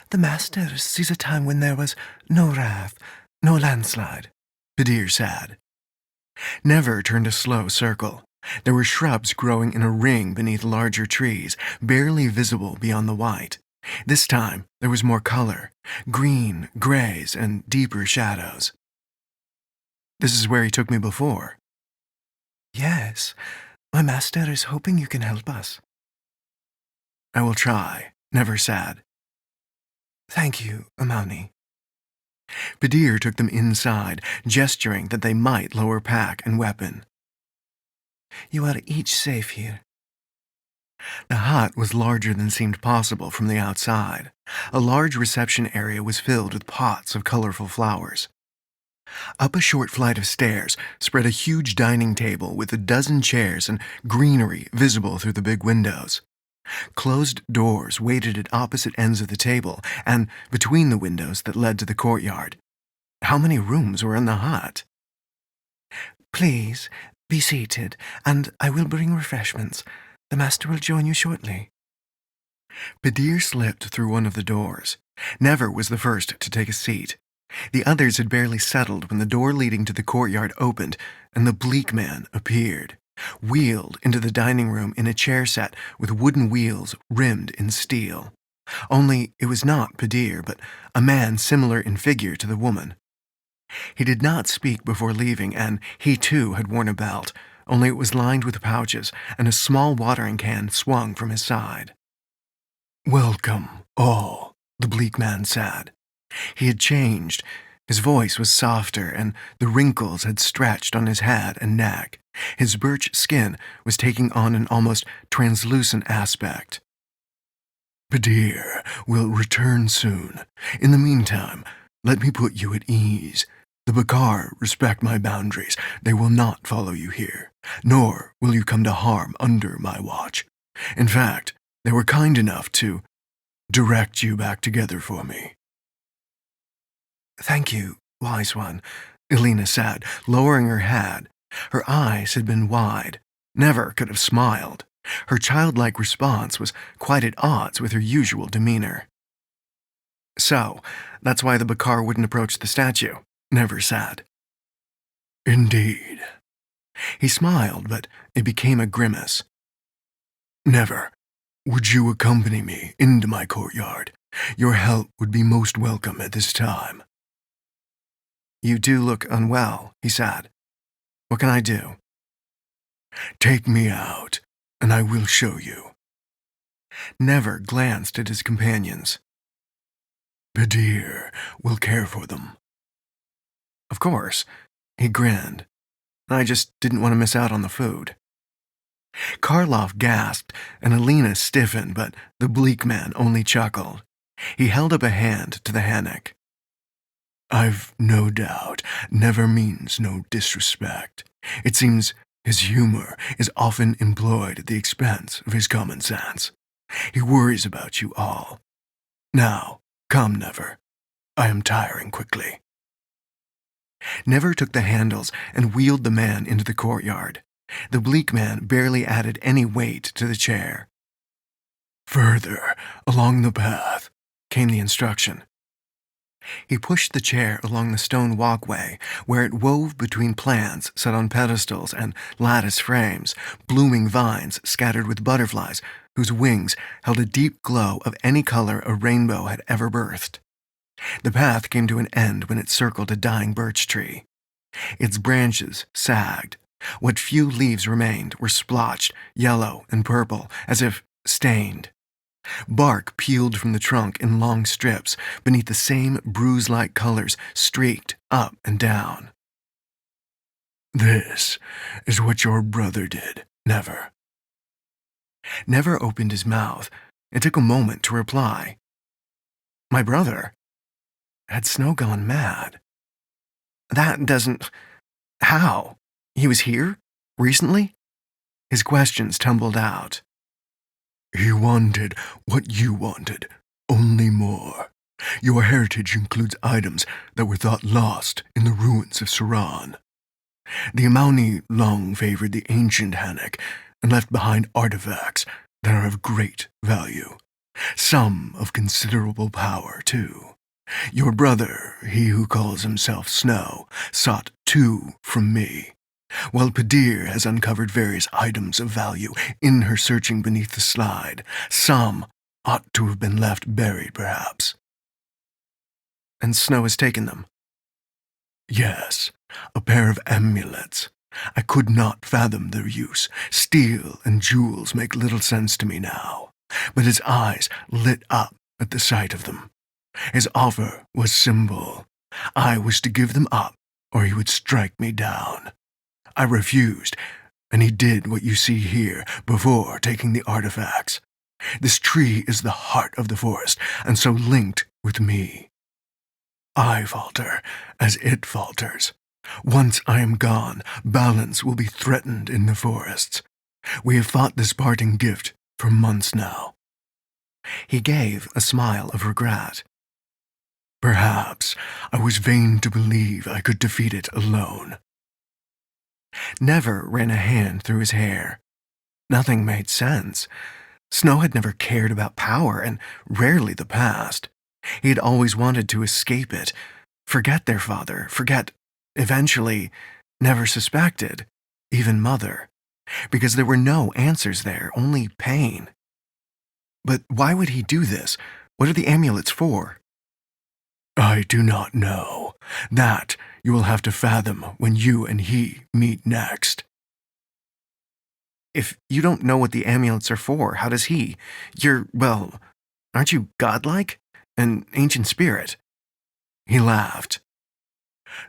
"The master sees a time when there was no wrath, no landslide," Pedir said. Never turned a slow circle. There were shrubs growing in a ring beneath larger trees, barely visible beyond the white. This time, there was more color, green, grays, and deeper shadows. "This is where he took me before." "Yes. My master is hoping you can help us." "I will try," Never said. "Thank you, Amani." Pedir took them inside, gesturing that they might lower pack and weapon. "You are each safe here." The hut was larger than seemed possible from the outside. A large reception area was filled with pots of colorful flowers. Up a short flight of stairs spread a huge dining table with a dozen chairs and greenery visible through the big windows. Closed doors waited at opposite ends of the table and between the windows that led to the courtyard. How many rooms were in the hut? "Please, be seated, and I will bring refreshments. The master will join you shortly." Pedir slipped through one of the doors. Never was the first to take a seat. The others had barely settled when the door leading to the courtyard opened, and the bleak man appeared, wheeled into the dining room in a chair set with wooden wheels rimmed in steel. Only it was not Pedir, but a man similar in figure to the woman. He did not speak before leaving, and he too had worn a belt, only it was lined with pouches, and a small watering can swung from his side. "Welcome, all," the bleak man said. He had changed. His voice was softer, and the wrinkles had stretched on his head and neck. His birch skin was taking on an almost translucent aspect. "Pedir will return soon. In the meantime, let me put you at ease. The Bakar respect my boundaries. They will not follow you here, nor will you come to harm under my watch. In fact, they were kind enough to direct you back together for me." "Thank you, wise one," Elena said, lowering her head. Her eyes had been wide. Never could have smiled. Her childlike response was quite at odds with her usual demeanor. "So, that's why the Bakar wouldn't approach the statue," Never said. "Indeed." He smiled, but it became a grimace. "Never, would you accompany me into my courtyard? Your help would be most welcome at this time." You do look unwell, he said. What can I do? Take me out, and I will show you. Never glanced at his companions. Bedir will care for them. Of course, he grinned. I just didn't want to miss out on the food. Karloff gasped, and Alina stiffened, but the bleak man only chuckled. He held up a hand to the hammock. I've no doubt never means no disrespect. It seems his humor is often employed at the expense of his common sense. He worries about you all. Now, come, Never. I am tiring quickly. Never took the handles and wheeled the man into the courtyard. The bleak man barely added any weight to the chair. Further along the path, came the instruction. He pushed the chair along the stone walkway, where it wove between plants set on pedestals and lattice frames, blooming vines scattered with butterflies whose wings held a deep glow of any color a rainbow had ever birthed. The path came to an end when it circled a dying birch tree. Its branches sagged. What few leaves remained were splotched, yellow and purple, as if stained. Bark peeled from the trunk in long strips beneath the same bruise-like colors streaked up and down. This is what your brother did, Never. Never opened his mouth. It took a moment to reply. My brother? Had Snow gone mad? That doesn't... How? He was here? Recently? His questions tumbled out. He wanted what you wanted, only more. Your heritage includes items that were thought lost in the ruins of Saran. The Amauni long favored the ancient Hanok and left behind artifacts that are of great value. Some of considerable power, too. Your brother, he who calls himself Snow, sought 2 from me, while Bedir has uncovered various items of value in her searching beneath the slide. Some ought to have been left buried, perhaps. And Snow has taken them? Yes, a pair of amulets. I could not fathom their use. Steel and jewels make little sense to me now, but his eyes lit up at the sight of them. His offer was simple. I was to give them up, or he would strike me down. I refused, and he did what you see here before taking the artifacts. This tree is the heart of the forest, and so linked with me. I falter as it falters. Once I am gone, balance will be threatened in the forests. We have fought this parting gift for months now. He gave a smile of regret. Perhaps I was vain to believe I could defeat it alone. Never ran a hand through his hair. Nothing made sense. Snow had never cared about power, and rarely the past. He had always wanted to escape it, forget their father, forget, eventually, never suspected, even Mother, because there were no answers there, only pain. But why would he do this? What are the amulets for? I do not know. That you will have to fathom when you and he meet next. If you don't know what the amulets are for, how does he? Aren't you godlike? An ancient spirit? He laughed.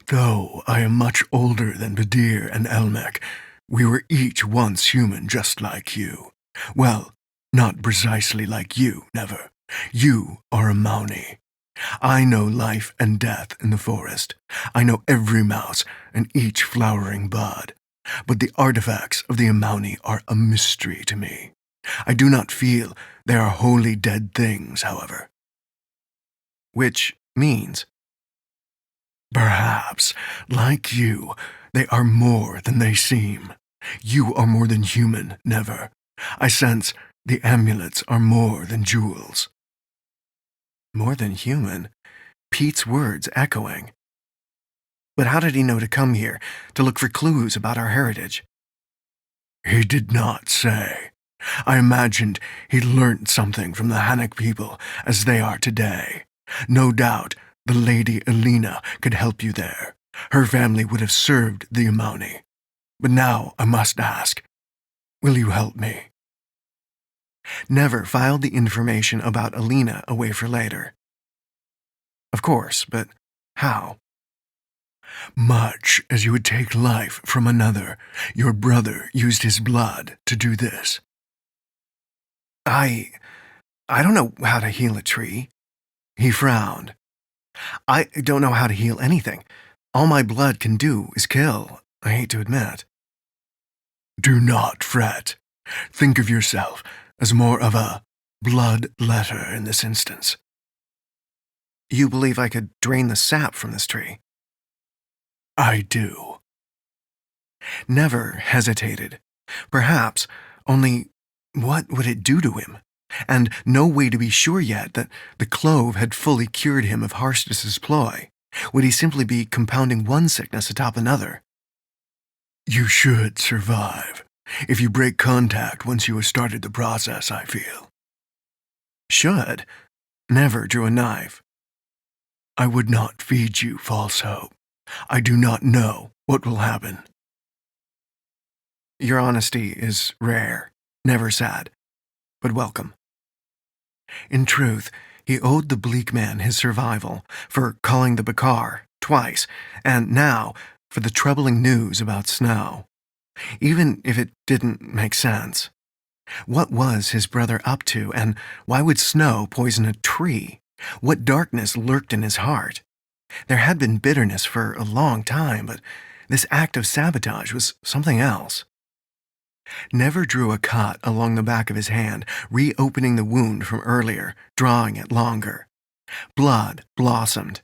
Though I am much older than Bedir and Elmec, we were each once human just like you. Well, not precisely like you, Never. You are a Mauni. I know life and death in the forest. I know every mouse and each flowering bud. But the artifacts of the Amauni are a mystery to me. I do not feel they are wholly dead things, however. Which means? Perhaps, like you, they are more than they seem. You are more than human, Never. I sense the amulets are more than jewels. More than human? Pete's words echoing. But how did he know to come here, to look for clues about our heritage? He did not say. I imagined he learnt something from the Hanok people as they are today. No doubt the Lady Elena could help you there. Her family would have served the Imani. But now I must ask, will you help me? Never filed the information about Alina away for later. Of course, but how? Much as you would take life from another, your brother used his blood to do this. I don't know how to heal a tree. He frowned. I don't know how to heal anything. All my blood can do is kill, I hate to admit. Do not fret. Think of yourself as more of a blood-letter in this instance. You believe I could drain the sap from this tree? I do. Never hesitated. Perhaps, only what would it do to him? And no way to be sure yet that the clove had fully cured him of Harstus's ploy. Would he simply be compounding one sickness atop another? You should survive. If you break contact once you have started the process, I feel. Should. Never drew a knife. I would not feed you false hope. I do not know what will happen. Your honesty is rare, never sad, but welcome. In truth, he owed the bleak man his survival for calling the Bakar twice, and now for the troubling news about Snow. Even if it didn't make sense. What was his brother up to, and why would Snow poison a tree? What darkness lurked in his heart? There had been bitterness for a long time, but this act of sabotage was something else. Never drew a cut along the back of his hand, reopening the wound from earlier, drawing it longer. Blood blossomed.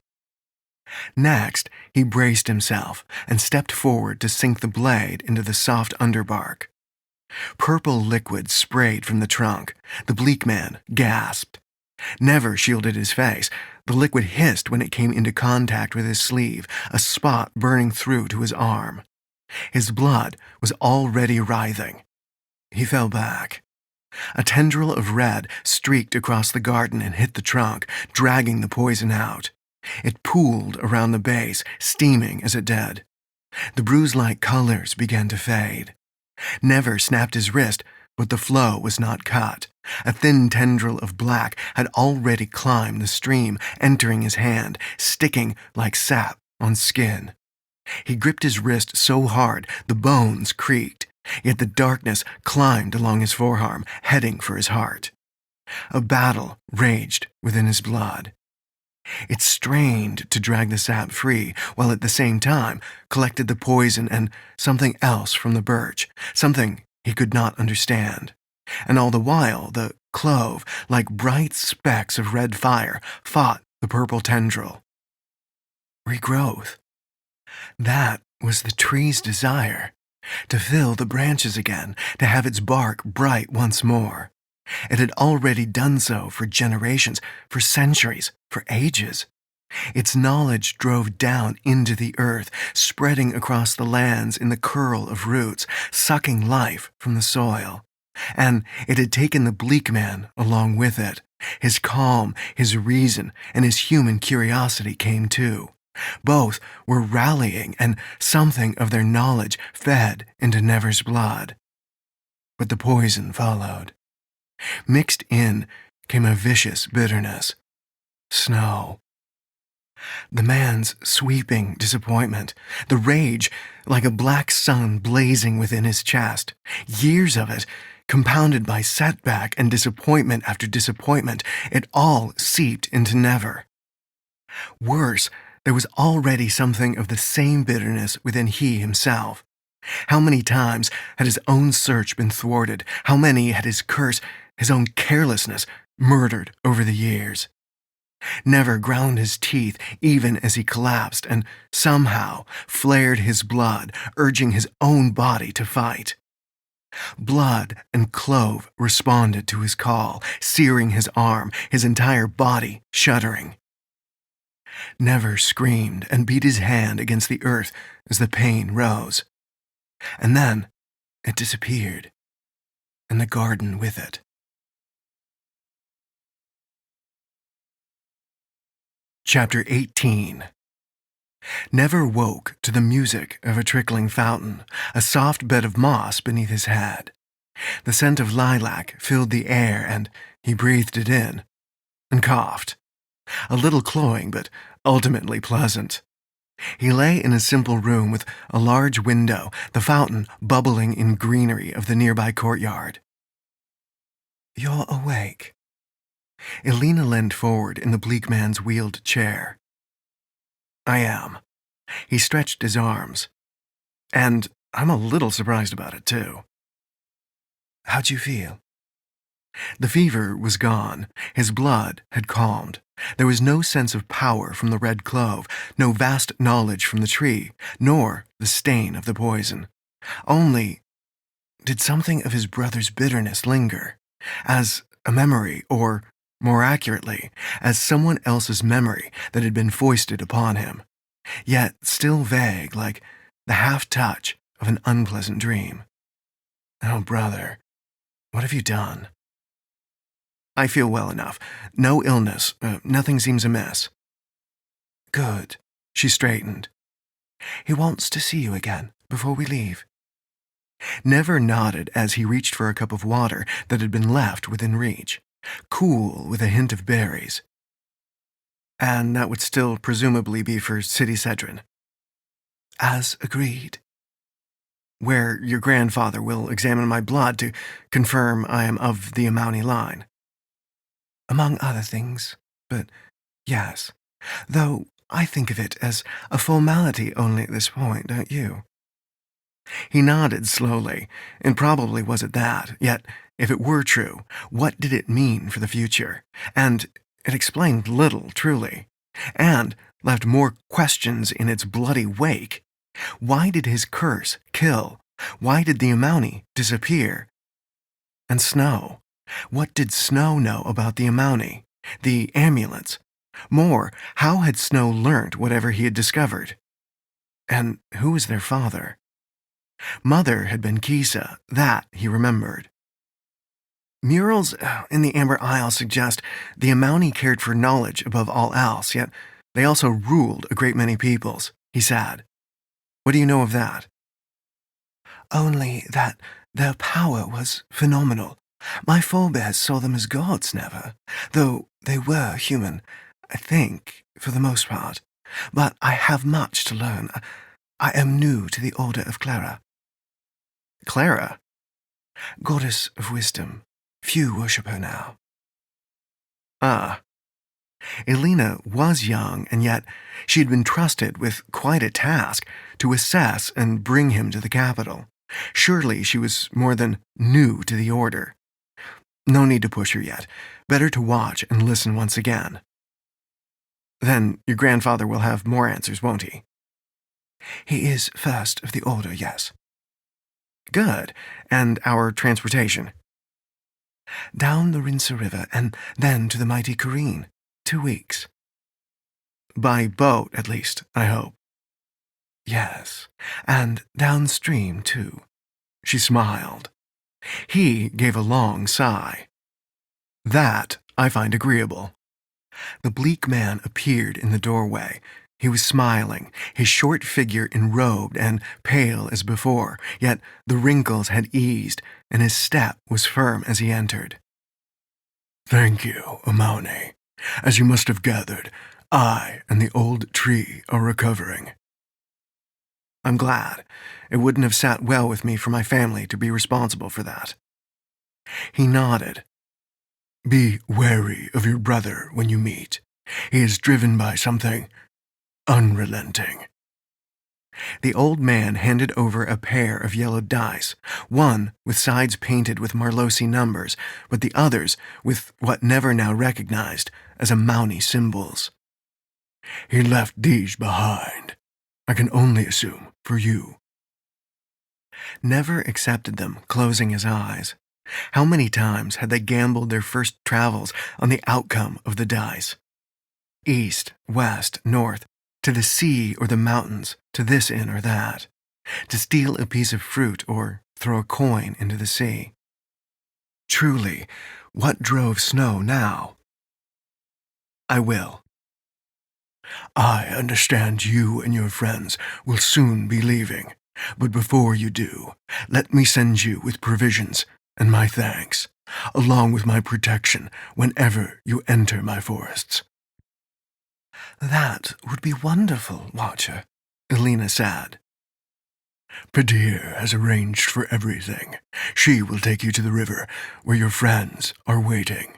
Next, he braced himself and stepped forward to sink the blade into the soft underbark. Purple liquid sprayed from the trunk. The bleak man gasped. Never shielded his face. The liquid hissed when it came into contact with his sleeve, a spot burning through to his arm. His blood was already writhing. He fell back. A tendril of red streaked across the garden and hit the trunk, dragging the poison out. It pooled around the base, steaming as it did. The bruise-like colors began to fade. Never snapped his wrist, but the flow was not cut. A thin tendril of black had already climbed the stream, entering his hand, sticking like sap on skin. He gripped his wrist so hard the bones creaked, yet the darkness climbed along his forearm, heading for his heart. A battle raged within his blood. It strained to drag the sap free, while at the same time collected the poison and something else from the birch, something he could not understand. And all the while, the clove, like bright specks of red fire, fought the purple tendril. Regrowth. That was the tree's desire, to fill the branches again, to have its bark bright once more. It had already done so for generations, for centuries, for ages. Its knowledge drove down into the earth, spreading across the lands in the curl of roots, sucking life from the soil. And it had taken the bleak man along with it. His calm, his reason, and his human curiosity came too. Both were rallying, and something of their knowledge fed into Never's blood. But the poison followed. Mixed in came a vicious bitterness. Snow. The man's sweeping disappointment, the rage like a black sun blazing within his chest, years of it, compounded by setback and disappointment after disappointment, it all seeped into Never. Worse, there was already something of the same bitterness within he himself. How many times had his own search been thwarted? How many had his curse, his own carelessness, murdered over the years? Never ground his teeth even as he collapsed and somehow flared his blood, urging his own body to fight. Blood and clove responded to his call, searing his arm, his entire body shuddering. Never screamed and beat his hand against the earth as the pain rose. And then it disappeared, and the garden with it. Chapter 18. Never woke to the music of a trickling fountain, a soft bed of moss beneath his head. The scent of lilac filled the air, and he breathed it in, and coughed. A little cloying, but ultimately pleasant. He lay in a simple room with a large window, the fountain bubbling in greenery of the nearby courtyard. "You're awake." Elena leaned forward in the bleak man's wheeled chair. "I am." He stretched his arms. "And I'm a little surprised about it, too." "How'd you feel?" The fever was gone. His blood had calmed. There was no sense of power from the red clove, no vast knowledge from the tree, nor the stain of the poison. Only, did something of his brother's bitterness linger, as a memory, or, more accurately, as someone else's memory that had been foisted upon him, yet still vague, like the half-touch of an unpleasant dream? "Oh, brother, what have you done?" "I feel well enough. No illness. Nothing seems amiss." "Good." She straightened. "He wants to see you again before we leave." Never nodded as he reached for a cup of water that had been left within reach, cool with a hint of berries. "And that would still presumably be for City Cedron." "As agreed." "Where your grandfather will examine my blood to confirm I am of the Amauni line." "Among other things, but yes. Though I think of it as a formality only at this point, don't you?" He nodded slowly, and probably was at that, yet, if it were true, what did it mean for the future? And it explained little, truly, and left more questions in its bloody wake. Why did his curse kill? Why did the Amauni disappear? And Snow? What did Snow know about the Amauni? The amulets? More, how had Snow learnt whatever he had discovered? And who was their father? Mother had been Kisa, that he remembered. Murals in the Amber Isle suggest the Amauni cared for knowledge above all else, yet they also ruled a great many peoples, he said. What do you know of that? Only that their power was phenomenal. My forebears saw them as gods, never, though they were human, I think, for the most part. But I have much to learn. I am new to the Order of Clara. Clara? Goddess of wisdom. Few worship her now. Ah. Elena was young, and yet she had been trusted with quite a task to assess and bring him to the capital. Surely she was more than new to the Order. No need to push her yet. Better to watch and listen once again. Then your grandfather will have more answers, won't he? He is first of the Order, yes. Good. And our transportation? Down the Rinsa River, and then to the mighty Kareen. 2 weeks. By boat, at least, I hope. Yes, and downstream, too. She smiled. He gave a long sigh. That I find agreeable. The bleak man appeared in the doorway. He was smiling, his short figure enrobed and pale as before, yet the wrinkles had eased, and his step was firm as he entered. Thank you, Amauni. As you must have gathered, I and the old tree are recovering. I'm glad. It wouldn't have sat well with me for my family to be responsible for that. He nodded. Be wary of your brother when you meet. He is driven by something unrelenting. The old man handed over a pair of yellowed dice, one with sides painted with Marlosi numbers, but the others with what Never now recognized as Amauni symbols. He left these behind. I can only assume for you. Never accepted them, closing his eyes. How many times had they gambled their first travels on the outcome of the dice? East, west, north, to the sea or the mountains, to this inn or that, to steal a piece of fruit or throw a coin into the sea. Truly, what drove Snow now? I will. I understand you and your friends will soon be leaving, but before you do, let me send you with provisions and my thanks, along with my protection whenever you enter my forests." "That would be wonderful, Watcher," Elena said. "Padir has arranged for everything. She will take you to the river, where your friends are waiting."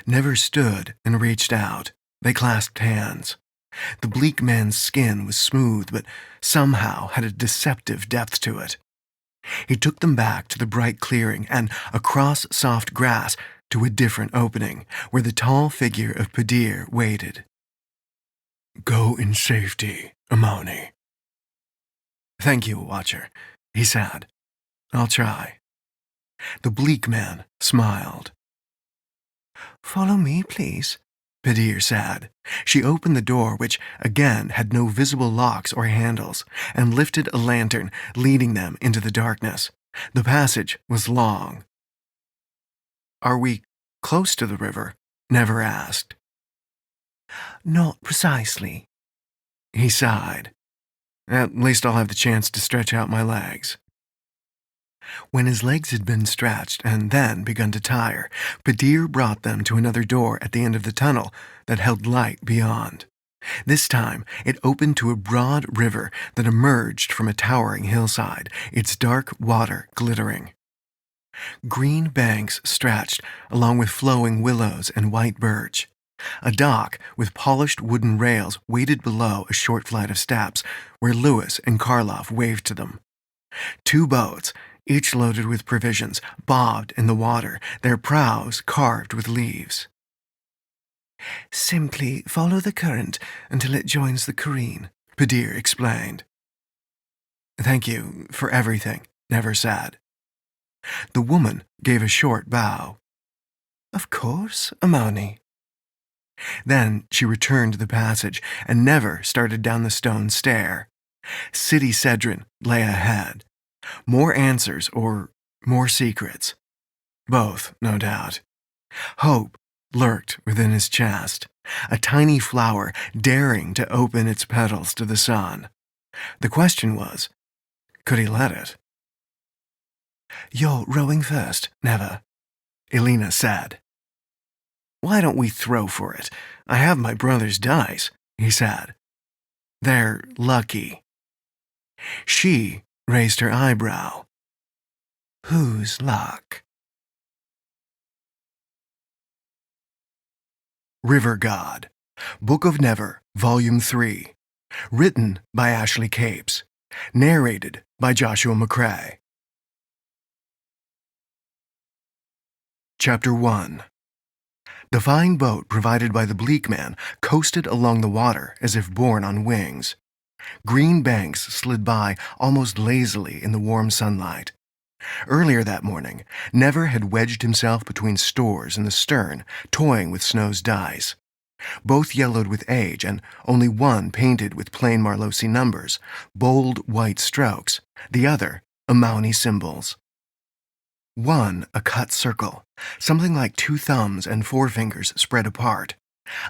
Never stood and reached out. They clasped hands. The bleak man's skin was smooth, but somehow had a deceptive depth to it. He took them back to the bright clearing and across soft grass to a different opening, where the tall figure of Padir waited. "Go in safety, Amoni." "Thank you, Watcher," he said. "I'll try." The bleak man smiled. "Follow me, please," Padir said. She opened the door, which again had no visible locks or handles, and lifted a lantern, leading them into the darkness. The passage was long. "Are we close to the river?" Never asked. "Not precisely." He sighed. "At least I'll have the chance to stretch out my legs." When his legs had been stretched and then begun to tire, Padir brought them to another door at the end of the tunnel that held light beyond. This time, it opened to a broad river that emerged from a towering hillside, its dark water glittering. Green banks stretched, along with flowing willows and white birch. A dock with polished wooden rails waited below a short flight of steps, where Lewis and Karloff waved to them. 2 boats, each loaded with provisions, bobbed in the water, their prows carved with leaves. "Simply follow the current until it joins the careen," Padir explained. "Thank you for everything," Never said. The woman gave a short bow. "Of course, Amoni." Then she returned to the passage and Never started down the stone stair. City Cedron lay ahead. More answers or more secrets. Both, no doubt. Hope lurked within his chest, a tiny flower daring to open its petals to the sun. The question was, could he let it? "You're rowing first, Never," Elena said. "Why don't we throw for it? I have my brother's dice," he said. "They're lucky." She raised her eyebrow. "Whose luck?" River God, Book of Never, Volume 3. Written by Ashley Capes. Narrated by Joshua Macrae. Chapter 1. The fine boat provided by the Bleak Man coasted along the water as if borne on wings. Green banks slid by almost lazily in the warm sunlight. Earlier that morning, Never had wedged himself between stores in the stern, toying with Snow's dice. Both yellowed with age, and only one painted with plain Marlosi numbers, bold white strokes, the other Amauni symbols. One a cut circle, something like 2 thumbs and forefingers spread apart.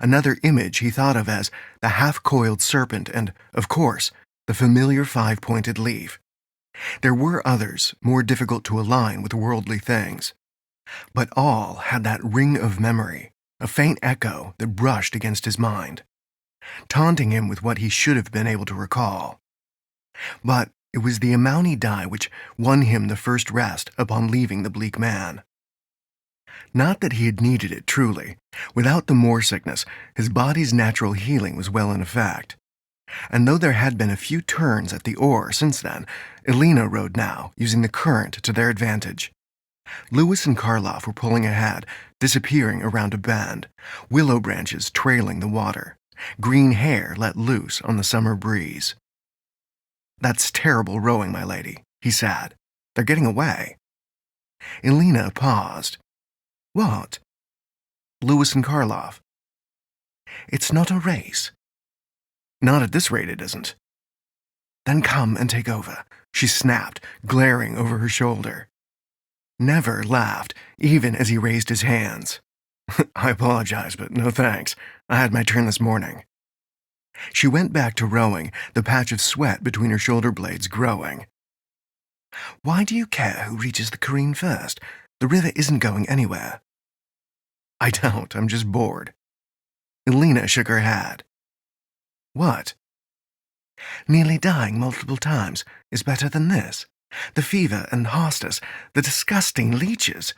Another image he thought of as the half-coiled serpent and, of course, the familiar 5-pointed leaf. There were others, more difficult to align with worldly things. But all had that ring of memory, a faint echo that brushed against his mind, taunting him with what he should have been able to recall. But it was the Amauni die which won him the first rest upon leaving the Bleak Man. Not that he had needed it, truly. Without the moor sickness, his body's natural healing was well in effect. And though there had been a few turns at the oar since then, Elena rowed now, using the current to their advantage. Lewis and Karloff were pulling ahead, disappearing around a bend, willow branches trailing the water, green hair let loose on the summer breeze. "That's terrible rowing, my lady," he said. "They're getting away." Elena paused. "What?" "Lewis and Karloff." "It's not a race." "Not at this rate it isn't." "Then come and take over," she snapped, glaring over her shoulder. Never laughed, even as he raised his hands. "I apologize, but no thanks. I had my turn this morning." She went back to rowing, the patch of sweat between her shoulder blades growing. Why do you care who reaches the careen first? The river isn't going anywhere. I don't, I'm just bored. Elena shook her head. What? Nearly dying multiple times is better than this. The fever and hostas, the disgusting leeches.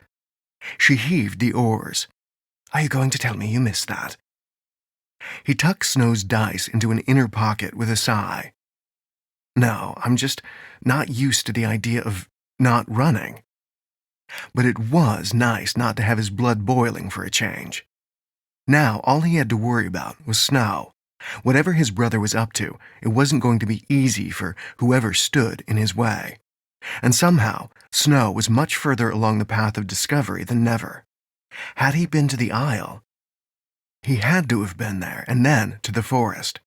She heaved the oars. Are you going to tell me you missed that? He tucked Snow's dice into an inner pocket with a sigh. No, I'm just not used to the idea of not running. But it was nice not to have his blood boiling for a change. Now all he had to worry about was Snow. Whatever his brother was up to, it wasn't going to be easy for whoever stood in his way. And somehow, Snow was much further along the path of discovery than Never. Had he been to the Isle? He had to have been there, and then to the forest,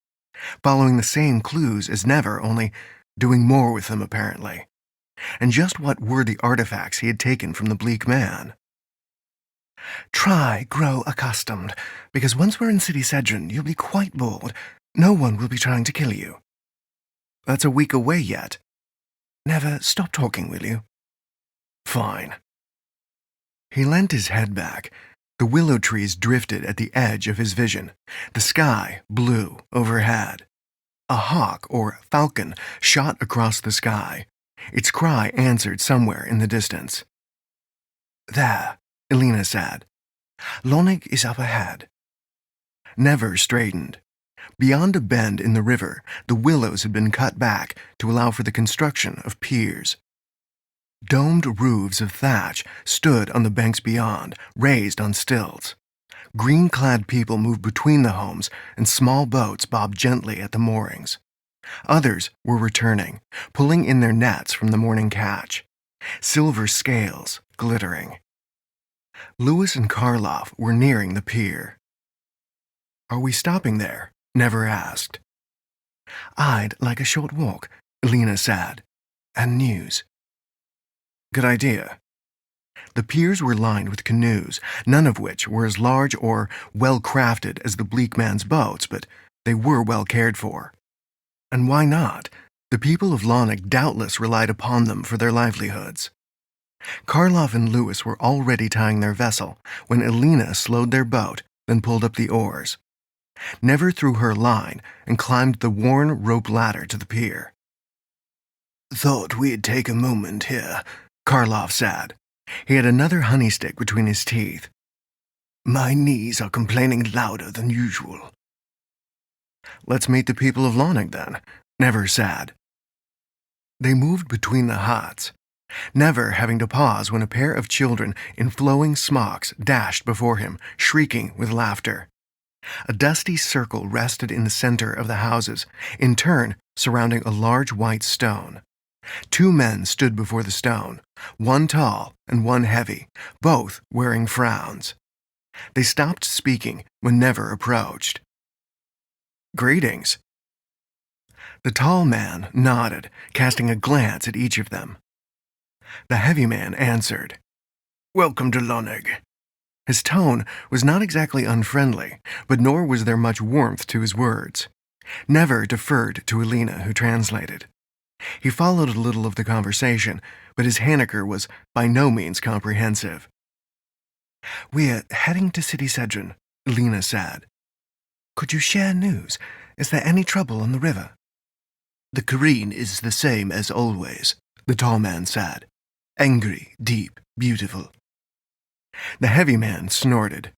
following the same clues as Never, only doing more with them apparently. And just what were the artifacts he had taken from the bleak man? Try grow accustomed, because once we're in City Cedron, you'll be quite bored. No one will be trying to kill you. That's a week away yet. Never stop talking, will you? Fine. He leant his head back. The willow trees drifted at the edge of his vision. The sky blue overhead. A hawk or falcon shot across the sky. Its cry answered somewhere in the distance. There, Elena said. Lonig is up ahead. Never straightened. Beyond a bend in the river, the willows had been cut back to allow for the construction of piers. Domed roofs of thatch stood on the banks beyond, raised on stilts. Green-clad people moved between the homes, and small boats bobbed gently at the moorings. Others were returning, pulling in their nets from the morning catch. Silver scales glittering. Lewis and Karloff were nearing the pier. Are we stopping there? Never asked. I'd like a short walk, Elena said. And news. Good idea. The piers were lined with canoes, none of which were as large or well-crafted as the bleak man's boats, but they were well cared for. And why not? The people of Lonig doubtless relied upon them for their livelihoods. Karloff and Lewis were already tying their vessel when Elena slowed their boat, then pulled up the oars. Never threw her line and climbed the worn rope ladder to the pier. Thought we'd take a moment here, Karloff said. He had another honey stick between his teeth. My knees are complaining louder than usual. Let's meet the people of Lonig then, Never said. They moved between the huts, Never having to pause when a pair of children in flowing smocks dashed before him, shrieking with laughter. A dusty circle rested in the center of the houses, in turn surrounding a large white stone. 2 men stood before the stone, one tall and one heavy, both wearing frowns. They stopped speaking when Never approached. Greetings. The tall man nodded, casting a glance at each of them. The heavy man answered, Welcome to Lonig. His tone was not exactly unfriendly, but nor was there much warmth to his words. Never deferred to Elena, who translated. He followed a little of the conversation, but his Haneker was by no means comprehensive. We're heading to City Cedron, Elena said. Could you share news? Is there any trouble on the river? The careen is the same as always, the tall man said. Angry, deep, beautiful. The heavy man snorted.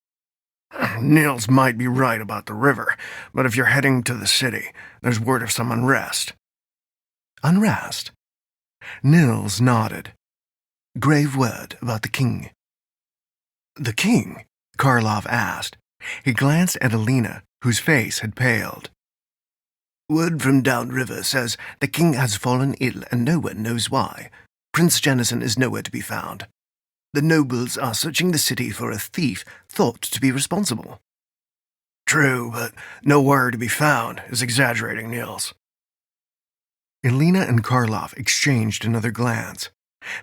Nils might be right about the river, but if you're heading to the city, there's word of some unrest. Unrest? Nils nodded. Grave word about the king. The king? Karloff asked. He glanced at Elena, whose face had paled. Word from downriver says the king has fallen ill and no one knows why. Prince Jennison is nowhere to be found. The nobles are searching the city for a thief thought to be responsible. True, but nowhere to be found is exaggerating, Nils. Elena and Karloff exchanged another glance.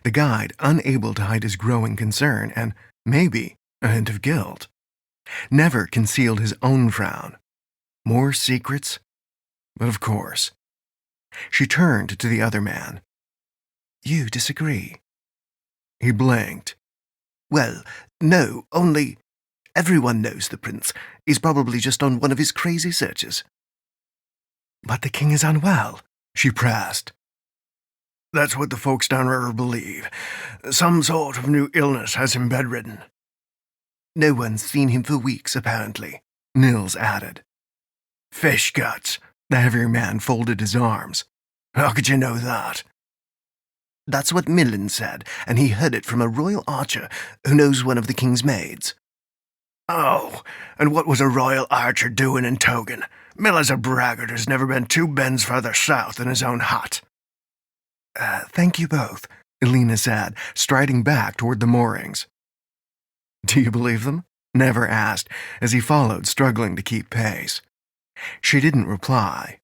The guide, unable to hide his growing concern and, maybe, a hint of guilt. Never concealed his own frown. More secrets, but of course. She turned to the other man. You disagree? He blinked. Well, no, only everyone knows the prince. He's probably just on one of his crazy searches. But the king is unwell, she pressed. That's what the folks downriver believe. Some sort of new illness has him bedridden. No one's seen him for weeks, apparently, Nils added. Fish guts. The heavier man folded his arms. How could you know that? That's what Millen said, and he heard it from a royal archer who knows one of the king's maids. Oh, and what was a royal archer doing in Togan? Miller's a braggart who's never been 2 bends further south than his own hut. Thank you both, Elena said, striding back toward the moorings. Do you believe them? Never asked, as he followed, struggling to keep pace. She didn't reply.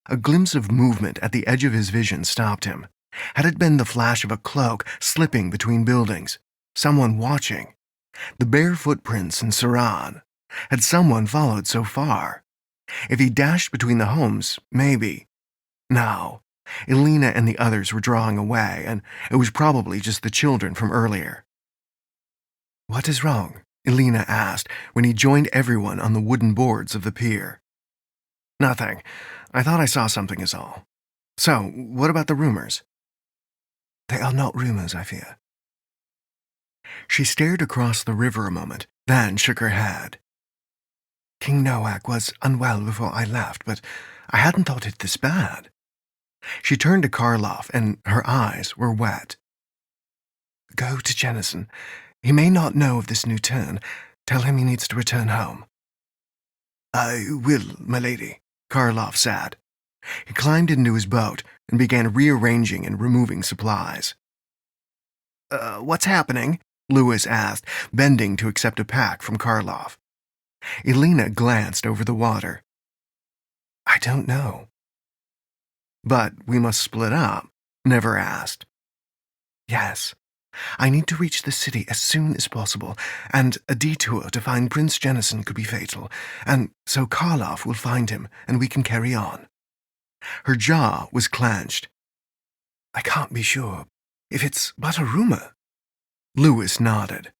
A glimpse of movement at the edge of his vision stopped him. Had it been the flash of a cloak slipping between buildings? Someone watching? The bare footprints in Saran? Had someone followed so far? If he dashed between the homes, maybe. No. Elena and the others were drawing away, and it was probably just the children from earlier. What is wrong? Elena asked when he joined everyone on the wooden boards of the pier. Nothing. I thought I saw something is all. So, what about the rumors? They are not rumors, I fear. She stared across the river a moment, then shook her head. King Noak was unwell before I left, but I hadn't thought it this bad. She turned to Karloff, and her eyes were wet. Go to Jennison. He may not know of this new turn. Tell him he needs to return home. I will, my lady, Karloff said. He climbed into his boat and began rearranging and removing supplies. What's happening? Lewis asked, bending to accept a pack from Karloff. Elena glanced over the water. I don't know. But we must split up, Never asked. Yes. I need to reach the city as soon as possible, and a detour to find Prince Jennison could be fatal, and so Karloff will find him, and we can carry on. Her jaw was clenched. I can't be sure. If it's but a rumor. Lewis nodded.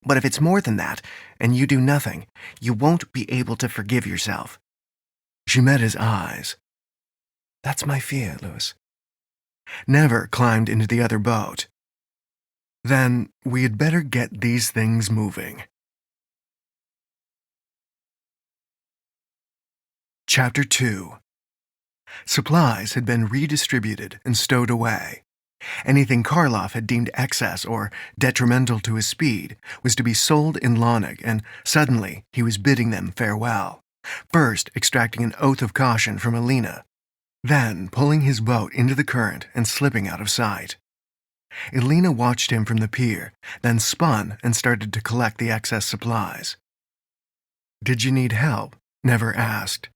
But if it's more than that, and you do nothing, you won't be able to forgive yourself. She met his eyes. That's my fear, Lewis. Never climbed into the other boat. Then we had better get these things moving. Chapter 2. Supplies had been redistributed and stowed away. Anything Karloff had deemed excess or detrimental to his speed was to be sold in Lonig, and suddenly he was bidding them farewell, first extracting an oath of caution from Elena, then pulling his boat into the current and slipping out of sight. Elena watched him from the pier, then spun and started to collect the excess supplies. Did you need help? Never asked.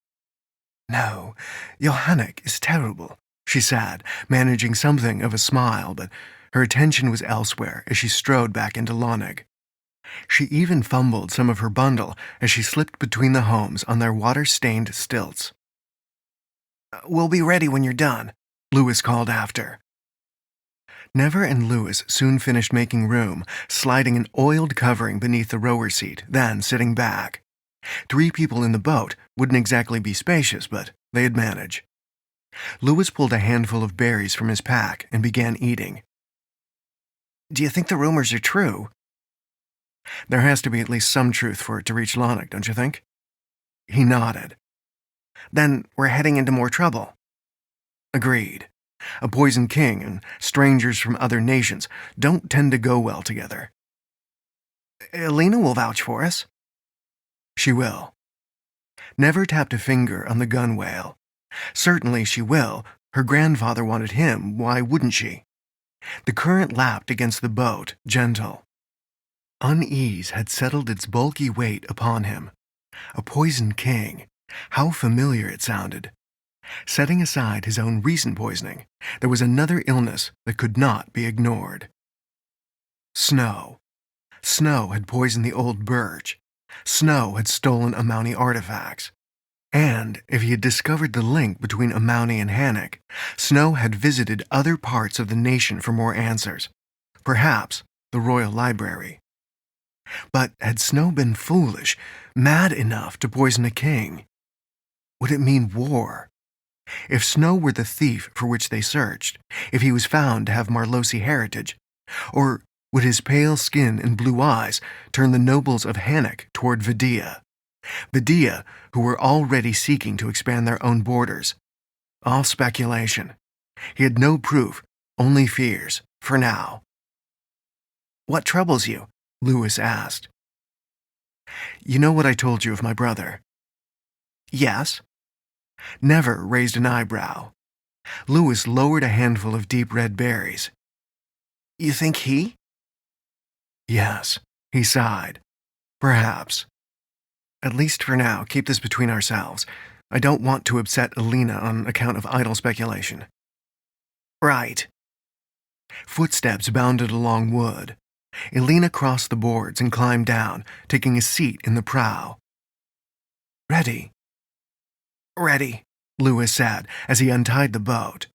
No, Johannek is terrible, she said, managing something of a smile, but her attention was elsewhere as she strode back into Lonig. She even fumbled some of her bundle as she slipped between the homes on their water-stained stilts. We'll be ready when you're done, Lewis called after. Never and Lewis soon finished making room, sliding an oiled covering beneath the rower seat, then sitting back. 3 people in the boat wouldn't exactly be spacious, but they'd manage. Lewis pulled a handful of berries from his pack and began eating. Do you think the rumors are true? There has to be at least some truth for it to reach Lonig, don't you think? He nodded. Then we're heading into more trouble. Agreed. A poison king and strangers from other nations don't tend to go well together. Elena will vouch for us. She will. Never tapped a finger on the gunwale. Certainly she will. Her grandfather wanted him, why wouldn't she? The current lapped against the boat, gentle. Unease had settled its bulky weight upon him. A poison king. How familiar it sounded. Setting aside his own recent poisoning, there was another illness that could not be ignored. Snow. Snow had poisoned the old birch. Snow had stolen Amouni artifacts. And if he had discovered the link between Amauni and Hannock, Snow had visited other parts of the nation for more answers, perhaps the Royal Library. But had Snow been foolish, mad enough to poison a king? Would it mean war? If Snow were the thief for which they searched, if he was found to have Marlosi heritage, or would his pale skin and blue eyes turn the nobles of Hannock toward Vidia? Vidia, who were already seeking to expand their own borders. All speculation. He had no proof, only fears, for now. "What troubles you?" Lewis asked. "You know what I told you of my brother?" "Yes." Never raised an eyebrow. Lewis lowered a handful of deep red berries. "You think he?" "Yes," he sighed. "Perhaps. At least for now, keep this between ourselves. I don't want to upset Alina on account of idle speculation." "Right." Footsteps bounded along wood. Alina crossed the boards and climbed down, taking a seat in the prow. "Ready?" "Ready," Lewis said as he untied the boat.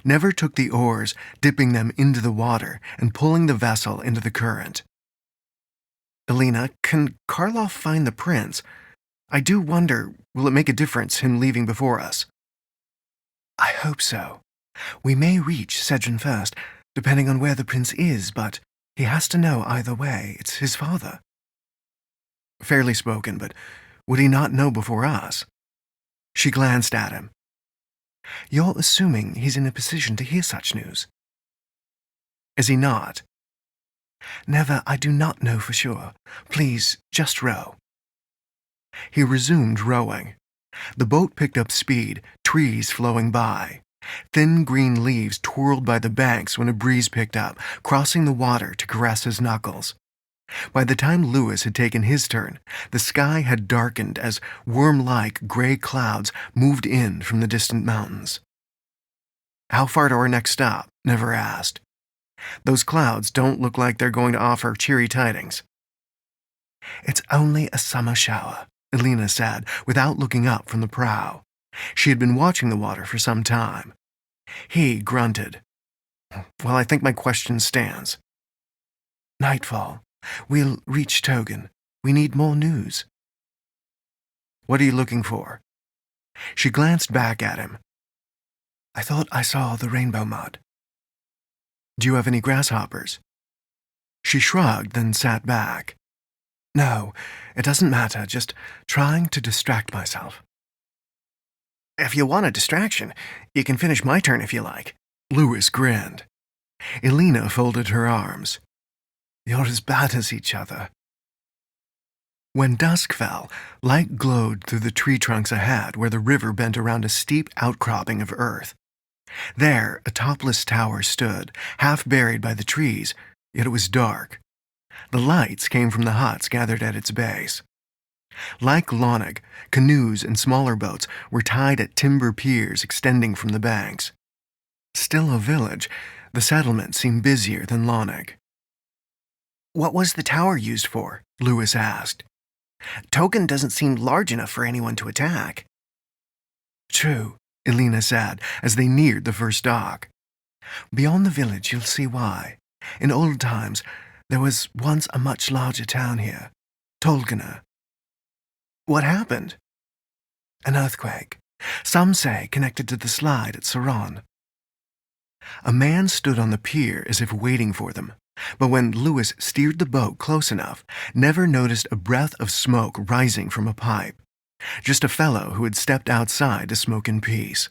Never took the oars, dipping them into the water and pulling the vessel into the current. "Alina, can Karloff find the prince? I do wonder, will it make a difference him leaving before us?" "I hope so. We may reach Sedgen first, depending on where the prince is, but he has to know either way. It's his father." Fairly spoken, but would he not know before us? She glanced at him. "You're assuming he's in a position to hear such news." "Is he not?" "Never, I do not know for sure. Please, just row." He resumed rowing. The boat picked up speed, trees flowing by. Thin green leaves twirled by the banks when a breeze picked up, crossing the water to caress his knuckles. By the time Lewis had taken his turn, the sky had darkened as worm-like gray clouds moved in from the distant mountains. "How far to our next stop?" Never asked. "Those clouds don't look like they're going to offer cheery tidings." "It's only a summer shower," Alina said, without looking up from the prow. She had been watching the water for some time. He grunted. "Well, I think my question stands." "Nightfall. We'll reach Togan. We need more news." "What are you looking for?" She glanced back at him. "I thought I saw the rainbow mud." "Do you have any grasshoppers?" She shrugged, then sat back. "No, it doesn't matter, just trying to distract myself." "If you want a distraction, you can finish my turn if you like." Lewis grinned. Alina folded her arms. "You're as bad as each other." When dusk fell, light glowed through the tree trunks ahead where the river bent around a steep outcropping of earth. There, a topless tower stood, half buried by the trees, yet it was dark. The lights came from the huts gathered at its base. Like Lonnig, canoes and smaller boats were tied at timber piers extending from the banks. Still a village, the settlement seemed busier than Lonnig. "What was the tower used for?" Lewis asked. "Togan doesn't seem large enough for anyone to attack." "True," Alina said as they neared the first dock. "Beyond the village you'll see why. In old times, there was once a much larger town here, Tolgana." "What happened?" "An earthquake. Some say connected to the slide at Saron." A man stood on the pier as if waiting for them, but when Lewis steered the boat close enough, never noticed a breath of smoke rising from a pipe. Just a fellow who had stepped outside to smoke in peace.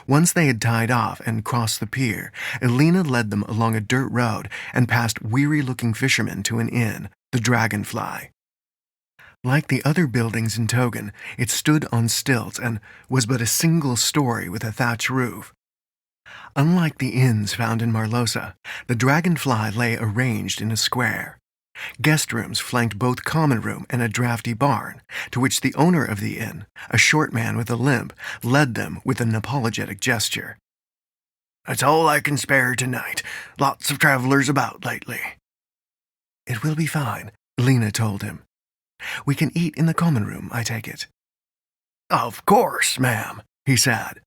Once they had tied off and crossed the pier, Alina led them along a dirt road and past weary-looking fishermen to an inn, the Dragonfly. Like the other buildings in Togan, it stood on stilts and was but a single story with a thatch roof. Unlike the inns found in Marlosa, the Dragonfly lay arranged in a square. Guest rooms flanked both common room and a drafty barn, to which the owner of the inn, a short man with a limp, led them with an apologetic gesture. "That's all I can spare tonight. Lots of travelers about lately." "It will be fine," Lena told him. "We can eat in the common room, I take it." "Of course, ma'am," he said.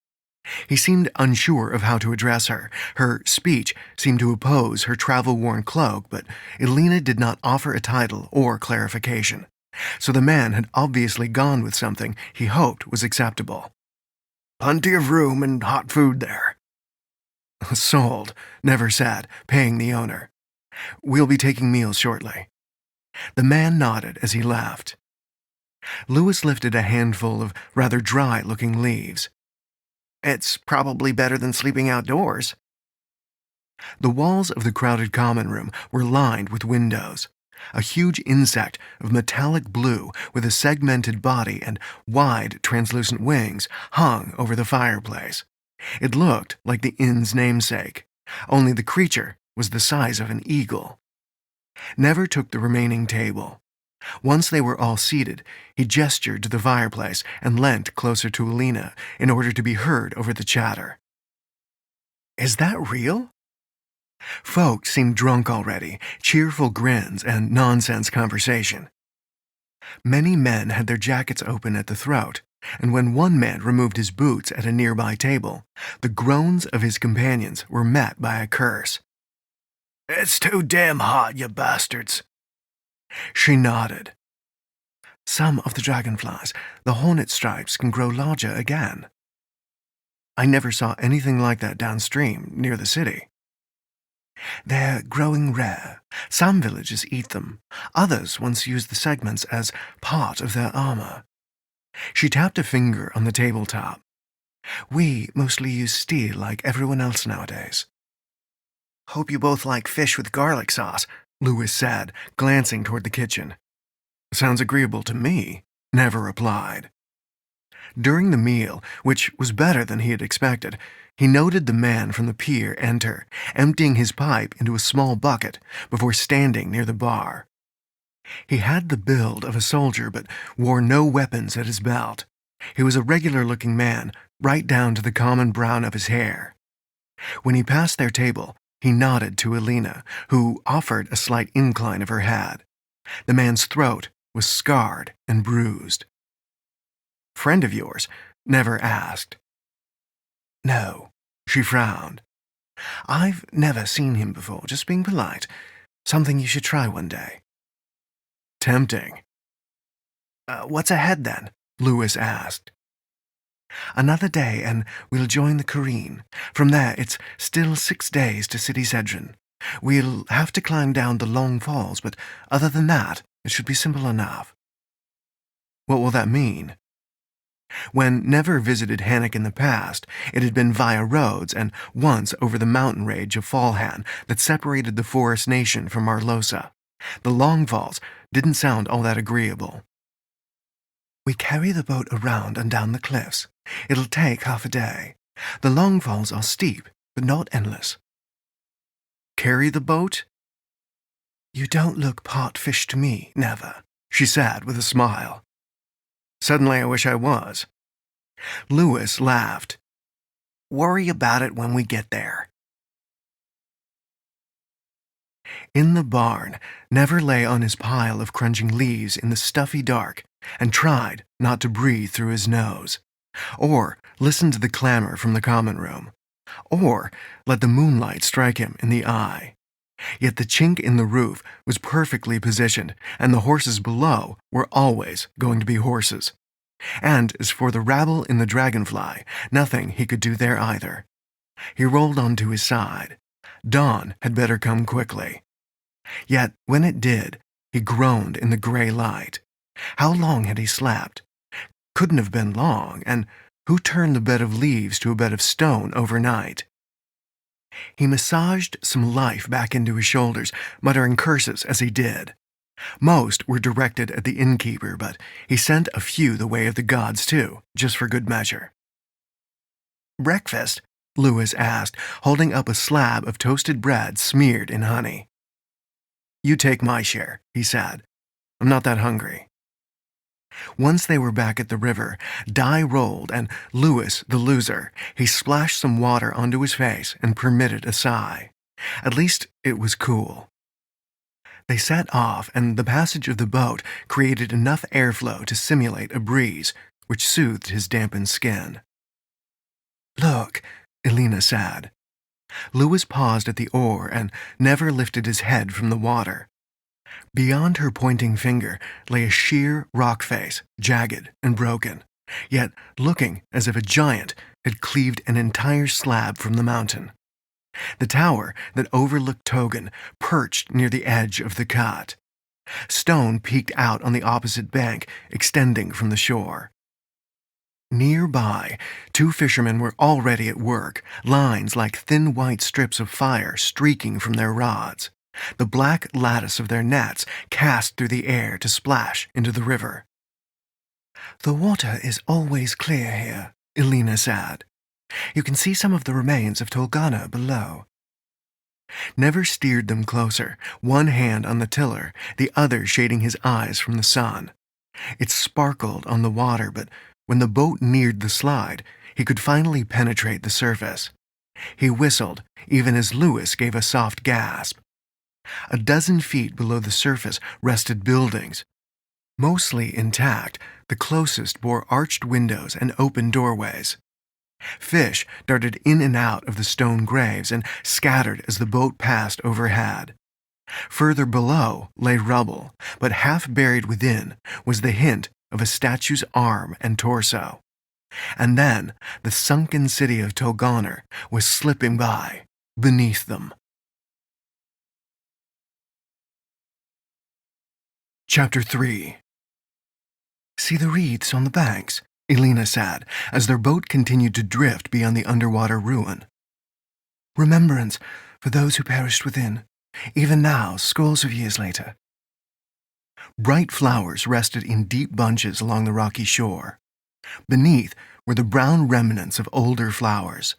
He seemed unsure of how to address her. Her speech seemed to oppose her travel-worn cloak, but Elena did not offer a title or clarification. So the man had obviously gone with something he hoped was acceptable. "Plenty of room and hot food there." "Sold," Never said, paying the owner. "We'll be taking meals shortly." The man nodded as he left. Lewis lifted a handful of rather dry-looking leaves. "It's probably better than sleeping outdoors." The walls of the crowded common room were lined with windows. A huge insect of metallic blue with a segmented body and wide, translucent wings hung over the fireplace. It looked like the inn's namesake, only the creature was the size of an eagle. Never took the remaining table. Once they were all seated, he gestured to the fireplace and leant closer to Elena in order to be heard over the chatter. "Is that real?" Folk seemed drunk already, cheerful grins and nonsense conversation. Many men had their jackets open at the throat, and when one man removed his boots at a nearby table, the groans of his companions were met by a curse. "It's too damn hot, you bastards." She nodded. "Some of the dragonflies, the hornet stripes, can grow larger again." "I never saw anything like that downstream, near the city." "They're growing rare. Some villages eat them. Others once used the segments as part of their armor." She tapped a finger on the tabletop. "We mostly use steel like everyone else nowadays." "Hope you both like fish with garlic sauce," Lewis said, glancing toward the kitchen. "Sounds agreeable to me," Never replied. During the meal, which was better than he had expected, he noted the man from the pier enter, emptying his pipe into a small bucket before standing near the bar. He had the build of a soldier but wore no weapons at his belt. He was a regular-looking man, right down to the common brown of his hair. When he passed their table, he nodded to Elena, who offered a slight incline of her head. The man's throat was scarred and bruised. "Friend of yours?" Never asked. "No," she frowned. "I've never seen him before, just being polite. Something you should try one day." Tempting. What's ahead then?" Lewis asked. "Another day and we'll join the Careen. From there it's still 6 days to City Cedron. We'll have to climb down the long falls, but other than that, it should be simple enough." "What will that mean?" When Never visited Hannock in the past, it had been via roads and once over the mountain range of Fallhan that separated the Forest Nation from Marlosa. The long falls didn't sound all that agreeable. "We carry the boat around and down the cliffs. It'll take half a day. The long falls are steep, but not endless." "Carry the boat?" "You don't look part fish to me, Never," she said with a smile. "Suddenly I wish I was." Lewis laughed. "Worry about it when we get there." In the barn, Never lay on his pile of crunching leaves in the stuffy dark and tried not to breathe through his nose, or listen to the clamor from the common room, or let the moonlight strike him in the eye. Yet the chink in the roof was perfectly positioned, and the horses below were always going to be horses. And as for the rabble in the Dragonfly, nothing he could do there either. He rolled onto his side. Dawn had better come quickly. Yet when it did, he groaned in the gray light. How long had he slept? Couldn't have been long, and who turned the bed of leaves to a bed of stone overnight? He massaged some life back into his shoulders, muttering curses as he did. Most were directed at the innkeeper, but he sent a few the way of the gods too, just for good measure. "Breakfast?" Lewis asked, holding up a slab of toasted bread smeared in honey. "You take my share," he said. "I'm not that hungry." Once they were back at the river, die rolled, and Lewis, the loser, he splashed some water onto his face and permitted a sigh. At least it was cool. They set off, and the passage of the boat created enough airflow to simulate a breeze, which soothed his dampened skin. "Look," Elena said. Lewis paused at the oar and never lifted his head from the water. Beyond her pointing finger lay a sheer rock face, jagged and broken, yet looking as if a giant had cleaved an entire slab from the mountain. The tower that overlooked Togan perched near the edge of the cut. Stone peeked out on the opposite bank, extending from the shore. Nearby, 2 fishermen were already at work, lines like thin white strips of fire streaking from their rods. The black lattice of their nets cast through the air to splash into the river. "The water is always clear here," Elena said. "You can see some of the remains of Tolgana below." Never steered them closer, one hand on the tiller, the other shading his eyes from the sun. It sparkled on the water, but when the boat neared the slide, he could finally penetrate the surface. He whistled, even as Lewis gave a soft gasp. A dozen feet below the surface rested buildings. Mostly intact, the closest bore arched windows and open doorways. Fish darted in and out of the stone graves and scattered as the boat passed overhead. Further below lay rubble, but half buried within was the hint of a statue's arm and torso. And then the sunken city of Tolganer was slipping by, beneath them. Chapter 3. "See the wreaths on the banks," Elena said, as their boat continued to drift beyond the underwater ruin. "Remembrance for those who perished within, even now, scores of years later." Bright flowers rested in deep bunches along the rocky shore. Beneath were the brown remnants of older flowers.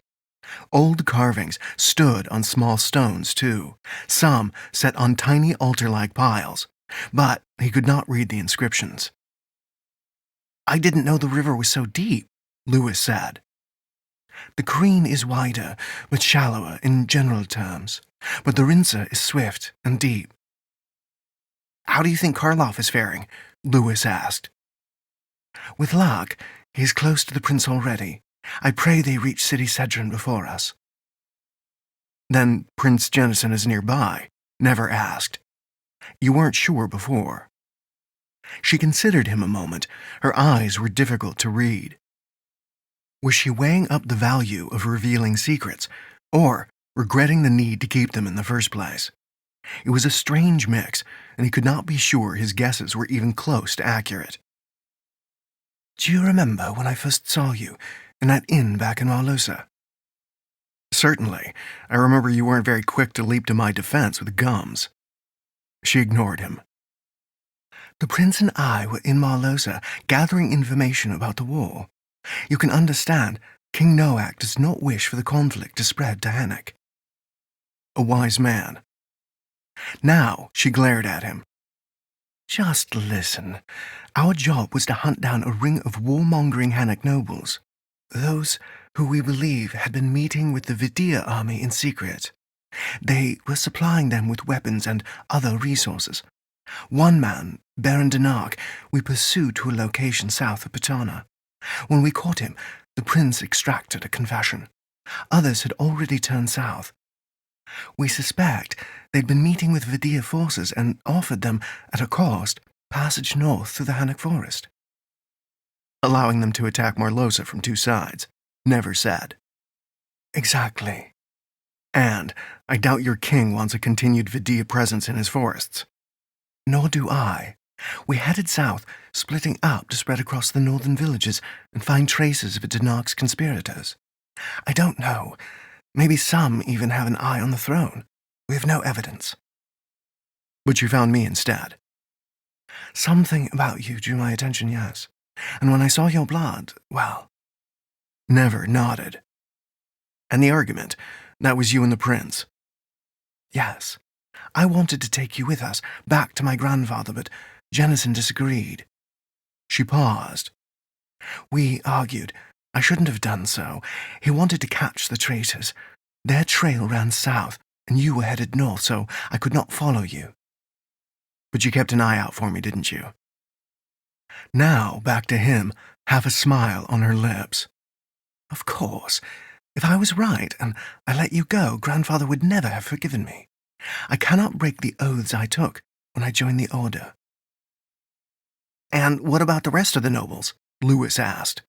Old carvings stood on small stones, too, some set on tiny altar-like piles, but he could not read the inscriptions. "I didn't know the river was so deep," Lewis said. "The Kreen is wider, but shallower in general terms, but the Rinsa is swift and deep." "How do you think Karloff is faring?" Lewis asked. "With luck, he is close to the prince already. I pray they reach City Sedron before us." "Then Prince Jennison is nearby?" Never asked. "You weren't sure before." She considered him a moment. Her eyes were difficult to read. Was she weighing up the value of revealing secrets, or regretting the need to keep them in the first place? It was a strange mix, and he could not be sure his guesses were even close to accurate. "Do you remember when I first saw you in that inn back in Marlosa?" "Certainly. I remember you weren't very quick to leap to my defense with gums." She ignored him. "The prince and I were in Marlosa gathering information about the war. You can understand, King Noak does not wish for the conflict to spread to Hennek." A wise man. Now she glared at him. "Just listen. Our job was to hunt down a ring of warmongering Hennek nobles, those who we believe had been meeting with the Vidia army in secret. They were supplying them with weapons and other resources. One man, Baron Denark, we pursued to a location south of Patana. When we caught him, the prince extracted a confession. Others had already turned south. We suspect they'd been meeting with Vidia forces and offered them, at a cost, passage north through the Hennek forest." "Allowing them to attack Marlosa from 2 sides," Never said. "Exactly. And I doubt your king wants a continued Vidia presence in his forests." "Nor do I. We headed south, splitting up to spread across the northern villages and find traces of Denark's conspirators. I don't know. Maybe some even have an eye on the throne. We have no evidence." "But you found me instead." "Something about you drew my attention, yes. And when I saw your blood, well..." Never nodded. "And the argument, that was you and the prince?" "Yes. I wanted to take you with us, back to my grandfather, but Jennison disagreed." She paused. "We argued. I shouldn't have done so. He wanted to catch the traitors. Their trail ran south, and you were headed north, so I could not follow you." "But you kept an eye out for me, didn't you?" Now, back to him, half a smile on her lips. "Of course. If I was right and I let you go, Grandfather would never have forgiven me. I cannot break the oaths I took when I joined the Order." "And what about the rest of the nobles?" Lewis asked.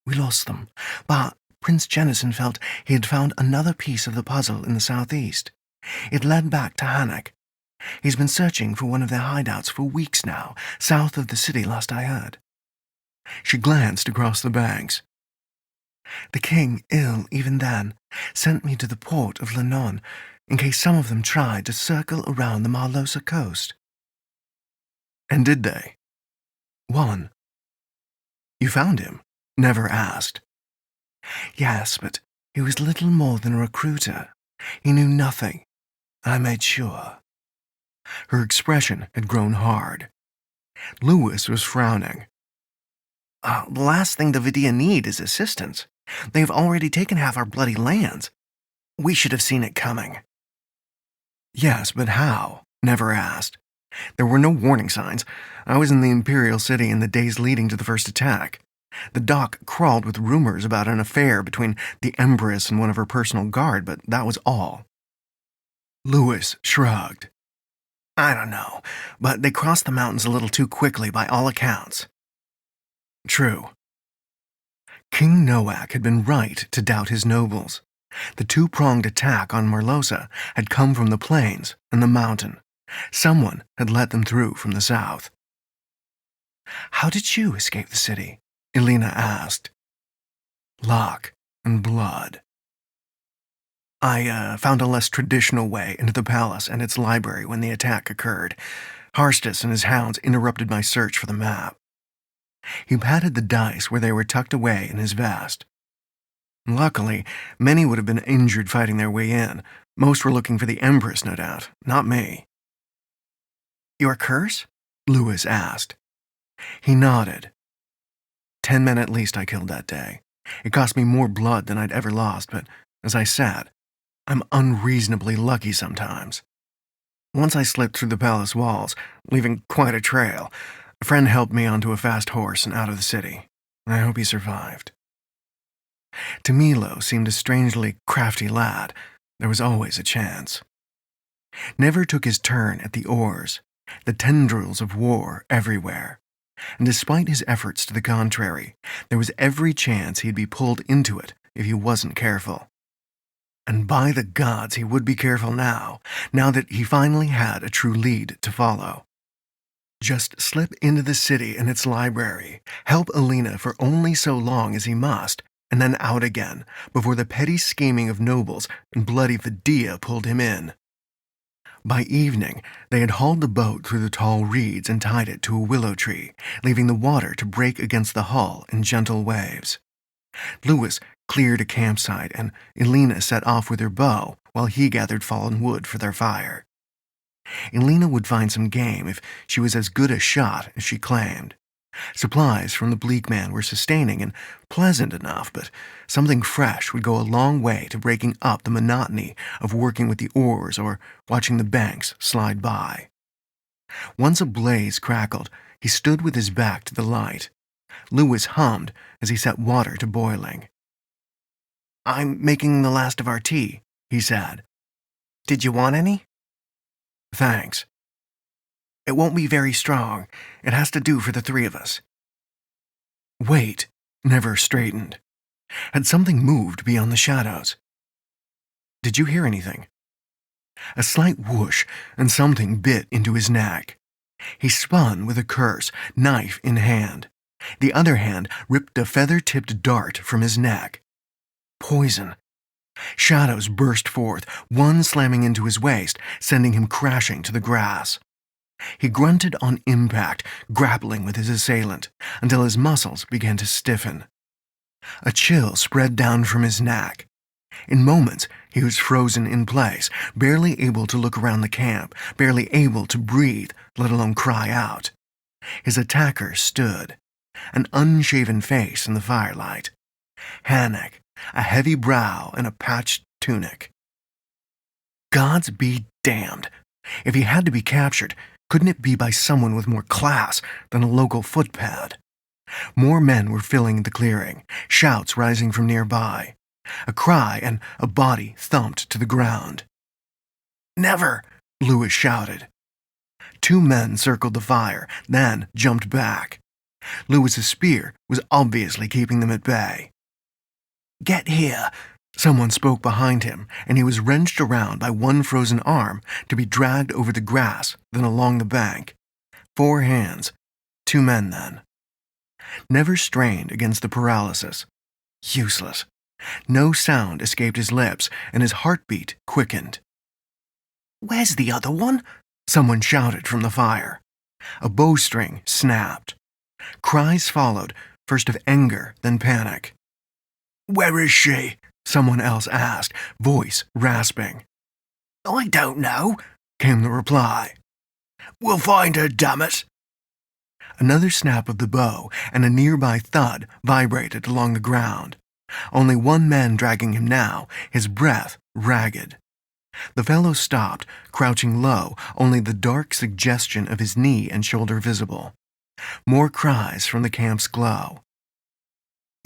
"We lost them, but Prince Jennison felt he had found another piece of the puzzle in the southeast. It led back to Hannock. He's been searching for one of their hideouts for weeks now, south of the city last I heard." She glanced across the banks. "The king, ill even then, sent me to the port of Lenon in case some of them tried to circle around the Marlosa coast." "And did they?" "One." "You found him?" Never asked. "Yes, but he was little more than a recruiter. He knew nothing. I made sure." Her expression had grown hard. Lewis was frowning. The last thing the Vidia need is assistance. They've already taken half our bloody lands. We should have seen it coming." "Yes, but how?" Never asked. "There were no warning signs. I was in the Imperial City in the days leading to the first attack. The dock crawled with rumors about an affair between the Empress and one of her personal guard, but that was all." Lewis shrugged. "I don't know, but they crossed the mountains a little too quickly by all accounts." "True." King Noack had been right to doubt his nobles. The two-pronged attack on Marlosa had come from the plains and the mountain. Someone had let them through from the south. "How did you escape the city?" Elena asked. "Luck and blood. I found a less traditional way into the palace and its library when the attack occurred. Harstus and his hounds interrupted my search for the map." He patted the dice where they were tucked away in his vest. "Luckily, many would have been injured fighting their way in. Most were looking for the Empress, no doubt, not me." "Your curse?" Lewis asked. He nodded. 10 men at least I killed that day. It cost me more blood than I'd ever lost, but as I said, I'm unreasonably lucky sometimes. Once I slipped through the palace walls, leaving quite a trail. A friend helped me onto a fast horse and out of the city. I hope he survived. Tamilo seemed a strangely crafty lad. There was always a chance. Never took his turn at the oars, the tendrils of war everywhere. And despite his efforts to the contrary, there was every chance he'd be pulled into it if he wasn't careful. And by the gods, he would be careful now that he finally had a true lead to follow. Just slip into the city and its library, help Elena for only so long as he must, and then out again, before the petty scheming of nobles and bloody Vidia pulled him in. By evening, they had hauled the boat through the tall reeds and tied it to a willow tree, leaving the water to break against the hull in gentle waves. Lewis cleared a campsite, and Elena set off with her bow while he gathered fallen wood for their fire. Elena would find some game if she was as good a shot as she claimed. Supplies from the Bleak Man were sustaining and pleasant enough, but something fresh would go a long way to breaking up the monotony of working with the oars or watching the banks slide by. Once a blaze crackled, he stood with his back to the light. Lewis hummed as he set water to boiling. "I'm making the last of our tea," he said. "Did you want any?" "Thanks." "It won't be very strong. It has to do for the three of us." Wait, Never straightened. Had something moved beyond the shadows? "Did you hear anything?" A slight whoosh, and something bit into his neck. He spun with a curse, knife in hand. The other hand ripped a feather-tipped dart from his neck. Poison. Shadows burst forth, one slamming into his waist, sending him crashing to the grass. He grunted on impact, grappling with his assailant, until his muscles began to stiffen. A chill spread down from his neck. In moments, he was frozen in place, barely able to look around the camp, barely able to breathe, let alone cry out. His attacker stood, an unshaven face in the firelight. Hannock, a heavy brow and a patched tunic. Gods be damned. If he had to be captured, couldn't it be by someone with more class than a local footpad? More men were filling the clearing, shouts rising from nearby. A cry and a body thumped to the ground. "Never!" Lewis shouted. 2 men circled the fire, then jumped back. Lewis's spear was obviously keeping them at bay. "Get here!" Someone spoke behind him, and he was wrenched around by one frozen arm to be dragged over the grass, then along the bank. 4 hands. 2 men, then. Never strained against the paralysis. Useless. No sound escaped his lips, and his heartbeat quickened. "Where's the other one?" Someone shouted from the fire. A bowstring snapped. Cries followed, first of anger, then panic. "Where is she?" Someone else asked, voice rasping. "I don't know," came the reply. "We'll find her, damn it." Another snap of the bow, and a nearby thud vibrated along the ground. Only 1 man dragging him now, his breath ragged. The fellow stopped, crouching low, only the dark suggestion of his knee and shoulder visible. More cries from the camp's glow.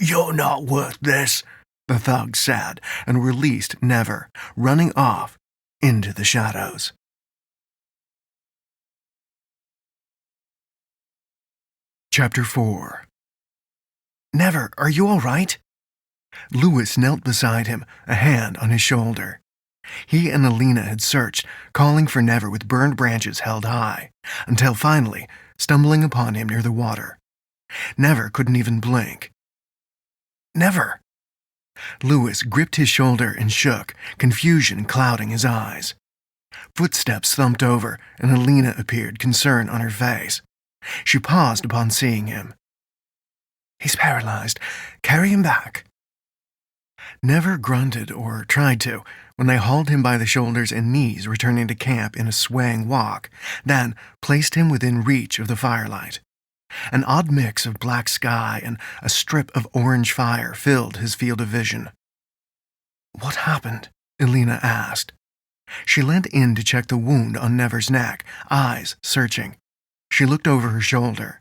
"You're not worth this," the thug said, and released Never, running off into the shadows. Chapter 4. "Never, are you all right?" Lewis knelt beside him, a hand on his shoulder. He and Alina had searched, calling for Never with burned branches held high, until finally stumbling upon him near the water. Never couldn't even blink. "Never!" Lewis gripped his shoulder and shook, confusion clouding his eyes. Footsteps thumped over, and Alina appeared, concern on her face. She paused upon seeing him. "He's paralyzed. Carry him back." Never grunted or tried to when they hauled him by the shoulders and knees, returning to camp in a swaying walk, then placed him within reach of the firelight. An odd mix of black sky and a strip of orange fire filled his field of vision. "What happened?" Alina asked. She leant in to check the wound on Never's neck, eyes searching. She looked over her shoulder.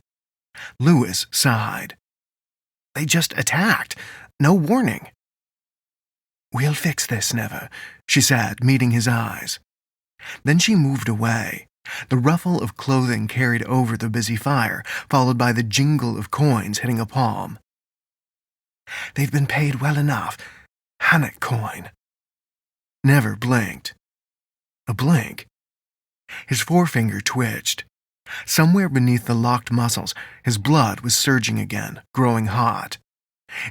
Lewis sighed. "They just attacked. No warning." "We'll fix this, Never," she said, meeting his eyes. Then she moved away. The ruffle of clothing carried over the busy fire, followed by the jingle of coins hitting a palm. "They've been paid well enough. Hannock coin." Never blinked. A blink. His forefinger twitched. Somewhere beneath the locked muscles, his blood was surging again, growing hot.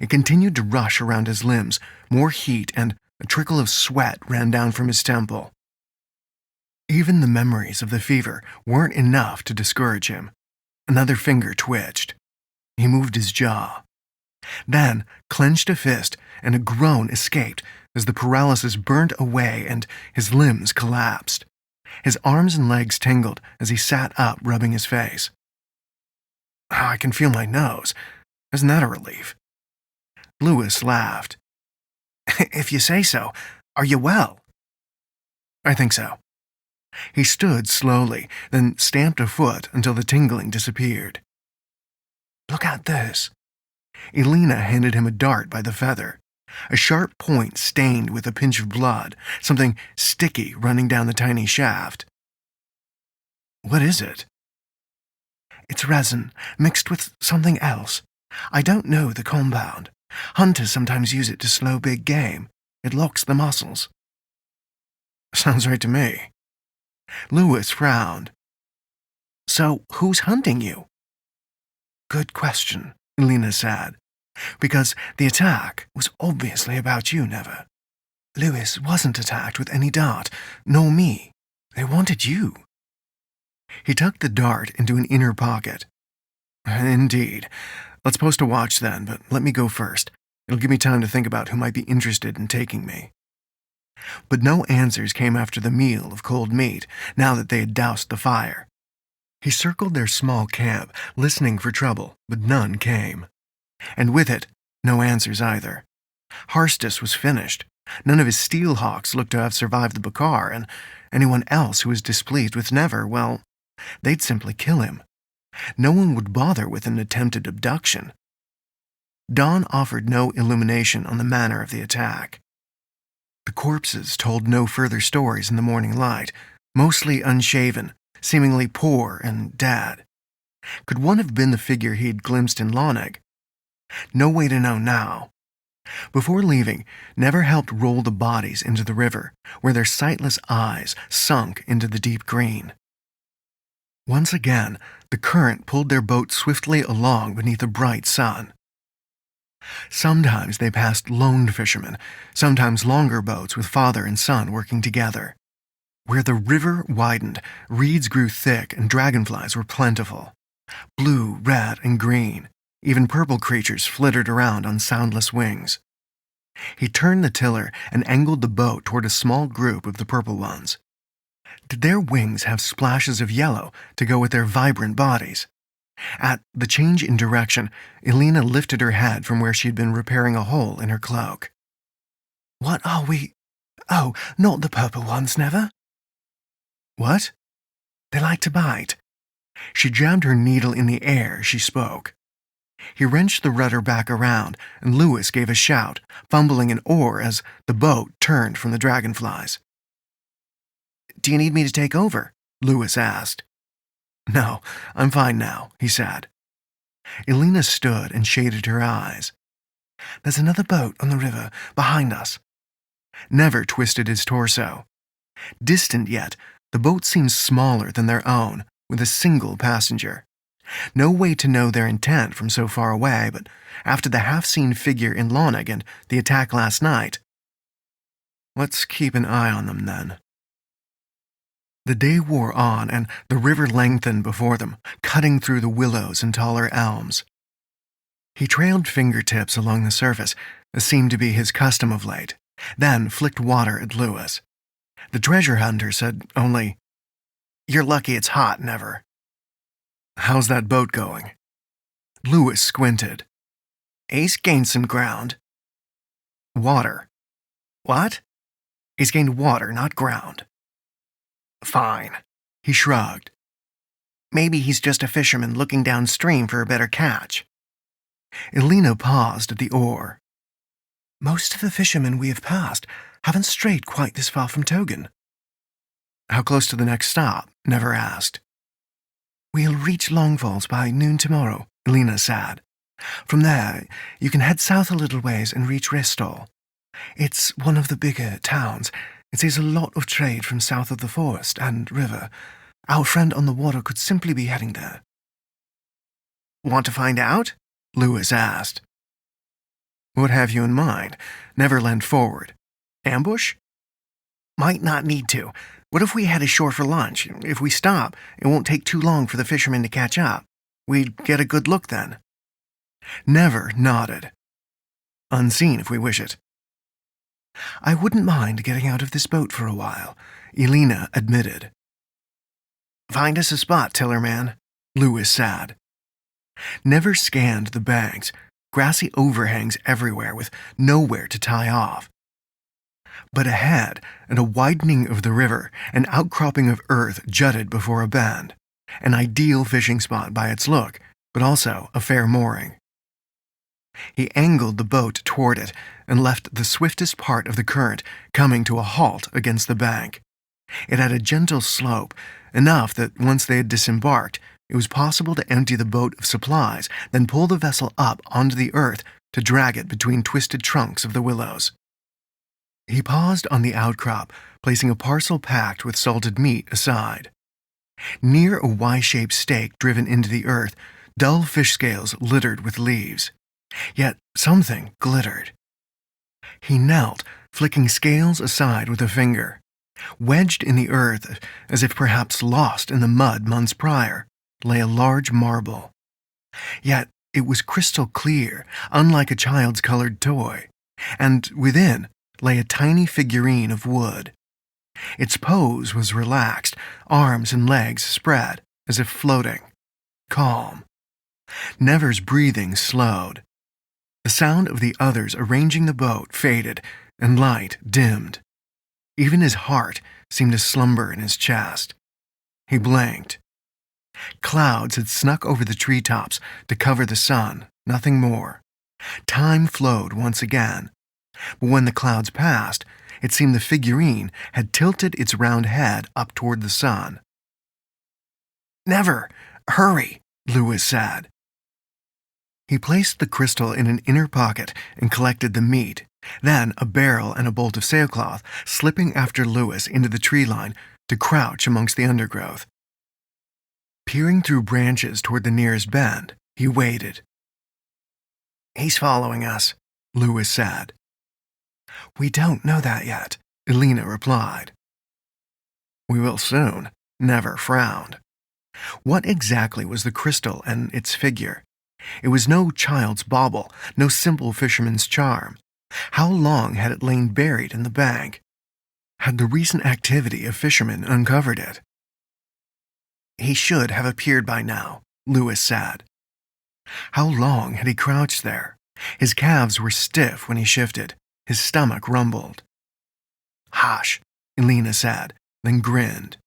It continued to rush around his limbs, more heat, and a trickle of sweat ran down from his temple. Even the memories of the fever weren't enough to discourage him. Another finger twitched. He moved his jaw. Then clenched a fist, and a groan escaped as the paralysis burned away and his limbs collapsed. His arms and legs tingled as he sat up, rubbing his face. "I can feel my nose. Isn't that a relief?" Lewis laughed. "If you say so. Are you well?" "I think so." He stood slowly, then stamped a foot until the tingling disappeared. "Look at this." Alina handed him a dart by the feather. A sharp point stained with a pinch of blood, something sticky running down the tiny shaft. "What is it?" "It's resin, mixed with something else. I don't know the compound. Hunters sometimes use it to slow big game. It locks the muscles." "Sounds right to me." Lewis frowned. "So who's hunting you?" "Good question," Alina said. "Because the attack was obviously about you, Never. Lewis wasn't attacked with any dart, nor me. They wanted you." He tucked the dart into an inner pocket. "Indeed. Let's post a watch then, but let me go first. It'll give me time to think about who might be interested in taking me." But no answers came after the meal of cold meat, now that they had doused the fire. He circled their small camp, listening for trouble, but none came. And with it, no answers either. Harstus was finished. None of his steel hawks looked to have survived the Bakar, and anyone else who was displeased with Never, well, they'd simply kill him. No one would bother with an attempted abduction. Dawn offered no illumination on the manner of the attack. The corpses told no further stories in the morning light, mostly unshaven, seemingly poor and dead. Could one have been the figure he had glimpsed in Loneg? No way to know now. Before leaving, Never helped roll the bodies into the river, where their sightless eyes sunk into the deep green. Once again, the current pulled their boat swiftly along beneath a bright sun. Sometimes they passed lone fishermen, sometimes longer boats with father and son working together. Where the river widened, reeds grew thick and dragonflies were plentiful. Blue, red, and green, even purple creatures flittered around on soundless wings. He turned the tiller and angled the boat toward a small group of the purple ones. Did their wings have splashes of yellow to go with their vibrant bodies? At the change in direction, Elena lifted her head from where she had been repairing a hole in her cloak. What are we? Oh, not the purple ones, Never. What? They like to bite. She jabbed her needle in the air as she spoke. He wrenched the rudder back around, and Lewis gave a shout, fumbling an oar as the boat turned from the dragonflies. Do you need me to take over? Lewis asked. No, I'm fine now, he said. Elena stood and shaded her eyes. There's another boat on the river behind us. Never twisted his torso. Distant yet, the boat seemed smaller than their own, with a single passenger. No way to know their intent from so far away, but after the half-seen figure in Loneg and the attack last night. Let's keep an eye on them, then. The day wore on, and the river lengthened before them, cutting through the willows and taller elms. He trailed fingertips along the surface, as seemed to be his custom of late, then flicked water at Lewis. The treasure hunter said only, "You're lucky it's hot, Never." "How's that boat going?" Lewis squinted. "He's gained some ground." "Water." "What?" "He's gained water, not ground." "Fine." He shrugged. "Maybe he's just a fisherman looking downstream for a better catch." Elena paused at the oar. "Most of the fishermen we have passed haven't strayed quite this far from Togan." "How close to the next stop?" Never asked. "We'll reach Longfalls by noon tomorrow," Elena said. "From there, you can head south a little ways and reach Restall. It's one of the bigger towns. It sees a lot of trade from south of the forest and river. Our friend on the water could simply be heading there." "Want to find out?" Lewis asked. "What have you in mind?" Never leaned forward. "Ambush?" "Might not need to. What if we head ashore for lunch? If we stop, it won't take too long for the fishermen to catch up. We'd get a good look then." Never nodded. "Unseen if we wish it." "I wouldn't mind getting out of this boat for a while," Elena admitted. "Find us a spot, Tillerman," Lewis said. Never scanned the banks, grassy overhangs everywhere with nowhere to tie off. But ahead, at a widening of the river, an outcropping of earth jutted before a bend, an ideal fishing spot by its look, but also a fair mooring. He angled the boat toward it and left the swiftest part of the current coming to a halt against the bank. It had a gentle slope, enough that once they had disembarked, it was possible to empty the boat of supplies, then pull the vessel up onto the earth to drag it between twisted trunks of the willows. He paused on the outcrop, placing a parcel packed with salted meat aside. Near a Y-shaped stake driven into the earth, dull fish scales littered with leaves. Yet something glittered. He knelt, flicking scales aside with a finger. Wedged in the earth, as if perhaps lost in the mud months prior, lay a large marble. Yet it was crystal clear, unlike a child's colored toy, and within lay a tiny figurine of wood. Its pose was relaxed, arms and legs spread, as if floating. Calm. Never's breathing slowed. The sound of the others arranging the boat faded, and light dimmed. Even his heart seemed to slumber in his chest. He blinked. Clouds had snuck over the treetops to cover the sun, nothing more. Time flowed once again. But when the clouds passed, it seemed the figurine had tilted its round head up toward the sun. "Never! Hurry!" Lewis said. He placed the crystal in an inner pocket and collected the meat, then a barrel and a bolt of sailcloth, slipping after Lewis into the tree line to crouch amongst the undergrowth. Peering through branches toward the nearest bend, he waited. "He's following us," Lewis said. "We don't know that yet," Elena replied. "We will soon," Never frowned. What exactly was the crystal and its figure? It was no child's bauble, no simple fisherman's charm. How long had it lain buried in the bank? Had the recent activity of fishermen uncovered it? "He should have appeared by now," Lewis said. How long had he crouched there? His calves were stiff when he shifted. His stomach rumbled. "Hush," Elena said, then grinned.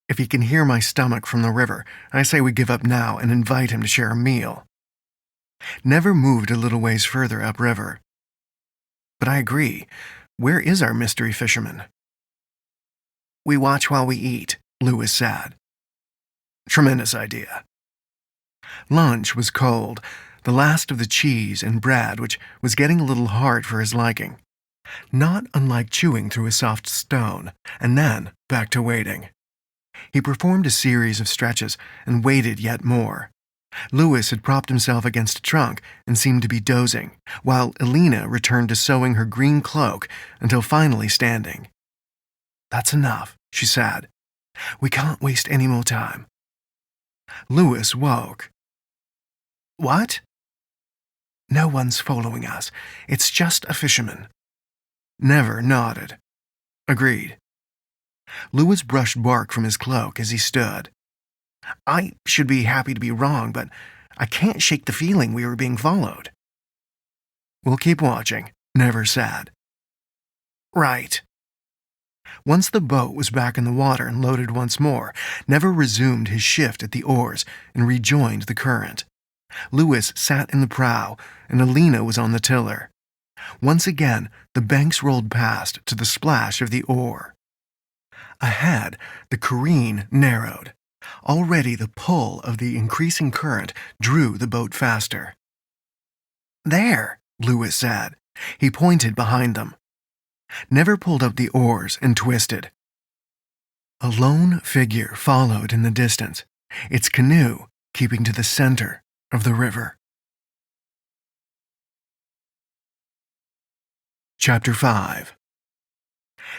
"If he can hear my stomach from the river, I say we give up now and invite him to share a meal." Never moved a little ways further upriver. "But I agree. Where is our mystery fisherman?" "We watch while we eat," Lewis said. "Tremendous idea." Lunch was cold, the last of the cheese and bread, which was getting a little hard for his liking. Not unlike chewing through a soft stone, and then back to waiting. He performed a series of stretches and waited yet more. Lewis had propped himself against a trunk and seemed to be dozing, while Elena returned to sewing her green cloak until finally standing. "That's enough," she said. "We can't waste any more time." Lewis woke. "What?" "No one's following us. It's just a fisherman." Never nodded. "Agreed." Lewis brushed bark from his cloak as he stood. "I should be happy to be wrong, but I can't shake the feeling we were being followed." "We'll keep watching," Never said. "Right." Once the boat was back in the water and loaded once more, Never resumed his shift at the oars and rejoined the current. Lewis sat in the prow, and Elena was on the tiller. Once again, the banks rolled past to the splash of the oar. Ahead, the careen narrowed. Already the pull of the increasing current drew the boat faster. "There," Lewis said. He pointed behind them. Never pulled up the oars and twisted. A lone figure followed in the distance, its canoe keeping to the center of the river. Chapter 5.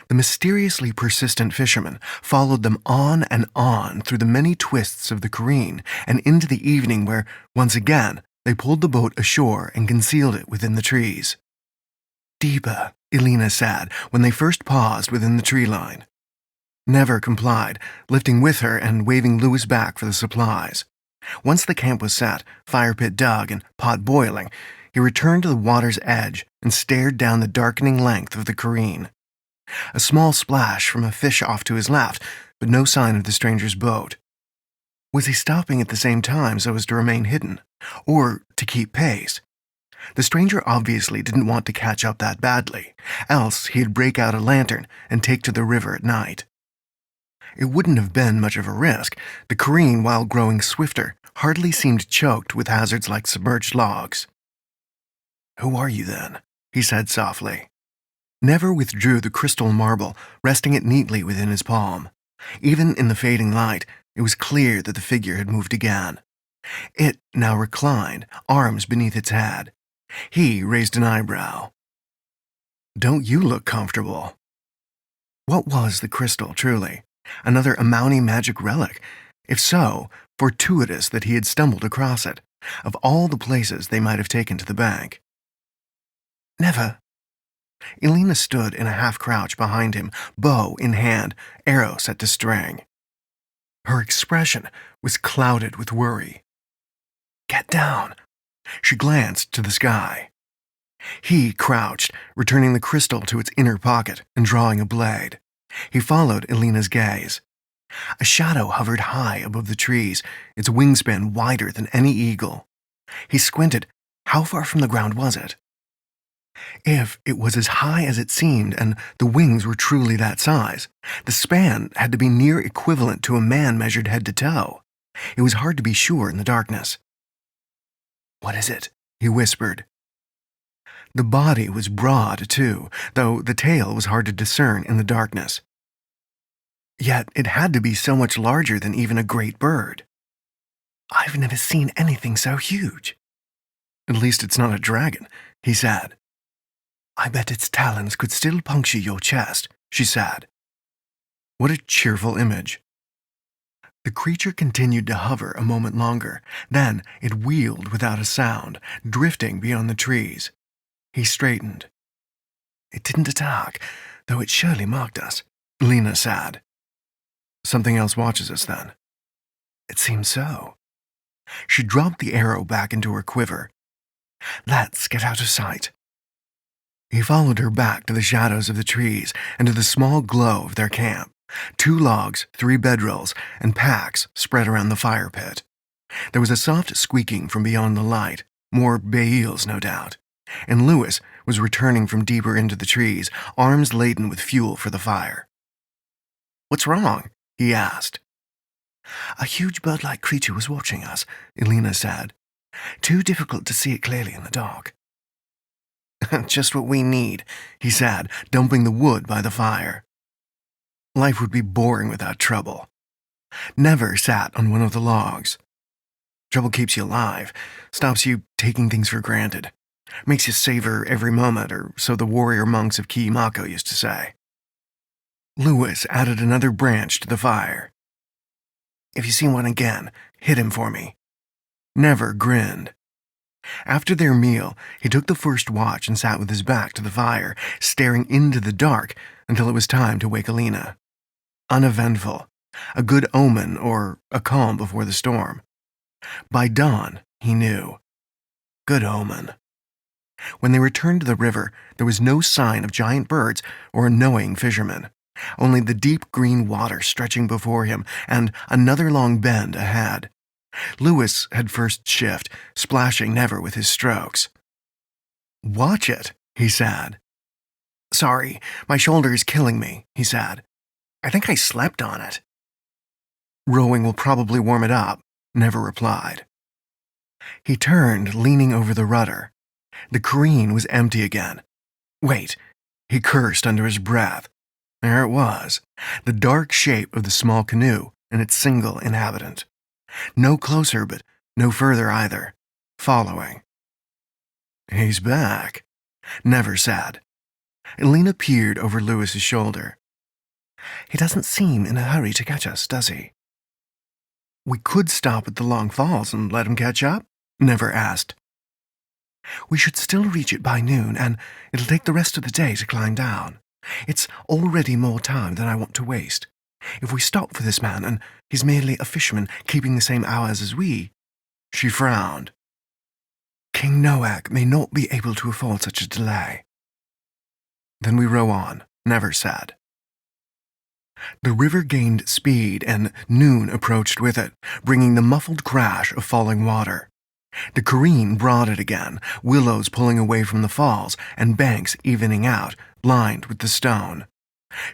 The mysteriously persistent fisherman followed them on and on through the many twists of the careen and into the evening where, once again, they pulled the boat ashore and concealed it within the trees. "Deeper," Elena said when they first paused within the tree line. Never complied, lifting with her and waving Lewis back for the supplies. Once the camp was set, fire pit dug, and pot boiling, he returned to the water's edge and stared down the darkening length of the careen. A small splash from a fish off to his left, but no sign of the stranger's boat. Was he stopping at the same time so as to remain hidden, or to keep pace? The stranger obviously didn't want to catch up that badly, else he'd break out a lantern and take to the river at night. It wouldn't have been much of a risk. The careen, while growing swifter, hardly seemed choked with hazards like submerged logs. "Who are you, then?" he said softly. Never withdrew the crystal marble, resting it neatly within his palm. Even in the fading light, it was clear that the figure had moved again. It now reclined, arms beneath its head. He raised an eyebrow. "Don't you look comfortable?" What was the crystal, truly? Another Amauni magic relic? If so, fortuitous that he had stumbled across it, of all the places they might have taken to the bank. "Never." Elena stood in a half-crouch behind him, bow in hand, arrow set to string. Her expression was clouded with worry. "Get down." She glanced to the sky. He crouched, returning the crystal to its inner pocket and drawing a blade. He followed Elena's gaze. A shadow hovered high above the trees, its wingspan wider than any eagle. He squinted. How far from the ground was it? If it was as high as it seemed and the wings were truly that size, the span had to be near equivalent to a man measured head to toe. It was hard to be sure in the darkness. "What is it?" he whispered. The body was broad, too, though the tail was hard to discern in the darkness. Yet it had to be so much larger than even a great bird. "I've never seen anything so huge." "At least it's not a dragon," he said. "I bet its talons could still puncture your chest," she said. What a cheerful image. The creature continued to hover a moment longer. Then it wheeled without a sound, drifting beyond the trees. He straightened. "It didn't attack, though it surely marked us," Lena said. "Something else watches us, then?" "It seems so." She dropped the arrow back into her quiver. "Let's get out of sight." He followed her back to the shadows of the trees and to the small glow of their camp. 2 logs, 3 bedrolls, and packs spread around the fire pit. There was a soft squeaking from beyond the light, more bay eels, no doubt, and Lewis was returning from deeper into the trees, arms laden with fuel for the fire. "What's wrong?" he asked. "A huge bird-like creature was watching us," Elena said. "Too difficult to see it clearly in the dark." "Just what we need," he said, dumping the wood by the fire. Life would be boring without trouble. Never sat on one of the logs. Trouble keeps you alive, stops you taking things for granted, makes you savor every moment, or so the warrior monks of Mako used to say. Lewis added another branch to the fire. "If you see one again, hit him for me." Never grinned. After their meal, he took the first watch and sat with his back to the fire, staring into the dark until it was time to wake Alina. Uneventful, a good omen or a calm before the storm. By dawn, he knew. Good omen. When they returned to the river, there was no sign of giant birds or annoying fishermen, only the deep green water stretching before him and another long bend ahead. Lewis had first shift, splashing never with his strokes. "Watch it," he said. "Sorry, my shoulder is killing me," he said. "I think I slept on it." "Rowing will probably warm it up," Never replied. He turned, leaning over the rudder. The careen was empty again. "Wait," he cursed under his breath. There it was, the dark shape of the small canoe and its single inhabitant. No closer, but no further either, following. "He's back," Never said. Elena peered over Lewis's shoulder. "He doesn't seem in a hurry to catch us, does he?" "We could stop at the Long Falls and let him catch up?" Never asked. "We should still reach it by noon, and it'll take the rest of the day to climb down. It's already more time than I want to waste. If we stop for this man, and he's merely a fisherman keeping the same hours as we..." She frowned. "King Noak may not be able to afford such a delay." "Then we row on," Never said. The river gained speed, and noon approached with it, bringing the muffled crash of falling water. The careen broadened again, willows pulling away from the falls, and banks evening out, lined with the stone.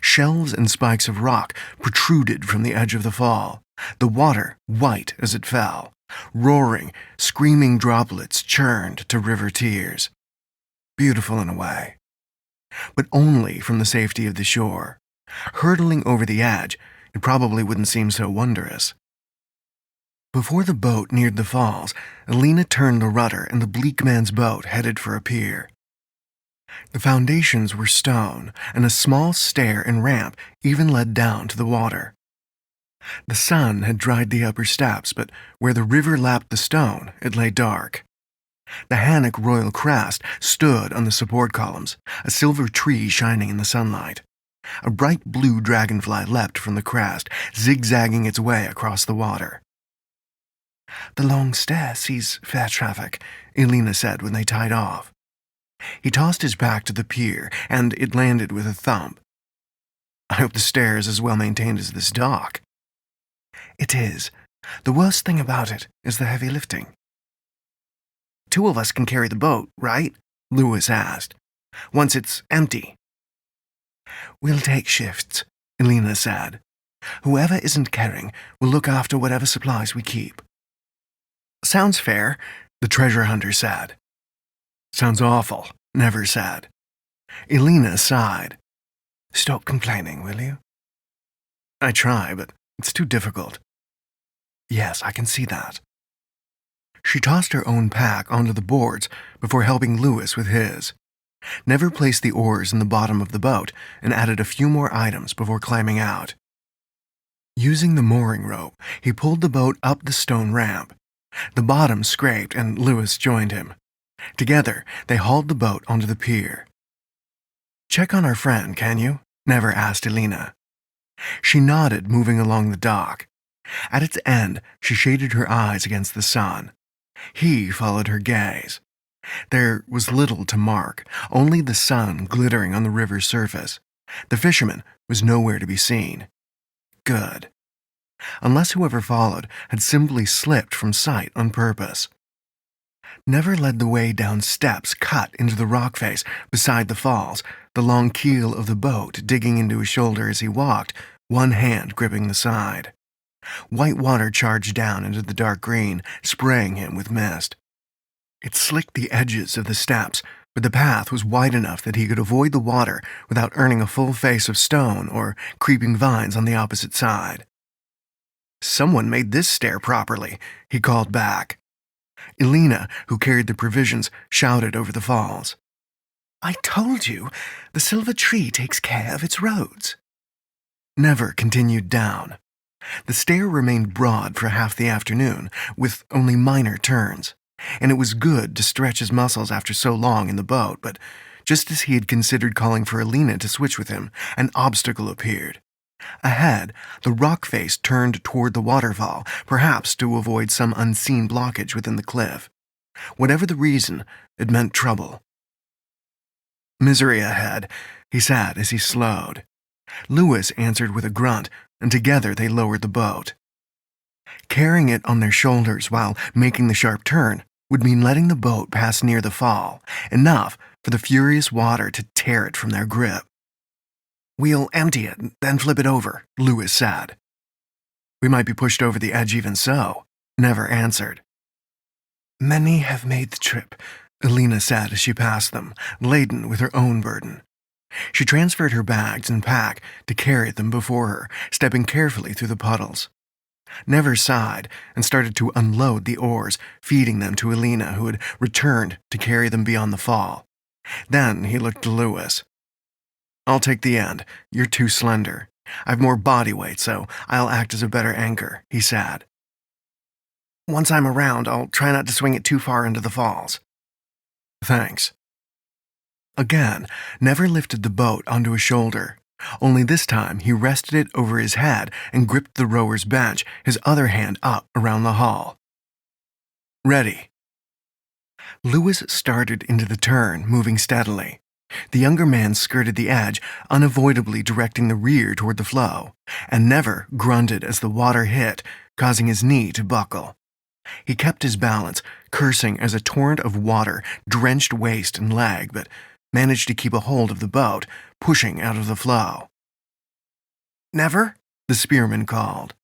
Shelves and spikes of rock protruded from the edge of the fall, the water white as it fell. Roaring, screaming droplets churned to river tears. Beautiful in a way. But only from the safety of the shore. Hurtling over the edge, it probably wouldn't seem so wondrous. Before the boat neared the falls, Elena turned the rudder and the bleak man's boat headed for a pier. The foundations were stone, and a small stair and ramp even led down to the water. The sun had dried the upper steps, but where the river lapped the stone, it lay dark. The Hannock Royal Crest stood on the support columns, a silver tree shining in the sunlight. A bright blue dragonfly leapt from the crest, zigzagging its way across the water. "The long stair sees fair traffic," Elena said when they tied off. He tossed his back to the pier, and it landed with a thump. "I hope the stair is as well maintained as this dock." It is. The worst thing about it is the heavy lifting. 2 of us can carry the boat, right? Lewis asked. Once it's empty. We'll take shifts, Elena said. Whoever isn't carrying will look after whatever supplies we keep. Sounds fair, the treasure hunter said. Sounds awful, Never said. Elena sighed. Stop complaining, will you? I try, but it's too difficult. Yes, I can see that. She tossed her own pack onto the boards before helping Lewis with his. Never placed the oars in the bottom of the boat and added a few more items before climbing out. Using the mooring rope, he pulled the boat up the stone ramp. The bottom scraped and Lewis joined him. Together, they hauled the boat onto the pier. Check on our friend, can you? Never asked Elena. She nodded, moving along the dock. At its end, she shaded her eyes against the sun. He followed her gaze. There was little to mark, only the sun glittering on the river's surface. The fisherman was nowhere to be seen. Good. Unless whoever followed had simply slipped from sight on purpose. Never led the way down steps cut into the rock face beside the falls, the long keel of the boat digging into his shoulder as he walked, one hand gripping the side. White water charged down into the dark green, spraying him with mist. It slicked the edges of the steps, but the path was wide enough that he could avoid the water without earning a full face of stone or creeping vines on the opposite side. Someone made this stair properly, he called back. Elena, who carried the provisions, shouted over the falls. I told you, the silver tree takes care of its roads. Never continued down. The stair remained broad for half the afternoon, with only minor turns, and it was good to stretch his muscles after so long in the boat, but just as he had considered calling for Elena to switch with him, an obstacle appeared. Ahead, the rock face turned toward the waterfall, perhaps to avoid some unseen blockage within the cliff. Whatever the reason, it meant trouble. Misery ahead, he said as he slowed. Lewis answered with a grunt, and together they lowered the boat. Carrying it on their shoulders while making the sharp turn would mean letting the boat pass near the fall, enough for the furious water to tear it from their grip. We'll empty it, then flip it over, Lewis said. We might be pushed over the edge even so, Never answered. Many have made the trip, Elena said as she passed them, laden with her own burden. She transferred her bags and pack to carry them before her, stepping carefully through the puddles. Never sighed and started to unload the oars, feeding them to Elena, who had returned to carry them beyond the fall. Then he looked to Lewis. I'll take the end. You're too slender. I've more body weight, so I'll act as a better anchor, he said. Once I'm around, I'll try not to swing it too far into the falls. Thanks. Again, Never lifted the boat onto his shoulder. Only this time he rested it over his head and gripped the rower's bench, his other hand up around the hull. Ready. Lewis started into the turn, moving steadily. The younger man skirted the edge, unavoidably directing the rear toward the flow, and Never grunted as the water hit, causing his knee to buckle. He kept his balance, cursing as a torrent of water drenched waist and leg, but managed to keep a hold of the boat, pushing out of the flow. Never? The spearman called.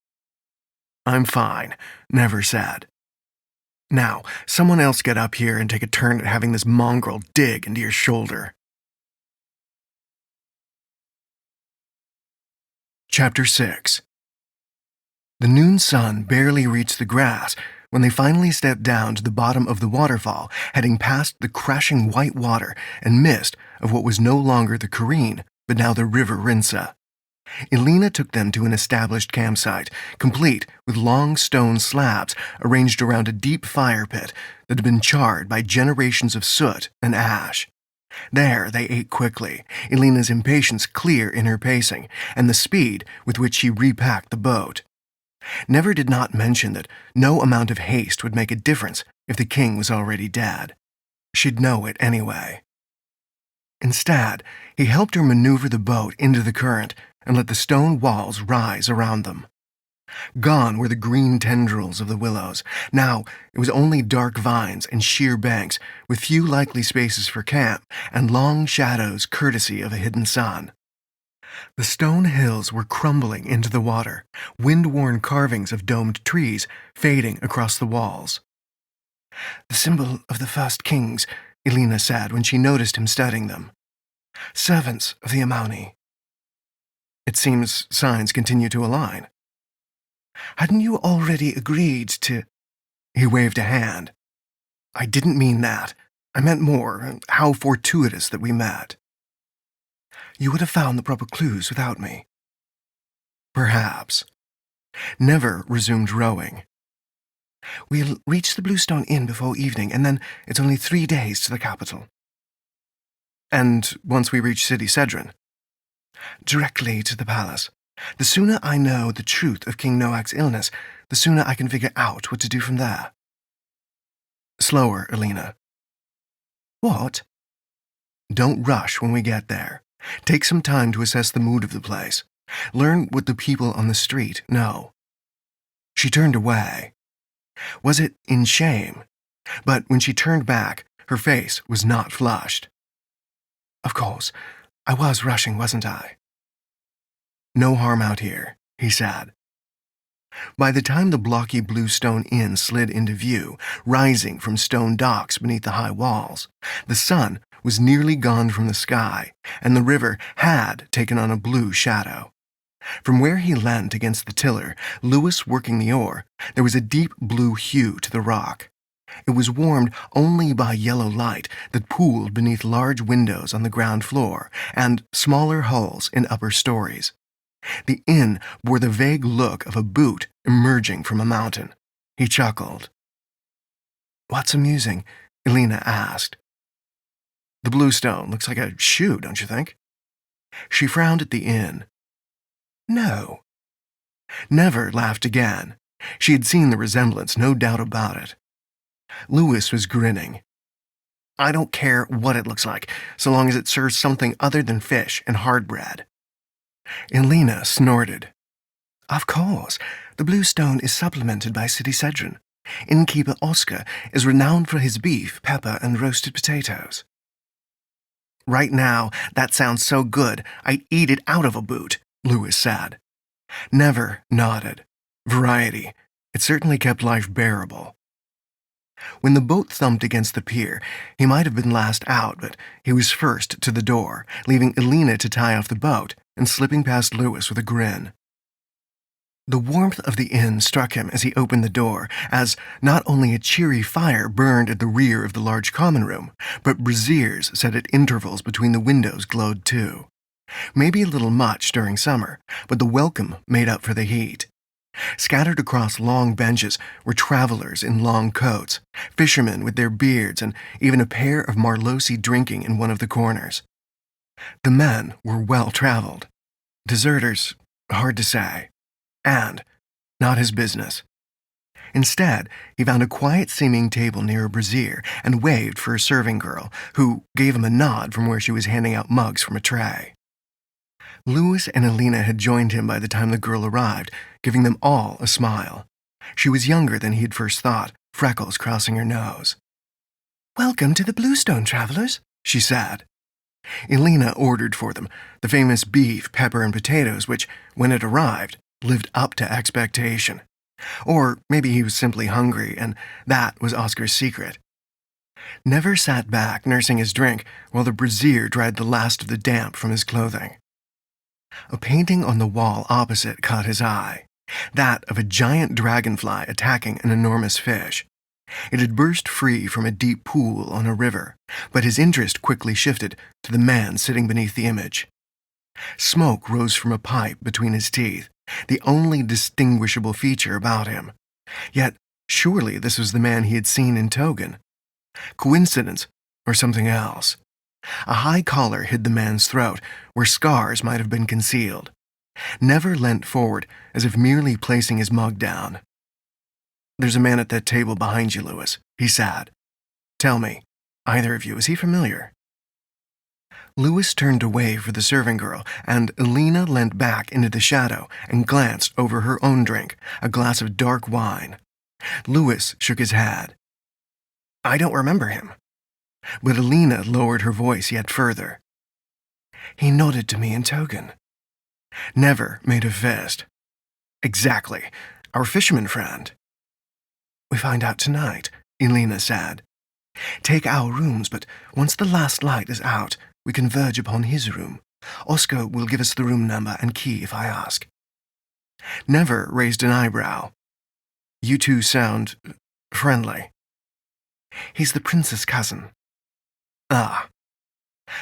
I'm fine, Never said. Now, someone else get up here and take a turn at having this mongrel dig into your shoulder. Chapter 6. The noon sun barely reached the grass when they finally stepped down to the bottom of the waterfall, heading past the crashing white water and mist of what was no longer the Careen, but now the River Rinsa. Elena took them to an established campsite, complete with long stone slabs arranged around a deep fire pit that had been charred by generations of soot and ash. There they ate quickly, Elena's impatience clear in her pacing, and the speed with which she repacked the boat. Never did not mention that no amount of haste would make a difference if the king was already dead. She'd know it anyway. Instead, he helped her maneuver the boat into the current and let the stone walls rise around them. Gone were the green tendrils of the willows. Now it was only dark vines and sheer banks, with few likely spaces for camp, and long shadows courtesy of a hidden sun. The stone hills were crumbling into the water, wind-worn carvings of domed trees fading across the walls. "The symbol of the first kings," Elena said when she noticed him studying them. "Servants of the Amauni." It seems signs continue to align. "Hadn't you already agreed to—" He waved a hand. "I didn't mean that. I meant more, how fortuitous that we met." "You would have found the proper clues without me." "Perhaps." Never resumed rowing. "We'll reach the Bluestone Inn before evening, and then it's only 3 days to the capital." "And once we reach City Cedron?" "Directly to the palace. The sooner I know the truth of King Noak's illness, the sooner I can figure out what to do from there." "Slower, Elena." "What?" "Don't rush when we get there. Take some time to assess the mood of the place. Learn what the people on the street know." She turned away. Was it in shame? But when she turned back, her face was not flushed. "Of course. I was rushing, wasn't I?" "No harm out here," he said. By the time the blocky Bluestone Inn slid into view, rising from stone docks beneath the high walls, the sun was nearly gone from the sky, and the river had taken on a blue shadow. From where he leant against the tiller, Lewis working the oar, there was a deep blue hue to the rock. It was warmed only by yellow light that pooled beneath large windows on the ground floor and smaller hulls in upper stories. The inn bore the vague look of a boot emerging from a mountain. He chuckled. "What's amusing?" Elena asked. "The Bluestone looks like a shoe, don't you think?" She frowned at the inn. "No." Never laughed again. She had seen the resemblance, no doubt about it. Lewis was grinning. "I don't care what it looks like, so long as it serves something other than fish and hard bread." Elena snorted. "Of course. The Bluestone is supplemented by City Cedron. Innkeeper Oscar is renowned for his beef, pepper, and roasted potatoes." "Right now, that sounds so good, I'd eat it out of a boot," Lewis said. Never nodded. Variety. It certainly kept life bearable. When the boat thumped against the pier, he might have been last out, but he was first to the door, leaving Elena to tie off the boat and slipping past Lewis with a grin. The warmth of the inn struck him as he opened the door, as not only a cheery fire burned at the rear of the large common room, but braziers set at intervals between the windows glowed too. Maybe a little much during summer, but the welcome made up for the heat. Scattered across long benches were travelers in long coats, fishermen with their beards, and even a pair of Marlosi drinking in one of the corners. The men were well-traveled. Deserters, hard to say. And not his business. Instead, he found a quiet-seeming table near a brazier and waved for a serving girl, who gave him a nod from where she was handing out mugs from a tray. Lewis and Elena had joined him by the time the girl arrived, giving them all a smile. She was younger than he had first thought, freckles crossing her nose. "Welcome to the Bluestone, travelers," she said. Elena ordered for them the famous beef, pepper, and potatoes, which, when it arrived, lived up to expectation. Or maybe he was simply hungry, and that was Oscar's secret. Never sat back nursing his drink while the brazier dried the last of the damp from his clothing. A painting on the wall opposite caught his eye, that of a giant dragonfly attacking an enormous fish. It had burst free from a deep pool on a river, but his interest quickly shifted to the man sitting beneath the image. Smoke rose from a pipe between his teeth, the only distinguishable feature about him. Yet, surely this was the man he had seen in Togan. Coincidence, or something else? A high collar hid the man's throat, where scars might have been concealed. Never leant forward, as if merely placing his mug down. "There's a man at that table behind you, Lewis," he said. "Tell me, either of you, is he familiar?" Louis turned away for the serving girl, and Elena leant back into the shadow and glanced over her own drink, a glass of dark wine. Louis shook his head. I don't remember him. But Elena lowered her voice yet further. He nodded to me in token. Never made a fist. Exactly. Our fisherman friend. We find out tonight, Elena said. Take our rooms, but once the last light is out, we converge upon his room. Oscar will give us the room number and key if I ask. Never raised an eyebrow. You two sound friendly. He's the prince's cousin. Ah.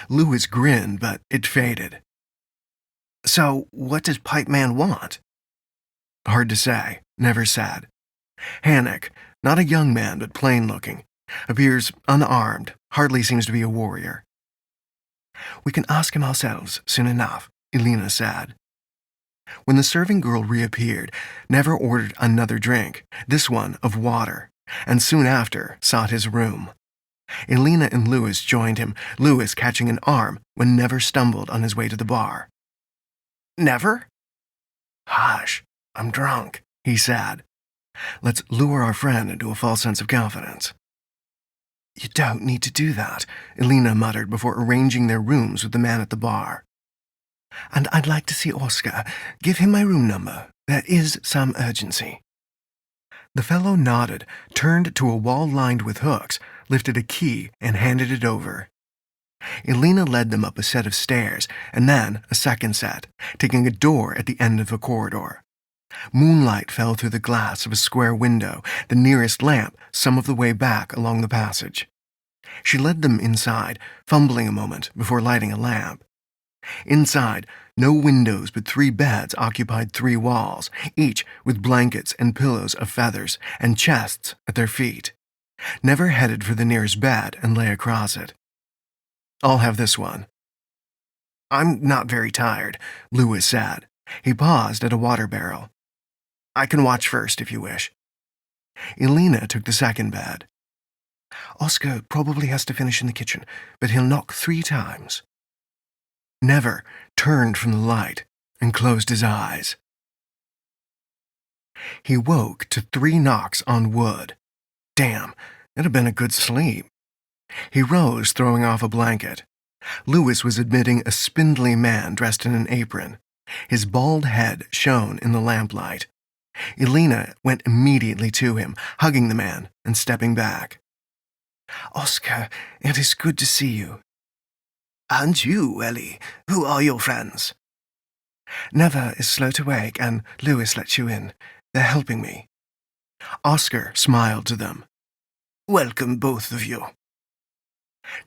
Louis grinned, but it faded. So, what does Pipe Man want? Hard to say, Never said. Hannock, not a young man but plain-looking, appears unarmed, hardly seems to be a warrior. We can ask him ourselves soon enough, Elena said. When the serving girl reappeared, Never ordered another drink, this one of water, and soon after sought his room. Elena and Louis joined him, Louis catching an arm when Never stumbled on his way to the bar. Never? Hush, I'm drunk, he said. Let's lure our friend into a false sense of confidence. You don't need to do that, Elena muttered before arranging their rooms with the man at the bar. And I'd like to see Oscar. Give him my room number. There is some urgency. The fellow nodded, turned to a wall lined with hooks, lifted a key, and handed it over. Elena led them up a set of stairs, and then a second set, taking a door at the end of a corridor. Moonlight fell through the glass of a square window, the nearest lamp some of the way back along the passage. She led them inside, fumbling a moment before lighting a lamp. Inside, no windows but 3 beds occupied 3 walls, each with blankets and pillows of feathers and chests at their feet. Never headed for the nearest bed and lay across it. I'll have this one. I'm not very tired, Louis said. He paused at a water barrel. I can watch first if you wish. Elena took the second bed. Oscar probably has to finish in the kitchen, but he'll knock 3 times. Never turned from the light and closed his eyes. He woke to 3 knocks on wood. Damn, it had been a good sleep. He rose, throwing off a blanket. Louis was admitting a spindly man dressed in an apron. His bald head shone in the lamplight. Elena went immediately to him, hugging the man and stepping back. Oscar, it is good to see you. And you, Ellie. Who are your friends? Never is slow to wake, and Louis lets you in. They're helping me. Oscar smiled to them. Welcome, both of you.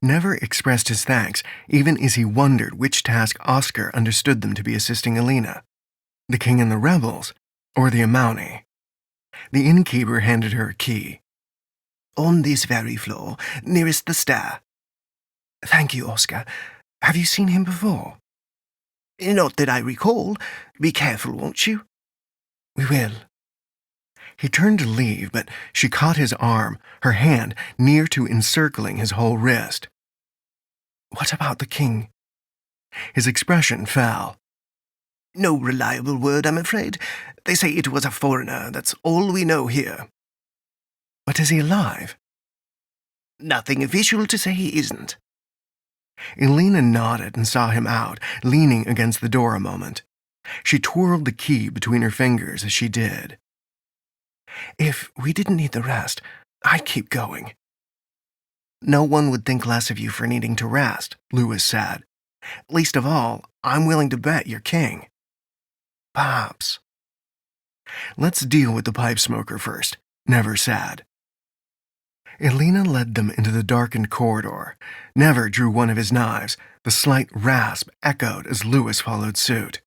Never expressed his thanks, even as he wondered which task Oscar understood them to be assisting Elena. The king and the rebels, or the Amouni. The innkeeper handed her a key. On this very floor, nearest the stair. Thank you, Oscar. Have you seen him before? Not that I recall. Be careful, won't you? We will. He turned to leave, but she caught his arm, her hand near to encircling his whole wrist. What about the king? His expression fell. No reliable word, I'm afraid. They say it was a foreigner. That's all we know here. But is he alive? Nothing official to say he isn't. Elena nodded and saw him out, leaning against the door a moment. She twirled the key between her fingers as she did. If we didn't need the rest, I'd keep going. No one would think less of you for needing to rest, Louis said. Least of all, I'm willing to bet you're king. Perhaps. Let's deal with the pipe smoker first, Never said. Elena led them into the darkened corridor. Never drew one of his knives. The slight rasp echoed as Louis followed suit.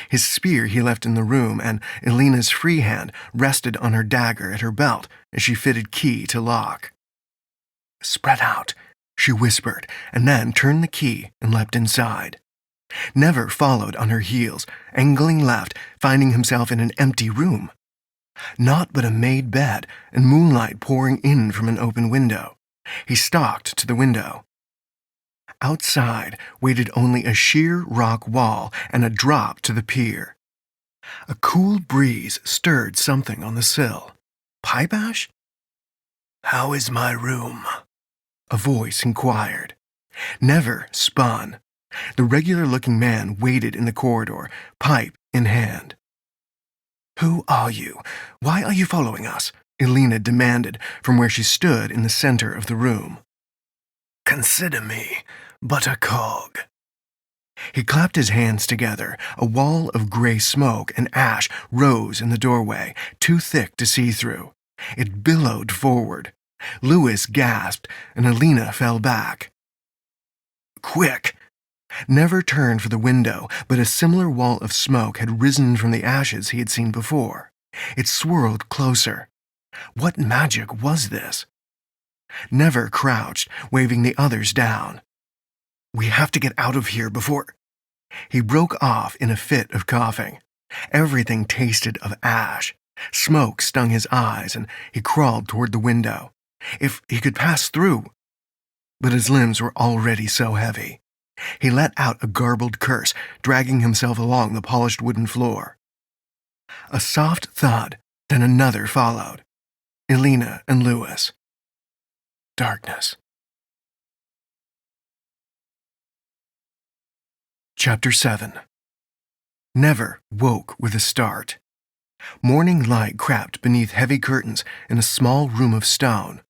His spear he left in the room, and Elena's free hand rested on her dagger at her belt as she fitted key to lock. Spread out, she whispered, and then turned the key and leapt inside. Never followed on her heels, angling left, finding himself in an empty room. Naught but a made bed and moonlight pouring in from an open window. He stalked to the window. Outside waited only a sheer rock wall and a drop to the pier. A cool breeze stirred something on the sill. Pipe ash? "How is my room?" A voice inquired. Never spun. The regular-looking man waited in the corridor, pipe in hand. "Who are you? Why are you following us?" Elena demanded from where she stood in the center of the room. "Consider me but a cog." He clapped his hands together. A wall of gray smoke and ash rose in the doorway, too thick to see through. It billowed forward. Lewis gasped, and Elena fell back. "Quick!" Never turned for the window, but a similar wall of smoke had risen from the ashes he had seen before. It swirled closer. What magic was this? Never crouched, waving the others down. "We have to get out of here before—" He broke off in a fit of coughing. Everything tasted of ash. Smoke stung his eyes, and he crawled toward the window. If he could pass through. But his limbs were already so heavy. He let out a garbled curse, dragging himself along the polished wooden floor. A soft thud, then another followed. Elena and Lewis. Darkness. Chapter 7. Never woke with a start. Morning light crept beneath heavy curtains in a small room of stone.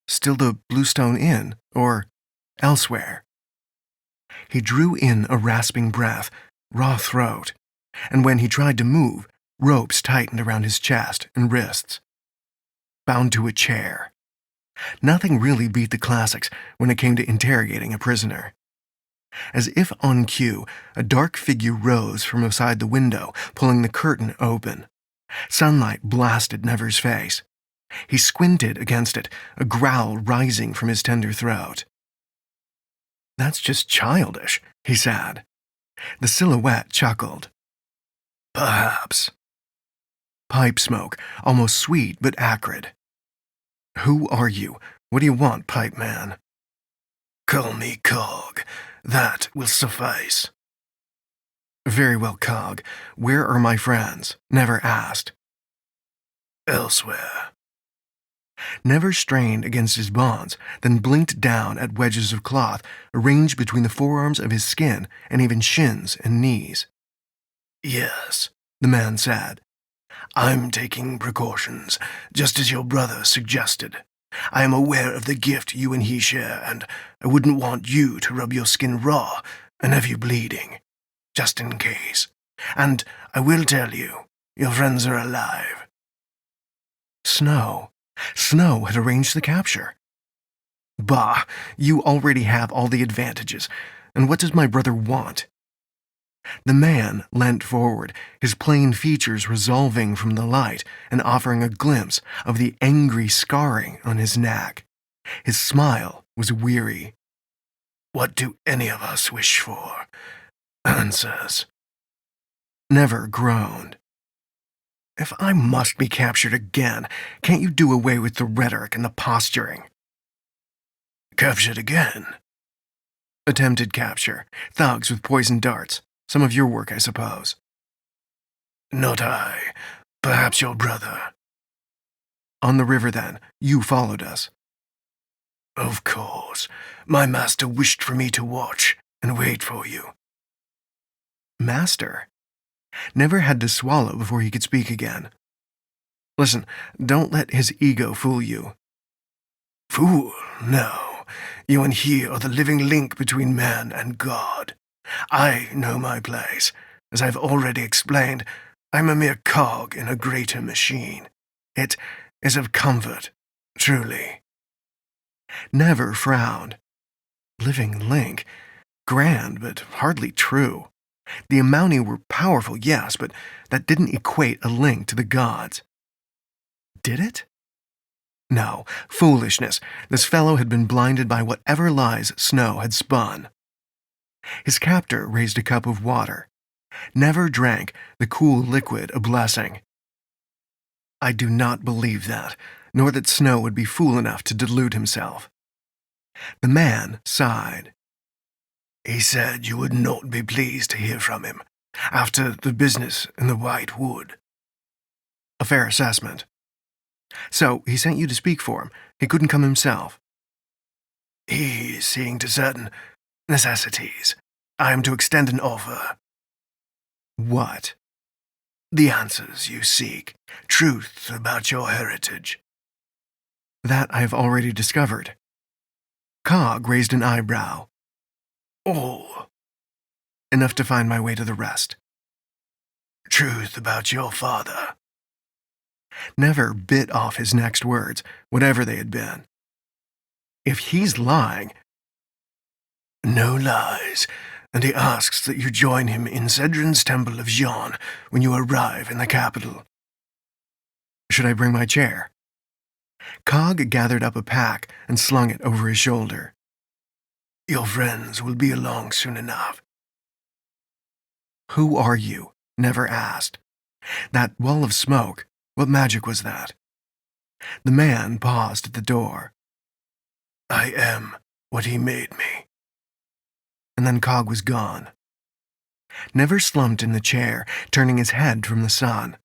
Still the Bluestone Inn, or elsewhere. He drew in a rasping breath, raw throat, and when he tried to move, ropes tightened around his chest and wrists. Bound to a chair. Nothing really beat the classics when it came to interrogating a prisoner. As if on cue, a dark figure rose from beside the window, pulling the curtain open. Sunlight blasted Never's face. He squinted against it, a growl rising from his tender throat. "That's just childish," he said. The silhouette chuckled. "Perhaps." Pipe smoke, almost sweet but acrid. "Who are you? What do you want, Pipe Man?" "Call me Cog. That will suffice." "Very well, Cog. Where are my friends?" Never asked. "Elsewhere." Never strained against his bonds, then blinked down at wedges of cloth arranged between the forearms of his skin and even shins and knees. "Yes," the man said. "I'm taking precautions, just as your brother suggested. I am aware of the gift you and he share, and I wouldn't want you to rub your skin raw and have you bleeding, just in case. And I will tell you, your friends are alive." Snow. Snow had arranged the capture. "Bah, you already have all the advantages. And what does my brother want?" The man leant forward, his plain features resolving from the light and offering a glimpse of the angry scarring on his neck. His smile was weary. "What do any of us wish for? Answers." Never groaned. "If I must be captured again, can't you do away with the rhetoric and the posturing?" "Captured again?" "Attempted capture. Thugs with poisoned darts. Some of your work, I suppose." "Not I. Perhaps your brother." "On the river, then. You followed us." "Of course. My master wished for me to watch and wait for you." Master? Never had to swallow before he could speak again. "Listen, don't let his ego fool you." "Fool? No. You and he are the living link between man and God. I know my place. As I've already explained, I'm a mere cog in a greater machine. It is of comfort, truly." Never frowned. Living link. Grand, but hardly true. The Amouni were powerful, yes, but that didn't equate a link to the gods. Did it? No, foolishness. This fellow had been blinded by whatever lies Snow had spun. His captor raised a cup of water. Never drank, the cool liquid a blessing. "I do not believe that, nor that Snow would be fool enough to delude himself." The man sighed. He said you would not be pleased to hear from him after the business in the White Wood. A fair assessment. So, he sent you to speak for him. He couldn't come himself. He is seeing to certain necessities. I am to extend an offer. What? The answers you seek. Truth about your heritage. That I have already discovered. Cog raised an eyebrow. All. Enough to find my way to the rest. Truth about your father. Never bit off his next words, whatever they had been. If he's lying... No lies, and he asks that you join him in Cedrin's Temple of Jean when you arrive in the capital. Should I bring my chair? Cog gathered up a pack and slung it over his shoulder. Your friends will be along soon enough. Who are you? Never asked. That wall of smoke, what magic was that? The man paused at the door. I am what he made me. And then Cog was gone. Never slumped in the chair, turning his head from the sun.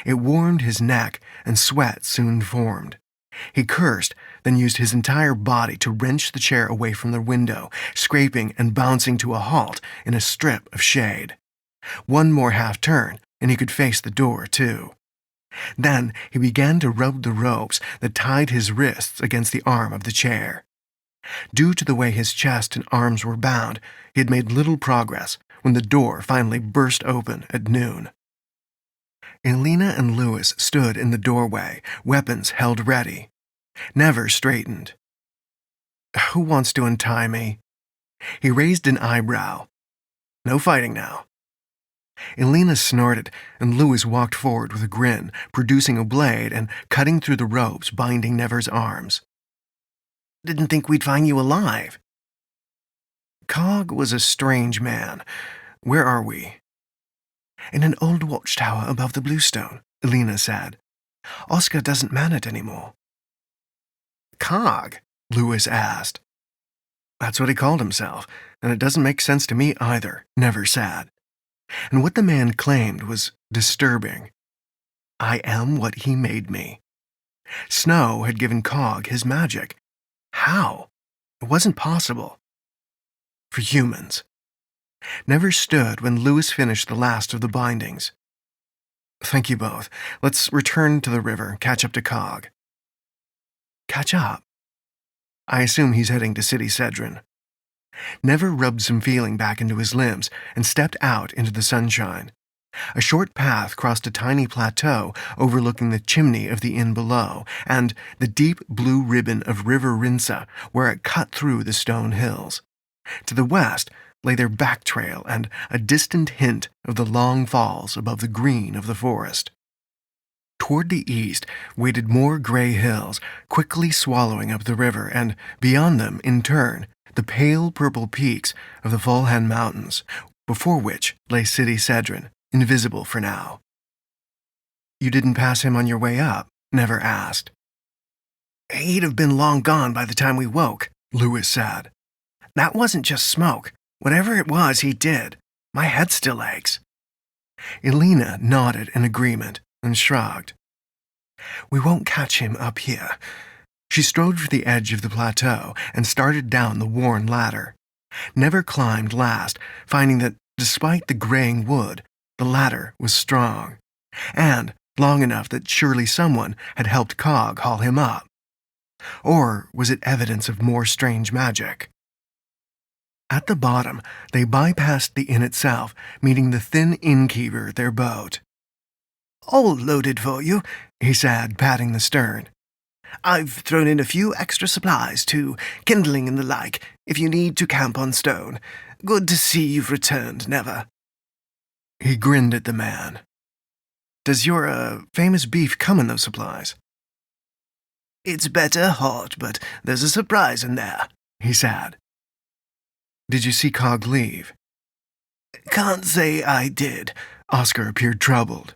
It warmed his neck, and sweat soon formed. He cursed, then used his entire body to wrench the chair away from the window, scraping and bouncing to a halt in a strip of shade. One more half-turn, and he could face the door, too. Then he began to rub the ropes that tied his wrists against the arm of the chair. Due to the way his chest and arms were bound, he had made little progress when the door finally burst open at noon. Elena and Louis stood in the doorway, weapons held ready. Never straightened. Who wants to untie me? He raised an eyebrow. No fighting now. Elena snorted, and Louis walked forward with a grin, producing a blade and cutting through the ropes binding Never's arms. Didn't think we'd find you alive. Cog was a strange man. Where are we? In an old watchtower above the Bluestone, Elena said. Oscar doesn't man it anymore. Cog? Louis asked. That's what he called himself, and it doesn't make sense to me either, Never said. And what the man claimed was disturbing. I am what he made me. Snow had given Cog his magic. How? It wasn't possible. For humans. Never stood when Louis finished the last of the bindings. Thank you both. Let's return to the river, catch up to Cog. Catch up? I assume he's heading to City Cedrin. Never rubbed some feeling back into his limbs and stepped out into the sunshine. A short path crossed a tiny plateau overlooking the chimney of the inn below and the deep blue ribbon of River Rinsa where it cut through the stone hills. To the west lay their back trail and a distant hint of the long falls above the green of the forest. Toward the east waited more gray hills, quickly swallowing up the river, and beyond them, in turn, the pale purple peaks of the Volhan Mountains, before which lay City Cedrin, invisible for now. You didn't pass him on your way up? Never asked. He'd have been long gone by the time we woke, Louis said. That wasn't just smoke. Whatever it was, he did. My head still aches. Elena nodded in agreement and shrugged. We won't catch him up here. She strode for the edge of the plateau and started down the worn ladder. Never climbed last, finding that, despite the graying wood, the ladder was strong, and long enough that surely someone had helped Cog haul him up. Or was it evidence of more strange magic? At the bottom, they bypassed the inn itself, meeting the thin innkeeper at their boat. All loaded for you, he said, patting the stern. I've thrown in a few extra supplies, too, kindling and the like, if you need to camp on stone. Good to see you've returned, Never. He grinned at the man. Does your, famous beef come in those supplies? It's better hot, but there's a surprise in there, he said. Did you see Cog leave? Can't say I did. Oscar appeared troubled.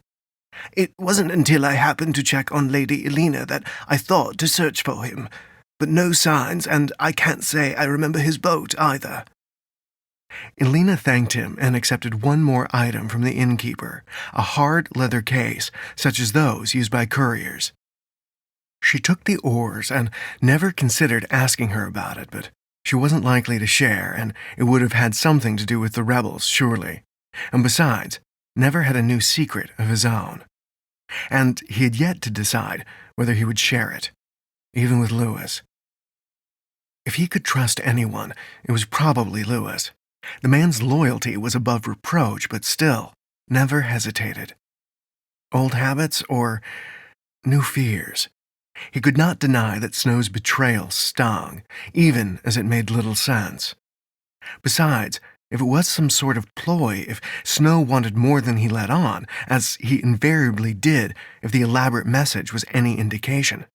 It wasn't until I happened to check on Lady Elena that I thought to search for him, but no signs, and I can't say I remember his boat either. Elena thanked him and accepted one more item from the innkeeper, a hard leather case, such as those used by couriers. She took the oars and never considered asking her about it, but she wasn't likely to share, and it would have had something to do with the rebels, surely. And besides, Never had a new secret of his own. And he had yet to decide whether he would share it, even with Lewis. If he could trust anyone, it was probably Lewis. The man's loyalty was above reproach, but still, never hesitated. Old habits or new fears? He could not deny that Snow's betrayal stung, even as it made little sense. Besides, if it was some sort of ploy, if Snow wanted more than he let on, as he invariably did if the elaborate message was any indication,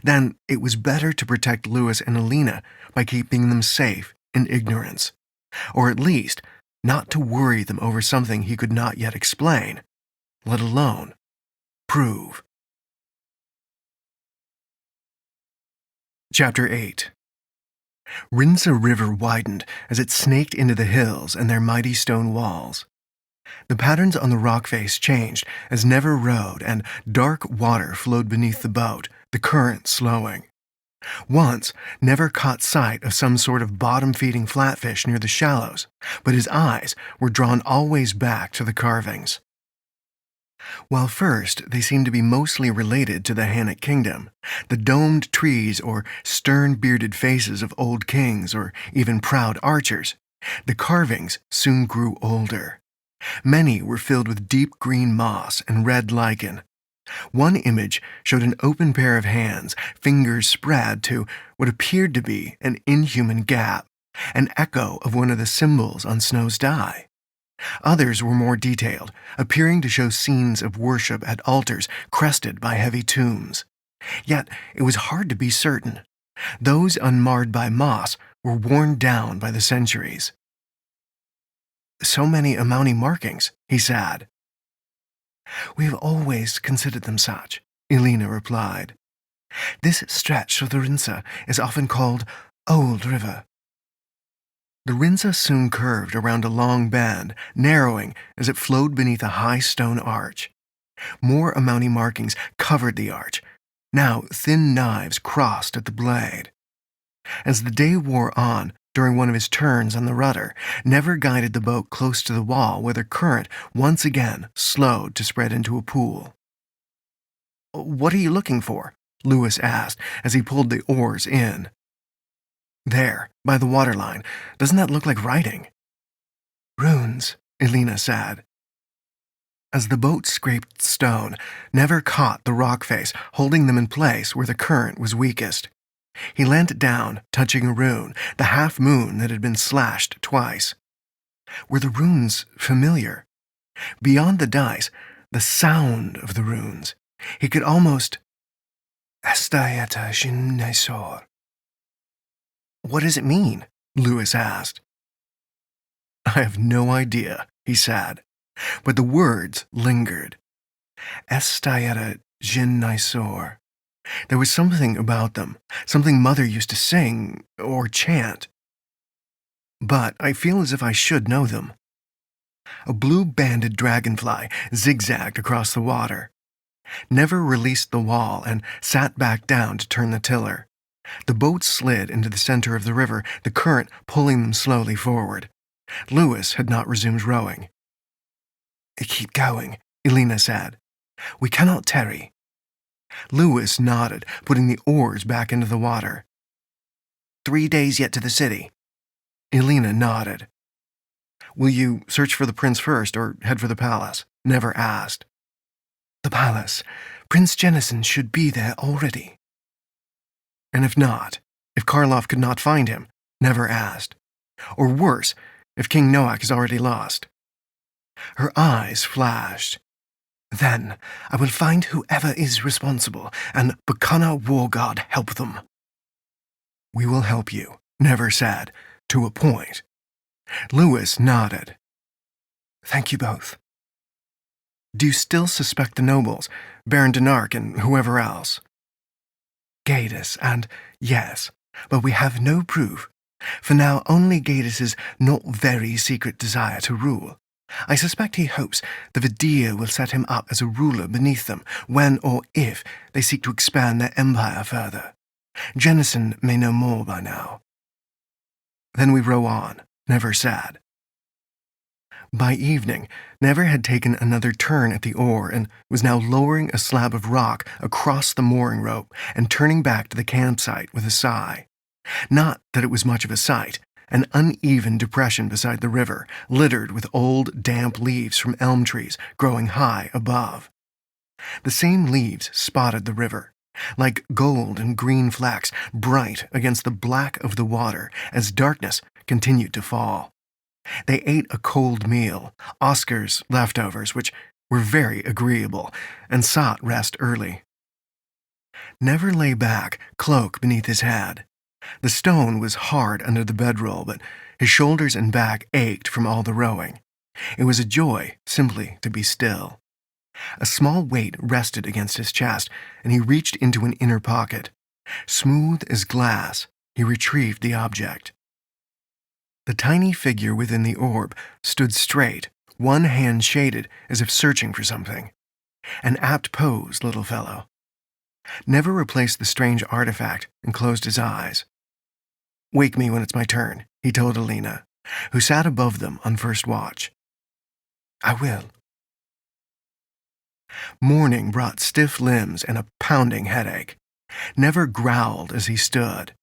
then it was better to protect Lewis and Alina by keeping them safe in ignorance, or at least not to worry them over something he could not yet explain, let alone prove. Chapter 8. Rinsa River widened as it snaked into the hills and their mighty stone walls. The patterns on the rock face changed as Never rowed, and dark water flowed beneath the boat, the current slowing. Once, Never caught sight of some sort of bottom-feeding flatfish near the shallows, but his eyes were drawn always back to the carvings. While first they seemed to be mostly related to the Hannic kingdom, the domed trees or stern-bearded faces of old kings or even proud archers, the carvings soon grew older. Many were filled with deep green moss and red lichen. One image showed an open pair of hands, fingers spread to what appeared to be an inhuman gap, an echo of one of the symbols on Snow's die. Others were more detailed, appearing to show scenes of worship at altars crested by heavy tombs. Yet it was hard to be certain. Those unmarred by moss were worn down by the centuries. "So many Amouni markings," he said. "We have always considered them such," Elena replied. "This stretch of the Rinsa is often called Old River." The Rinsa soon curved around a long bend, narrowing as it flowed beneath a high stone arch. More Amouni markings covered the arch. Now thin knives crossed at the blade. As the day wore on, during one of his turns on the rudder, Never guided the boat close to the wall where the current once again slowed to spread into a pool. "What are you looking for?" Lewis asked as he pulled the oars in. "There, by the waterline. Doesn't that look like writing?" "Runes," Elena said. As the boat scraped stone, Never caught the rock face, holding them in place where the current was weakest. He leant down, touching a rune, the half-moon that had been slashed twice. Were the runes familiar? Beyond the dice, the sound of the runes. He could almost... Astayata Shinnaisor. "What does it mean?" Lewis asked. "I have no idea," he said, but the words lingered. Estayeta Jin Nisor. There was something about them, something Mother used to sing or chant. But I feel as if I should know them. A blue-banded dragonfly zigzagged across the water. Never released the wall and sat back down to turn the tiller. The boat slid into the center of the river, the current pulling them slowly forward. Lewis had not resumed rowing. "Keep going," Elena said. "We cannot tarry." Lewis nodded, putting the oars back into the water. 3 days yet to the city." Elena nodded. "Will you search for the prince first, or head for the palace?" Never asked. "The palace. Prince Jennison should be there already." "And if not, if Karloff could not find him?" Never asked. "Or worse, if King Noak is already lost?" Her eyes flashed. "Then I will find whoever is responsible, and Bakana War God help them." "We will help you," Never said, to a point. Lewis nodded. "Thank you both." "Do you still suspect the nobles, Baron Denark and whoever else?" "Gadus, and yes, but we have no proof. For now, only Gadis's not very secret desire to rule. I suspect he hopes the Vidir will set him up as a ruler beneath them when or if they seek to expand their empire further. Jennison may know more by now. Then we row on, Never sad. By evening, Never had taken another turn at the oar and was now lowering a slab of rock across the mooring rope and turning back to the campsite with a sigh. Not that it was much of a sight, an uneven depression beside the river, littered with old, damp leaves from elm trees growing high above. The same leaves spotted the river, like gold and green flecks, bright against the black of the water as darkness continued to fall. They ate a cold meal, Oscar's leftovers, which were very agreeable, and sought rest early. Never lay back, cloak beneath his head. The stone was hard under the bedroll, but his shoulders and back ached from all the rowing. It was a joy simply to be still. A small weight rested against his chest, and he reached into an inner pocket. Smooth as glass, he retrieved the object. The tiny figure within the orb stood straight, one hand shaded as if searching for something. An apt pose, little fellow. Never replaced the strange artifact and closed his eyes. "Wake me when it's my turn," he told Alina, who sat above them on first watch. "I will." Morning brought stiff limbs and a pounding headache. Never growled as he stood.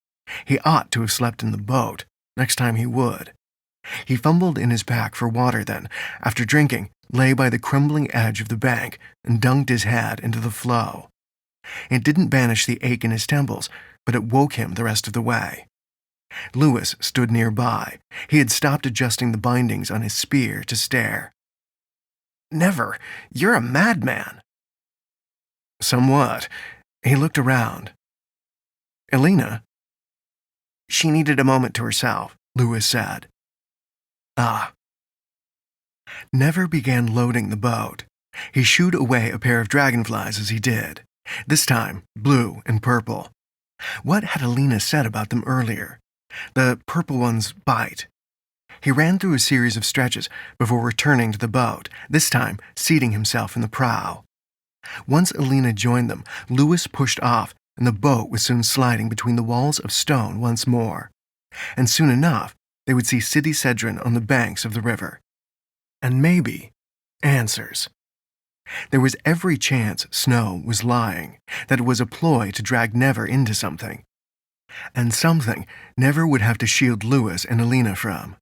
He ought to have slept in the boat. Next time he would. He fumbled in his pack for water then, after drinking, lay by the crumbling edge of the bank and dunked his head into the flow. It didn't banish the ache in his temples, but it woke him the rest of the way. Lewis stood nearby. He had stopped adjusting the bindings on his spear to stare. "Never, you're a madman." "Somewhat." He looked around. "Alina?" "She needed a moment to herself," Lewis said. "Ah." Never began loading the boat. He shooed away a pair of dragonflies as he did, this time blue and purple. What had Alina said about them earlier? The purple ones bite. He ran through a series of stretches before returning to the boat, this time seating himself in the prow. Once Alina joined them, Lewis pushed off, and the boat was soon sliding between the walls of stone once more. And soon enough, they would see City Cedron on the banks of the river. And maybe answers. There was every chance Snow was lying, that it was a ploy to drag Never into something. And something Never would have to shield Lewis and Alina from.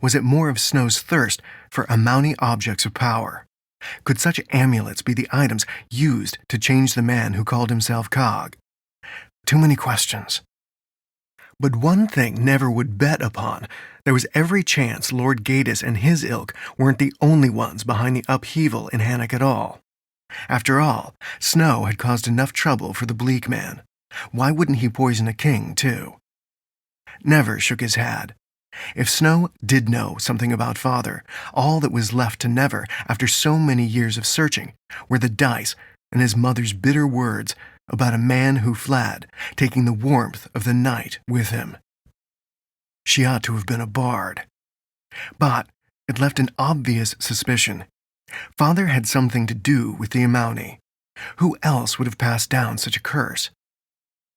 Was it more of Snow's thirst for Amauni objects of power? Could such amulets be the items used to change the man who called himself Cog? Too many questions. But one thing Never would bet upon, there was every chance Lord Gadis and his ilk weren't the only ones behind the upheaval in Hannock at all. After all, Snow had caused enough trouble for the Bleak Man. Why wouldn't he poison a king, too? Never shook his head. If Snow did know something about Father, all that was left to Never after so many years of searching were the dice and his mother's bitter words about a man who fled, taking the warmth of the night with him. She ought to have been a bard. But it left an obvious suspicion. Father had something to do with the Amauni. Who else would have passed down such a curse?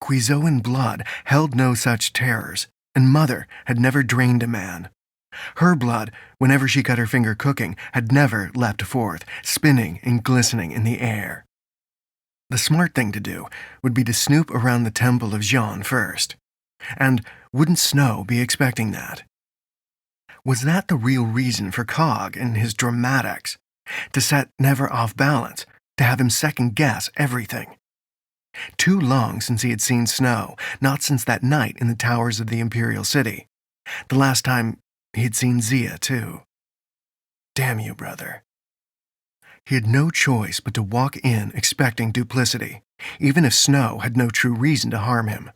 Quizoan blood held no such terrors, and Mother had never drained a man. Her blood, whenever she cut her finger cooking, had never leapt forth, spinning and glistening in the air. The smart thing to do would be to snoop around the temple of Jean first. And wouldn't Snow be expecting that? Was that the real reason for Cog and his dramatics? To set Never off balance, to have him second-guess everything? Too long since he had seen Snow, not since that night in the towers of the Imperial City. The last time he had seen Zia, too. Damn you, brother. He had no choice but to walk in expecting duplicity, even if Snow had no true reason to harm him.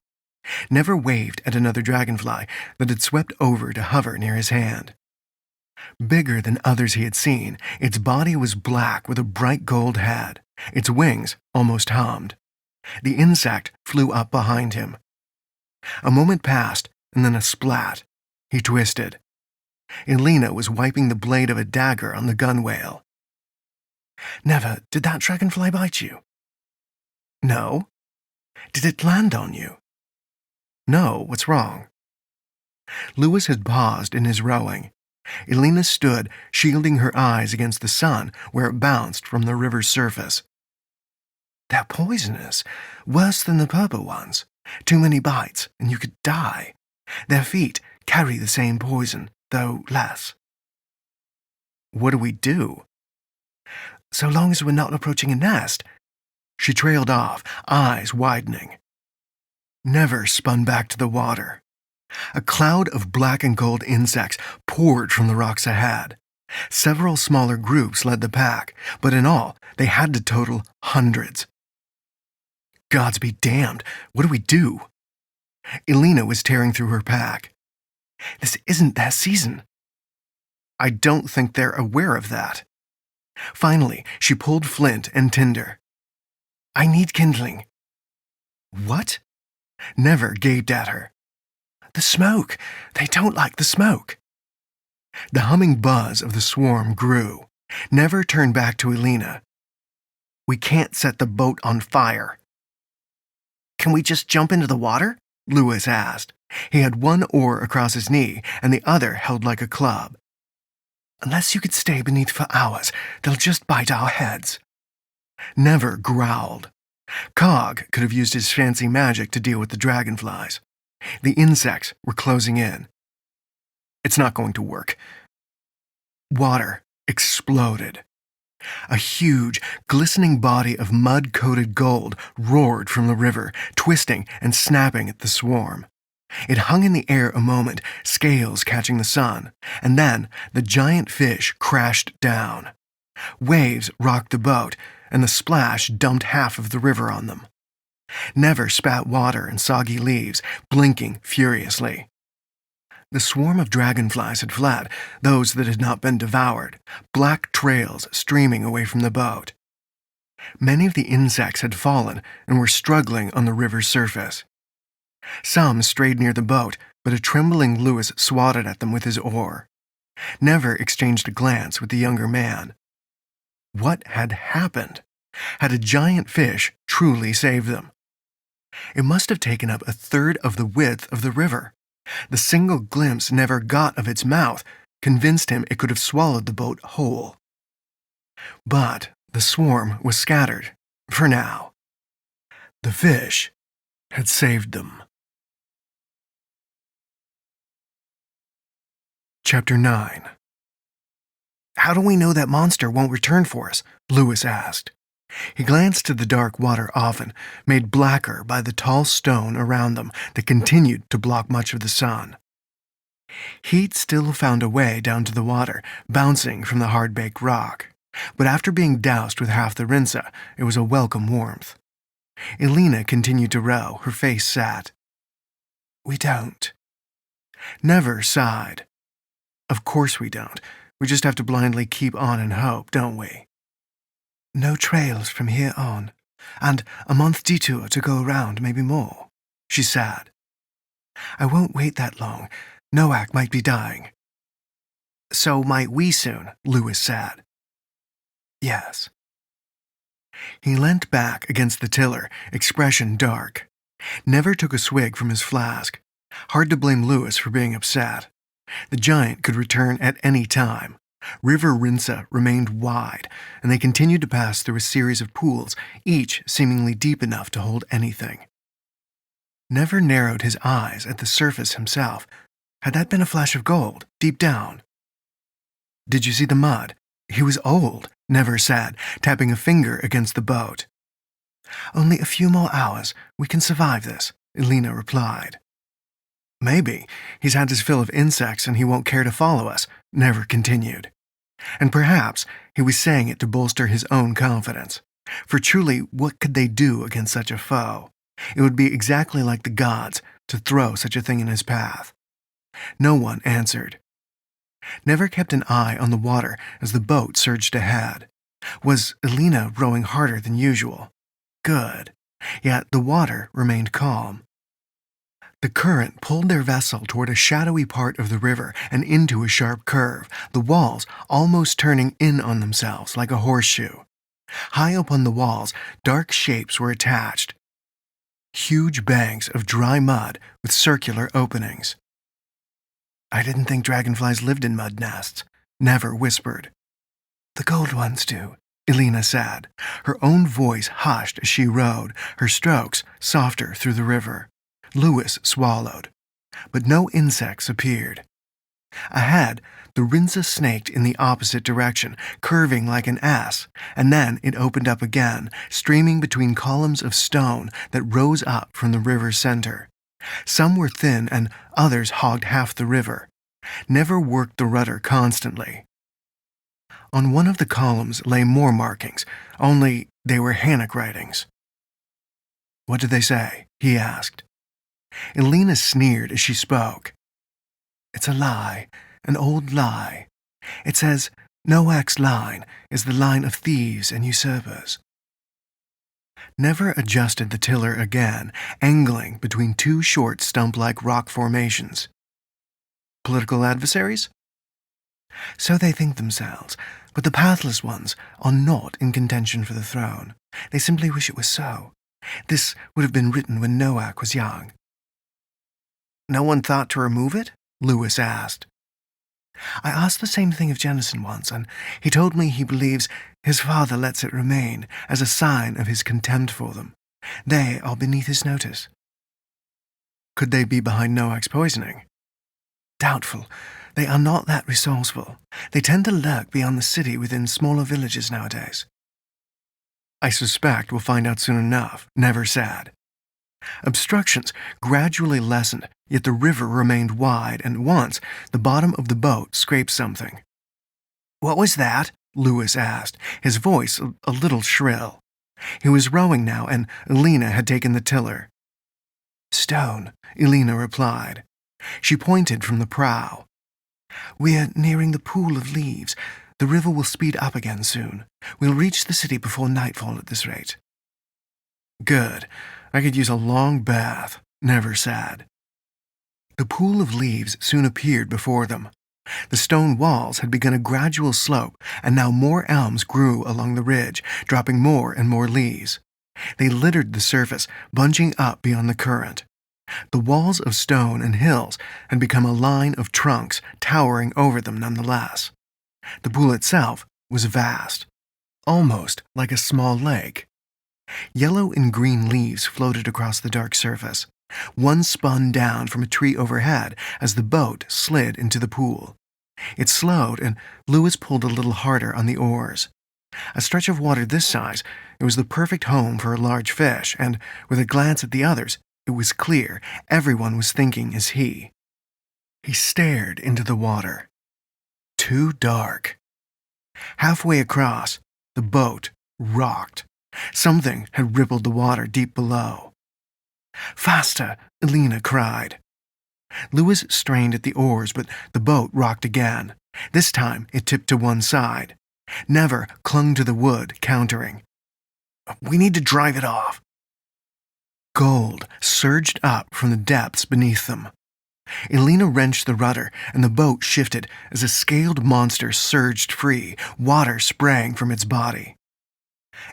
Never waved at another dragonfly that had swept over to hover near his hand. Bigger than others he had seen, its body was black with a bright gold head. Its wings almost hummed. The insect flew up behind him. A moment passed, and then a splat. He twisted. Elena was wiping the blade of a dagger on the gunwale. Never did that dragonfly bite you? No. Did it land on you? No, what's wrong? Lewis had paused in his rowing. Elena stood, shielding her eyes against the sun where it bounced from the river's surface. They're poisonous, worse than the purple ones. Too many bites, and you could die. Their feet carry the same poison, though less. What do we do? So long as we're not approaching a nest. She trailed off, eyes widening. Never spun back to the water. A cloud of black and gold insects poured from the rocks ahead. Several smaller groups led the pack, but in all, they had to total hundreds. Gods be damned, what do we do? Elena was tearing through her pack. This isn't their season. I don't think they're aware of that. Finally, she pulled flint and tinder. I need kindling. What? Never gaped at her. The smoke. They don't like the smoke. The humming buzz of the swarm grew. Never turned back to Elena. We can't set the boat on fire. Can we just jump into the water? Lewis asked. He had one oar across his knee and the other held like a club. Unless you could stay beneath for hours, they'll just bite our heads. Never growled. Cog could have used his fancy magic to deal with the dragonflies. The insects were closing in. It's not going to work. Water exploded. A huge, glistening body of mud-coated gold roared from the river, twisting and snapping at the swarm. It hung in the air a moment, scales catching the sun, and then the giant fish crashed down. Waves rocked the boat, and the splash dumped half of the river on them. Never spat water and soggy leaves, blinking furiously. The swarm of dragonflies had fled, those that had not been devoured, black trails streaming away from the boat. Many of the insects had fallen and were struggling on the river's surface. Some strayed near the boat, but a trembling Lewis swatted at them with his oar. Never exchanged a glance with the younger man. What had happened? Had a giant fish truly saved them? It must have taken up a third of the width of the river. The single glimpse Never got of its mouth convinced him it could have swallowed the boat whole. But the swarm was scattered, for now. The fish had saved them. Chapter 9. How do we know that monster won't return for us? Lewis asked. He glanced to the dark water often, made blacker by the tall stone around them that continued to block much of the sun. Heat still found a way down to the water, bouncing from the hard-baked rock. But after being doused with half the rinsa, it was a welcome warmth. Elena continued to row, her face sad. We don't. Never sighed. Of course we don't. We just have to blindly keep on and hope, don't we? No trails from here on, and a month detour to go around, maybe more, she said. I won't wait that long. Noack might be dying. So might we soon, Lewis said. Yes. He leant back against the tiller, expression dark. Never took a swig from his flask. Hard to blame Lewis for being upset. The giant could return at any time. River Rinsa remained wide, and they continued to pass through a series of pools, each seemingly deep enough to hold anything. Never narrowed his eyes at the surface himself. Had that been a flash of gold, deep down? Did you see the mud? He was old, Never said, tapping a finger against the boat. Only a few more hours. We can survive this, Elena replied. Maybe. He's had his fill of insects and he won't care to follow us, Never continued. And perhaps he was saying it to bolster his own confidence. For truly, what could they do against such a foe? It would be exactly like the gods to throw such a thing in his path. No one answered. Never kept an eye on the water as the boat surged ahead. Was Elena rowing harder than usual? Good. Yet the water remained calm. The current pulled their vessel toward a shadowy part of the river and into a sharp curve, the walls almost turning in on themselves like a horseshoe. High up on the walls, dark shapes were attached. Huge banks of dry mud with circular openings. "I didn't think dragonflies lived in mud nests," Never whispered. "The gold ones do," Elena said, her own voice hushed as she rowed, her strokes softer through the river. Lewis swallowed, but no insects appeared. Ahead, the Rinza snaked in the opposite direction, curving like an S, and then it opened up again, streaming between columns of stone that rose up from the river's center. Some were thin and others hogged half the river. Never worked the rudder constantly. On one of the columns lay more markings, only they were Hannock writings. "What did they say?" he asked. Elena sneered as she spoke. "It's a lie, an old lie. It says Noack's line is the line of thieves and usurpers." Never adjusted the tiller again, angling between two short stump-like rock formations. "Political adversaries?" "So they think themselves, but the pathless ones are not in contention for the throne. They simply wish it was so. This would have been written when Noack was young." "No one thought to remove it?" Lewis asked. "I asked the same thing of Jennison once, and he told me he believes his father lets it remain as a sign of his contempt for them. They are beneath his notice." "Could they be behind Noack's poisoning?" "Doubtful. They are not that resourceful. They tend to lurk beyond the city within smaller villages nowadays." "I suspect we'll find out soon enough," Never said. Obstructions gradually lessened, yet the river remained wide, and once the bottom of the boat scraped something. "What was that?" Lewis asked, his voice a little shrill. He was rowing now, and Elena had taken the tiller. "Stone," Elena replied. She pointed from the prow. "We're nearing the pool of leaves. The river will speed up again soon. We'll reach the city before nightfall at this rate." "Good. I could use a long bath," Never said. The pool of leaves soon appeared before them. The stone walls had begun a gradual slope, and now more elms grew along the ridge, dropping more and more leaves. They littered the surface, bunching up beyond the current. The walls of stone and hills had become a line of trunks towering over them nonetheless. The pool itself was vast, almost like a small lake. Yellow and green leaves floated across the dark surface. One spun down from a tree overhead as the boat slid into the pool. It slowed, and Lewis pulled a little harder on the oars. A stretch of water this size, it was the perfect home for a large fish, and with a glance at the others, it was clear everyone was thinking as he. He stared into the water. Too dark. Halfway across, the boat rocked. Something had rippled the water deep below. "Faster!" Elena cried. Lewis strained at the oars, but the boat rocked again. This time it tipped to one side. Never clung to the wood, countering. "We need to drive it off." Gold surged up from the depths beneath them. Elena wrenched the rudder, and the boat shifted as a scaled monster surged free, water spraying from its body.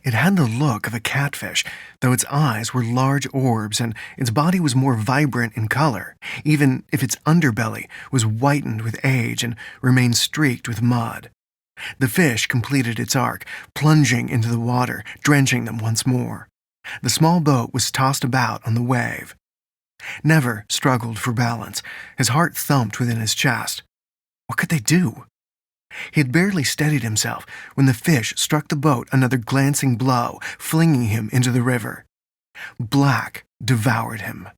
It had the look of a catfish, though its eyes were large orbs and its body was more vibrant in color, even if its underbelly was whitened with age and remained streaked with mud. The fish completed its arc, plunging into the water, drenching them once more. The small boat was tossed about on the wave. Never struggled for balance. His heart thumped within his chest. What could they do? He had barely steadied himself when the fish struck the boat another glancing blow, flinging him into the river. Black devoured him.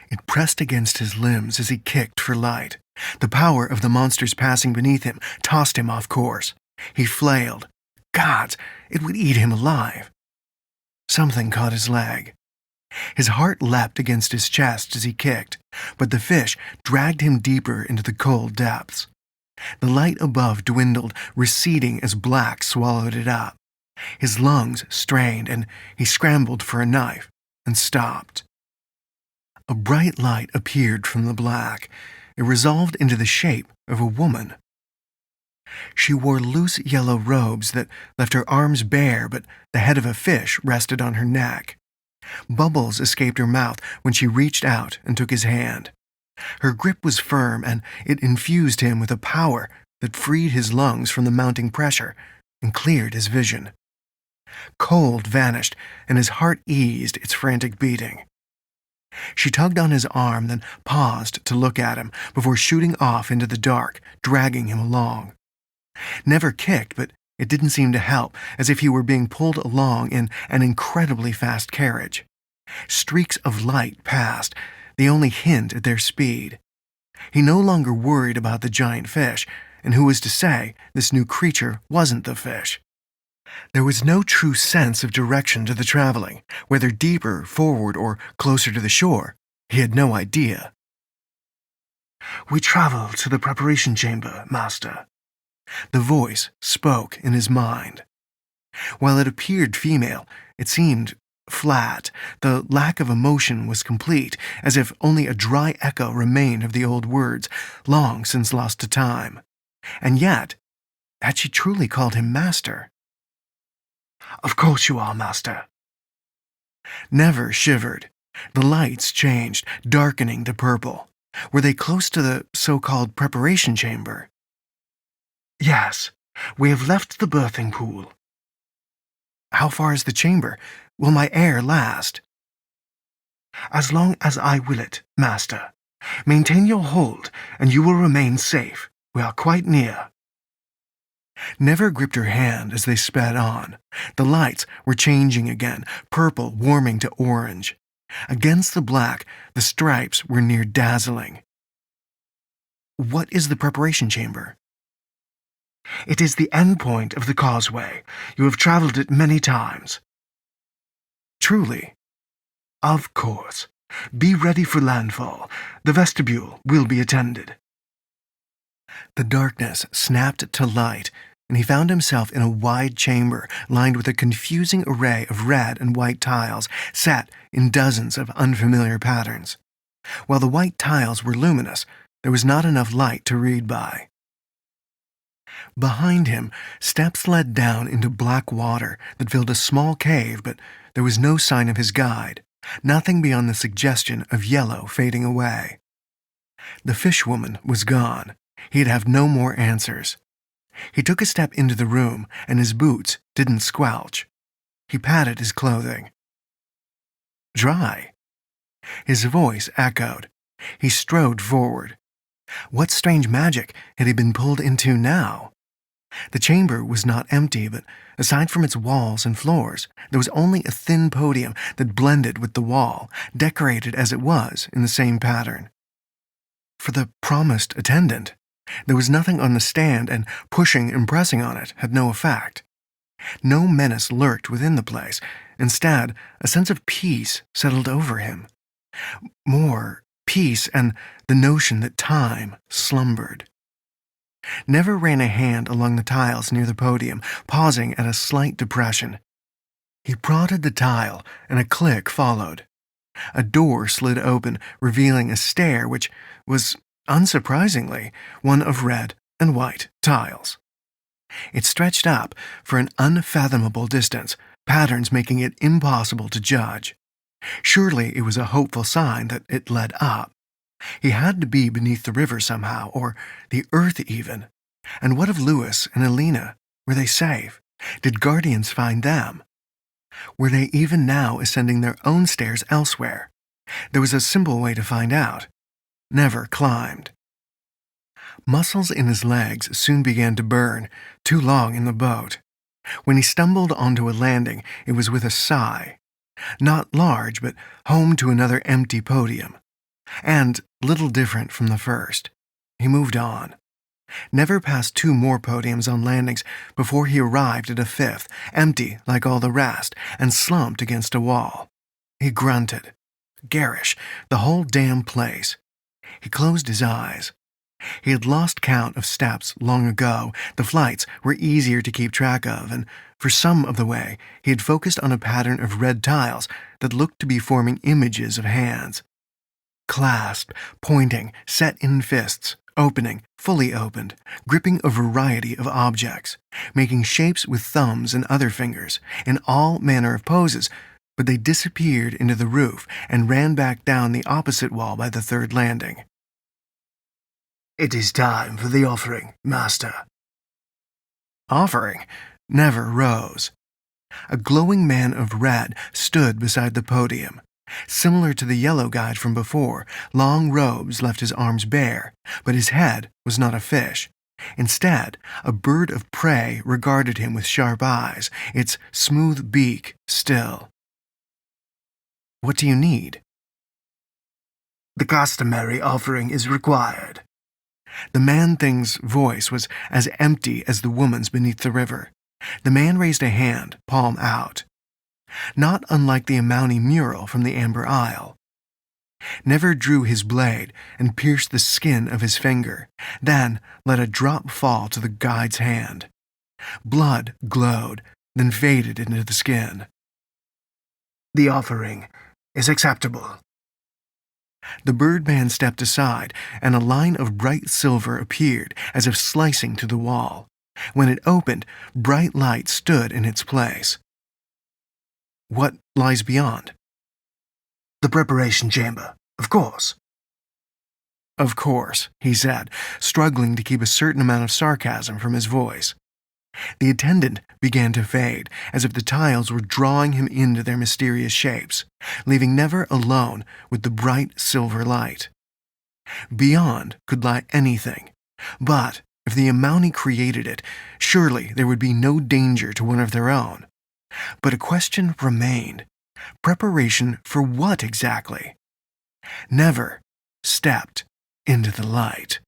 It pressed against his limbs as he kicked for light. The power of the monsters passing beneath him tossed him off course. He flailed. Gods, it would eat him alive. Something caught his leg. His heart leapt against his chest as he kicked, but the fish dragged him deeper into the cold depths. The light above dwindled, receding as black swallowed it up. His lungs strained, and he scrambled for a knife and stopped. A bright light appeared from the black. It resolved into the shape of a woman. She wore loose yellow robes that left her arms bare, but the head of a fish rested on her neck. Bubbles escaped her mouth when she reached out and took his hand. Her grip was firm, and it infused him with a power that freed his lungs from the mounting pressure and cleared his vision. Cold vanished, and his heart eased its frantic beating. She tugged on his arm, then paused to look at him before shooting off into the dark, dragging him along. Never kicked, but it didn't seem to help, as if he were being pulled along in an incredibly fast carriage. Streaks of light passed, the only hint at their speed. He no longer worried about the giant fish, and who was to say this new creature wasn't the fish? There was no true sense of direction to the traveling, whether deeper, forward, or closer to the shore. He had no idea. "We travel to the preparation chamber, master." The voice spoke in his mind. While it appeared female, it seemed flat. The lack of emotion was complete, as if only a dry echo remained of the old words, long since lost to time. And yet, had she truly called him master? "Of course you are, master." Never shivered. The lights changed, darkening to purple. Were they close to the so-called preparation chamber? "Yes, we have left the birthing pool." "How far is the chamber? Will my air last?" "As long as I will it, master. Maintain your hold, and you will remain safe. We are quite near." Never gripped her hand as they sped on. The lights were changing again, purple warming to orange. Against the black, the stripes were near dazzling. "What is the preparation chamber?" "It is the end point of the causeway. You have traveled it many times." "Truly?" "Of course. Be ready for landfall. The vestibule will be attended." The darkness snapped to light, and he found himself in a wide chamber lined with a confusing array of red and white tiles set in dozens of unfamiliar patterns. While the white tiles were luminous, there was not enough light to read by. Behind him, steps led down into black water that filled a small cave, but there was no sign of his guide, nothing beyond the suggestion of yellow fading away. The fishwoman was gone. He'd have no more answers. He took a step into the room, and his boots didn't squelch. He patted his clothing. "Dry." His voice echoed. He strode forward. What strange magic had he been pulled into now? The chamber was not empty, but aside from its walls and floors, there was only a thin podium that blended with the wall, decorated as it was in the same pattern. For the promised attendant, there was nothing on the stand, and pushing and pressing on it had no effect. No menace lurked within the place. Instead, a sense of peace settled over him. More peace and the notion that time slumbered. Never ran a hand along the tiles near the podium, pausing at a slight depression. He prodded the tile, and a click followed. A door slid open, revealing a stair which was, unsurprisingly, one of red and white tiles. It stretched up for an unfathomable distance, patterns making it impossible to judge. Surely it was a hopeful sign that it led up. He had to be beneath the river somehow, or the earth even. And what of Louis and Elena? Were they safe? Did guardians find them? Were they even now ascending their own stairs elsewhere? There was a simple way to find out. Never climbed. Muscles in his legs soon began to burn, too long in the boat. When he stumbled onto a landing, it was with a sigh. Not large, but home to another empty podium. And little different from the first. He moved on. Never passed 2 more podiums on landings before he arrived at a 5th, empty like all the rest, and slumped against a wall. He grunted. Garish, the whole damn place. He closed his eyes. He had lost count of steps long ago. The flights were easier to keep track of, and for some of the way, he had focused on a pattern of red tiles that looked to be forming images of hands. clasped, pointing, set in fists, opening, fully opened, gripping a variety of objects, making shapes with thumbs and other fingers, in all manner of poses, but they disappeared into the roof and ran back down the opposite wall by the third landing. "It is time for the offering, master." Offering never rose. A glowing man of red stood beside the podium. Similar to the yellow guide from before, long robes left his arms bare, but his head was not a fish. Instead, a bird of prey regarded him with sharp eyes, its smooth beak still. "What do you need?" "The customary offering is required." The man-thing's voice was as empty as the woman's beneath the river. The man raised a hand, palm out. Not unlike the Amouni mural from the Amber Isle. Never drew his blade and pierced the skin of his finger, then let a drop fall to the guide's hand. Blood glowed, then faded into the skin. "The offering is acceptable." The birdman stepped aside, and a line of bright silver appeared, as if slicing through the wall. When it opened, bright light stood in its place. What lies beyond? "The preparation chamber, of course." "Of course," he said, struggling to keep a certain amount of sarcasm from his voice. The attendant began to fade, as if the tiles were drawing him into their mysterious shapes, leaving Never alone with the bright silver light. Beyond could lie anything, but if the Amouni created it, surely there would be no danger to one of their own. But a question remained. Preparation for what exactly? Never stepped into the light.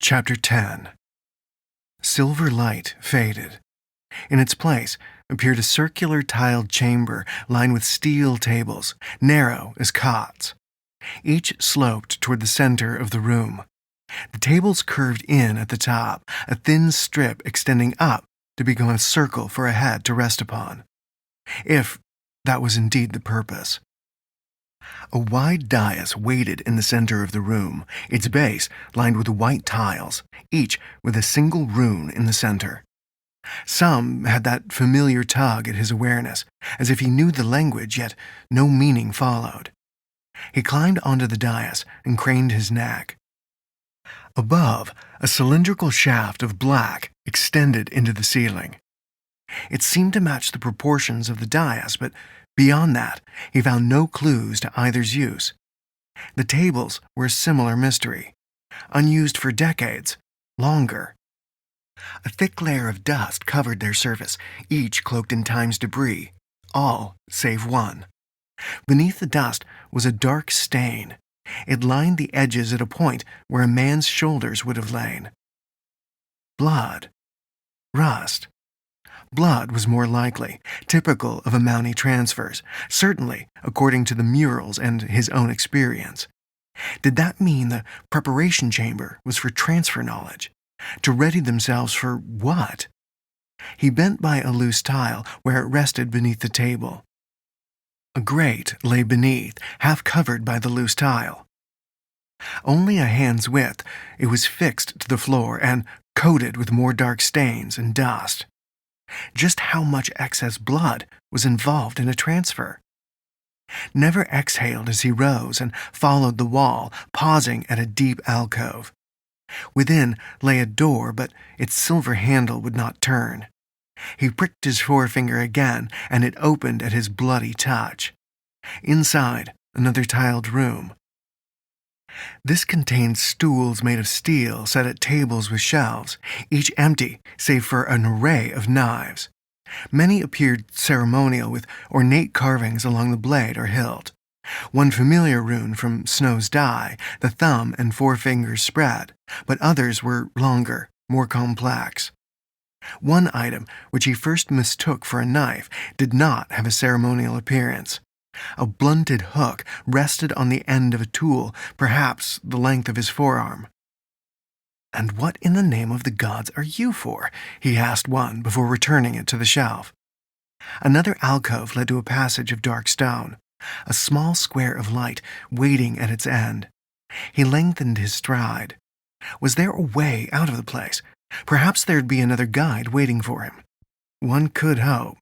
Chapter 10. Silver light faded. In its place appeared a circular tiled chamber lined with steel tables, narrow as cots. Each sloped toward the center of the room. The tables curved in at the top, a thin strip extending up to become a circle for a head to rest upon. If that was indeed the purpose. A wide dais waited in the center of the room, its base lined with white tiles, each with a single rune in the center. Some had that familiar tug at his awareness, as if he knew the language, yet no meaning followed. He climbed onto the dais and craned his neck. Above, a cylindrical shaft of black extended into the ceiling. It seemed to match the proportions of the dais, but beyond that, he found no clues to either's use. The tables were a similar mystery, unused for decades, longer. A thick layer of dust covered their surface, each cloaked in time's debris, all save one. Beneath the dust was a dark stain. It lined the edges at a point where a man's shoulders would have lain. Blood. Rust. Blood was more likely, typical of Amouni transfers, certainly according to the murals and his own experience. Did that mean the preparation chamber was for transfer knowledge? To ready themselves for what? He bent by a loose tile where it rested beneath the table. A grate lay beneath, half covered by the loose tile. Only a hand's width, it was fixed to the floor and coated with more dark stains and dust. Just how much excess blood was involved in a transfer? Never exhaled as he rose and followed the wall, pausing at a deep alcove. Within lay a door, but its silver handle would not turn. He pricked his forefinger again, and it opened at his bloody touch. Inside, another tiled room. This contained stools made of steel set at tables with shelves, each empty save for an array of knives. Many appeared ceremonial with ornate carvings along the blade or hilt. One familiar rune from Snow's die, the thumb and forefingers spread, but others were longer, more complex. One item, which he first mistook for a knife, did not have a ceremonial appearance. A blunted hook rested on the end of a tool, perhaps the length of his forearm. "And what in the name of the gods are you for?" he asked one before returning it to the shelf. Another alcove led to a passage of dark stone, a small square of light waiting at its end. He lengthened his stride. Was there a way out of the place? Perhaps there'd be another guide waiting for him. One could hope.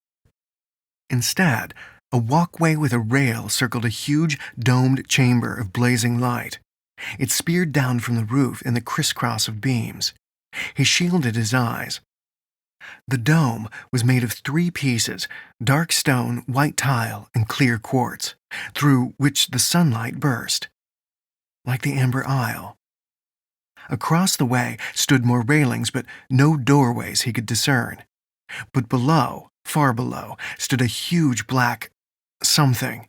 Instead, a walkway with a rail circled a huge, domed chamber of blazing light. It speared down from the roof in the crisscross of beams. He shielded his eyes. The dome was made of 3 pieces, dark stone, white tile, and clear quartz, through which the sunlight burst. Like the Amber Isle. Across the way stood more railings, but no doorways he could discern. But below, far below, stood a huge black something.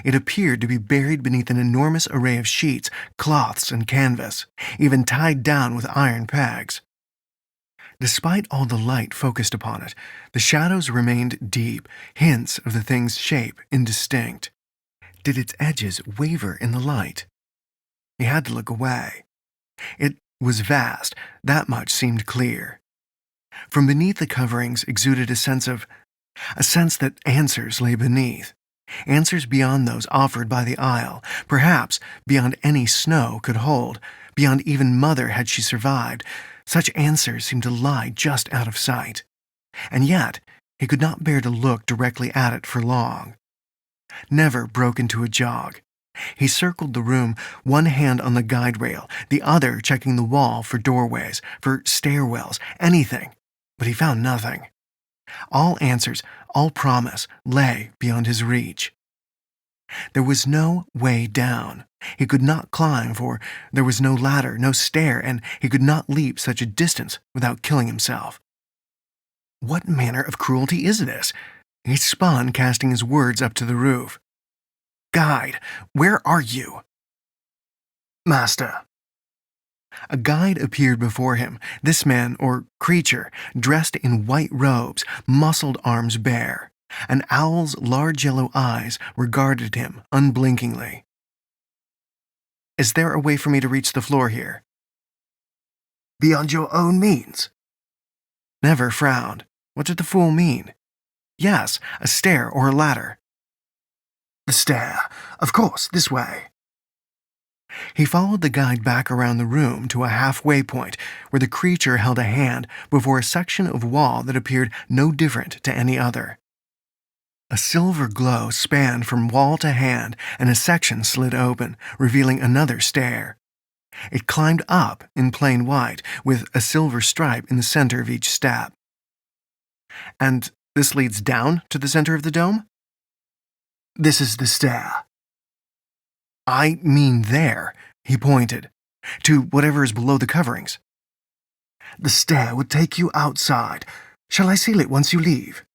It appeared to be buried beneath an enormous array of sheets, cloths, and canvas, even tied down with iron pegs. Despite all the light focused upon it, the shadows remained deep, hints of the thing's shape indistinct. Did its edges waver in the light? He had to look away. It was vast, that much seemed clear. From beneath the coverings exuded a sense that answers lay beneath. Answers beyond those offered by the isle, perhaps beyond any snow could hold, beyond even Mother had she survived. Such answers seemed to lie just out of sight. And yet, he could not bear to look directly at it for long. Never broke into a jog. He circled the room, one hand on the guide rail, the other checking the wall for doorways, for stairwells, anything, but he found nothing. All answers, all promise, lay beyond his reach. There was no way down. He could not climb, for there was no ladder, no stair, and he could not leap such a distance without killing himself. What manner of cruelty is this? He spun, casting his words up to the roof. Guide, where are you? Master. A guide appeared before him, this man, or creature, dressed in white robes, muscled arms bare. An owl's large yellow eyes regarded him unblinkingly. Is there a way for me to reach the floor here? Beyond your own means? Never frowned. What did the fool mean? Yes, a stair or a ladder. The stair. Of course, this way. He followed the guide back around the room to a halfway point where the creature held a hand before a section of wall that appeared no different to any other. A silver glow spanned from wall to hand, and a section slid open, revealing another stair. It climbed up in plain white, with a silver stripe in the center of each step. And this leads down to the center of the dome? This is the stair. I mean there, he pointed, to whatever is below the coverings. The stair would take you outside. Shall I seal it once you leave?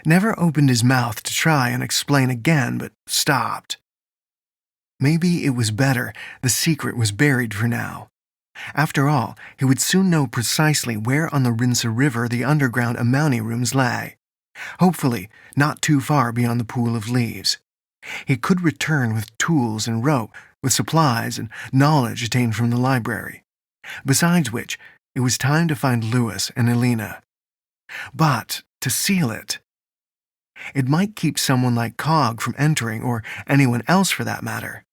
Never opened his mouth to try and explain again, but stopped. Maybe it was better the secret was buried for now. After all, he would soon know precisely where on the Rinsa River the underground Amouny rooms lay. Hopefully, not too far beyond the pool of leaves. He could return with tools and rope, with supplies and knowledge attained from the library. Besides which, it was time to find Louis and Elena. But to seal it might keep someone like Cog from entering, or anyone else for that matter.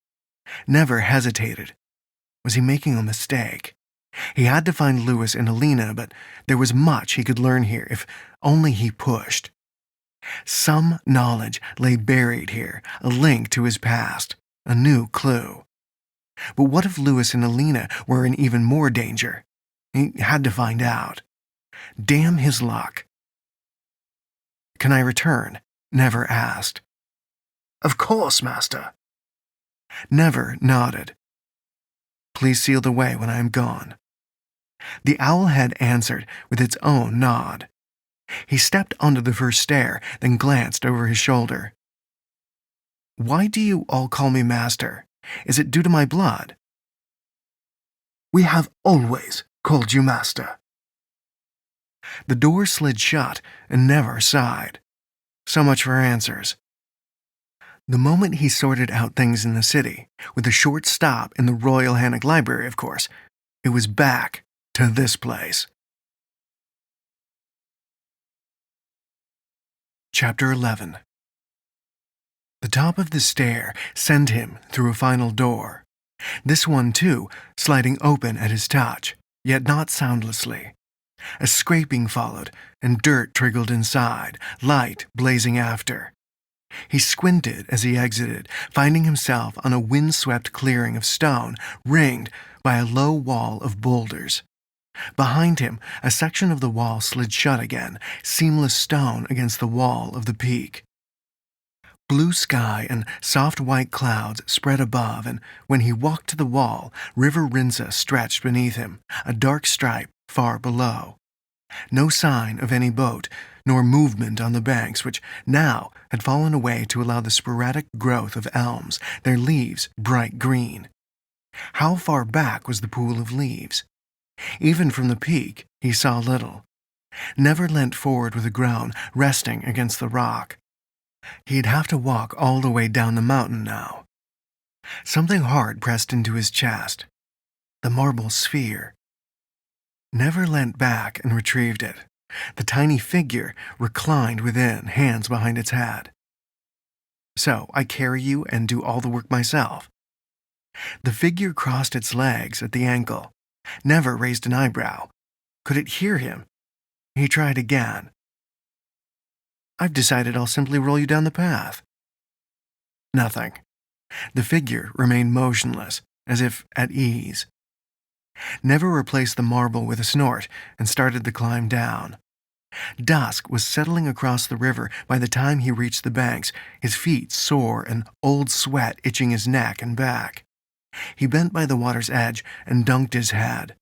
Never hesitated. Was he making a mistake? He had to find Louis and Elena, but there was much he could learn here if only he pushed. Some knowledge lay buried here, a link to his past, a new clue. But what if Louis and Elena were in even more danger? He had to find out. Damn his luck. Can I return? Never asked. Of course, Master. Never nodded. Please seal the way when I am gone. The owlhead answered with its own nod. He stepped onto the first stair, then glanced over his shoulder. Why do you all call me Master? Is it due to my blood? We have always called you Master. The door slid shut and never sighed. So much for answers. The moment he sorted out things in the city, with a short stop in the Royal Hannock Library, of course, it was back to this place. Chapter 11. The top of the stair sent him through a final door. This one, too, sliding open at his touch, yet not soundlessly. A scraping followed, and dirt trickled inside, light blazing after. He squinted as he exited, finding himself on a wind-swept clearing of stone, ringed by a low wall of boulders. Behind him, a section of the wall slid shut again, seamless stone against the wall of the peak. Blue sky and soft white clouds spread above, and when he walked to the wall, River Rinsa stretched beneath him, a dark stripe far below. No sign of any boat, nor movement on the banks, which now had fallen away to allow the sporadic growth of elms, their leaves bright green. How far back was the pool of leaves? Even from the peak, he saw little. Never leant forward with a groan, resting against the rock. He'd have to walk all the way down the mountain now. Something hard pressed into his chest. The marble sphere. Never leant back and retrieved it. The tiny figure reclined within, hands behind its head. "So, I carry you and do all the work myself." The figure crossed its legs at the ankle. Never raised an eyebrow. Could it hear him? He tried again. "I've decided I'll simply roll you down the path." Nothing. The figure remained motionless, as if at ease. Never replaced the marble with a snort and started the climb down. Dusk was settling across the river by the time he reached the banks, his feet sore and old sweat itching his neck and back. He bent by the water's edge and dunked his head.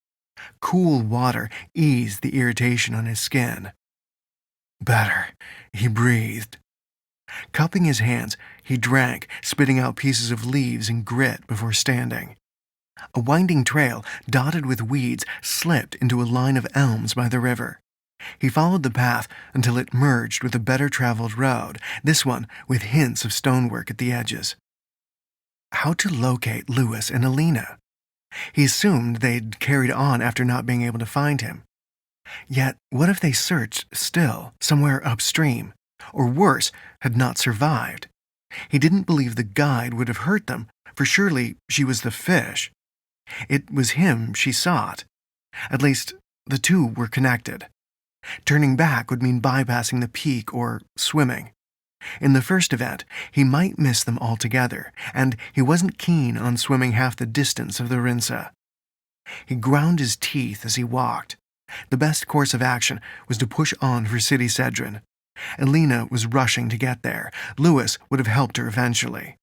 Cool water eased the irritation on his skin. Better, he breathed. Cupping his hands, he drank, spitting out pieces of leaves and grit before standing. A winding trail, dotted with weeds, slipped into a line of elms by the river. He followed the path until it merged with a better-traveled road, this one with hints of stonework at the edges. How to locate Louis and Alina? He assumed they'd carried on after not being able to find him. Yet, what if they searched still, somewhere upstream, or worse, had not survived? He didn't believe the guide would have hurt them, for surely she was the fish. It was him she sought. At least, the two were connected. Turning back would mean bypassing the peak or swimming. In the first event, he might miss them altogether, and he wasn't keen on swimming half the distance of the Rinsa. He ground his teeth as he walked. The best course of action was to push on for City Cedron. Alina was rushing to get there. Louis would have helped her eventually.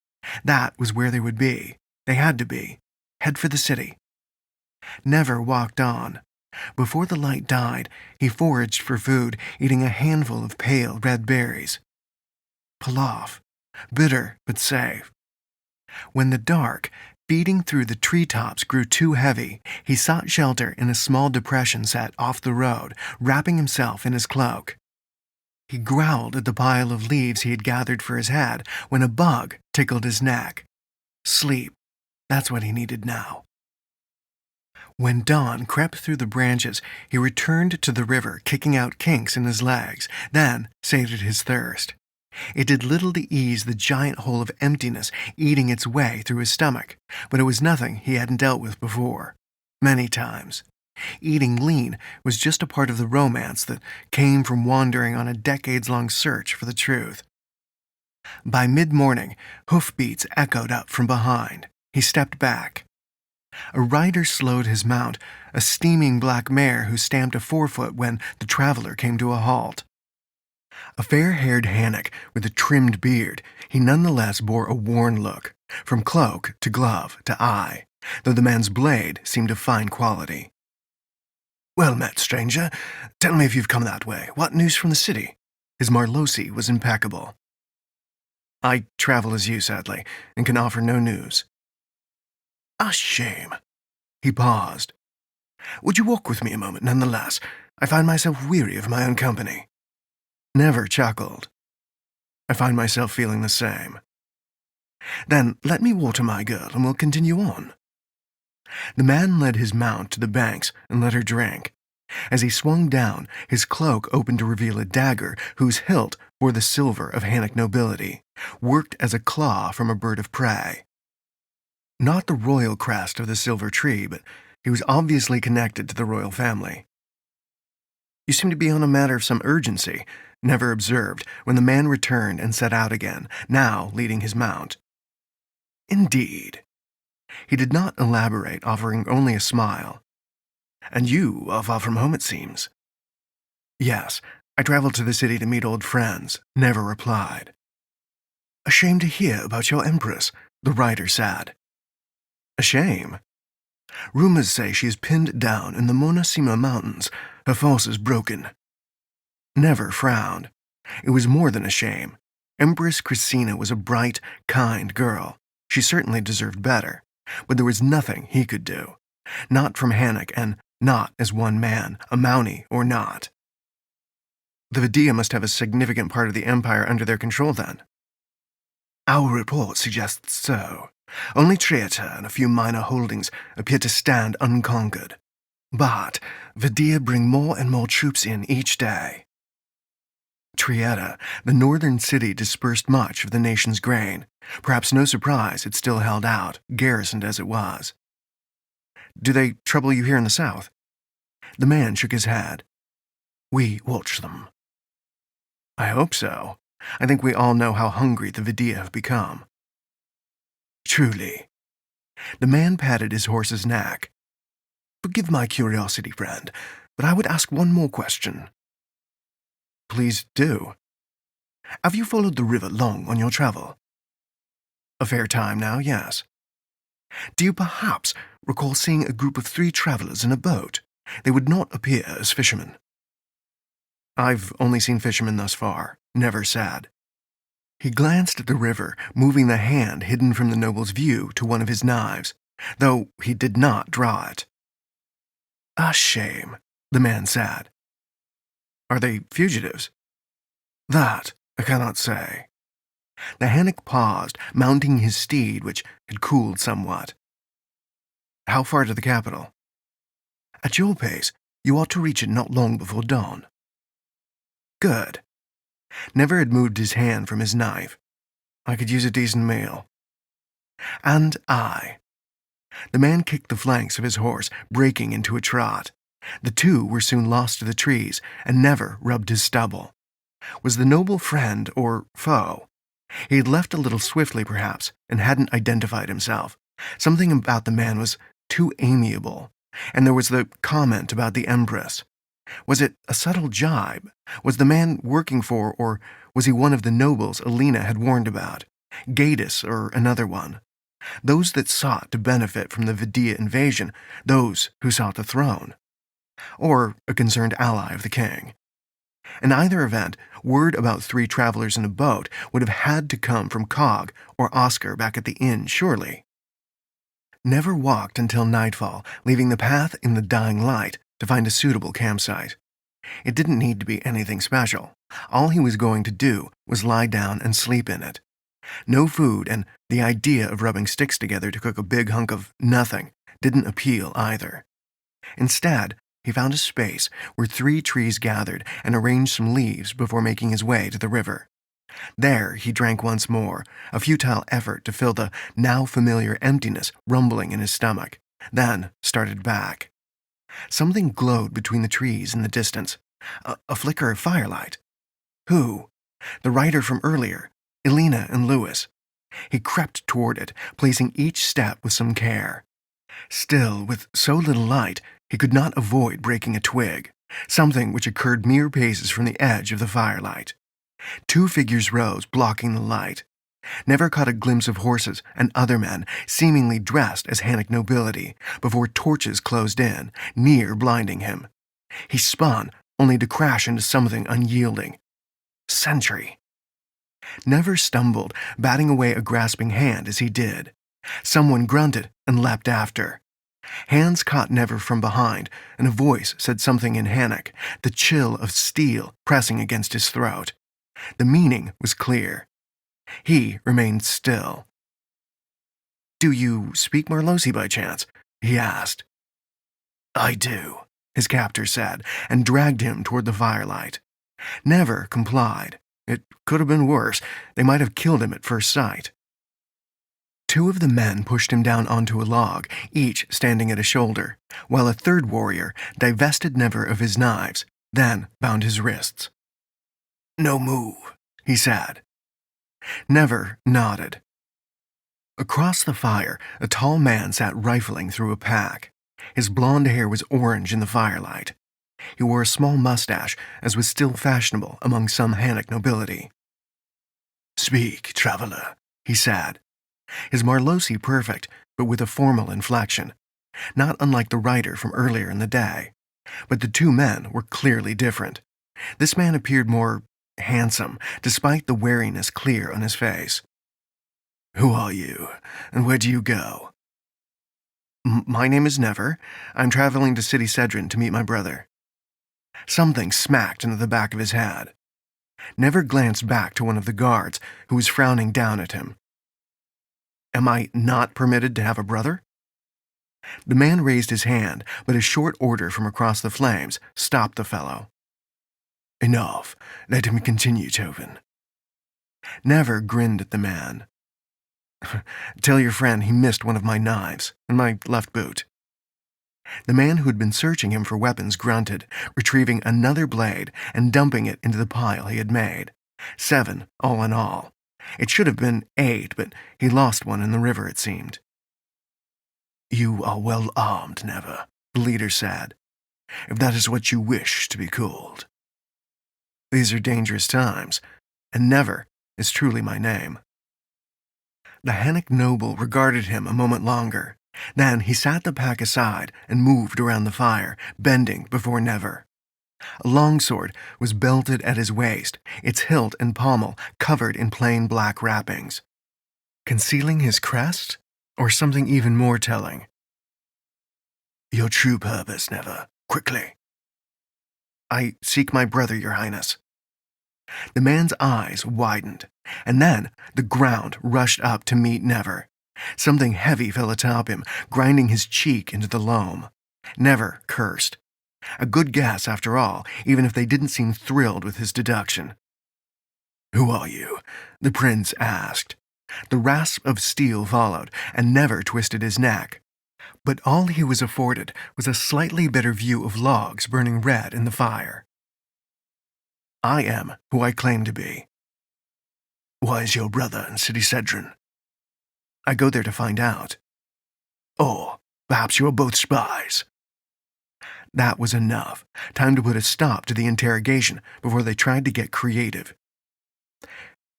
That was where they would be. They had to be. Head for the city. Never walked on. Before the light died, he foraged for food, eating a handful of pale red berries. Pilaf. Bitter but safe. When the dark, beating through the treetops grew too heavy, he sought shelter in a small depression set off the road, wrapping himself in his cloak. He growled at the pile of leaves he had gathered for his head when a bug tickled his neck. Sleep. That's what he needed now. When dawn crept through the branches, he returned to the river, kicking out kinks in his legs, then sated his thirst. It did little to ease the giant hole of emptiness eating its way through his stomach, but it was nothing he hadn't dealt with before. Many times. Eating lean was just a part of the romance that came from wandering on a decades-long search for the truth. By mid-morning, hoofbeats echoed up from behind. He stepped back. A rider slowed his mount, a steaming black mare who stamped a forefoot when the traveler came to a halt. A fair-haired Hannock with a trimmed beard, he nonetheless bore a worn look, from cloak to glove to eye, though the man's blade seemed of fine quality. "Well met, stranger. Tell me if you've come that way. What news from the city?" His Marlosi was impeccable. "I travel as you, sadly, and can offer no news." "A shame." He paused. "Would you walk with me a moment, nonetheless? I find myself weary of my own company." Never chuckled. "I find myself feeling the same." "Then let me water my girl, and we'll continue on." The man led his mount to the banks and let her drink. As he swung down, his cloak opened to reveal a dagger whose hilt bore the silver of Hannic nobility, worked as a claw from a bird of prey. Not the royal crest of the silver tree, but he was obviously connected to the royal family. "You seem to be on a matter of some urgency," Never observed when the man returned and set out again, now leading his mount. "Indeed." He did not elaborate, offering only a smile. "And you are far from home, it seems." "Yes, I traveled to the city to meet old friends," Never replied. "Ashamed to hear about your empress," the writer said. "A shame? Rumors say she is pinned down in the Monasima Mountains, her forces broken." Never frowned. It was more than a shame. Empress Christina was a bright, kind girl. She certainly deserved better, but there was nothing he could do. Not from Hannic, and not as one man, a Mountie or not. The Vidia must have a significant part of the empire under their control then. "Our report suggests so. Only Triata and a few minor holdings appear to stand unconquered. But Vidia bring more and more troops in each day." Trieta, the northern city, dispersed much of the nation's grain. Perhaps no surprise it still held out, garrisoned as it was. "Do they trouble you here in the south?" The man shook his head. "We watch them." "I hope so. I think we all know how hungry the Vidia have become." "Truly." The man patted his horse's neck. "Forgive my curiosity, friend, but I would ask one more question." "Please do." "Have you followed the river long on your travel?" "A fair time now, yes." "Do you perhaps recall seeing a group of 3 travelers in a boat? They would not appear as fishermen." "I've only seen fishermen thus far," Never said. He glanced at the river, moving the hand hidden from the noble's view to one of his knives, though he did not draw it. "A shame," the man said. "Are they fugitives?" "That I cannot say." The Hannic paused, mounting his steed, which had cooled somewhat. "How far to the capital?" "At your pace, you ought to reach it not long before dawn." "Good." Never had moved his hand from his knife. "I could use a decent meal." "And I." The man kicked the flanks of his horse, breaking into a trot. The two were soon lost to the trees, and Never rubbed his stubble. Was the noble friend or foe? He had left a little swiftly, perhaps, and hadn't identified himself. Something about the man was too amiable, and there was the comment about the Empress. Was it a subtle jibe? Was the man working for, or was he one of the nobles Alina had warned about? Gaius or another one? Those that sought to benefit from the Vidia invasion, those who sought the throne? Or a concerned ally of the king? In either event, word about 3 travelers in a boat would have had to come from Cog or Oscar back at the inn, surely. Never walked until nightfall, leaving the path in the dying light to find a suitable campsite. It didn't need to be anything special. All he was going to do was lie down and sleep in it. No food, and the idea of rubbing sticks together to cook a big hunk of nothing didn't appeal either. Instead, he found a space where 3 trees gathered and arranged some leaves before making his way to the river. There he drank once more, a futile effort to fill the now familiar emptiness rumbling in his stomach, then started back. Something glowed between the trees in the distance, a flicker of firelight. Who? The rider from earlier, Elena and Lewis. He crept toward it, placing each step with some care. Still, with so little light, he could not avoid breaking a twig, something which occurred mere paces from the edge of the firelight. 2 figures rose, blocking the light. Never caught a glimpse of horses and other men, seemingly dressed as Hannic nobility, before torches closed in, near blinding him. He spun, only to crash into something unyielding. Sentry. Never stumbled, batting away a grasping hand as he did. Someone grunted and leapt after. Hands caught Never from behind, and a voice said something in Hannic, the chill of steel pressing against his throat. The meaning was clear. He remained still. "Do you speak Marlosi by chance?" he asked. "I do," his captor said, and dragged him toward the firelight. Never complied. It could have been worse. They might have killed him at first sight. Two of the men pushed him down onto a log, each standing at a shoulder, while a third warrior divested Never of his knives, then bound his wrists. "No move," he said. Never nodded. Across the fire, a tall man sat rifling through a pack. His blonde hair was orange in the firelight. He wore a small mustache, as was still fashionable among some Hannock nobility. "Speak, traveler," he said. His Marlosi perfect, but with a formal inflection, not unlike the writer from earlier in the day. But the two men were clearly different. This man appeared more handsome, despite the wariness clear on his face. "Who are you, and where do you go?" My name is Never. I'm traveling to City Cedron to meet my brother." Something smacked into the back of his head. Never glanced back to one of the guards, who was frowning down at him. "Am I not permitted to have a brother?" The man raised his hand, but a short order from across the flames stopped the fellow. "Enough. Let him continue, Tobin." Never grinned at the man. "Tell your friend he missed one of my knives, in my left boot." The man who had been searching him for weapons grunted, retrieving another blade and dumping it into the pile he had made. 7, all in all. It should have been 8, but he lost one in the river, it seemed. "You are well armed, Never," the leader said, "if that is what you wish to be called." "These are dangerous times, and Never is truly my name." The Hannock noble regarded him a moment longer. Then he sat the pack aside and moved around the fire, bending before Never. A longsword was belted at his waist, its hilt and pommel covered in plain black wrappings. Concealing his crest, or something even more telling? "Your true purpose, Never. Quickly." "I seek my brother, Your Highness." The man's eyes widened, and then the ground rushed up to meet Never. Something heavy fell atop him, grinding his cheek into the loam. Never cursed. A good guess, after all, even if they didn't seem thrilled with his deduction. "Who are you?" the prince asked. The rasp of steel followed, and Never twisted his neck. But all he was afforded was a slightly better view of logs burning red in the fire. "I am who I claim to be." "Why is your brother in City Cedron?" "I go there to find out." "Or perhaps you are both spies." That was enough. Time to put a stop to the interrogation before they tried to get creative.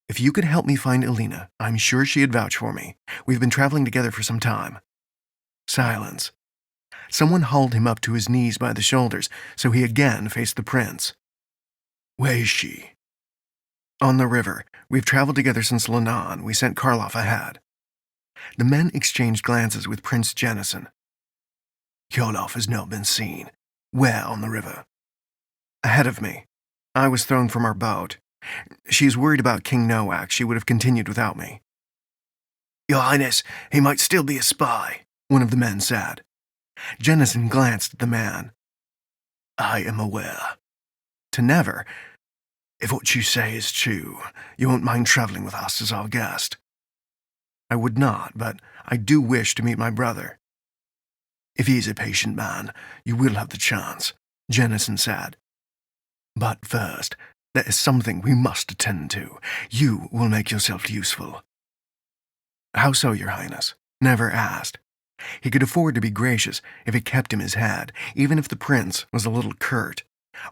"If you could help me find Alina, I'm sure she'd vouch for me. We've been traveling together for some time." Silence. Someone hauled him up to his knees by the shoulders, so he again faced the prince. "Where is she?" "On the river. We've traveled together since Lannan. We sent Karloff ahead." The men exchanged glances with Prince Jennison. "Karloff has not been seen. Where on the river?" "Ahead of me. I was thrown from our boat. She's worried about King Noak. She would have continued without me." "Your Highness, he might still be a spy," one of the men said. Jennison glanced at the man. "I am aware." To Never, "If what you say is true, you won't mind traveling with us as our guest." "I would not, but I do wish to meet my brother." "If he is a patient man, you will have the chance," Jennison said. "But first, there is something we must attend to. You will make yourself useful." "How so, Your Highness?" Never asked. He could afford to be gracious if it kept him his head, even if the prince was a little curt,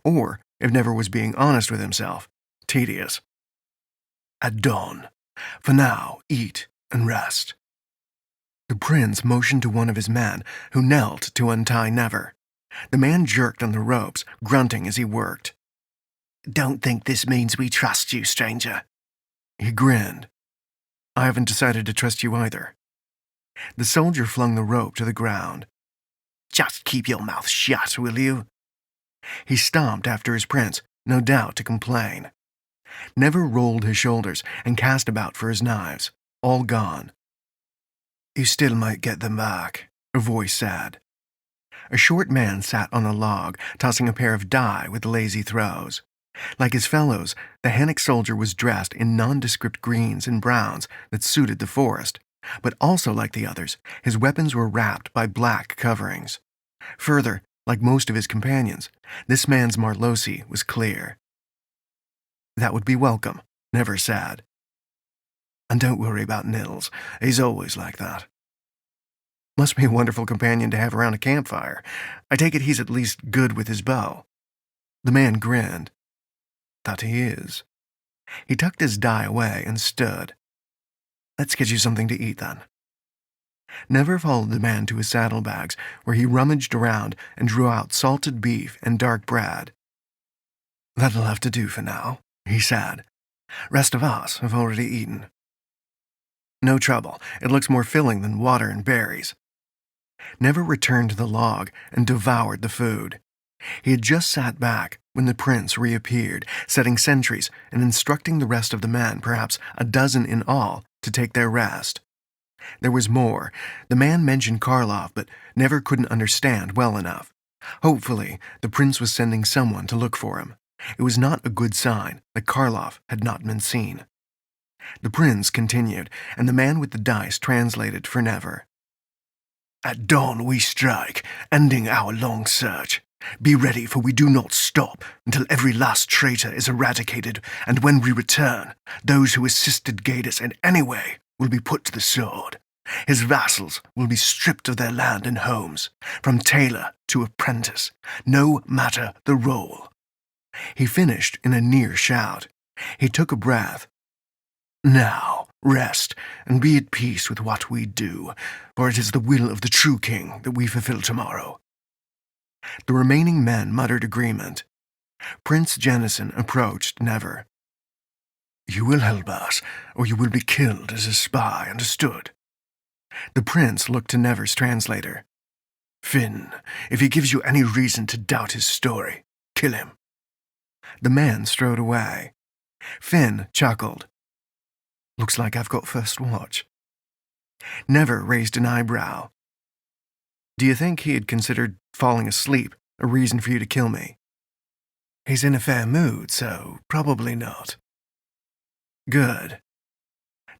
or if Never was being honest with himself, tedious. "At dawn. For now, eat and rest." The prince motioned to one of his men, who knelt to untie Never. The man jerked on the ropes, grunting as he worked. "Don't think this means we trust you, stranger." He grinned. "I haven't decided to trust you either." The soldier flung the rope to the ground. "Just keep your mouth shut, will you?" He stomped after his prince, no doubt to complain. Never rolled his shoulders and cast about for his knives, all gone. "You still might get them back," a voice said. A short man sat on a log, tossing a pair of die with lazy throws. Like his fellows, the Hannock soldier was dressed in nondescript greens and browns that suited the forest, but also like the others, his weapons were wrapped by black coverings. Further, like most of his companions, this man's Marlosi was clear. That would be welcome, never sad. And don't worry about Nils, he's always like that. Must be a wonderful companion to have around a campfire. I take it he's at least good with his bow. The man grinned. That he is. He tucked his die away and stood. Let's get you something to eat, then. Never followed the man to his saddlebags, where he rummaged around and drew out salted beef and dark bread. That'll have to do for now, he said. Rest of us have already eaten. No trouble. It looks more filling than water and berries. Never returned to the log and devoured the food. He had just sat back when the prince reappeared, setting sentries and instructing the rest of the men, perhaps a dozen in all, to take their rest. There was more. The man mentioned Karlov, but never couldn't understand well enough. Hopefully, the prince was sending someone to look for him. It was not a good sign that Karlov had not been seen. The prince continued, and the man with the dice translated for Never. At dawn we strike, ending our long search. Be ready, for we do not stop until every last traitor is eradicated, and when we return, those who assisted Gadus in any way will be put to the sword. His vassals will be stripped of their land and homes, from tailor to apprentice, no matter the role. He finished in a near shout. He took a breath. Now, rest, and be at peace with what we do, for it is the will of the true king that we fulfill tomorrow. The remaining men muttered agreement. Prince Jennison approached Never. You will help us, or you will be killed as a spy, understood? The prince looked to Never's translator. Finn, if he gives you any reason to doubt his story, kill him. The man strode away. Finn chuckled. Looks like I've got first watch. Never raised an eyebrow. Do you think he had considered falling asleep a reason for you to kill me? He's in a fair mood, so probably not. Good.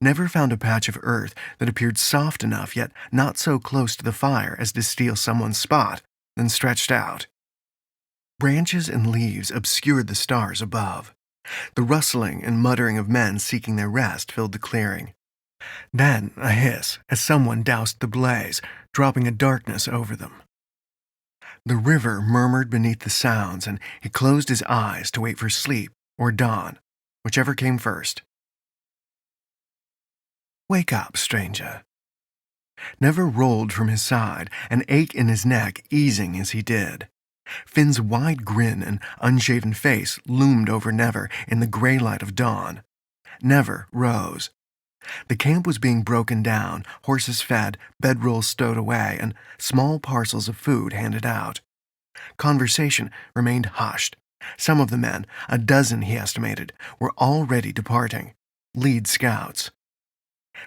Never found a patch of earth that appeared soft enough yet not so close to the fire as to steal someone's spot, then stretched out. Branches and leaves obscured the stars above. The rustling and muttering of men seeking their rest filled the clearing. Then a hiss as someone doused the blaze, dropping a darkness over them. The river murmured beneath the sounds, and he closed his eyes to wait for sleep or dawn, whichever came first. Wake up, stranger. Never rolled from his side, an ache in his neck easing as he did. Finn's wide grin and unshaven face loomed over Never in the gray light of dawn. Never rose. The camp was being broken down, horses fed, bedrolls stowed away, and small parcels of food handed out. Conversation remained hushed. Some of the men, a dozen he estimated, were already departing, lead scouts.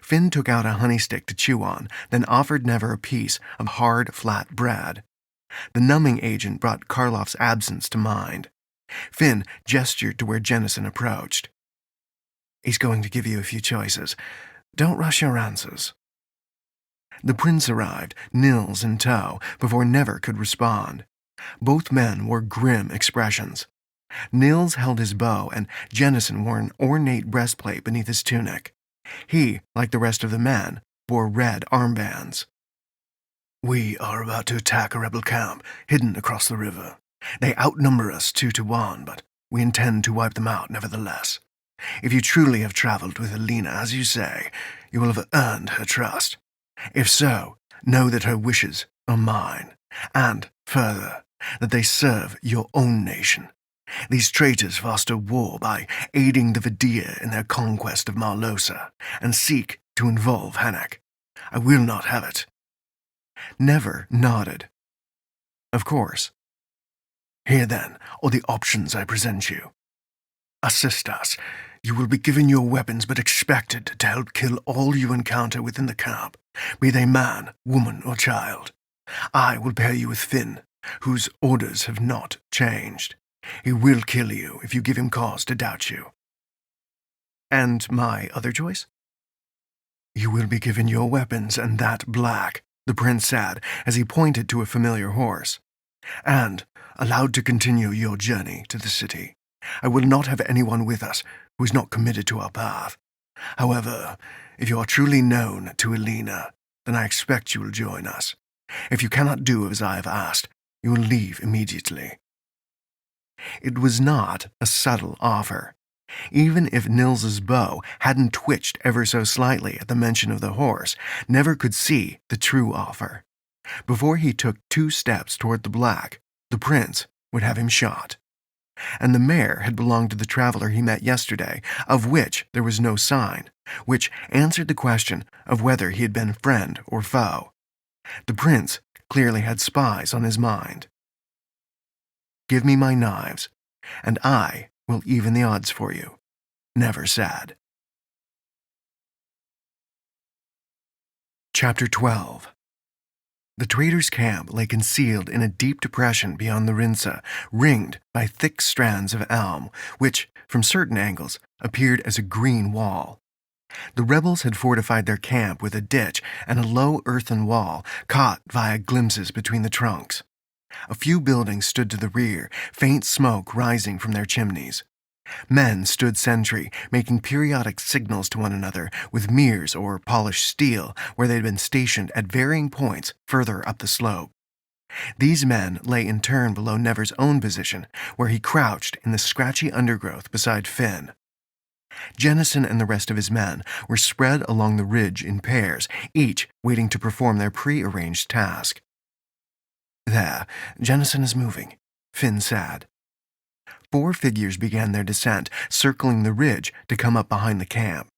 Finn took out a honey stick to chew on, then offered Never a piece of hard, flat bread. The numbing agent brought Karlov's absence to mind. Finn gestured to where Jennison approached. He's going to give you a few choices. Don't rush your answers. The prince arrived, Nils in tow, before Never could respond. Both men wore grim expressions. Nils held his bow, and Jennison wore an ornate breastplate beneath his tunic. He, like the rest of the men, bore red armbands. We are about to attack a rebel camp hidden across the river. They outnumber us 2-1, but we intend to wipe them out nevertheless. If you truly have traveled with Helena, as you say, you will have earned her trust. If so, know that her wishes are mine, and, further, that they serve your own nation. These traitors foster war by aiding the Vidia in their conquest of Marlosa, and seek to involve Hannock. I will not have it. Never nodded. Of course. Here, then, are the options I present you. Assist us. You will be given your weapons, but expected to help kill all you encounter within the camp, be they man, woman, or child. I will pair you with Finn, whose orders have not changed. He will kill you if you give him cause to doubt you. And my other choice? You will be given your weapons and that black, the prince said as he pointed to a familiar horse, and allowed to continue your journey to the city. I will not have anyone with us who is not committed to our path. However, if you are truly known to Elena, then I expect you will join us. If you cannot do as I have asked, you will leave immediately. It was not a subtle offer. Even if Nils's bow hadn't twitched ever so slightly at the mention of the horse, Never could see the true offer. Before he took 2 steps toward the black, the prince would have him shot. And the mare had belonged to the traveler he met yesterday, of which there was no sign, which answered the question of whether he had been friend or foe. The prince clearly had spies on his mind. Give me my knives, and I will even the odds for you, Never said. Chapter 12. The trader's camp lay concealed in a deep depression beyond the Rinsa, ringed by thick strands of elm, which, from certain angles, appeared as a green wall. The rebels had fortified their camp with a ditch and a low earthen wall, caught via glimpses between the trunks. A few buildings stood to the rear, faint smoke rising from their chimneys. Men stood sentry, making periodic signals to one another with mirrors or polished steel where they had been stationed at varying points further up the slope. These men lay in turn below Never's own position, where he crouched in the scratchy undergrowth beside Finn. Jennison and the rest of his men were spread along the ridge in pairs, each waiting to perform their pre-arranged task. There, Jennison is moving, Finn said. 4 figures began their descent, circling the ridge to come up behind the camp.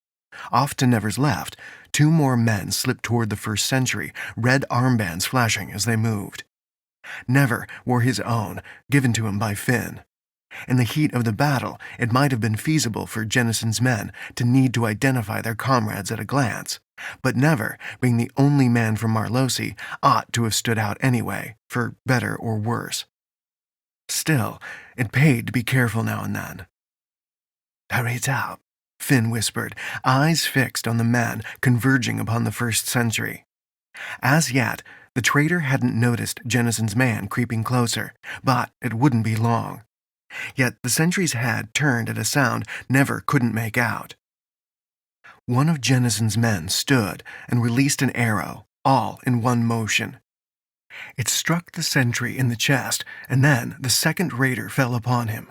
Off to Never's left, 2 more men slipped toward the first sentry, red armbands flashing as they moved. Never wore his own, given to him by Finn. In the heat of the battle, it might have been feasible for Jennison's men to need to identify their comrades at a glance, but Never, being the only man from Marlosi, ought to have stood out anyway, for better or worse. Still, it paid to be careful now and then. "Hurry up," Finn whispered, eyes fixed on the men converging upon the first sentry. As yet, the trader hadn't noticed Jennison's man creeping closer, but it wouldn't be long. Yet the sentry's head turned at a sound Never couldn't make out. One of Jennison's men stood and released an arrow, all in one motion. It struck the sentry in the chest, and then the second raider fell upon him.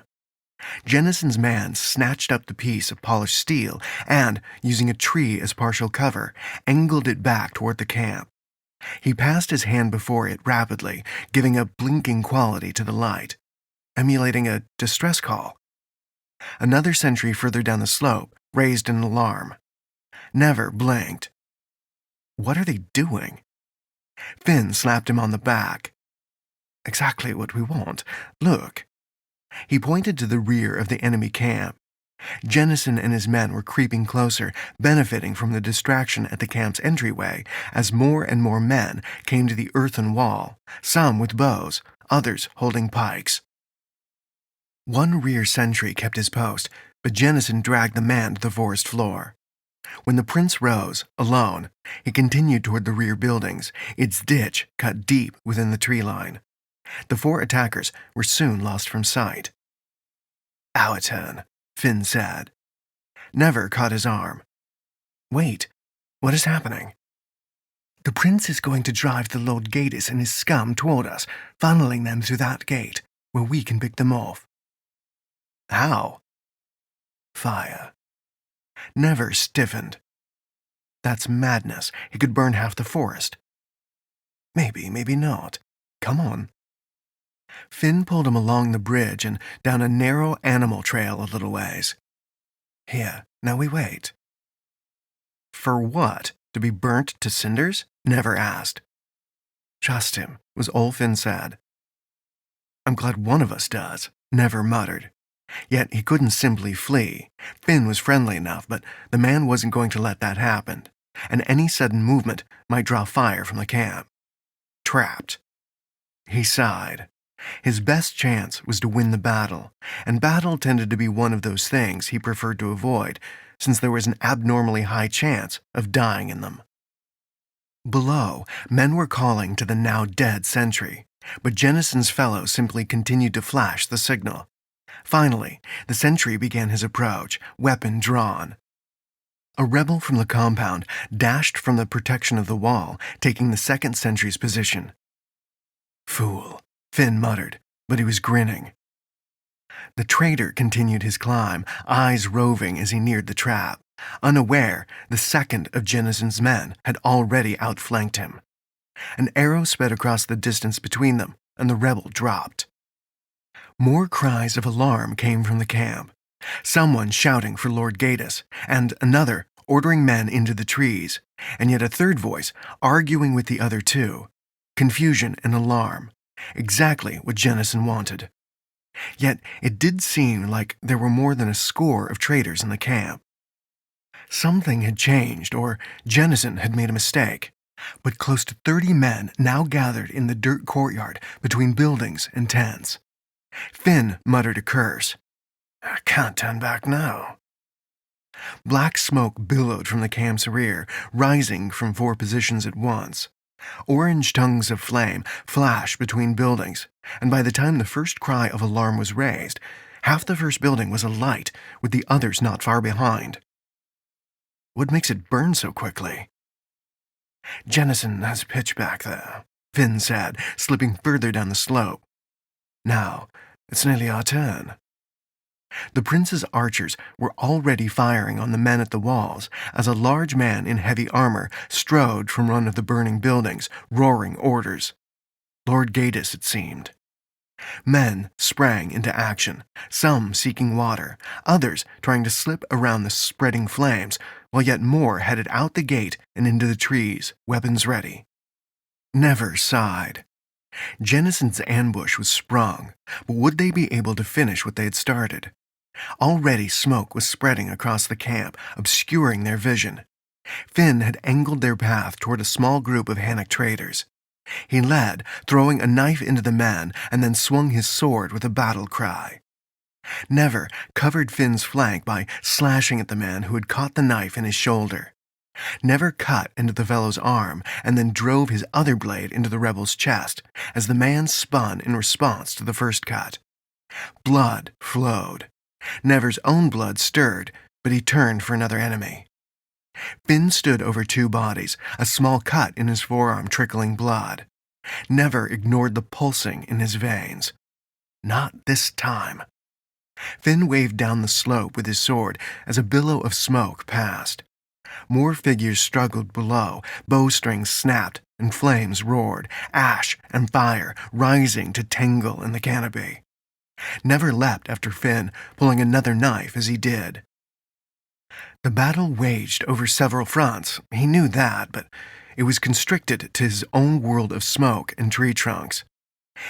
Jennison's man snatched up the piece of polished steel and, using a tree as partial cover, angled it back toward the camp. He passed his hand before it rapidly, giving a blinking quality to the light, emulating a distress call. Another sentry further down the slope raised an alarm. Never blinked. What are they doing? Finn slapped him on the back. Exactly what we want. Look. He pointed to the rear of the enemy camp. Jennison and his men were creeping closer, benefiting from the distraction at the camp's entryway as more and more men came to the earthen wall, some with bows, others holding pikes. One rear sentry kept his post, but Jennison dragged the man to the forest floor. When the prince rose, alone, he continued toward the rear buildings, its ditch cut deep within the tree line. The 4 attackers were soon lost from sight. "Our turn," Finn said. Never caught his arm. "Wait, what is happening?" "The prince is going to drive the Lord Gatus and his scum toward us, funneling them through that gate, where we can pick them off." "How?" "Fire." Never stiffened. "That's madness. He could burn half the forest." "Maybe, maybe not. Come on." Finn pulled him along the bridge and down a narrow animal trail a little ways. "Here, now we wait." "For what? To be burnt to cinders?" Never asked. "Trust him," was all Finn said. "I'm glad one of us does," Never muttered. Yet he couldn't simply flee. Finn was friendly enough, but the man wasn't going to let that happen, and any sudden movement might draw fire from the camp. Trapped. He sighed. His best chance was to win the battle, and battle tended to be one of those things he preferred to avoid, since there was an abnormally high chance of dying in them. Below, men were calling to the now dead sentry, but Jennison's fellows simply continued to flash the signal. Finally, the sentry began his approach, weapon drawn. A rebel from the compound dashed from the protection of the wall, taking the second sentry's position. "Fool," Finn muttered, but he was grinning. The traitor continued his climb, eyes roving as he neared the trap. Unaware, the second of Jennison's men had already outflanked him. An arrow sped across the distance between them, and the rebel dropped. More cries of alarm came from the camp, someone shouting for Lord Gatus, and another ordering men into the trees, and yet a third voice arguing with the other two. Confusion and alarm, exactly what Jennison wanted. Yet it did seem like there were more than a score of traitors in the camp. Something had changed, or Jennison had made a mistake, but close to 30 men now gathered in the dirt courtyard between buildings and tents. Finn muttered a curse. "I can't turn back now." Black smoke billowed from the camp's rear, rising from 4 positions at once. Orange tongues of flame flashed between buildings, and by the time the first cry of alarm was raised, half the first building was alight, with the others not far behind. What makes it burn so quickly? "Jennison has pitch back there," Finn said, slipping further down the slope. "Now, it's nearly our turn." The prince's archers were already firing on the men at the walls as a large man in heavy armor strode from one of the burning buildings, roaring orders. Lord Gatus, it seemed. Men sprang into action, some seeking water, others trying to slip around the spreading flames, while yet more headed out the gate and into the trees, weapons ready. Never sighed. Jennison's ambush was sprung, but would they be able to finish what they had started? Already smoke was spreading across the camp, obscuring their vision. Finn had angled their path toward a small group of Hannock traders. He led, throwing a knife into the man, and then swung his sword with a battle cry. Never covered Finn's flank by slashing at the man who had caught the knife in his shoulder. Never cut into the fellow's arm and then drove his other blade into the rebel's chest as the man spun in response to the first cut. Blood flowed. Never's own blood stirred, but he turned for another enemy. Finn stood over 2 bodies, a small cut in his forearm trickling blood. Never ignored the pulsing in his veins. Not this time. Finn waved down the slope with his sword as a billow of smoke passed. More figures struggled below, bowstrings snapped, and flames roared, ash and fire rising to tangle in the canopy. Never leapt after Finn, pulling another knife as he did. The battle waged over several fronts, he knew that, but it was constricted to his own world of smoke and tree trunks.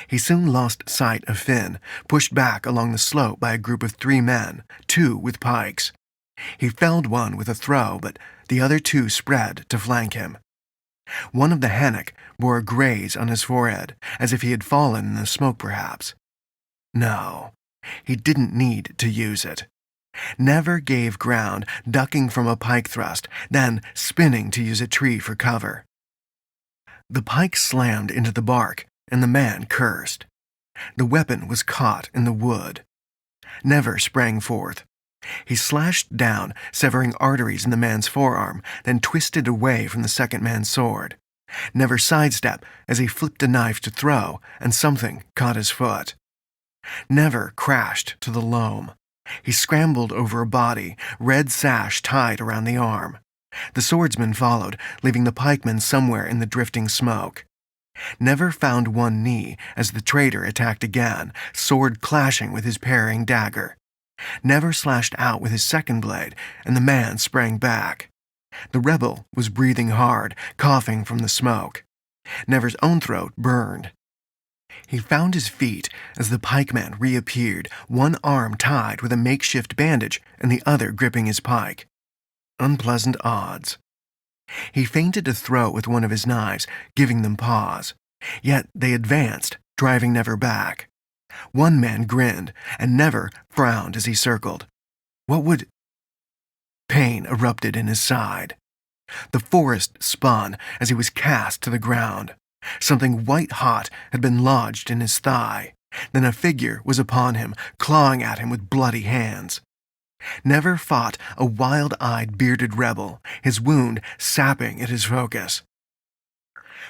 He soon lost sight of Finn, pushed back along the slope by a group of 3 men, 2 with pikes. He felled one with a throw, but the other 2 spread to flank him. One of the Hannock bore a graze on his forehead, as if he had fallen in the smoke perhaps. No, he didn't need to use it. Never gave ground, ducking from a pike thrust, then spinning to use a tree for cover. The pike slammed into the bark, and the man cursed. The weapon was caught in the wood. Never sprang forth. He slashed down, severing arteries in the man's forearm, then twisted away from the second man's sword. Never sidestepped as he flipped a knife to throw, and something caught his foot. Never crashed to the loam. He scrambled over a body, red sash tied around the arm. The swordsman followed, leaving the pikeman somewhere in the drifting smoke. Never found one knee as the traitor attacked again, sword clashing with his parrying dagger. Never slashed out with his second blade, and the man sprang back. The rebel was breathing hard, coughing from the smoke. Never's own throat burned. He found his feet as the pikeman reappeared, one arm tied with a makeshift bandage and the other gripping his pike. Unpleasant odds. He feinted a throw with one of his knives, giving them pause. Yet they advanced, driving Never back. One man grinned, and Never frowned as he circled. What would... Pain erupted in his side. The forest spun as he was cast to the ground. Something white-hot had been lodged in his thigh. Then a figure was upon him, clawing at him with bloody hands. Never fought a wild-eyed bearded rebel, his wound sapping at his focus.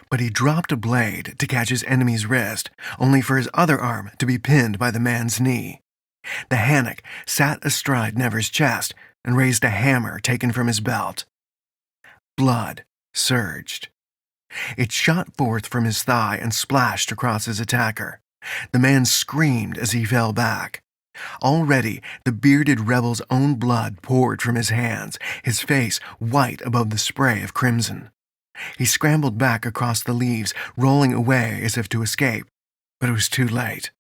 But he dropped a blade to catch his enemy's wrist, only for his other arm to be pinned by the man's knee. The Hannock sat astride Never's chest and raised a hammer taken from his belt. Blood surged. It shot forth from his thigh and splashed across his attacker. The man screamed as he fell back. Already, the bearded rebel's own blood poured from his hands, his face white above the spray of crimson. He scrambled back across the leaves, rolling away as if to escape, but it was too late.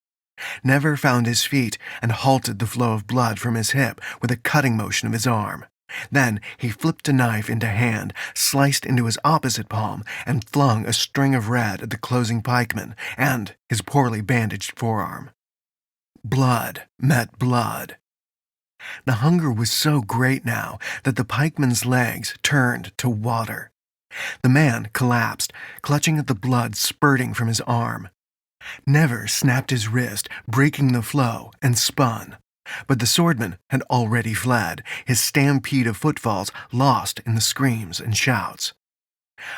Never found his feet and halted the flow of blood from his hip with a cutting motion of his arm. Then he flipped a knife into hand, sliced into his opposite palm, and flung a string of red at the closing pikeman and his poorly bandaged forearm. Blood met blood. The hunger was so great now that the pikeman's legs turned to water. The man collapsed, clutching at the blood spurting from his arm. Never snapped his wrist, breaking the flow, and spun. But the swordman had already fled, his stampede of footfalls lost in the screams and shouts.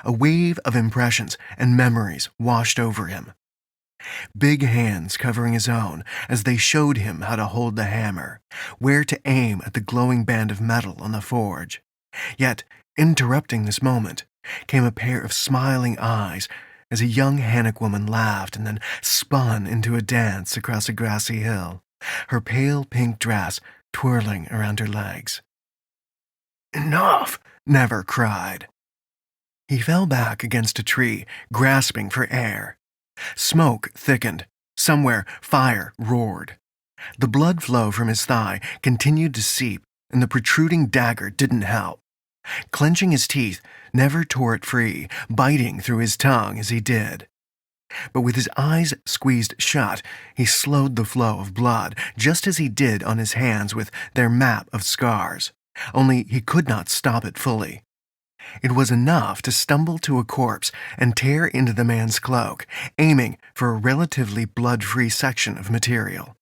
A wave of impressions and memories washed over him. Big hands covering his own as they showed him how to hold the hammer, where to aim at the glowing band of metal on the forge. Yet, interrupting this moment, came a pair of smiling eyes as a young Hannock woman laughed and then spun into a dance across a grassy hill, her pale pink dress twirling around her legs. "Enough!" Never cried. He fell back against a tree, grasping for air. Smoke thickened. Somewhere, fire roared. The blood flow from his thigh continued to seep, and the protruding dagger didn't help. Clenching his teeth, Never tore it free, biting through his tongue as he did. But with his eyes squeezed shut, he slowed the flow of blood, just as he did on his hands with their map of scars. Only he could not stop it fully. It was enough to stumble to a corpse and tear into the man's cloak, aiming for a relatively blood-free section of material.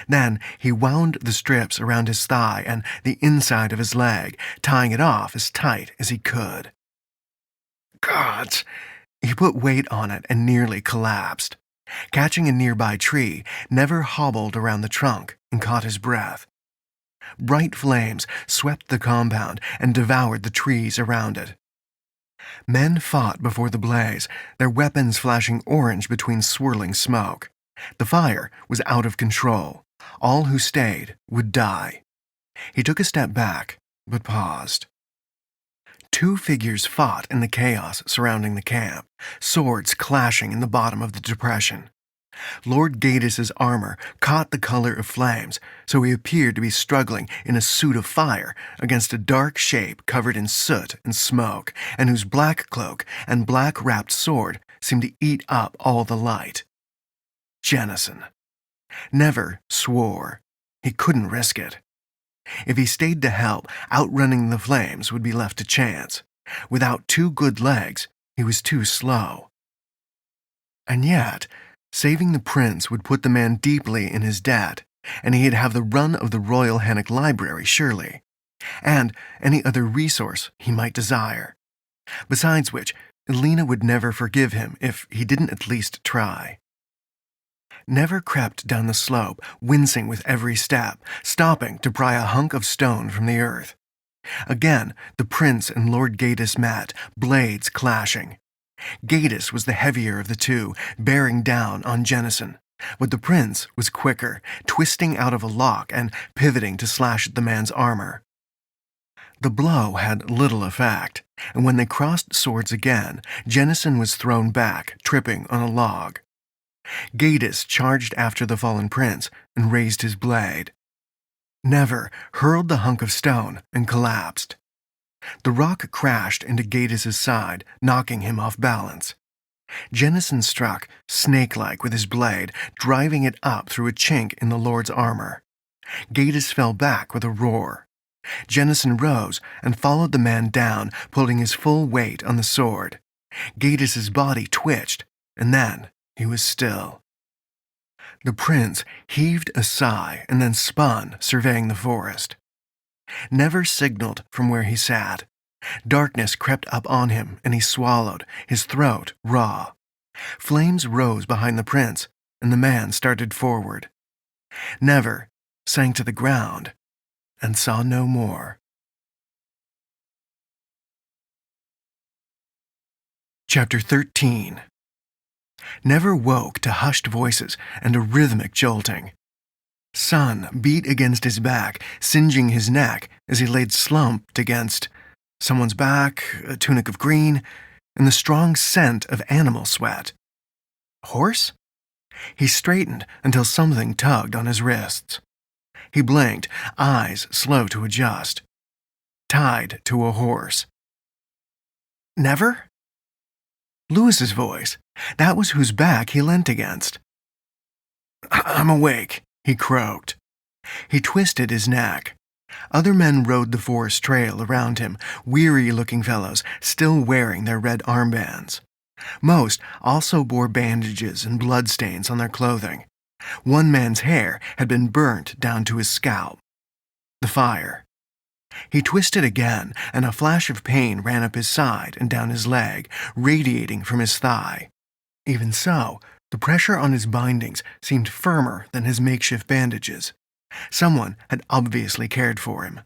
Then he wound the strips around his thigh and the inside of his leg, tying it off as tight as he could. Gods! He put weight on it and nearly collapsed. Catching a nearby tree, Never hobbled around the trunk and caught his breath. Bright flames swept the compound and devoured the trees around it. Men fought before the blaze, their weapons flashing orange between swirling smoke. The fire was out of control. All who stayed would die. He took a step back, but paused. Two figures fought in the chaos surrounding the camp, swords clashing in the bottom of the depression. Lord Gadis's armor caught the color of flames, so he appeared to be struggling in a suit of fire against a dark shape covered in soot and smoke, and whose black cloak and black-wrapped sword seemed to eat up all the light. Jennison. Never swore. He couldn't risk it. If he stayed to help, outrunning the flames would be left to chance. Without two good legs, he was too slow. And yet, saving the prince would put the man deeply in his debt, and he'd have the run of the Royal Hannock Library, surely, and any other resource he might desire. Besides which, Elena would never forgive him if he didn't at least try. Never crept down the slope, wincing with every step, stopping to pry a hunk of stone from the earth. Again, the prince and Lord Gadis met, blades clashing. Gadis was the heavier of the two, bearing down on Jennison, but the prince was quicker, twisting out of a lock and pivoting to slash at the man's armor. The blow had little effect, and when they crossed swords again, Jennison was thrown back, tripping on a log. Gadis charged after the fallen prince and raised his blade. Never hurled the hunk of stone and collapsed. The rock crashed into Gadis's side, knocking him off balance. Jennison struck, snake-like, with his blade, driving it up through a chink in the lord's armor. Gaius fell back with a roar. Jennison rose and followed the man down, pulling his full weight on the sword. Gaius's body twitched, and then he was still. The prince heaved a sigh and then spun, surveying the forest. Never signaled from where he sat. Darkness crept up on him, and he swallowed, his throat raw. Flames rose behind the prince, and the man started forward. Never sank to the ground and saw no more. Chapter 13. Never woke to hushed voices and a rhythmic jolting. Sun beat against his back, singeing his neck as he laid slumped against someone's back, a tunic of green, and the strong scent of animal sweat. Horse? He straightened until something tugged on his wrists. He blinked, eyes slow to adjust. Tied to a horse. Never? Lewis's voice. That was whose back he leant against. "I'm awake," he croaked. He twisted his neck. Other men rode the forest trail around him, weary-looking fellows, still wearing their red armbands. Most also bore bandages and bloodstains on their clothing. One man's hair had been burnt down to his scalp. The fire. He twisted again, and a flash of pain ran up his side and down his leg, radiating from his thigh. Even so, the pressure on his bindings seemed firmer than his makeshift bandages. Someone had obviously cared for him.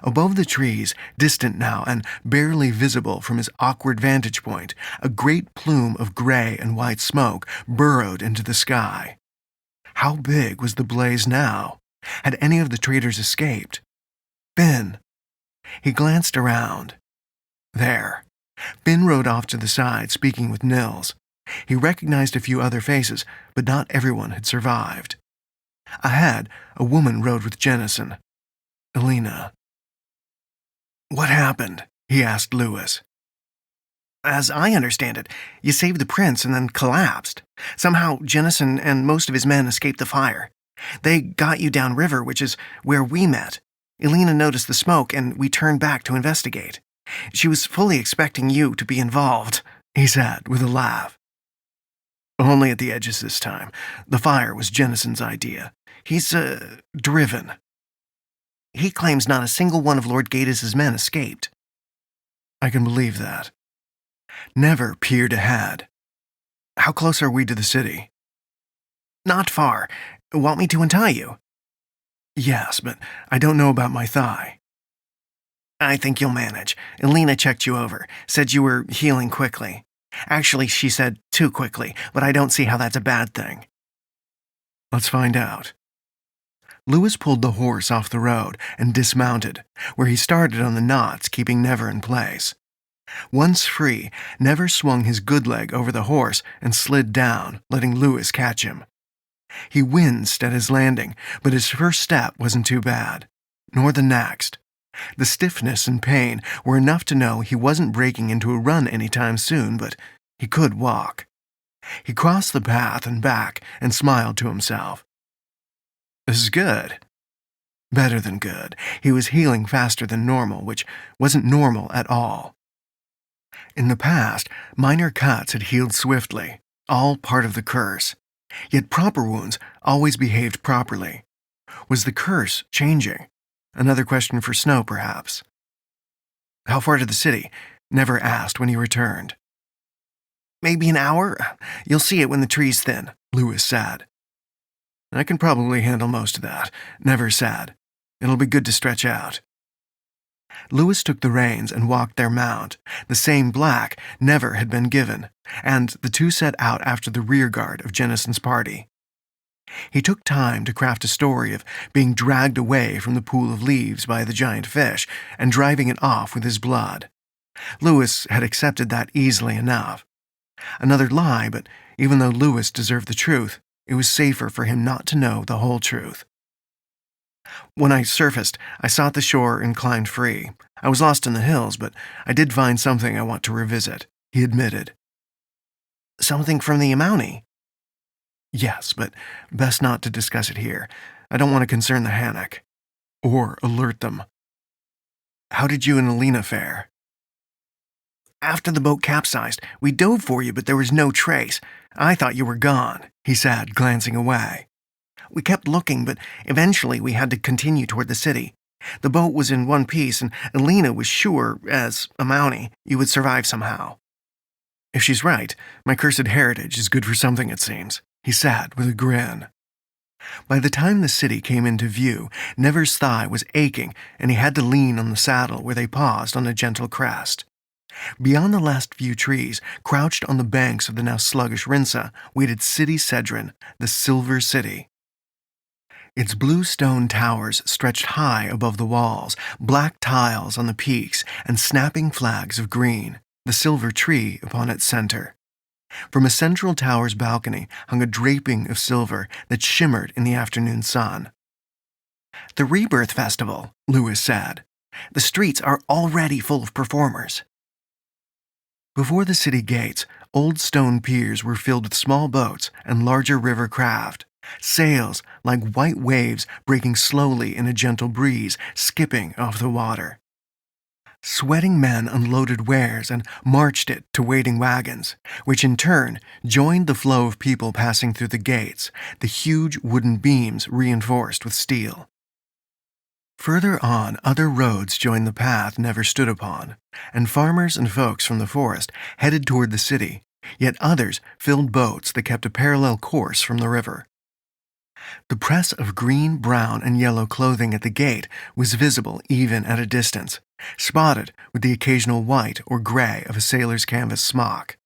Above the trees, distant now and barely visible from his awkward vantage point, a great plume of gray and white smoke burrowed into the sky. How big was the blaze now? Had any of the traitors escaped? Finn. He glanced around. There. Finn rode off to the side, speaking with Nils. He recognized a few other faces, but not everyone had survived. Ahead, a woman rode with Jennison. Elena. "What happened?" he asked Lewis. "As I understand it, you saved the prince and then collapsed. Somehow Jennison and most of his men escaped the fire. They got you downriver, which is where we met. Elena noticed the smoke, and we turned back to investigate. She was fully expecting you to be involved," he said with a laugh. "Only at the edges this time. The fire was Jennison's idea. He's, driven. He claims not a single one of Lord Gaius's men escaped." "I can believe that." Never peered ahead. "How close are we to the city?" "Not far. Want me to untie you?" "Yes, but I don't know about my thigh." "I think you'll manage. Elena checked you over, said you were healing quickly. Actually, she said too quickly, but I don't see how that's a bad thing." "Let's find out." Lewis pulled the horse off the road and dismounted, where he started on the knots, keeping Never in place. Once free, Never swung his good leg over the horse and slid down, letting Lewis catch him. He winced at his landing, but his first step wasn't too bad, nor the next. The stiffness and pain were enough to know he wasn't breaking into a run anytime soon, but he could walk. He crossed the path and back and smiled to himself. This is good. Better than good. He was healing faster than normal, which wasn't normal at all. In the past, minor cuts had healed swiftly, all part of the curse. Yet proper wounds always behaved properly. Was the curse changing? Another question for Snow, perhaps. "How far to the city?" Never asked when he returned. "Maybe an hour. You'll see it when the trees thin," Lewis said. "I can probably handle most of that," Never said. "It'll be good to stretch out." Lewis took the reins and walked their mount, the same black Never had been given, and the two set out after the rearguard of Jennison's party. He took time to craft a story of being dragged away from the pool of leaves by the giant fish and driving it off with his blood. Lewis had accepted that easily enough. Another lie, but even though Lewis deserved the truth, it was safer for him not to know the whole truth. "When I surfaced, I sought the shore and climbed free. I was lost in the hills, but I did find something I want to revisit," he admitted. Something from the Amouni? Yes, but best not to discuss it here. I don't want to concern the Hannock. Or alert them. How did you and Alina fare? After the boat capsized, we dove for you, but there was no trace. I thought you were gone, he said, glancing away. We kept looking, but eventually we had to continue toward the city. The boat was in one piece, and Alina was sure, as a Mountie, you would survive somehow. If she's right, my cursed heritage is good for something, it seems, he said with a grin. By the time the city came into view, Never's thigh was aching, and he had to lean on the saddle where they paused on a gentle crest. Beyond the last few trees, crouched on the banks of the now sluggish Rinsa, waited City Cedron, the Silver City. Its blue stone towers stretched high above the walls, black tiles on the peaks, and snapping flags of green, the silver tree upon its center. From a central tower's balcony hung a draping of silver that shimmered in the afternoon sun. The Rebirth Festival, Lewis said. The streets are already full of performers. Before the city gates, old stone piers were filled with small boats and larger river craft, sails like white waves breaking slowly in a gentle breeze, skipping off the water. Sweating men unloaded wares and marched it to waiting wagons, which in turn joined the flow of people passing through the gates, the huge wooden beams reinforced with steel. Further on, other roads joined the path Never stood upon, and farmers and folks from the forest headed toward the city, yet others filled boats that kept a parallel course from the river. The press of green, brown, and yellow clothing at the gate was visible even at a distance, spotted with the occasional white or gray of a sailor's canvas smock.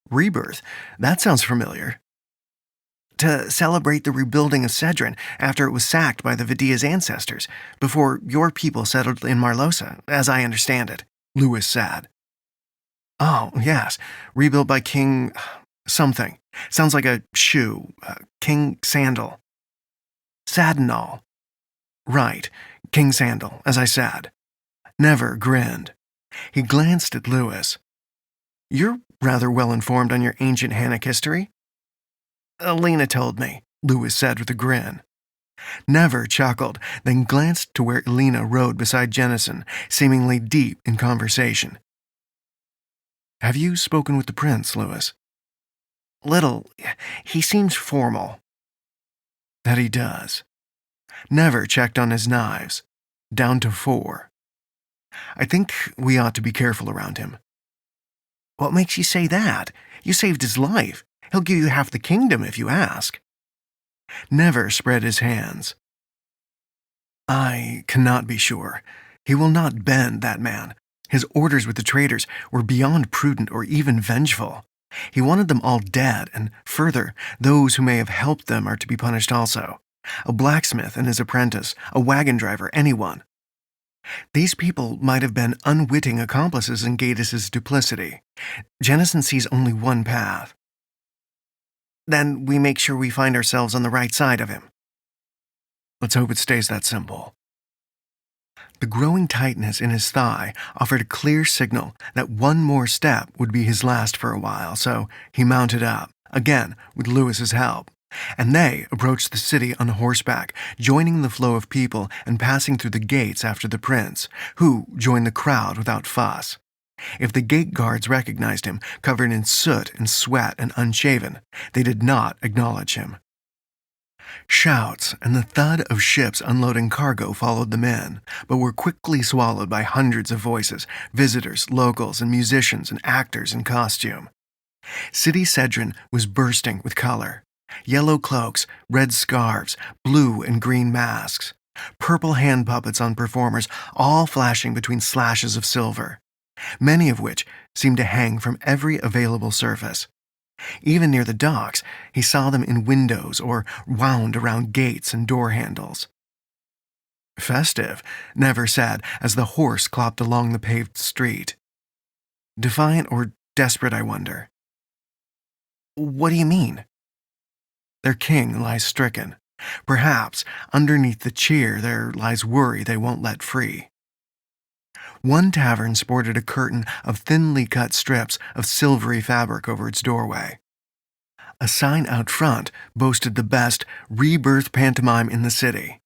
Rebirth, that sounds familiar. To celebrate the rebuilding of Cedron after it was sacked by the Vidia's ancestors, before your people settled in Marlosa, as I understand it, Lewis said. Oh, yes, rebuilt by King... something. Sounds like a shoe. King Sandal. Sadinal. Right, King Sandal, as I said. Never grinned. He glanced at Lewis. You're rather well informed on your ancient Hannock history? Alina told me, Lewis said with a grin. Never chuckled, then glanced to where Alina rode beside Jennison, seemingly deep in conversation. Have you spoken with the prince, Lewis? Little. He seems formal. That he does. Never checked on his knives. Down to 4. I think we ought to be careful around him. What makes you say that? You saved his life. He'll give you half the kingdom if you ask. Never spread his hands. I cannot be sure. He will not bend, that man. His orders with the traitors were beyond prudent or even vengeful. He wanted them all dead, and further, those who may have helped them are to be punished also. A blacksmith and his apprentice, a wagon driver, anyone. These people might have been unwitting accomplices in Gaddis's duplicity. Jennison sees only one path. Then we make sure we find ourselves on the right side of him. Let's hope it stays that simple. The growing tightness in his thigh offered a clear signal that one more step would be his last for a while, so he mounted up, again with Lewis's help, and they approached the city on horseback, joining the flow of people and passing through the gates after the prince, who joined the crowd without fuss. If the gate guards recognized him, covered in soot and sweat and unshaven, they did not acknowledge him. Shouts and the thud of ships unloading cargo followed them in, but were quickly swallowed by hundreds of voices, visitors, locals, and musicians and actors in costume. City Cedron was bursting with color. Yellow cloaks, red scarves, blue and green masks, purple hand puppets on performers, all flashing between slashes of silver, many of which seemed to hang from every available surface. Even near the docks, he saw them in windows or wound around gates and door handles. Festive, Never said as the horse clopped along the paved street. Defiant or desperate, I wonder. What do you mean? Their king lies stricken. Perhaps, underneath the cheer, there lies worry they won't let free. One tavern sported a curtain of thinly cut strips of silvery fabric over its doorway. A sign out front boasted the best rebirth pantomime in the city.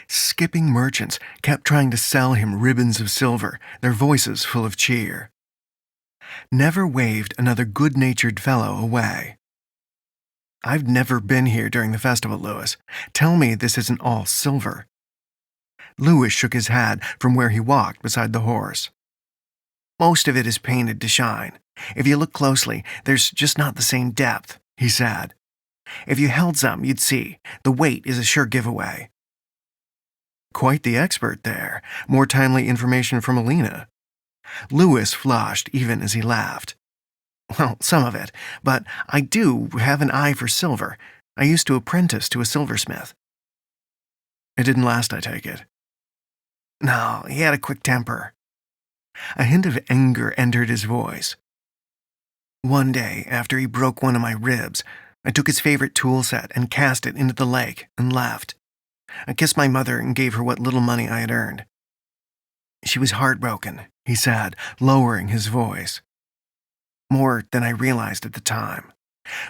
Skipping merchants kept trying to sell him ribbons of silver, their voices full of cheer. Never waved another good-natured fellow away. "I've never been here during the festival, Lewis. Tell me this isn't all silver." Lewis shook his head from where he walked beside the horse. "Most of it is painted to shine. If you look closely, there's just not the same depth," he said. "If you held some, you'd see. The weight is a sure giveaway." Quite the expert there. More timely information from Alina. Lewis flushed even as he laughed. "Well, some of it, but I do have an eye for silver. I used to apprentice to a silversmith." "It didn't last, I take it." "No, he had a quick temper." A hint of anger entered his voice. "One day, after he broke one of my ribs, I took his favorite tool set and cast it into the lake and left. I kissed my mother and gave her what little money I had earned. She was heartbroken," he said, lowering his voice. "More than I realized at the time.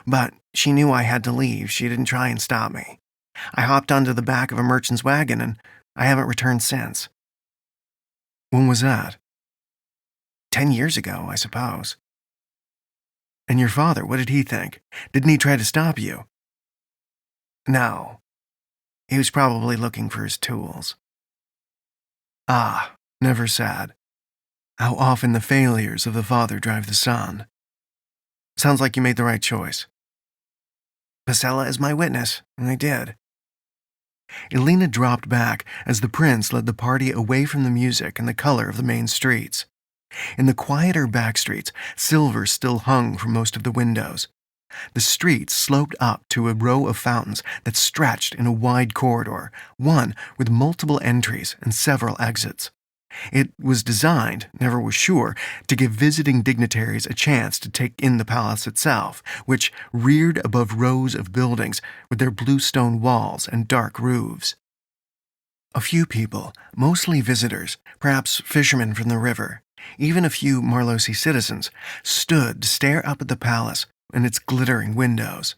But she knew I had to leave. She didn't try and stop me. I hopped onto the back of a merchant's wagon, and I haven't returned since." "When was that?" 10 years ago, I suppose." "And your father, what did he think? Didn't he try to stop you?" "No. He was probably looking for his tools." "Ah, never sad. How often the failures of the father drive the son. Sounds like you made the right choice." "Pasella is my witness, and I did." Elena dropped back as the prince led the party away from the music and the color of the main streets. In the quieter back streets, silver still hung from most of the windows. The streets sloped up to a row of fountains that stretched in a wide corridor, one with multiple entries and several exits. It was designed, Never was sure, to give visiting dignitaries a chance to take in the palace itself, which reared above rows of buildings with their blue stone walls and dark roofs. A few people, mostly visitors, perhaps fishermen from the river, even a few Marlosi citizens, stood to stare up at the palace and its glittering windows.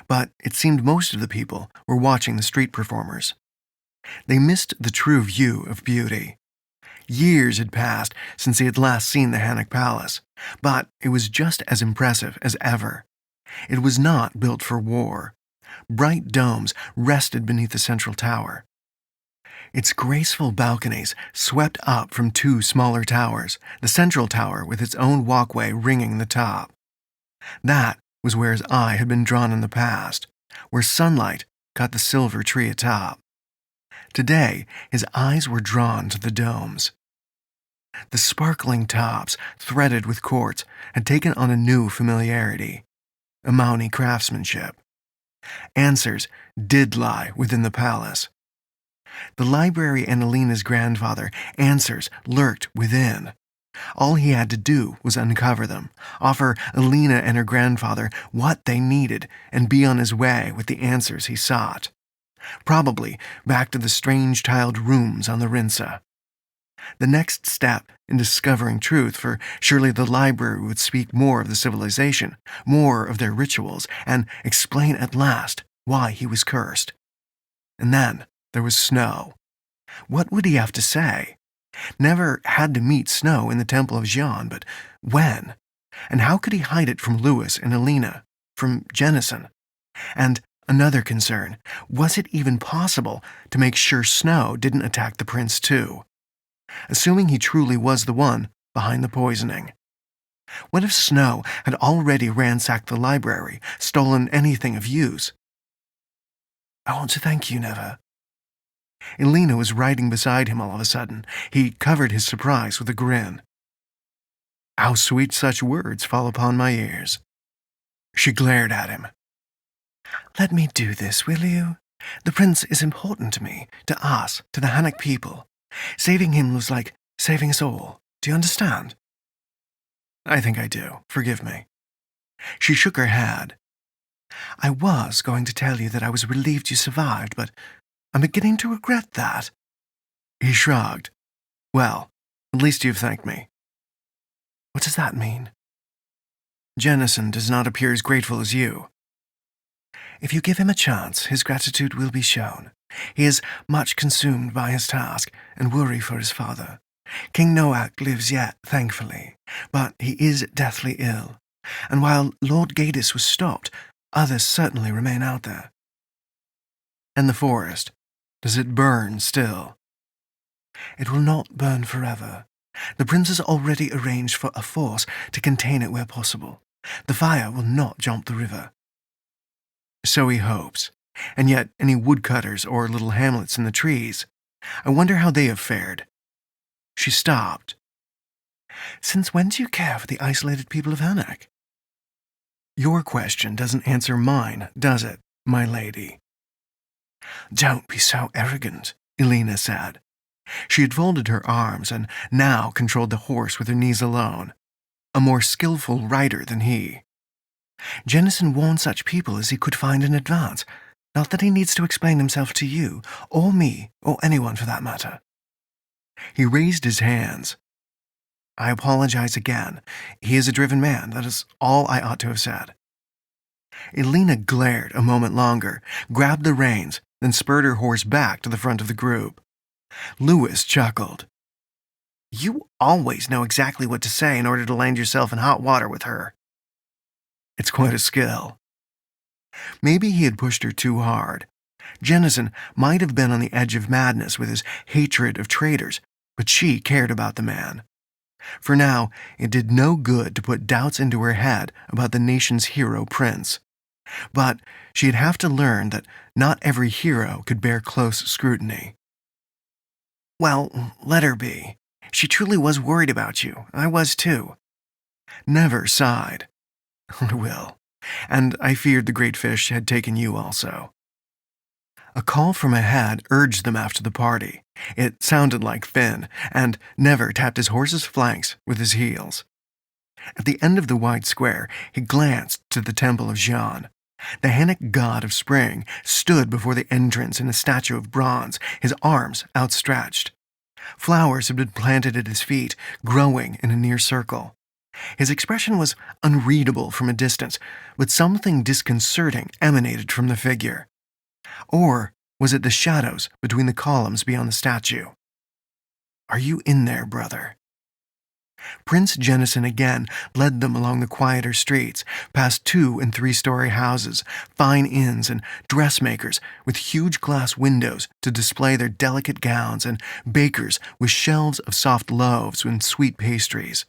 But it seemed most of the people were watching the street performers. They missed the true view of beauty. Years had passed since he had last seen the Hannock Palace, but it was just as impressive as ever. It was not built for war. Bright domes rested beneath the central tower. Its graceful balconies swept up from two smaller towers, the central tower with its own walkway ringing the top. That was where his eye had been drawn in the past, where sunlight caught the silver tree atop. Today, his eyes were drawn to the domes. The sparkling tops, threaded with quartz, had taken on a new familiarity, a Mauni craftsmanship. Answers did lie within the palace. The library and Alina's grandfather, answers lurked within. All he had to do was uncover them, offer Alina and her grandfather what they needed, and be on his way with the answers he sought. Probably back to the strange tiled rooms on the Rinsa. The next step in discovering truth, for surely the library would speak more of the civilization, more of their rituals, and explain at last why he was cursed. And then there was Snow. What would he have to say? Never had to meet Snow in the Temple of Xian, but when? And how could he hide it from Lewis and Alina, from Jennison? And another concern, was it even possible to make sure Snow didn't attack the prince too? Assuming he truly was the one behind the poisoning. What if Snow had already ransacked the library, stolen anything of use? "I want to thank you, Neva." Elena was riding beside him all of a sudden. He covered his surprise with a grin. "How sweet such words fall upon my ears." She glared at him. "Let me do this, will you? The prince is important to me, to us, to the Hannock people. Saving him was like saving us all. Do you understand?" "I think I do. Forgive me." She shook her head. "I was going to tell you that I was relieved you survived, but I'm beginning to regret that." He shrugged. "Well, At least you've thanked me." What does that mean? "Jennison does not appear as grateful as you." If you give him a chance, his gratitude will be shown. He is much consumed by his task and worry for his father. King Noack lives yet, thankfully, but he is deathly ill, and while Lord Gadis was stopped, others certainly remain out there." "And the forest? Does it burn still?" "It will not burn forever. The prince has already arranged for a force to contain it where possible. The fire will not jump the river." "So he hopes. And yet any woodcutters or little hamlets in the trees? I wonder how they have fared." She stopped. "Since when do you care for the isolated people of Hernak?" "Your question doesn't answer mine, does it, my lady?" "Don't be so arrogant," Elena said. She had folded her arms and now controlled the horse with her knees alone, a more skillful rider than he. "Jennison warned such people as he could find in advance. Not that he needs to explain himself to you, or me, or anyone for that matter." He raised his hands. "I apologize again. He is a driven man. That is all I ought to have said." Elena glared a moment longer, grabbed the reins, then spurred her horse back to the front of the group. Lewis chuckled. "You always know exactly what to say in order to land yourself in hot water with her." "It's quite a skill." Maybe he had pushed her too hard. Jennison might have been on the edge of madness with his hatred of traitors, but she cared about the man. For now, it did no good to put doubts into her head about the nation's hero prince. But she'd have to learn that not every hero could bear close scrutiny. "Well, let her be. She truly was worried about you. I was too." Never sighed. "I will. And I feared the great fish had taken you also." A call from ahead urged them after the party. It sounded like Finn, and Never tapped his horse's flanks with his heels. At the end of the wide square, he glanced to the temple of Jean. The Hannic god of spring stood before the entrance in a statue of bronze, his arms outstretched. Flowers had been planted at his feet, growing in a near circle. His expression was unreadable from a distance, but something disconcerting emanated from the figure. Or was it the shadows between the columns beyond the statue? "Are you in there, brother?" Prince Jennison again led them along the quieter streets, past 2- and 3-story houses, fine inns, and dressmakers with huge glass windows to display their delicate gowns, and bakers with shelves of soft loaves and sweet pastries.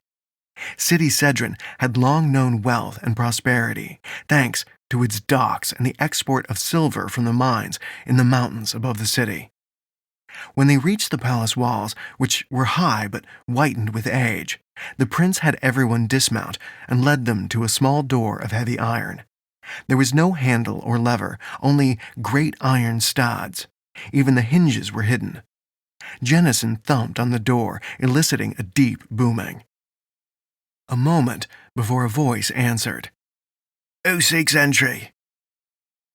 City Cedron had long known wealth and prosperity, thanks to its docks and the export of silver from the mines in the mountains above the city. When they reached the palace walls, which were high but whitened with age, the prince had everyone dismount and led them to a small door of heavy iron. There was no handle or lever, only great iron studs. Even the hinges were hidden. Jennison thumped on the door, eliciting a deep booming. A moment before a voice answered. "Who seeks entry?"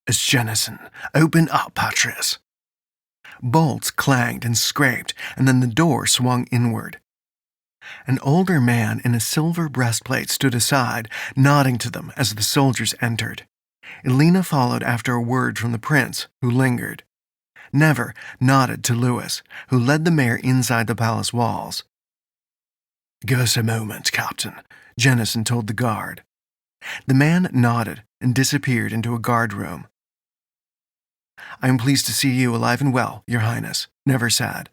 "It's Jennison. Open up, Patris." Bolts clanged and scraped, and then the door swung inward. An older man in a silver breastplate stood aside, nodding to them as the soldiers entered. Elena followed after a word from the prince, who lingered. Never nodded to Lewis, who led the mare inside the palace walls. "Give us a moment, Captain," Jennison told the guard. The man nodded and disappeared into a guard room. "I am pleased to see you alive and well, Your Highness," Never said.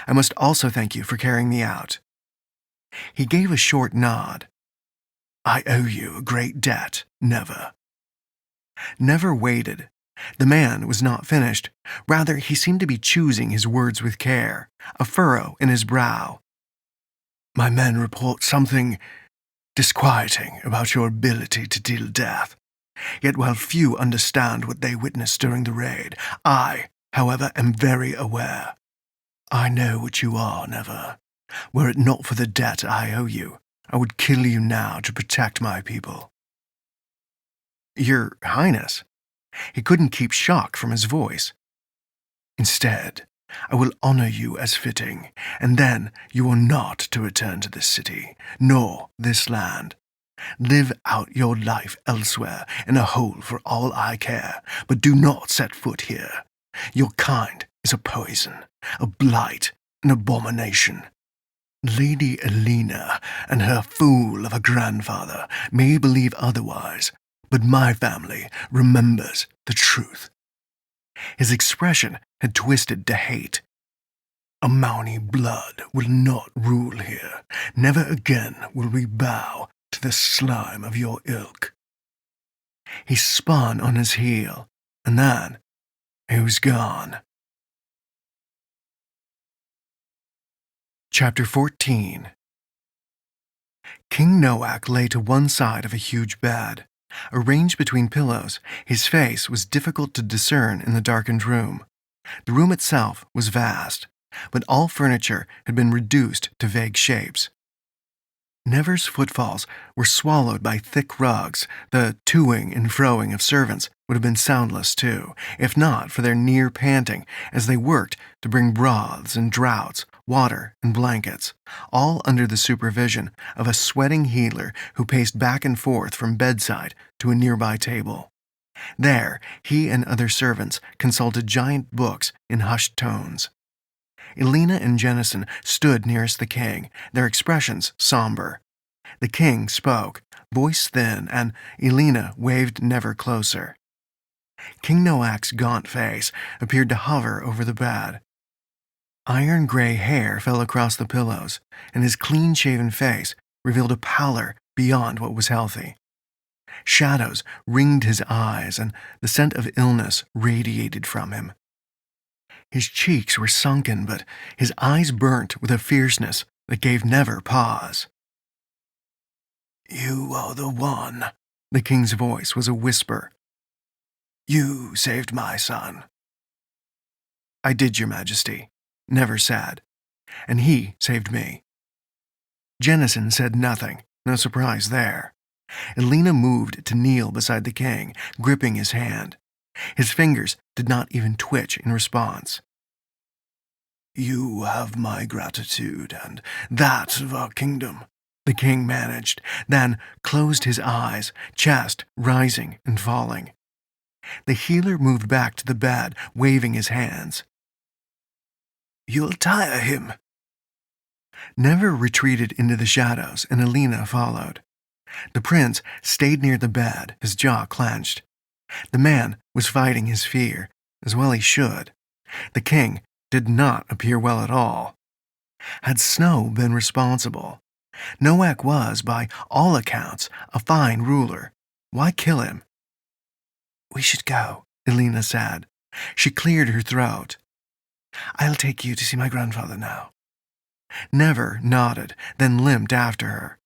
"I must also thank you for carrying me out." He gave a short nod. "I owe you a great debt, Never." Never waited. The man was not finished. Rather, he seemed to be choosing his words with care, a furrow in his brow. "My men report something disquieting about your ability to deal death. Yet while few understand what they witnessed during the raid, I, however, am very aware. I know what you are, Never. Were it not for the debt I owe you, I would kill you now to protect my people." "Your Highness." He couldn't keep shock from his voice. "Instead, I will honor you as fitting, and then you are not to return to this city, nor this land. Live out your life elsewhere in a hole for all I care, but do not set foot here. Your kind is a poison, a blight, an abomination. Lady Elena and her fool of a grandfather may believe otherwise, but my family remembers the truth. His expression had twisted to hate. Amani blood will not rule here. Never again will we bow to the slime of your ilk. He spun on his heel, and then he was gone. Chapter 14. King Noack lay to one side of a huge bed. Arranged between pillows, his face was difficult to discern in the darkened room. The room itself was vast, but all furniture had been reduced to vague shapes. Never's footfalls were swallowed by thick rugs. The to-ing and fro-ing of servants would have been soundless too, if not for their near panting as they worked to bring broths and draughts, water and blankets, all under the supervision of a sweating healer who paced back and forth from bedside to a nearby table. There, he and other servants consulted giant books in hushed tones. Elena and Jennison stood nearest the king, their expressions somber. The king spoke, voice thin, and Elena waved Never closer. King Noack's gaunt face appeared to hover over the bed. Iron-gray hair fell across the pillows, and his clean-shaven face revealed a pallor beyond what was healthy. Shadows ringed his eyes, and the scent of illness radiated from him. His cheeks were sunken, but his eyes burnt with a fierceness that gave Never pause. "You are the one," the king's voice was a whisper. "You saved my son." "I did, your majesty," Never said, "and he saved me." Jennison said nothing, no surprise there. Elena moved to kneel beside the king, gripping his hand. His fingers did not even twitch in response. "You have my gratitude and that of our kingdom," the king managed, then closed his eyes, chest rising and falling. The healer moved back to the bed, waving his hands. "You'll tire him." Never retreated into the shadows, and Elena followed. The prince stayed near the bed, his jaw clenched. The man was fighting his fear, as well he should. The king did not appear well at all. Had Snow been responsible? Noack was, by all accounts, a fine ruler. Why kill him? "We should go," Elena said. She cleared her throat. "I'll take you to see my grandfather now." Never nodded, then limped after her.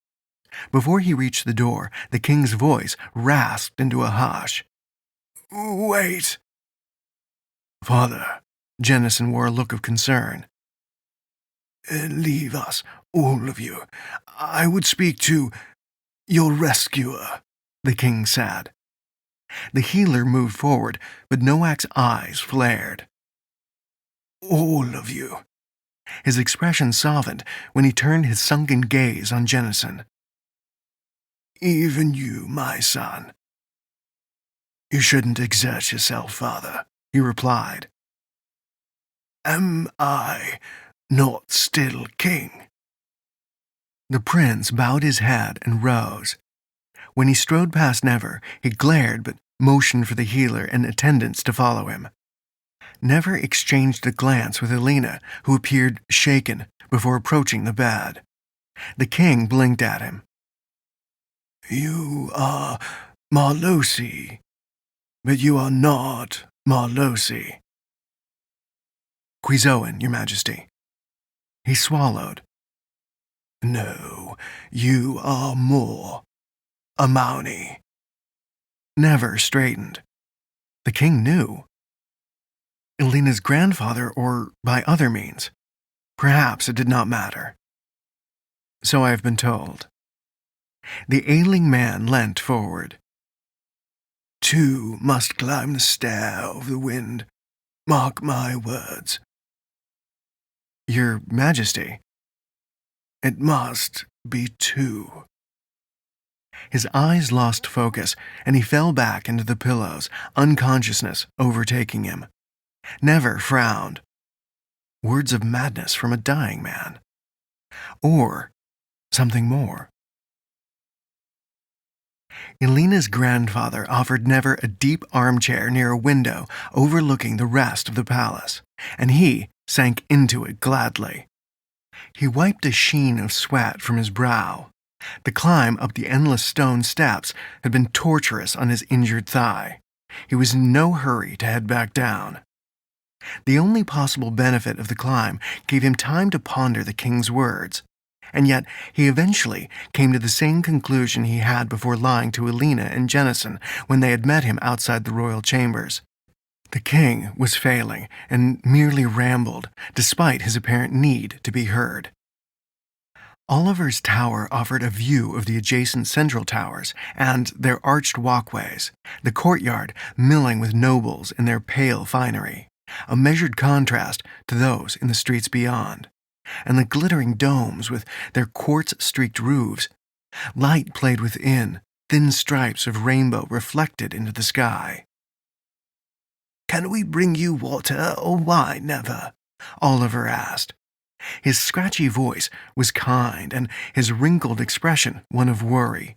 Before he reached the door, the king's voice rasped into a hush. "Wait." "Father," Jennison wore a look of concern. "Leave us, all of you. I would speak to your rescuer," the king said. The healer moved forward, but Noack's eyes flared. "All of you." His expression softened when he turned his sunken gaze on Jennison. "Even you, my son." "You shouldn't exert yourself, father," he replied. "Am I not still king?" The prince bowed his head and rose. When he strode past Never, he glared but motioned for the healer and attendants to follow him. Never exchanged a glance with Elena, who appeared shaken before approaching the bed. The king blinked at him. "You are Marlosi, but you are not Marlosi." "Quizoan, your majesty." He swallowed. "No, you are more. Amani." Never straightened. The king knew. Elena's grandfather, or by other means. Perhaps it did not matter. "So I have been told." The ailing man leant forward. "Two must climb the stair of the wind. Mark my words. Your Majesty. It must be 2. His eyes lost focus, and he fell back into the pillows, unconsciousness overtaking him. Never frowned. Words of madness from a dying man. Or something more. Elena's grandfather offered Never a deep armchair near a window overlooking the rest of the palace, and he sank into it gladly. He wiped a sheen of sweat from his brow. The climb up the endless stone steps had been torturous on his injured thigh. He was in no hurry to head back down. The only possible benefit of the climb gave him time to ponder the king's words, and yet he eventually came to the same conclusion he had before lying to Elena and Jennison when they had met him outside the royal chambers. The king was failing and merely rambled, despite his apparent need to be heard. Oliver's tower offered a view of the adjacent central towers and their arched walkways, the courtyard milling with nobles in their pale finery, a measured contrast to those in the streets beyond, and the glittering domes with their quartz-streaked roofs. Light played within, thin stripes of rainbow reflected into the sky. "Can we bring you water or wine, Never?" Oliver asked. His scratchy voice was kind, and his wrinkled expression one of worry.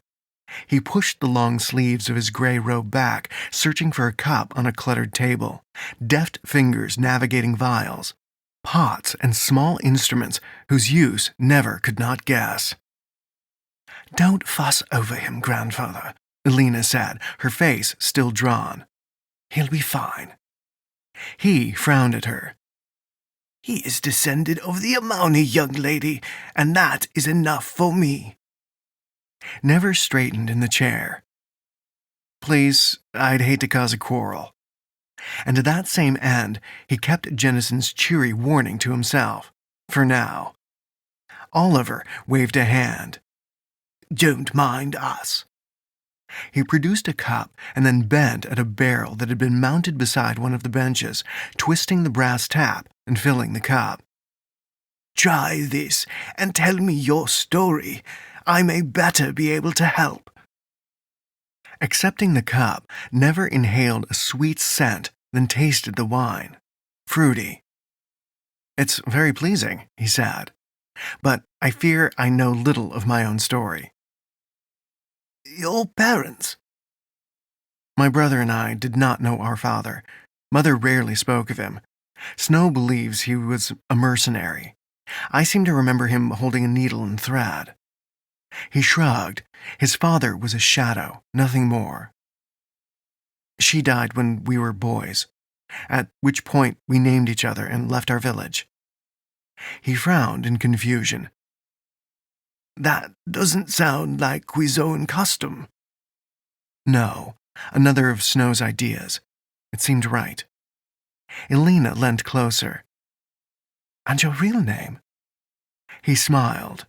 He pushed the long sleeves of his gray robe back, searching for a cup on a cluttered table, deft fingers navigating vials, pots and small instruments whose use Never could not guess. "Don't fuss over him, grandfather," Elena said, her face still drawn. "He'll be fine." He frowned at her. "He is descended of the Amauni, young lady, and that is enough for me." Never straightened in the chair. "Please, I'd hate to cause a quarrel." And to that same end, he kept Jennison's cheery warning to himself, for now. Oliver waved a hand. "Don't mind us." He produced a cup and then bent at a barrel that had been mounted beside one of the benches, twisting the brass tap and filling the cup. "Try this and tell me your story. I may better be able to help." Accepting the cup, Never inhaled a sweet scent, then tasted the wine. Fruity. "It's very pleasing," he said, "but I fear I know little of my own story." "Your parents?" My brother and I did not know our father. Mother rarely spoke of him. Snow believes he was a mercenary. I seem to remember him holding a needle and thread. He shrugged. His father was a shadow, nothing more. She died when we were boys, at which point we named each other and left our village. He frowned in confusion. "That doesn't sound like Quizone custom." No, another of Snow's ideas. It seemed right. Elena leant closer. "And your real name?" He smiled.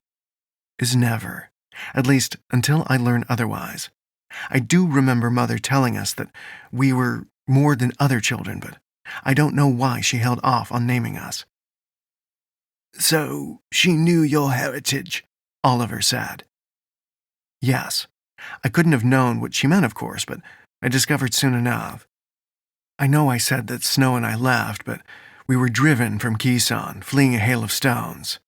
"Is Never. At least, until I learn otherwise. I do remember Mother telling us that we were more than other children, but I don't know why she held off on naming us." "So she knew your heritage," Oliver said. "Yes. I couldn't have known what she meant, of course, but I discovered soon enough. I know I said that Snow and I left, but we were driven from Quizon, fleeing a hail of stones."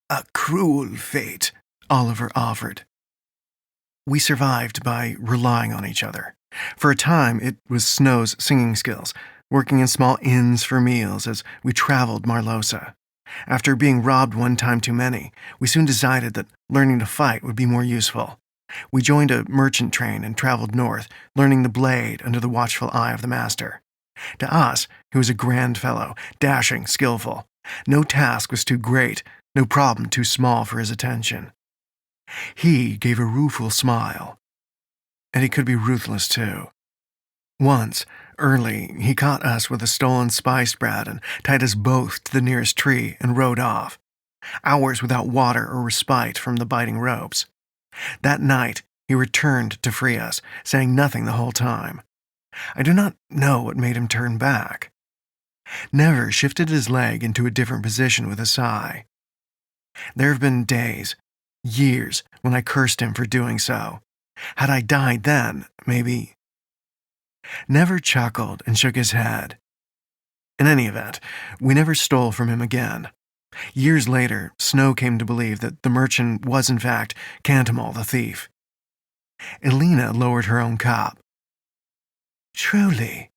"A cruel fate," Oliver offered. "We survived by relying on each other. For a time, it was Snow's singing skills, working in small inns for meals as we traveled Marlosa. After being robbed one time too many, we soon decided that learning to fight would be more useful. We joined a merchant train and traveled north, learning the blade under the watchful eye of the master. To us, he was a grand fellow, dashing, skillful. No task was too great, no problem too small for his attention. He gave a rueful smile. And he could be ruthless, too. Once, early, he caught us with a stolen spice bread and tied us both to the nearest tree and rode off. Hours without water or respite from the biting ropes. That night, he returned to free us, saying nothing the whole time. I do not know what made him turn back. Never shifted his leg into a different position with a sigh. There have been days, years, when I cursed him for doing so. Had I died then, maybe. Never chuckled and shook his head. In any event, we never stole from him again. Years later, Snow came to believe that the merchant was in fact Cantamol the thief. Elena lowered her own cup. Truly?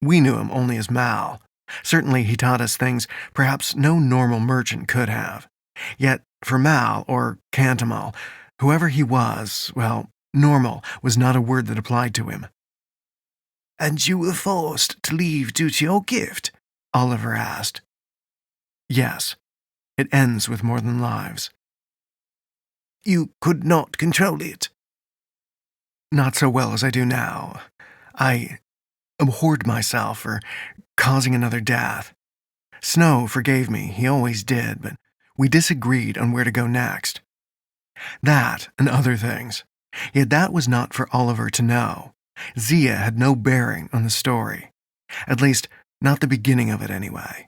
We knew him only as Mal. Certainly he taught us things perhaps no normal merchant could have. Yet, for Mal, or Cantamol, whoever he was, well, normal was not a word that applied to him. And you were forced to leave due to your gift? Oliver asked. Yes, it ends with more than lives. You could not control it? Not so well as I do now. I abhorred myself for causing another death. Snow forgave me, he always did, but we disagreed on where to go next. That and other things. Yet that was not for Oliver to know. Zia had no bearing on the story. At least, not the beginning of it anyway.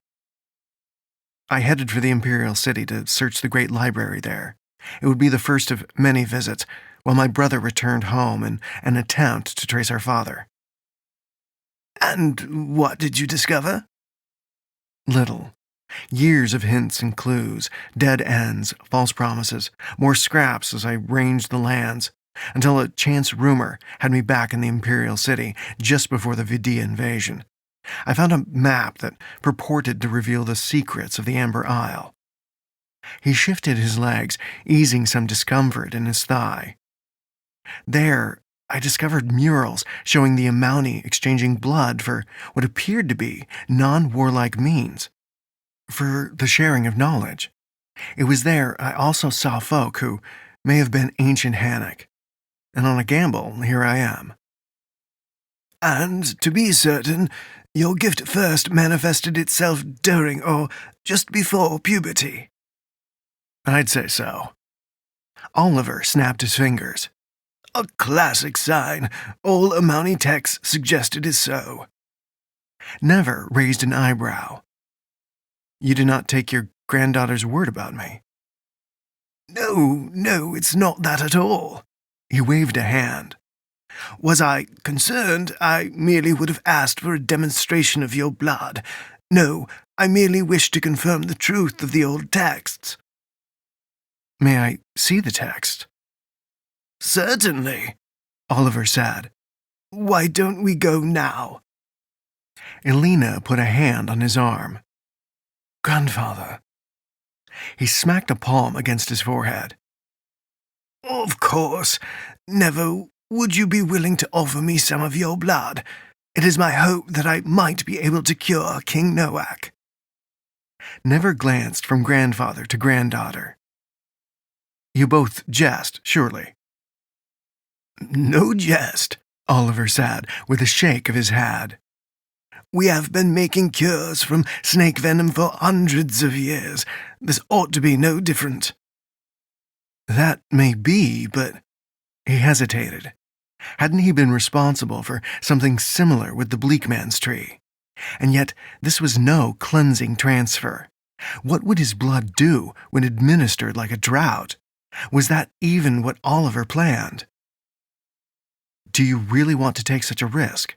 I headed for the Imperial City to search the great library there. It would be the first of many visits, while my brother returned home in an attempt to trace our father. And what did you discover? Little. Years of hints and clues, dead ends, false promises, more scraps as I ranged the lands, until a chance rumor had me back in the Imperial City just before the Vidia invasion. I found a map that purported to reveal the secrets of the Amber Isle. He shifted his legs, easing some discomfort in his thigh. There, I discovered murals showing the Amauni exchanging blood for what appeared to be non-warlike means, for the sharing of knowledge. It was there I also saw folk who may have been ancient Hannock. And on a gamble, here I am. And, to be certain, your gift first manifested itself during or just before puberty? I'd say so. Oliver snapped his fingers. A classic sign. All Amauni texts suggest it is so. Never raised an eyebrow. You do not take your granddaughter's word about me. No, it's not that at all. He waved a hand. Was I concerned, I merely would have asked for a demonstration of your blood. No, I merely wished to confirm the truth of the old texts. May I see the text? Certainly, Oliver said. Why don't we go now? Elena put a hand on his arm. Grandfather. He smacked a palm against his forehead. Of course. Never would you be willing to offer me some of your blood? It is my hope that I might be able to cure King Noak. Never glanced from grandfather to granddaughter. You both jest, surely. No jest, Oliver said, with a shake of his head. We have been making cures from snake venom for hundreds of years. This ought to be no different. That may be, but... He hesitated. Hadn't he been responsible for something similar with the Bleakman's tree? And yet, this was no cleansing transfer. What would his blood do when administered like a drought? Was that even what Oliver planned? Do you really want to take such a risk?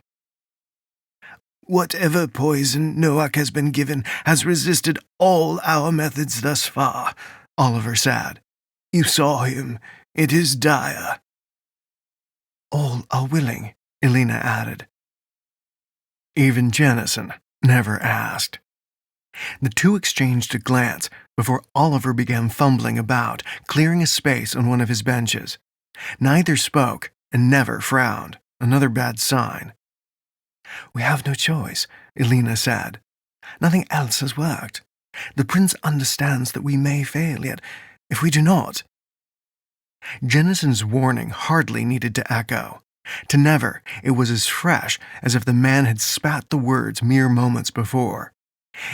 Whatever poison Noak has been given has resisted all our methods thus far, Oliver said. You saw him. It is dire. All are willing, Elena added. Even Jennison never asked. The two exchanged a glance before Oliver began fumbling about, clearing a space on one of his benches. Neither spoke and never frowned, another bad sign. We have no choice, Elena said. Nothing else has worked. The prince understands that we may fail, yet if we do not... Jennison's warning hardly needed to echo. To Never, it was as fresh as if the man had spat the words mere moments before.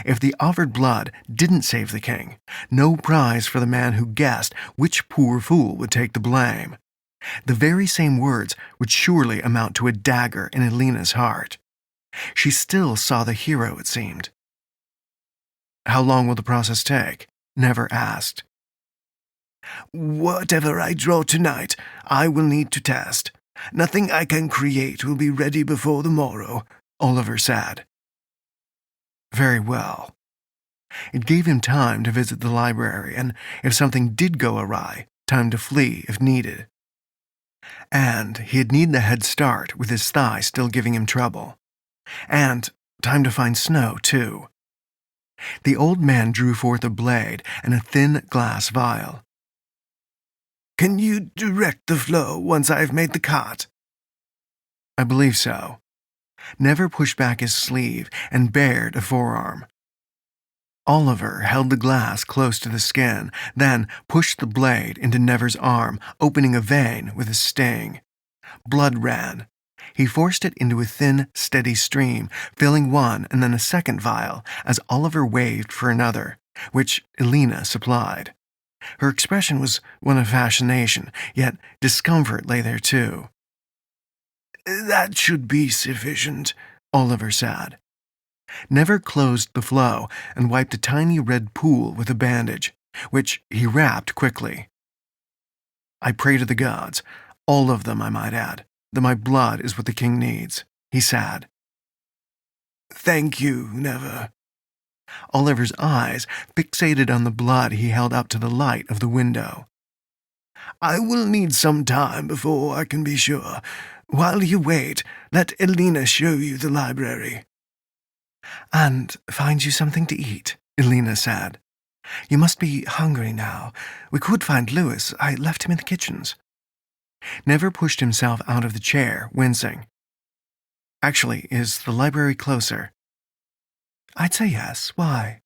If the offered blood didn't save the king, no prize for the man who guessed which poor fool would take the blame. The very same words would surely amount to a dagger in Elena's heart. She still saw the hero, it seemed. "How long will the process take?" Never asked. "Whatever I draw tonight, I will need to test. Nothing I can create will be ready before the morrow," Oliver said. Very well. It gave him time to visit the library, and if something did go awry, time to flee if needed. And he'd need the head start with his thigh still giving him trouble. And time to find Snow, too. The old man drew forth a blade and a thin glass vial. "Can you direct the flow once I've made the cut?" I believe so. Never pushed back his sleeve and bared a forearm. Oliver held the glass close to the skin, then pushed the blade into Never's arm, opening a vein with a sting. Blood ran. He forced it into a thin, steady stream, filling one and then a second vial as Oliver waved for another, which Elena supplied. Her expression was one of fascination, yet discomfort lay there too. "That should be sufficient," Oliver said. Never closed the flow and wiped a tiny red pool with a bandage, which he wrapped quickly. "I pray to the gods, all of them I might add, that my blood is what the king needs," he said. "Thank you, Never." Oliver's eyes fixated on the blood he held up to the light of the window. "I will need some time before I can be sure. While you wait, let Elena show you the library." "And find you something to eat," Elena said. "You must be hungry now. We could find Lewis. I left him in the kitchens." Never pushed himself out of the chair, wincing. "Actually, is the library closer?" "I'd say yes. Why?"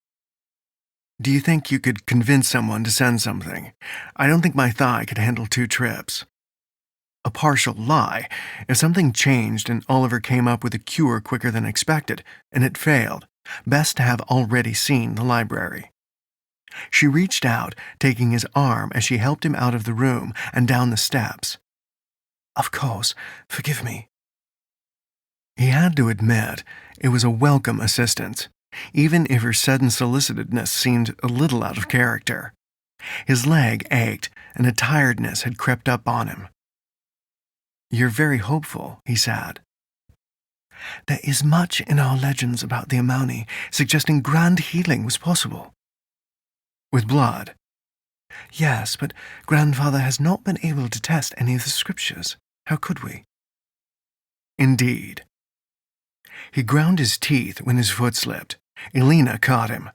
"Do you think you could convince someone to send something? I don't think my thigh could handle 2 trips." A partial lie. If something changed and Oliver came up with a cure quicker than expected, and it failed, best to have already seen the library. She reached out, taking his arm as she helped him out of the room and down the steps. "Of course. Forgive me." He had to admit it was a welcome assistance, even if her sudden solicitedness seemed a little out of character. His leg ached, and a tiredness had crept up on him. "You're very hopeful," he said. "There is much in our legends about the Amani suggesting grand healing was possible." "With blood?" "Yes, but Grandfather has not been able to test any of the scriptures. How could we?" "Indeed." He ground his teeth when his foot slipped. Elena caught him.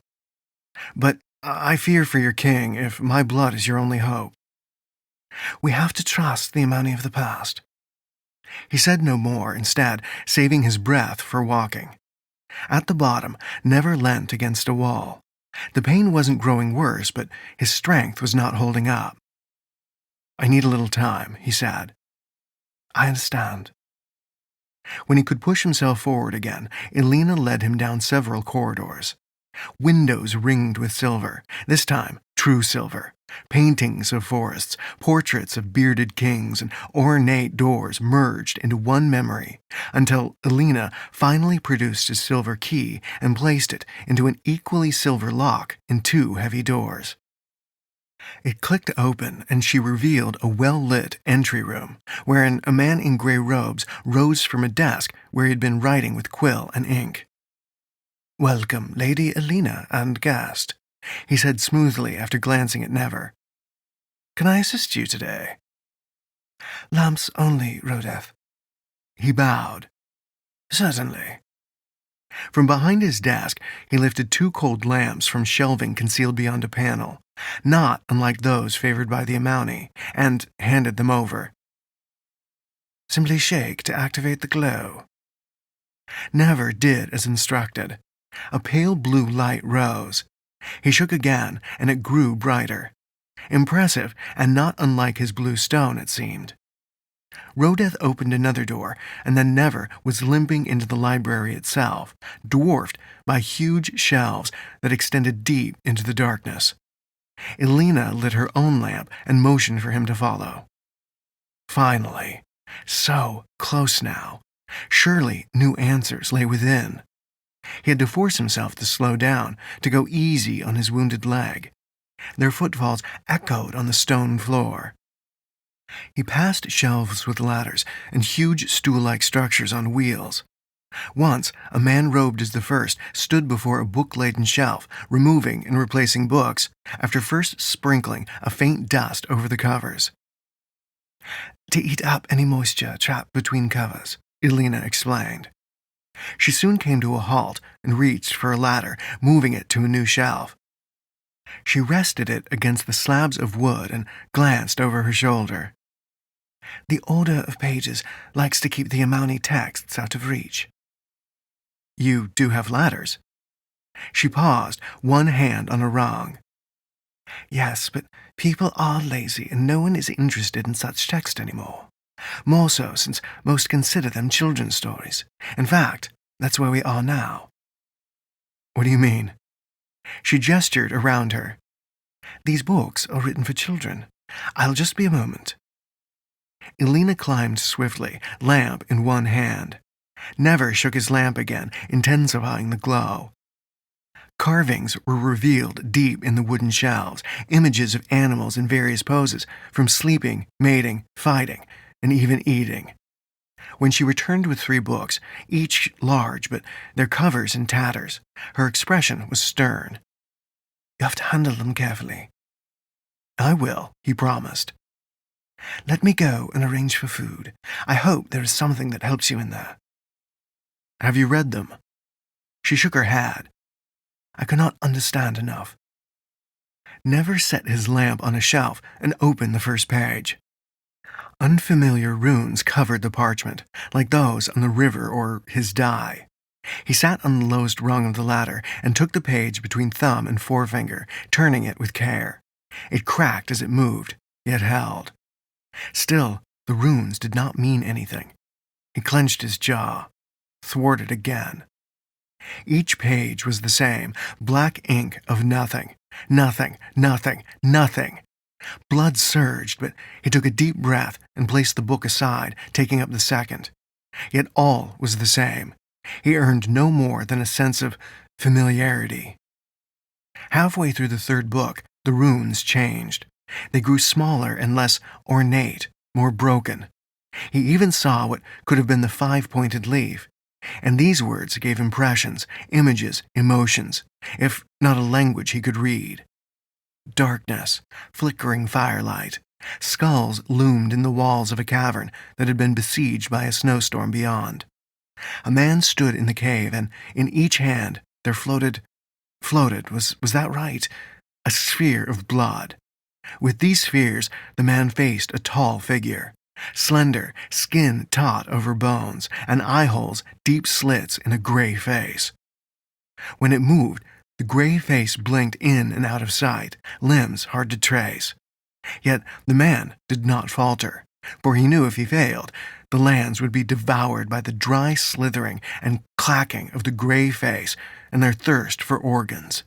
"But I fear for your king if my blood is your only hope." "We have to trust the Amani of the past." He said no more, instead saving his breath for walking. At the bottom, Never leant against a wall. The pain wasn't growing worse, but his strength was not holding up. "I need a little time," he said. "I understand." When he could push himself forward again, Elena led him down several corridors. Windows ringed with silver, this time true silver. Paintings of forests, portraits of bearded kings, and ornate doors merged into one memory, until Elena finally produced a silver key and placed it into an equally silver lock in 2 heavy doors. It clicked open, and she revealed a well-lit entry room, wherein a man in gray robes rose from a desk where he had been writing with quill and ink. "Welcome, Lady Elena and guest," he said smoothly after glancing at Never. "Can I assist you today?" "Lamps only, Rodeth." He bowed. "Certainly." From behind his desk, he lifted 2 cold lamps from shelving concealed beyond a panel, not unlike those favored by the Amani, and handed them over. "Simply shake to activate the glow." Never did as instructed. A pale blue light rose. He shook again, and it grew brighter. Impressive, and not unlike his blue stone, it seemed. Rodeth opened another door, and then Never was limping into the library itself, dwarfed by huge shelves that extended deep into the darkness. Elena lit her own lamp and motioned for him to follow. Finally. So close now. Surely new answers lay within. He had to force himself to slow down, to go easy on his wounded leg. Their footfalls echoed on the stone floor. He passed shelves with ladders and huge stool-like structures on wheels. Once, a man robed as the first stood before a book-laden shelf, removing and replacing books, after first sprinkling a faint dust over the covers. To eat up any moisture trapped between covers, Elena explained. She soon came to a halt and reached for a ladder, moving it to a new shelf. She rested it against the slabs of wood and glanced over her shoulder. The order of pages likes to keep the Amani texts out of reach. You do have ladders? She paused, one hand on a rung. Yes, but people are lazy and no one is interested in such text anymore. More so since most consider them children's stories. In fact, that's where we are now. What do you mean? She gestured around her. These books are written for children. I'll just be a moment. Elena climbed swiftly, lamp in one hand. Never shook his lamp again, intensifying the glow. Carvings were revealed deep in the wooden shelves, images of animals in various poses, from sleeping, mating, fighting, and even eating. When she returned with 3 books, each large, but their covers in tatters, her expression was stern. You have to handle them carefully. I will, he promised. Let me go and arrange for food. I hope there is something that helps you in there. Have you read them? She shook her head. I cannot understand enough. Never set his lamp on a shelf and opened the first page. Unfamiliar runes covered the parchment, like those on the river or his die. He sat on the lowest rung of the ladder and took the page between thumb and forefinger, turning it with care. It cracked as it moved, yet held. Still, the runes did not mean anything. He clenched his jaw, thwarted again. Each page was the same, black ink of nothing, nothing, nothing, nothing. Blood surged, but he took a deep breath and placed the book aside, taking up the second. Yet all was the same. He earned no more than a sense of familiarity. Halfway through the 3rd book, the runes changed. They grew smaller and less ornate, more broken. He even saw what could have been the 5-pointed leaf. And these words gave impressions, images, emotions, if not a language he could read. Darkness, flickering firelight, skulls loomed in the walls of a cavern that had been besieged by a snowstorm beyond. A man stood in the cave, and in each hand there floated, was that right? A sphere of blood. With these spheres, the man faced a tall figure. Slender, skin taut over bones, and eye-holes deep slits in a gray face. When it moved, the gray face blinked in and out of sight, limbs hard to trace. Yet the man did not falter, for he knew if he failed, the lands would be devoured by the dry slithering and clacking of the gray face and their thirst for organs.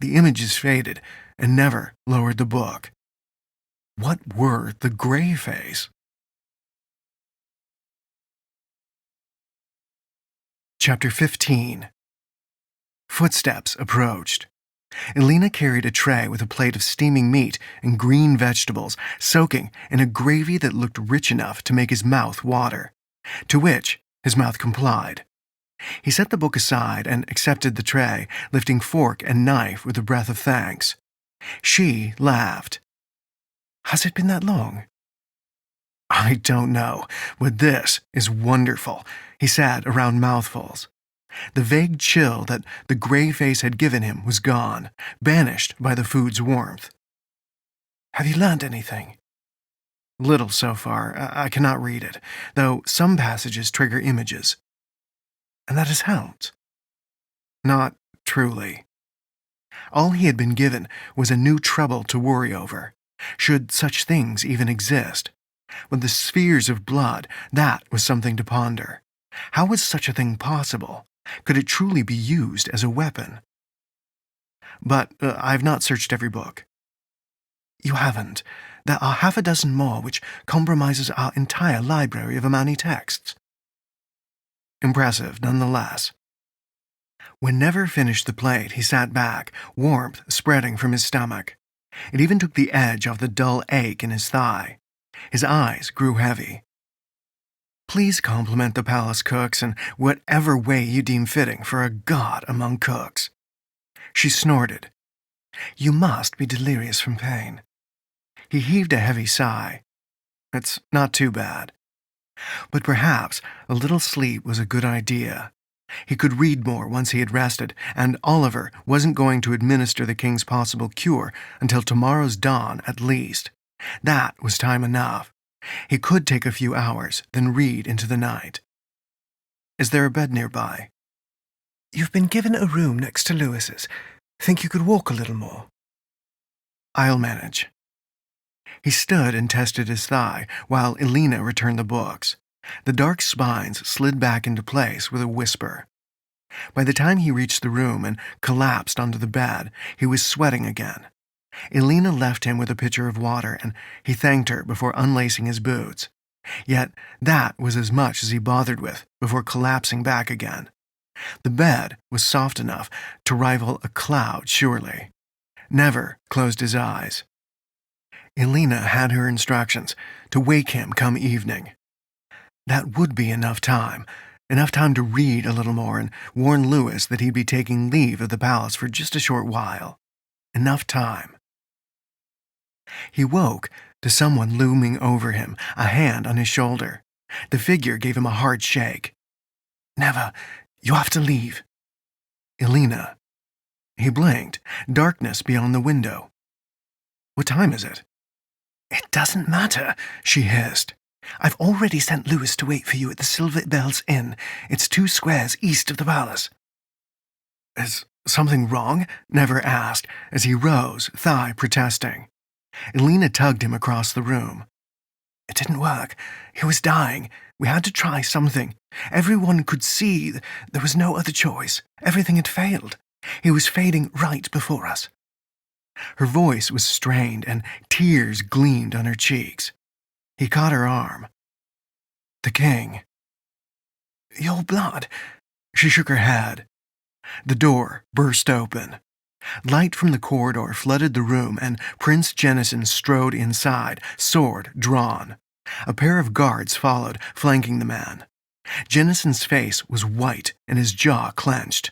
The images faded and never lowered the book. What were the gray face? Chapter 15. Footsteps approached. Elena carried a tray with a plate of steaming meat and green vegetables, soaking in a gravy that looked rich enough to make his mouth water, to which his mouth complied. He set the book aside and accepted the tray, lifting fork and knife with a breath of thanks. She laughed. Has it been that long? I don't know, but this is wonderful, he said around mouthfuls. The vague chill that the gray face had given him was gone, banished by the food's warmth. Have you learned anything? Little so far. I cannot read it, though some passages trigger images. And that has helped? Not truly. All he had been given was a new trouble to worry over, should such things even exist. With the spheres of blood, that was something to ponder. How was such a thing possible? Could it truly be used as a weapon? But I've not searched every book. You haven't. There are 6 more which compromises our entire library of Amani texts. impressive nonetheless. When Never finished the plate, he sat back, warmth spreading from his stomach. It even took the edge off the dull ache in his thigh. His eyes grew heavy. Please compliment the palace cooks in whatever way you deem fitting for a god among cooks. She snorted. You must be delirious from pain. He heaved a heavy sigh. It's not too bad. But perhaps a little sleep was a good idea. He could read more once he had rested, and Oliver wasn't going to administer the king's possible cure until tomorrow's dawn at least. That was time enough. He could take a few hours, then read into the night. Is there a bed nearby? You've been given a room next to Lewis's. Think you could walk a little more? I'll manage. He stood and tested his thigh while Elena returned the books. The dark spines slid back into place with a whisper. By the time he reached the room and collapsed onto the bed, he was sweating again. Elena left him with a pitcher of water, and he thanked her before unlacing his boots. Yet that was as much as he bothered with before collapsing back again. The bed was soft enough to rival a cloud, surely. Never closed his eyes. Elena had her instructions to wake him come evening. That would be enough time to read a little more and warn Lewis that he'd be taking leave of the palace for just a short while. Enough time. He woke to someone looming over him, a hand on his shoulder. The figure gave him a hard shake. Never, you have to leave. Elena. He blinked, darkness beyond the window. What time is it? It doesn't matter, she hissed. I've already sent Lewis to wait for you at the Silver Bells Inn. It's 2 squares east of the palace. Is something wrong? Never asked, as he rose, thigh protesting. Elena tugged him across the room. It didn't work. He was dying. We had to try something. Everyone could see there was no other choice. Everything had failed. He was fading right before us. Her voice was strained, and tears gleamed on her cheeks. He caught her arm. The king. Your blood. She shook her head. The door burst open. Light from the corridor flooded the room, and Prince Jennison strode inside, sword drawn. A pair of guards followed, flanking the man. Jennison's face was white, and his jaw clenched.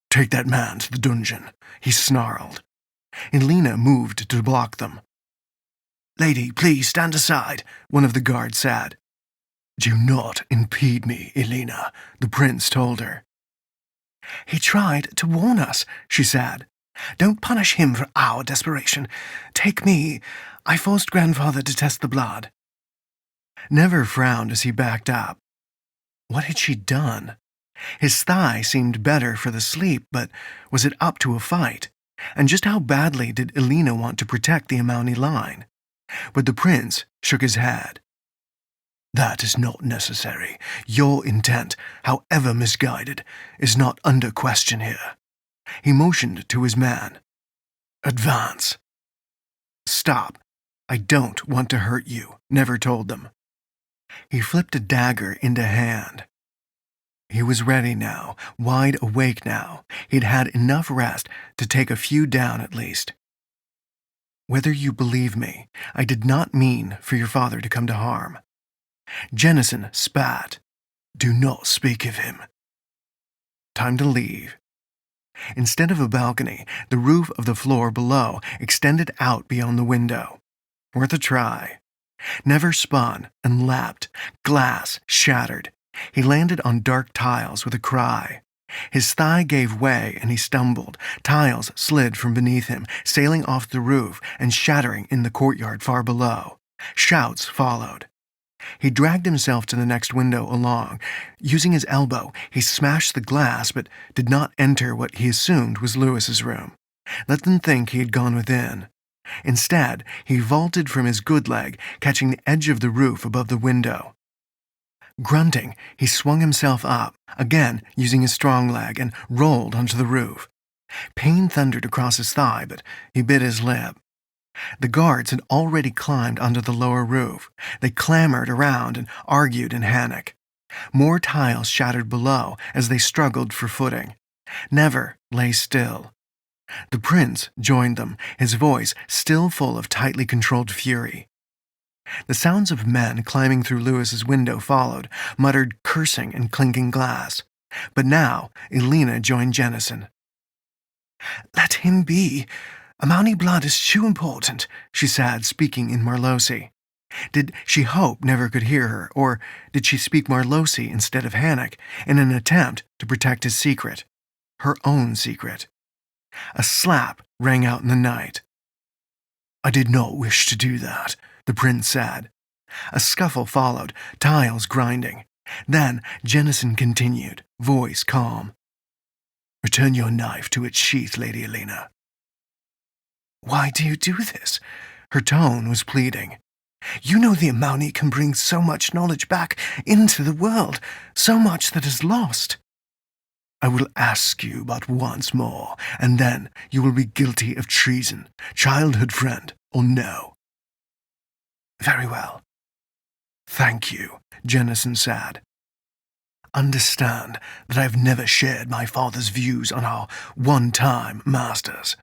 Take that man to the dungeon, he snarled. Elena moved to block them. Lady, please stand aside, one of the guards said. Do not impede me, Elena, the prince told her. He tried to warn us, she said. Don't punish him for our desperation. Take me. I forced grandfather to test the blood. Never frowned as he backed up. What had she done? His thigh seemed better for the sleep, but was it up to a fight? And just how badly did Elena want to protect the Amouni line? But the prince shook his head. That is not necessary. Your intent, however misguided, is not under question here. He motioned to his man. Advance. Stop. I don't want to hurt you, Never told them. He flipped a dagger into hand. He was ready now, wide awake now. He'd had enough rest to take a few down at least. Whether you believe me, I did not mean for your father to come to harm. Jennison spat. Do not speak of him. Time to leave. Instead of a balcony, the roof of the floor below extended out beyond the window. Worth a try. Never spun and leapt. Glass shattered. He landed on dark tiles with a cry. His thigh gave way and he stumbled. Tiles slid from beneath him, sailing off the roof and shattering in the courtyard far below. Shouts followed. He dragged himself to the next window along. Using his elbow, he smashed the glass but did not enter what he assumed was Lewis's room. Let them think he had gone within. Instead, he vaulted from his good leg, catching the edge of the roof above the window. Grunting, he swung himself up, again using his strong leg, and rolled onto the roof. Pain thundered across his thigh, but he bit his lip. The guards had already climbed onto the lower roof. They clamored around and argued in panic. More tiles shattered below as they struggled for footing. Never lay still. The prince joined them, his voice still full of tightly controlled fury. The sounds of men climbing through Lewis's window followed, muttered cursing and clinking glass. But now Elena joined Jennison. "Let him be. Amani blood is too important," she said, speaking in Marlosi. Did she hope Never could hear her, or did she speak Marlosi instead of Hannock in an attempt to protect his secret? Her own secret. A slap rang out in the night. "I did not wish to do that," the prince said. A scuffle followed, tiles grinding. Then Jennison continued, voice calm. "Return your knife to its sheath, Lady Elena." "Why do you do this?" Her tone was pleading. "You know the Amani can bring so much knowledge back into the world, so much that is lost." "I will ask you but once more, and then you will be guilty of treason, childhood friend or no." "Very well." "Thank you," Jennison said. "Understand that I have never shared my father's views on our one-time masters.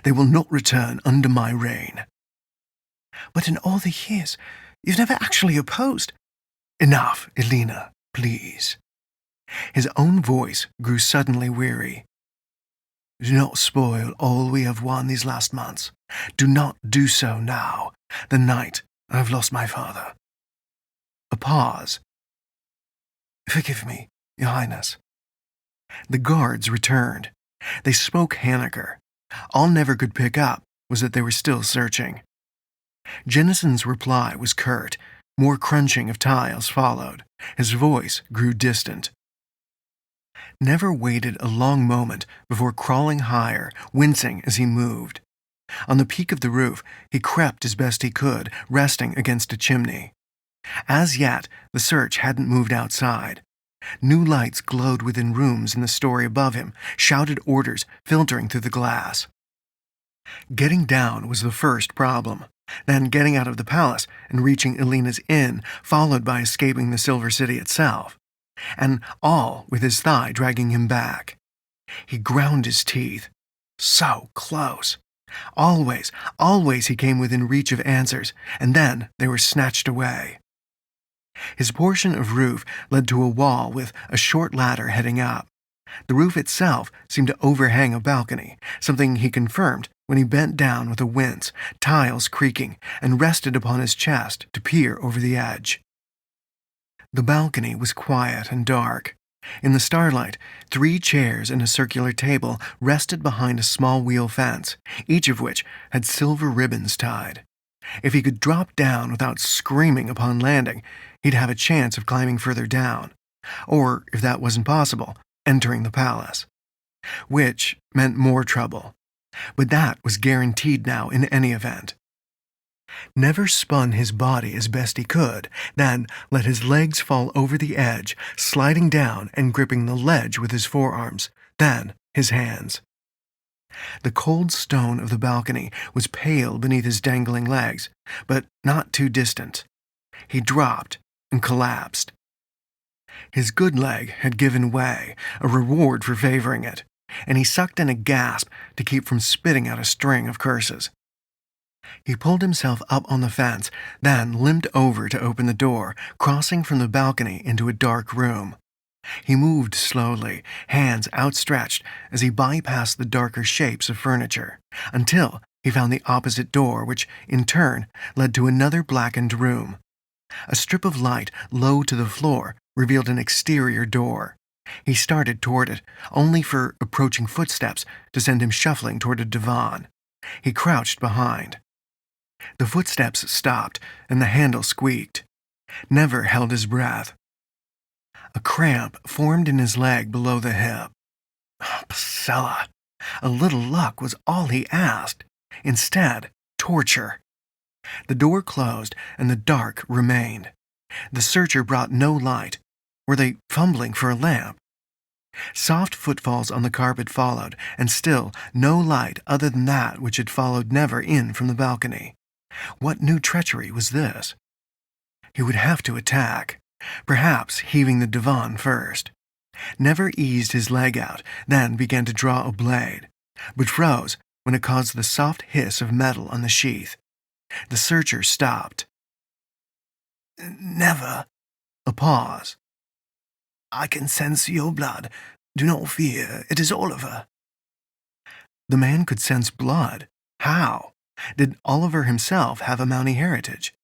They will not return under my reign." "But in all the years, you've never actually opposed." "Enough, Elena, please." His own voice grew suddenly weary. "Do not spoil all we have won these last months. Do not do so now, the night I have lost my father." A pause. "Forgive me, Your Highness." The guards returned. They spoke Hanniker. All Never could pick up was that they were still searching. Jennison's reply was curt. More crunching of tiles followed. His voice grew distant. Never waited a long moment before crawling higher, wincing as he moved. On the peak of the roof, he crept as best he could, resting against a chimney. As yet, the search hadn't moved outside. New lights glowed within rooms in the story above him, shouted orders filtering through the glass. Getting down was the first problem. Then getting out of the palace and reaching Elena's inn, followed by escaping the Silver City itself. And all with his thigh dragging him back. He ground his teeth. So close. Always he came within reach of answers, and then they were snatched away. His portion of roof led to a wall with a short ladder heading up. The roof itself seemed to overhang a balcony, something he confirmed when he bent down with a wince, tiles creaking, and rested upon his chest to peer over the edge. The balcony was quiet and dark. In the starlight, 3 chairs and a circular table rested behind a small wheel fence, each of which had silver ribbons tied. If he could drop down without screaming upon landing, he'd have a chance of climbing further down. Or, if that wasn't possible, entering the palace. Which meant more trouble. But that was guaranteed now in any event. Never spun his body as best he could, then let his legs fall over the edge, sliding down and gripping the ledge with his forearms, then his hands. The cold stone of the balcony was pale beneath his dangling legs, but not too distant. He dropped and collapsed. His good leg had given way, a reward for favoring it, and he sucked in a gasp to keep from spitting out a string of curses. He pulled himself up on the fence, then limped over to open the door, crossing from the balcony into a dark room. He moved slowly, hands outstretched as he bypassed the darker shapes of furniture, until he found the opposite door, which, in turn, led to another blackened room. A strip of light low to the floor revealed an exterior door. He started toward it, only for approaching footsteps to send him shuffling toward a divan. He crouched behind. The footsteps stopped, and the handle squeaked. Never held his breath. A cramp formed in his leg below the hip. Priscilla! A little luck was all he asked. Instead, torture. The door closed, and the dark remained. The searcher brought no light. Were they fumbling for a lamp? Soft footfalls on the carpet followed, and still no light other than that which had followed Never in from the balcony. What new treachery was this? He would have to attack. perhaps heaving the divan first. Never eased his leg out, then began to draw a blade, but froze when it caused the soft hiss of metal on the sheath. The searcher stopped. Never. A pause. I can sense your blood. Do not fear, it is Oliver. The man could sense blood. How? Did Oliver himself have a Mountie heritage?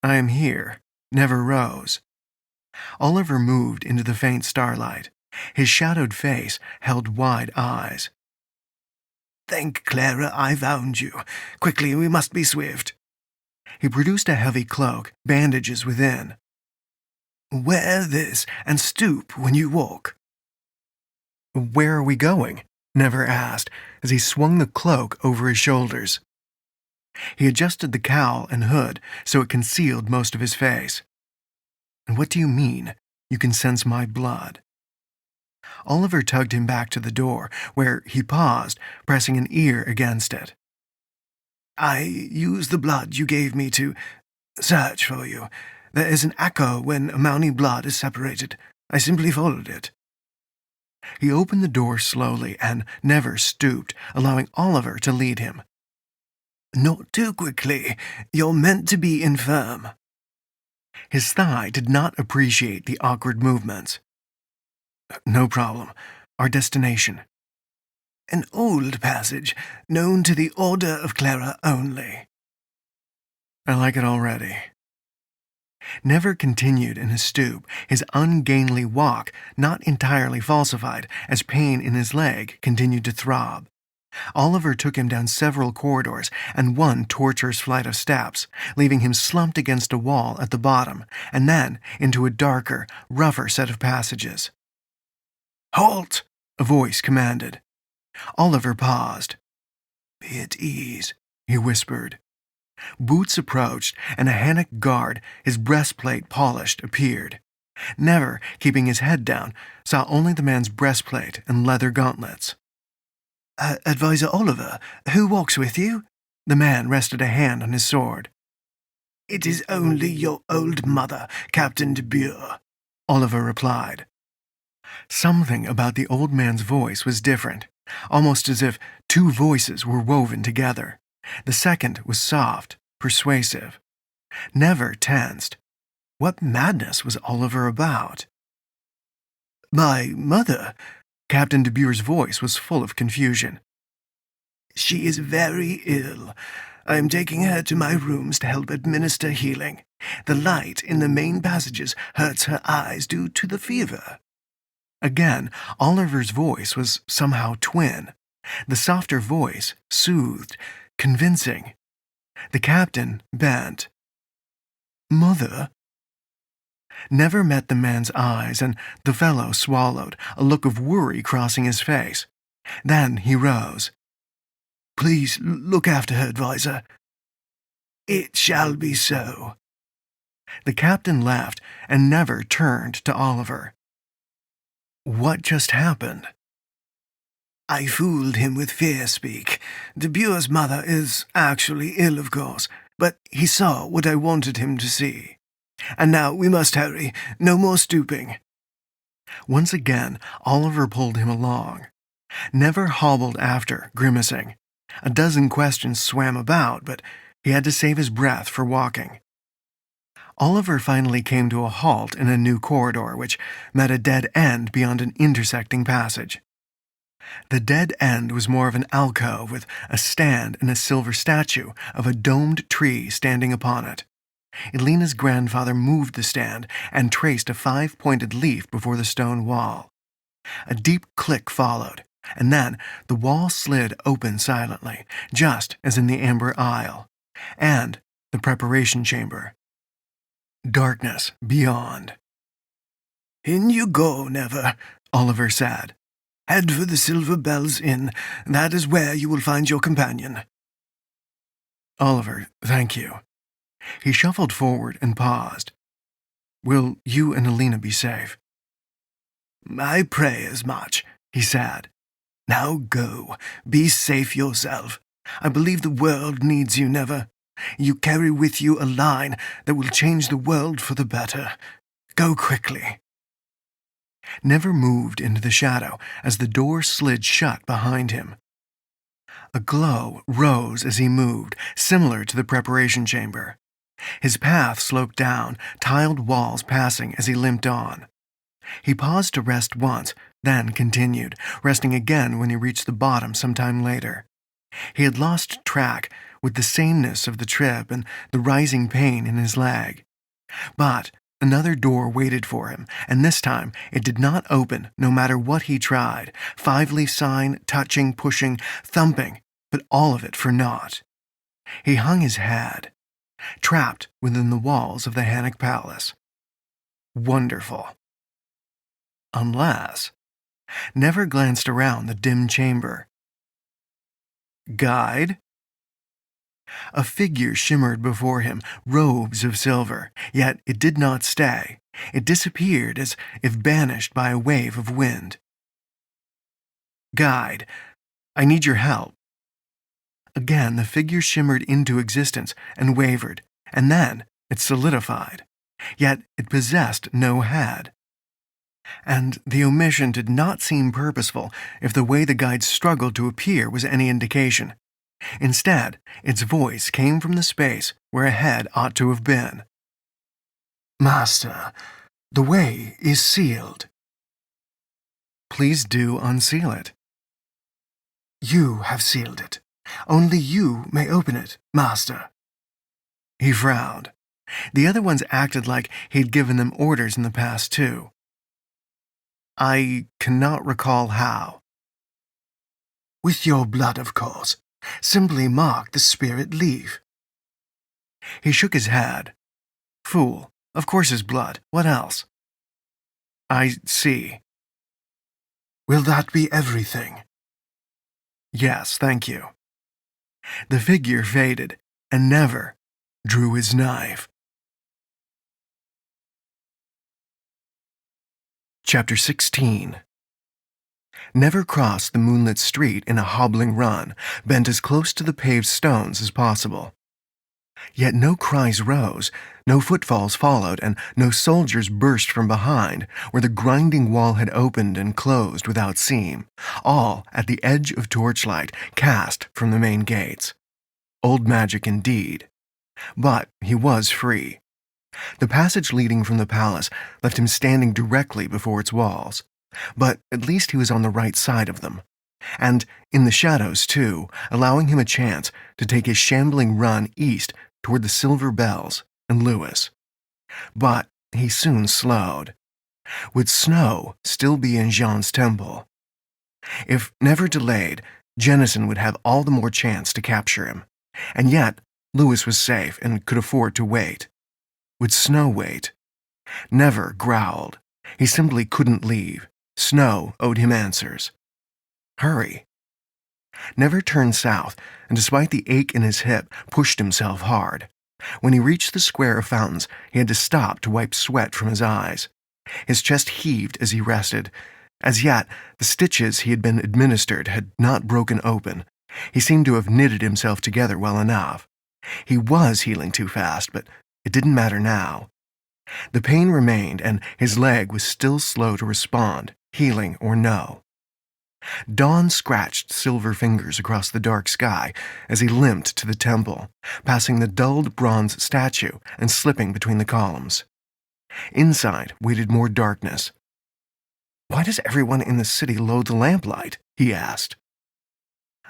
I am here. Never rose. Oliver moved into the faint starlight. His shadowed face held wide eyes. Thank Clara I found you. Quickly, we must be swift. He produced a heavy cloak, bandages within. Wear this and stoop when you walk. Where are we going? Never asked, as he swung the cloak over his shoulders. He adjusted the cowl and hood so it concealed most of his face. And what do you mean, you can sense my blood? Oliver tugged him back to the door, where he paused, pressing an ear against it. I use the blood you gave me to search for you. There is an echo when a Mountie blood is separated. I simply followed it. He opened the door slowly and never stooped, allowing Oliver to lead him. Not too quickly. You're meant to be infirm. His thigh did not appreciate the awkward movements. No problem. Our destination. An old passage, known to the Order of Clara only. I like it already. Never continued in his stoop, his ungainly walk not entirely falsified as pain in his leg continued to throb. Oliver took him down several corridors and one tortuous flight of steps, leaving him slumped against a wall at the bottom, and then into a darker, rougher set of passages. Halt! A voice commanded. Oliver paused. Be at ease, he whispered. Boots approached, and a Hannock guard, his breastplate polished, appeared. Never, keeping his head down, saw only the man's breastplate and leather gauntlets. Advisor Oliver, who walks with you? The man rested a hand on his sword. It is only your old mother, Captain de Bure, Oliver replied. Something about the old man's voice was different, almost as if two voices were woven together. The second was soft, persuasive. Never tensed. What madness was Oliver about? My mother, Captain de Bure's voice was full of confusion. She is very ill. I am taking her to my rooms to help administer healing. The light in the main passages hurts her eyes due to the fever. Again, Oliver's voice was somehow twin. The softer voice soothed, convincing. The captain bent. Mother? Never met the man's eyes, and the fellow swallowed, a look of worry crossing his face. Then he rose. Please look after her, advisor. It shall be so. The captain left and never turned to Oliver. What just happened? I fooled him with fear-speak. De Bure's mother is actually ill, of course, but he saw what I wanted him to see. And now we must hurry. No more stooping. Once again, Oliver pulled him along. Never hobbled after, grimacing. A dozen questions swam about, but he had to save his breath for walking. Oliver finally came to a halt in a new corridor, which met a dead end beyond an intersecting passage. The dead end was more of an alcove with a stand and a silver statue of a domed tree standing upon it. Elena's grandfather moved the stand and traced a 5-pointed leaf before the stone wall. A deep click followed, and then the wall slid open silently, just as in the amber aisle, and the preparation chamber. Darkness beyond. In you go, Never, Oliver said. Head for the Silver Bells Inn. That is where you will find your companion. Oliver, thank you. He shuffled forward and paused. Will you and Elena be safe? I pray as much, he said. Now go. Be safe yourself. I believe the world needs you, Never. You carry with you a line that will change the world for the better. Go quickly." Never moved into the shadow as the door slid shut behind him. A glow rose as he moved, similar to the preparation chamber. His path sloped down, tiled walls passing as he limped on. He paused to rest once, then continued, resting again when he reached the bottom some time later. He had lost track with the sameness of the trip and the rising pain in his leg. But another door waited for him, and this time it did not open no matter what he tried. 5-leaf sign, touching, pushing, thumping, but all of it for naught. He hung his head, trapped within the walls of the Hannock Palace. Wonderful. Unless, never glanced around the dim chamber. Guide? A figure shimmered before him, robes of silver, yet it did not stay. It disappeared as if banished by a wave of wind. Guide, I need your help. Again, the figure shimmered into existence and wavered, and then it solidified. Yet it possessed no head. And the omission did not seem purposeful if the way the guide struggled to appear was any indication. Instead, its voice came from the space where a head ought to have been. "Master, the way is sealed." "Please do unseal it." "You have sealed it. Only you may open it, Master." He frowned. The other ones acted like he'd given them orders in the past, too. "I cannot recall how." "With your blood, of course. Simply mark the spirit leaf." He shook his head. "Fool. Of course his blood. What else?" "I see." "Will that be everything?" "Yes, thank you." The figure faded and never drew his knife. Chapter 16. Never crossed the moonlit street in a hobbling run, bent as close to the paved stones as possible. Yet no cries rose, no footfalls followed, and no soldiers burst from behind, where the grinding wall had opened and closed without seam, all at the edge of torchlight cast from the main gates. Old magic indeed. But he was free. The passage leading from the palace left him standing directly before its walls, but at least he was on the right side of them, and in the shadows too, allowing him a chance to take his shambling run east toward the Silver Bells and Lewis. But he soon slowed. Would Snow still be in Jean's temple? If never delayed, Jennison would have all the more chance to capture him, and yet Lewis was safe and could afford to wait. Would Snow wait? Never growled. He simply couldn't leave. Snow owed him answers. Hurry. Never turned south, and despite the ache in his hip, pushed himself hard. When he reached the square of fountains, he had to stop to wipe sweat from his eyes. His chest heaved as he rested. As yet, the stitches he had been administered had not broken open. He seemed to have knitted himself together well enough. He was healing too fast, but it didn't matter now. The pain remained, and his leg was still slow to respond, healing or no. Dawn scratched silver fingers across the dark sky as he limped to the temple, passing the dulled bronze statue and slipping between the columns. Inside waited more darkness. "Why does everyone in the city loathe the lamplight?" he asked.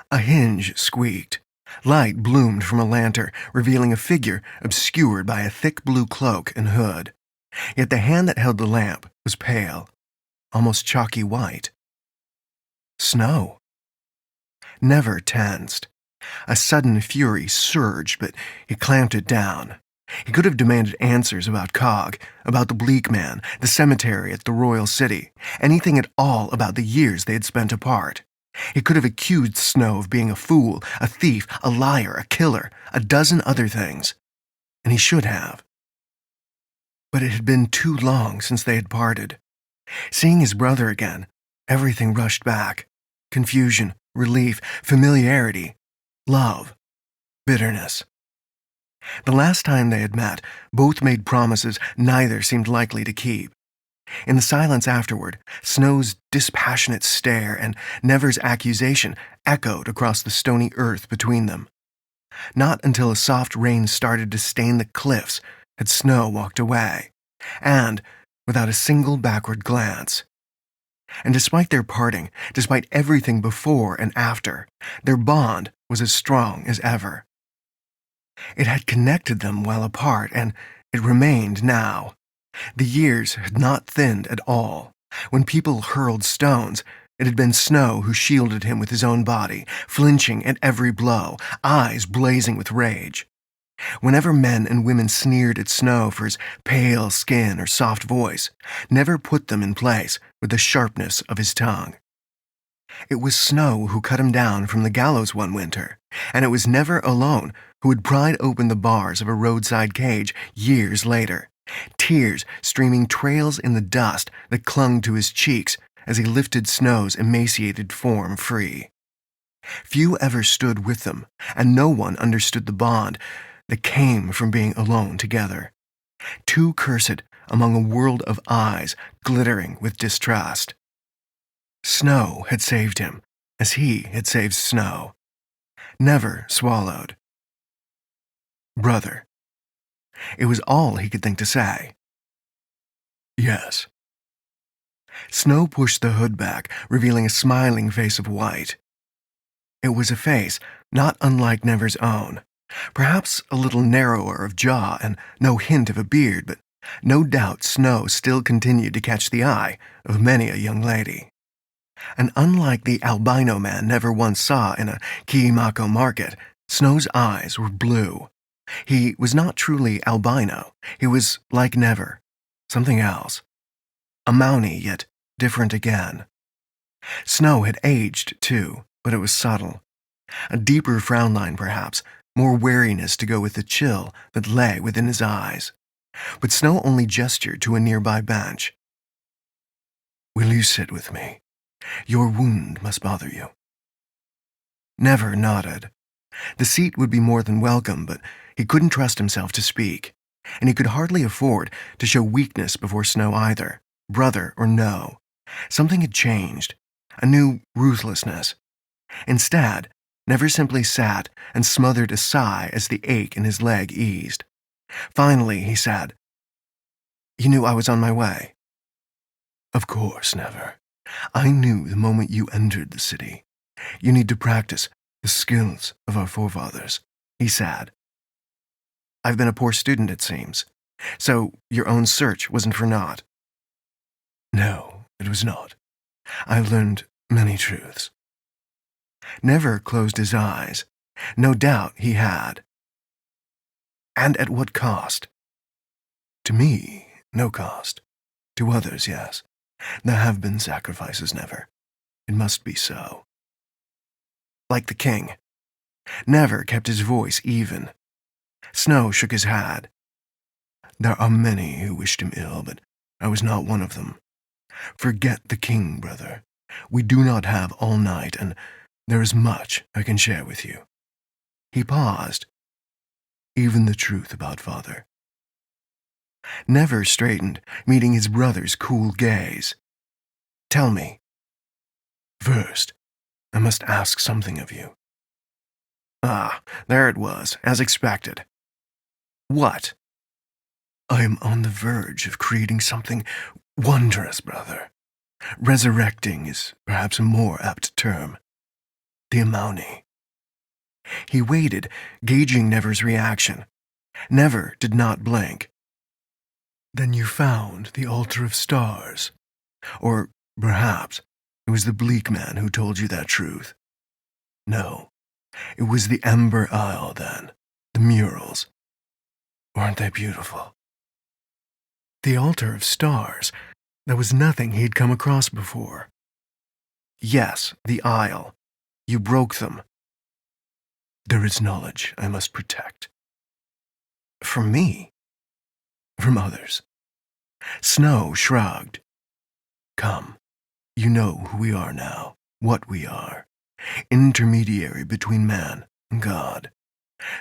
A hinge squeaked. Light bloomed from a lantern, revealing a figure obscured by a thick blue cloak and hood. Yet the hand that held the lamp was pale, almost chalky white. Snow. Never tensed. A sudden fury surged, but he clamped it down. He could have demanded answers about Cog, about the Bleak Man, the cemetery at the Royal City, anything at all about the years they had spent apart. He could have accused Snow of being a fool, a thief, a liar, a killer, a dozen other things. And he should have. But it had been too long since they had parted. Seeing his brother again, everything rushed back. Confusion, relief, familiarity, love, bitterness. The last time they had met, both made promises neither seemed likely to keep. In the silence afterward, Snow's dispassionate stare and Never's accusation echoed across the stony earth between them. Not until a soft rain started to stain the cliffs had Snow walked away, and without a single backward glance. And despite their parting, despite everything before and after, their bond was as strong as ever. It had connected them while apart, and it remained now. The years had not thinned at all. When people hurled stones, it had been Snow who shielded him with his own body, flinching at every blow, eyes blazing with rage. Whenever men and women sneered at Snow for his pale skin or soft voice, Never put them in place with the sharpness of his tongue. It was Snow who cut him down from the gallows one winter, and it was Never alone who had pried open the bars of a roadside cage years later, tears streaming trails in the dust that clung to his cheeks as he lifted Snow's emaciated form free. Few ever stood with them, and no one understood the bond that came from being alone together. Too cursed among a world of eyes glittering with distrust. Snow had saved him, as he had saved Snow. Never swallowed. Brother. It was all he could think to say. Yes. Snow pushed the hood back, revealing a smiling face of white. It was a face not unlike Never's own, perhaps a little narrower of jaw and no hint of a beard, but no doubt Snow still continued to catch the eye of many a young lady. And unlike the albino man Never once saw in a Kiimako market, Snow's eyes were blue. He was not truly albino. He was like Never, something else. A Mountie, yet different again. Snow had aged, too, but it was subtle. A deeper frown line, perhaps, more wariness to go with the chill that lay within his eyes. But Snow only gestured to a nearby bench. Will you sit with me? Your wound must bother you. Never nodded. The seat would be more than welcome, but he couldn't trust himself to speak, and he could hardly afford to show weakness before Snow either, brother or no. Something had changed, a new ruthlessness. Instead, Never simply sat and smothered a sigh as the ache in his leg eased. Finally, he said, You knew I was on my way. Of course, Never. I knew the moment you entered the city. You need to practice the skills of our forefathers, he said. I've been a poor student, it seems. So your own search wasn't for naught. No, it was not. I learned many truths. Never closed his eyes. No doubt he had. And at what cost? To me, no cost. To others, yes. There have been sacrifices, Never. It must be so. Like the king. Never kept his voice even. Snow shook his head. There are many who wished him ill, but I was not one of them. Forget the king, brother. We do not have all night, and there is much I can share with you. He paused. Even the truth about father. Never straightened, meeting his brother's cool gaze. Tell me. First, I must ask something of you. Ah, there it was, as expected. What? I am on the verge of creating something wondrous, brother. Resurrecting is perhaps a more apt term. The Amauni. He waited, gauging Never's reaction. Never did not blink. Then you found the altar of stars. Or perhaps it was the bleak man who told you that truth. No, it was the Ember Isle then, the murals. Weren't they beautiful? The altar of stars. There was nothing he'd come across before. Yes, the Isle. You broke them. There is knowledge I must protect. From me? From others. Snow shrugged. Come, you know who we are now, what we are. Intermediary between man and God.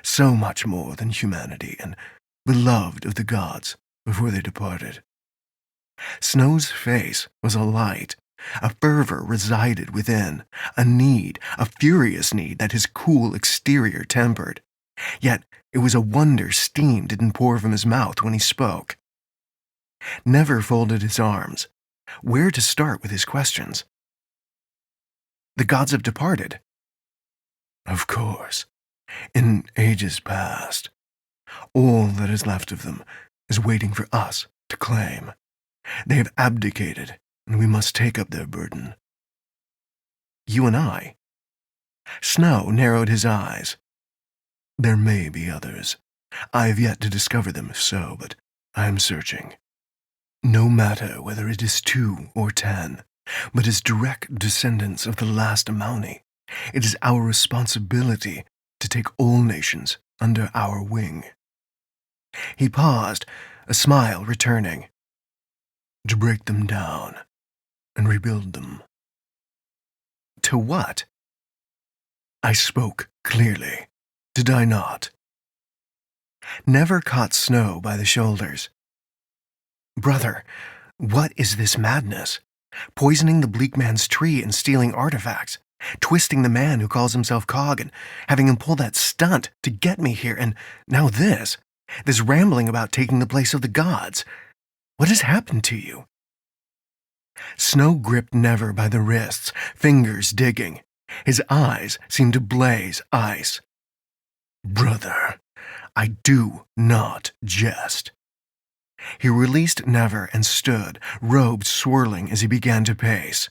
So much more than humanity, and beloved of the gods before they departed. Snow's face was alight. A fervor resided within, a need, a furious need that his cool exterior tempered. Yet it was a wonder steam didn't pour from his mouth when he spoke. Never folded his arms. Where to start with his questions? The gods have departed. Of course. In ages past. All that is left of them is waiting for us to claim. They have abdicated, and we must take up their burden. You and I? Snow narrowed his eyes. There may be others. I have yet to discover them if so, but I am searching. No matter whether it is 2 or 10, but as direct descendants of the last Amauni, it is our responsibility to take all nations under our wing. He paused, a smile returning. To break them down and rebuild them. To what? I spoke clearly, did I not? Never caught Snow by the shoulders. Brother, what is this madness? Poisoning the bleak man's tree and stealing artifacts, twisting the man who calls himself Cog and having him pull that stunt to get me here, and now this rambling about taking the place of the gods. What has happened to you? Snow gripped Never by the wrists, fingers digging. His eyes seemed to blaze ice. Brother, I do not jest. He released Never and stood, robes swirling as he began to pace.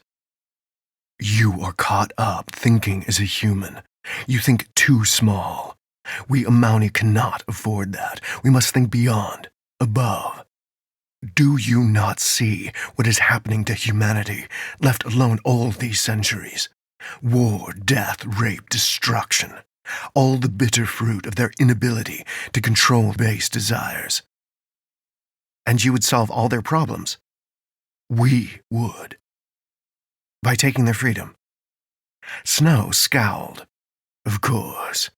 You are caught up thinking as a human. You think too small. We Amauni cannot afford that. We must think beyond, above. Do you not see what is happening to humanity, left alone all these centuries? War, death, rape, destruction. All the bitter fruit of their inability to control base desires. And you would solve all their problems? We would. By taking their freedom. Snow scowled. Of course.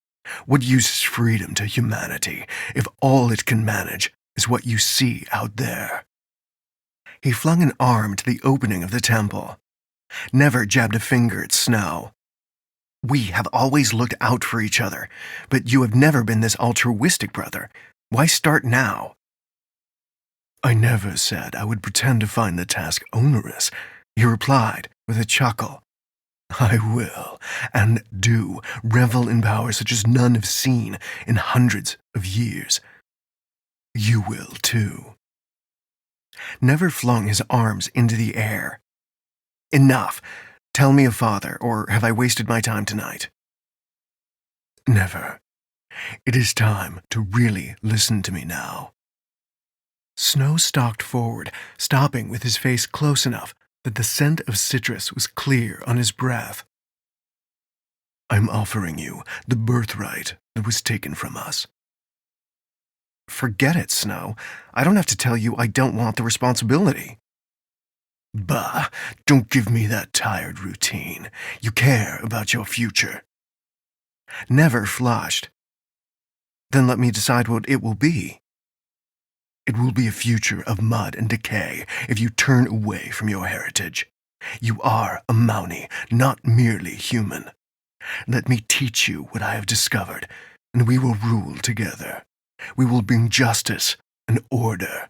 What use is freedom to humanity if all it can manage is what you see out there? He flung an arm to the opening of the temple. Never jabbed a finger at Snow. We have always looked out for each other, but you have never been this altruistic, brother. Why start now? I never said I would pretend to find the task onerous, he replied with a chuckle. I will, and do, revel in power such as none have seen in hundreds of years. You will, too. Never flung his arms into the air. Enough. Tell me of father, or have I wasted my time tonight? Never. It is time to really listen to me now. Snow stalked forward, stopping with his face close enough that the scent of citrus was clear on his breath. I'm offering you the birthright that was taken from us. Forget it, Snow. I don't have to tell you I don't want the responsibility. Bah, don't give me that tired routine. You care about your future. Never flushed. Then let me decide what it will be. It will be a future of mud and decay if you turn away from your heritage. You are a Mauni, not merely human. Let me teach you what I have discovered, and we will rule together. We will bring justice and order.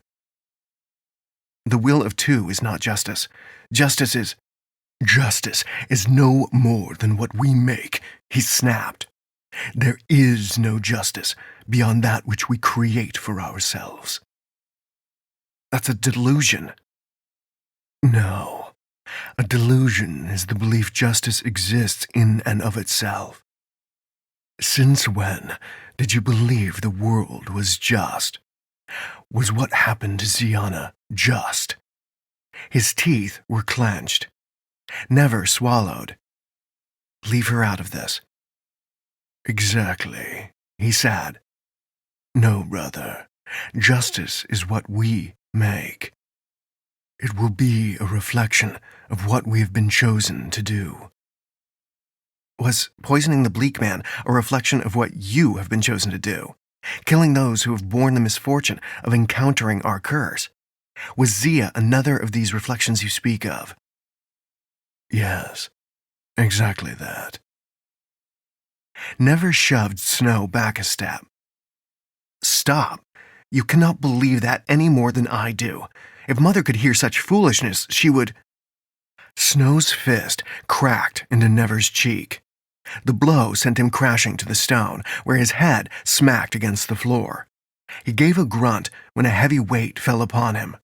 The will of two is not justice. Justice is no more than what we make, he snapped. There is no justice beyond that which we create for ourselves. That's a delusion. No. A delusion is the belief justice exists in and of itself. Since when did you believe the world was just? Was what happened to Ziana just? His teeth were clenched. Never swallowed. Leave her out of this. Exactly, he said. No, brother. Justice is what we make. It will be a reflection of what we have been chosen to do. Was poisoning the Bleak Man a reflection of what you have been chosen to do? Killing those who have borne the misfortune of encountering our curse? Was Zia another of these reflections you speak of? Yes, exactly that. Never shoved Snow back a step. Stop. You cannot believe that any more than I do. If Mother could hear such foolishness, she would... Snow's fist cracked into Never's cheek. The blow sent him crashing to the stone, where his head smacked against the floor. He gave a grunt when a heavy weight fell upon him.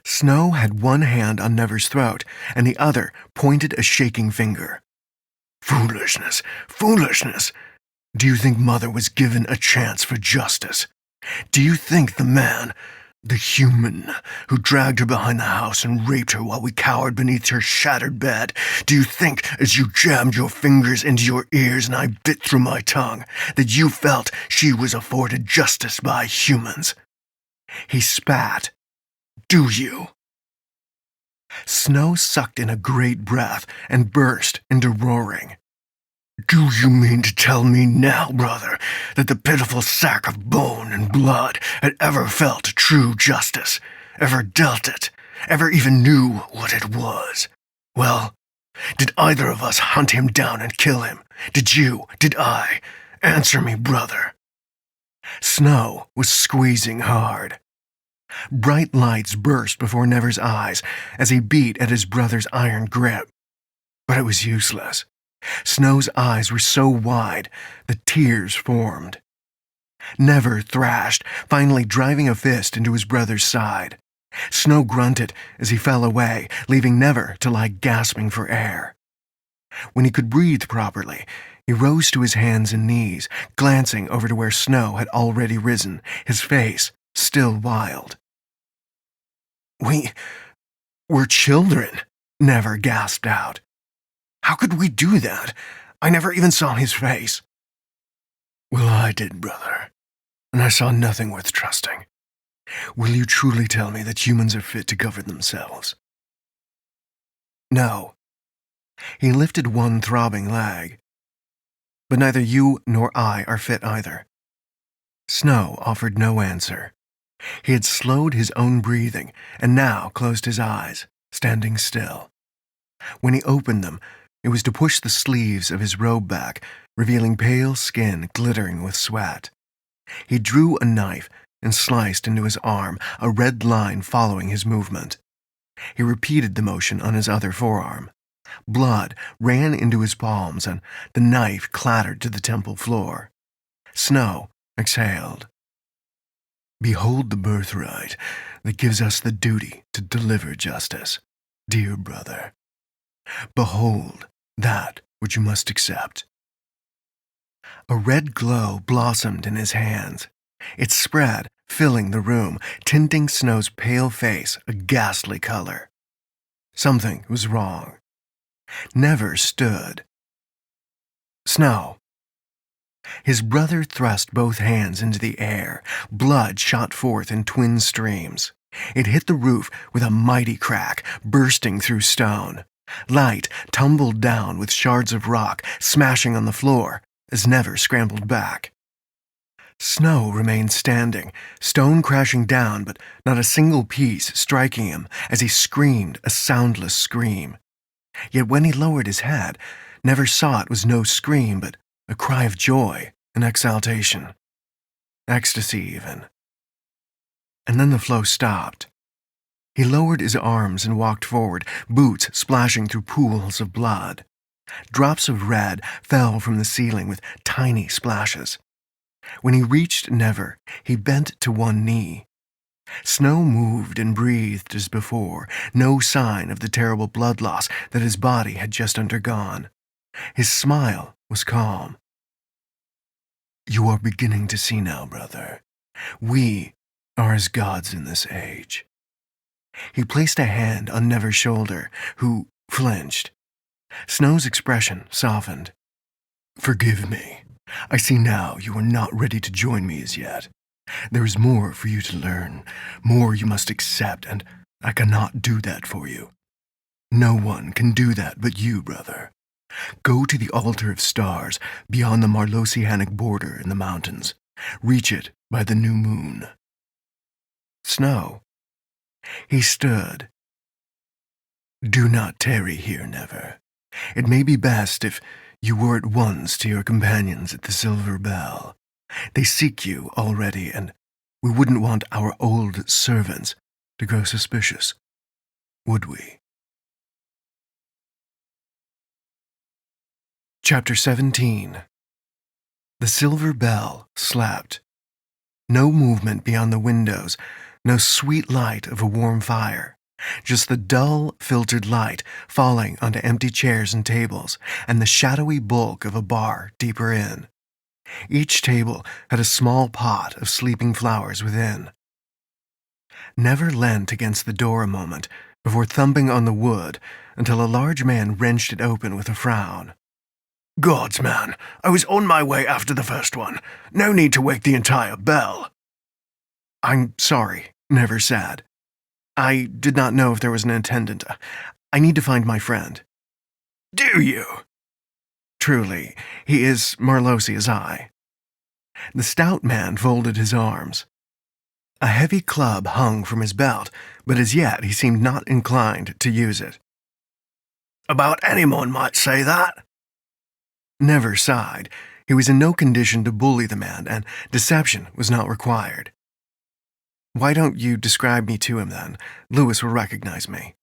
Snow had one hand on Never's throat, and the other pointed a shaking finger. Foolishness, foolishness! Do you think Mother was given a chance for justice? Do you think the man, the human, who dragged her behind the house and raped her while we cowered beneath her shattered bed, do you think, as you jammed your fingers into your ears and I bit through my tongue, that you felt she was afforded justice by humans? He spat. Do you? Snow sucked in a great breath and burst into roaring. Do you mean to tell me now, brother, that the pitiful sack of bone and blood had ever felt true justice, ever dealt it, ever even knew what it was? Well, did either of us hunt him down and kill him? Did you? Did I? Answer me, brother. Snow was squeezing hard. Bright lights burst before Never's eyes as he beat at his brother's iron grip. But it was useless. Snow's eyes were so wide that tears formed. Never thrashed, finally driving a fist into his brother's side. Snow grunted as he fell away, leaving Never to lie gasping for air. When he could breathe properly, he rose to his hands and knees, glancing over to where Snow had already risen, his face still wild. We're children, Never gasped out. How could we do that? I never even saw his face. Well, I did, brother, and I saw nothing worth trusting. Will you truly tell me that humans are fit to govern themselves? No. He lifted one throbbing leg. But neither you nor I are fit either. Snow offered no answer. He had slowed his own breathing and now closed his eyes, standing still. When he opened them, it was to push the sleeves of his robe back, revealing pale skin glittering with sweat. He drew a knife and sliced into his arm, a red line following his movement. He repeated the motion on his other forearm. Blood ran into his palms, and the knife clattered to the temple floor. Snow exhaled. Behold the birthright that gives us the duty to deliver justice, dear brother. Behold that which you must accept. A red glow blossomed in his hands. It spread, filling the room, tinting Snow's pale face a ghastly color. Something was wrong. Never stood. Snow. His brother thrust both hands into the air. Blood shot forth in twin streams. It hit the roof with a mighty crack, bursting through stone. Light tumbled down with shards of rock, smashing on the floor as Never scrambled back. Snow remained standing, stone crashing down, but not a single piece striking him as he screamed a soundless scream. Yet when he lowered his head, Never saw it was no scream, but a cry of joy and exaltation. Ecstasy, even. And then the flow stopped. He lowered his arms and walked forward, boots splashing through pools of blood. Drops of red fell from the ceiling with tiny splashes. When he reached Never, he bent to one knee. Snow moved and breathed as before, no sign of the terrible blood loss that his body had just undergone. His smile was calm. You are beginning to see now, brother. We are as gods in this age. He placed a hand on Never's shoulder, who flinched. Snow's expression softened. Forgive me. I see now you are not ready to join me as yet. There is more for you to learn, more you must accept, and I cannot do that for you. No one can do that but you, brother. Go to the altar of stars beyond the Marlosianic border in the mountains. Reach it by the new moon. Snow. He stood. Do not tarry here, Never. It may be best if you were at once to your companions at the Silver Bell. They seek you already, and we wouldn't want our old servants to grow suspicious, would we? Chapter 17. The Silver Bell slept. No movement beyond the windows, no sweet light of a warm fire. Just the dull, filtered light falling onto empty chairs and tables, and the shadowy bulk of a bar deeper in. Each table had a small pot of sleeping flowers within. Never leant against the door a moment before thumping on the wood until a large man wrenched it open with a frown. Gods, man, I was on my way after the first one. No need to wake the entire bell. I'm sorry, Never said. I did not know if there was an attendant. I need to find my friend. Do you? Truly, he is Marlosi as I. The stout man folded his arms. A heavy club hung from his belt, but as yet he seemed not inclined to use it. About anyone might say that. Never sighed. He was in no condition to bully the man, and deception was not required. Why don't you describe me to him, then? Lewis will recognize me.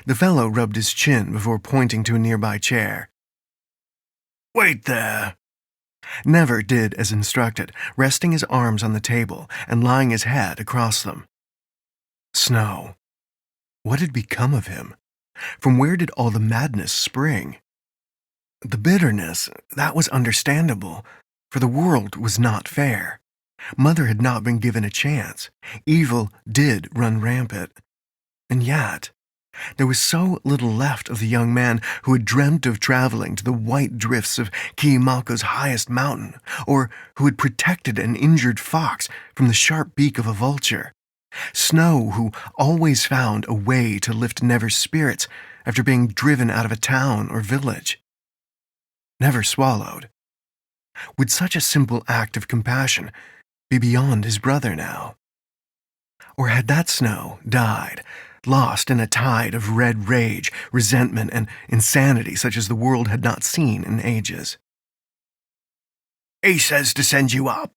The fellow rubbed his chin before pointing to a nearby chair. Wait there. Never did as instructed, resting his arms on the table and lying his head across them. Snow. What had become of him? From where did all the madness spring? The bitterness, that was understandable, for the world was not fair. Mother had not been given a chance. Evil did run rampant. And yet, there was so little left of the young man who had dreamt of traveling to the white drifts of Kiimako's highest mountain, or who had protected an injured fox from the sharp beak of a vulture. Snow, who always found a way to lift Never's spirits after being driven out of a town or village. Never swallowed. Would such a simple act of compassion be beyond his brother now? Or had that Snow died, lost in a tide of red rage, resentment, and insanity such as the world had not seen in ages? He says to send you up.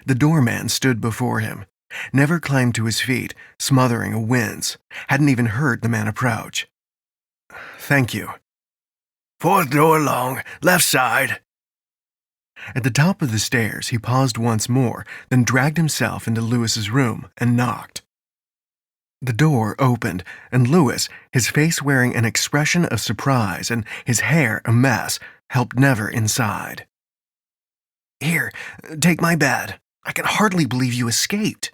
The doorman stood before him. Never climbed to his feet, smothering a wince. Hadn't even heard the man approach. Thank you. Fourth door along, left side. At the top of the stairs, he paused once more, then dragged himself into Lewis's room and knocked. The door opened, and Lewis, his face wearing an expression of surprise and his hair a mess, helped Never inside. Here, take my bed. I can hardly believe you escaped.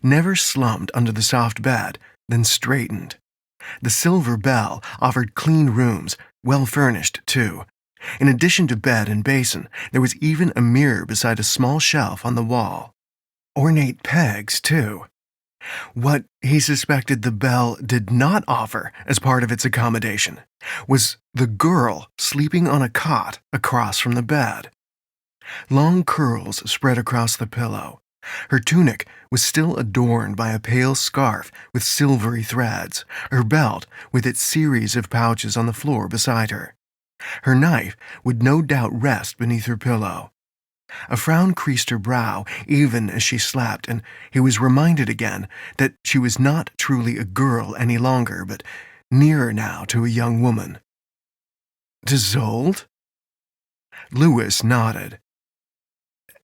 Never slumped under the soft bed, then straightened. The Silver Bell offered clean rooms, well furnished, too. In addition to bed and basin, there was even a mirror beside a small shelf on the wall. Ornate pegs, too. What he suspected the bell did not offer as part of its accommodation was the girl sleeping on a cot across from the bed. Long curls spread across the pillow. Her tunic was still adorned by a pale scarf with silvery threads, her belt with its series of pouches on the floor beside her. Her knife would no doubt rest beneath her pillow. A frown creased her brow even as she slept, and he was reminded again that she was not truly a girl any longer, but nearer now to a young woman. To Zold? Lewis nodded.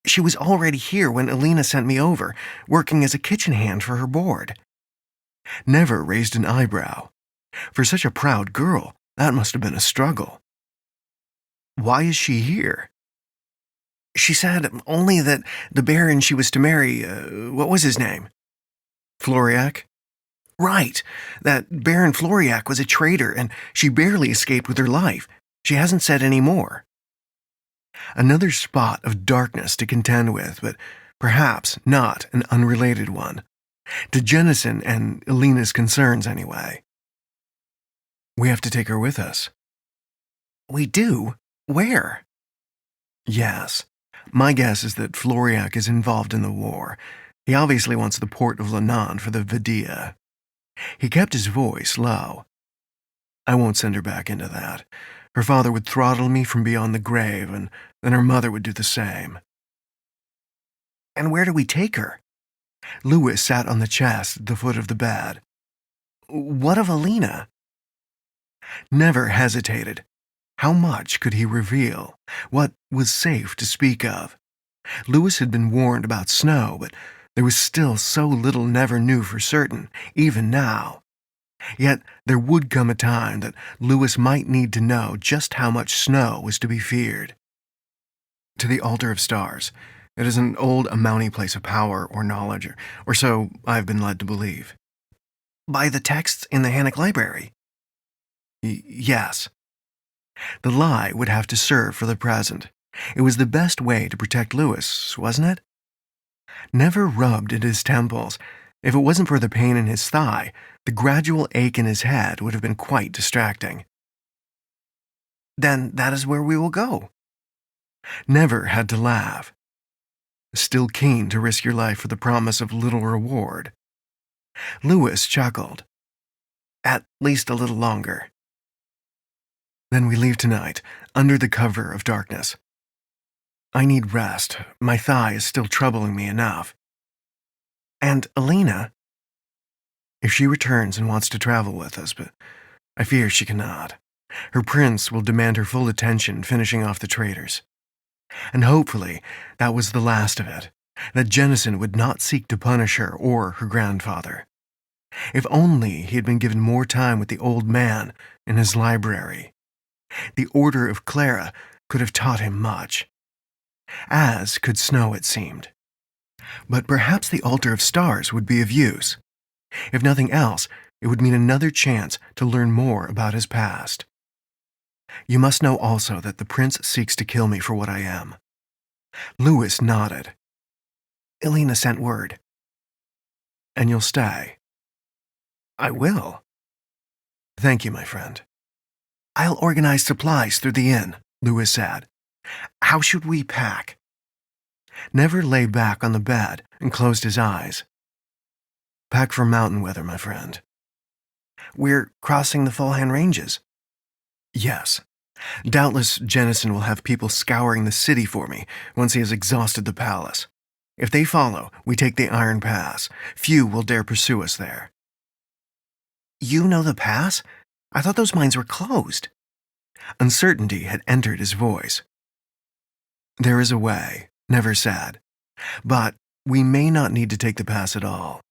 She was already here when Alina sent me over, working as a kitchen hand for her board. Never raised an eyebrow. For such a proud girl, that must have been a struggle. Why is she here? She said only that the baron she was to marry, what was his name? Floriac? Right, that Baron Floriac was a traitor and she barely escaped with her life. She hasn't said any more. Another spot of darkness to contend with, but perhaps not an unrelated one. To Jennison and Alina's concerns, anyway. We have to take her with us. We do? Where? Yes. My guess is that Floriac is involved in the war. He obviously wants the port of Lenan for the Vidia. He kept his voice low. I won't send her back into that. Her father would throttle me from beyond the grave, and then her mother would do the same. And where do we take her? Louis sat on the chest at the foot of the bed. What of Alina? Never hesitated. How much could he reveal? What was safe to speak of? Louis had been warned about snow, but there was still so little Never knew for certain, even now. Yet there would come a time that Louis might need to know just how much snow was to be feared. To the Altar of Stars. It is an old Amounty place of power or knowledge, or so I've been led to believe. By the texts in the Hannock Library? Yes. The lie would have to serve for the present. It was the best way to protect Louis, wasn't it? Never rubbed at his temples. If it wasn't for the pain in his thigh, the gradual ache in his head would have been quite distracting. Then that is where we will go. Never had to laugh. Still keen to risk your life for the promise of little reward. Louis chuckled. At least a little longer. Then we leave tonight, under the cover of darkness. I need rest. My thigh is still troubling me enough. And Alina? If she returns and wants to travel with us, but I fear she cannot. Her prince will demand her full attention finishing off the traitors. And hopefully that was the last of it, that Jennison would not seek to punish her or her grandfather. If only he had been given more time with the old man in his library. The Order of Clara could have taught him much. As could Snow, it seemed. But perhaps the Altar of Stars would be of use. If nothing else, it would mean another chance to learn more about his past. You must know also that the prince seeks to kill me for what I am. Louis nodded. Alina sent word. And you'll stay? I will. Thank you, my friend. I'll organize supplies through the inn, Louis said. How should we pack? Never lay back on the bed and closed his eyes. Pack for mountain weather, my friend. We're crossing the Fulhan Ranges. Yes. Doubtless Jennison will have people scouring the city for me once he has exhausted the palace. If they follow, we take the Iron Pass. Few will dare pursue us there. You know the pass? I thought those mines were closed. Uncertainty had entered his voice. There is a way, Never said. But we may not need to take the pass at all.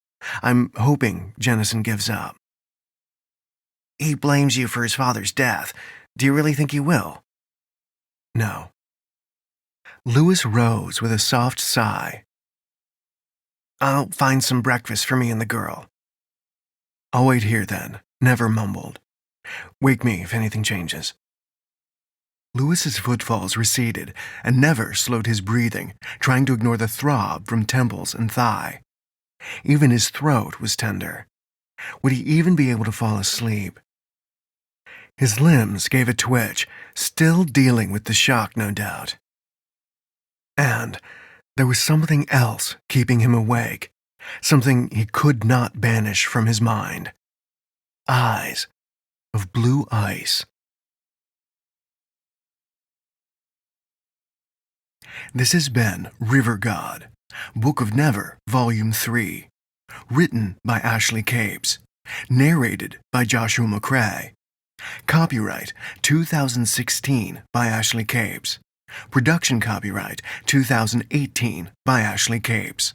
I'm hoping Jennison gives up. He blames you for his father's death. Do you really think he will? No. Louis rose with a soft sigh. I'll find some breakfast for me and the girl. I'll wait here then, Never mumbled. Wake me if anything changes. Louis's footfalls receded, and Never slowed his breathing, trying to ignore the throb from temples and thigh. Even his throat was tender. Would he even be able to fall asleep? His limbs gave a twitch, still dealing with the shock, no doubt. And there was something else keeping him awake, something he could not banish from his mind. Eyes of blue ice. This has been River God, Book of Never, Volume 3, written by Ashley Capes, narrated by Joshua Macrae. Copyright 2016 by Ashley Capes. Production copyright 2018 by Ashley Capes.